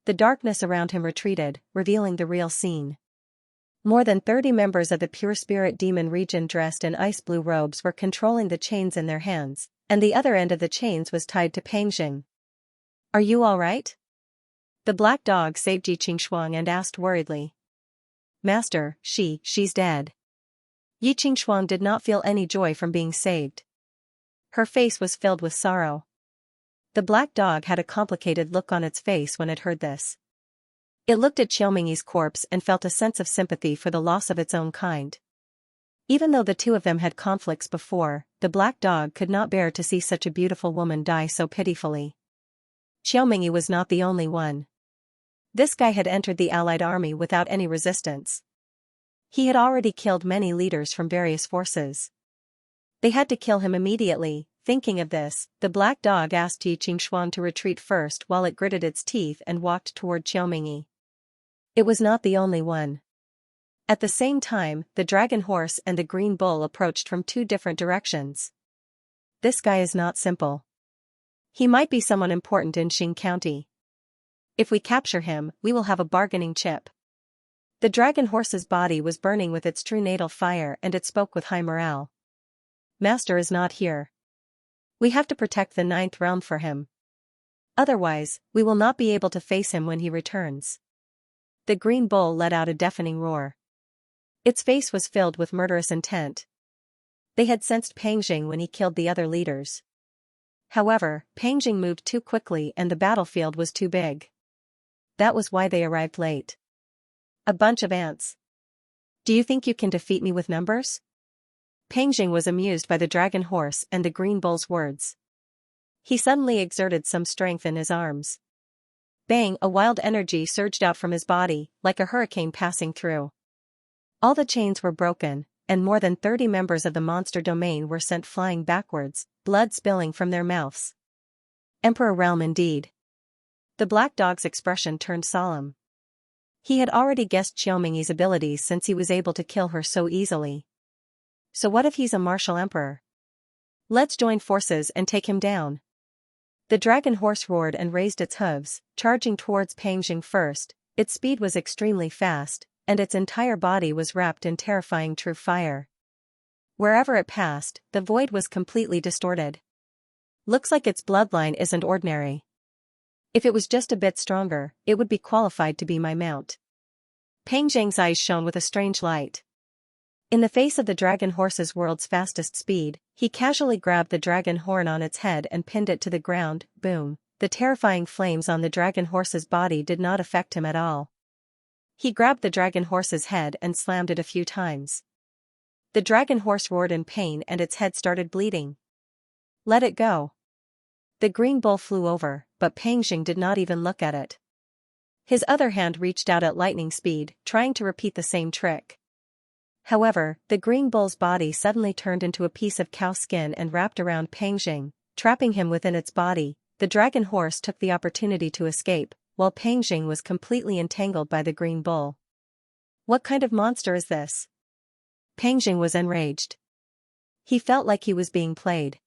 The darkness around him retreated, revealing the real scene. More than 30 members of the Pure Spirit Demon region dressed in ice blue robes were controlling the chains in their hands, and the other end of the chains was tied to Pang Jing. Are you all right? The black dog saved Yi Qingshuang and asked worriedly. Master, she's dead. Yi Qingshuang did not feel any joy from being saved. Her face was filled with sorrow. The black dog had a complicated look on its face when it heard this. It looked at Xiaomingyi's corpse and felt a sense of sympathy for the loss of its own kind. Even though the two of them had conflicts before, the black dog could not bear to see such a beautiful woman die so pitifully. Xiaomingyi was not the only one. This guy had entered the allied army without any resistance. He had already killed many leaders from various forces. They had to kill him immediately. Thinking of this, the black dog asked Yi Qingshuang to retreat first while it gritted its teeth and walked toward Xiaomingyi. It was not the only one. At the same time, the dragon horse and the green bull approached from two different directions. This guy is not simple. He might be someone important in Xing County. If we capture him, we will have a bargaining chip. The dragon horse's body was burning with its true natal fire and it spoke with high morale. Master is not here. We have to protect the 9th realm for him. Otherwise, we will not be able to face him when he returns. The green bull let out a deafening roar. Its face was filled with murderous intent. They had sensed Pang Jing when he killed the other leaders. However, Pang Jing moved too quickly and the battlefield was too big. That was why they arrived late. A bunch of ants. Do you think you can defeat me with numbers? Pang Jing was amused by the dragon horse and the green bull's words. He suddenly exerted some strength in his arms. Bang! A wild energy surged out from his body, like a hurricane passing through. All the chains were broken, and more than 30 members of the monster domain were sent flying backwards, blood spilling from their mouths. Emperor realm indeed. The black dog's expression turned solemn. He had already guessed Xiaomingyi's abilities since he was able to kill her so easily. So what if he's a martial emperor? Let's join forces and take him down. The dragon horse roared and raised its hooves, charging towards Pang Jing first. Its speed was extremely fast, and its entire body was wrapped in terrifying true fire. Wherever it passed, the void was completely distorted. Looks like its bloodline isn't ordinary. If it was just a bit stronger, it would be qualified to be my mount. Pang Jing's eyes shone with a strange light. In the face of the dragon horse's world's fastest speed, he casually grabbed the dragon horn on its head and pinned it to the ground. Boom! The terrifying flames on the dragon horse's body did not affect him at all. He grabbed the dragon horse's head and slammed it a few times. The dragon horse roared in pain and its head started bleeding. Let it go. The green bull flew over, but Pang Jing did not even look at it. His other hand reached out at lightning speed, trying to repeat the same trick. However, the green bull's body suddenly turned into a piece of cow skin and wrapped around Pang Jing, trapping him within its body. The dragon horse took the opportunity to escape, while Pang Jing was completely entangled by the green bull. What kind of monster is this? Pang Jing was enraged. He felt like he was being played.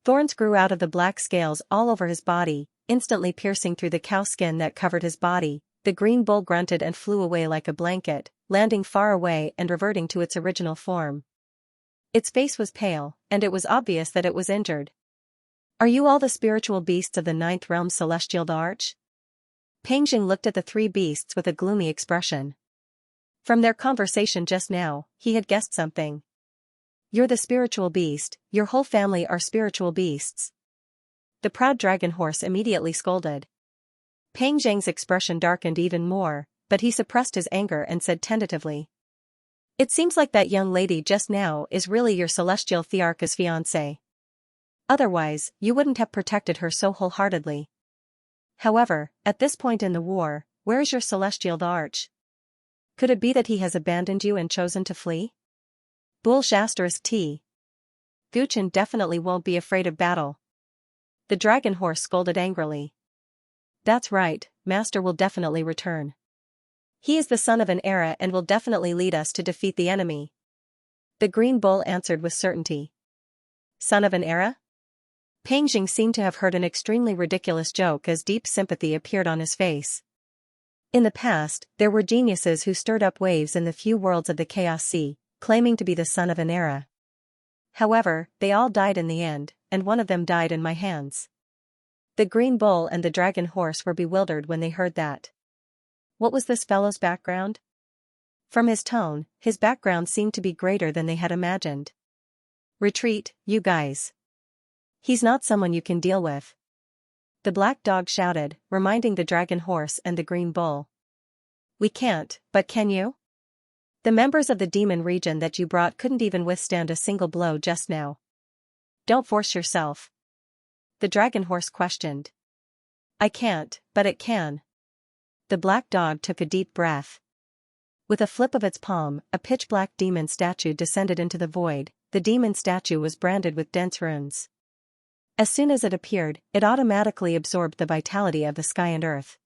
Thorns grew out of the black scales all over his body, instantly piercing through the cow skin that covered his body. The green bull grunted and flew away like a blanket, landing far away and reverting to its original form. Its face was pale, and it was obvious that it was injured. Are you all the spiritual beasts of the 9th realm celestial arch? Peng Jing looked at the three beasts with a gloomy expression. From their conversation just now, he had guessed something. You're the spiritual beast, your whole family are spiritual beasts. The proud dragon horse immediately scolded. Peng Jing's expression darkened even more, but he suppressed his anger and said tentatively. It seems like that young lady just now is really your celestial Thearcha's fiancée. Otherwise, you wouldn't have protected her so wholeheartedly. However, at this point in the war, where is your celestial Thearch? Could it be that he has abandoned you and chosen to flee? Bull****. Guchen definitely won't be afraid of battle. The dragon horse scolded angrily. That's right, Master will definitely return. He is the son of an era and will definitely lead us to defeat the enemy. The green bull answered with certainty. Son of an era? Peng Jing seemed to have heard an extremely ridiculous joke as deep sympathy appeared on his face. In the past, there were geniuses who stirred up waves in the few worlds of the Chaos Sea, claiming to be the son of an era. However, they all died in the end, and one of them died in my hands. The green bull and the dragon horse were bewildered when they heard that. What was this fellow's background? From his tone, his background seemed to be greater than they had imagined. Retreat, you guys. He's not someone you can deal with. The black dog shouted, reminding the dragon horse and the green bull. We can't, but can you? The members of the demon region that you brought couldn't even withstand a single blow just now. Don't force yourself. The dragon horse questioned. I can't, but it can. The black dog took a deep breath. With a flip of its palm, a pitch-black demon statue descended into the void. The demon statue was branded with dense runes. As soon as it appeared, it automatically absorbed the vitality of the sky and earth.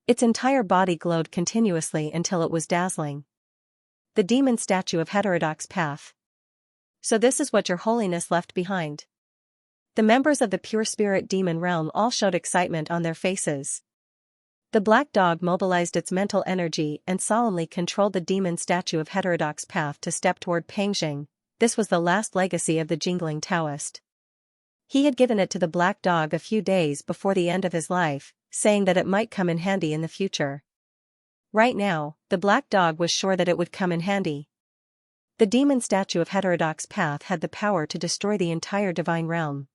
Its entire body glowed continuously until it was dazzling. The demon statue of heterodox path. So this is what your holiness left behind. The members of the pure spirit demon realm all showed excitement on their faces. The black dog mobilized its mental energy and solemnly controlled the demon statue of heterodox path to step toward Peng Jing. This was the last legacy of the jingling Taoist. He had given it to the black dog a few days before the end of his life, saying that it might come in handy in the future. Right now, the black dog was sure that it would come in handy. The demon statue of heterodox path had the power to destroy the entire divine realm.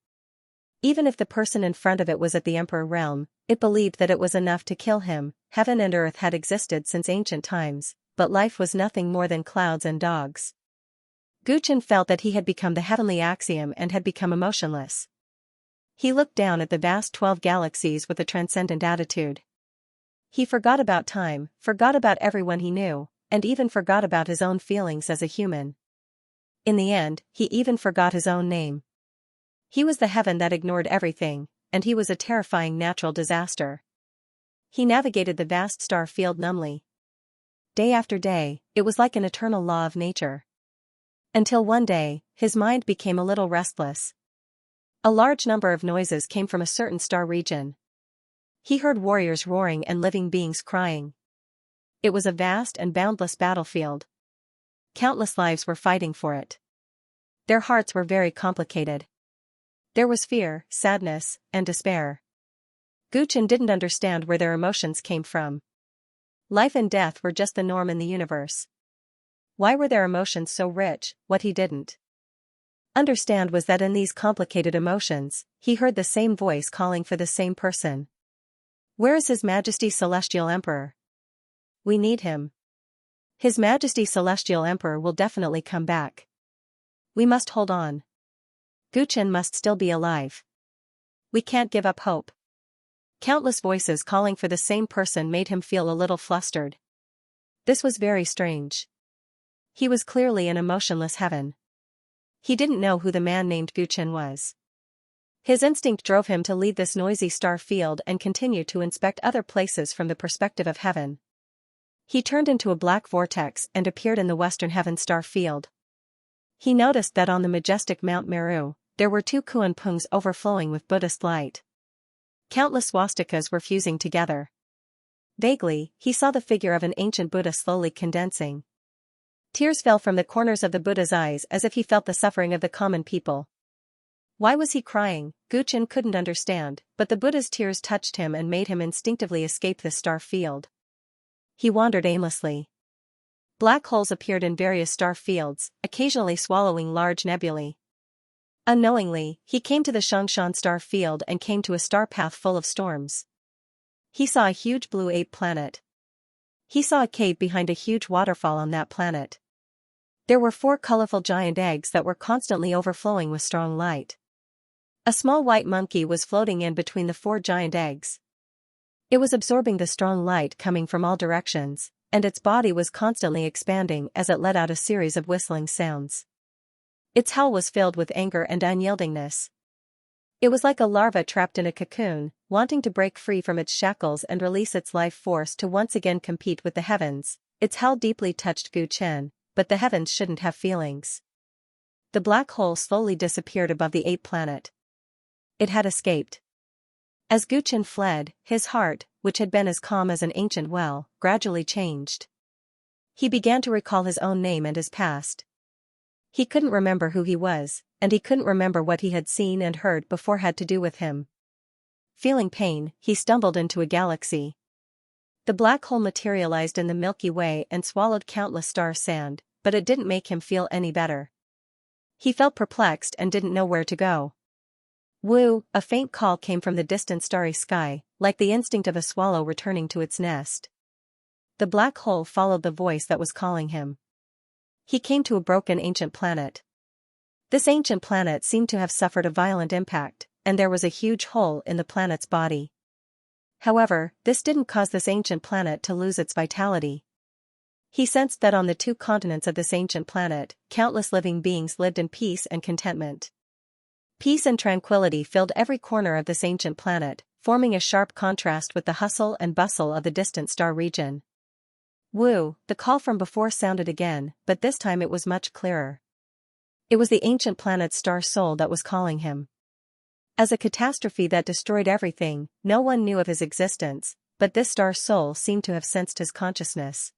Even if the person in front of it was at the emperor realm, it believed that it was enough to kill him. Heaven and earth had existed since ancient times, but life was nothing more than clouds and dogs. Guchen felt that he had become the heavenly axiom and had become emotionless. He looked down at the vast 12 galaxies with a transcendent attitude. He forgot about time, forgot about everyone he knew, and even forgot about his own feelings as a human. In the end, he even forgot his own name. He was the heaven that ignored everything, and he was a terrifying natural disaster. He navigated the vast star field numbly. Day after day, it was like an eternal law of nature. Until one day, his mind became a little restless. A large number of noises came from a certain star region. He heard warriors roaring and living beings crying. It was a vast and boundless battlefield. Countless lives were fighting for it. Their hearts were very complicated. There was fear, sadness, and despair. Guchen didn't understand where their emotions came from. Life and death were just the norm in the universe. Why were their emotions so rich? What he didn't understand was that in these complicated emotions, he heard the same voice calling for the same person. Where is His Majesty Celestial Emperor? We need him. His Majesty Celestial Emperor will definitely come back. We must hold on. Guchen must still be alive. We can't give up hope. Countless voices calling for the same person made him feel a little flustered. This was very strange. He was clearly in emotionless heaven. He didn't know who the man named Guchen was. His instinct drove him to leave this noisy star field and continue to inspect other places from the perspective of heaven. He turned into a black vortex and appeared in the western heaven star field. He noticed that on the majestic Mount Meru, there were 2 Kuan-pungs overflowing with Buddhist light. Countless swastikas were fusing together. Vaguely, he saw the figure of an ancient Buddha slowly condensing. Tears fell from the corners of the Buddha's eyes as if he felt the suffering of the common people. Why was he crying? Gu Chen couldn't understand, but the Buddha's tears touched him and made him instinctively escape the star field. He wandered aimlessly. Black holes appeared in various star fields, occasionally swallowing large nebulae. Unknowingly, he came to the Xianxia star field and came to a star path full of storms. He saw a huge blue ape planet. He saw a cave behind a huge waterfall on that planet. There were 4 colorful giant eggs that were constantly overflowing with strong light. A small white monkey was floating in between the 4 giant eggs. It was absorbing the strong light coming from all directions, and its body was constantly expanding as it let out a series of whistling sounds. Its howl was filled with anger and unyieldingness. It was like a larva trapped in a cocoon, wanting to break free from its shackles and release its life force to once again compete with the heavens. Its howl deeply touched Gu Chen, but the heavens shouldn't have feelings. The black hole slowly disappeared above the ape planet. It had escaped. As Gu Chen fled, his heart, which had been as calm as an ancient well, gradually changed. He began to recall his own name and his past. He couldn't remember who he was, and he couldn't remember what he had seen and heard before had to do with him. Feeling pain, he stumbled into a galaxy. The black hole materialized in the Milky Way and swallowed countless star sand, but it didn't make him feel any better. He felt perplexed and didn't know where to go. Woo, a faint call came from the distant starry sky, like the instinct of a swallow returning to its nest. The black hole followed the voice that was calling him. He came to a broken ancient planet. This ancient planet seemed to have suffered a violent impact, and there was a huge hole in the planet's body. However, this didn't cause this ancient planet to lose its vitality. He sensed that on the 2 continents of this ancient planet, countless living beings lived in peace and contentment. Peace and tranquility filled every corner of this ancient planet, forming a sharp contrast with the hustle and bustle of the distant star region. Woo, the call from before sounded again, but this time it was much clearer. It was the ancient planet's star soul that was calling him. As a catastrophe that destroyed everything, no one knew of his existence, but this star soul seemed to have sensed his consciousness.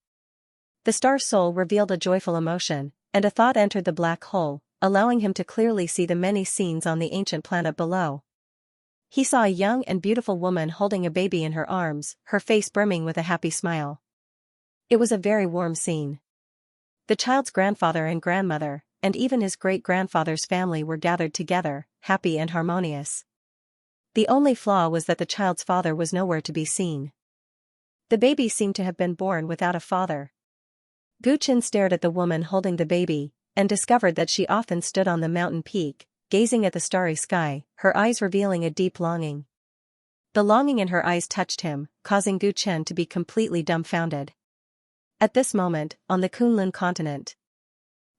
The star soul revealed a joyful emotion, and a thought entered the black hole, allowing him to clearly see the many scenes on the ancient planet below. He saw a young and beautiful woman holding a baby in her arms, her face brimming with a happy smile. It was a very warm scene. The child's grandfather and grandmother, and even his great-grandfather's family were gathered together, happy and harmonious. The only flaw was that the child's father was nowhere to be seen. The baby seemed to have been born without a father. Gu Chen stared at the woman holding the baby, and discovered that she often stood on the mountain peak, gazing at the starry sky, her eyes revealing a deep longing. The longing in her eyes touched him, causing Gu Chen to be completely dumbfounded. At this moment, on the Kunlun continent.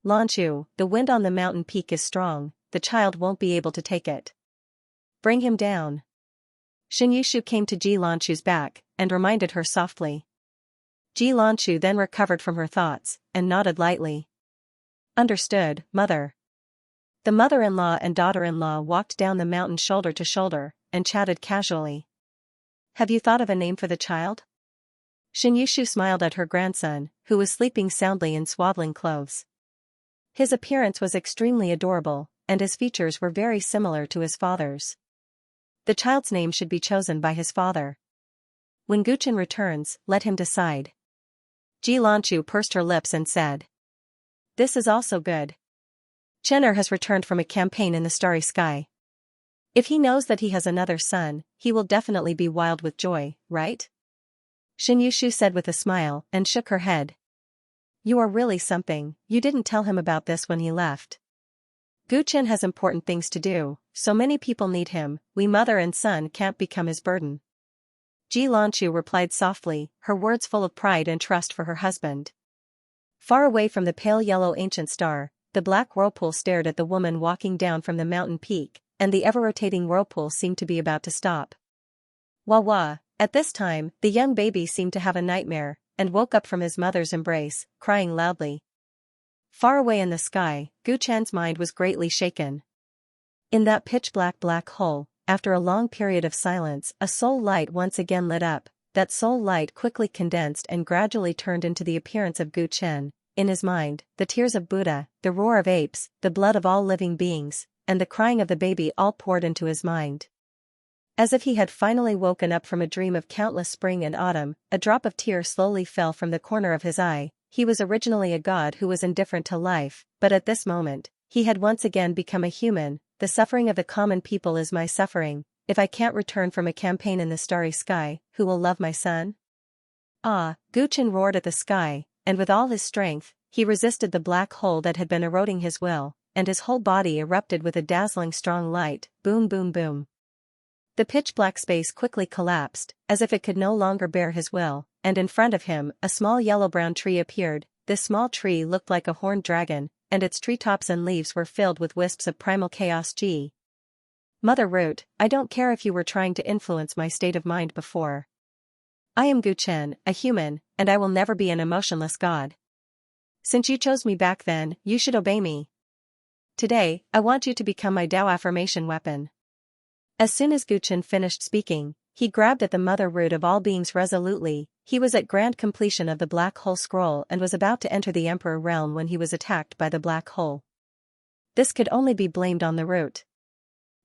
Lanchu, the wind on the mountain peak is strong, the child won't be able to take it. Bring him down. Xianxia came to Ji Lanchu's back, and reminded her softly. Ji Lanchu then recovered from her thoughts, and nodded lightly. Understood, mother. The mother-in-law and daughter-in-law walked down the mountain shoulder to shoulder, and chatted casually. Have you thought of a name for the child? Xianxia smiled at her grandson, who was sleeping soundly in swaddling clothes. His appearance was extremely adorable, and his features were very similar to his father's. The child's name should be chosen by his father. When Gu Chen returns, let him decide. Ji Lanchu pursed her lips and said. This is also good. Chen'er has returned from a campaign in the starry sky. If he knows that he has another son, he will definitely be wild with joy, right? Xianxia said with a smile, and shook her head. You are really something, you didn't tell him about this when he left. Gu Chen has important things to do, so many people need him, we mother and son can't become his burden. Ji Lanchu replied softly, her words full of pride and trust for her husband. Far away from the pale yellow ancient star, the black whirlpool stared at the woman walking down from the mountain peak, and the ever-rotating whirlpool seemed to be about to stop. Wah wah, at this time, the young baby seemed to have a nightmare, and woke up from his mother's embrace, crying loudly. Far away in the sky, Gu Chen's mind was greatly shaken. In that pitch-black black hole, after a long period of silence, a soul light once again lit up. That soul light quickly condensed and gradually turned into the appearance of Gu Chen. In his mind, the tears of Buddha, the roar of apes, the blood of all living beings, and the crying of the baby all poured into his mind. As if he had finally woken up from a dream of countless spring and autumn, a drop of tear slowly fell from the corner of his eye. He was originally a god who was indifferent to life, but at this moment, he had once again become a human. The suffering of the common people is my suffering. If I can't return from a campaign in the starry sky, who will love my son? Ah, Guchen roared at the sky, and with all his strength, he resisted the black hole that had been eroding his will, and his whole body erupted with a dazzling strong light. Boom boom boom. The pitch-black space quickly collapsed, as if it could no longer bear his will, and in front of him, a small yellow-brown tree appeared. This small tree looked like a horned dragon, and its treetops and leaves were filled with wisps of primal chaos. Mother Root, I don't care if you were trying to influence my state of mind before. I am Guchen, a human, and I will never be an emotionless god. Since you chose me back then, you should obey me. Today, I want you to become my Tao affirmation weapon. As soon as Guchen finished speaking, he grabbed at the mother root of all beings resolutely. He was at grand completion of the black hole scroll and was about to enter the emperor realm when he was attacked by the black hole. This could only be blamed on the root.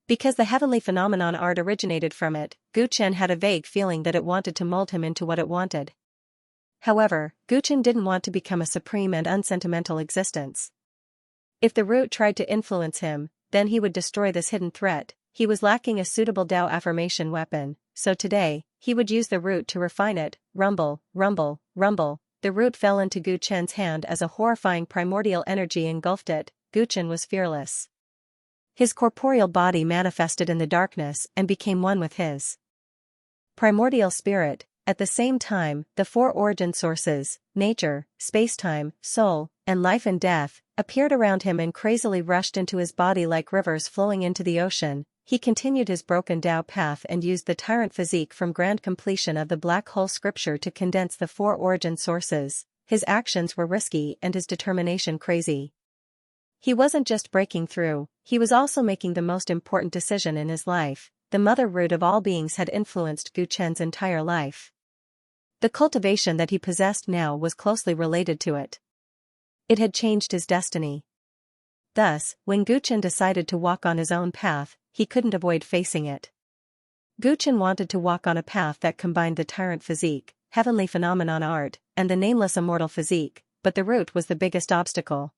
Because the heavenly phenomenon art originated from it, Guchen had a vague feeling that it wanted to mold him into what it wanted. However, Guchen didn't want to become a supreme and unsentimental existence. If the root tried to influence him, then he would destroy this hidden threat. He was lacking a suitable Tao affirmation weapon, so today, he would use the root to refine it. Rumble, rumble, rumble. The root fell into Guchen's hand as a horrifying primordial energy engulfed it. Guchen was fearless. His corporeal body manifested in the darkness and became one with his primordial spirit. At the same time, the four origin sources, nature, spacetime, soul, and life and death, appeared around him and crazily rushed into his body like rivers flowing into the ocean. He continued his broken Tao path and used the Tyrant physique from grand completion of the black hole scripture to condense the four origin sources. His actions were risky and his determination crazy. He wasn't just breaking through, he was also making the most important decision in his life. The mother root of all beings had influenced Guchen's entire life. The cultivation that he possessed now was closely related to it. It had changed his destiny. Thus, when Guchen decided to walk on his own path, he couldn't avoid facing it. Guchen wanted to walk on a path that combined the Tyrant physique, heavenly phenomenon art, and the nameless immortal physique, but the root was the biggest obstacle.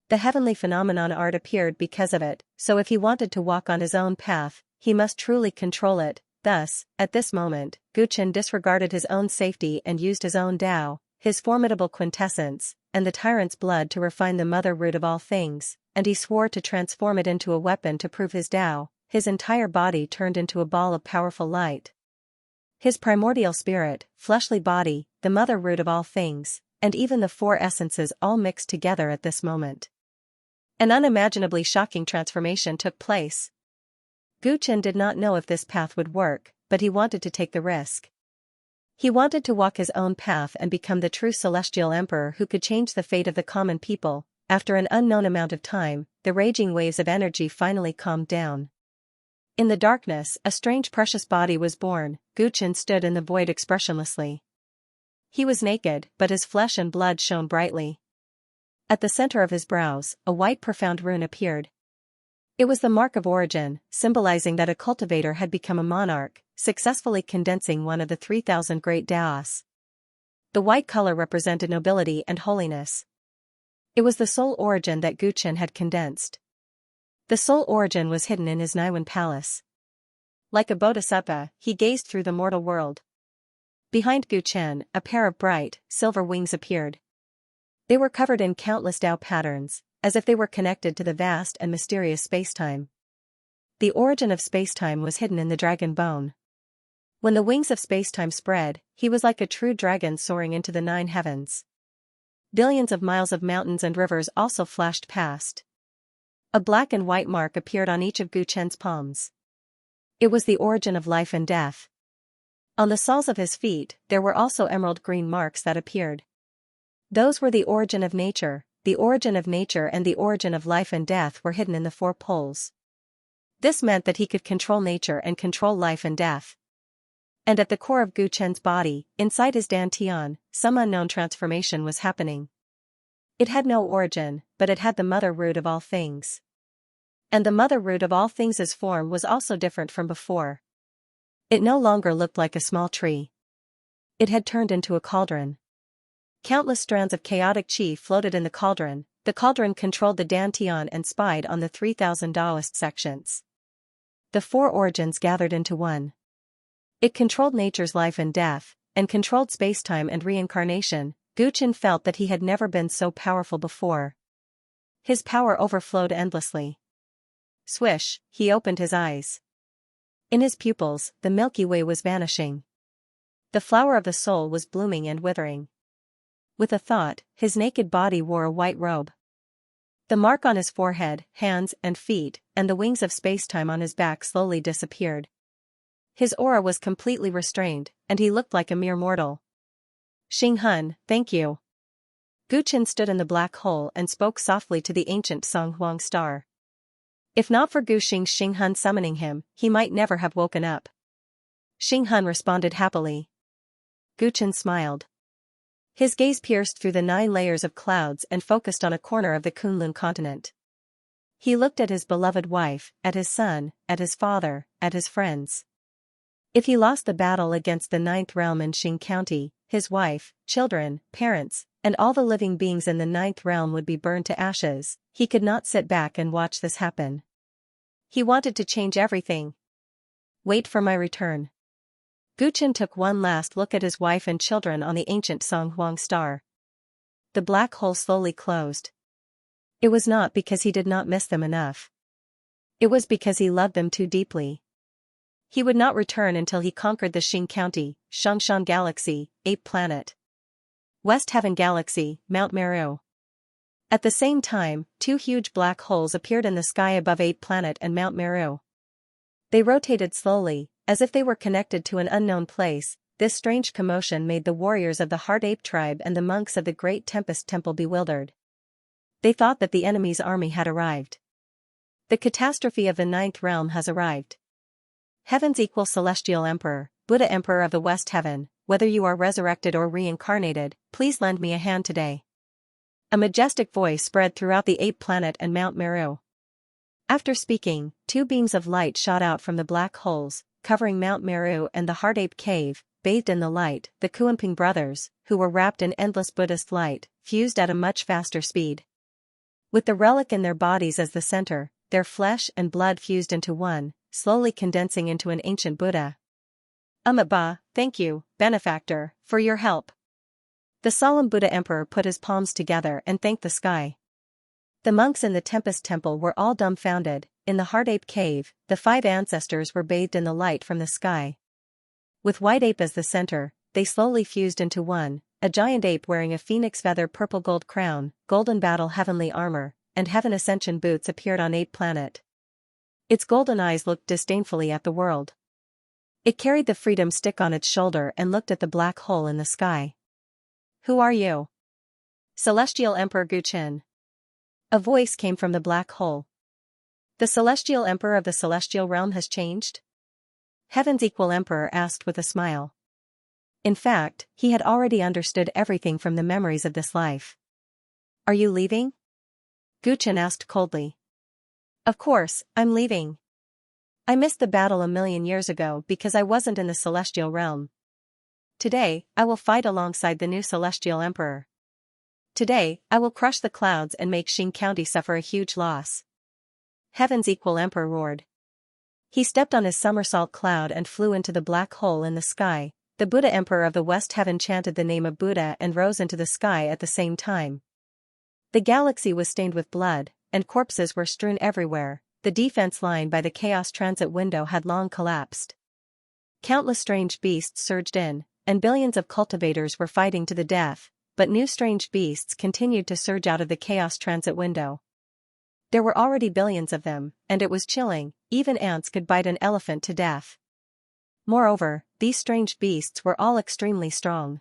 The heavenly phenomenon art appeared because of it, so if he wanted to walk on his own path, he must truly control it. Thus, at this moment, Guchen disregarded his own safety and used his own Tao, his formidable quintessence, and the tyrant's blood to refine the mother root of all things, and he swore to transform it into a weapon to prove his Tao. His entire body turned into a ball of powerful light. His primordial spirit, fleshly body, the mother root of all things, and even the four essences all mixed together at this moment. An unimaginably shocking transformation took place. Guchen did not know if this path would work, but he wanted to take the risk. He wanted to walk his own path and become the true celestial emperor who could change the fate of the common people. After an unknown amount of time, the raging waves of energy finally calmed down. In the darkness, a strange precious body was born. Guchen stood in the void expressionlessly. He was naked, but his flesh and blood shone brightly. At the center of his brows, a white profound rune appeared. It was the mark of origin, symbolizing that a cultivator had become a monarch, successfully condensing one of the 3,000 great Taos. The white color represented nobility and holiness. It was the soul origin that Guchen had condensed. The soul origin was hidden in his Niwen palace. Like a bodhisattva, he gazed through the mortal world. Behind Guchen, a pair of bright, silver wings appeared. They were covered in countless Tao patterns, as if they were connected to the vast and mysterious spacetime. The origin of spacetime was hidden in the dragon bone. When the wings of spacetime spread, he was like a true dragon soaring into the 9 heavens. Billions of miles of mountains and rivers also flashed past. A black and white mark appeared on each of Guchen's palms. It was the origin of life and death. On the soles of his feet, there were also emerald green marks that appeared. Those were the origin of nature. The origin of nature and the origin of life and death were hidden in the 4 poles. This meant that he could control nature and control life and death. And at the core of Guchen's body, inside his dantian, some unknown transformation was happening. It had no origin, but it had the mother root of all things. And the mother root of all things' form was also different from before. It no longer looked like a small tree. It had turned into a cauldron. Countless strands of chaotic chi floated in the cauldron. The cauldron controlled the dantian and spied on the 3,000 Taoist sections. The four origins gathered into one. It controlled nature's life and death, and controlled space-time and reincarnation. Guchen felt that he had never been so powerful before. His power overflowed endlessly. Swish, he opened his eyes. In his pupils, the Milky Way was vanishing. The flower of the soul was blooming and withering. With a thought, his naked body wore a white robe. The mark on his forehead, hands and feet, and the wings of space-time on his back slowly disappeared. His aura was completely restrained, and he looked like a mere mortal. Xing Hun, thank you. Guchen stood in the black hole and spoke softly to the ancient Song Huang star. If not for Xing Hun summoning him, he might never have woken up. Xing Hun responded happily. Guchen smiled. His gaze pierced through the 9 layers of clouds and focused on a corner of the Kunlun continent. He looked at his beloved wife, at his son, at his father, at his friends. If he lost the battle against the 9th realm in Xing County, his wife, children, parents, and all the living beings in the 9th realm would be burned to ashes. He could not sit back and watch this happen. He wanted to change everything. Wait for my return. Guchen took one last look at his wife and children on the ancient Song Huang star. The black hole slowly closed. It was not because he did not miss them enough. It was because he loved them too deeply. He would not return until he conquered the Xing County, Xianxia Galaxy, Ape Planet, West Heaven Galaxy, Mount Meru. At the same time, 2 huge black holes appeared in the sky above Ape Planet and Mount Meru. They rotated slowly, as if they were connected to an unknown place. This strange commotion made the warriors of the Heart Ape tribe and the monks of the Great Tempest Temple bewildered. They thought that the enemy's army had arrived. The catastrophe of the 9th realm has arrived. Heavens equal Celestial Emperor, Buddha Emperor of the West Heaven, whether you are resurrected or reincarnated, please lend me a hand today. A majestic voice spread throughout the Ape Planet and Mount Meru. After speaking, 2 beams of light shot out from the black holes, covering Mount Meru and the Heart Ape Cave. Bathed in the light, the Kuanping brothers, who were wrapped in endless Buddhist light, fused at a much faster speed. With the relic in their bodies as the center, their flesh and blood fused into one, slowly condensing into an ancient Buddha. Ba, thank you, benefactor, for your help. The solemn Buddha Emperor put his palms together and thanked the sky. The monks in the Tempest Temple were all dumbfounded. In the Heart Ape Cave, the 5 ancestors were bathed in the light from the sky. With White Ape as the center, they slowly fused into one, a giant ape wearing a phoenix feather purple gold crown, golden battle heavenly armor, and heaven ascension boots appeared on Ape Planet. Its golden eyes looked disdainfully at the world. It carried the freedom stick on its shoulder and looked at the black hole in the sky. Who are you? Celestial Emperor Guchen. A voice came from the black hole. The Celestial Emperor of the Celestial Realm has changed? Heaven's equal Emperor asked with a smile. In fact, he had already understood everything from the memories of this life. Are you leaving? Guchen asked coldly. Of course, I'm leaving. I missed the battle a million years ago because I wasn't in the Celestial Realm. Today, I will fight alongside the new Celestial Emperor. Today, I will crush the clouds and make Xing County suffer a huge loss. Heaven's equal Emperor roared. He stepped on his somersault cloud and flew into the black hole in the sky. The Buddha Emperor of the West Heaven chanted the name of Buddha and rose into the sky at the same time. The galaxy was stained with blood, and corpses were strewn everywhere. The defense line by the Chaos Transit window had long collapsed. Countless strange beasts surged in, and billions of cultivators were fighting to the death, but new strange beasts continued to surge out of the Chaos Transit window. There were already billions of them, and it was chilling. Even ants could bite an elephant to death. Moreover, these strange beasts were all extremely strong.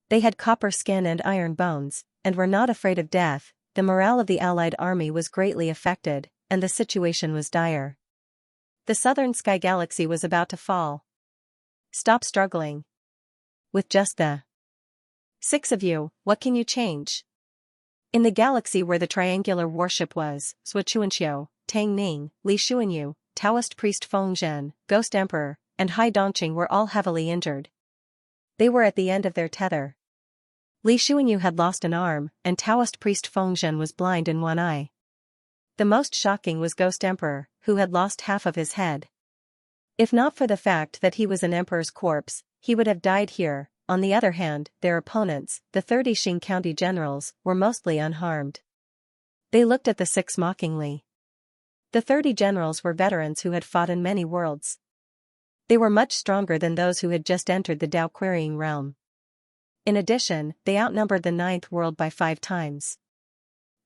They had copper skin and iron bones, and were not afraid of death. The morale of the Allied army was greatly affected, and the situation was dire. The southern sky galaxy was about to fall. Stop struggling. With just the 6 of you, what can you change? In the galaxy where the triangular warship was, Xianxia, Tang Ning, Li Xuanyu, Taoist priest Feng Zhen, Ghost Emperor, and Hai Dongqing were all heavily injured. They were at the end of their tether. Li Xuanyu had lost an arm, and Taoist priest Feng Zhen was blind in one eye. The most shocking was Ghost Emperor, who had lost half of his head. If not for the fact that he was an emperor's corpse, he would have died here. On the other hand, their opponents, the 30 Xing County generals, were mostly unharmed. They looked at the six mockingly. The 30 generals were veterans who had fought in many worlds. They were much stronger than those who had just entered the Dao querying realm. In addition, they outnumbered the 9th world by 5 times.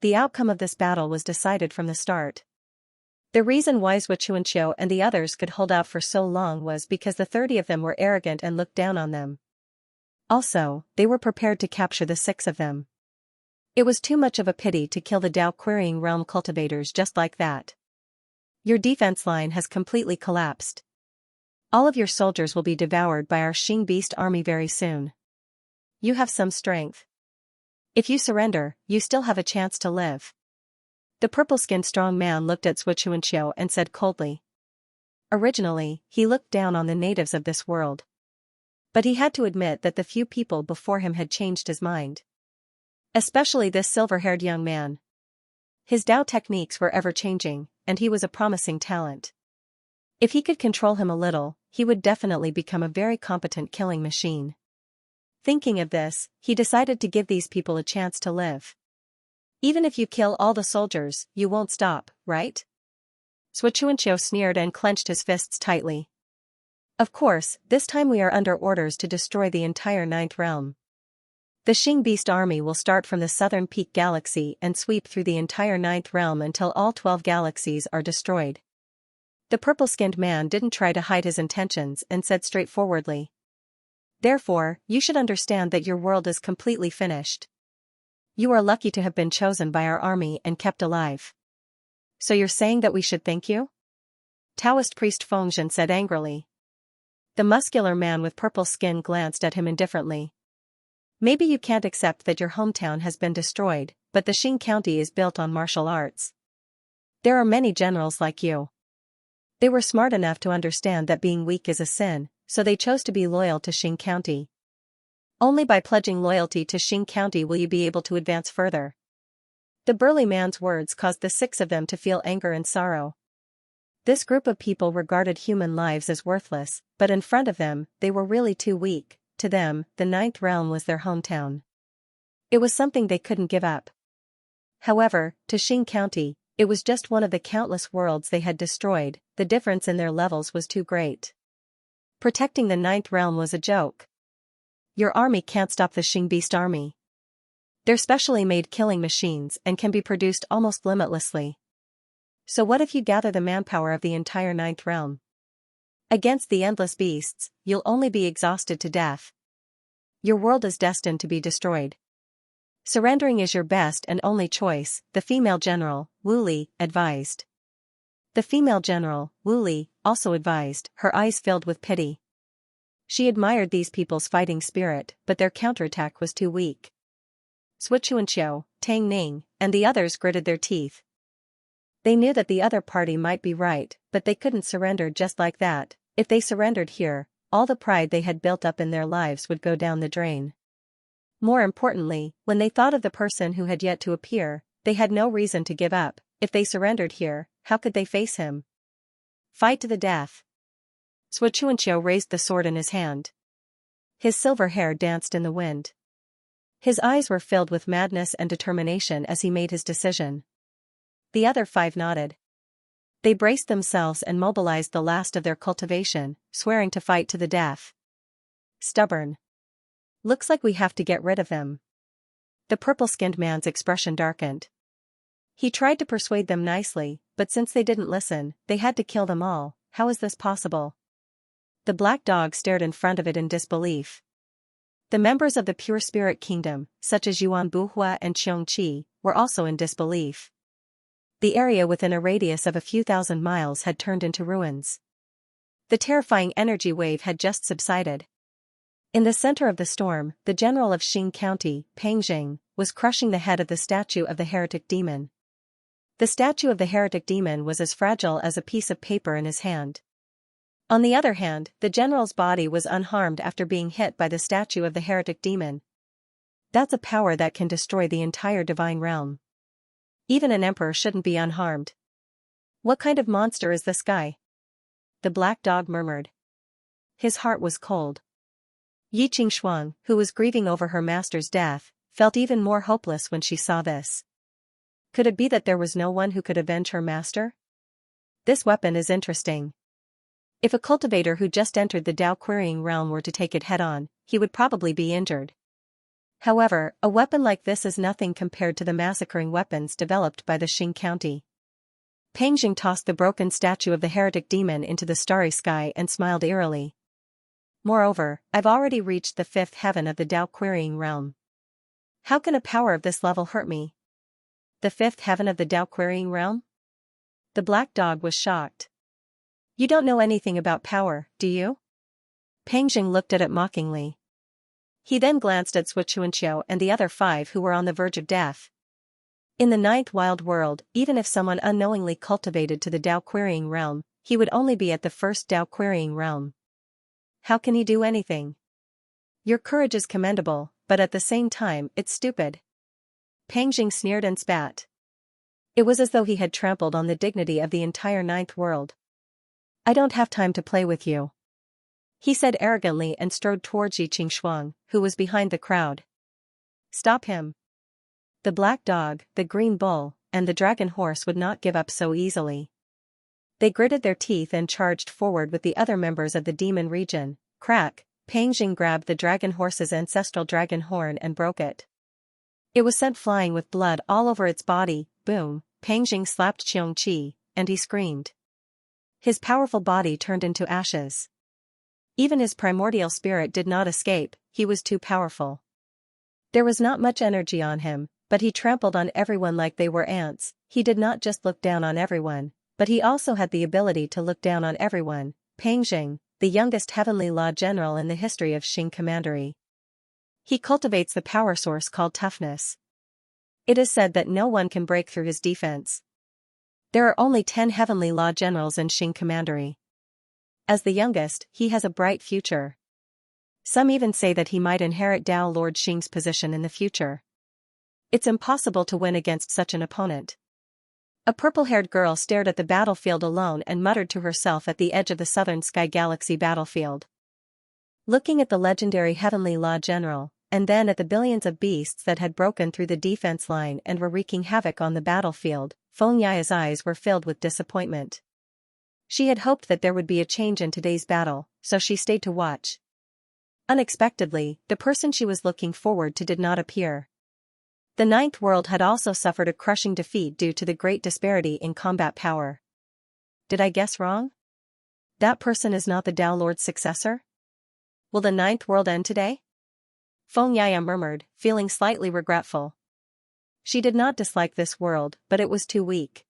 The outcome of this battle was decided from the start. The reason why Xianxia and the others could hold out for so long was because the 30 of them were arrogant and looked down on them. Also, they were prepared to capture the 6 of them. It was too much of a pity to kill the Dao querying realm cultivators just like that. Your defense line has completely collapsed. All of your soldiers will be devoured by our Xing beast army very soon. You have some strength. If you surrender, you still have a chance to live. The purple-skinned strong man looked at Xianxia and said coldly. Originally, he looked down on the natives of this world. But he had to admit that the few people before him had changed his mind. Especially this silver-haired young man. His Dao techniques were ever-changing, and he was a promising talent. If he could control him a little, he would definitely become a very competent killing machine. Thinking of this, he decided to give these people a chance to live. Even if you kill all the soldiers, you won't stop, right? Xianxia sneered and clenched his fists tightly. Of course, this time we are under orders to destroy the entire 9th realm. The Xing Beast army will start from the southern peak galaxy and sweep through the entire 9th realm until all 12 galaxies are destroyed. The purple-skinned man didn't try to hide his intentions and said straightforwardly. Therefore, you should understand that your world is completely finished. You are lucky to have been chosen by our army and kept alive. So you're saying that we should thank you? Taoist priest Feng Zhen said angrily. The muscular man with purple skin glanced at him indifferently. Maybe you can't accept that your hometown has been destroyed, but the Xing County is built on martial arts. There are many generals like you. They were smart enough to understand that being weak is a sin, so they chose to be loyal to Xing County. Only by pledging loyalty to Xing County will you be able to advance further. The burly man's words caused the 6 of them to feel anger and sorrow. This group of people regarded human lives as worthless, but in front of them, they were really too weak. To them, the 9th realm was their hometown. It was something they couldn't give up. However, to Xing County, it was just one of the countless worlds they had destroyed. The difference in their levels was too great. Protecting the 9th realm was a joke. Your army can't stop the Xing Beast army. They're specially made killing machines and can be produced almost limitlessly. So what if you gather the manpower of the entire 9th realm? Against the endless beasts, you'll only be exhausted to death. Your world is destined to be destroyed. Surrendering is your best and only choice, the female general, Wu Li, advised. The female general, Wu Li, also advised, her eyes filled with pity. She admired these people's fighting spirit, but their counterattack was too weak. Xianxia, Tang Ning, and the others gritted their teeth. They knew that the other party might be right, but they couldn't surrender just like that. If they surrendered here, all the pride they had built up in their lives would go down the drain. More importantly, when they thought of the person who had yet to appear, they had no reason to give up. If they surrendered here, how could they face him? Fight to the death. Xianxia raised the sword in his hand. His silver hair danced in the wind. His eyes were filled with madness and determination as he made his decision. The other 5 nodded. They braced themselves and mobilized the last of their cultivation, swearing to fight to the death. Stubborn. Looks like we have to get rid of them. The purple-skinned man's expression darkened. He tried to persuade them nicely, but since they didn't listen, they had to kill them all. How is this possible? The black dog stared in front of it in disbelief. The members of the Pure Spirit Kingdom, such as Yuan Buhua and Xiongqi, were also in disbelief. The area within a radius of a few thousand miles had turned into ruins. The terrifying energy wave had just subsided. In the center of the storm, the general of Xing County, Peng Jing, was crushing the head of the statue of the heretic demon. The statue of the heretic demon was as fragile as a piece of paper in his hand. On the other hand, the general's body was unharmed after being hit by the statue of the heretic demon. That's a power that can destroy the entire divine realm. Even an emperor shouldn't be unharmed. What kind of monster is this guy? The black dog murmured. His heart was cold. Yi Qingxuang, who was grieving over her master's death, felt even more hopeless when she saw this. Could it be that there was no one who could avenge her master? This weapon is interesting. If a cultivator who just entered the Dao querying realm were to take it head-on, he would probably be injured. However, a weapon like this is nothing compared to the massacring weapons developed by the Xing County. Peng Jing tossed the broken statue of the heretic demon into the starry sky and smiled eerily. Moreover, I've already reached the 5th heaven of the Dao querying realm. How can a power of this level hurt me? The 5th heaven of the Dao querying realm? The black dog was shocked. You don't know anything about power, do you? Peng Jing looked at it mockingly. He then glanced at Xianxia and the other 5 who were on the verge of death. In the 9th wild world, even if someone unknowingly cultivated to the Dao querying realm, he would only be at the 1st Dao querying realm. How can he do anything? Your courage is commendable, but at the same time, it's stupid. Peng Jing sneered and spat. It was as though he had trampled on the dignity of the entire 9th world. I don't have time to play with you, he said arrogantly and strode towards Yi Qingxuang, who was behind the crowd. Stop him. The black dog, the green bull, and the dragon horse would not give up so easily. They gritted their teeth and charged forward with the other members of the demon region. Crack, Peng Jing grabbed the dragon horse's ancestral dragon horn and broke it. It was sent flying with blood all over its body. Boom, Peng Jing slapped Xianxia, and he screamed. His powerful body turned into ashes. Even his primordial spirit did not escape, he was too powerful. There was not much energy on him, but he trampled on everyone like they were ants. He did not just look down on everyone, but he also had the ability to look down on everyone. Peng Jing, the youngest heavenly law general in the history of Xing Commandery. He cultivates the power source called toughness. It is said that no one can break through his defense. There are only 10 heavenly law generals in Xing Commandery. As the youngest, he has a bright future. Some even say that he might inherit Dao Lord Xing's position in the future. It's impossible to win against such an opponent. A purple-haired girl stared at the battlefield alone and muttered to herself at the edge of the Southern Sky Galaxy battlefield. Looking at the legendary heavenly law general, and then at the billions of beasts that had broken through the defense line and were wreaking havoc on the battlefield, Feng Yaya's eyes were filled with disappointment. She had hoped that there would be a change in today's battle, so she stayed to watch. Unexpectedly, the person she was looking forward to did not appear. The 9th world had also suffered a crushing defeat due to the great disparity in combat power. Did I guess wrong? That person is not the Dao Lord's successor? Will the 9th world end today? Feng Yaya murmured, feeling slightly regretful. She did not dislike this world, but it was too weak.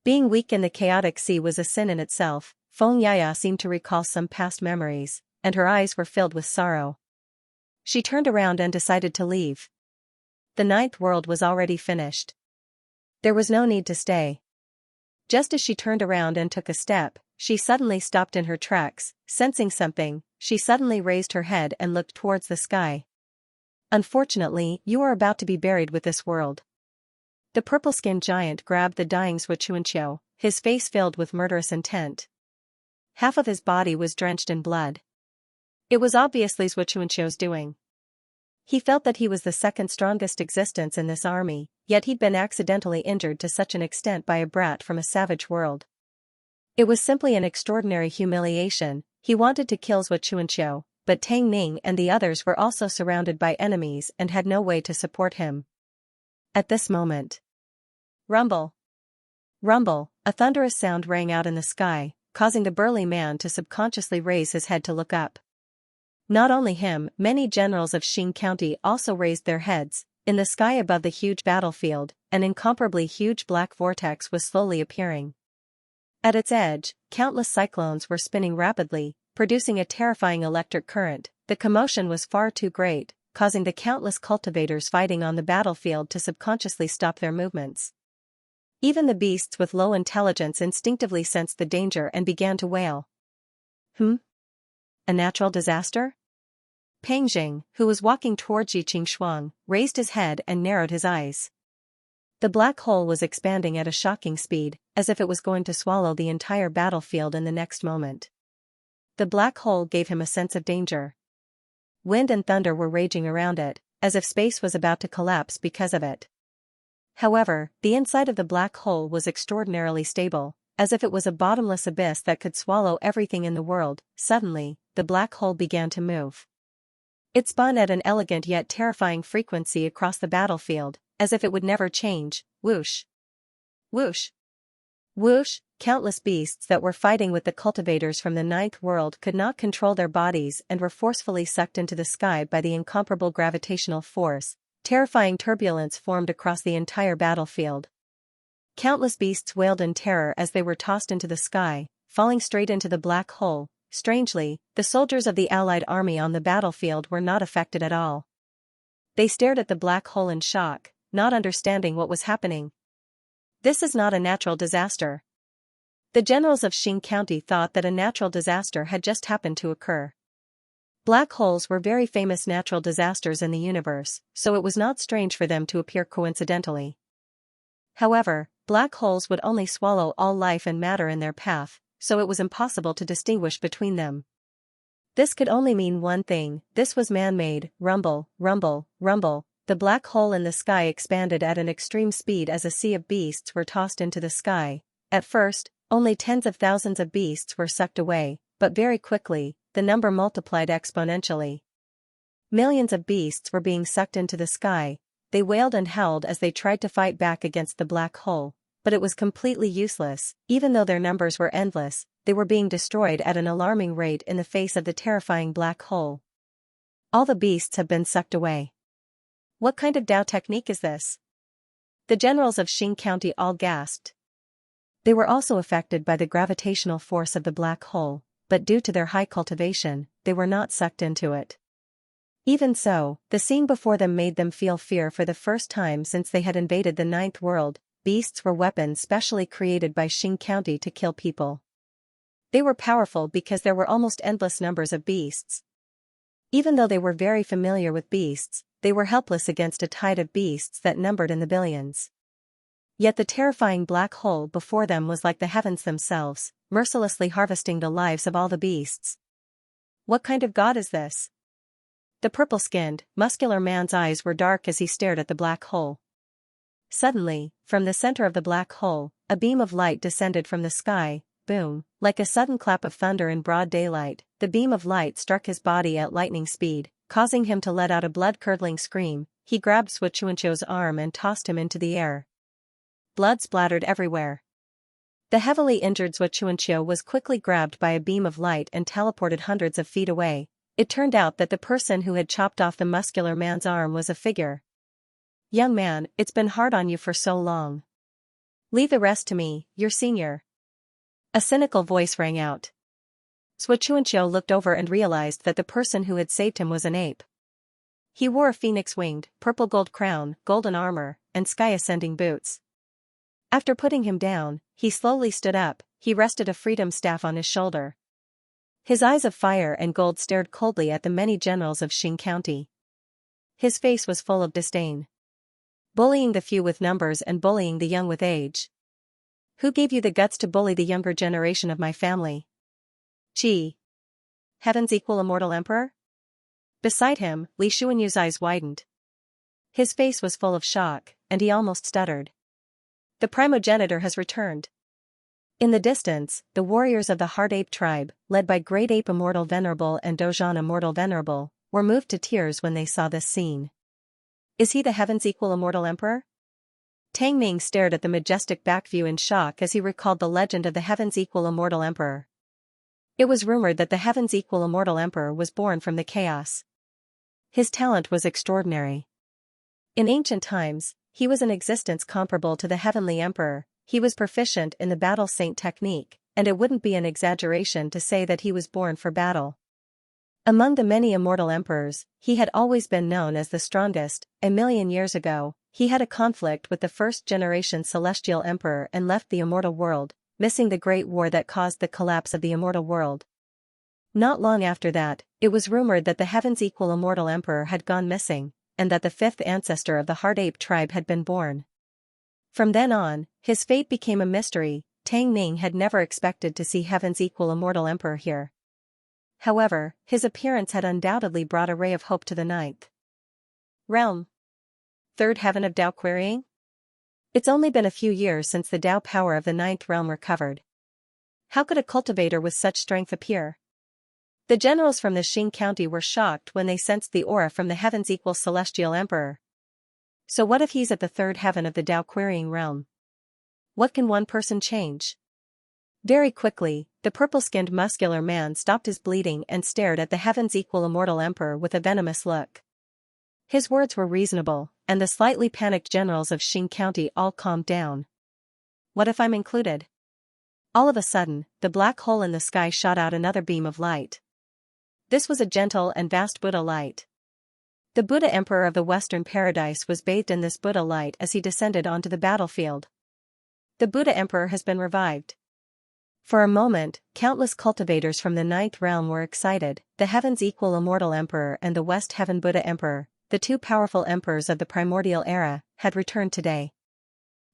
Being weak in the chaotic sea was a sin in itself. Feng Yaya seemed to recall some past memories, and her eyes were filled with sorrow. She turned around and decided to leave. The 9th world was already finished. There was no need to stay. Just as she turned around and took a step, she suddenly stopped in her tracks. Sensing something, she suddenly raised her head and looked towards the sky. Unfortunately, you are about to be buried with this world. The purple-skinned giant grabbed the dying Xianxia, his face filled with murderous intent. Half of his body was drenched in blood. It was obviously Xianxia's doing. He felt that he was the second strongest existence in this army, yet he'd been accidentally injured to such an extent by a brat from a savage world. It was simply an extraordinary humiliation. He wanted to kill Xianxia, but Tang Ning and the others were also surrounded by enemies and had no way to support him. At this moment, rumble! Rumble! A thunderous sound rang out in the sky, causing the burly man to subconsciously raise his head to look up. Not only him, many generals of Xing County also raised their heads. In the sky above the huge battlefield, an incomparably huge black vortex was slowly appearing. At its edge, countless cyclones were spinning rapidly, producing a terrifying electric current. The commotion was far too great, causing the countless cultivators fighting on the battlefield to subconsciously stop their movements. Even the beasts with low intelligence instinctively sensed the danger and began to wail. A natural disaster? Peng Jing, who was walking towards Xianxia, raised his head and narrowed his eyes. The black hole was expanding at a shocking speed, as if it was going to swallow the entire battlefield in the next moment. The black hole gave him a sense of danger. Wind and thunder were raging around it, as if space was about to collapse because of it. However, the inside of the black hole was extraordinarily stable, as if it was a bottomless abyss that could swallow everything in the world. Suddenly, the black hole began to move. It spun at an elegant yet terrifying frequency across the battlefield, as if it would never change. Whoosh! Whoosh! Whoosh! Countless beasts that were fighting with the cultivators from the ninth world could not control their bodies and were forcefully sucked into the sky by the incomparable gravitational force. Terrifying turbulence formed across the entire battlefield. Countless beasts wailed in terror as they were tossed into the sky, falling straight into the black hole. Strangely, the soldiers of the Allied army on the battlefield were not affected at all. They stared at the black hole in shock, not understanding what was happening. This is not a natural disaster. The generals of Xing County thought that a natural disaster had just happened to occur. Black holes were very famous natural disasters in the universe, so it was not strange for them to appear coincidentally. However, black holes would only swallow all life and matter in their path, so it was impossible to distinguish between them. This could only mean one thing: this was man-made. Rumble, rumble, rumble. The black hole in the sky expanded at an extreme speed as a sea of beasts were tossed into the sky. At first, only tens of thousands of beasts were sucked away, but very quickly, the number multiplied exponentially. Millions of beasts were being sucked into the sky. They wailed and howled as they tried to fight back against the black hole, but it was completely useless. Even though their numbers were endless, they were being destroyed at an alarming rate in the face of the terrifying black hole. All the beasts have been sucked away. What kind of Dao technique is this? The generals of Xing County all gasped. They were also affected by the gravitational force of the black hole, but due to their high cultivation, they were not sucked into it. Even so, the scene before them made them feel fear for the first time since they had invaded the ninth world. Beasts were weapons specially created by Xing County to kill people. They were powerful because there were almost endless numbers of beasts. Even though they were very familiar with beasts, they were helpless against a tide of beasts that numbered in the billions. Yet the terrifying black hole before them was like the heavens themselves, mercilessly harvesting the lives of all the beasts. What kind of god is this? The purple-skinned, muscular man's eyes were dark as he stared at the black hole. Suddenly, from the center of the black hole, a beam of light descended from the sky. Boom! Like a sudden clap of thunder in broad daylight, the beam of light struck his body at lightning speed, causing him to let out a blood-curdling scream. He grabbed Xianxia's arm and tossed him into the air. Blood splattered everywhere. The heavily injured Xianxia was quickly grabbed by a beam of light and teleported hundreds of feet away. It turned out that the person who had chopped off the muscular man's arm was a figure. "Young man, it's been hard on you for so long. Leave the rest to me, your senior." A cynical voice rang out. Xianxia looked over and realized that the person who had saved him was an ape. He wore a phoenix-winged, purple-gold crown, golden armor, and sky-ascending boots. After putting him down, he slowly stood up. He rested a freedom staff on his shoulder. His eyes of fire and gold stared coldly at the many generals of Xing County. His face was full of disdain. Bullying the few with numbers and bullying the young with age. Who gave you the guts to bully the younger generation of my family? Gee. Heaven's equal immortal emperor? Beside him, Li Xuanyu's eyes widened. His face was full of shock, and he almost stuttered. The primogenitor has returned. In the distance, the warriors of the Heart Ape tribe, led by Great Ape Immortal Venerable and Dozhan Immortal Venerable, were moved to tears when they saw this scene. Is he the Heaven's equal immortal emperor? Tang Ming stared at the majestic back view in shock as he recalled the legend of the Heaven's equal immortal emperor. It was rumored that the Heaven's equal immortal emperor was born from the chaos. His talent was extraordinary. In ancient times, he was an existence comparable to the heavenly emperor. He was proficient in the battle saint technique, and it wouldn't be an exaggeration to say that he was born for battle. Among the many immortal emperors, he had always been known as the strongest. A million years ago, he had a conflict with the first-generation celestial emperor and left the immortal world, missing the great war that caused the collapse of the immortal world. Not long after that, it was rumored that the heavens-equal immortal emperor had gone missing, and that the fifth ancestor of the Heart Ape tribe had been born. From then on, his fate became a mystery. Tang Ning had never expected to see heavens-equal immortal emperor here. However, his appearance had undoubtedly brought a ray of hope to the ninth realm. Third heaven of Tao querying? It's only been a few years since the Tao power of the ninth realm recovered. How could a cultivator with such strength appear? The generals from the Xing county were shocked when they sensed the aura from the heavens-equal celestial emperor. So what if he's at the third heaven of the Tao querying realm? What can one person change? Very quickly, the purple-skinned muscular man stopped his bleeding and stared at the heavens-equal immortal emperor with a venomous look. His words were reasonable, and the slightly panicked generals of Xing County all calmed down. What if I'm included? All of a sudden, the black hole in the sky shot out another beam of light. This was a gentle and vast Buddha light. The Buddha Emperor of the Western Paradise was bathed in this Buddha light as he descended onto the battlefield. The Buddha Emperor has been revived. For a moment, countless cultivators from the ninth realm were excited. The heavens-equal immortal emperor and the West Heaven Buddha Emperor, the two powerful emperors of the primordial era, had returned today.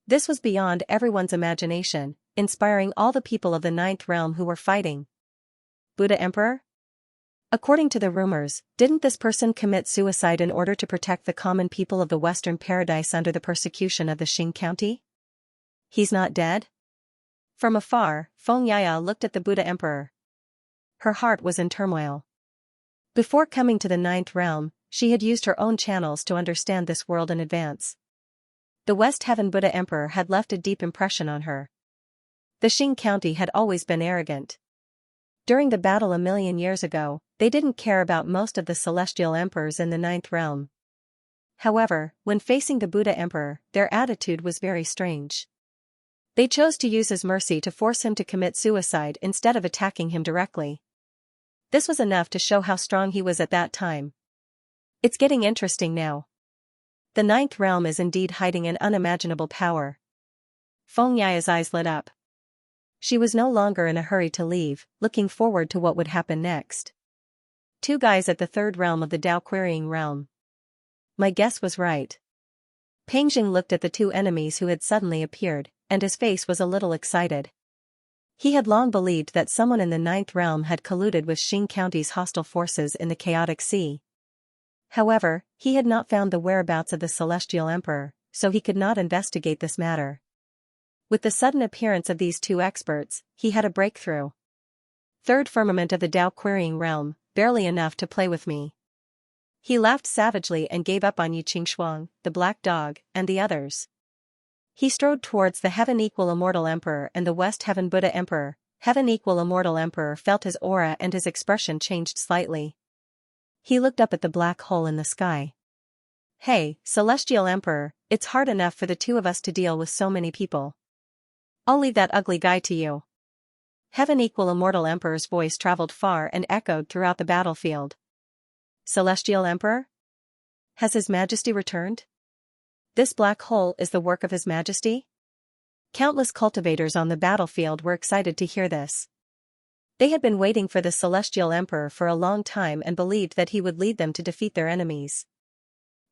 This was beyond everyone's imagination, inspiring all the people of the ninth realm who were fighting. Buddha Emperor? According to the rumors, didn't this person commit suicide in order to protect the common people of the Western Paradise under the persecution of the Xing County? He's not dead? From afar, Feng Yaya looked at the Buddha Emperor. Her heart was in turmoil. Before coming to the ninth realm, she had used her own channels to understand this world in advance. The West Heaven Buddha Emperor had left a deep impression on her. The Xing County had always been arrogant. During the battle a million years ago, they didn't care about most of the celestial emperors in the ninth realm. However, when facing the Buddha Emperor, their attitude was very strange. They chose to use his mercy to force him to commit suicide instead of attacking him directly. This was enough to show how strong he was at that time. It's getting interesting now. The ninth realm is indeed hiding an unimaginable power. Feng Yaya's eyes lit up. She was no longer in a hurry to leave, looking forward to what would happen next. Two guys at the third realm of the Tao querying realm. My guess was right. Peng Jing looked at the two enemies who had suddenly appeared, and his face was a little excited. He had long believed that someone in the ninth realm had colluded with Xing County's hostile forces in the chaotic sea. However, he had not found the whereabouts of the celestial emperor, so he could not investigate this matter. With the sudden appearance of these two experts, he had a breakthrough. Third firmament of the Tao querying realm, barely enough to play with me. He laughed savagely and gave up on Yi Qingxuang, the black dog, and the others. He strode towards the heaven-equal immortal emperor and the West Heaven Buddha Emperor. Heaven-equal immortal emperor felt his aura and his expression changed slightly. He looked up at the black hole in the sky. Hey, celestial emperor, it's hard enough for the two of us to deal with so many people. I'll leave that ugly guy to you. Heaven-equal immortal emperor's voice traveled far and echoed throughout the battlefield. Celestial emperor? Has His Majesty returned? This black hole is the work of His Majesty? Countless cultivators on the battlefield were excited to hear this. They had been waiting for the celestial emperor for a long time and believed that he would lead them to defeat their enemies.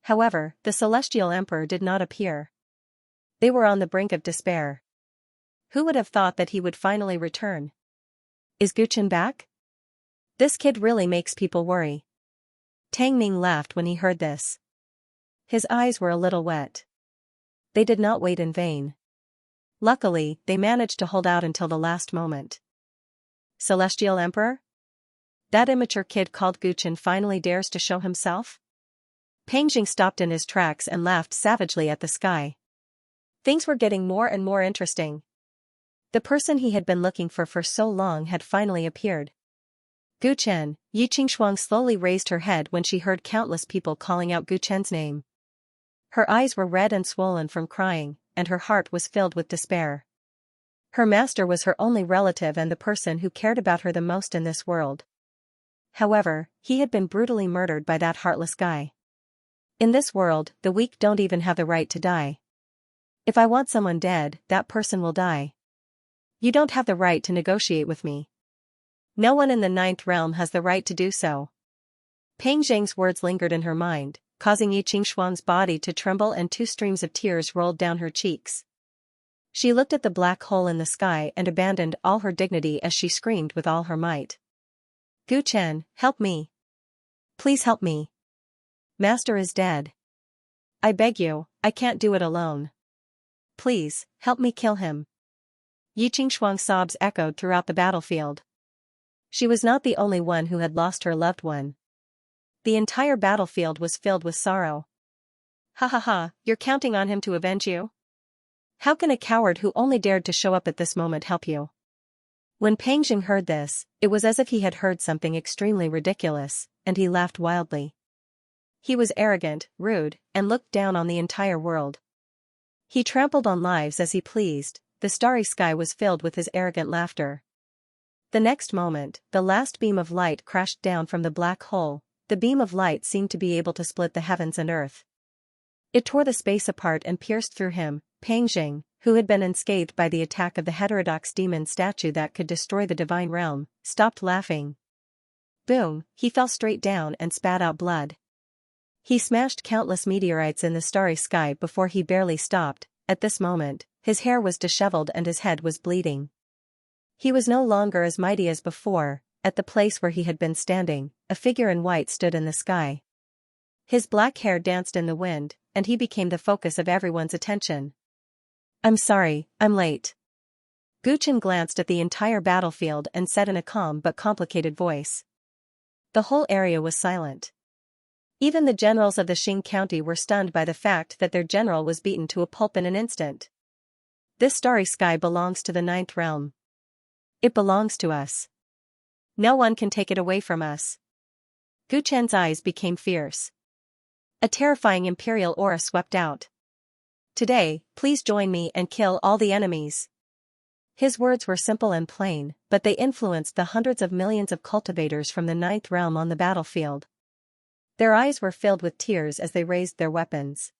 However, the celestial emperor did not appear. They were on the brink of despair. Who would have thought that he would finally return? Is Guchen back? This kid really makes people worry. Tang Ning laughed when he heard this. His eyes were a little wet. They did not wait in vain. Luckily, they managed to hold out until the last moment. Celestial Emperor? That immature kid called Guchen finally dares to show himself? Peng Jing stopped in his tracks and laughed savagely at the sky. Things were getting more and more interesting. The person he had been looking for so long had finally appeared. Guchen. Yi Qingxuang slowly raised her head when she heard countless people calling out Guchen's name. Her eyes were red and swollen from crying, and her heart was filled with despair. Her master was her only relative and the person who cared about her the most in this world. However, he had been brutally murdered by that heartless guy. In this world, the weak don't even have the right to die. If I want someone dead, that person will die. You don't have the right to negotiate with me. No one in the ninth realm has the right to do so. Peng Zhang's words lingered in her mind, causing Yi Qingshuang's body to tremble and 2 streams of tears rolled down her cheeks. She looked at the black hole in the sky and abandoned all her dignity as she screamed with all her might. Gu Chen, help me. Please help me. Master is dead. I beg you, I can't do it alone. Please, help me kill him. Yi Qingshuang's sobs echoed throughout the battlefield. She was not the only one who had lost her loved one. The entire battlefield was filled with sorrow. Ha ha ha, you're counting on him to avenge you? How can a coward who only dared to show up at this moment help you? When Peng Zhang heard this, it was as if he had heard something extremely ridiculous, and he laughed wildly. He was arrogant, rude, and looked down on the entire world. He trampled on lives as he pleased. The starry sky was filled with his arrogant laughter. The next moment, the last beam of light crashed down from the black hole. The beam of light seemed to be able to split the heavens and earth. It tore the space apart and pierced through him. Peng Zhang, who had been unscathed by the attack of the heterodox demon statue that could destroy the divine realm, stopped laughing. Boom, he fell straight down and spat out blood. He smashed countless meteorites in the starry sky before he barely stopped. At this moment, his hair was disheveled and his head was bleeding. He was no longer as mighty as before. At the place where he had been standing, a figure in white stood in the sky. His black hair danced in the wind, and he became the focus of everyone's attention. I'm sorry, I'm late. Gu Chen glanced at the entire battlefield and said in a calm but complicated voice. The whole area was silent. Even the generals of the Xing County were stunned by the fact that their general was beaten to a pulp in an instant. This starry sky belongs to the ninth realm. It belongs to us. No one can take it away from us. Gu Chen's eyes became fierce. A terrifying imperial aura swept out. Today, please join me and kill all the enemies. His words were simple and plain, but they influenced the hundreds of millions of cultivators from the ninth realm on the battlefield. Their eyes were filled with tears as they raised their weapons.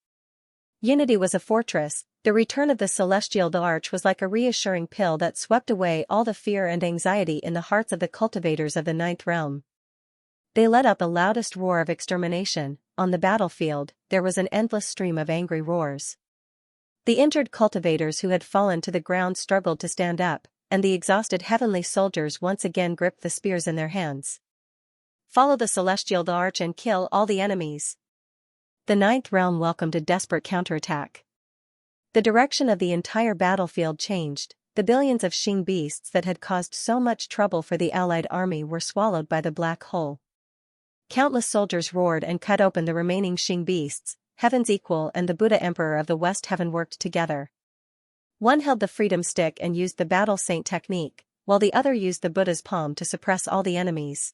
Unity was a fortress. The return of the celestial arch was like a reassuring pill that swept away all the fear and anxiety in the hearts of the cultivators of the ninth realm. They let out the loudest roar of extermination. On the battlefield, there was an endless stream of angry roars. The injured cultivators who had fallen to the ground struggled to stand up, and the exhausted heavenly soldiers once again gripped the spears in their hands. Follow the celestial arch and kill all the enemies. The ninth realm welcomed a desperate counterattack. The direction of the entire battlefield changed. The billions of Xing beasts that had caused so much trouble for the allied army were swallowed by the black hole. Countless soldiers roared and cut open the remaining Xing beasts. Heaven's Equal and the Buddha Emperor of the West Heaven worked together. One held the freedom stick and used the battle saint technique, while the other used the Buddha's palm to suppress all the enemies.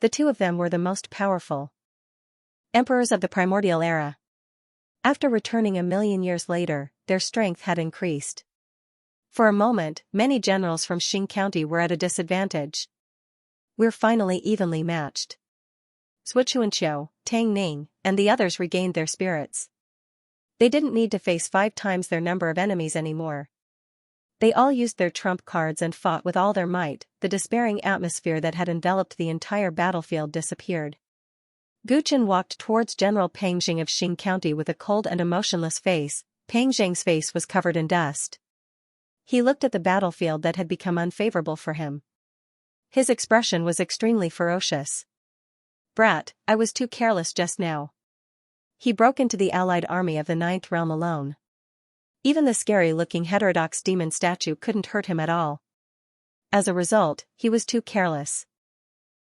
The two of them were the most powerful emperors of the primordial era. After returning 1,000,000 years later, their strength had increased. For a moment, many generals from Xing County were at a disadvantage. We're finally evenly matched. Zhuo Chuanqiu, Tang Ning, and the others regained their spirits. They didn't need to face 5 times their number of enemies anymore. They all used their trump cards and fought with all their might. The despairing atmosphere that had enveloped the entire battlefield disappeared. Gu Chen walked towards General Peng Zhang of Xing County with a cold and emotionless face. Peng Zhang's face was covered in dust. He looked at the battlefield that had become unfavorable for him. His expression was extremely ferocious. Brat, I was too careless just now. He broke into the allied army of the ninth realm alone. Even the scary-looking heterodox demon statue couldn't hurt him at all. As a result, he was too careless.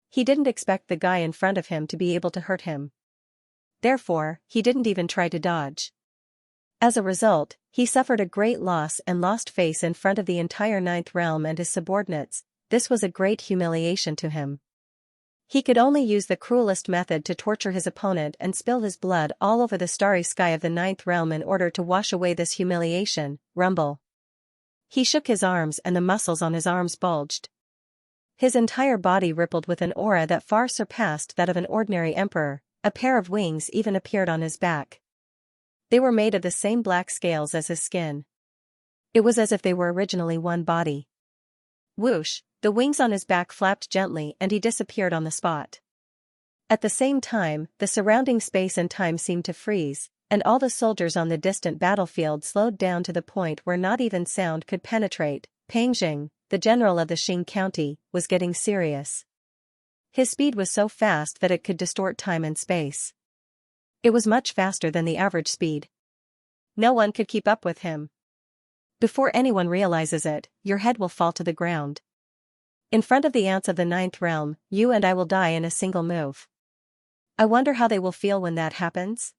He didn't expect the guy in front of him to be able to hurt him. Therefore, he didn't even try to dodge. As a result, he suffered a great loss and lost face in front of the entire ninth realm and his subordinates. This was a great humiliation to him. He could only use the cruelest method to torture his opponent and spill his blood all over the starry sky of the ninth realm in order to wash away this humiliation. Rumble. He shook his arms and the muscles on his arms bulged. His entire body rippled with an aura that far surpassed that of an ordinary emperor. A pair of wings even appeared on his back. They were made of the same black scales as his skin. It was as if they were originally one body. Whoosh, the wings on his back flapped gently and he disappeared on the spot. At the same time, the surrounding space and time seemed to freeze, and all the soldiers on the distant battlefield slowed down to the point where not even sound could penetrate. Peng Jing, the general of the Xing County, was getting serious. His speed was so fast that it could distort time and space. It was much faster than the average speed. No one could keep up with him. Before anyone realizes it, your head will fall to the ground. In front of the ants of the ninth realm, you and I will die in a single move. I wonder how they will feel when that happens?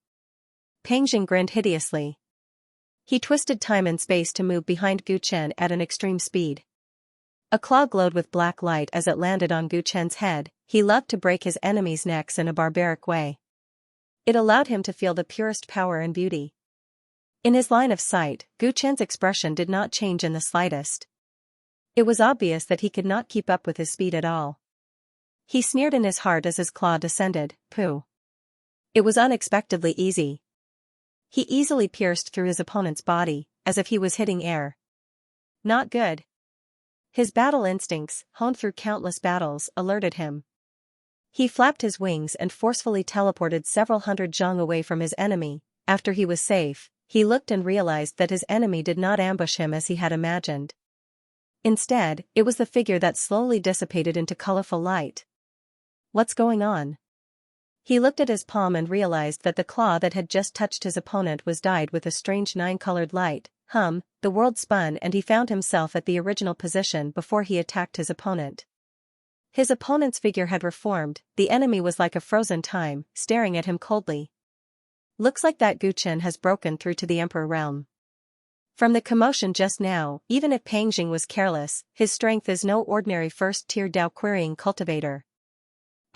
Peng Jing grinned hideously. He twisted time and space to move behind Gu Chen at an extreme speed. A claw glowed with black light as it landed on Gu Chen's head. He loved to break his enemies' necks in a barbaric way. It allowed him to feel the purest power and beauty. In his line of sight, Gu Chen's expression did not change in the slightest. It was obvious that he could not keep up with his speed at all. He sneered in his heart as his claw descended. Pooh. It was unexpectedly easy. He easily pierced through his opponent's body, as if he was hitting air. Not good. His battle instincts, honed through countless battles, alerted him. He flapped his wings and forcefully teleported several hundred zhang away from his enemy. After he was safe, he looked and realized that his enemy did not ambush him as he had imagined. Instead, it was the figure that slowly dissipated into colorful light. What's going on? He looked at his palm and realized that the claw that had just touched his opponent was dyed with a strange nine-colored light. The world spun and he found himself at the original position before he attacked his opponent. His opponent's figure had reformed. The enemy was like a frozen time, staring at him coldly. Looks like that Gu Chen has broken through to the Emperor realm. From the commotion just now, even if Peng Jing was careless, his strength is no ordinary first-tier Dao querying cultivator.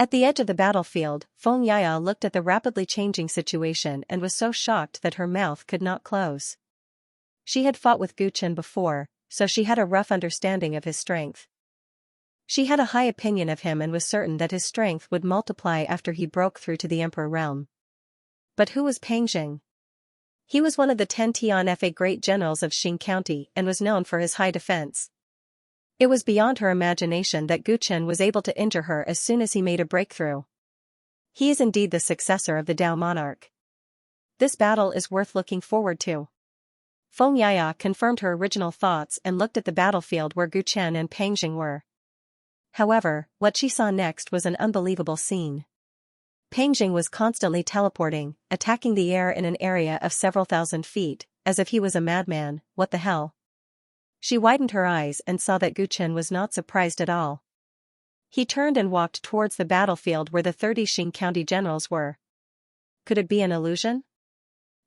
At the edge of the battlefield, Feng Yaya looked at the rapidly changing situation and was so shocked that her mouth could not close. She had fought with Gu Chen before, so she had a rough understanding of his strength. She had a high opinion of him and was certain that his strength would multiply after he broke through to the Emperor realm. But who was Peng Jing? He was one of the 10 Tianfa great generals of Xing County and was known for his high defense. It was beyond her imagination that Gu Chen was able to injure her as soon as he made a breakthrough. He is indeed the successor of the Dao monarch. This battle is worth looking forward to. Feng Yaya confirmed her original thoughts and looked at the battlefield where Gu Chen and Peng Jing were. However, what she saw next was an unbelievable scene. Peng Jing was constantly teleporting, attacking the air in an area of several thousand feet, as if he was a madman. What the hell? She widened her eyes and saw that Gu Chen was not surprised at all. He turned and walked towards the battlefield where the 30 Xing County generals were. Could it be an illusion?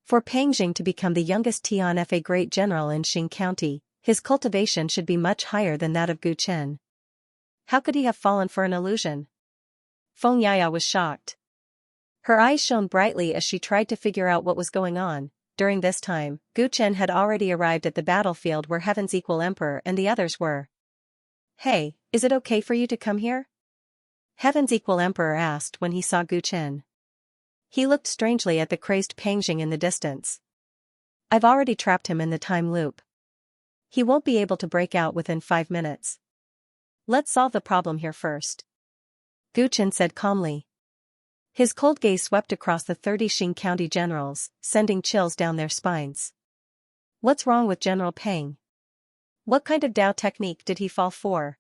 For Peng Jing to become the youngest Tianfa great general in Xing County, his cultivation should be much higher than that of Gu Chen. How could he have fallen for an illusion? Feng Yaya was shocked. Her eyes shone brightly as she tried to figure out what was going on. During this time, Gu Chen had already arrived at the battlefield where Heaven's Equal Emperor and the others were. Hey, is it okay for you to come here? Heaven's Equal Emperor asked when he saw Gu Chen. He looked strangely at the crazed Peng Jing in the distance. I've already trapped him in the time loop. He won't be able to break out within 5 minutes. Let's solve the problem here first. Gu Chen said calmly. His cold gaze swept across the 30 Xing County generals, sending chills down their spines. What's wrong with General Peng? What kind of Dao technique did he fall for?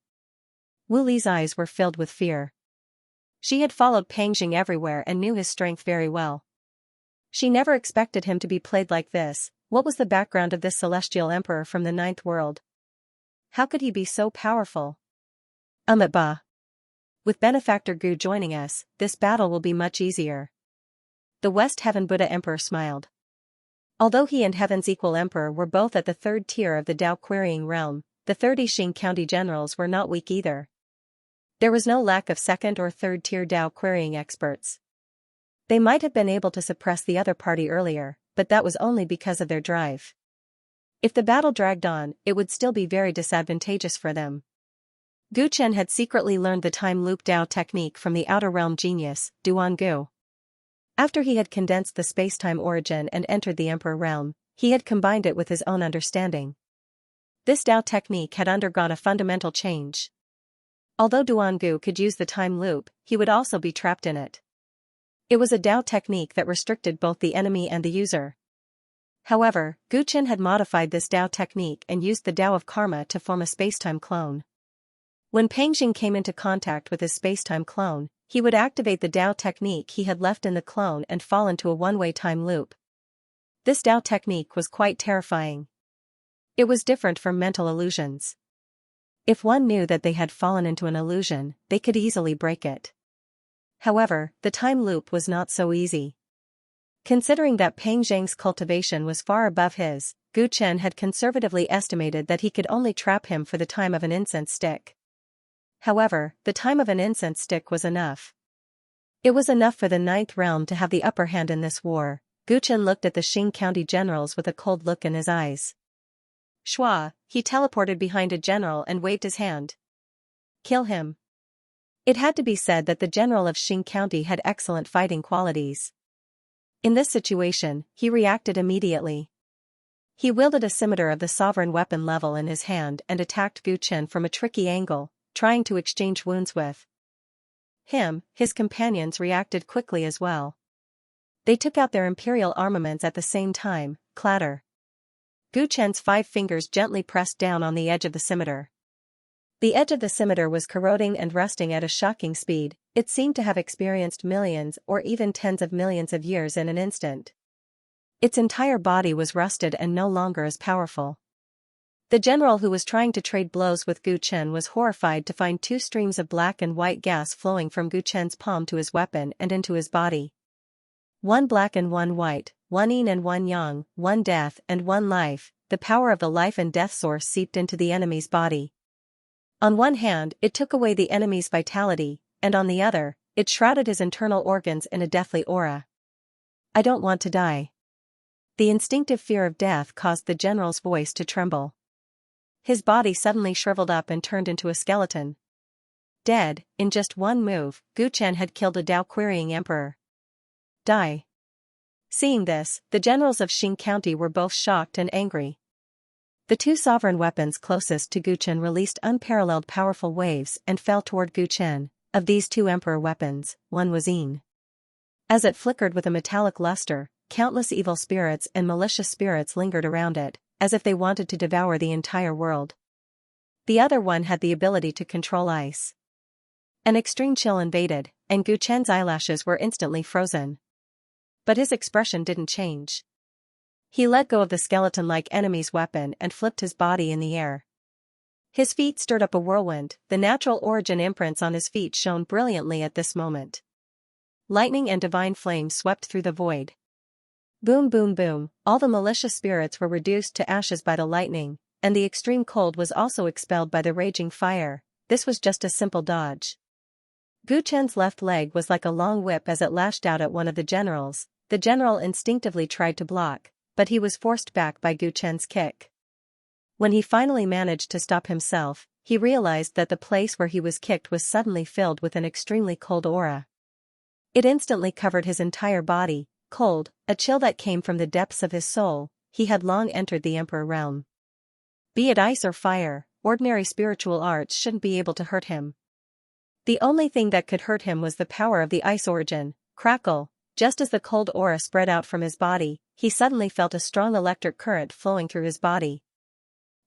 Wu Li's eyes were filled with fear. She had followed Peng Jing everywhere and knew his strength very well. She never expected him to be played like this. What was the background of this celestial emperor from the ninth world? How could he be so powerful? Ba. With Benefactor Gu joining us, this battle will be much easier. The West Heaven Buddha Emperor smiled. Although he and Heaven's Equal Emperor were both at the 3rd tier of the Dao querying realm, the 30 Xing County generals were not weak either. There was no lack of 2nd or 3rd tier Dao querying experts. They might have been able to suppress the other party earlier, but that was only because of their drive. If the battle dragged on, it would still be very disadvantageous for them. Gu Chen had secretly learned the time loop Dao technique from the outer realm genius, Duan Gu. After he had condensed the space-time origin and entered the Emperor realm, he had combined it with his own understanding. This Dao technique had undergone a fundamental change. Although Duan Gu could use the time loop, he would also be trapped in it. It was a Dao technique that restricted both the enemy and the user. However, Gu Chen had modified this Dao technique and used the Dao of Karma to form a space-time clone. When Peng Jing came into contact with his space-time clone, he would activate the Dao technique he had left in the clone and fall into a one-way time loop. This Dao technique was quite terrifying. It was different from mental illusions. If one knew that they had fallen into an illusion, they could easily break it. However, the time loop was not so easy. Considering that Peng Zhang's cultivation was far above his, Gu Chen had conservatively estimated that he could only trap him for the time of an incense stick. However, the time of an incense stick was enough. It was enough for the Ninth Realm to have the upper hand in this war. Gu Chen looked at the Xing County generals with a cold look in his eyes. Shua, he teleported behind a general and waved his hand. Kill him. It had to be said that the general of Xing County had excellent fighting qualities. In this situation, he reacted immediately. He wielded a scimitar of the sovereign weapon level in his hand and attacked Gu Chen from a tricky angle, trying to exchange wounds with him. His companions reacted quickly as well. They took out their imperial armaments at the same time, clatter. Gu Chen's 5 fingers gently pressed down on the edge of the scimitar. The edge of the scimitar was corroding and rusting at a shocking speed. It seemed to have experienced millions or even tens of millions of years in an instant. Its entire body was rusted and no longer as powerful. The general who was trying to trade blows with Gu Chen was horrified to find 2 streams of black and white gas flowing from Gu Chen's palm to his weapon and into his body. One black and one white, one yin and one yang, one death and one life. The power of the life and death source seeped into the enemy's body. On one hand, it took away the enemy's vitality, and on the other, it shrouded his internal organs in a deathly aura. I don't want to die. The instinctive fear of death caused the general's voice to tremble. His body suddenly shriveled up and turned into a skeleton. Dead, in just one move, Gu Chen had killed a Dao-querying emperor. Die. Seeing this, the generals of Xing County were both shocked and angry. The 2 sovereign weapons closest to Gu Chen released unparalleled powerful waves and fell toward Gu Chen. Of these 2 emperor weapons, one was yin. As it flickered with a metallic luster, countless evil spirits and malicious spirits lingered around it, as if they wanted to devour the entire world. The other one had the ability to control ice. An extreme chill invaded, and Gu Chen's eyelashes were instantly frozen. But his expression didn't change. He let go of the skeleton-like enemy's weapon and flipped his body in the air. His feet stirred up a whirlwind. The natural origin imprints on his feet shone brilliantly at this moment. Lightning and divine flames swept through the void. Boom boom boom, all the malicious spirits were reduced to ashes by the lightning, and the extreme cold was also expelled by the raging fire. This was just a simple dodge. Gu Chen's left leg was like a long whip as it lashed out at one of the generals. The general instinctively tried to block, but he was forced back by Gu Chen's kick. When he finally managed to stop himself, he realized that the place where he was kicked was suddenly filled with an extremely cold aura. It instantly covered his entire body, cold, a chill that came from the depths of his soul. He had long entered the Emperor realm. Be it ice or fire, ordinary spiritual arts shouldn't be able to hurt him. The only thing that could hurt him was the power of the ice origin. Crackle. Just as the cold aura spread out from his body, he suddenly felt a strong electric current flowing through his body.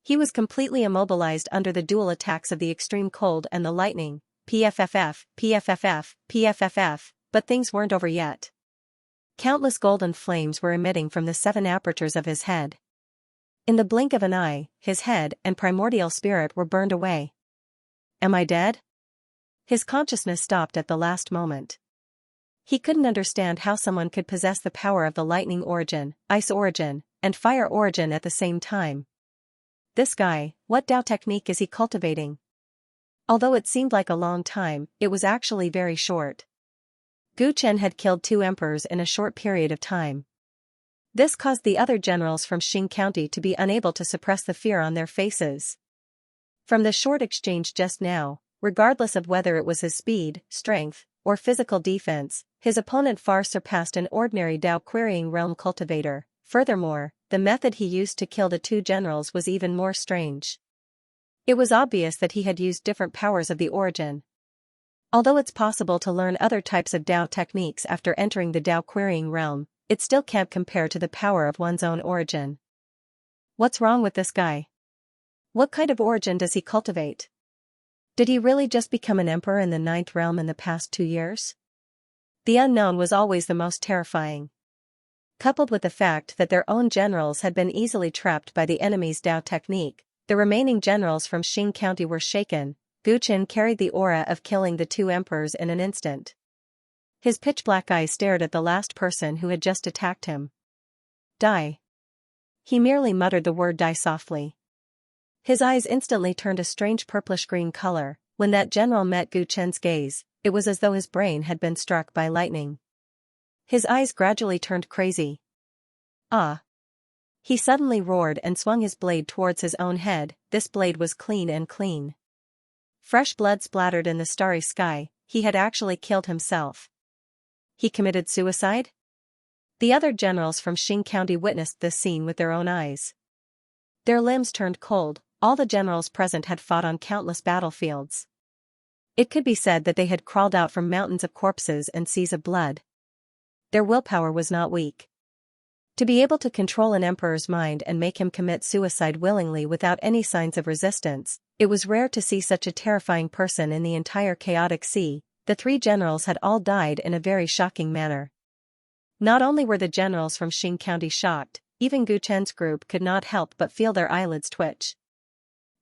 He was completely immobilized under the dual attacks of the extreme cold and the lightning. PFFF, PFFF, PFFF, but things weren't over yet. Countless golden flames were emitting from the 7 apertures of his head. In the blink of an eye, his head and primordial spirit were burned away. Am I dead? His consciousness stopped at the last moment. He couldn't understand how someone could possess the power of the lightning origin, ice origin, and fire origin at the same time. This guy, what Dao technique is he cultivating? Although it seemed like a long time, it was actually very short. Gu Chen had killed 2 emperors in a short period of time. This caused the other generals from Xing County to be unable to suppress the fear on their faces. From the short exchange just now, regardless of whether it was his speed, strength, or physical defense, his opponent far surpassed an ordinary Dao querying realm cultivator. Furthermore, the method he used to kill the two generals was even more strange. It was obvious that he had used different powers of the origin. Although it's possible to learn other types of Dao techniques after entering the Dao querying realm, it still can't compare to the power of one's own origin. What's wrong with this guy? What kind of origin does he cultivate? Did he really just become an emperor in the 9th realm in the past 2 years? The unknown was always the most terrifying. Coupled with the fact that their own generals had been easily trapped by the enemy's Dao technique, the remaining generals from Xing County were shaken. Gu Qin carried the aura of killing the two emperors in an instant. His pitch-black eyes stared at the last person who had just attacked him. Die. He merely muttered the word die softly. His eyes instantly turned a strange purplish-green color. When that general met Gu Qin's gaze, it was as though his brain had been struck by lightning. His eyes gradually turned crazy. Ah! He suddenly roared and swung his blade towards his own head. This blade was clean and clean. Fresh blood splattered in the starry sky. He had actually killed himself. He committed suicide? The other generals from Xing County witnessed this scene with their own eyes. Their limbs turned cold. All the generals present had fought on countless battlefields. It could be said that they had crawled out from mountains of corpses and seas of blood. Their willpower was not weak. To be able to control an emperor's mind and make him commit suicide willingly without any signs of resistance, it was rare to see such a terrifying person in the entire chaotic sea. The 3 generals had all died in a very shocking manner. Not only were the generals from Xing County shocked, even Gu Chen's group could not help but feel their eyelids twitch.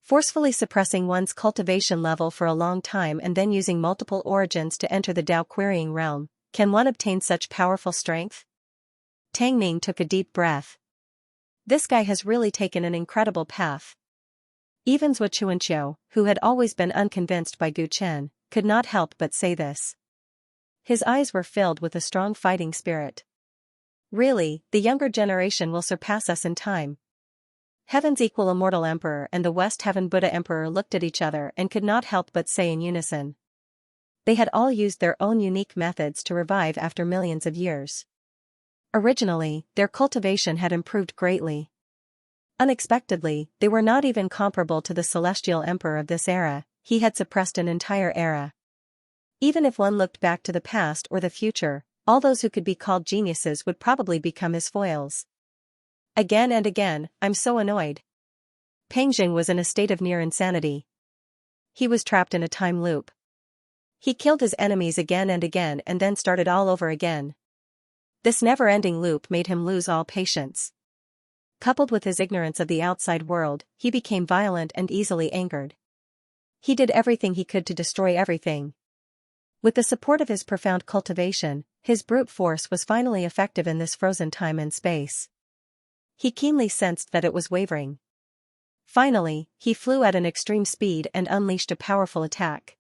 Forcefully suppressing one's cultivation level for a long time and then using multiple origins to enter the Dao querying realm, can one obtain such powerful strength? Tang Ning took a deep breath. This guy has really taken an incredible path. Even Zhou Chuanqiu, who had always been unconvinced by Gu Chen, could not help but say this. His eyes were filled with a strong fighting spirit. Really, the younger generation will surpass us in time. Heaven's equal immortal emperor and the West Heaven Buddha emperor looked at each other and could not help but say in unison. They had all used their own unique methods to revive after millions of years. Originally, their cultivation had improved greatly. Unexpectedly, they were not even comparable to the celestial emperor of this era. He had suppressed an entire era. Even if one looked back to the past or the future, all those who could be called geniuses would probably become his foils. Again and again, I'm so annoyed. Peng Jing was in a state of near insanity. He was trapped in a time loop. He killed his enemies again and again and then started all over again. This never-ending loop made him lose all patience. Coupled with his ignorance of the outside world, he became violent and easily angered. He did everything he could to destroy everything. With the support of his profound cultivation, his brute force was finally effective in this frozen time and space. He keenly sensed that it was wavering. Finally, he flew at an extreme speed and unleashed a powerful attack.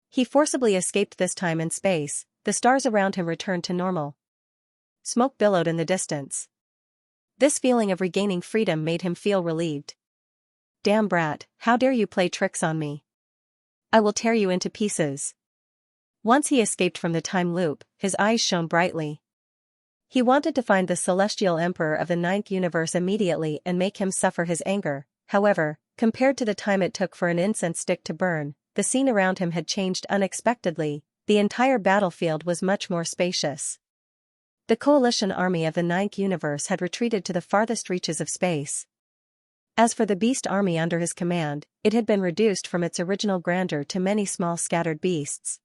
He forcibly escaped this time and space. The stars around him returned to normal. Smoke billowed in the distance. This feeling of regaining freedom made him feel relieved. Damn brat, how dare you play tricks on me? I will tear you into pieces. Once he escaped from the time loop, his eyes shone brightly. He wanted to find the celestial emperor of the 9th universe immediately and make him suffer his anger. However, compared to the time it took for an incense stick to burn, the scene around him had changed unexpectedly. The entire battlefield was much more spacious. The coalition army of the 9th universe had retreated to the farthest reaches of space. As for the beast army under his command, it had been reduced from its original grandeur to many small scattered beasts.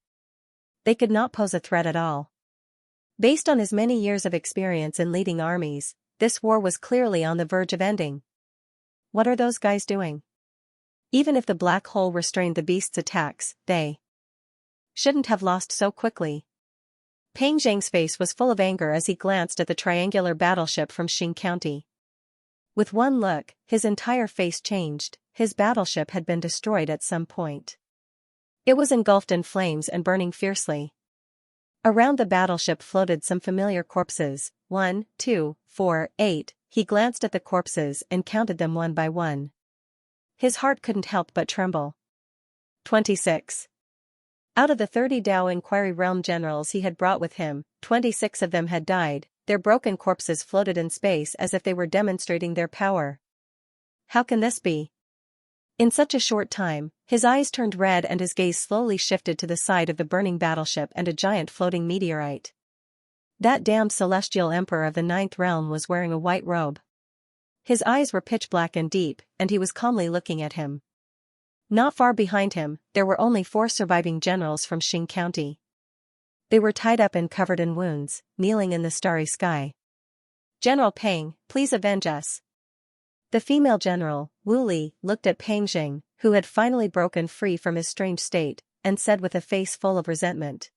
They could not pose a threat at all. Based on his many years of experience in leading armies, this war was clearly on the verge of ending. What are those guys doing? Even if the black hole restrained the beast's attacks, they shouldn't have lost so quickly. Peng Zhang's face was full of anger as he glanced at the triangular battleship from Xing County. With one look, his entire face changed. His battleship had been destroyed at some point. It was engulfed in flames and burning fiercely. Around the battleship floated some familiar corpses. 1, 2, 4, 8. He glanced at the corpses and counted them one by one. His heart couldn't help but tremble. 26. Out of the 30 Dao Inquiry Realm generals he had brought with him, 26 of them had died. Their broken corpses floated in space as if they were demonstrating their power. How can this be? In such a short time, his eyes turned red and his gaze slowly shifted to the side of the burning battleship and a giant floating meteorite. That damned celestial emperor of the 9th realm was wearing a white robe. His eyes were pitch black and deep, and he was calmly looking at him. Not far behind him, there were only 4 surviving generals from Xing County. They were tied up and covered in wounds, kneeling in the starry sky. "General Peng, please avenge us." The female general, Wu Li, looked at Peng Jing, who had finally broken free from his strange state, and said with a face full of resentment.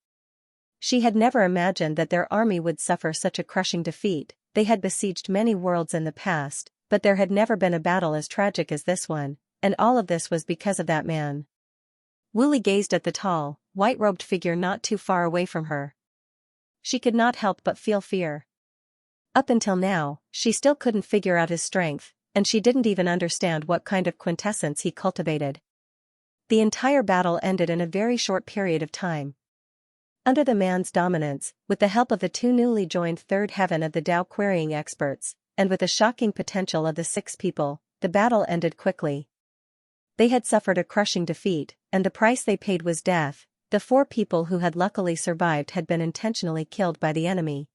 She had never imagined that their army would suffer such a crushing defeat. They had besieged many worlds in the past, but there had never been a battle as tragic as this one, and all of this was because of that man. Wu Li gazed at the tall, white-robed figure not too far away from her. She could not help but feel fear. Up until now, she still couldn't figure out his strength, and she didn't even understand what kind of quintessence he cultivated. The entire battle ended in a very short period of time. Under the man's dominance, with the help of the 2 newly joined third heaven of the Dao querying experts, and with the shocking potential of the 6 people, the battle ended quickly. They had suffered a crushing defeat, and the price they paid was death. The 4 people who had luckily survived had been intentionally killed by the enemy.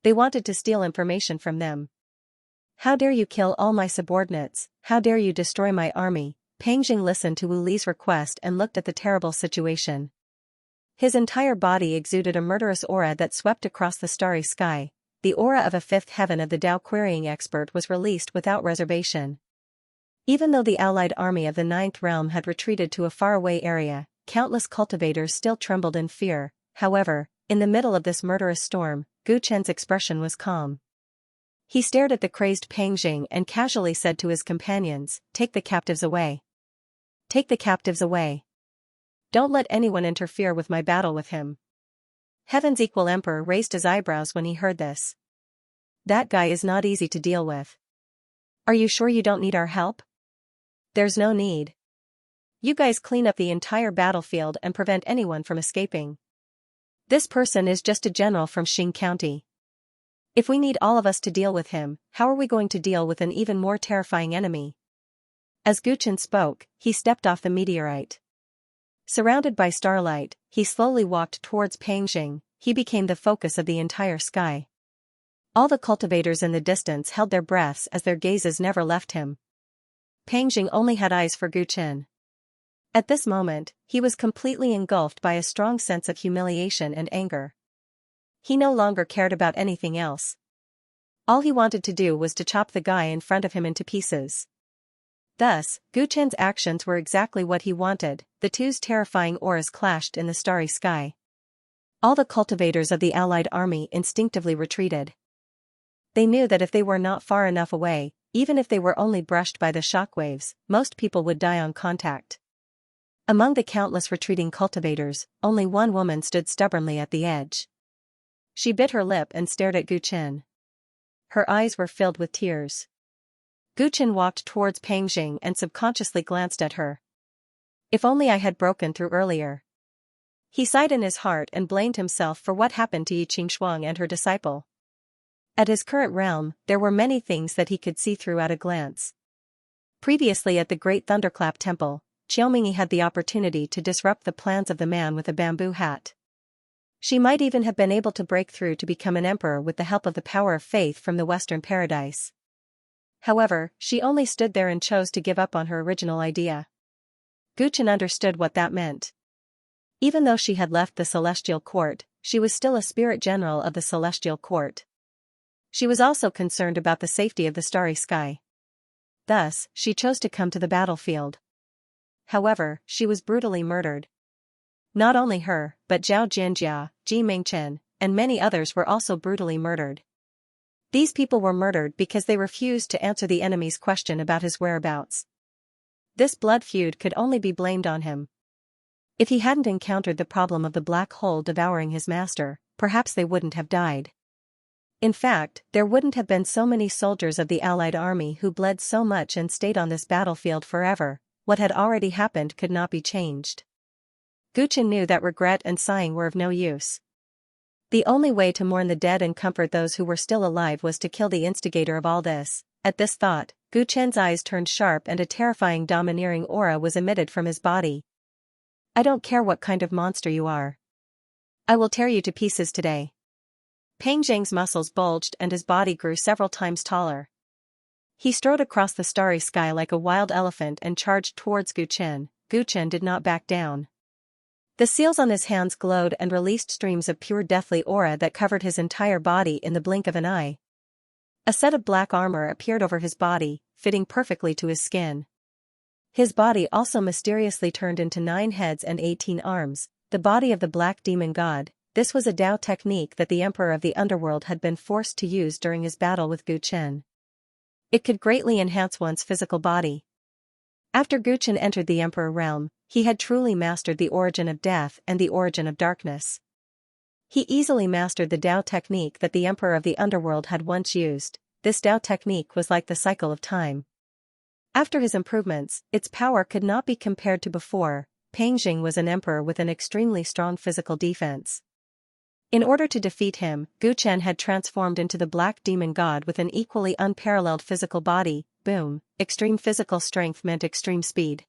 They wanted to steal information from them. "How dare you kill all my subordinates, how dare you destroy my army?" Peng Jing listened to Wu Li's request and looked at the terrible situation. His entire body exuded a murderous aura that swept across the starry sky. The aura of a 5th heaven of the Dao querying expert was released without reservation. Even though the allied army of the 9th realm had retreated to a faraway area, countless cultivators still trembled in fear. However, in the middle of this murderous storm, Gu Chen's expression was calm. He stared at the crazed Peng Jing and casually said to his companions, "Take the captives away. Take the captives away. Don't let anyone interfere with my battle with him." Heaven's equal emperor raised his eyebrows when he heard this. "That guy is not easy to deal with. Are you sure you don't need our help?" "There's no need. You guys clean up the entire battlefield and prevent anyone from escaping. This person is just a general from Xing County. If we need all of us to deal with him, how are we going to deal with an even more terrifying enemy?" As Gu Chen spoke, he stepped off the meteorite. Surrounded by starlight, he slowly walked towards Peng Jing. He became the focus of the entire sky. All the cultivators in the distance held their breaths as their gazes never left him. Peng Jing only had eyes for Gu Chen. At this moment, he was completely engulfed by a strong sense of humiliation and anger. He no longer cared about anything else. All he wanted to do was to chop the guy in front of him into pieces. Thus, Gu Chen's actions were exactly what he wanted. The 2's terrifying auras clashed in the starry sky. All the cultivators of the allied army instinctively retreated. They knew that if they were not far enough away, even if they were only brushed by the shockwaves, most people would die on contact. Among the countless retreating cultivators, only one woman stood stubbornly at the edge. She bit her lip and stared at Gu Chen. Her eyes were filled with tears. Gu Chen walked towards Peng Jing and subconsciously glanced at her. "If only I had broken through earlier." He sighed in his heart and blamed himself for what happened to Yi Qingxuang and her disciple. At his current realm, there were many things that he could see through at a glance. Previously at the Great Thunderclap Temple, Xiaomingyi had the opportunity to disrupt the plans of the man with a bamboo hat. She might even have been able to break through to become an emperor with the help of the power of faith from the Western Paradise. However, she only stood there and chose to give up on her original idea. Gu Chen understood what that meant. Even though she had left the Celestial Court, she was still a spirit general of the Celestial Court. She was also concerned about the safety of the starry sky. Thus, she chose to come to the battlefield. However, she was brutally murdered. Not only her, but Zhao Jianjia, Ji Mingchen, and many others were also brutally murdered. These people were murdered because they refused to answer the enemy's question about his whereabouts. This blood feud could only be blamed on him. If he hadn't encountered the problem of the black hole devouring his master, perhaps they wouldn't have died. In fact, there wouldn't have been so many soldiers of the Allied army who bled so much and stayed on this battlefield forever. What had already happened could not be changed. Gu Chen knew that regret and sighing were of no use. The only way to mourn the dead and comfort those who were still alive was to kill the instigator of all this. At this thought, Gu Chen's eyes turned sharp and a terrifying domineering aura was emitted from his body. I don't care what kind of monster you are. I will tear you to pieces today. Peng Zhang's muscles bulged and his body grew several times taller. He strode across the starry sky like a wild elephant and charged towards Gu Chen. Gu Chen did not back down. The seals on his hands glowed and released streams of pure deathly aura that covered his entire body in the blink of an eye. A set of black armor appeared over his body, fitting perfectly to his skin. His body also mysteriously turned into 9 heads and 18 arms, the body of the black demon god. This was a Dao technique that the Emperor of the Underworld had been forced to use during his battle with Gu Chen. It could greatly enhance one's physical body. After Gu Chen entered the Emperor realm, he had truly mastered the origin of death and the origin of darkness. He easily mastered the Dao technique that the Emperor of the Underworld had once used. This Dao technique was like the cycle of time. After his improvements, its power could not be compared to before. Peng Zhang was an emperor with an extremely strong physical defense. In order to defeat him, Gu Chen had transformed into the black demon god with an equally unparalleled physical body. Boom, extreme physical strength meant extreme speed.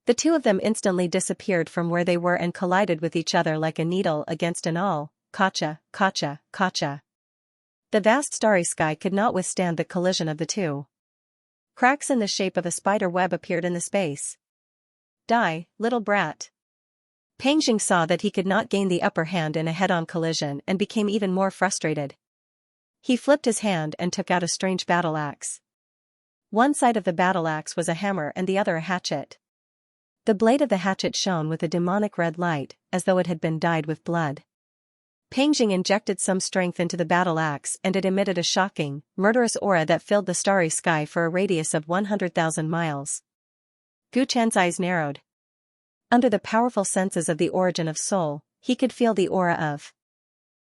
The two of them instantly disappeared from where they were and collided with each other like a needle against an awl. Kacha, kacha, kacha. The vast starry sky could not withstand the collision of the two. Cracks in the shape of a spider web appeared in the space. Die, little brat. Peng Zhang saw that he could not gain the upper hand in a head-on collision and became even more frustrated. He flipped his hand and took out a strange battle axe. One side of the battle axe was a hammer and the other a hatchet. The blade of the hatchet shone with a demonic red light, as though it had been dyed with blood. Peng Zhang injected some strength into the battle axe and it emitted a shocking, murderous aura that filled the starry sky for a radius of 100,000 miles. Gu Chen's eyes narrowed. Under the powerful senses of the origin of soul, he could feel the aura of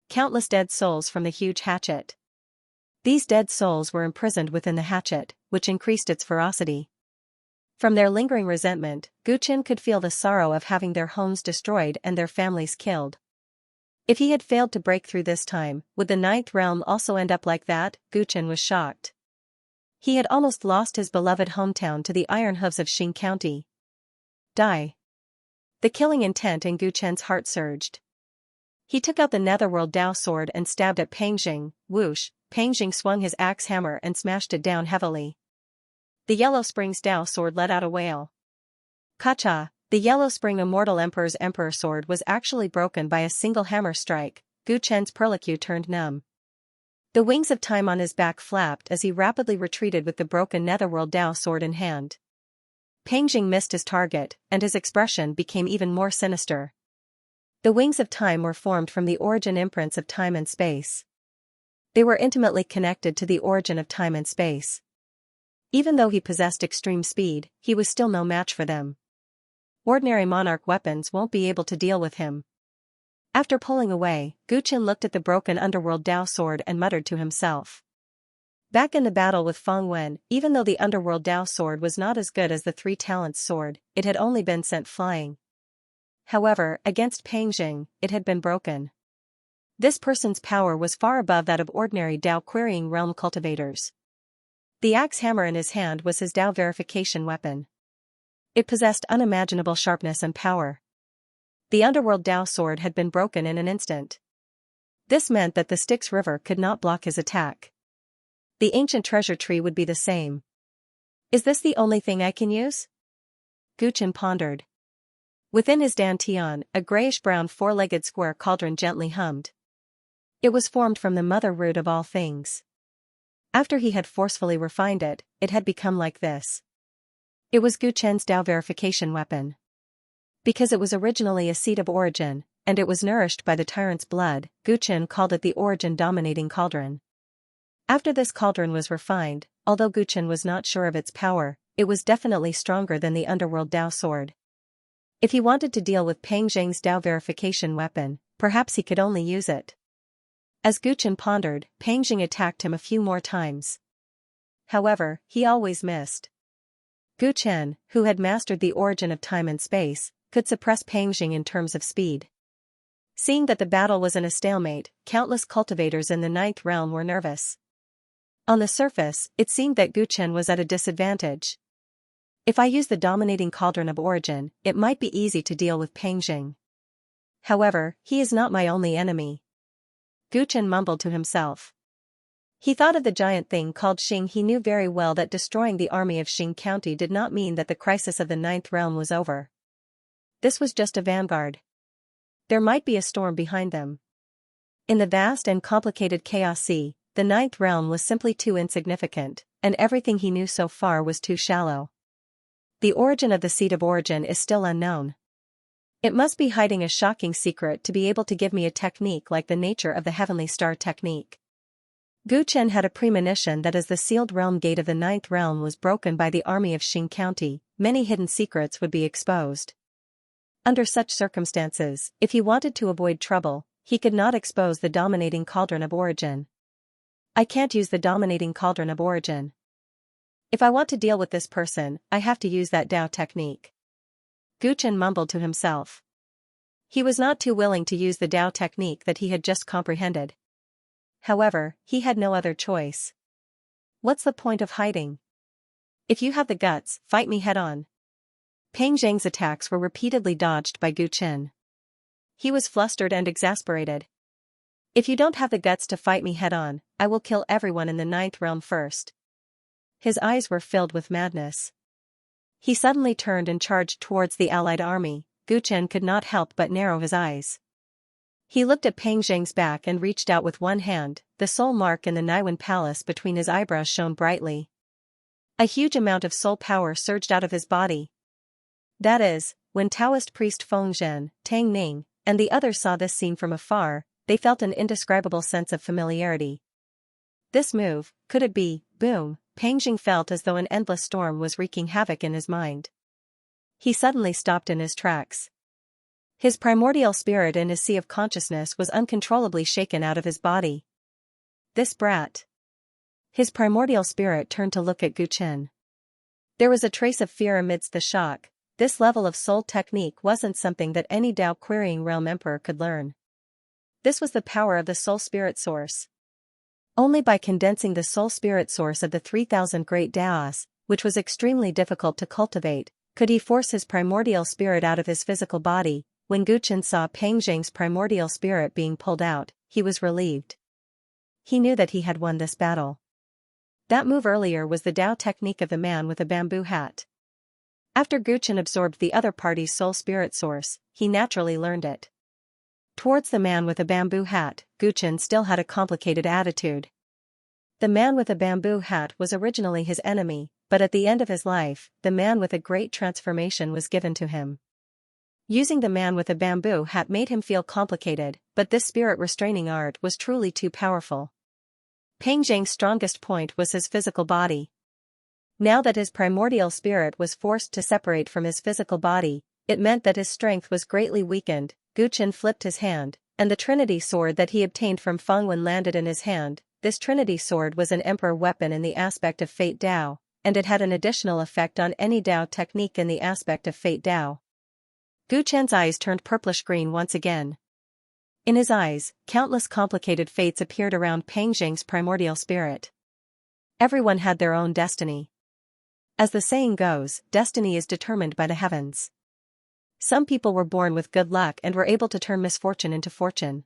countless dead souls from the huge hatchet. These dead souls were imprisoned within the hatchet, which increased its ferocity. From their lingering resentment, Gu Chen could feel the sorrow of having their homes destroyed and their families killed. If he had failed to break through this time, would the 9th realm also end up like that? Gu Chen was shocked. He had almost lost his beloved hometown to the iron hooves of Xing County. Die. The killing intent in Gu Chen's heart surged. He took out the Netherworld Dao sword and stabbed at Peng Zhang. Whoosh, Peng Zhang swung his axe hammer and smashed it down heavily. The Yellow Spring's Dao sword let out a wail. Kacha, the Yellow Spring Immortal Emperor's Emperor sword was actually broken by a single hammer strike. Gu Chen's perlicue turned numb. The wings of time on his back flapped as he rapidly retreated with the broken Netherworld Dao sword in hand. Peng Zhang missed his target, and his expression became even more sinister. The wings of time were formed from the origin imprints of time and space. They were intimately connected to the origin of time and space. Even though he possessed extreme speed, he was still no match for them. Ordinary monarch weapons won't be able to deal with him. After pulling away, Gu Chen looked at the broken underworld Dao sword and muttered to himself. Back in the battle with Feng Wen, even though the underworld Dao sword was not as good as the 3 talents sword, it had only been sent flying. However, against Peng Zhang, it had been broken. This person's power was far above that of ordinary Dao querying realm cultivators. The axe hammer in his hand was his Dao verification weapon. It possessed unimaginable sharpness and power. The underworld Dao sword had been broken in an instant. This meant that the Styx River could not block his attack. The ancient treasure tree would be the same. Is this the only thing I can use? Gu Chen pondered. Within his dantian, a grayish-brown 4-legged square cauldron gently hummed. It was formed from the mother root of all things. After he had forcefully refined it, it had become like this. It was Gu Chen's Dao verification weapon. Because it was originally a seed of origin, and it was nourished by the Tyrant's blood, Gu Chen called it the origin-dominating cauldron. After this cauldron was refined, although Gu Chen was not sure of its power, it was definitely stronger than the underworld Dao sword. If he wanted to deal with Peng Zhang's Dao verification weapon, perhaps he could only use it As Gu Chen pondered, Peng Jing attacked him a few more times. However, he always missed. Gu Chen, who had mastered the origin of time and space, could suppress Peng Jing in terms of speed. Seeing that the battle was in a stalemate, countless cultivators in the ninth realm were nervous. On the surface, it seemed that Gu Chen was at a disadvantage. If I use the dominating cauldron of origin, it might be easy to deal with Peng Jing. However, he is not my only enemy. Gu Chen mumbled to himself. He thought of the giant thing called Xing. He knew very well that destroying the army of Xing County did not mean that the crisis of the ninth realm was over. This was just a vanguard. There might be a storm behind them. In the vast and complicated chaos sea, the ninth realm was simply too insignificant, and everything he knew so far was too shallow. The origin of the seed of origin is still unknown. It must be hiding a shocking secret to be able to give me a technique like the nature of the heavenly star technique. Gu Chen had a premonition that as the sealed realm gate of the ninth realm was broken by the army of Xing County, many hidden secrets would be exposed. Under such circumstances, if he wanted to avoid trouble, he could not expose the dominating cauldron of origin. I can't use the dominating cauldron of origin. If I want to deal with this person, I have to use that Dao technique. Gu Chen mumbled to himself. He was not too willing to use the Dao technique that he had just comprehended. However, he had no other choice. What's the point of hiding? If you have the guts, fight me head-on. Peng Jing's attacks were repeatedly dodged by Gu Chen. He was flustered and exasperated. If you don't have the guts to fight me head-on, I will kill everyone in the ninth realm first. His eyes were filled with madness. He suddenly turned and charged towards the allied army. Gu Chen could not help but narrow his eyes. He looked at Peng Jing's back and reached out with one hand. The soul mark in the Naiwan palace between his eyebrows shone brightly. A huge amount of soul power surged out of his body. That is, when Taoist priest Feng Zhen, Tang Ning, and the others saw this scene from afar, they felt an indescribable sense of familiarity. This move, could it be, boom? Peng Jing felt as though an endless storm was wreaking havoc in his mind. He suddenly stopped in his tracks. His primordial spirit in his sea of consciousness was uncontrollably shaken out of his body. This brat. His primordial spirit turned to look at Gu Chen. There was a trace of fear amidst the shock. This level of soul technique wasn't something that any Dao querying realm emperor could learn. This was the power of the soul spirit source. Only by condensing the soul spirit source of the 3,000 great Daos, which was extremely difficult to cultivate, could he force his primordial spirit out of his physical body. When Gu Chen saw Peng Jing's primordial spirit being pulled out, he was relieved. He knew that he had won this battle. That move earlier was the Dao technique of the man with a bamboo hat. After Gu Chen absorbed the other party's soul spirit source, he naturally learned it. Towards the man with a bamboo hat, Gu Chen still had a complicated attitude. The man with a bamboo hat was originally his enemy, but at the end of his life, the man with a great transformation was given to him. Using the man with a bamboo hat made him feel complicated, but this spirit-restraining art was truly too powerful. Peng Jing's strongest point was his physical body. Now that his primordial spirit was forced to separate from his physical body, it meant that his strength was greatly weakened. Gu Chen flipped his hand, and the Trinity sword that he obtained from Feng Wen landed in his hand. This Trinity sword was an emperor weapon in the aspect of Fate Dao, and it had an additional effect on any Dao technique in the aspect of Fate Dao. Gu Chen's eyes turned purplish-green once again. In his eyes, countless complicated fates appeared around Peng Jing's primordial spirit. Everyone had their own destiny. As the saying goes, destiny is determined by the heavens. Some people were born with good luck and were able to turn misfortune into fortune.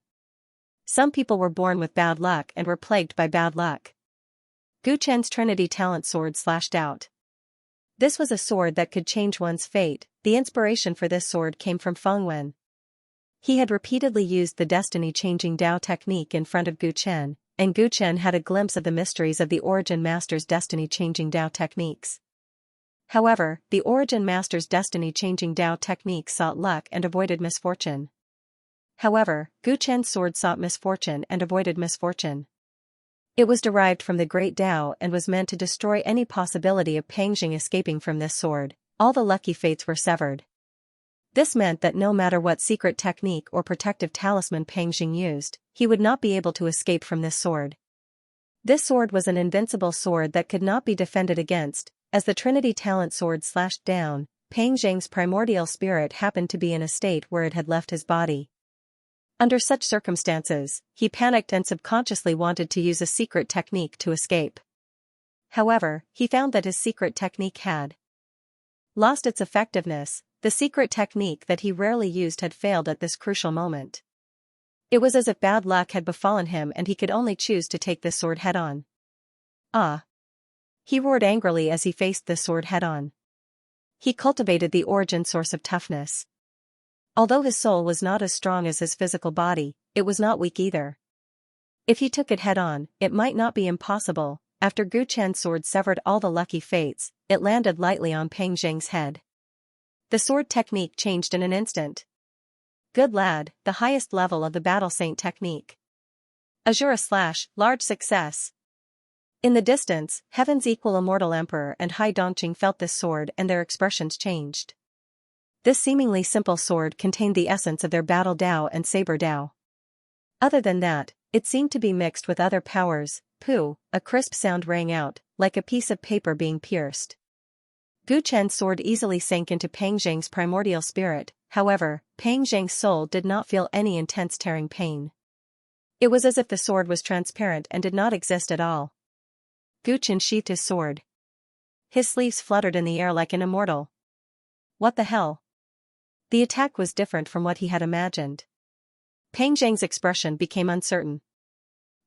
Some people were born with bad luck and were plagued by bad luck. Gu Chen's Trinity talent sword slashed out. This was a sword that could change one's fate. The inspiration for this sword came from Feng Wen. He had repeatedly used the destiny-changing Dao technique in front of Gu Chen, and Gu Chen had a glimpse of the mysteries of the Origin Master's destiny-changing Dao techniques. However, the Origin Master's destiny-changing Dao technique sought luck and avoided misfortune. However, Gu Chen's sword sought misfortune and avoided misfortune. It was derived from the Great Dao and was meant to destroy any possibility of Peng Jing escaping from this sword. All the lucky fates were severed. This meant that no matter what secret technique or protective talisman Peng Jing used, he would not be able to escape from this sword. This sword was an invincible sword that could not be defended against. As the Trinity Talent sword slashed down, Peng Zheng's primordial spirit happened to be in a state where it had left his body. Under such circumstances, he panicked and subconsciously wanted to use a secret technique to escape. However, he found that his secret technique had lost its effectiveness. The secret technique that he rarely used had failed at this crucial moment. It was as if bad luck had befallen him and he could only choose to take this sword head-on. Ah! He roared angrily as he faced this sword head-on. He cultivated the origin source of toughness. Although his soul was not as strong as his physical body, it was not weak either. If he took it head-on, it might not be impossible. After Gu Chen's sword severed all the lucky fates, it landed lightly on Peng Zheng's head. The sword technique changed in an instant. Good lad, the highest level of the Battle Saint technique. Azura slash, large success. In the distance, Heaven's equal immortal emperor and Hai Dongqing felt this sword and their expressions changed. This seemingly simple sword contained the essence of their battle Dao and saber Dao. Other than that, it seemed to be mixed with other powers. Pooh, a crisp sound rang out, like a piece of paper being pierced. Gu Chen's sword easily sank into Peng Zheng's primordial spirit. However, Peng Zheng's soul did not feel any intense tearing pain. It was as if the sword was transparent and did not exist at all. Gu Chen sheathed his sword. His sleeves fluttered in the air like an immortal. What the hell? The attack was different from what he had imagined. Peng Zheng's expression became uncertain.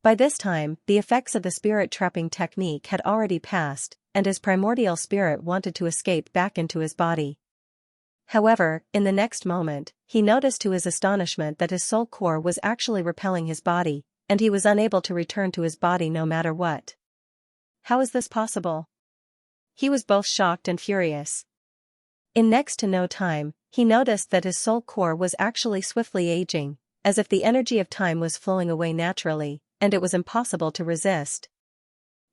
By this time, the effects of the spirit-trapping technique had already passed, and his primordial spirit wanted to escape back into his body. However, in the next moment, he noticed to his astonishment that his soul core was actually repelling his body, and he was unable to return to his body no matter what. How is this possible? He was both shocked and furious. In next to no time, he noticed that his soul core was actually swiftly aging, as if the energy of time was flowing away naturally, and it was impossible to resist.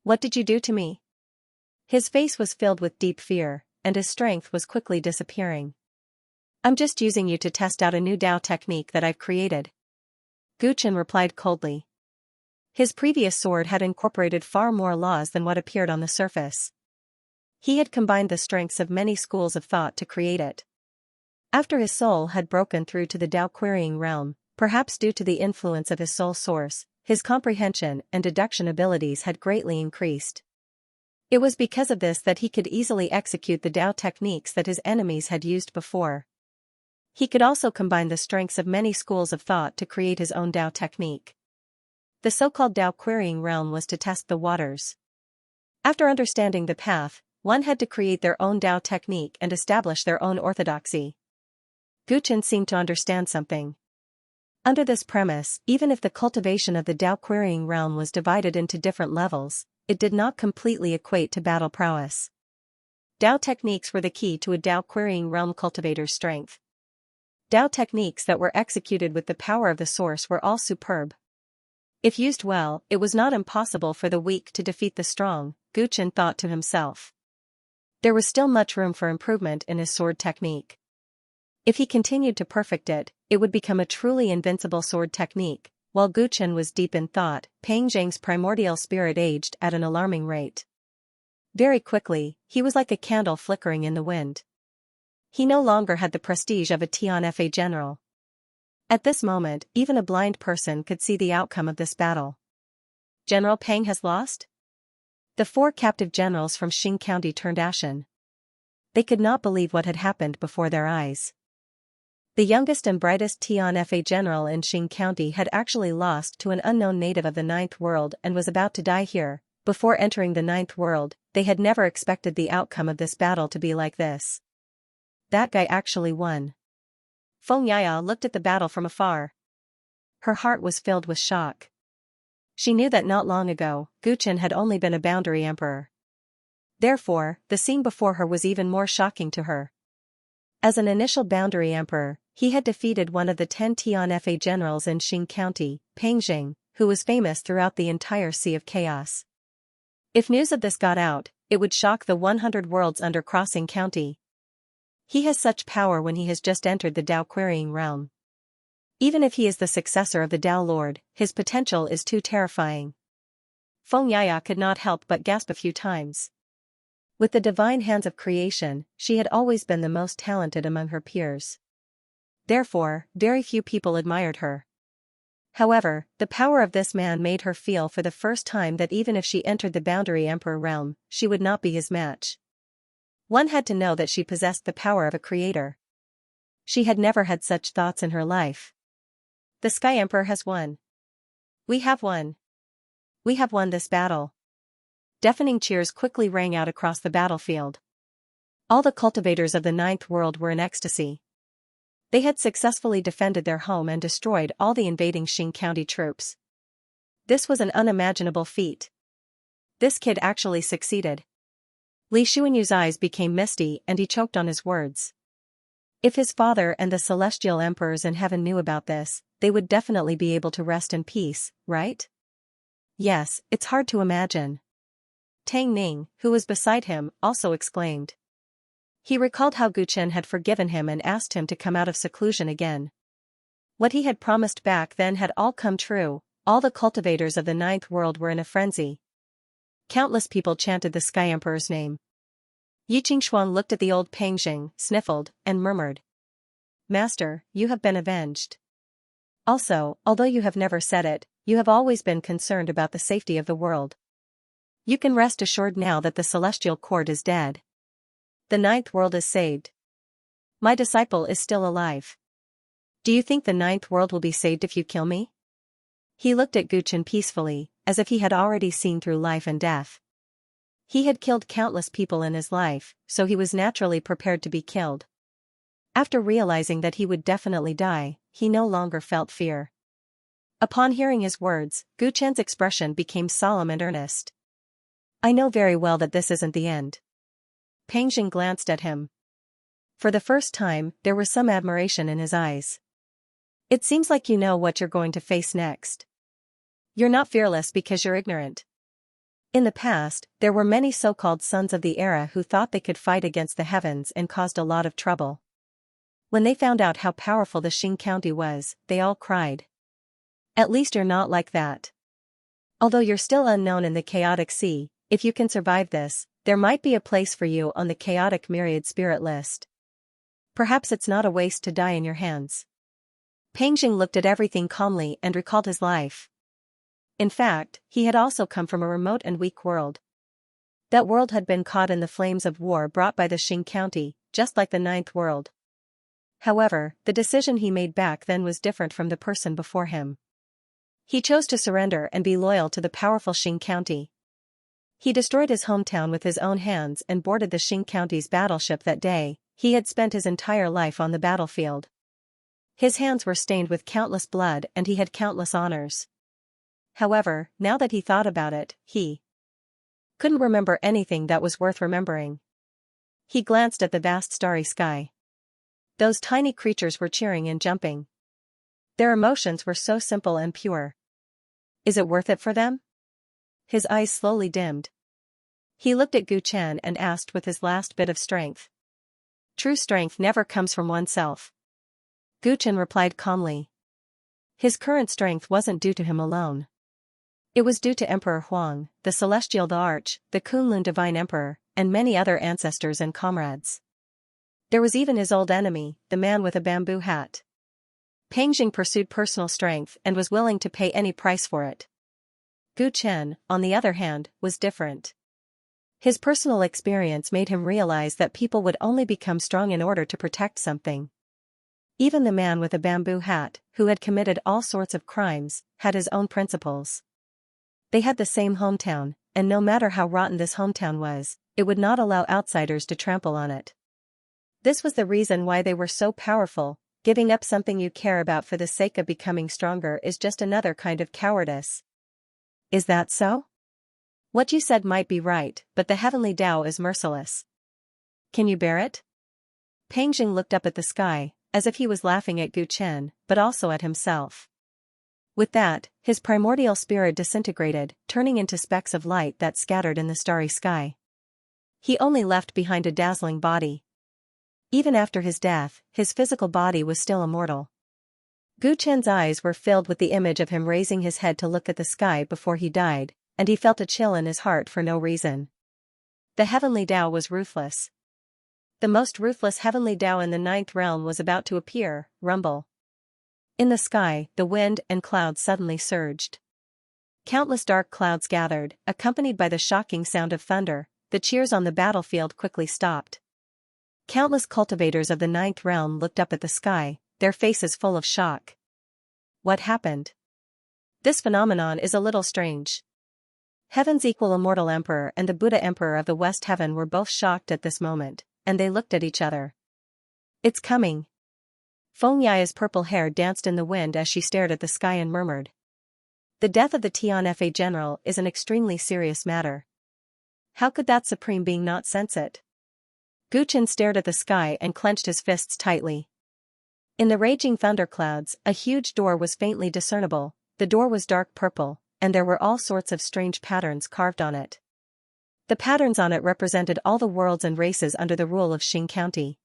What did you do to me? His face was filled with deep fear, and his strength was quickly disappearing. I'm just using you to test out a new Dao technique that I've created. Gu Chen replied coldly. His previous sword had incorporated far more laws than what appeared on the surface. He had combined the strengths of many schools of thought to create it. After his soul had broken through to the Dao querying realm, perhaps due to the influence of his soul source, his comprehension and deduction abilities had greatly increased. It was because of this that he could easily execute the Dao techniques that his enemies had used before. He could also combine the strengths of many schools of thought to create his own Dao technique. The so-called Dao querying realm was to test the waters. After understanding the path, one had to create their own Dao technique and establish their own orthodoxy. Gu Chen seemed to understand something. Under this premise, even if the cultivation of the Dao querying realm was divided into different levels, it did not completely equate to battle prowess. Dao techniques were the key to a Dao querying realm cultivator's strength. Dao techniques that were executed with the power of the source were all superb. If used well, it was not impossible for the weak to defeat the strong, Gu Chen thought to himself. There was still much room for improvement in his sword technique. If he continued to perfect it, it would become a truly invincible sword technique. While Gu Chen was deep in thought, Peng Zheng's primordial spirit aged at an alarming rate. Very quickly, he was like a candle flickering in the wind. He no longer had the prestige of a Tianfa general. At this moment, even a blind person could see the outcome of this battle. General Peng has lost? The 4 captive generals from Xing County turned ashen. They could not believe what had happened before their eyes. The youngest and brightest Tianfa general in Xing County had actually lost to an unknown native of the 9th world and was about to die here. Before entering the 9th world, they had never expected the outcome of this battle to be like this. That guy actually won. Feng Yaya looked at the battle from afar. Her heart was filled with shock. She knew that not long ago, Gu Chen had only been a boundary emperor. Therefore, the scene before her was even more shocking to her. As an initial boundary emperor, he had defeated one of the 10 Tianfa generals in Xing County, Peng Zheng, who was famous throughout the entire Sea of Chaos. If news of this got out, it would shock the 100 worlds under Crossing County. He has such power when he has just entered the Dao querying realm. Even if he is the successor of the Tao Lord, his potential is too terrifying. Feng Yaya could not help but gasp a few times. With the divine hands of creation, she had always been the most talented among her peers. Therefore, very few people admired her. However, the power of this man made her feel for the first time that even if she entered the Boundary Emperor realm, she would not be his match. One had to know that she possessed the power of a creator. She had never had such thoughts in her life. The Sky Emperor has won. We have won. We have won this battle. Deafening cheers quickly rang out across the battlefield. All the cultivators of the Ninth World were in ecstasy. They had successfully defended their home and destroyed all the invading Xing County troops. This was an unimaginable feat. This kid actually succeeded. Li Xuanyu's eyes became misty and he choked on his words. If his father and the celestial emperors in heaven knew about this, they would definitely be able to rest in peace, right? Yes, it's hard to imagine. Tang Ning, who was beside him, also exclaimed. He recalled how Gu Chen had forgiven him and asked him to come out of seclusion again. What he had promised back then had all come true. All the cultivators of the Ninth World were in a frenzy. Countless people chanted the Sky Emperor's name. Yi Qingshuang looked at the old Pangjing, sniffled, and murmured. Master, you have been avenged. Also, although you have never said it, you have always been concerned about the safety of the world. You can rest assured now that the celestial court is dead. The Ninth World is saved. My disciple is still alive. Do you think the Ninth World will be saved if you kill me? He looked at Gu Chen peacefully, as if he had already seen through life and death. He had killed countless people in his life, so he was naturally prepared to be killed. After realizing that he would definitely die, he no longer felt fear. Upon hearing his words, Gu Chen's expression became solemn and earnest. I know very well that this isn't the end. Pangjing glanced at him. For the first time, there was some admiration in his eyes. It seems like you know what you're going to face next. You're not fearless because you're ignorant. In the past, there were many so-called sons of the era who thought they could fight against the heavens and caused a lot of trouble. When they found out how powerful the Xing County was, they all cried. At least you're not like that. Although you're still unknown in the chaotic sea, if you can survive this, there might be a place for you on the chaotic myriad spirit list. Perhaps it's not a waste to die in your hands. Pangjing looked at everything calmly and recalled his life. In fact, he had also come from a remote and weak world. That world had been caught in the flames of war brought by the Xing County, just like the Ninth World. However, the decision he made back then was different from the person before him. He chose to surrender and be loyal to the powerful Xing County. He destroyed his hometown with his own hands and boarded the Xing County's battleship that day. He had spent his entire life on the battlefield. His hands were stained with countless blood and he had countless honors. However, now that he thought about it, he couldn't remember anything that was worth remembering. He glanced at the vast starry sky. Those tiny creatures were cheering and jumping. Their emotions were so simple and pure. Is it worth it for them? His eyes slowly dimmed. He looked at Gu Chen and asked with his last bit of strength. True strength never comes from oneself. Gu Chen replied calmly. His current strength wasn't due to him alone. It was due to Emperor Huang, the Celestial the Arch, the Kunlun Divine Emperor, and many other ancestors and comrades. There was even his old enemy, the man with a bamboo hat. Pangjing pursued personal strength and was willing to pay any price for it. Gu Chen, on the other hand, was different. His personal experience made him realize that people would only become strong in order to protect something. Even the man with a bamboo hat, who had committed all sorts of crimes, had his own principles. They had the same hometown, and no matter how rotten this hometown was, it would not allow outsiders to trample on it. This was the reason why they were so powerful. Giving up something you care about for the sake of becoming stronger is just another kind of cowardice. Is that so? What you said might be right, but the heavenly Tao is merciless. Can you bear it? Pangjing looked up at the sky, as if he was laughing at Gu Chen, but also at himself. With that, his primordial spirit disintegrated, turning into specks of light that scattered in the starry sky. He only left behind a dazzling body. Even after his death, his physical body was still immortal. Gu Chen's eyes were filled with the image of him raising his head to look at the sky before he died, and he felt a chill in his heart for no reason. The heavenly Tao was ruthless. The most ruthless heavenly Tao in the ninth realm was about to appear. Rumble. In the sky, the wind and clouds suddenly surged. Countless dark clouds gathered, accompanied by the shocking sound of thunder. The cheers on the battlefield quickly stopped. Countless cultivators of the ninth realm looked up at the sky, their faces full of shock. What happened? This phenomenon is a little strange. Heaven's equal immortal emperor and the Buddha emperor of the West Heaven were both shocked at this moment, and they looked at each other. It's coming. Feng Yaya's purple hair danced in the wind as she stared at the sky and murmured. The death of the Tianfa general is an extremely serious matter. How could that supreme being not sense it? Gu Chen stared at the sky and clenched his fists tightly. In the raging thunderclouds, a huge door was faintly discernible. The door was dark purple, and there were all sorts of strange patterns carved on it. The patterns on it represented all the worlds and races under the rule of Xing County.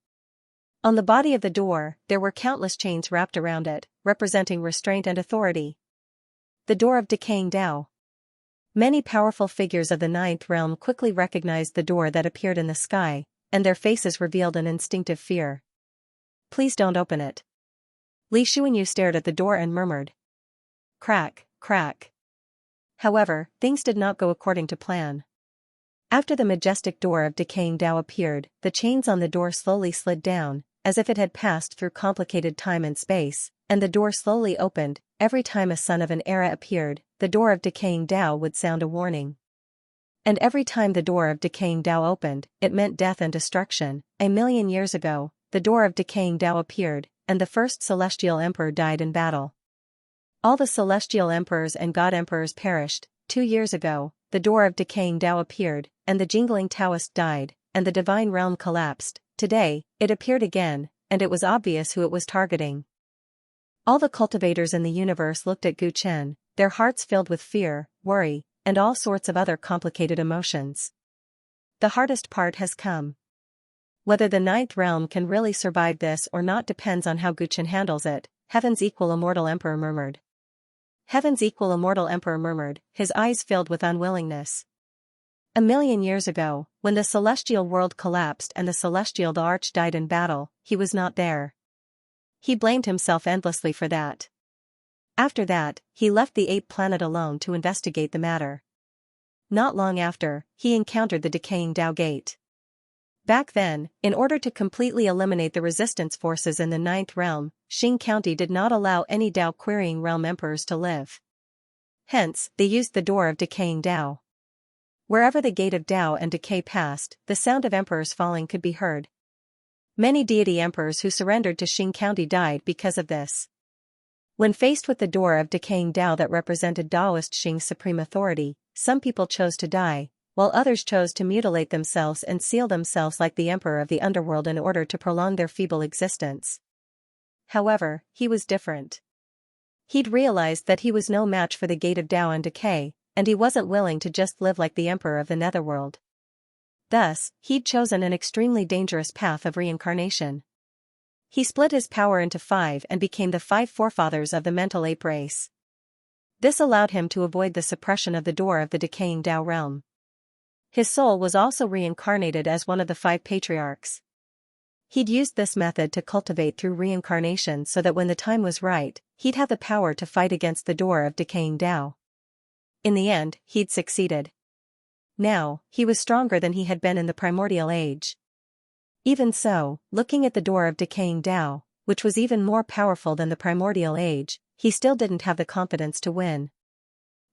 On the body of the door, there were countless chains wrapped around it, representing restraint and authority. The door of decaying Tao. Many powerful figures of the ninth realm quickly recognized the door that appeared in the sky, and their faces revealed an instinctive fear. Please don't open it. Li Xuanyu stared at the door and murmured. Crack, crack. However, things did not go according to plan. After the majestic door of decaying Tao appeared, the chains on the door slowly slid down, as if it had passed through complicated time and space, and the door slowly opened. Every time a son of an era appeared, the door of decaying Tao would sound a warning. And every time the door of decaying Tao opened, it meant death and destruction. 1,000,000 years ago, the door of decaying Tao appeared, and the first celestial emperor died in battle. All the celestial emperors and god emperors perished. 2 years ago, the door of decaying Tao appeared, and the jingling Taoist died, and the divine realm collapsed. Today, it appeared again, and it was obvious who it was targeting. All the cultivators in the universe looked at Gu Chen, their hearts filled with fear, worry, and all sorts of other complicated emotions. The hardest part has come. Whether the ninth realm can really survive this or not depends on how Gu Chen handles it, Heaven's equal immortal emperor murmured. Heaven's equal immortal emperor murmured, his eyes filled with unwillingness. 1,000,000 years ago, when the celestial world collapsed and the celestial arch died in battle, he was not there. He blamed himself endlessly for that. After that, he left the ape planet alone to investigate the matter. Not long after, he encountered the decaying Tao Gate. Back then, in order to completely eliminate the resistance forces in the ninth realm, Xing County did not allow any Tao querying realm emperors to live. Hence, they used the door of decaying Tao. Wherever the gate of Tao and decay passed, the sound of emperors falling could be heard. Many deity emperors who surrendered to Xing County died because of this. When faced with the door of decaying Tao that represented Taoist Xing's supreme authority, some people chose to die, while others chose to mutilate themselves and seal themselves like the emperor of the underworld in order to prolong their feeble existence. However, he was different. He'd realized that he was no match for the gate of Tao and decay, and he wasn't willing to just live like the emperor of the netherworld. Thus, he'd chosen an extremely dangerous path of reincarnation. He split his power into 5 and became the 5 forefathers of the mental ape race. This allowed him to avoid the suppression of the door of the decaying Tao realm. His soul was also reincarnated as one of the 5 patriarchs. He'd used this method to cultivate through reincarnation so that when the time was right, he'd have the power to fight against the door of decaying Tao. In the end, he'd succeeded. Now, he was stronger than he had been in the primordial age. Even so, looking at the door of decaying Tao, which was even more powerful than the primordial age, he still didn't have the confidence to win.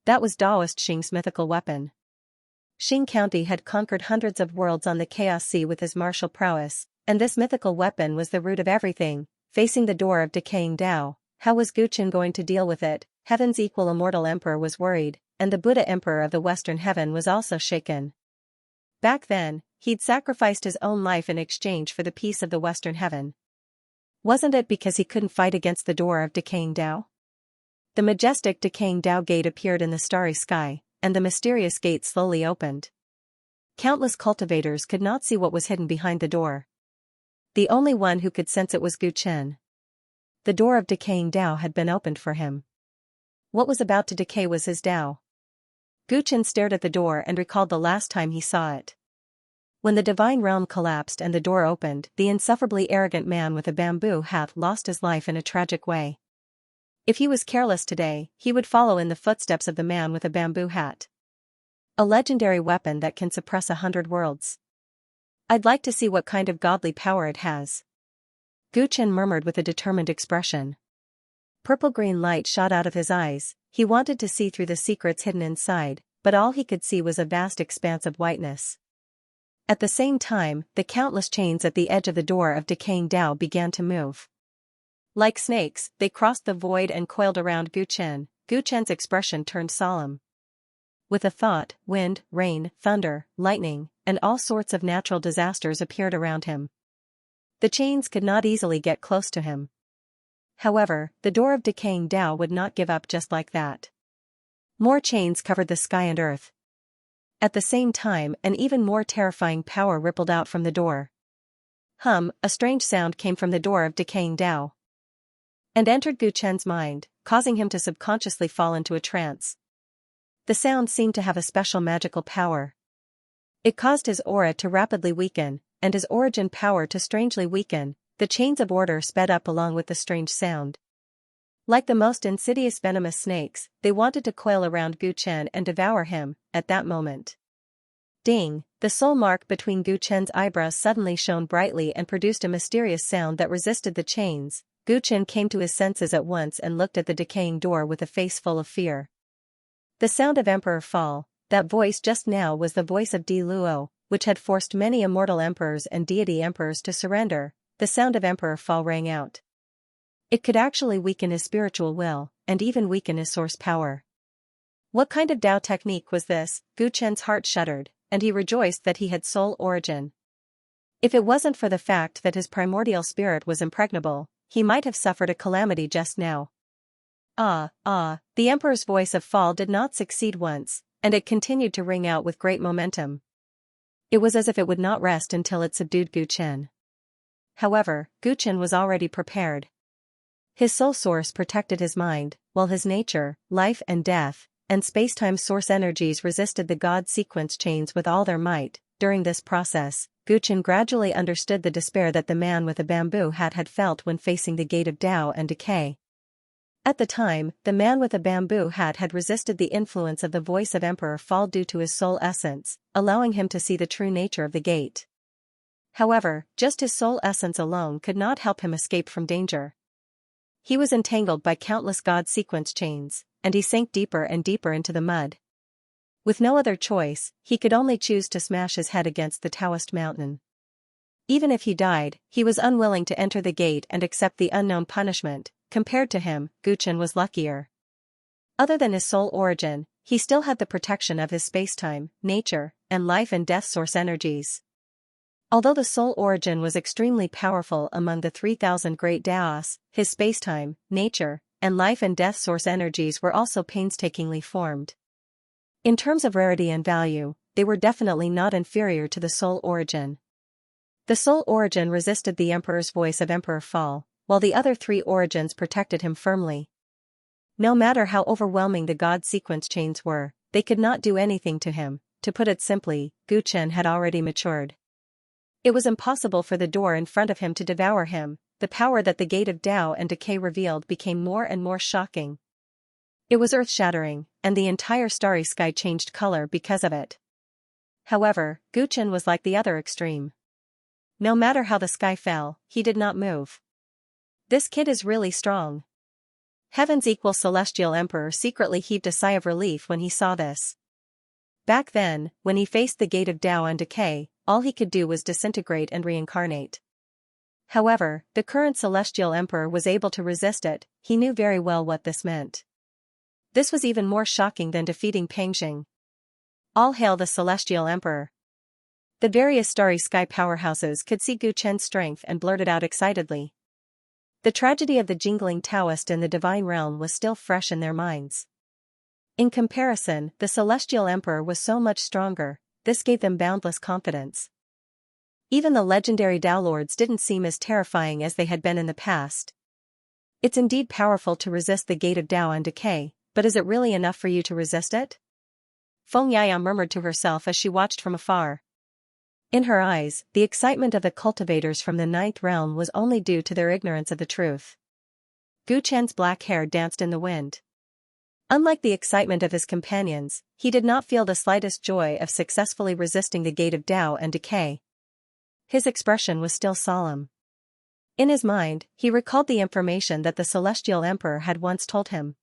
That was Taoist Xing's mythical weapon. Xing County had conquered hundreds of worlds on the Chaos Sea with his martial prowess, and this mythical weapon was the root of everything. Facing the door of decaying Tao, how was Gu Chen going to deal with it? Heaven's equal immortal emperor was worried, and the Buddha emperor of the Western Heaven was also shaken. Back then, he'd sacrificed his own life in exchange for the peace of the Western Heaven. Wasn't it because he couldn't fight against the door of decaying Tao? The majestic decaying Tao gate appeared in the starry sky, and the mysterious gate slowly opened. Countless cultivators could not see what was hidden behind the door. The only one who could sense it was Gu Chen. the door of decaying Tao had been opened for him. What was about to decay was his Tao. Guchen stared at the door and recalled the last time he saw it. When the divine realm collapsed and the door opened, the insufferably arrogant man with a bamboo hat lost his life in a tragic way. If he was careless today, he would follow in the footsteps of the man with a bamboo hat. A legendary weapon that can suppress 100 worlds. I'd like to see what kind of godly power it has. Guchen murmured with a determined expression. Purple-green light shot out of his eyes. He wanted to see through the secrets hidden inside, but all he could see was a vast expanse of whiteness. At the same time, the countless chains at the edge of the door of decaying Tao began to move. Like snakes, they crossed the void and coiled around Guchen. Guchen's expression turned solemn. With a thought, wind, rain, thunder, lightning, and all sorts of natural disasters appeared around him. The chains could not easily get close to him. However, the door of decaying Tao would not give up just like that. More chains covered the sky and earth. At the same time, an even more terrifying power rippled out from the door. A strange sound came from the door of decaying Tao. And entered Guchen's mind, causing him to subconsciously fall into a trance. The sound seemed to have a special magical power. It caused his aura to rapidly weaken, and his origin power to strangely weaken. The chains of order sped up along with the strange sound. Like the most insidious venomous snakes, they wanted to coil around Guchen and devour him. At that moment. Ding! The soul mark between Guchen's eyebrows suddenly shone brightly and produced a mysterious sound that resisted the chains. Guchen came to his senses at once and looked at the decaying door with a face full of fear. The sound of Emperor Fall, that voice just now was the voice of Di Luo, which had forced many immortal emperors and deity emperors to surrender. The sound of Emperor Fall rang out. It could actually weaken his spiritual will, and even weaken his source power. What kind of Tao technique was this? Guchen's heart shuddered, and he rejoiced that he had soul origin. If it wasn't for the fact that his primordial spirit was impregnable, he might have suffered a calamity just now. The Emperor's voice of Fall did not succeed once, and it continued to ring out with great momentum. It was as if it would not rest until it subdued Guchen. However, Guchen was already prepared. His soul source protected his mind, while his nature, life and death, and spacetime source energies resisted the God sequence chains with all their might. During this process, Guchen gradually understood the despair that the man with a bamboo hat had felt when facing the gate of Tao and decay. At the time, the man with a bamboo hat had resisted the influence of the voice of Emperor Fall due to his soul essence, allowing him to see the true nature of the gate. However, just his soul essence alone could not help him escape from danger. He was entangled by countless God sequence chains, and he sank deeper and deeper into the mud. With no other choice, he could only choose to smash his head against the Taoist mountain. Even if he died, he was unwilling to enter the gate and accept the unknown punishment. Compared to him, Guchen was luckier. Other than his soul origin, he still had the protection of his spacetime, nature, and life and death source energies. Although the soul origin was extremely powerful among the 3,000 great Daos, his spacetime, nature, and life and death source energies were also painstakingly formed. In terms of rarity and value, they were definitely not inferior to the soul origin. The soul origin resisted the Emperor's voice of Emperor Fall, while the other three origins protected him firmly. No matter how overwhelming the God sequence chains were, they could not do anything to him. To put it simply, Guchen had already matured. It was impossible for the door in front of him to devour him. The power that the gate of Tao and decay revealed became more and more shocking. It was earth-shattering, and the entire starry sky changed color because of it. However, Guchen was like the other extreme. No matter how the sky fell, he did not move. This kid is really strong. Heaven's equal celestial emperor secretly heaved a sigh of relief when he saw this. Back then, when he faced the gate of Tao and decay, all he could do was disintegrate and reincarnate. However, the current celestial emperor was able to resist it. He knew very well what this meant. This was even more shocking than defeating Pangjing. All hail the celestial emperor. The various starry sky powerhouses could see Guchen's strength and blurted out excitedly. The tragedy of the jingling Taoist in the divine realm was still fresh in their minds. In comparison, the celestial emperor was so much stronger. This gave them boundless confidence. Even the legendary Tao Lords didn't seem as terrifying as they had been in the past. It's indeed powerful to resist the gate of Tao and decay, but is it really enough for you to resist it? Feng Yaya murmured to herself as she watched from afar. In her eyes, the excitement of the cultivators from the ninth realm was only due to their ignorance of the truth. Gu Chen's black hair danced in the wind. Unlike the excitement of his companions, he did not feel the slightest joy of successfully resisting the gate of Tao and decay. His expression was still solemn. In his mind, he recalled the information that the Celestial Emperor had once told him.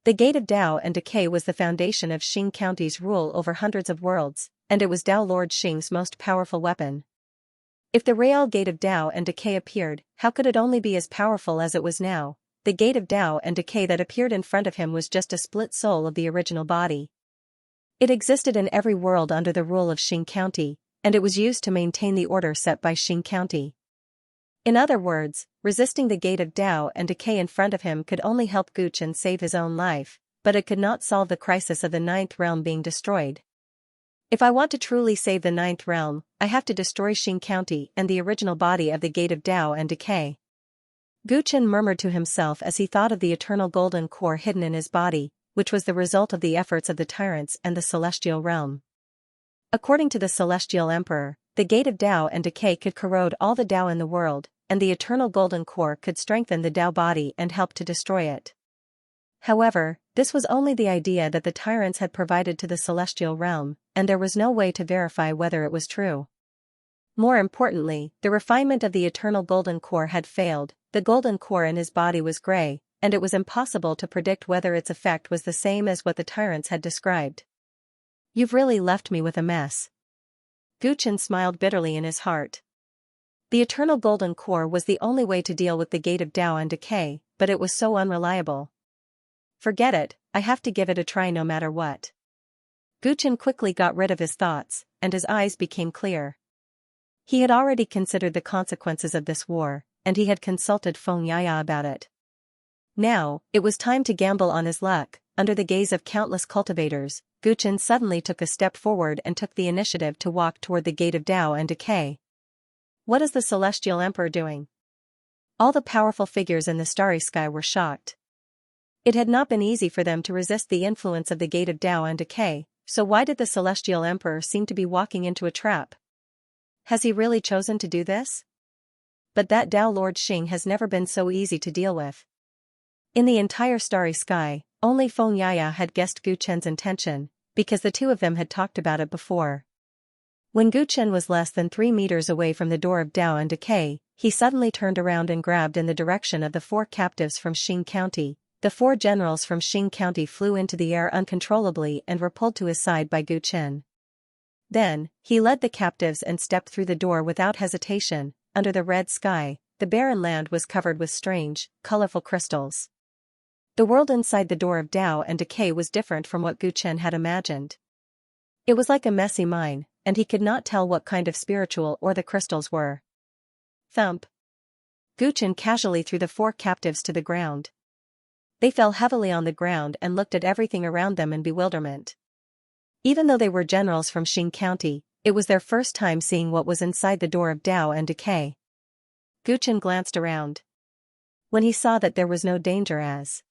The gate of Tao and decay was the foundation of Xing County's rule over hundreds of worlds, and it was Tao Lord Xing's most powerful weapon. If the real gate of Tao and decay appeared, how could it only be as powerful as it was now? The gate of Tao and decay that appeared in front of him was just a split soul of the original body. It existed in every world under the rule of Xing County, and it was used to maintain the order set by Xing County. In other words, resisting the gate of Tao and decay in front of him could only help Gu Chen save his own life, but it could not solve the crisis of the ninth realm being destroyed. If I want to truly save the ninth realm, I have to destroy Xing County and the original body of the gate of Tao and decay. Gu Chen murmured to himself as he thought of the eternal golden core hidden in his body, which was the result of the efforts of the tyrants and the celestial realm. According to the Celestial Emperor, the gate of Tao and decay could corrode all the Tao in the world, and the eternal golden core could strengthen the Tao body and help to destroy it. However, this was only the idea that the tyrants had provided to the celestial realm, and there was no way to verify whether it was true. More importantly, the refinement of the eternal golden core had failed. The golden core in his body was gray, and it was impossible to predict whether its effect was the same as what the tyrants had described. You've really left me with a mess. Gu Chen smiled bitterly in his heart. The eternal golden core was the only way to deal with the gate of Tao and decay, but it was so unreliable. Forget it, I have to give it a try no matter what. Gu Chen quickly got rid of his thoughts, and his eyes became clear. He had already considered the consequences of this war, and he had consulted Feng Yaya about it. Now, it was time to gamble on his luck. Under the gaze of countless cultivators, Gu Chen suddenly took a step forward and took the initiative to walk toward the gate of Tao and decay. What is the Celestial Emperor doing? All the powerful figures in the starry sky were shocked. It had not been easy for them to resist the influence of the gate of Tao and decay, so why did the Celestial Emperor seem to be walking into a trap? Has he really chosen to do this? But that Tao Lord Xing has never been so easy to deal with. In the entire starry sky, only Feng Yaya had guessed Gu Chen's intention, because the two of them had talked about it before. When Gu Chen was less than 3 meters away from the door of Tao and decay, he suddenly turned around and grabbed in the direction of the 4 captives from Xing County. The 4 generals from Xing County flew into the air uncontrollably and were pulled to his side by Gu Chen. Then, he led the captives and stepped through the door without hesitation. Under the red sky, the barren land was covered with strange, colorful crystals. The world inside the door of Tao and decay was different from what Gu Chen had imagined. It was like a messy mine, and he could not tell what kind of spiritual or the crystals were. Thump. Gu Chen casually threw the 4 captives to the ground. They fell heavily on the ground and looked at everything around them in bewilderment. Even though they were generals from Xing County, it was their first time seeing what was inside the door of Tao and decay. Gu Chen glanced around. When he saw that there was no danger as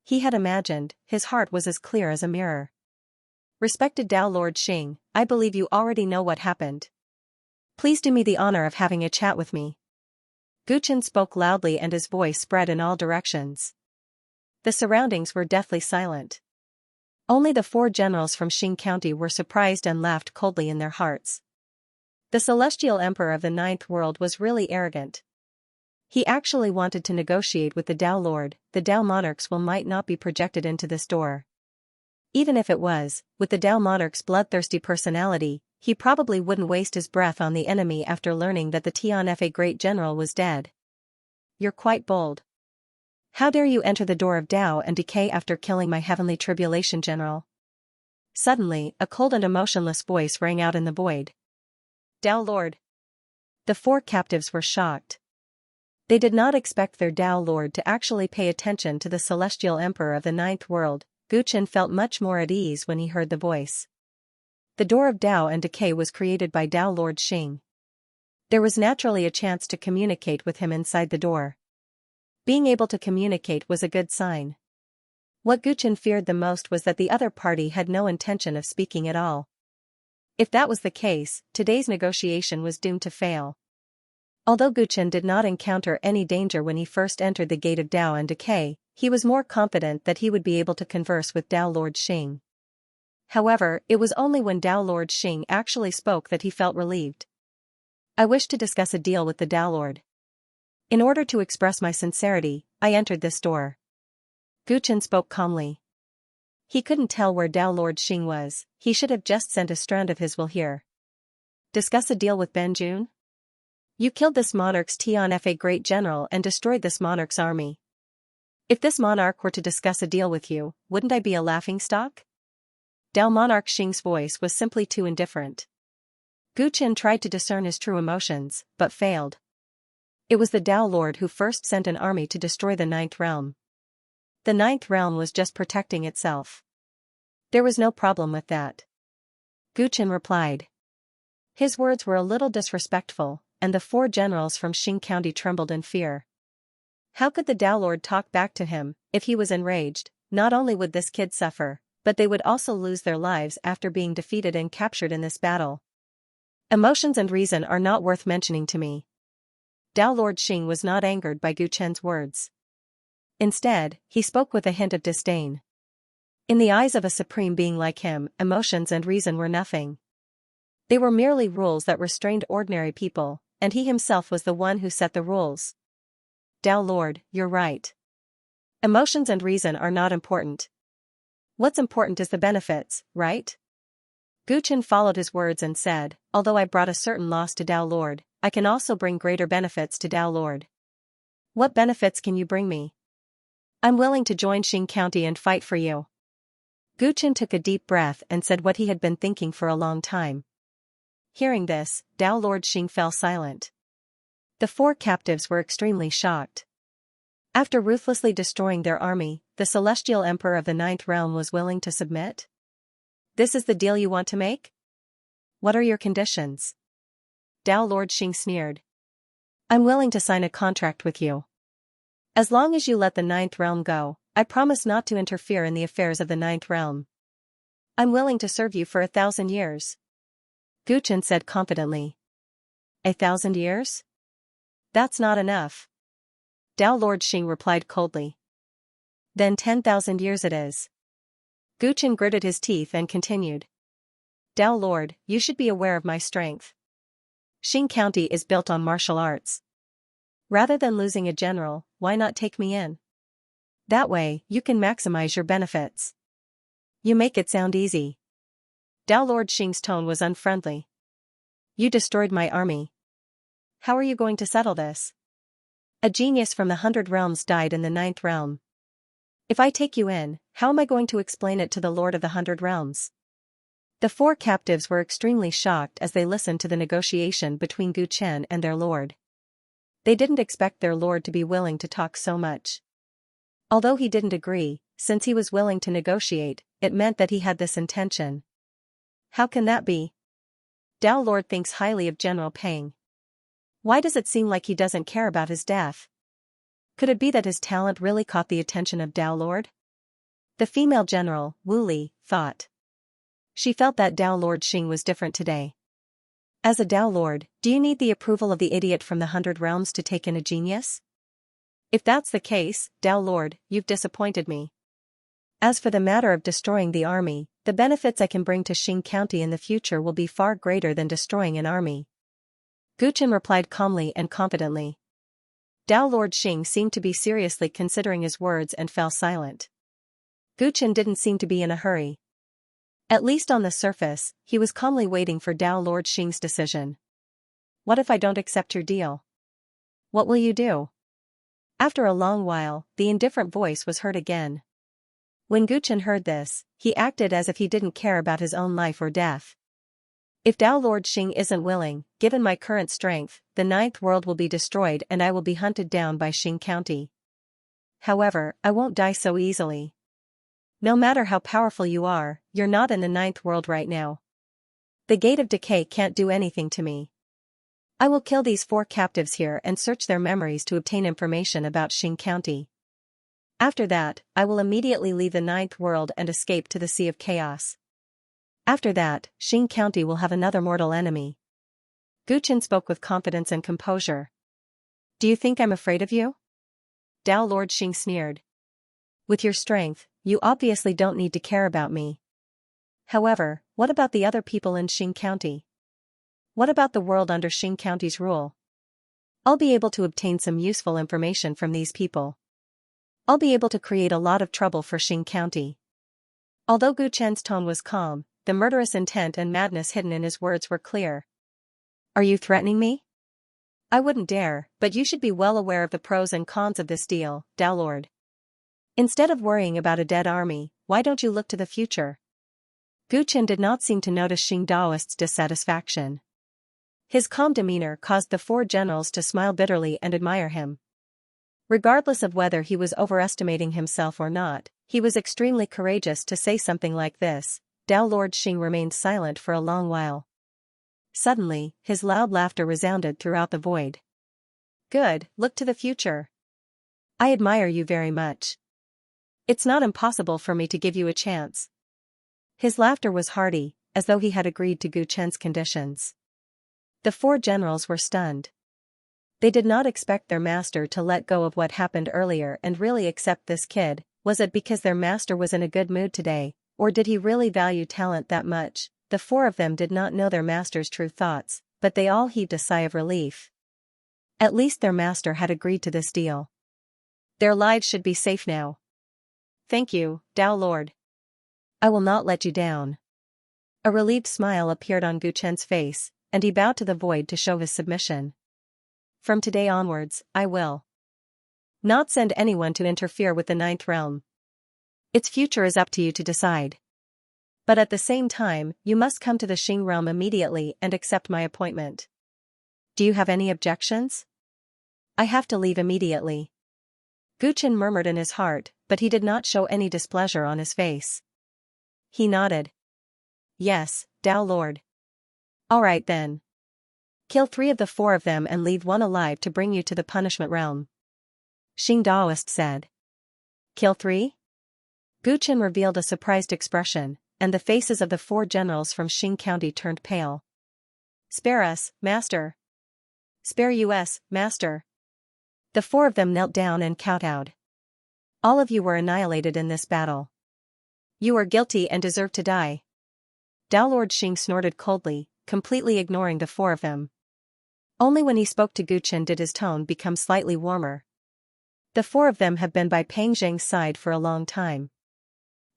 he had imagined, his heart was as clear as a mirror. Respected Tao Lord Xing, I believe you already know what happened. Please do me the honor of having a chat with me. Gu Chen spoke loudly and his voice spread in all directions. The surroundings were deathly silent. Only the 4 generals from Xing County were surprised and laughed coldly in their hearts. The Celestial Emperor of the Ninth World was really arrogant. He actually wanted to negotiate with the Tao Lord. The Tao Monarch's will might not be projected into this door. Even if it was, with the Tao Monarch's bloodthirsty personality, he probably wouldn't waste his breath on the enemy after learning that the Tianfa great general was dead. You're quite bold. How dare you enter the door of Tao and decay after killing my heavenly tribulation general? Suddenly, a cold and emotionless voice rang out in the void. Tao Lord. The 4 captives were shocked. They did not expect their Tao Lord to actually pay attention to the Celestial Emperor of the Ninth World. Gu Chen felt much more at ease when he heard the voice. The door of Tao and decay was created by Tao Lord Xing. There was naturally a chance to communicate with him inside the door. Being able to communicate was a good sign. What Guchen feared the most was that the other party had no intention of speaking at all. If that was the case, today's negotiation was doomed to fail. Although Guchen did not encounter any danger when he first entered the gate of Dao and Decay, he was more confident that he would be able to converse with Dao Lord Xing. However, it was only when Dao Lord Xing actually spoke that he felt relieved. I wish to discuss a deal with the Dao Lord. In order to express my sincerity, I entered this door. Guchen spoke calmly. He couldn't tell where Dao Lord Xing was. He should have just sent a strand of his will here. Discuss a deal with Benjun? You killed this monarch's Tianfa great general and destroyed this monarch's army. If this monarch were to discuss a deal with you, wouldn't I be a laughingstock? Dao Monarch Xing's voice was simply too indifferent. Guchen tried to discern his true emotions, but failed. It was the Dao Lord who first sent an army to destroy the Ninth Realm. The Ninth Realm was just protecting itself. There was no problem with that. Guchen replied. His words were a little disrespectful, and the 4 generals from Xing County trembled in fear. How could the Dao Lord talk back to him? If he was enraged, not only would this kid suffer, but they would also lose their lives after being defeated and captured in this battle. Emotions and reason are not worth mentioning to me. Dao Lord Xing was not angered by Guchen's words. Instead, he spoke with a hint of disdain. In the eyes of a supreme being like him, emotions and reason were nothing. They were merely rules that restrained ordinary people, and he himself was the one who set the rules. Dao Lord, you're right. Emotions and reason are not important. What's important is the benefits, right? Guchen followed his words and said, although I brought a certain loss to Dao Lord, I can also bring greater benefits to Dao Lord. What benefits can you bring me? I'm willing to join Xing County and fight for you. Guchen took a deep breath and said what he had been thinking for a long time. Hearing this, Dao Lord Xing fell silent. The 4 captives were extremely shocked. After ruthlessly destroying their army, the Celestial Emperor of the Ninth Realm was willing to submit? This is the deal you want to make? What are your conditions? Dao Lord Xing sneered. I'm willing to sign a contract with you. As long as you let the Ninth Realm go, I promise not to interfere in the affairs of the Ninth Realm. I'm willing to serve you for 1,000 years. Guchen said confidently. 1,000 years? That's not enough. Dao Lord Xing replied coldly. Then 10,000 years it is. Guchen gritted his teeth and continued. Dao Lord, you should be aware of my strength. Xing County is built on martial arts. Rather than losing a general, why not take me in? That way, you can maximize your benefits. You make it sound easy. Dao Lord Xing's tone was unfriendly. You destroyed my army. How are you going to settle this? A genius from the 100 Realms died in the 9th Realm. If I take you in, how am I going to explain it to the Lord of the 100 Realms? The 4 captives were extremely shocked as they listened to the negotiation between Guchen and their lord. They didn't expect their lord to be willing to talk so much. Although he didn't agree, since he was willing to negotiate, it meant that he had this intention. How can that be? Dao Lord thinks highly of General Peng. Why does it seem like he doesn't care about his death? Could it be that his talent really caught the attention of Dao Lord? The female general, Wu Li, thought. She felt that Dao Lord Xing was different today. As a Dao Lord, do you need the approval of the idiot from the 100 Realms to take in a genius? If that's the case, Dao Lord, you've disappointed me. As for the matter of destroying the army, the benefits I can bring to Xing County in the future will be far greater than destroying an army. Guchen replied calmly and confidently. Dao Lord Xing seemed to be seriously considering his words and fell silent. Guchen didn't seem to be in a hurry. At least on the surface, he was calmly waiting for Dao Lord Xing's decision. What if I don't accept your deal? What will you do? After a long while, the indifferent voice was heard again. When Guchen heard this, he acted as if he didn't care about his own life or death. If Dao Lord Xing isn't willing, given my current strength, the 9th world will be destroyed and I will be hunted down by Xing County. However, I won't die so easily. No matter how powerful you are, you're not in the 9th world right now. The Gate of Decay can't do anything to me. I will kill these 4 captives here and search their memories to obtain information about Xing County. After that, I will immediately leave the 9th world and escape to the Sea of Chaos. After that, Xing County will have another mortal enemy. Gu Chen spoke with confidence and composure. Do you think I'm afraid of you? Dao Lord Xing sneered. With your strength, you obviously don't need to care about me. However, what about the other people in Xing County? What about the world under Xing County's rule? I'll be able to obtain some useful information from these people. I'll be able to create a lot of trouble for Xing County. Although Gu Chen's tone was calm, the murderous intent and madness hidden in his words were clear. Are you threatening me? I wouldn't dare, but you should be well aware of the pros and cons of this deal, Dao Lord. Instead of worrying about a dead army, why don't you look to the future? Gu Chen did not seem to notice Xing Daoist's dissatisfaction. His calm demeanor caused the 4 generals to smile bitterly and admire him. Regardless of whether he was overestimating himself or not, he was extremely courageous to say something like this. Dao Lord Xing remained silent for a long while. Suddenly, his loud laughter resounded throughout the void. Good, look to the future. I admire you very much. It's not impossible for me to give you a chance. His laughter was hearty, as though he had agreed to Gu Chen's conditions. The 4 generals were stunned. They did not expect their master to let go of what happened earlier and really accept this kid. Was it because their master was in a good mood today, or did he really value talent that much? The 4 of them did not know their master's true thoughts, but they all heaved a sigh of relief. At least their master had agreed to this deal. Their lives should be safe now. Thank you, Dao Lord. I will not let you down. A relieved smile appeared on Gu Chen's face, and he bowed to the void to show his submission. From today onwards, I will not send anyone to interfere with the 9th realm. Its future is up to you to decide. But at the same time, you must come to the Xing realm immediately and accept my appointment. Do you have any objections? I have to leave immediately. Gu Chen murmured in his heart, but he did not show any displeasure on his face. He nodded. Yes, Dao Lord. All right then. Kill 3 of the 4 of them and leave 1 alive to bring you to the punishment realm. Xing Daoist said. Kill 3? Gu Chen revealed a surprised expression, and the faces of the 4 generals from Xing County turned pale. Spare us, master. Spare us, master. The 4 of them knelt down and kowtowed. All of you were annihilated in this battle. You are guilty and deserve to die. Dao Lord Xing snorted coldly, completely ignoring the 4 of them. Only when he spoke to Gu Chen did his tone become slightly warmer. The 4 of them have been by Pang Zheng's side for a long time.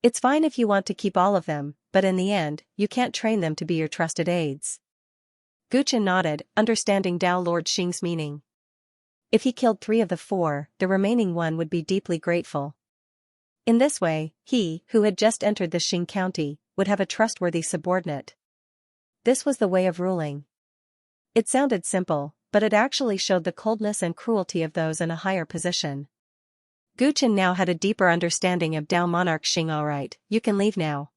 It's fine if you want to keep all of them, but in the end, you can't train them to be your trusted aides. Gu Chen nodded, understanding Dao Lord Xing's meaning. If he killed 3 of the 4, the remaining 1 would be deeply grateful. In this way, he, who had just entered the Xing County, would have a trustworthy subordinate. This was the way of ruling. It sounded simple, but it actually showed the coldness and cruelty of those in a higher position. Gu Chen now had a deeper understanding of Dao Monarch Xing. All right, you can leave now.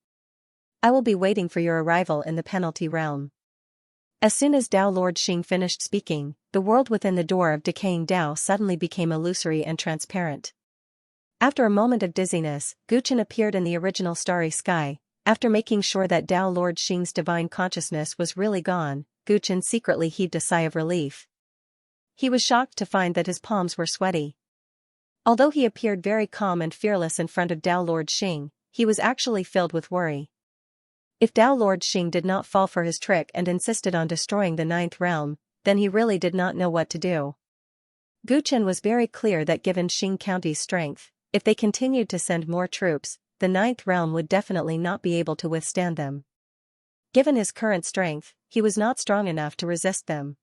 I will be waiting for your arrival in the penalty realm. As soon as Dao Lord Xing finished speaking, the world within the door of decaying Dao suddenly became illusory and transparent. After a moment of dizziness, Gu Chen appeared in the original starry sky. After making sure that Dao Lord Xing's divine consciousness was really gone, Gu Chen secretly heaved a sigh of relief. He was shocked to find that his palms were sweaty. Although he appeared very calm and fearless in front of Dao Lord Xing, he was actually filled with worry. If Dao Lord Xing did not fall for his trick and insisted on destroying the 9th realm, then he really did not know what to do. Gu Chen was very clear that given Xing County's strength, if they continued to send more troops, the 9th realm would definitely not be able to withstand them. Given his current strength, he was not strong enough to resist them.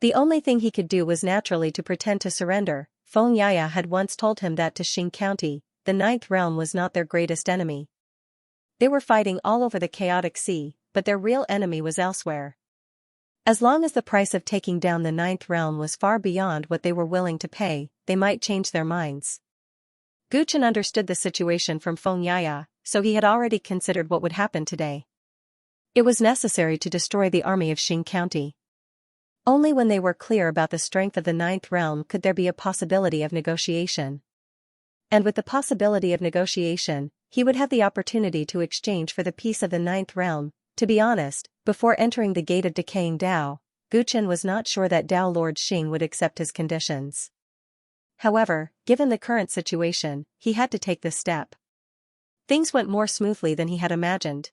The only thing he could do was naturally to pretend to surrender. Xianxia had once told him that to Xing County, the 9th realm was not their greatest enemy. They were fighting all over the chaotic sea, but their real enemy was elsewhere. As long as the price of taking down the 9th realm was far beyond what they were willing to pay, they might change their minds. Gu Chen understood the situation from Xianxia, so he had already considered what would happen today. It was necessary to destroy the army of Xing County. Only when they were clear about the strength of the ninth realm could there be a possibility of negotiation. And with the possibility of negotiation, he would have the opportunity to exchange for the peace of the ninth realm. To be honest, before entering the gate of decaying Dao, Gu Chen was not sure that Dao Lord Xing would accept his conditions. However, given the current situation, he had to take this step. Things went more smoothly than he had imagined.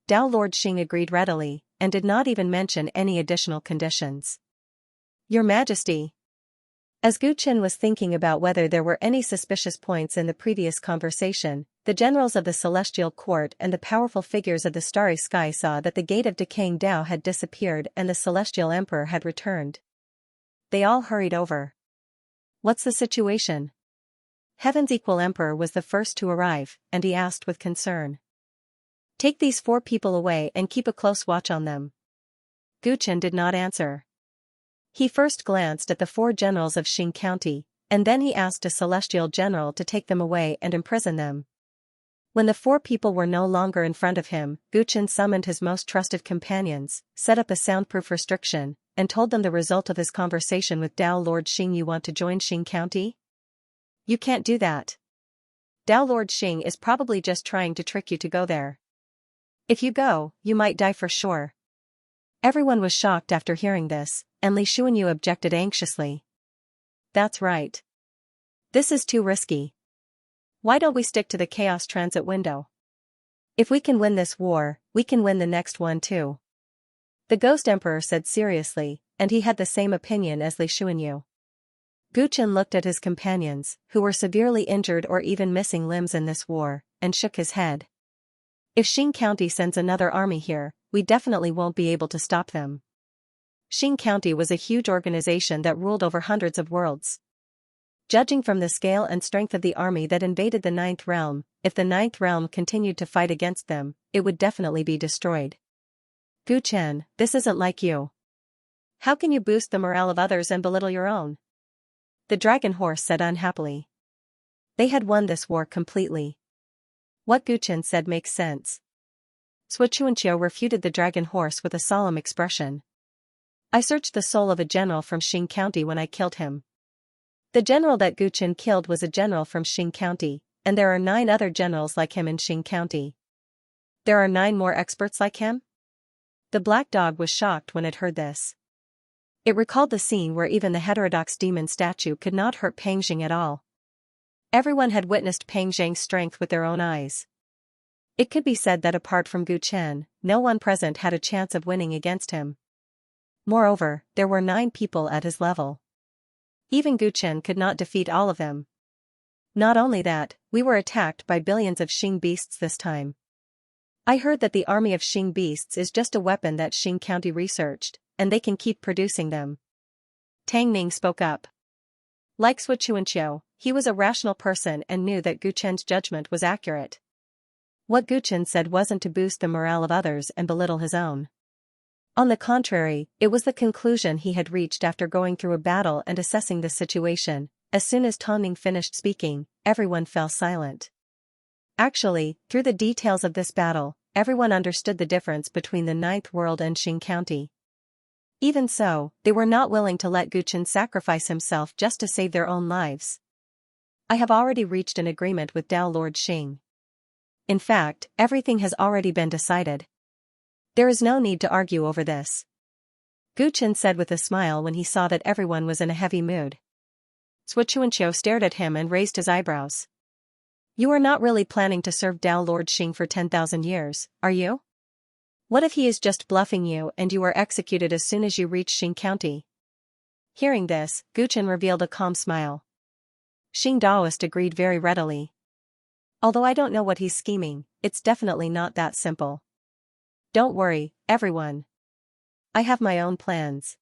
Dao Lord Xing agreed readily, and did not even mention any additional conditions. Your Majesty. As Gu Chen was thinking about whether there were any suspicious points in the previous conversation, the generals of the Celestial Court and the powerful figures of the starry sky saw that the gate of decaying Dao had disappeared and the Celestial Emperor had returned. They all hurried over. What's the situation? Heaven's Equal Emperor was the first to arrive, and he asked with concern. Take these 4 people away and keep a close watch on them. Gu Chen did not answer. He first glanced at the 4 generals of Xing County, and then he asked a celestial general to take them away and imprison them. When the 4 people were no longer in front of him, Gu Chen summoned his most trusted companions, set up a soundproof restriction, and told them the result of his conversation with Dao Lord Xing. You want to join Xing County? You can't do that. Dao Lord Xing is probably just trying to trick you to go there. If you go, you might die for sure. Everyone was shocked after hearing this, and Li Xuanyu objected anxiously. That's right. This is too risky. Why don't we stick to the Chaos Transit window? If we can win this war, we can win the next one too. The Ghost Emperor said seriously, and he had the same opinion as Li Xuanyu. Gu Chen looked at his companions, who were severely injured or even missing limbs in this war, and shook his head. If Xing County sends another army here, we definitely won't be able to stop them. Xing County was a huge organization that ruled over hundreds of worlds. Judging from the scale and strength of the army that invaded the Ninth Realm, if the Ninth Realm continued to fight against them, it would definitely be destroyed. Gu Chen, this isn't like you. How can you boost the morale of others and belittle your own? The dragon horse said unhappily. They had won this war completely. What Gu Chen said makes sense. Xianxia refuted the dragon horse with a solemn expression. I searched the soul of a general from Xing County when I killed him. The general that Gu Chen killed was a general from Xing County, and there are 9 other generals like him in Xing County. There are 9 more experts like him? The black dog was shocked when it heard this. It recalled the scene where even the heterodox demon statue could not hurt Pang Xing at all. Everyone had witnessed Pang Xing's strength with their own eyes. It could be said that apart from Gu Chen, no one present had a chance of winning against him. Moreover, there were 9 people at his level. Even Gu Chen could not defeat all of them. Not only that, we were attacked by billions of Xing beasts this time. I heard that the army of Xing beasts is just a weapon that Xing County researched, and they can keep producing them. Tang Ning spoke up. Like Xianxia, he was a rational person and knew that Gu Chen's judgment was accurate. What Gu Chen said wasn't to boost the morale of others and belittle his own. On the contrary, it was the conclusion he had reached after going through a battle and assessing the situation. As soon as Tang Ning finished speaking, everyone fell silent. Actually, through the details of this battle, everyone understood the difference between the Ninth World and Xing County. Even so, they were not willing to let Gu Chen sacrifice himself just to save their own lives. I have already reached an agreement with Dao Lord Xing. In fact, everything has already been decided. There is no need to argue over this. Gu Chen said with a smile when he saw that everyone was in a heavy mood. Xianxia stared at him and raised his eyebrows. You are not really planning to serve Dao Lord Xing for 10,000 years, are you? What if he is just bluffing you and you are executed as soon as you reach Xing County? Hearing this, Gu Chen revealed a calm smile. Xing Daoist agreed very readily. Although I don't know what he's scheming, it's definitely not that simple. Don't worry, everyone. I have my own plans.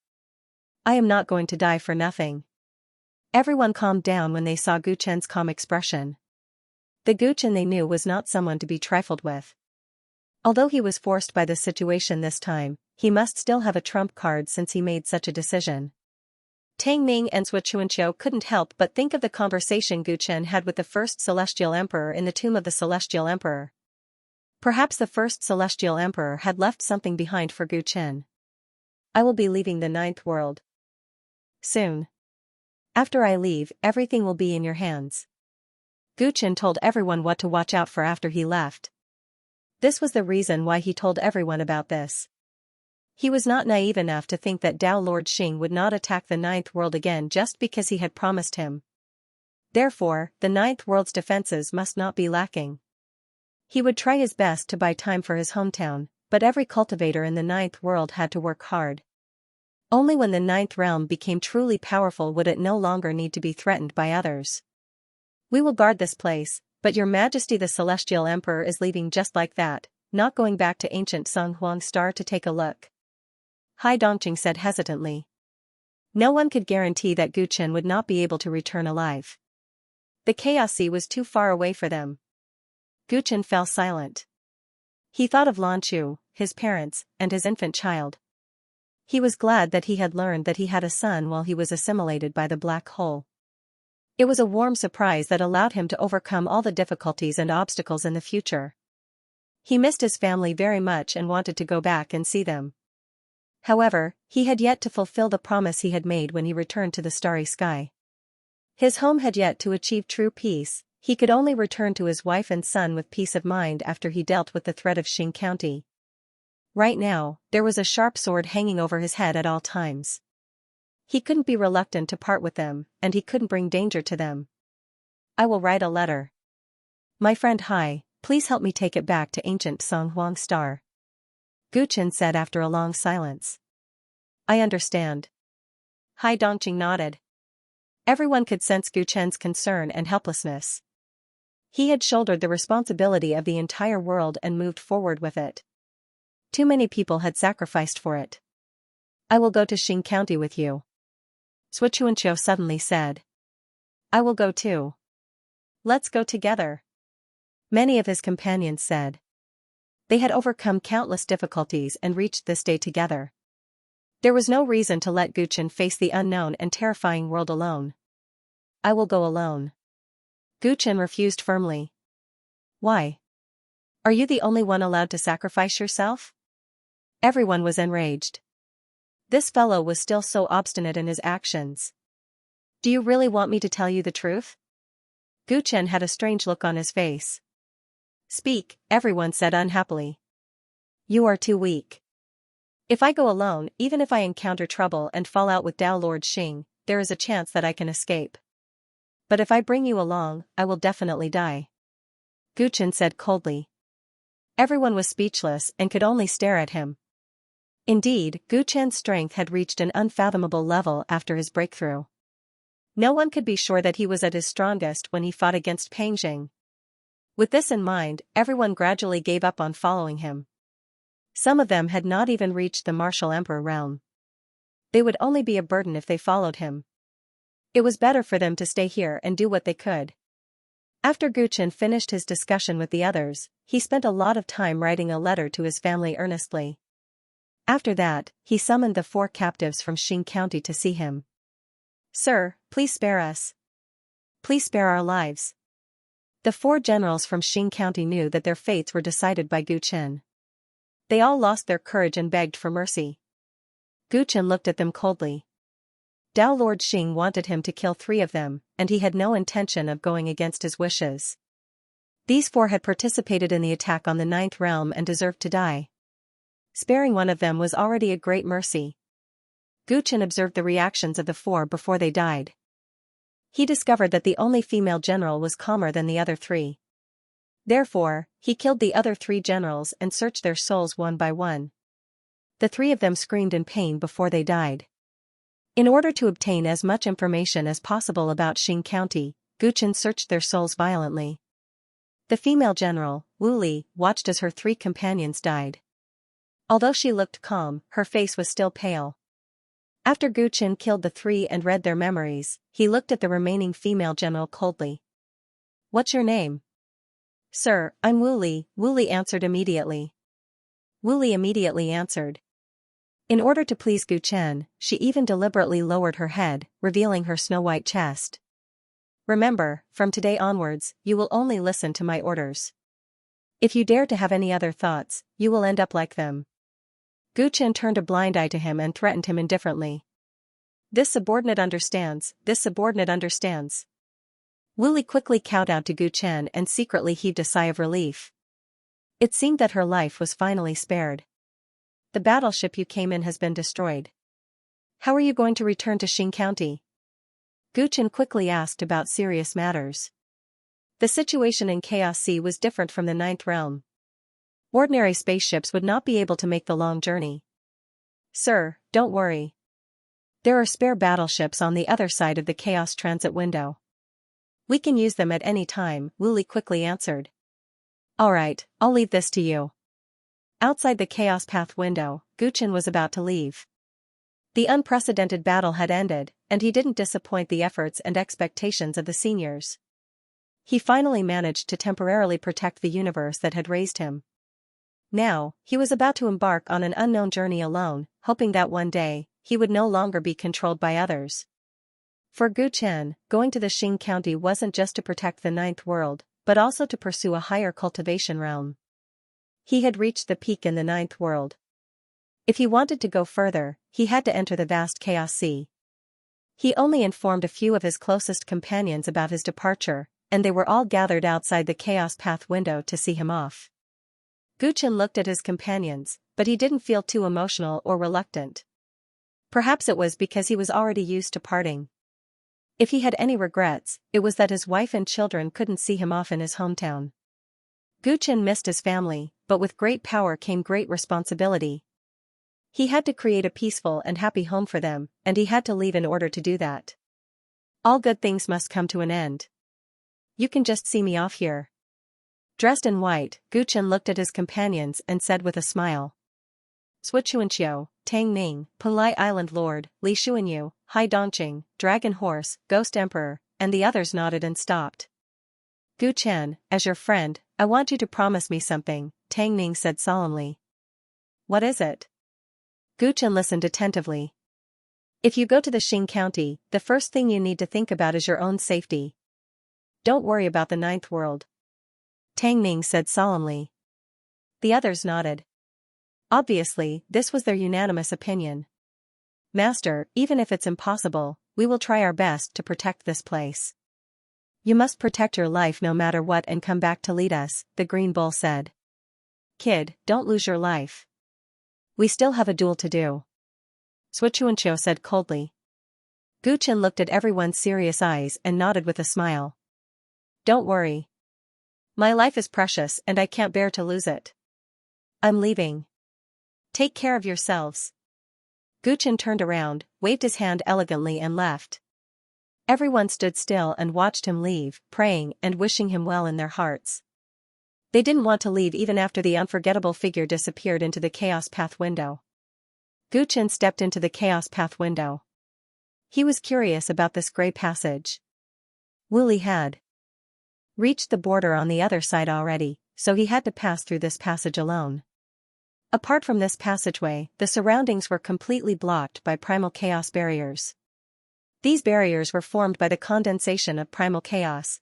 I am not going to die for nothing. Everyone calmed down when they saw Gu Chen's calm expression. The Gu Chen they knew was not someone to be trifled with. Although he was forced by the situation this time, he must still have a trump card since he made such a decision. Tang Ning and Xianxia couldn't help but think of the conversation Gu Chen had with the first Celestial Emperor in the tomb of the Celestial Emperor. Perhaps the first Celestial Emperor had left something behind for Gu Chen. I will be leaving the ninth world soon. After I leave, everything will be in your hands. Gu Chen told everyone what to watch out for after he left. This was the reason why he told everyone about this. He was not naive enough to think that Tao Lord Xing would not attack the ninth world again just because he had promised him. Therefore, the ninth world's defenses must not be lacking. He would try his best to buy time for his hometown, but every cultivator in the ninth world had to work hard. Only when the ninth realm became truly powerful would it no longer need to be threatened by others. We will guard this place, but Your Majesty the Celestial Emperor is leaving just like that, not going back to ancient Sung Huang Star to take a look. Hai Dongqing said hesitantly. No one could guarantee that Gu Chen would not be able to return alive. The Chaos Sea was too far away for them. Gu Chen fell silent. He thought of Lan Chu, his parents, and his infant child. He was glad that he had learned that he had a son while he was assimilated by the black hole. It was a warm surprise that allowed him to overcome all the difficulties and obstacles in the future. He missed his family very much and wanted to go back and see them. However, he had yet to fulfill the promise he had made when he returned to the starry sky. His home had yet to achieve true peace. He could only return to his wife and son with peace of mind after he dealt with the threat of Xing County. Right now, there was a sharp sword hanging over his head at all times. He couldn't be reluctant to part with them, and he couldn't bring danger to them. I will write a letter. My friend Hai, please help me take it back to ancient Song Huang Star. Gu Chen said after a long silence. I understand. Hai Dongqing nodded. Everyone could sense Gu Chen's concern and helplessness. He had shouldered the responsibility of the entire world and moved forward with it. Too many people had sacrificed for it. I will go to Xing County with you. Xianxia suddenly said. I will go too. Let's go together. Many of his companions said. They had overcome countless difficulties and reached this day together. There was no reason to let Gu Chen face the unknown and terrifying world alone. I will go alone. Gu Chen refused firmly. Why? Are you the only one allowed to sacrifice yourself? Everyone was enraged. This fellow was still so obstinate in his actions. Do you really want me to tell you the truth? Gu Chen had a strange look on his face. Speak, everyone said unhappily. You are too weak. If I go alone, even if I encounter trouble and fall out with Tao Lord Xing, there is a chance that I can escape. But if I bring you along, I will definitely die. Gu Chen said coldly. Everyone was speechless and could only stare at him. Indeed, Gu Chen's strength had reached an unfathomable level after his breakthrough. No one could be sure that he was at his strongest when he fought against Pang Jing. With this in mind, everyone gradually gave up on following him. Some of them had not even reached the martial emperor realm. They would only be a burden if they followed him. It was better for them to stay here and do what they could. After Gu Chen finished his discussion with the others, he spent a lot of time writing a letter to his family earnestly. After that, he summoned the 4 captives from Xing County to see him. Sir, please spare us. Please spare our lives. The 4 generals from Xing County knew that their fates were decided by Gu Chen. They all lost their courage and begged for mercy. Gu Chen looked at them coldly. Tao Lord Xing wanted him to kill 3 of them, and he had no intention of going against his wishes. These 4 had participated in the attack on the 9th realm and deserved to die. Sparing one of them was already a great mercy. Gu Chen observed the reactions of the 4 before they died. He discovered that the only female general was calmer than the other 3. Therefore, he killed the other 3 generals and searched their souls one by one. The 3 of them screamed in pain before they died. In order to obtain as much information as possible about Xing County, Gu Chen searched their souls violently. The female general, Wu Li, watched as her 3 companions died. Although she looked calm, her face was still pale. After Gu Chen killed the 3 and read their memories, he looked at the remaining female general coldly. What's your name? Sir, I'm Wu Li, Wu Li answered immediately. Wu Li immediately answered. In order to please Gu Chen, she even deliberately lowered her head, revealing her snow-white chest. Remember, from today onwards, you will only listen to my orders. If you dare to have any other thoughts, you will end up like them. Gu Chen turned a blind eye to him and threatened him indifferently. This subordinate understands, this subordinate understands. Wu Li quickly kowtowed to Gu Chen and secretly heaved a sigh of relief. It seemed that her life was finally spared. The battleship you came in has been destroyed. How are you going to return to Xing County? Gu Chen quickly asked about serious matters. The situation in Chaos Sea was different from the Ninth Realm. Ordinary spaceships would not be able to make the long journey. Sir, don't worry. There are spare battleships on the other side of the Chaos Transit window. We can use them at any time, Wu Li quickly answered. Alright, I'll leave this to you. Outside the Chaos Path window, Gu Chen was about to leave. The unprecedented battle had ended, and he didn't disappoint the efforts and expectations of the seniors. He finally managed to temporarily protect the universe that had raised him. Now, he was about to embark on an unknown journey alone, hoping that one day, he would no longer be controlled by others. For Gu Chen, going to the Xing County wasn't just to protect the Ninth World, but also to pursue a higher cultivation realm. He had reached the peak in the Ninth World. If he wanted to go further, he had to enter the vast Chaos Sea. He only informed a few of his closest companions about his departure, and they were all gathered outside the Chaos Path window to see him off. Gu Chen looked at his companions, but he didn't feel too emotional or reluctant. Perhaps it was because he was already used to parting. If he had any regrets, it was that his wife and children couldn't see him off in his hometown. Gu Chen missed his family, but with great power came great responsibility. He had to create a peaceful and happy home for them, and he had to leave in order to do that. All good things must come to an end. You can just see me off here. Dressed in white, Gu Chen looked at his companions and said with a smile. Sui Xianxia, Tang Ning, Pulai Island Lord, Li Xuanyu, Hai Dongqing, Dragon Horse, Ghost Emperor, and the others nodded and stopped. Gu Chen, as your friend, I want you to promise me something, Tang Ning said solemnly. What is it? Gu Chen listened attentively. If you go to the Xing County, the first thing you need to think about is your own safety. Don't worry about the Ninth World. Tang Ning said solemnly. The others nodded. Obviously, this was their unanimous opinion. Master, even if it's impossible, we will try our best to protect this place. You must protect your life no matter what and come back to lead us, the Green Bull said. Kid, don't lose your life. We still have a duel to do. Sui Xianxia said coldly. Gu Chen looked at everyone's serious eyes and nodded with a smile. Don't worry. My life is precious and I can't bear to lose it. I'm leaving. Take care of yourselves. Gu Chen turned around, waved his hand elegantly and left. Everyone stood still and watched him leave, praying and wishing him well in their hearts. They didn't want to leave even after the unforgettable figure disappeared into the Chaos Path window. Gu Chen stepped into the Chaos Path window. He was curious about this gray passage. Wu Li had reached the border on the other side already, so he had to pass through this passage alone. Apart from this passageway, the surroundings were completely blocked by primal chaos barriers. These barriers were formed by the condensation of primal chaos.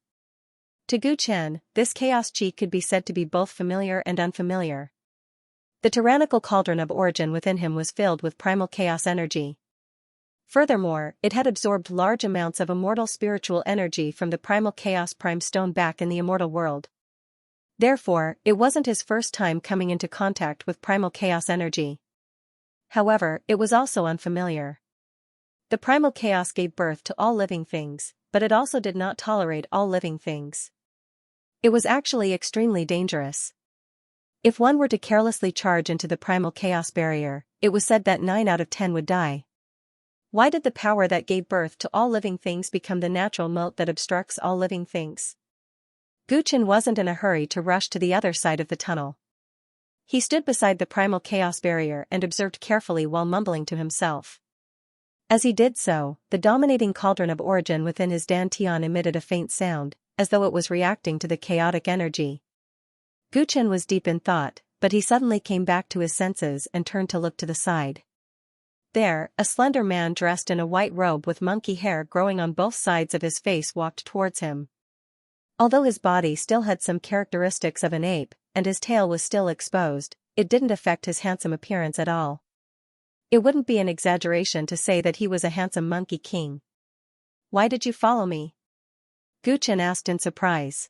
To Gu Chen, this chaos chi could be said to be both familiar and unfamiliar. The tyrannical cauldron of origin within him was filled with primal chaos energy. Furthermore, it had absorbed large amounts of immortal spiritual energy from the primal chaos prime stone back in the immortal world. Therefore, it wasn't his first time coming into contact with primal chaos energy. However, it was also unfamiliar. The primal chaos gave birth to all living things, but it also did not tolerate all living things. It was actually extremely dangerous. If one were to carelessly charge into the primal chaos barrier, it was said that 9 out of 10 would die. Why did the power that gave birth to all living things become the natural moat that obstructs all living things? Gu Chen wasn't in a hurry to rush to the other side of the tunnel. He stood beside the primal chaos barrier and observed carefully while mumbling to himself. As he did so, the dominating cauldron of origin within his dantian emitted a faint sound, as though it was reacting to the chaotic energy. Gu Chen was deep in thought, but he suddenly came back to his senses and turned to look to the side. There, a slender man dressed in a white robe with monkey hair growing on both sides of his face walked towards him. Although his body still had some characteristics of an ape, and his tail was still exposed, it didn't affect his handsome appearance at all. It wouldn't be an exaggeration to say that he was a handsome monkey king. Why did you follow me? Guchen asked in surprise.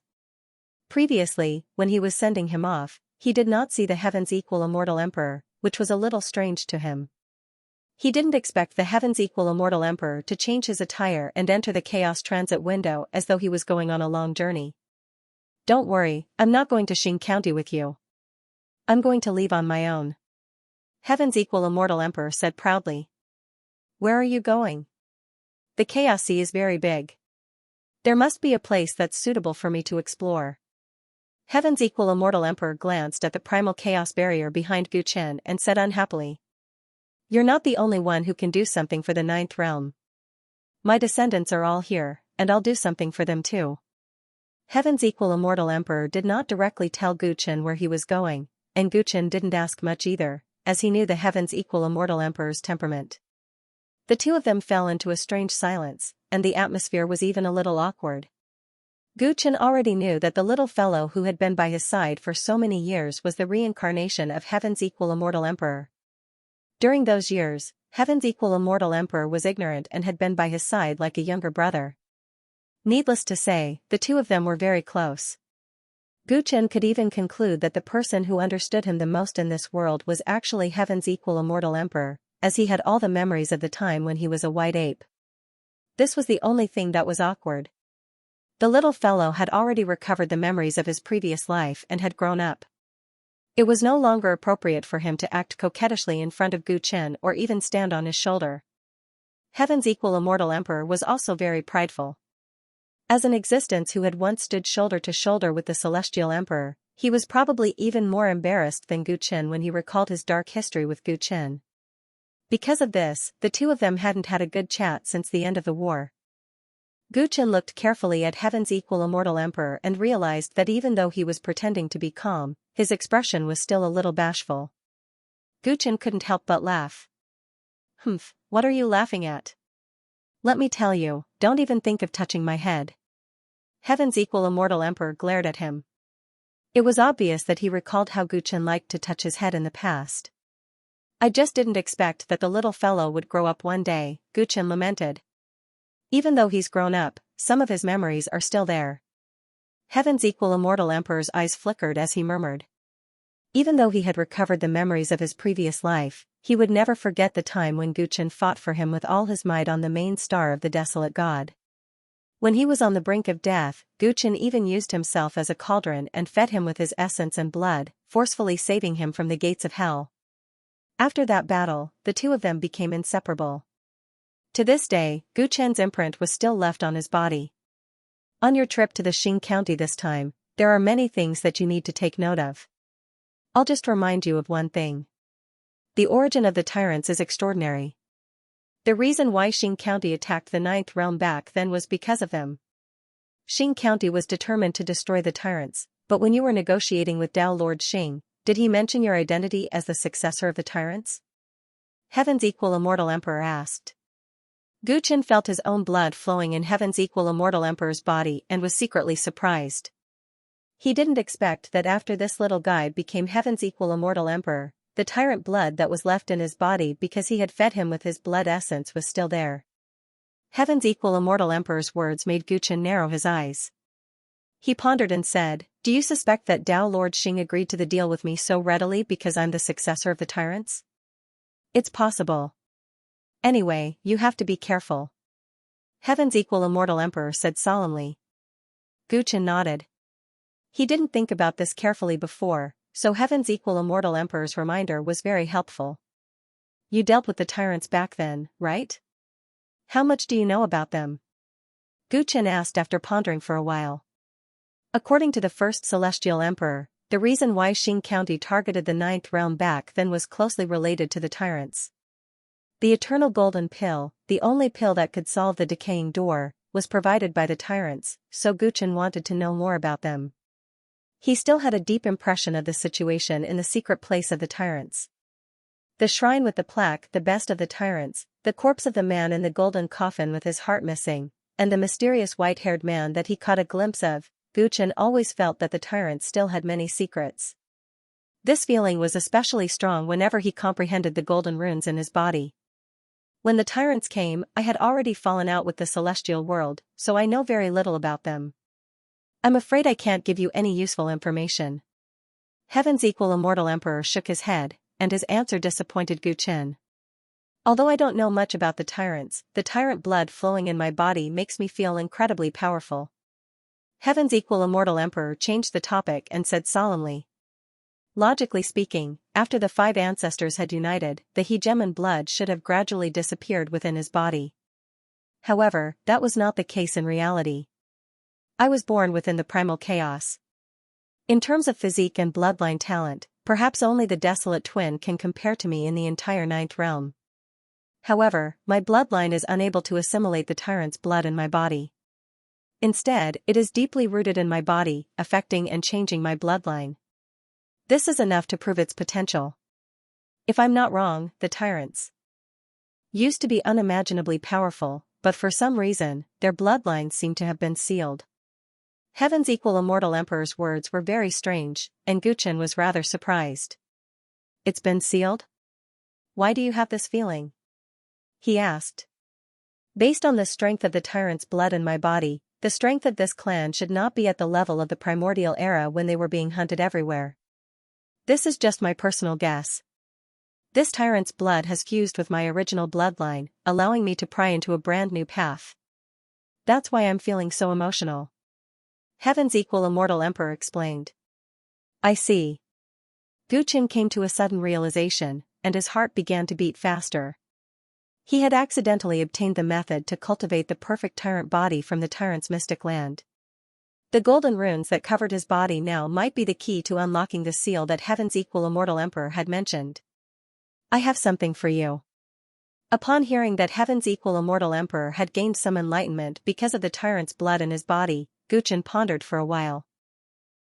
Previously, when he was sending him off, he did not see the Heaven's Equal Immortal Emperor, which was a little strange to him. He didn't expect the Heaven's Equal Immortal Emperor to change his attire and enter the Chaos Transit window as though he was going on a long journey. Don't worry, I'm not going to Xing County with you. I'm going to leave on my own. Heaven's Equal Immortal Emperor said proudly. Where are you going? The Chaos Sea is very big. There must be a place that's suitable for me to explore. Heaven's Equal Immortal Emperor glanced at the primal chaos barrier behind Guchen and said unhappily. You're not the only one who can do something for the ninth realm. My descendants are all here, and I'll do something for them too. Heaven's Equal Immortal Emperor did not directly tell Guchen where he was going, and Guchen didn't ask much either, as he knew the Heaven's Equal Immortal Emperor's temperament. The two of them fell into a strange silence, and the atmosphere was even a little awkward. Guchen already knew that the little fellow who had been by his side for so many years was the reincarnation of Heaven's Equal Immortal Emperor. During those years, Heaven's Equal Immortal Emperor was ignorant and had been by his side like a younger brother. Needless to say, the two of them were very close. Guchen could even conclude that the person who understood him the most in this world was actually Heaven's Equal Immortal Emperor, as he had all the memories of the time when he was a white ape. This was the only thing that was awkward. The little fellow had already recovered the memories of his previous life and had grown up. It was no longer appropriate for him to act coquettishly in front of Guchen or even stand on his shoulder. Heaven's Equal Immortal Emperor was also very prideful. As an existence who had once stood shoulder to shoulder with the Celestial Emperor, he was probably even more embarrassed than Guchen when he recalled his dark history with Guchen. Because of this, the two of them hadn't had a good chat since the end of the war. Guchen looked carefully at Heaven's Equal Immortal Emperor and realized that even though he was pretending to be calm, his expression was still a little bashful. Guchen couldn't help but laugh. Humph, what are you laughing at? Let me tell you, don't even think of touching my head. Heaven's Equal Immortal Emperor glared at him. It was obvious that he recalled how Guchen liked to touch his head in the past. I just didn't expect that the little fellow would grow up one day, Guchen lamented. Even though he's grown up, some of his memories are still there. Heaven's Equal Immortal Emperor's eyes flickered as he murmured. Even though he had recovered the memories of his previous life, he would never forget the time when Guchen fought for him with all his might on the main star of the desolate god. When he was on the brink of death, Guchen even used himself as a cauldron and fed him with his essence and blood, forcefully saving him from the gates of hell. After that battle, the two of them became inseparable. To this day, Guchen's imprint was still left on his body. On your trip to the Xing County this time, there are many things that you need to take note of. I'll just remind you of one thing. The origin of the Tyrants is extraordinary. The reason why Xing County attacked the Ninth Realm back then was because of them. Xing County was determined to destroy the Tyrants, but when you were negotiating with Tao Lord Xing, did he mention your identity as the successor of the Tyrants? Heaven's Equal Immortal Emperor asked. Guchen felt his own blood flowing in Heaven's Equal Immortal Emperor's body and was secretly surprised. He didn't expect that after this little guy became Heaven's Equal Immortal Emperor, the tyrant blood that was left in his body because he had fed him with his blood essence was still there. Heaven's Equal Immortal Emperor's words made Guchen narrow his eyes. He pondered and said, Do you suspect that Tao Lord Xing agreed to the deal with me so readily because I'm the successor of the Tyrants? It's possible. Anyway, you have to be careful. Heaven's Equal Immortal Emperor said solemnly. Guchen nodded. He didn't think about this carefully before, so Heaven's Equal Immortal Emperor's reminder was very helpful. You dealt with the Tyrants back then, right? How much do you know about them? Guchen asked after pondering for a while. According to the first Celestial Emperor, the reason why Xing County targeted the Ninth Realm back then was closely related to the Tyrants. The Eternal Golden Pill, the only pill that could solve the decaying door, was provided by the Tyrants, so Guchen wanted to know more about them. He still had a deep impression of the situation in the secret place of the Tyrants. The shrine with the plaque, the best of the Tyrants, the corpse of the man in the golden coffin with his heart missing, and the mysterious white-haired man that he caught a glimpse of, Guchen always felt that the Tyrants still had many secrets. This feeling was especially strong whenever he comprehended the golden runes in his body. When the tyrants came, I had already fallen out with the celestial world, so I know very little about them. I'm afraid I can't give you any useful information. Heaven's equal immortal emperor shook his head, and his answer disappointed Gu Chen. Although I don't know much about the tyrants, the tyrant blood flowing in my body makes me feel incredibly powerful. Heaven's equal immortal emperor changed the topic and said solemnly. Logically speaking, after the 5 ancestors had united, the hegemon blood should have gradually disappeared within his body. However, that was not the case in reality. I was born within the primal chaos. In terms of physique and bloodline talent, perhaps only the desolate twin can compare to me in the entire 9th realm. However, my bloodline is unable to assimilate the tyrant's blood in my body. Instead, it is deeply rooted in my body, affecting and changing my bloodline. This is enough to prove its potential. If I'm not wrong, the tyrants used to be unimaginably powerful, but for some reason, their bloodlines seem to have been sealed. Heaven's equal immortal emperor's words were very strange, and Gu Chen was rather surprised. It's been sealed? Why do you have this feeling? He asked. Based on the strength of the tyrant's blood in my body, the strength of this clan should not be at the level of the primordial era when they were being hunted everywhere. This is just my personal guess. This tyrant's blood has fused with my original bloodline, allowing me to pry into a brand new path. That's why I'm feeling so emotional. Heaven's equal immortal emperor explained. I see. Gu Chen came to a sudden realization, and his heart began to beat faster. He had accidentally obtained the method to cultivate the perfect tyrant body from the tyrant's mystic land. The golden runes that covered his body now might be the key to unlocking the seal that Heaven's equal immortal emperor had mentioned. I have something for you. Upon hearing that Heaven's equal immortal emperor had gained some enlightenment because of the tyrant's blood in his body, Gu Chen pondered for a while.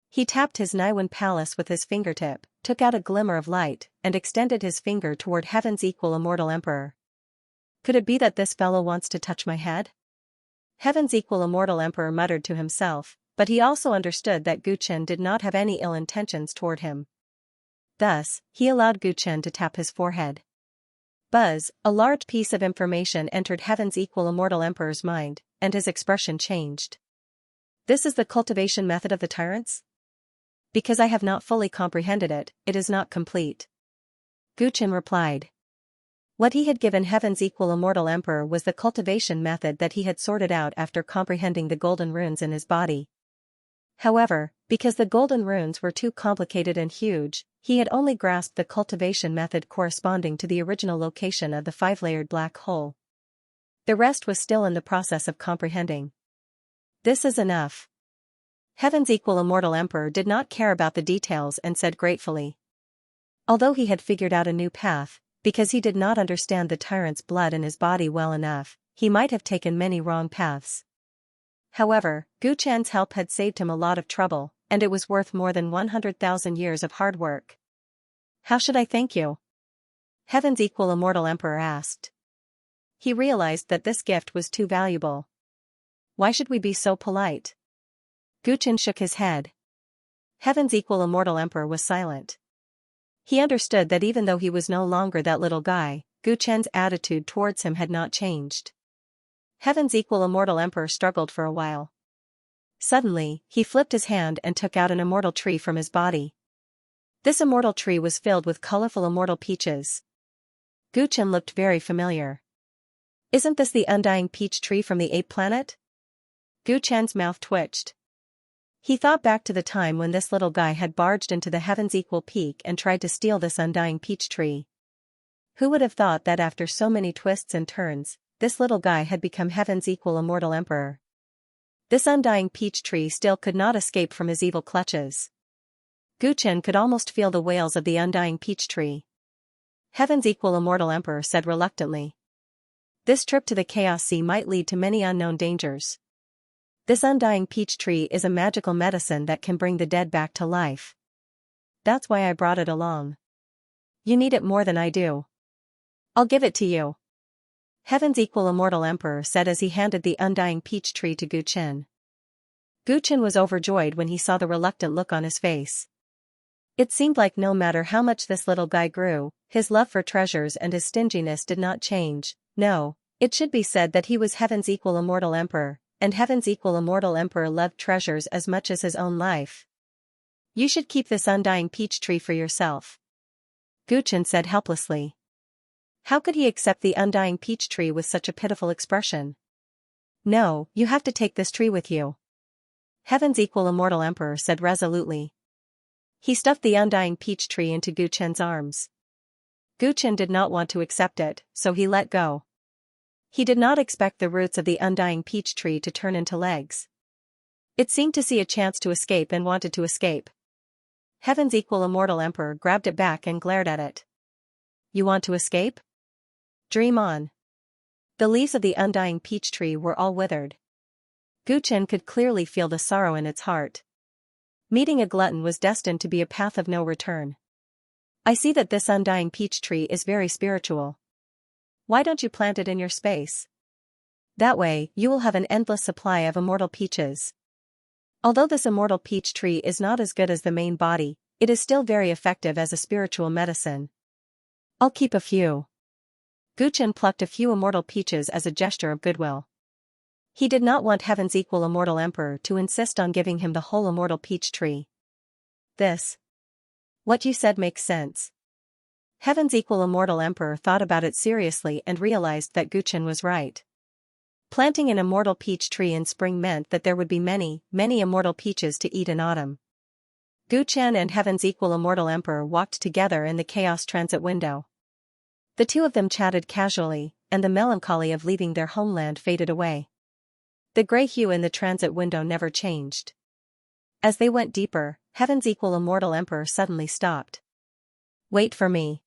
He tapped his Naiwen palace with his fingertip, took out a glimmer of light, and extended his finger toward Heaven's equal immortal emperor. Could it be that this fellow wants to touch my head? Heaven's equal immortal emperor muttered to himself, but he also understood that Gu Chen did not have any ill intentions toward him. Thus, he allowed Gu Chen to tap his forehead. Buzz, a large piece of information entered Heaven's equal immortal emperor's mind, and his expression changed. This is the cultivation method of the tyrants? Because I have not fully comprehended it, it is not complete. Gu Chen replied. What he had given Heaven's equal immortal emperor was the cultivation method that he had sorted out after comprehending the golden runes in his body. However, because the golden runes were too complicated and huge, he had only grasped the cultivation method corresponding to the original location of the 5-layered black hole. The rest was still in the process of comprehending. This is enough. Heaven's equal immortal emperor did not care about the details and said gratefully. Although he had figured out a new path, because he did not understand the tyrant's blood in his body well enough, he might have taken many wrong paths. However, Gu Chen's help had saved him a lot of trouble, and it was worth more than 100,000 years of hard work. How should I thank you? Heaven's equal immortal emperor asked. He realized that this gift was too valuable. Why should we be so polite? Gu Chen shook his head. Heaven's equal immortal emperor was silent. He understood that even though he was no longer that little guy, Gu Chen's attitude towards him had not changed. Heaven's equal immortal emperor struggled for a while. Suddenly, he flipped his hand and took out an immortal tree from his body. This immortal tree was filled with colorful immortal peaches. Gu Chen looked very familiar. Isn't this the undying peach tree from the ape planet? Gu Chen's mouth twitched. He thought back to the time when this little guy had barged into the Heaven's Equal Peak and tried to steal this undying peach tree. Who would have thought that after so many twists and turns, this little guy had become Heaven's Equal Immortal Emperor? This undying peach tree still could not escape from his evil clutches. Gu Chen could almost feel the wails of the undying peach tree. Heaven's Equal Immortal Emperor said reluctantly. This trip to the Chaos Sea might lead to many unknown dangers. This undying peach tree is a magical medicine that can bring the dead back to life. That's why I brought it along. You need it more than I do. I'll give it to you. Heaven's Equal Immortal Emperor said as he handed the undying peach tree to Gu Chen. Gu Chen was overjoyed when he saw the reluctant look on his face. It seemed like no matter how much this little guy grew, his love for treasures and his stinginess did not change. No, it should be said that he was Heaven's equal immortal emperor, and Heaven's equal immortal emperor loved treasures as much as his own life. You should keep this undying peach tree for yourself, Guchen said helplessly. How could he accept the undying peach tree with such a pitiful expression? No, you have to take this tree with you, Heaven's equal immortal emperor said resolutely. He stuffed the undying peach tree into Guchen's arms. Guchen did not want to accept it, so he let go. He did not expect the roots of the undying peach tree to turn into legs. It seemed to see a chance to escape and wanted to escape. Heaven's equal immortal emperor grabbed it back and glared at it. You want to escape? Dream on. The leaves of the undying peach tree were all withered. Guchen could clearly feel the sorrow in its heart. Meeting a glutton was destined to be a path of no return. I see that this undying peach tree is very spiritual. Why don't you plant it in your space? That way, you will have an endless supply of immortal peaches. Although this immortal peach tree is not as good as the main body, it is still very effective as a spiritual medicine. I'll keep a few. Guchen plucked a few immortal peaches as a gesture of goodwill. He did not want Heaven's equal immortal emperor to insist on giving him the whole immortal peach tree. What you said makes sense. Heaven's equal immortal emperor thought about it seriously and realized that Guchen was right. Planting an immortal peach tree in spring meant that there would be many, many immortal peaches to eat in autumn. Guchen and Heaven's equal immortal emperor walked together in the chaos transit window. The two of them chatted casually, and the melancholy of leaving their homeland faded away. The gray hue in the transit window never changed. As they went deeper, Heaven's equal immortal emperor suddenly stopped. Wait for me.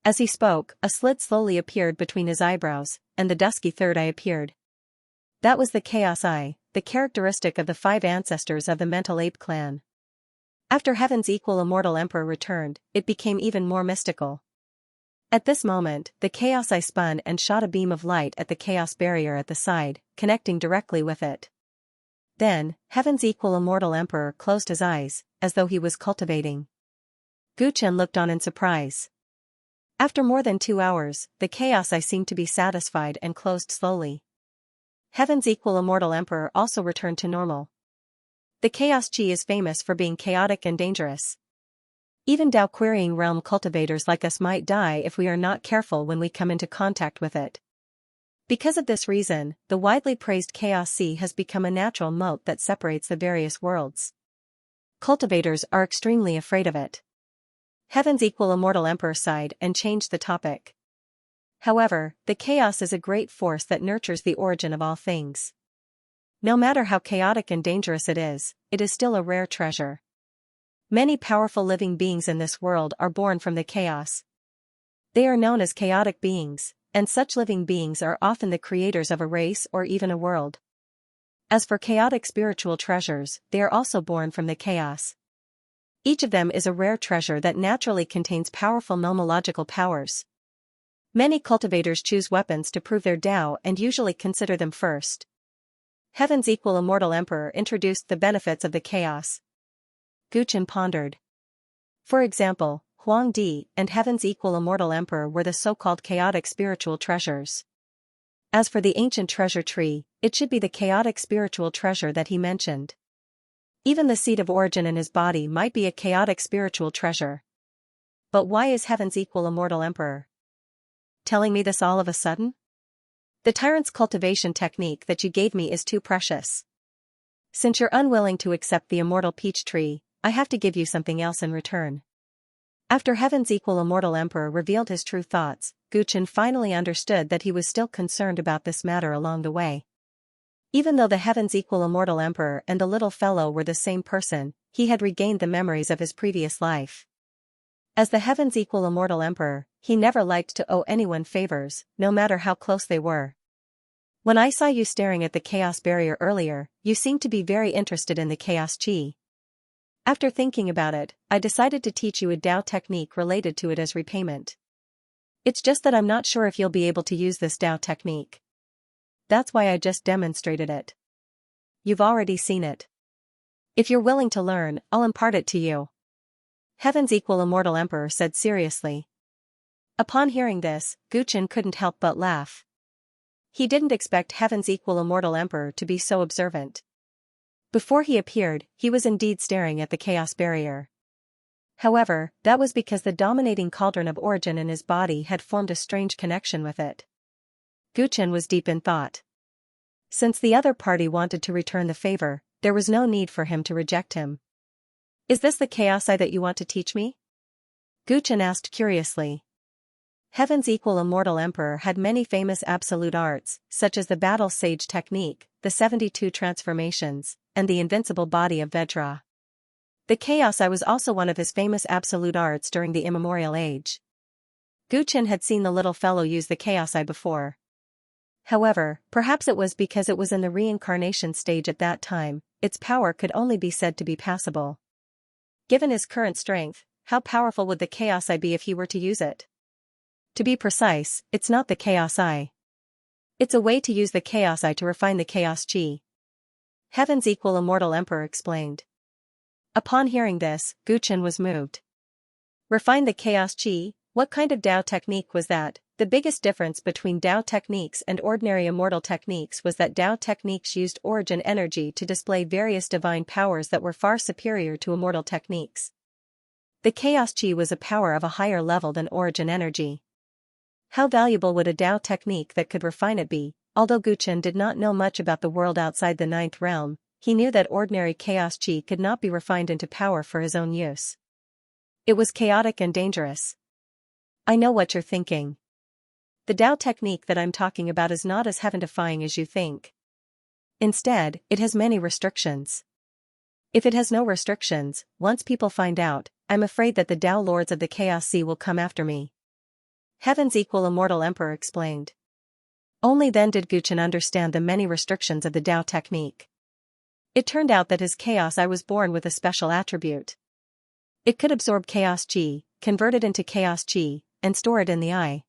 As he spoke, a slit slowly appeared between his eyebrows, and the dusky third eye appeared. That was the Chaos Eye, the characteristic of the 5 ancestors of the Mental Ape clan. After Heaven's equal immortal emperor returned, it became even more mystical. At this moment, the Chaos Eye spun and shot a beam of light at the Chaos Barrier at the side, connecting directly with it. Then, Heaven's equal immortal emperor closed his eyes, as though he was cultivating. Guchen looked on in surprise. After more than 2 hours, the Chaos Eye seemed to be satisfied and closed slowly. Heaven's equal immortal emperor also returned to normal. The Chaos Chi is famous for being chaotic and dangerous. Even Dao querying realm cultivators like us might die if we are not careful when we come into contact with it. Because of this reason, the widely praised Chaos Sea has become a natural moat that separates the various worlds. Cultivators are extremely afraid of it. Heaven's equal immortal emperor sighed and changed the topic. However, the chaos is a great force that nurtures the origin of all things. No matter how chaotic and dangerous it is still a rare treasure. Many powerful living beings in this world are born from the chaos. They are known as chaotic beings, and such living beings are often the creators of a race or even a world. As for chaotic spiritual treasures, they are also born from the chaos. Each of them is a rare treasure that naturally contains powerful nomological powers. Many cultivators choose weapons to prove their Tao and usually consider them first. Heaven's equal immortal emperor introduced the benefits of the chaos. Guchen pondered. For example, Huang Di and Heaven's equal immortal emperor were the so-called chaotic spiritual treasures. As for the ancient treasure tree, it should be the chaotic spiritual treasure that he mentioned. Even the seed of origin in his body might be a chaotic spiritual treasure. But why is Heaven's equal immortal emperor telling me this all of a sudden? The Tyrant's cultivation technique that you gave me is too precious. Since you're unwilling to accept the immortal peach tree, I have to give you something else in return. After Heaven's equal immortal emperor revealed his true thoughts, Guchen finally understood that he was still concerned about this matter along the way. Even though the Heaven's equal immortal emperor and the little fellow were the same person, he had regained the memories of his previous life. As the Heaven's equal immortal emperor, he never liked to owe anyone favors, no matter how close they were. When I saw you staring at the chaos barrier earlier, you seemed to be very interested in the chaos chi. After thinking about it, I decided to teach you a Tao technique related to it as repayment. It's just that I'm not sure if you'll be able to use this Tao technique. That's why I just demonstrated it. You've already seen it. If you're willing to learn, I'll impart it to you. Heaven's equal immortal emperor said seriously. Upon hearing this, Guchen couldn't help but laugh. He didn't expect Heaven's equal immortal emperor to be so observant. Before he appeared, he was indeed staring at the chaos barrier. However, that was because the dominating cauldron of origin in his body had formed a strange connection with it. Guchen was deep in thought. Since the other party wanted to return the favor, there was no need for him to reject him. Is this the chaos eye that you want to teach me? Guchen asked curiously. Heaven's equal immortal emperor had many famous absolute arts, such as the battle sage technique, the 72 transformations, and the invincible body of Vedra. The chaos eye was also one of his famous absolute arts during the immemorial age. Guchen had seen the little fellow use the chaos eye before. However, perhaps it was because it was in the reincarnation stage at that time, its power could only be said to be passable. Given his current strength, how powerful would the chaos eye be if he were to use it? To be precise, it's not the chaos eye. It's a way to use the chaos eye to refine the chaos chi. Heaven's equal immortal emperor explained. Upon hearing this, Guchen was moved. Refine the chaos chi? What kind of Dao technique was that? The biggest difference between Dao techniques and ordinary immortal techniques was that Dao techniques used origin energy to display various divine powers that were far superior to immortal techniques. The chaos chi was a power of a higher level than origin energy. How valuable would a Dao technique that could refine it be? Although Guchen did not know much about the world outside the ninth realm, he knew that ordinary chaos chi could not be refined into power for his own use. It was chaotic and dangerous. I know what you're thinking. The Dao technique that I'm talking about is not as heaven-defying as you think. Instead, it has many restrictions. If it has no restrictions, once people find out, I'm afraid that the Dao lords of the Chaos Sea will come after me. Heaven's equal immortal emperor explained. Only then did Guchen understand the many restrictions of the Dao technique. It turned out that his chaos eye was born with a special attribute. It could absorb chaos chi, convert it into chaos chi, and store it in the eye.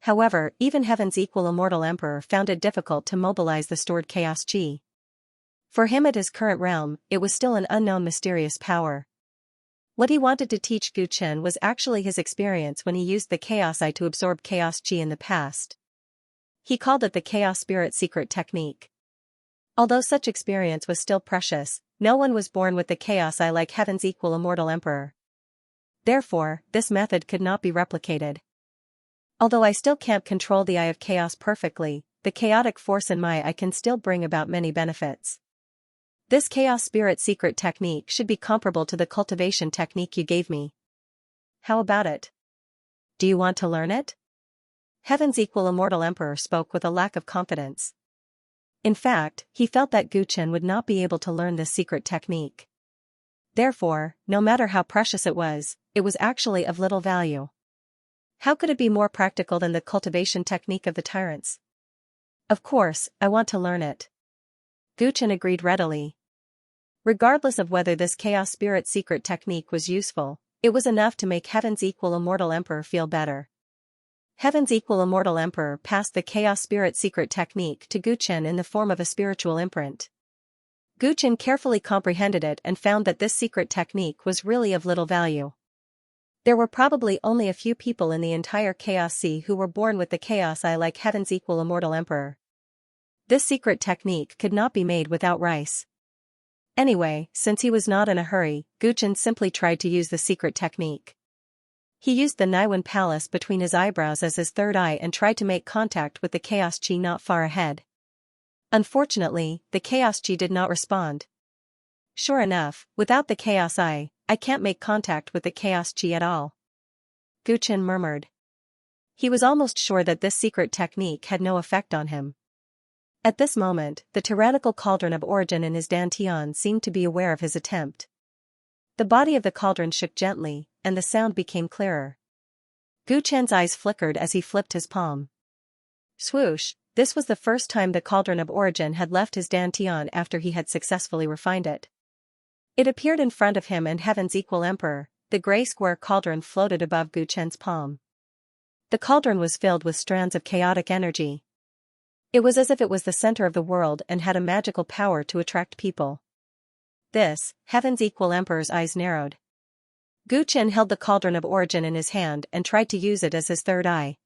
However, even Heaven's equal immortal emperor found it difficult to mobilize the stored chaos chi. For him at his current realm, it was still an unknown mysterious power. What he wanted to teach Guchen was actually his experience when he used the chaos eye to absorb chaos chi in the past. He called it the chaos spirit secret technique. Although such experience was still precious, no one was born with the chaos eye like Heaven's equal immortal emperor. Therefore, this method could not be replicated. Although I still can't control the eye of chaos perfectly, the chaotic force in my eye can still bring about many benefits. This chaos spirit secret technique should be comparable to the cultivation technique you gave me. How about it? Do you want to learn it? Heaven's equal immortal emperor spoke with a lack of confidence. In fact, he felt that Guchen would not be able to learn this secret technique. Therefore, no matter how precious it was actually of little value. How could it be more practical than the cultivation technique of the Tyrants? Of course, I want to learn it. Guchen agreed readily. Regardless of whether this chaos spirit secret technique was useful, it was enough to make Heaven's equal immortal emperor feel better. Heaven's equal immortal emperor passed the chaos spirit secret technique to Guchen in the form of a spiritual imprint. Guchen carefully comprehended it and found that this secret technique was really of little value. There were probably only a few people in the entire Chaos Sea who were born with the Chaos Eye like Heaven's equal immortal emperor. This secret technique could not be made without rice. Anyway, since he was not in a hurry, Guchen simply tried to use the secret technique. He used the Niwen Palace between his eyebrows as his third eye and tried to make contact with the Chaos Chi not far ahead. Unfortunately, the Chaos Chi did not respond. Sure enough, without the Chaos Eye, I can't make contact with the Chaos Chi at all. Guchen murmured. He was almost sure that this secret technique had no effect on him. At this moment, the tyrannical cauldron of origin in his dantian seemed to be aware of his attempt. The body of the cauldron shook gently, and the sound became clearer. Guchen's eyes flickered as he flipped his palm. Swoosh, this was the first time the cauldron of origin had left his dantian after he had successfully refined it. It appeared in front of him and Heaven's equal emperor. The gray square cauldron floated above Guchen's palm. The cauldron was filled with strands of chaotic energy. It was as if it was the center of the world and had a magical power to attract people. This, Heaven's equal emperor's eyes narrowed. Gu Chen held the Cauldron of Origin in his hand and tried to use it as his third eye.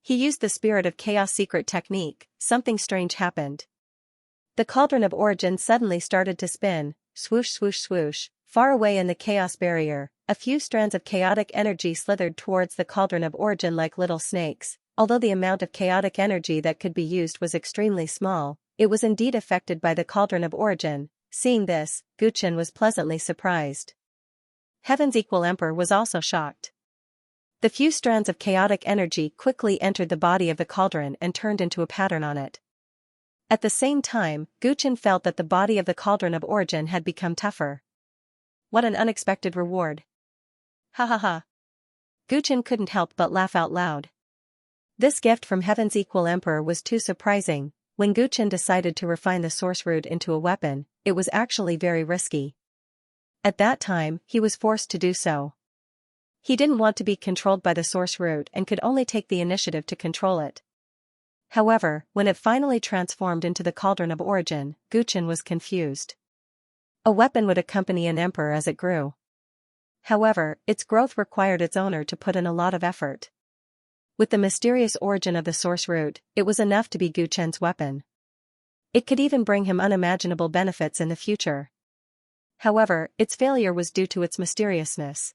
He used the Spirit of Chaos secret technique. Something strange happened. The Cauldron of Origin suddenly started to spin, swoosh swoosh swoosh, far away in the chaos barrier. A few strands of chaotic energy slithered towards the Cauldron of Origin like little snakes. Although the amount of chaotic energy that could be used was extremely small, it was indeed affected by the Cauldron of Origin. Seeing this, Gu Chen was pleasantly surprised. Heaven's Equal Emperor was also shocked. The few strands of chaotic energy quickly entered the body of the cauldron and turned into a pattern on it. At the same time, Gu Chen felt that the body of the Cauldron of Origin had become tougher. What an unexpected reward. Ha ha ha. Gu Chen couldn't help but laugh out loud. This gift from Heaven's Equal Emperor was too surprising. When Gu Chen decided to refine the source root into a weapon, it was actually very risky. At that time, he was forced to do so. He didn't want to be controlled by the source root and could only take the initiative to control it. However, when it finally transformed into the Cauldron of Origin, Gu Chen was confused. A weapon would accompany an emperor as it grew. However, its growth required its owner to put in a lot of effort. With the mysterious origin of the source root, it was enough to be Gu Chen's weapon. It could even bring him unimaginable benefits in the future. However, its failure was due to its mysteriousness.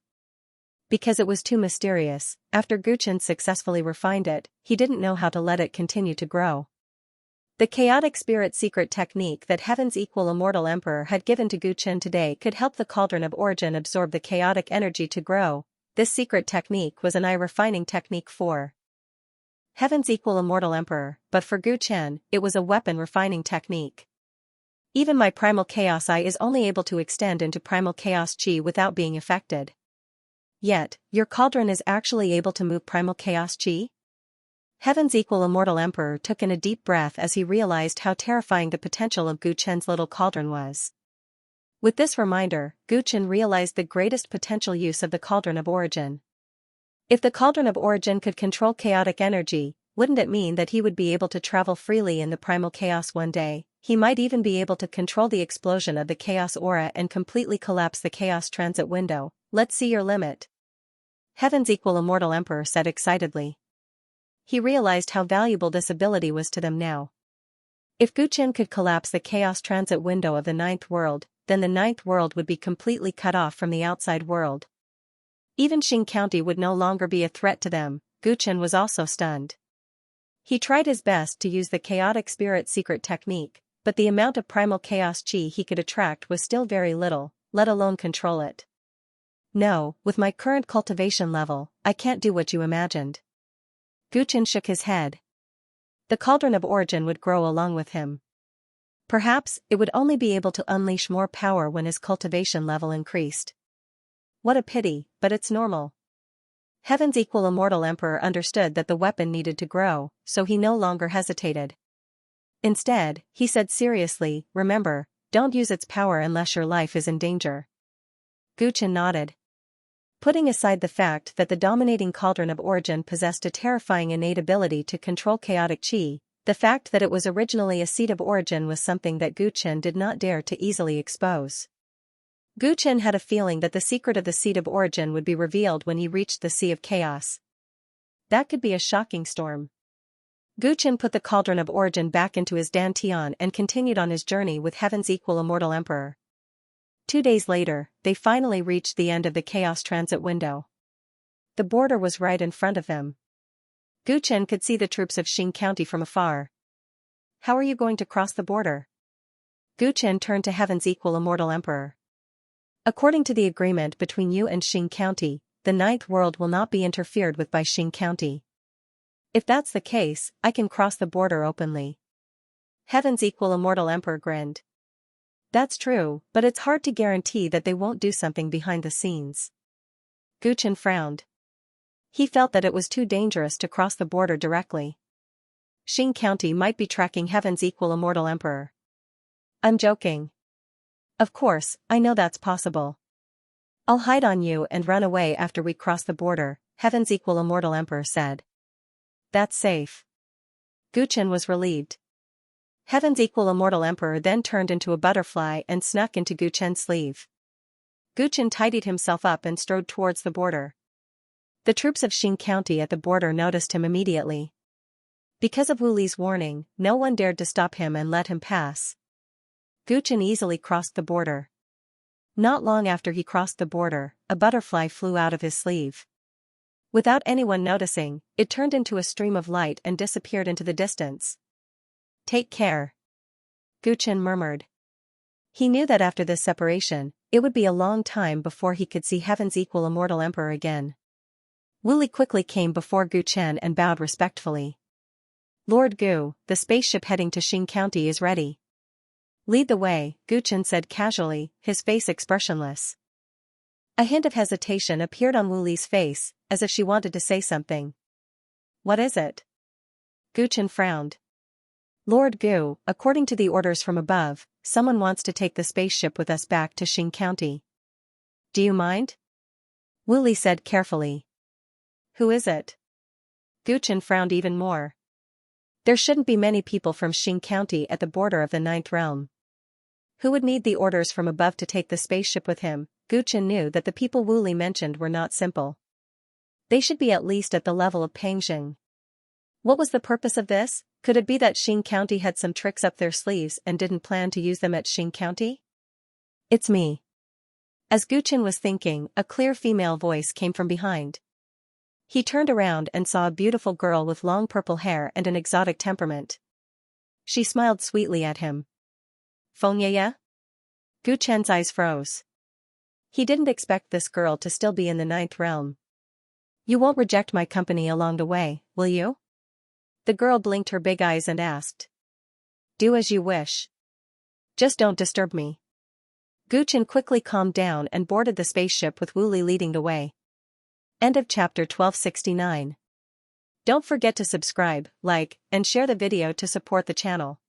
Because it was too mysterious, after Gu Chen successfully refined it, he didn't know how to let it continue to grow. The chaotic spirit secret technique that Heaven's Equal Immortal Emperor had given to Gu Chen today could help the Cauldron of Origin absorb the chaotic energy to grow. This secret technique was an eye refining technique for Heaven's Equal Immortal Emperor, but for Gu Chen, it was a weapon refining technique. Even my primal chaos eye is only able to extend into primal chaos chi without being affected. Yet, your cauldron is actually able to move primal chaos chi? Heaven's Equal Immortal Emperor took in a deep breath as he realized how terrifying the potential of Gu Chen's little cauldron was. With this reminder, Gu Chen realized the greatest potential use of the Cauldron of Origin. If the Cauldron of Origin could control chaotic energy, wouldn't it mean that he would be able to travel freely in the primal chaos one day? He might even be able to control the explosion of the chaos aura and completely collapse the chaos transit window. Let's see your limit. Heaven's Equal Immortal Emperor said excitedly. He realized how valuable this ability was to them now. If Gu Chen could collapse the chaos transit window of the ninth world, then the ninth world would be completely cut off from the outside world. Even Xing County would no longer be a threat to them. Gu Chen was also stunned. He tried his best to use the chaotic spirit secret technique, but the amount of primal chaos chi he could attract was still very little, let alone control it. No, with my current cultivation level, I can't do what you imagined. Gu Chen shook his head. The Cauldron of Origin would grow along with him. Perhaps, it would only be able to unleash more power when his cultivation level increased. What a pity, but it's normal. Heaven's Equal Immortal Emperor understood that the weapon needed to grow, so he no longer hesitated. Instead, he said seriously, remember, don't use its power unless your life is in danger. Gu Chen nodded. Putting aside the fact that the dominating Cauldron of Origin possessed a terrifying innate ability to control chaotic chi, the fact that it was originally a seed of origin was something that Gu Chen did not dare to easily expose. Gu Chen had a feeling that the secret of the seed of origin would be revealed when he reached the Sea of Chaos. That could be a shocking storm. Gu Chen put the Cauldron of Origin back into his dantian and continued on his journey with Heaven's Equal Immortal Emperor. 2 days later, they finally reached the end of the chaos transit window. The border was right in front of them. Gu Chen could see the troops of Xing County from afar. How are you going to cross the border? Gu Chen turned to Heaven's Equal Immortal Emperor. According to the agreement between you and Xing County, the ninth world will not be interfered with by Xing County. If that's the case, I can cross the border openly. Heaven's Equal Immortal Emperor grinned. That's true, but it's hard to guarantee that they won't do something behind the scenes. Gu Chen frowned. He felt that it was too dangerous to cross the border directly. Xing County might be tracking Heaven's Equal Immortal Emperor. I'm joking. Of course, I know that's possible. I'll hide on you and run away after we cross the border, Heaven's Equal Immortal Emperor said. That's safe. Gu Chen was relieved. Heaven's Equal Immortal Emperor then turned into a butterfly and snuck into Gu Chen's sleeve. Gu Chen tidied himself up and strode towards the border. The troops of Xing County at the border noticed him immediately. Because of Wu Li's warning, no one dared to stop him and let him pass. Gu Chen easily crossed the border. Not long after he crossed the border, a butterfly flew out of his sleeve. Without anyone noticing, it turned into a stream of light and disappeared into the distance. "Take care," Gu Chen murmured. He knew that after this separation, it would be a long time before he could see Heaven's equal immortal emperor again. Wu Li quickly came before Gu Chen and bowed respectfully. "Lord Gu, the spaceship heading to Xing County is ready." "Lead the way," Gu Chen said casually, his face expressionless. A hint of hesitation appeared on Wu Li's face, as if she wanted to say something. "What is it?" Gu Chen frowned. "Lord Gu, according to the orders from above, someone wants to take the spaceship with us back to Xing County. Do you mind?" Wu Li said carefully. "Who is it?" Gu Chen frowned even more. There shouldn't be many people from Xing County at the border of the Ninth Realm. Who would need the orders from above to take the spaceship with him? Gu Chen knew that the people Wu Li mentioned were not simple. They should be at least at the level of Pangjing. What was the purpose of this? Could it be that Xing County had some tricks up their sleeves and didn't plan to use them at Xing County? "It's me." As Gu Chen was thinking, a clear female voice came from behind. He turned around and saw a beautiful girl with long purple hair and an exotic temperament. She smiled sweetly at him. "Fengye?" Gu Chen's eyes froze. He didn't expect this girl to still be in the Ninth Realm. "You won't reject my company along the way, will you?" The girl blinked her big eyes and asked. "Do as you wish. Just don't disturb me." Gu Chen quickly calmed down and boarded the spaceship with Wu Li leading the way. End of chapter 1269. Don't forget to subscribe, like, and share the video to support the channel.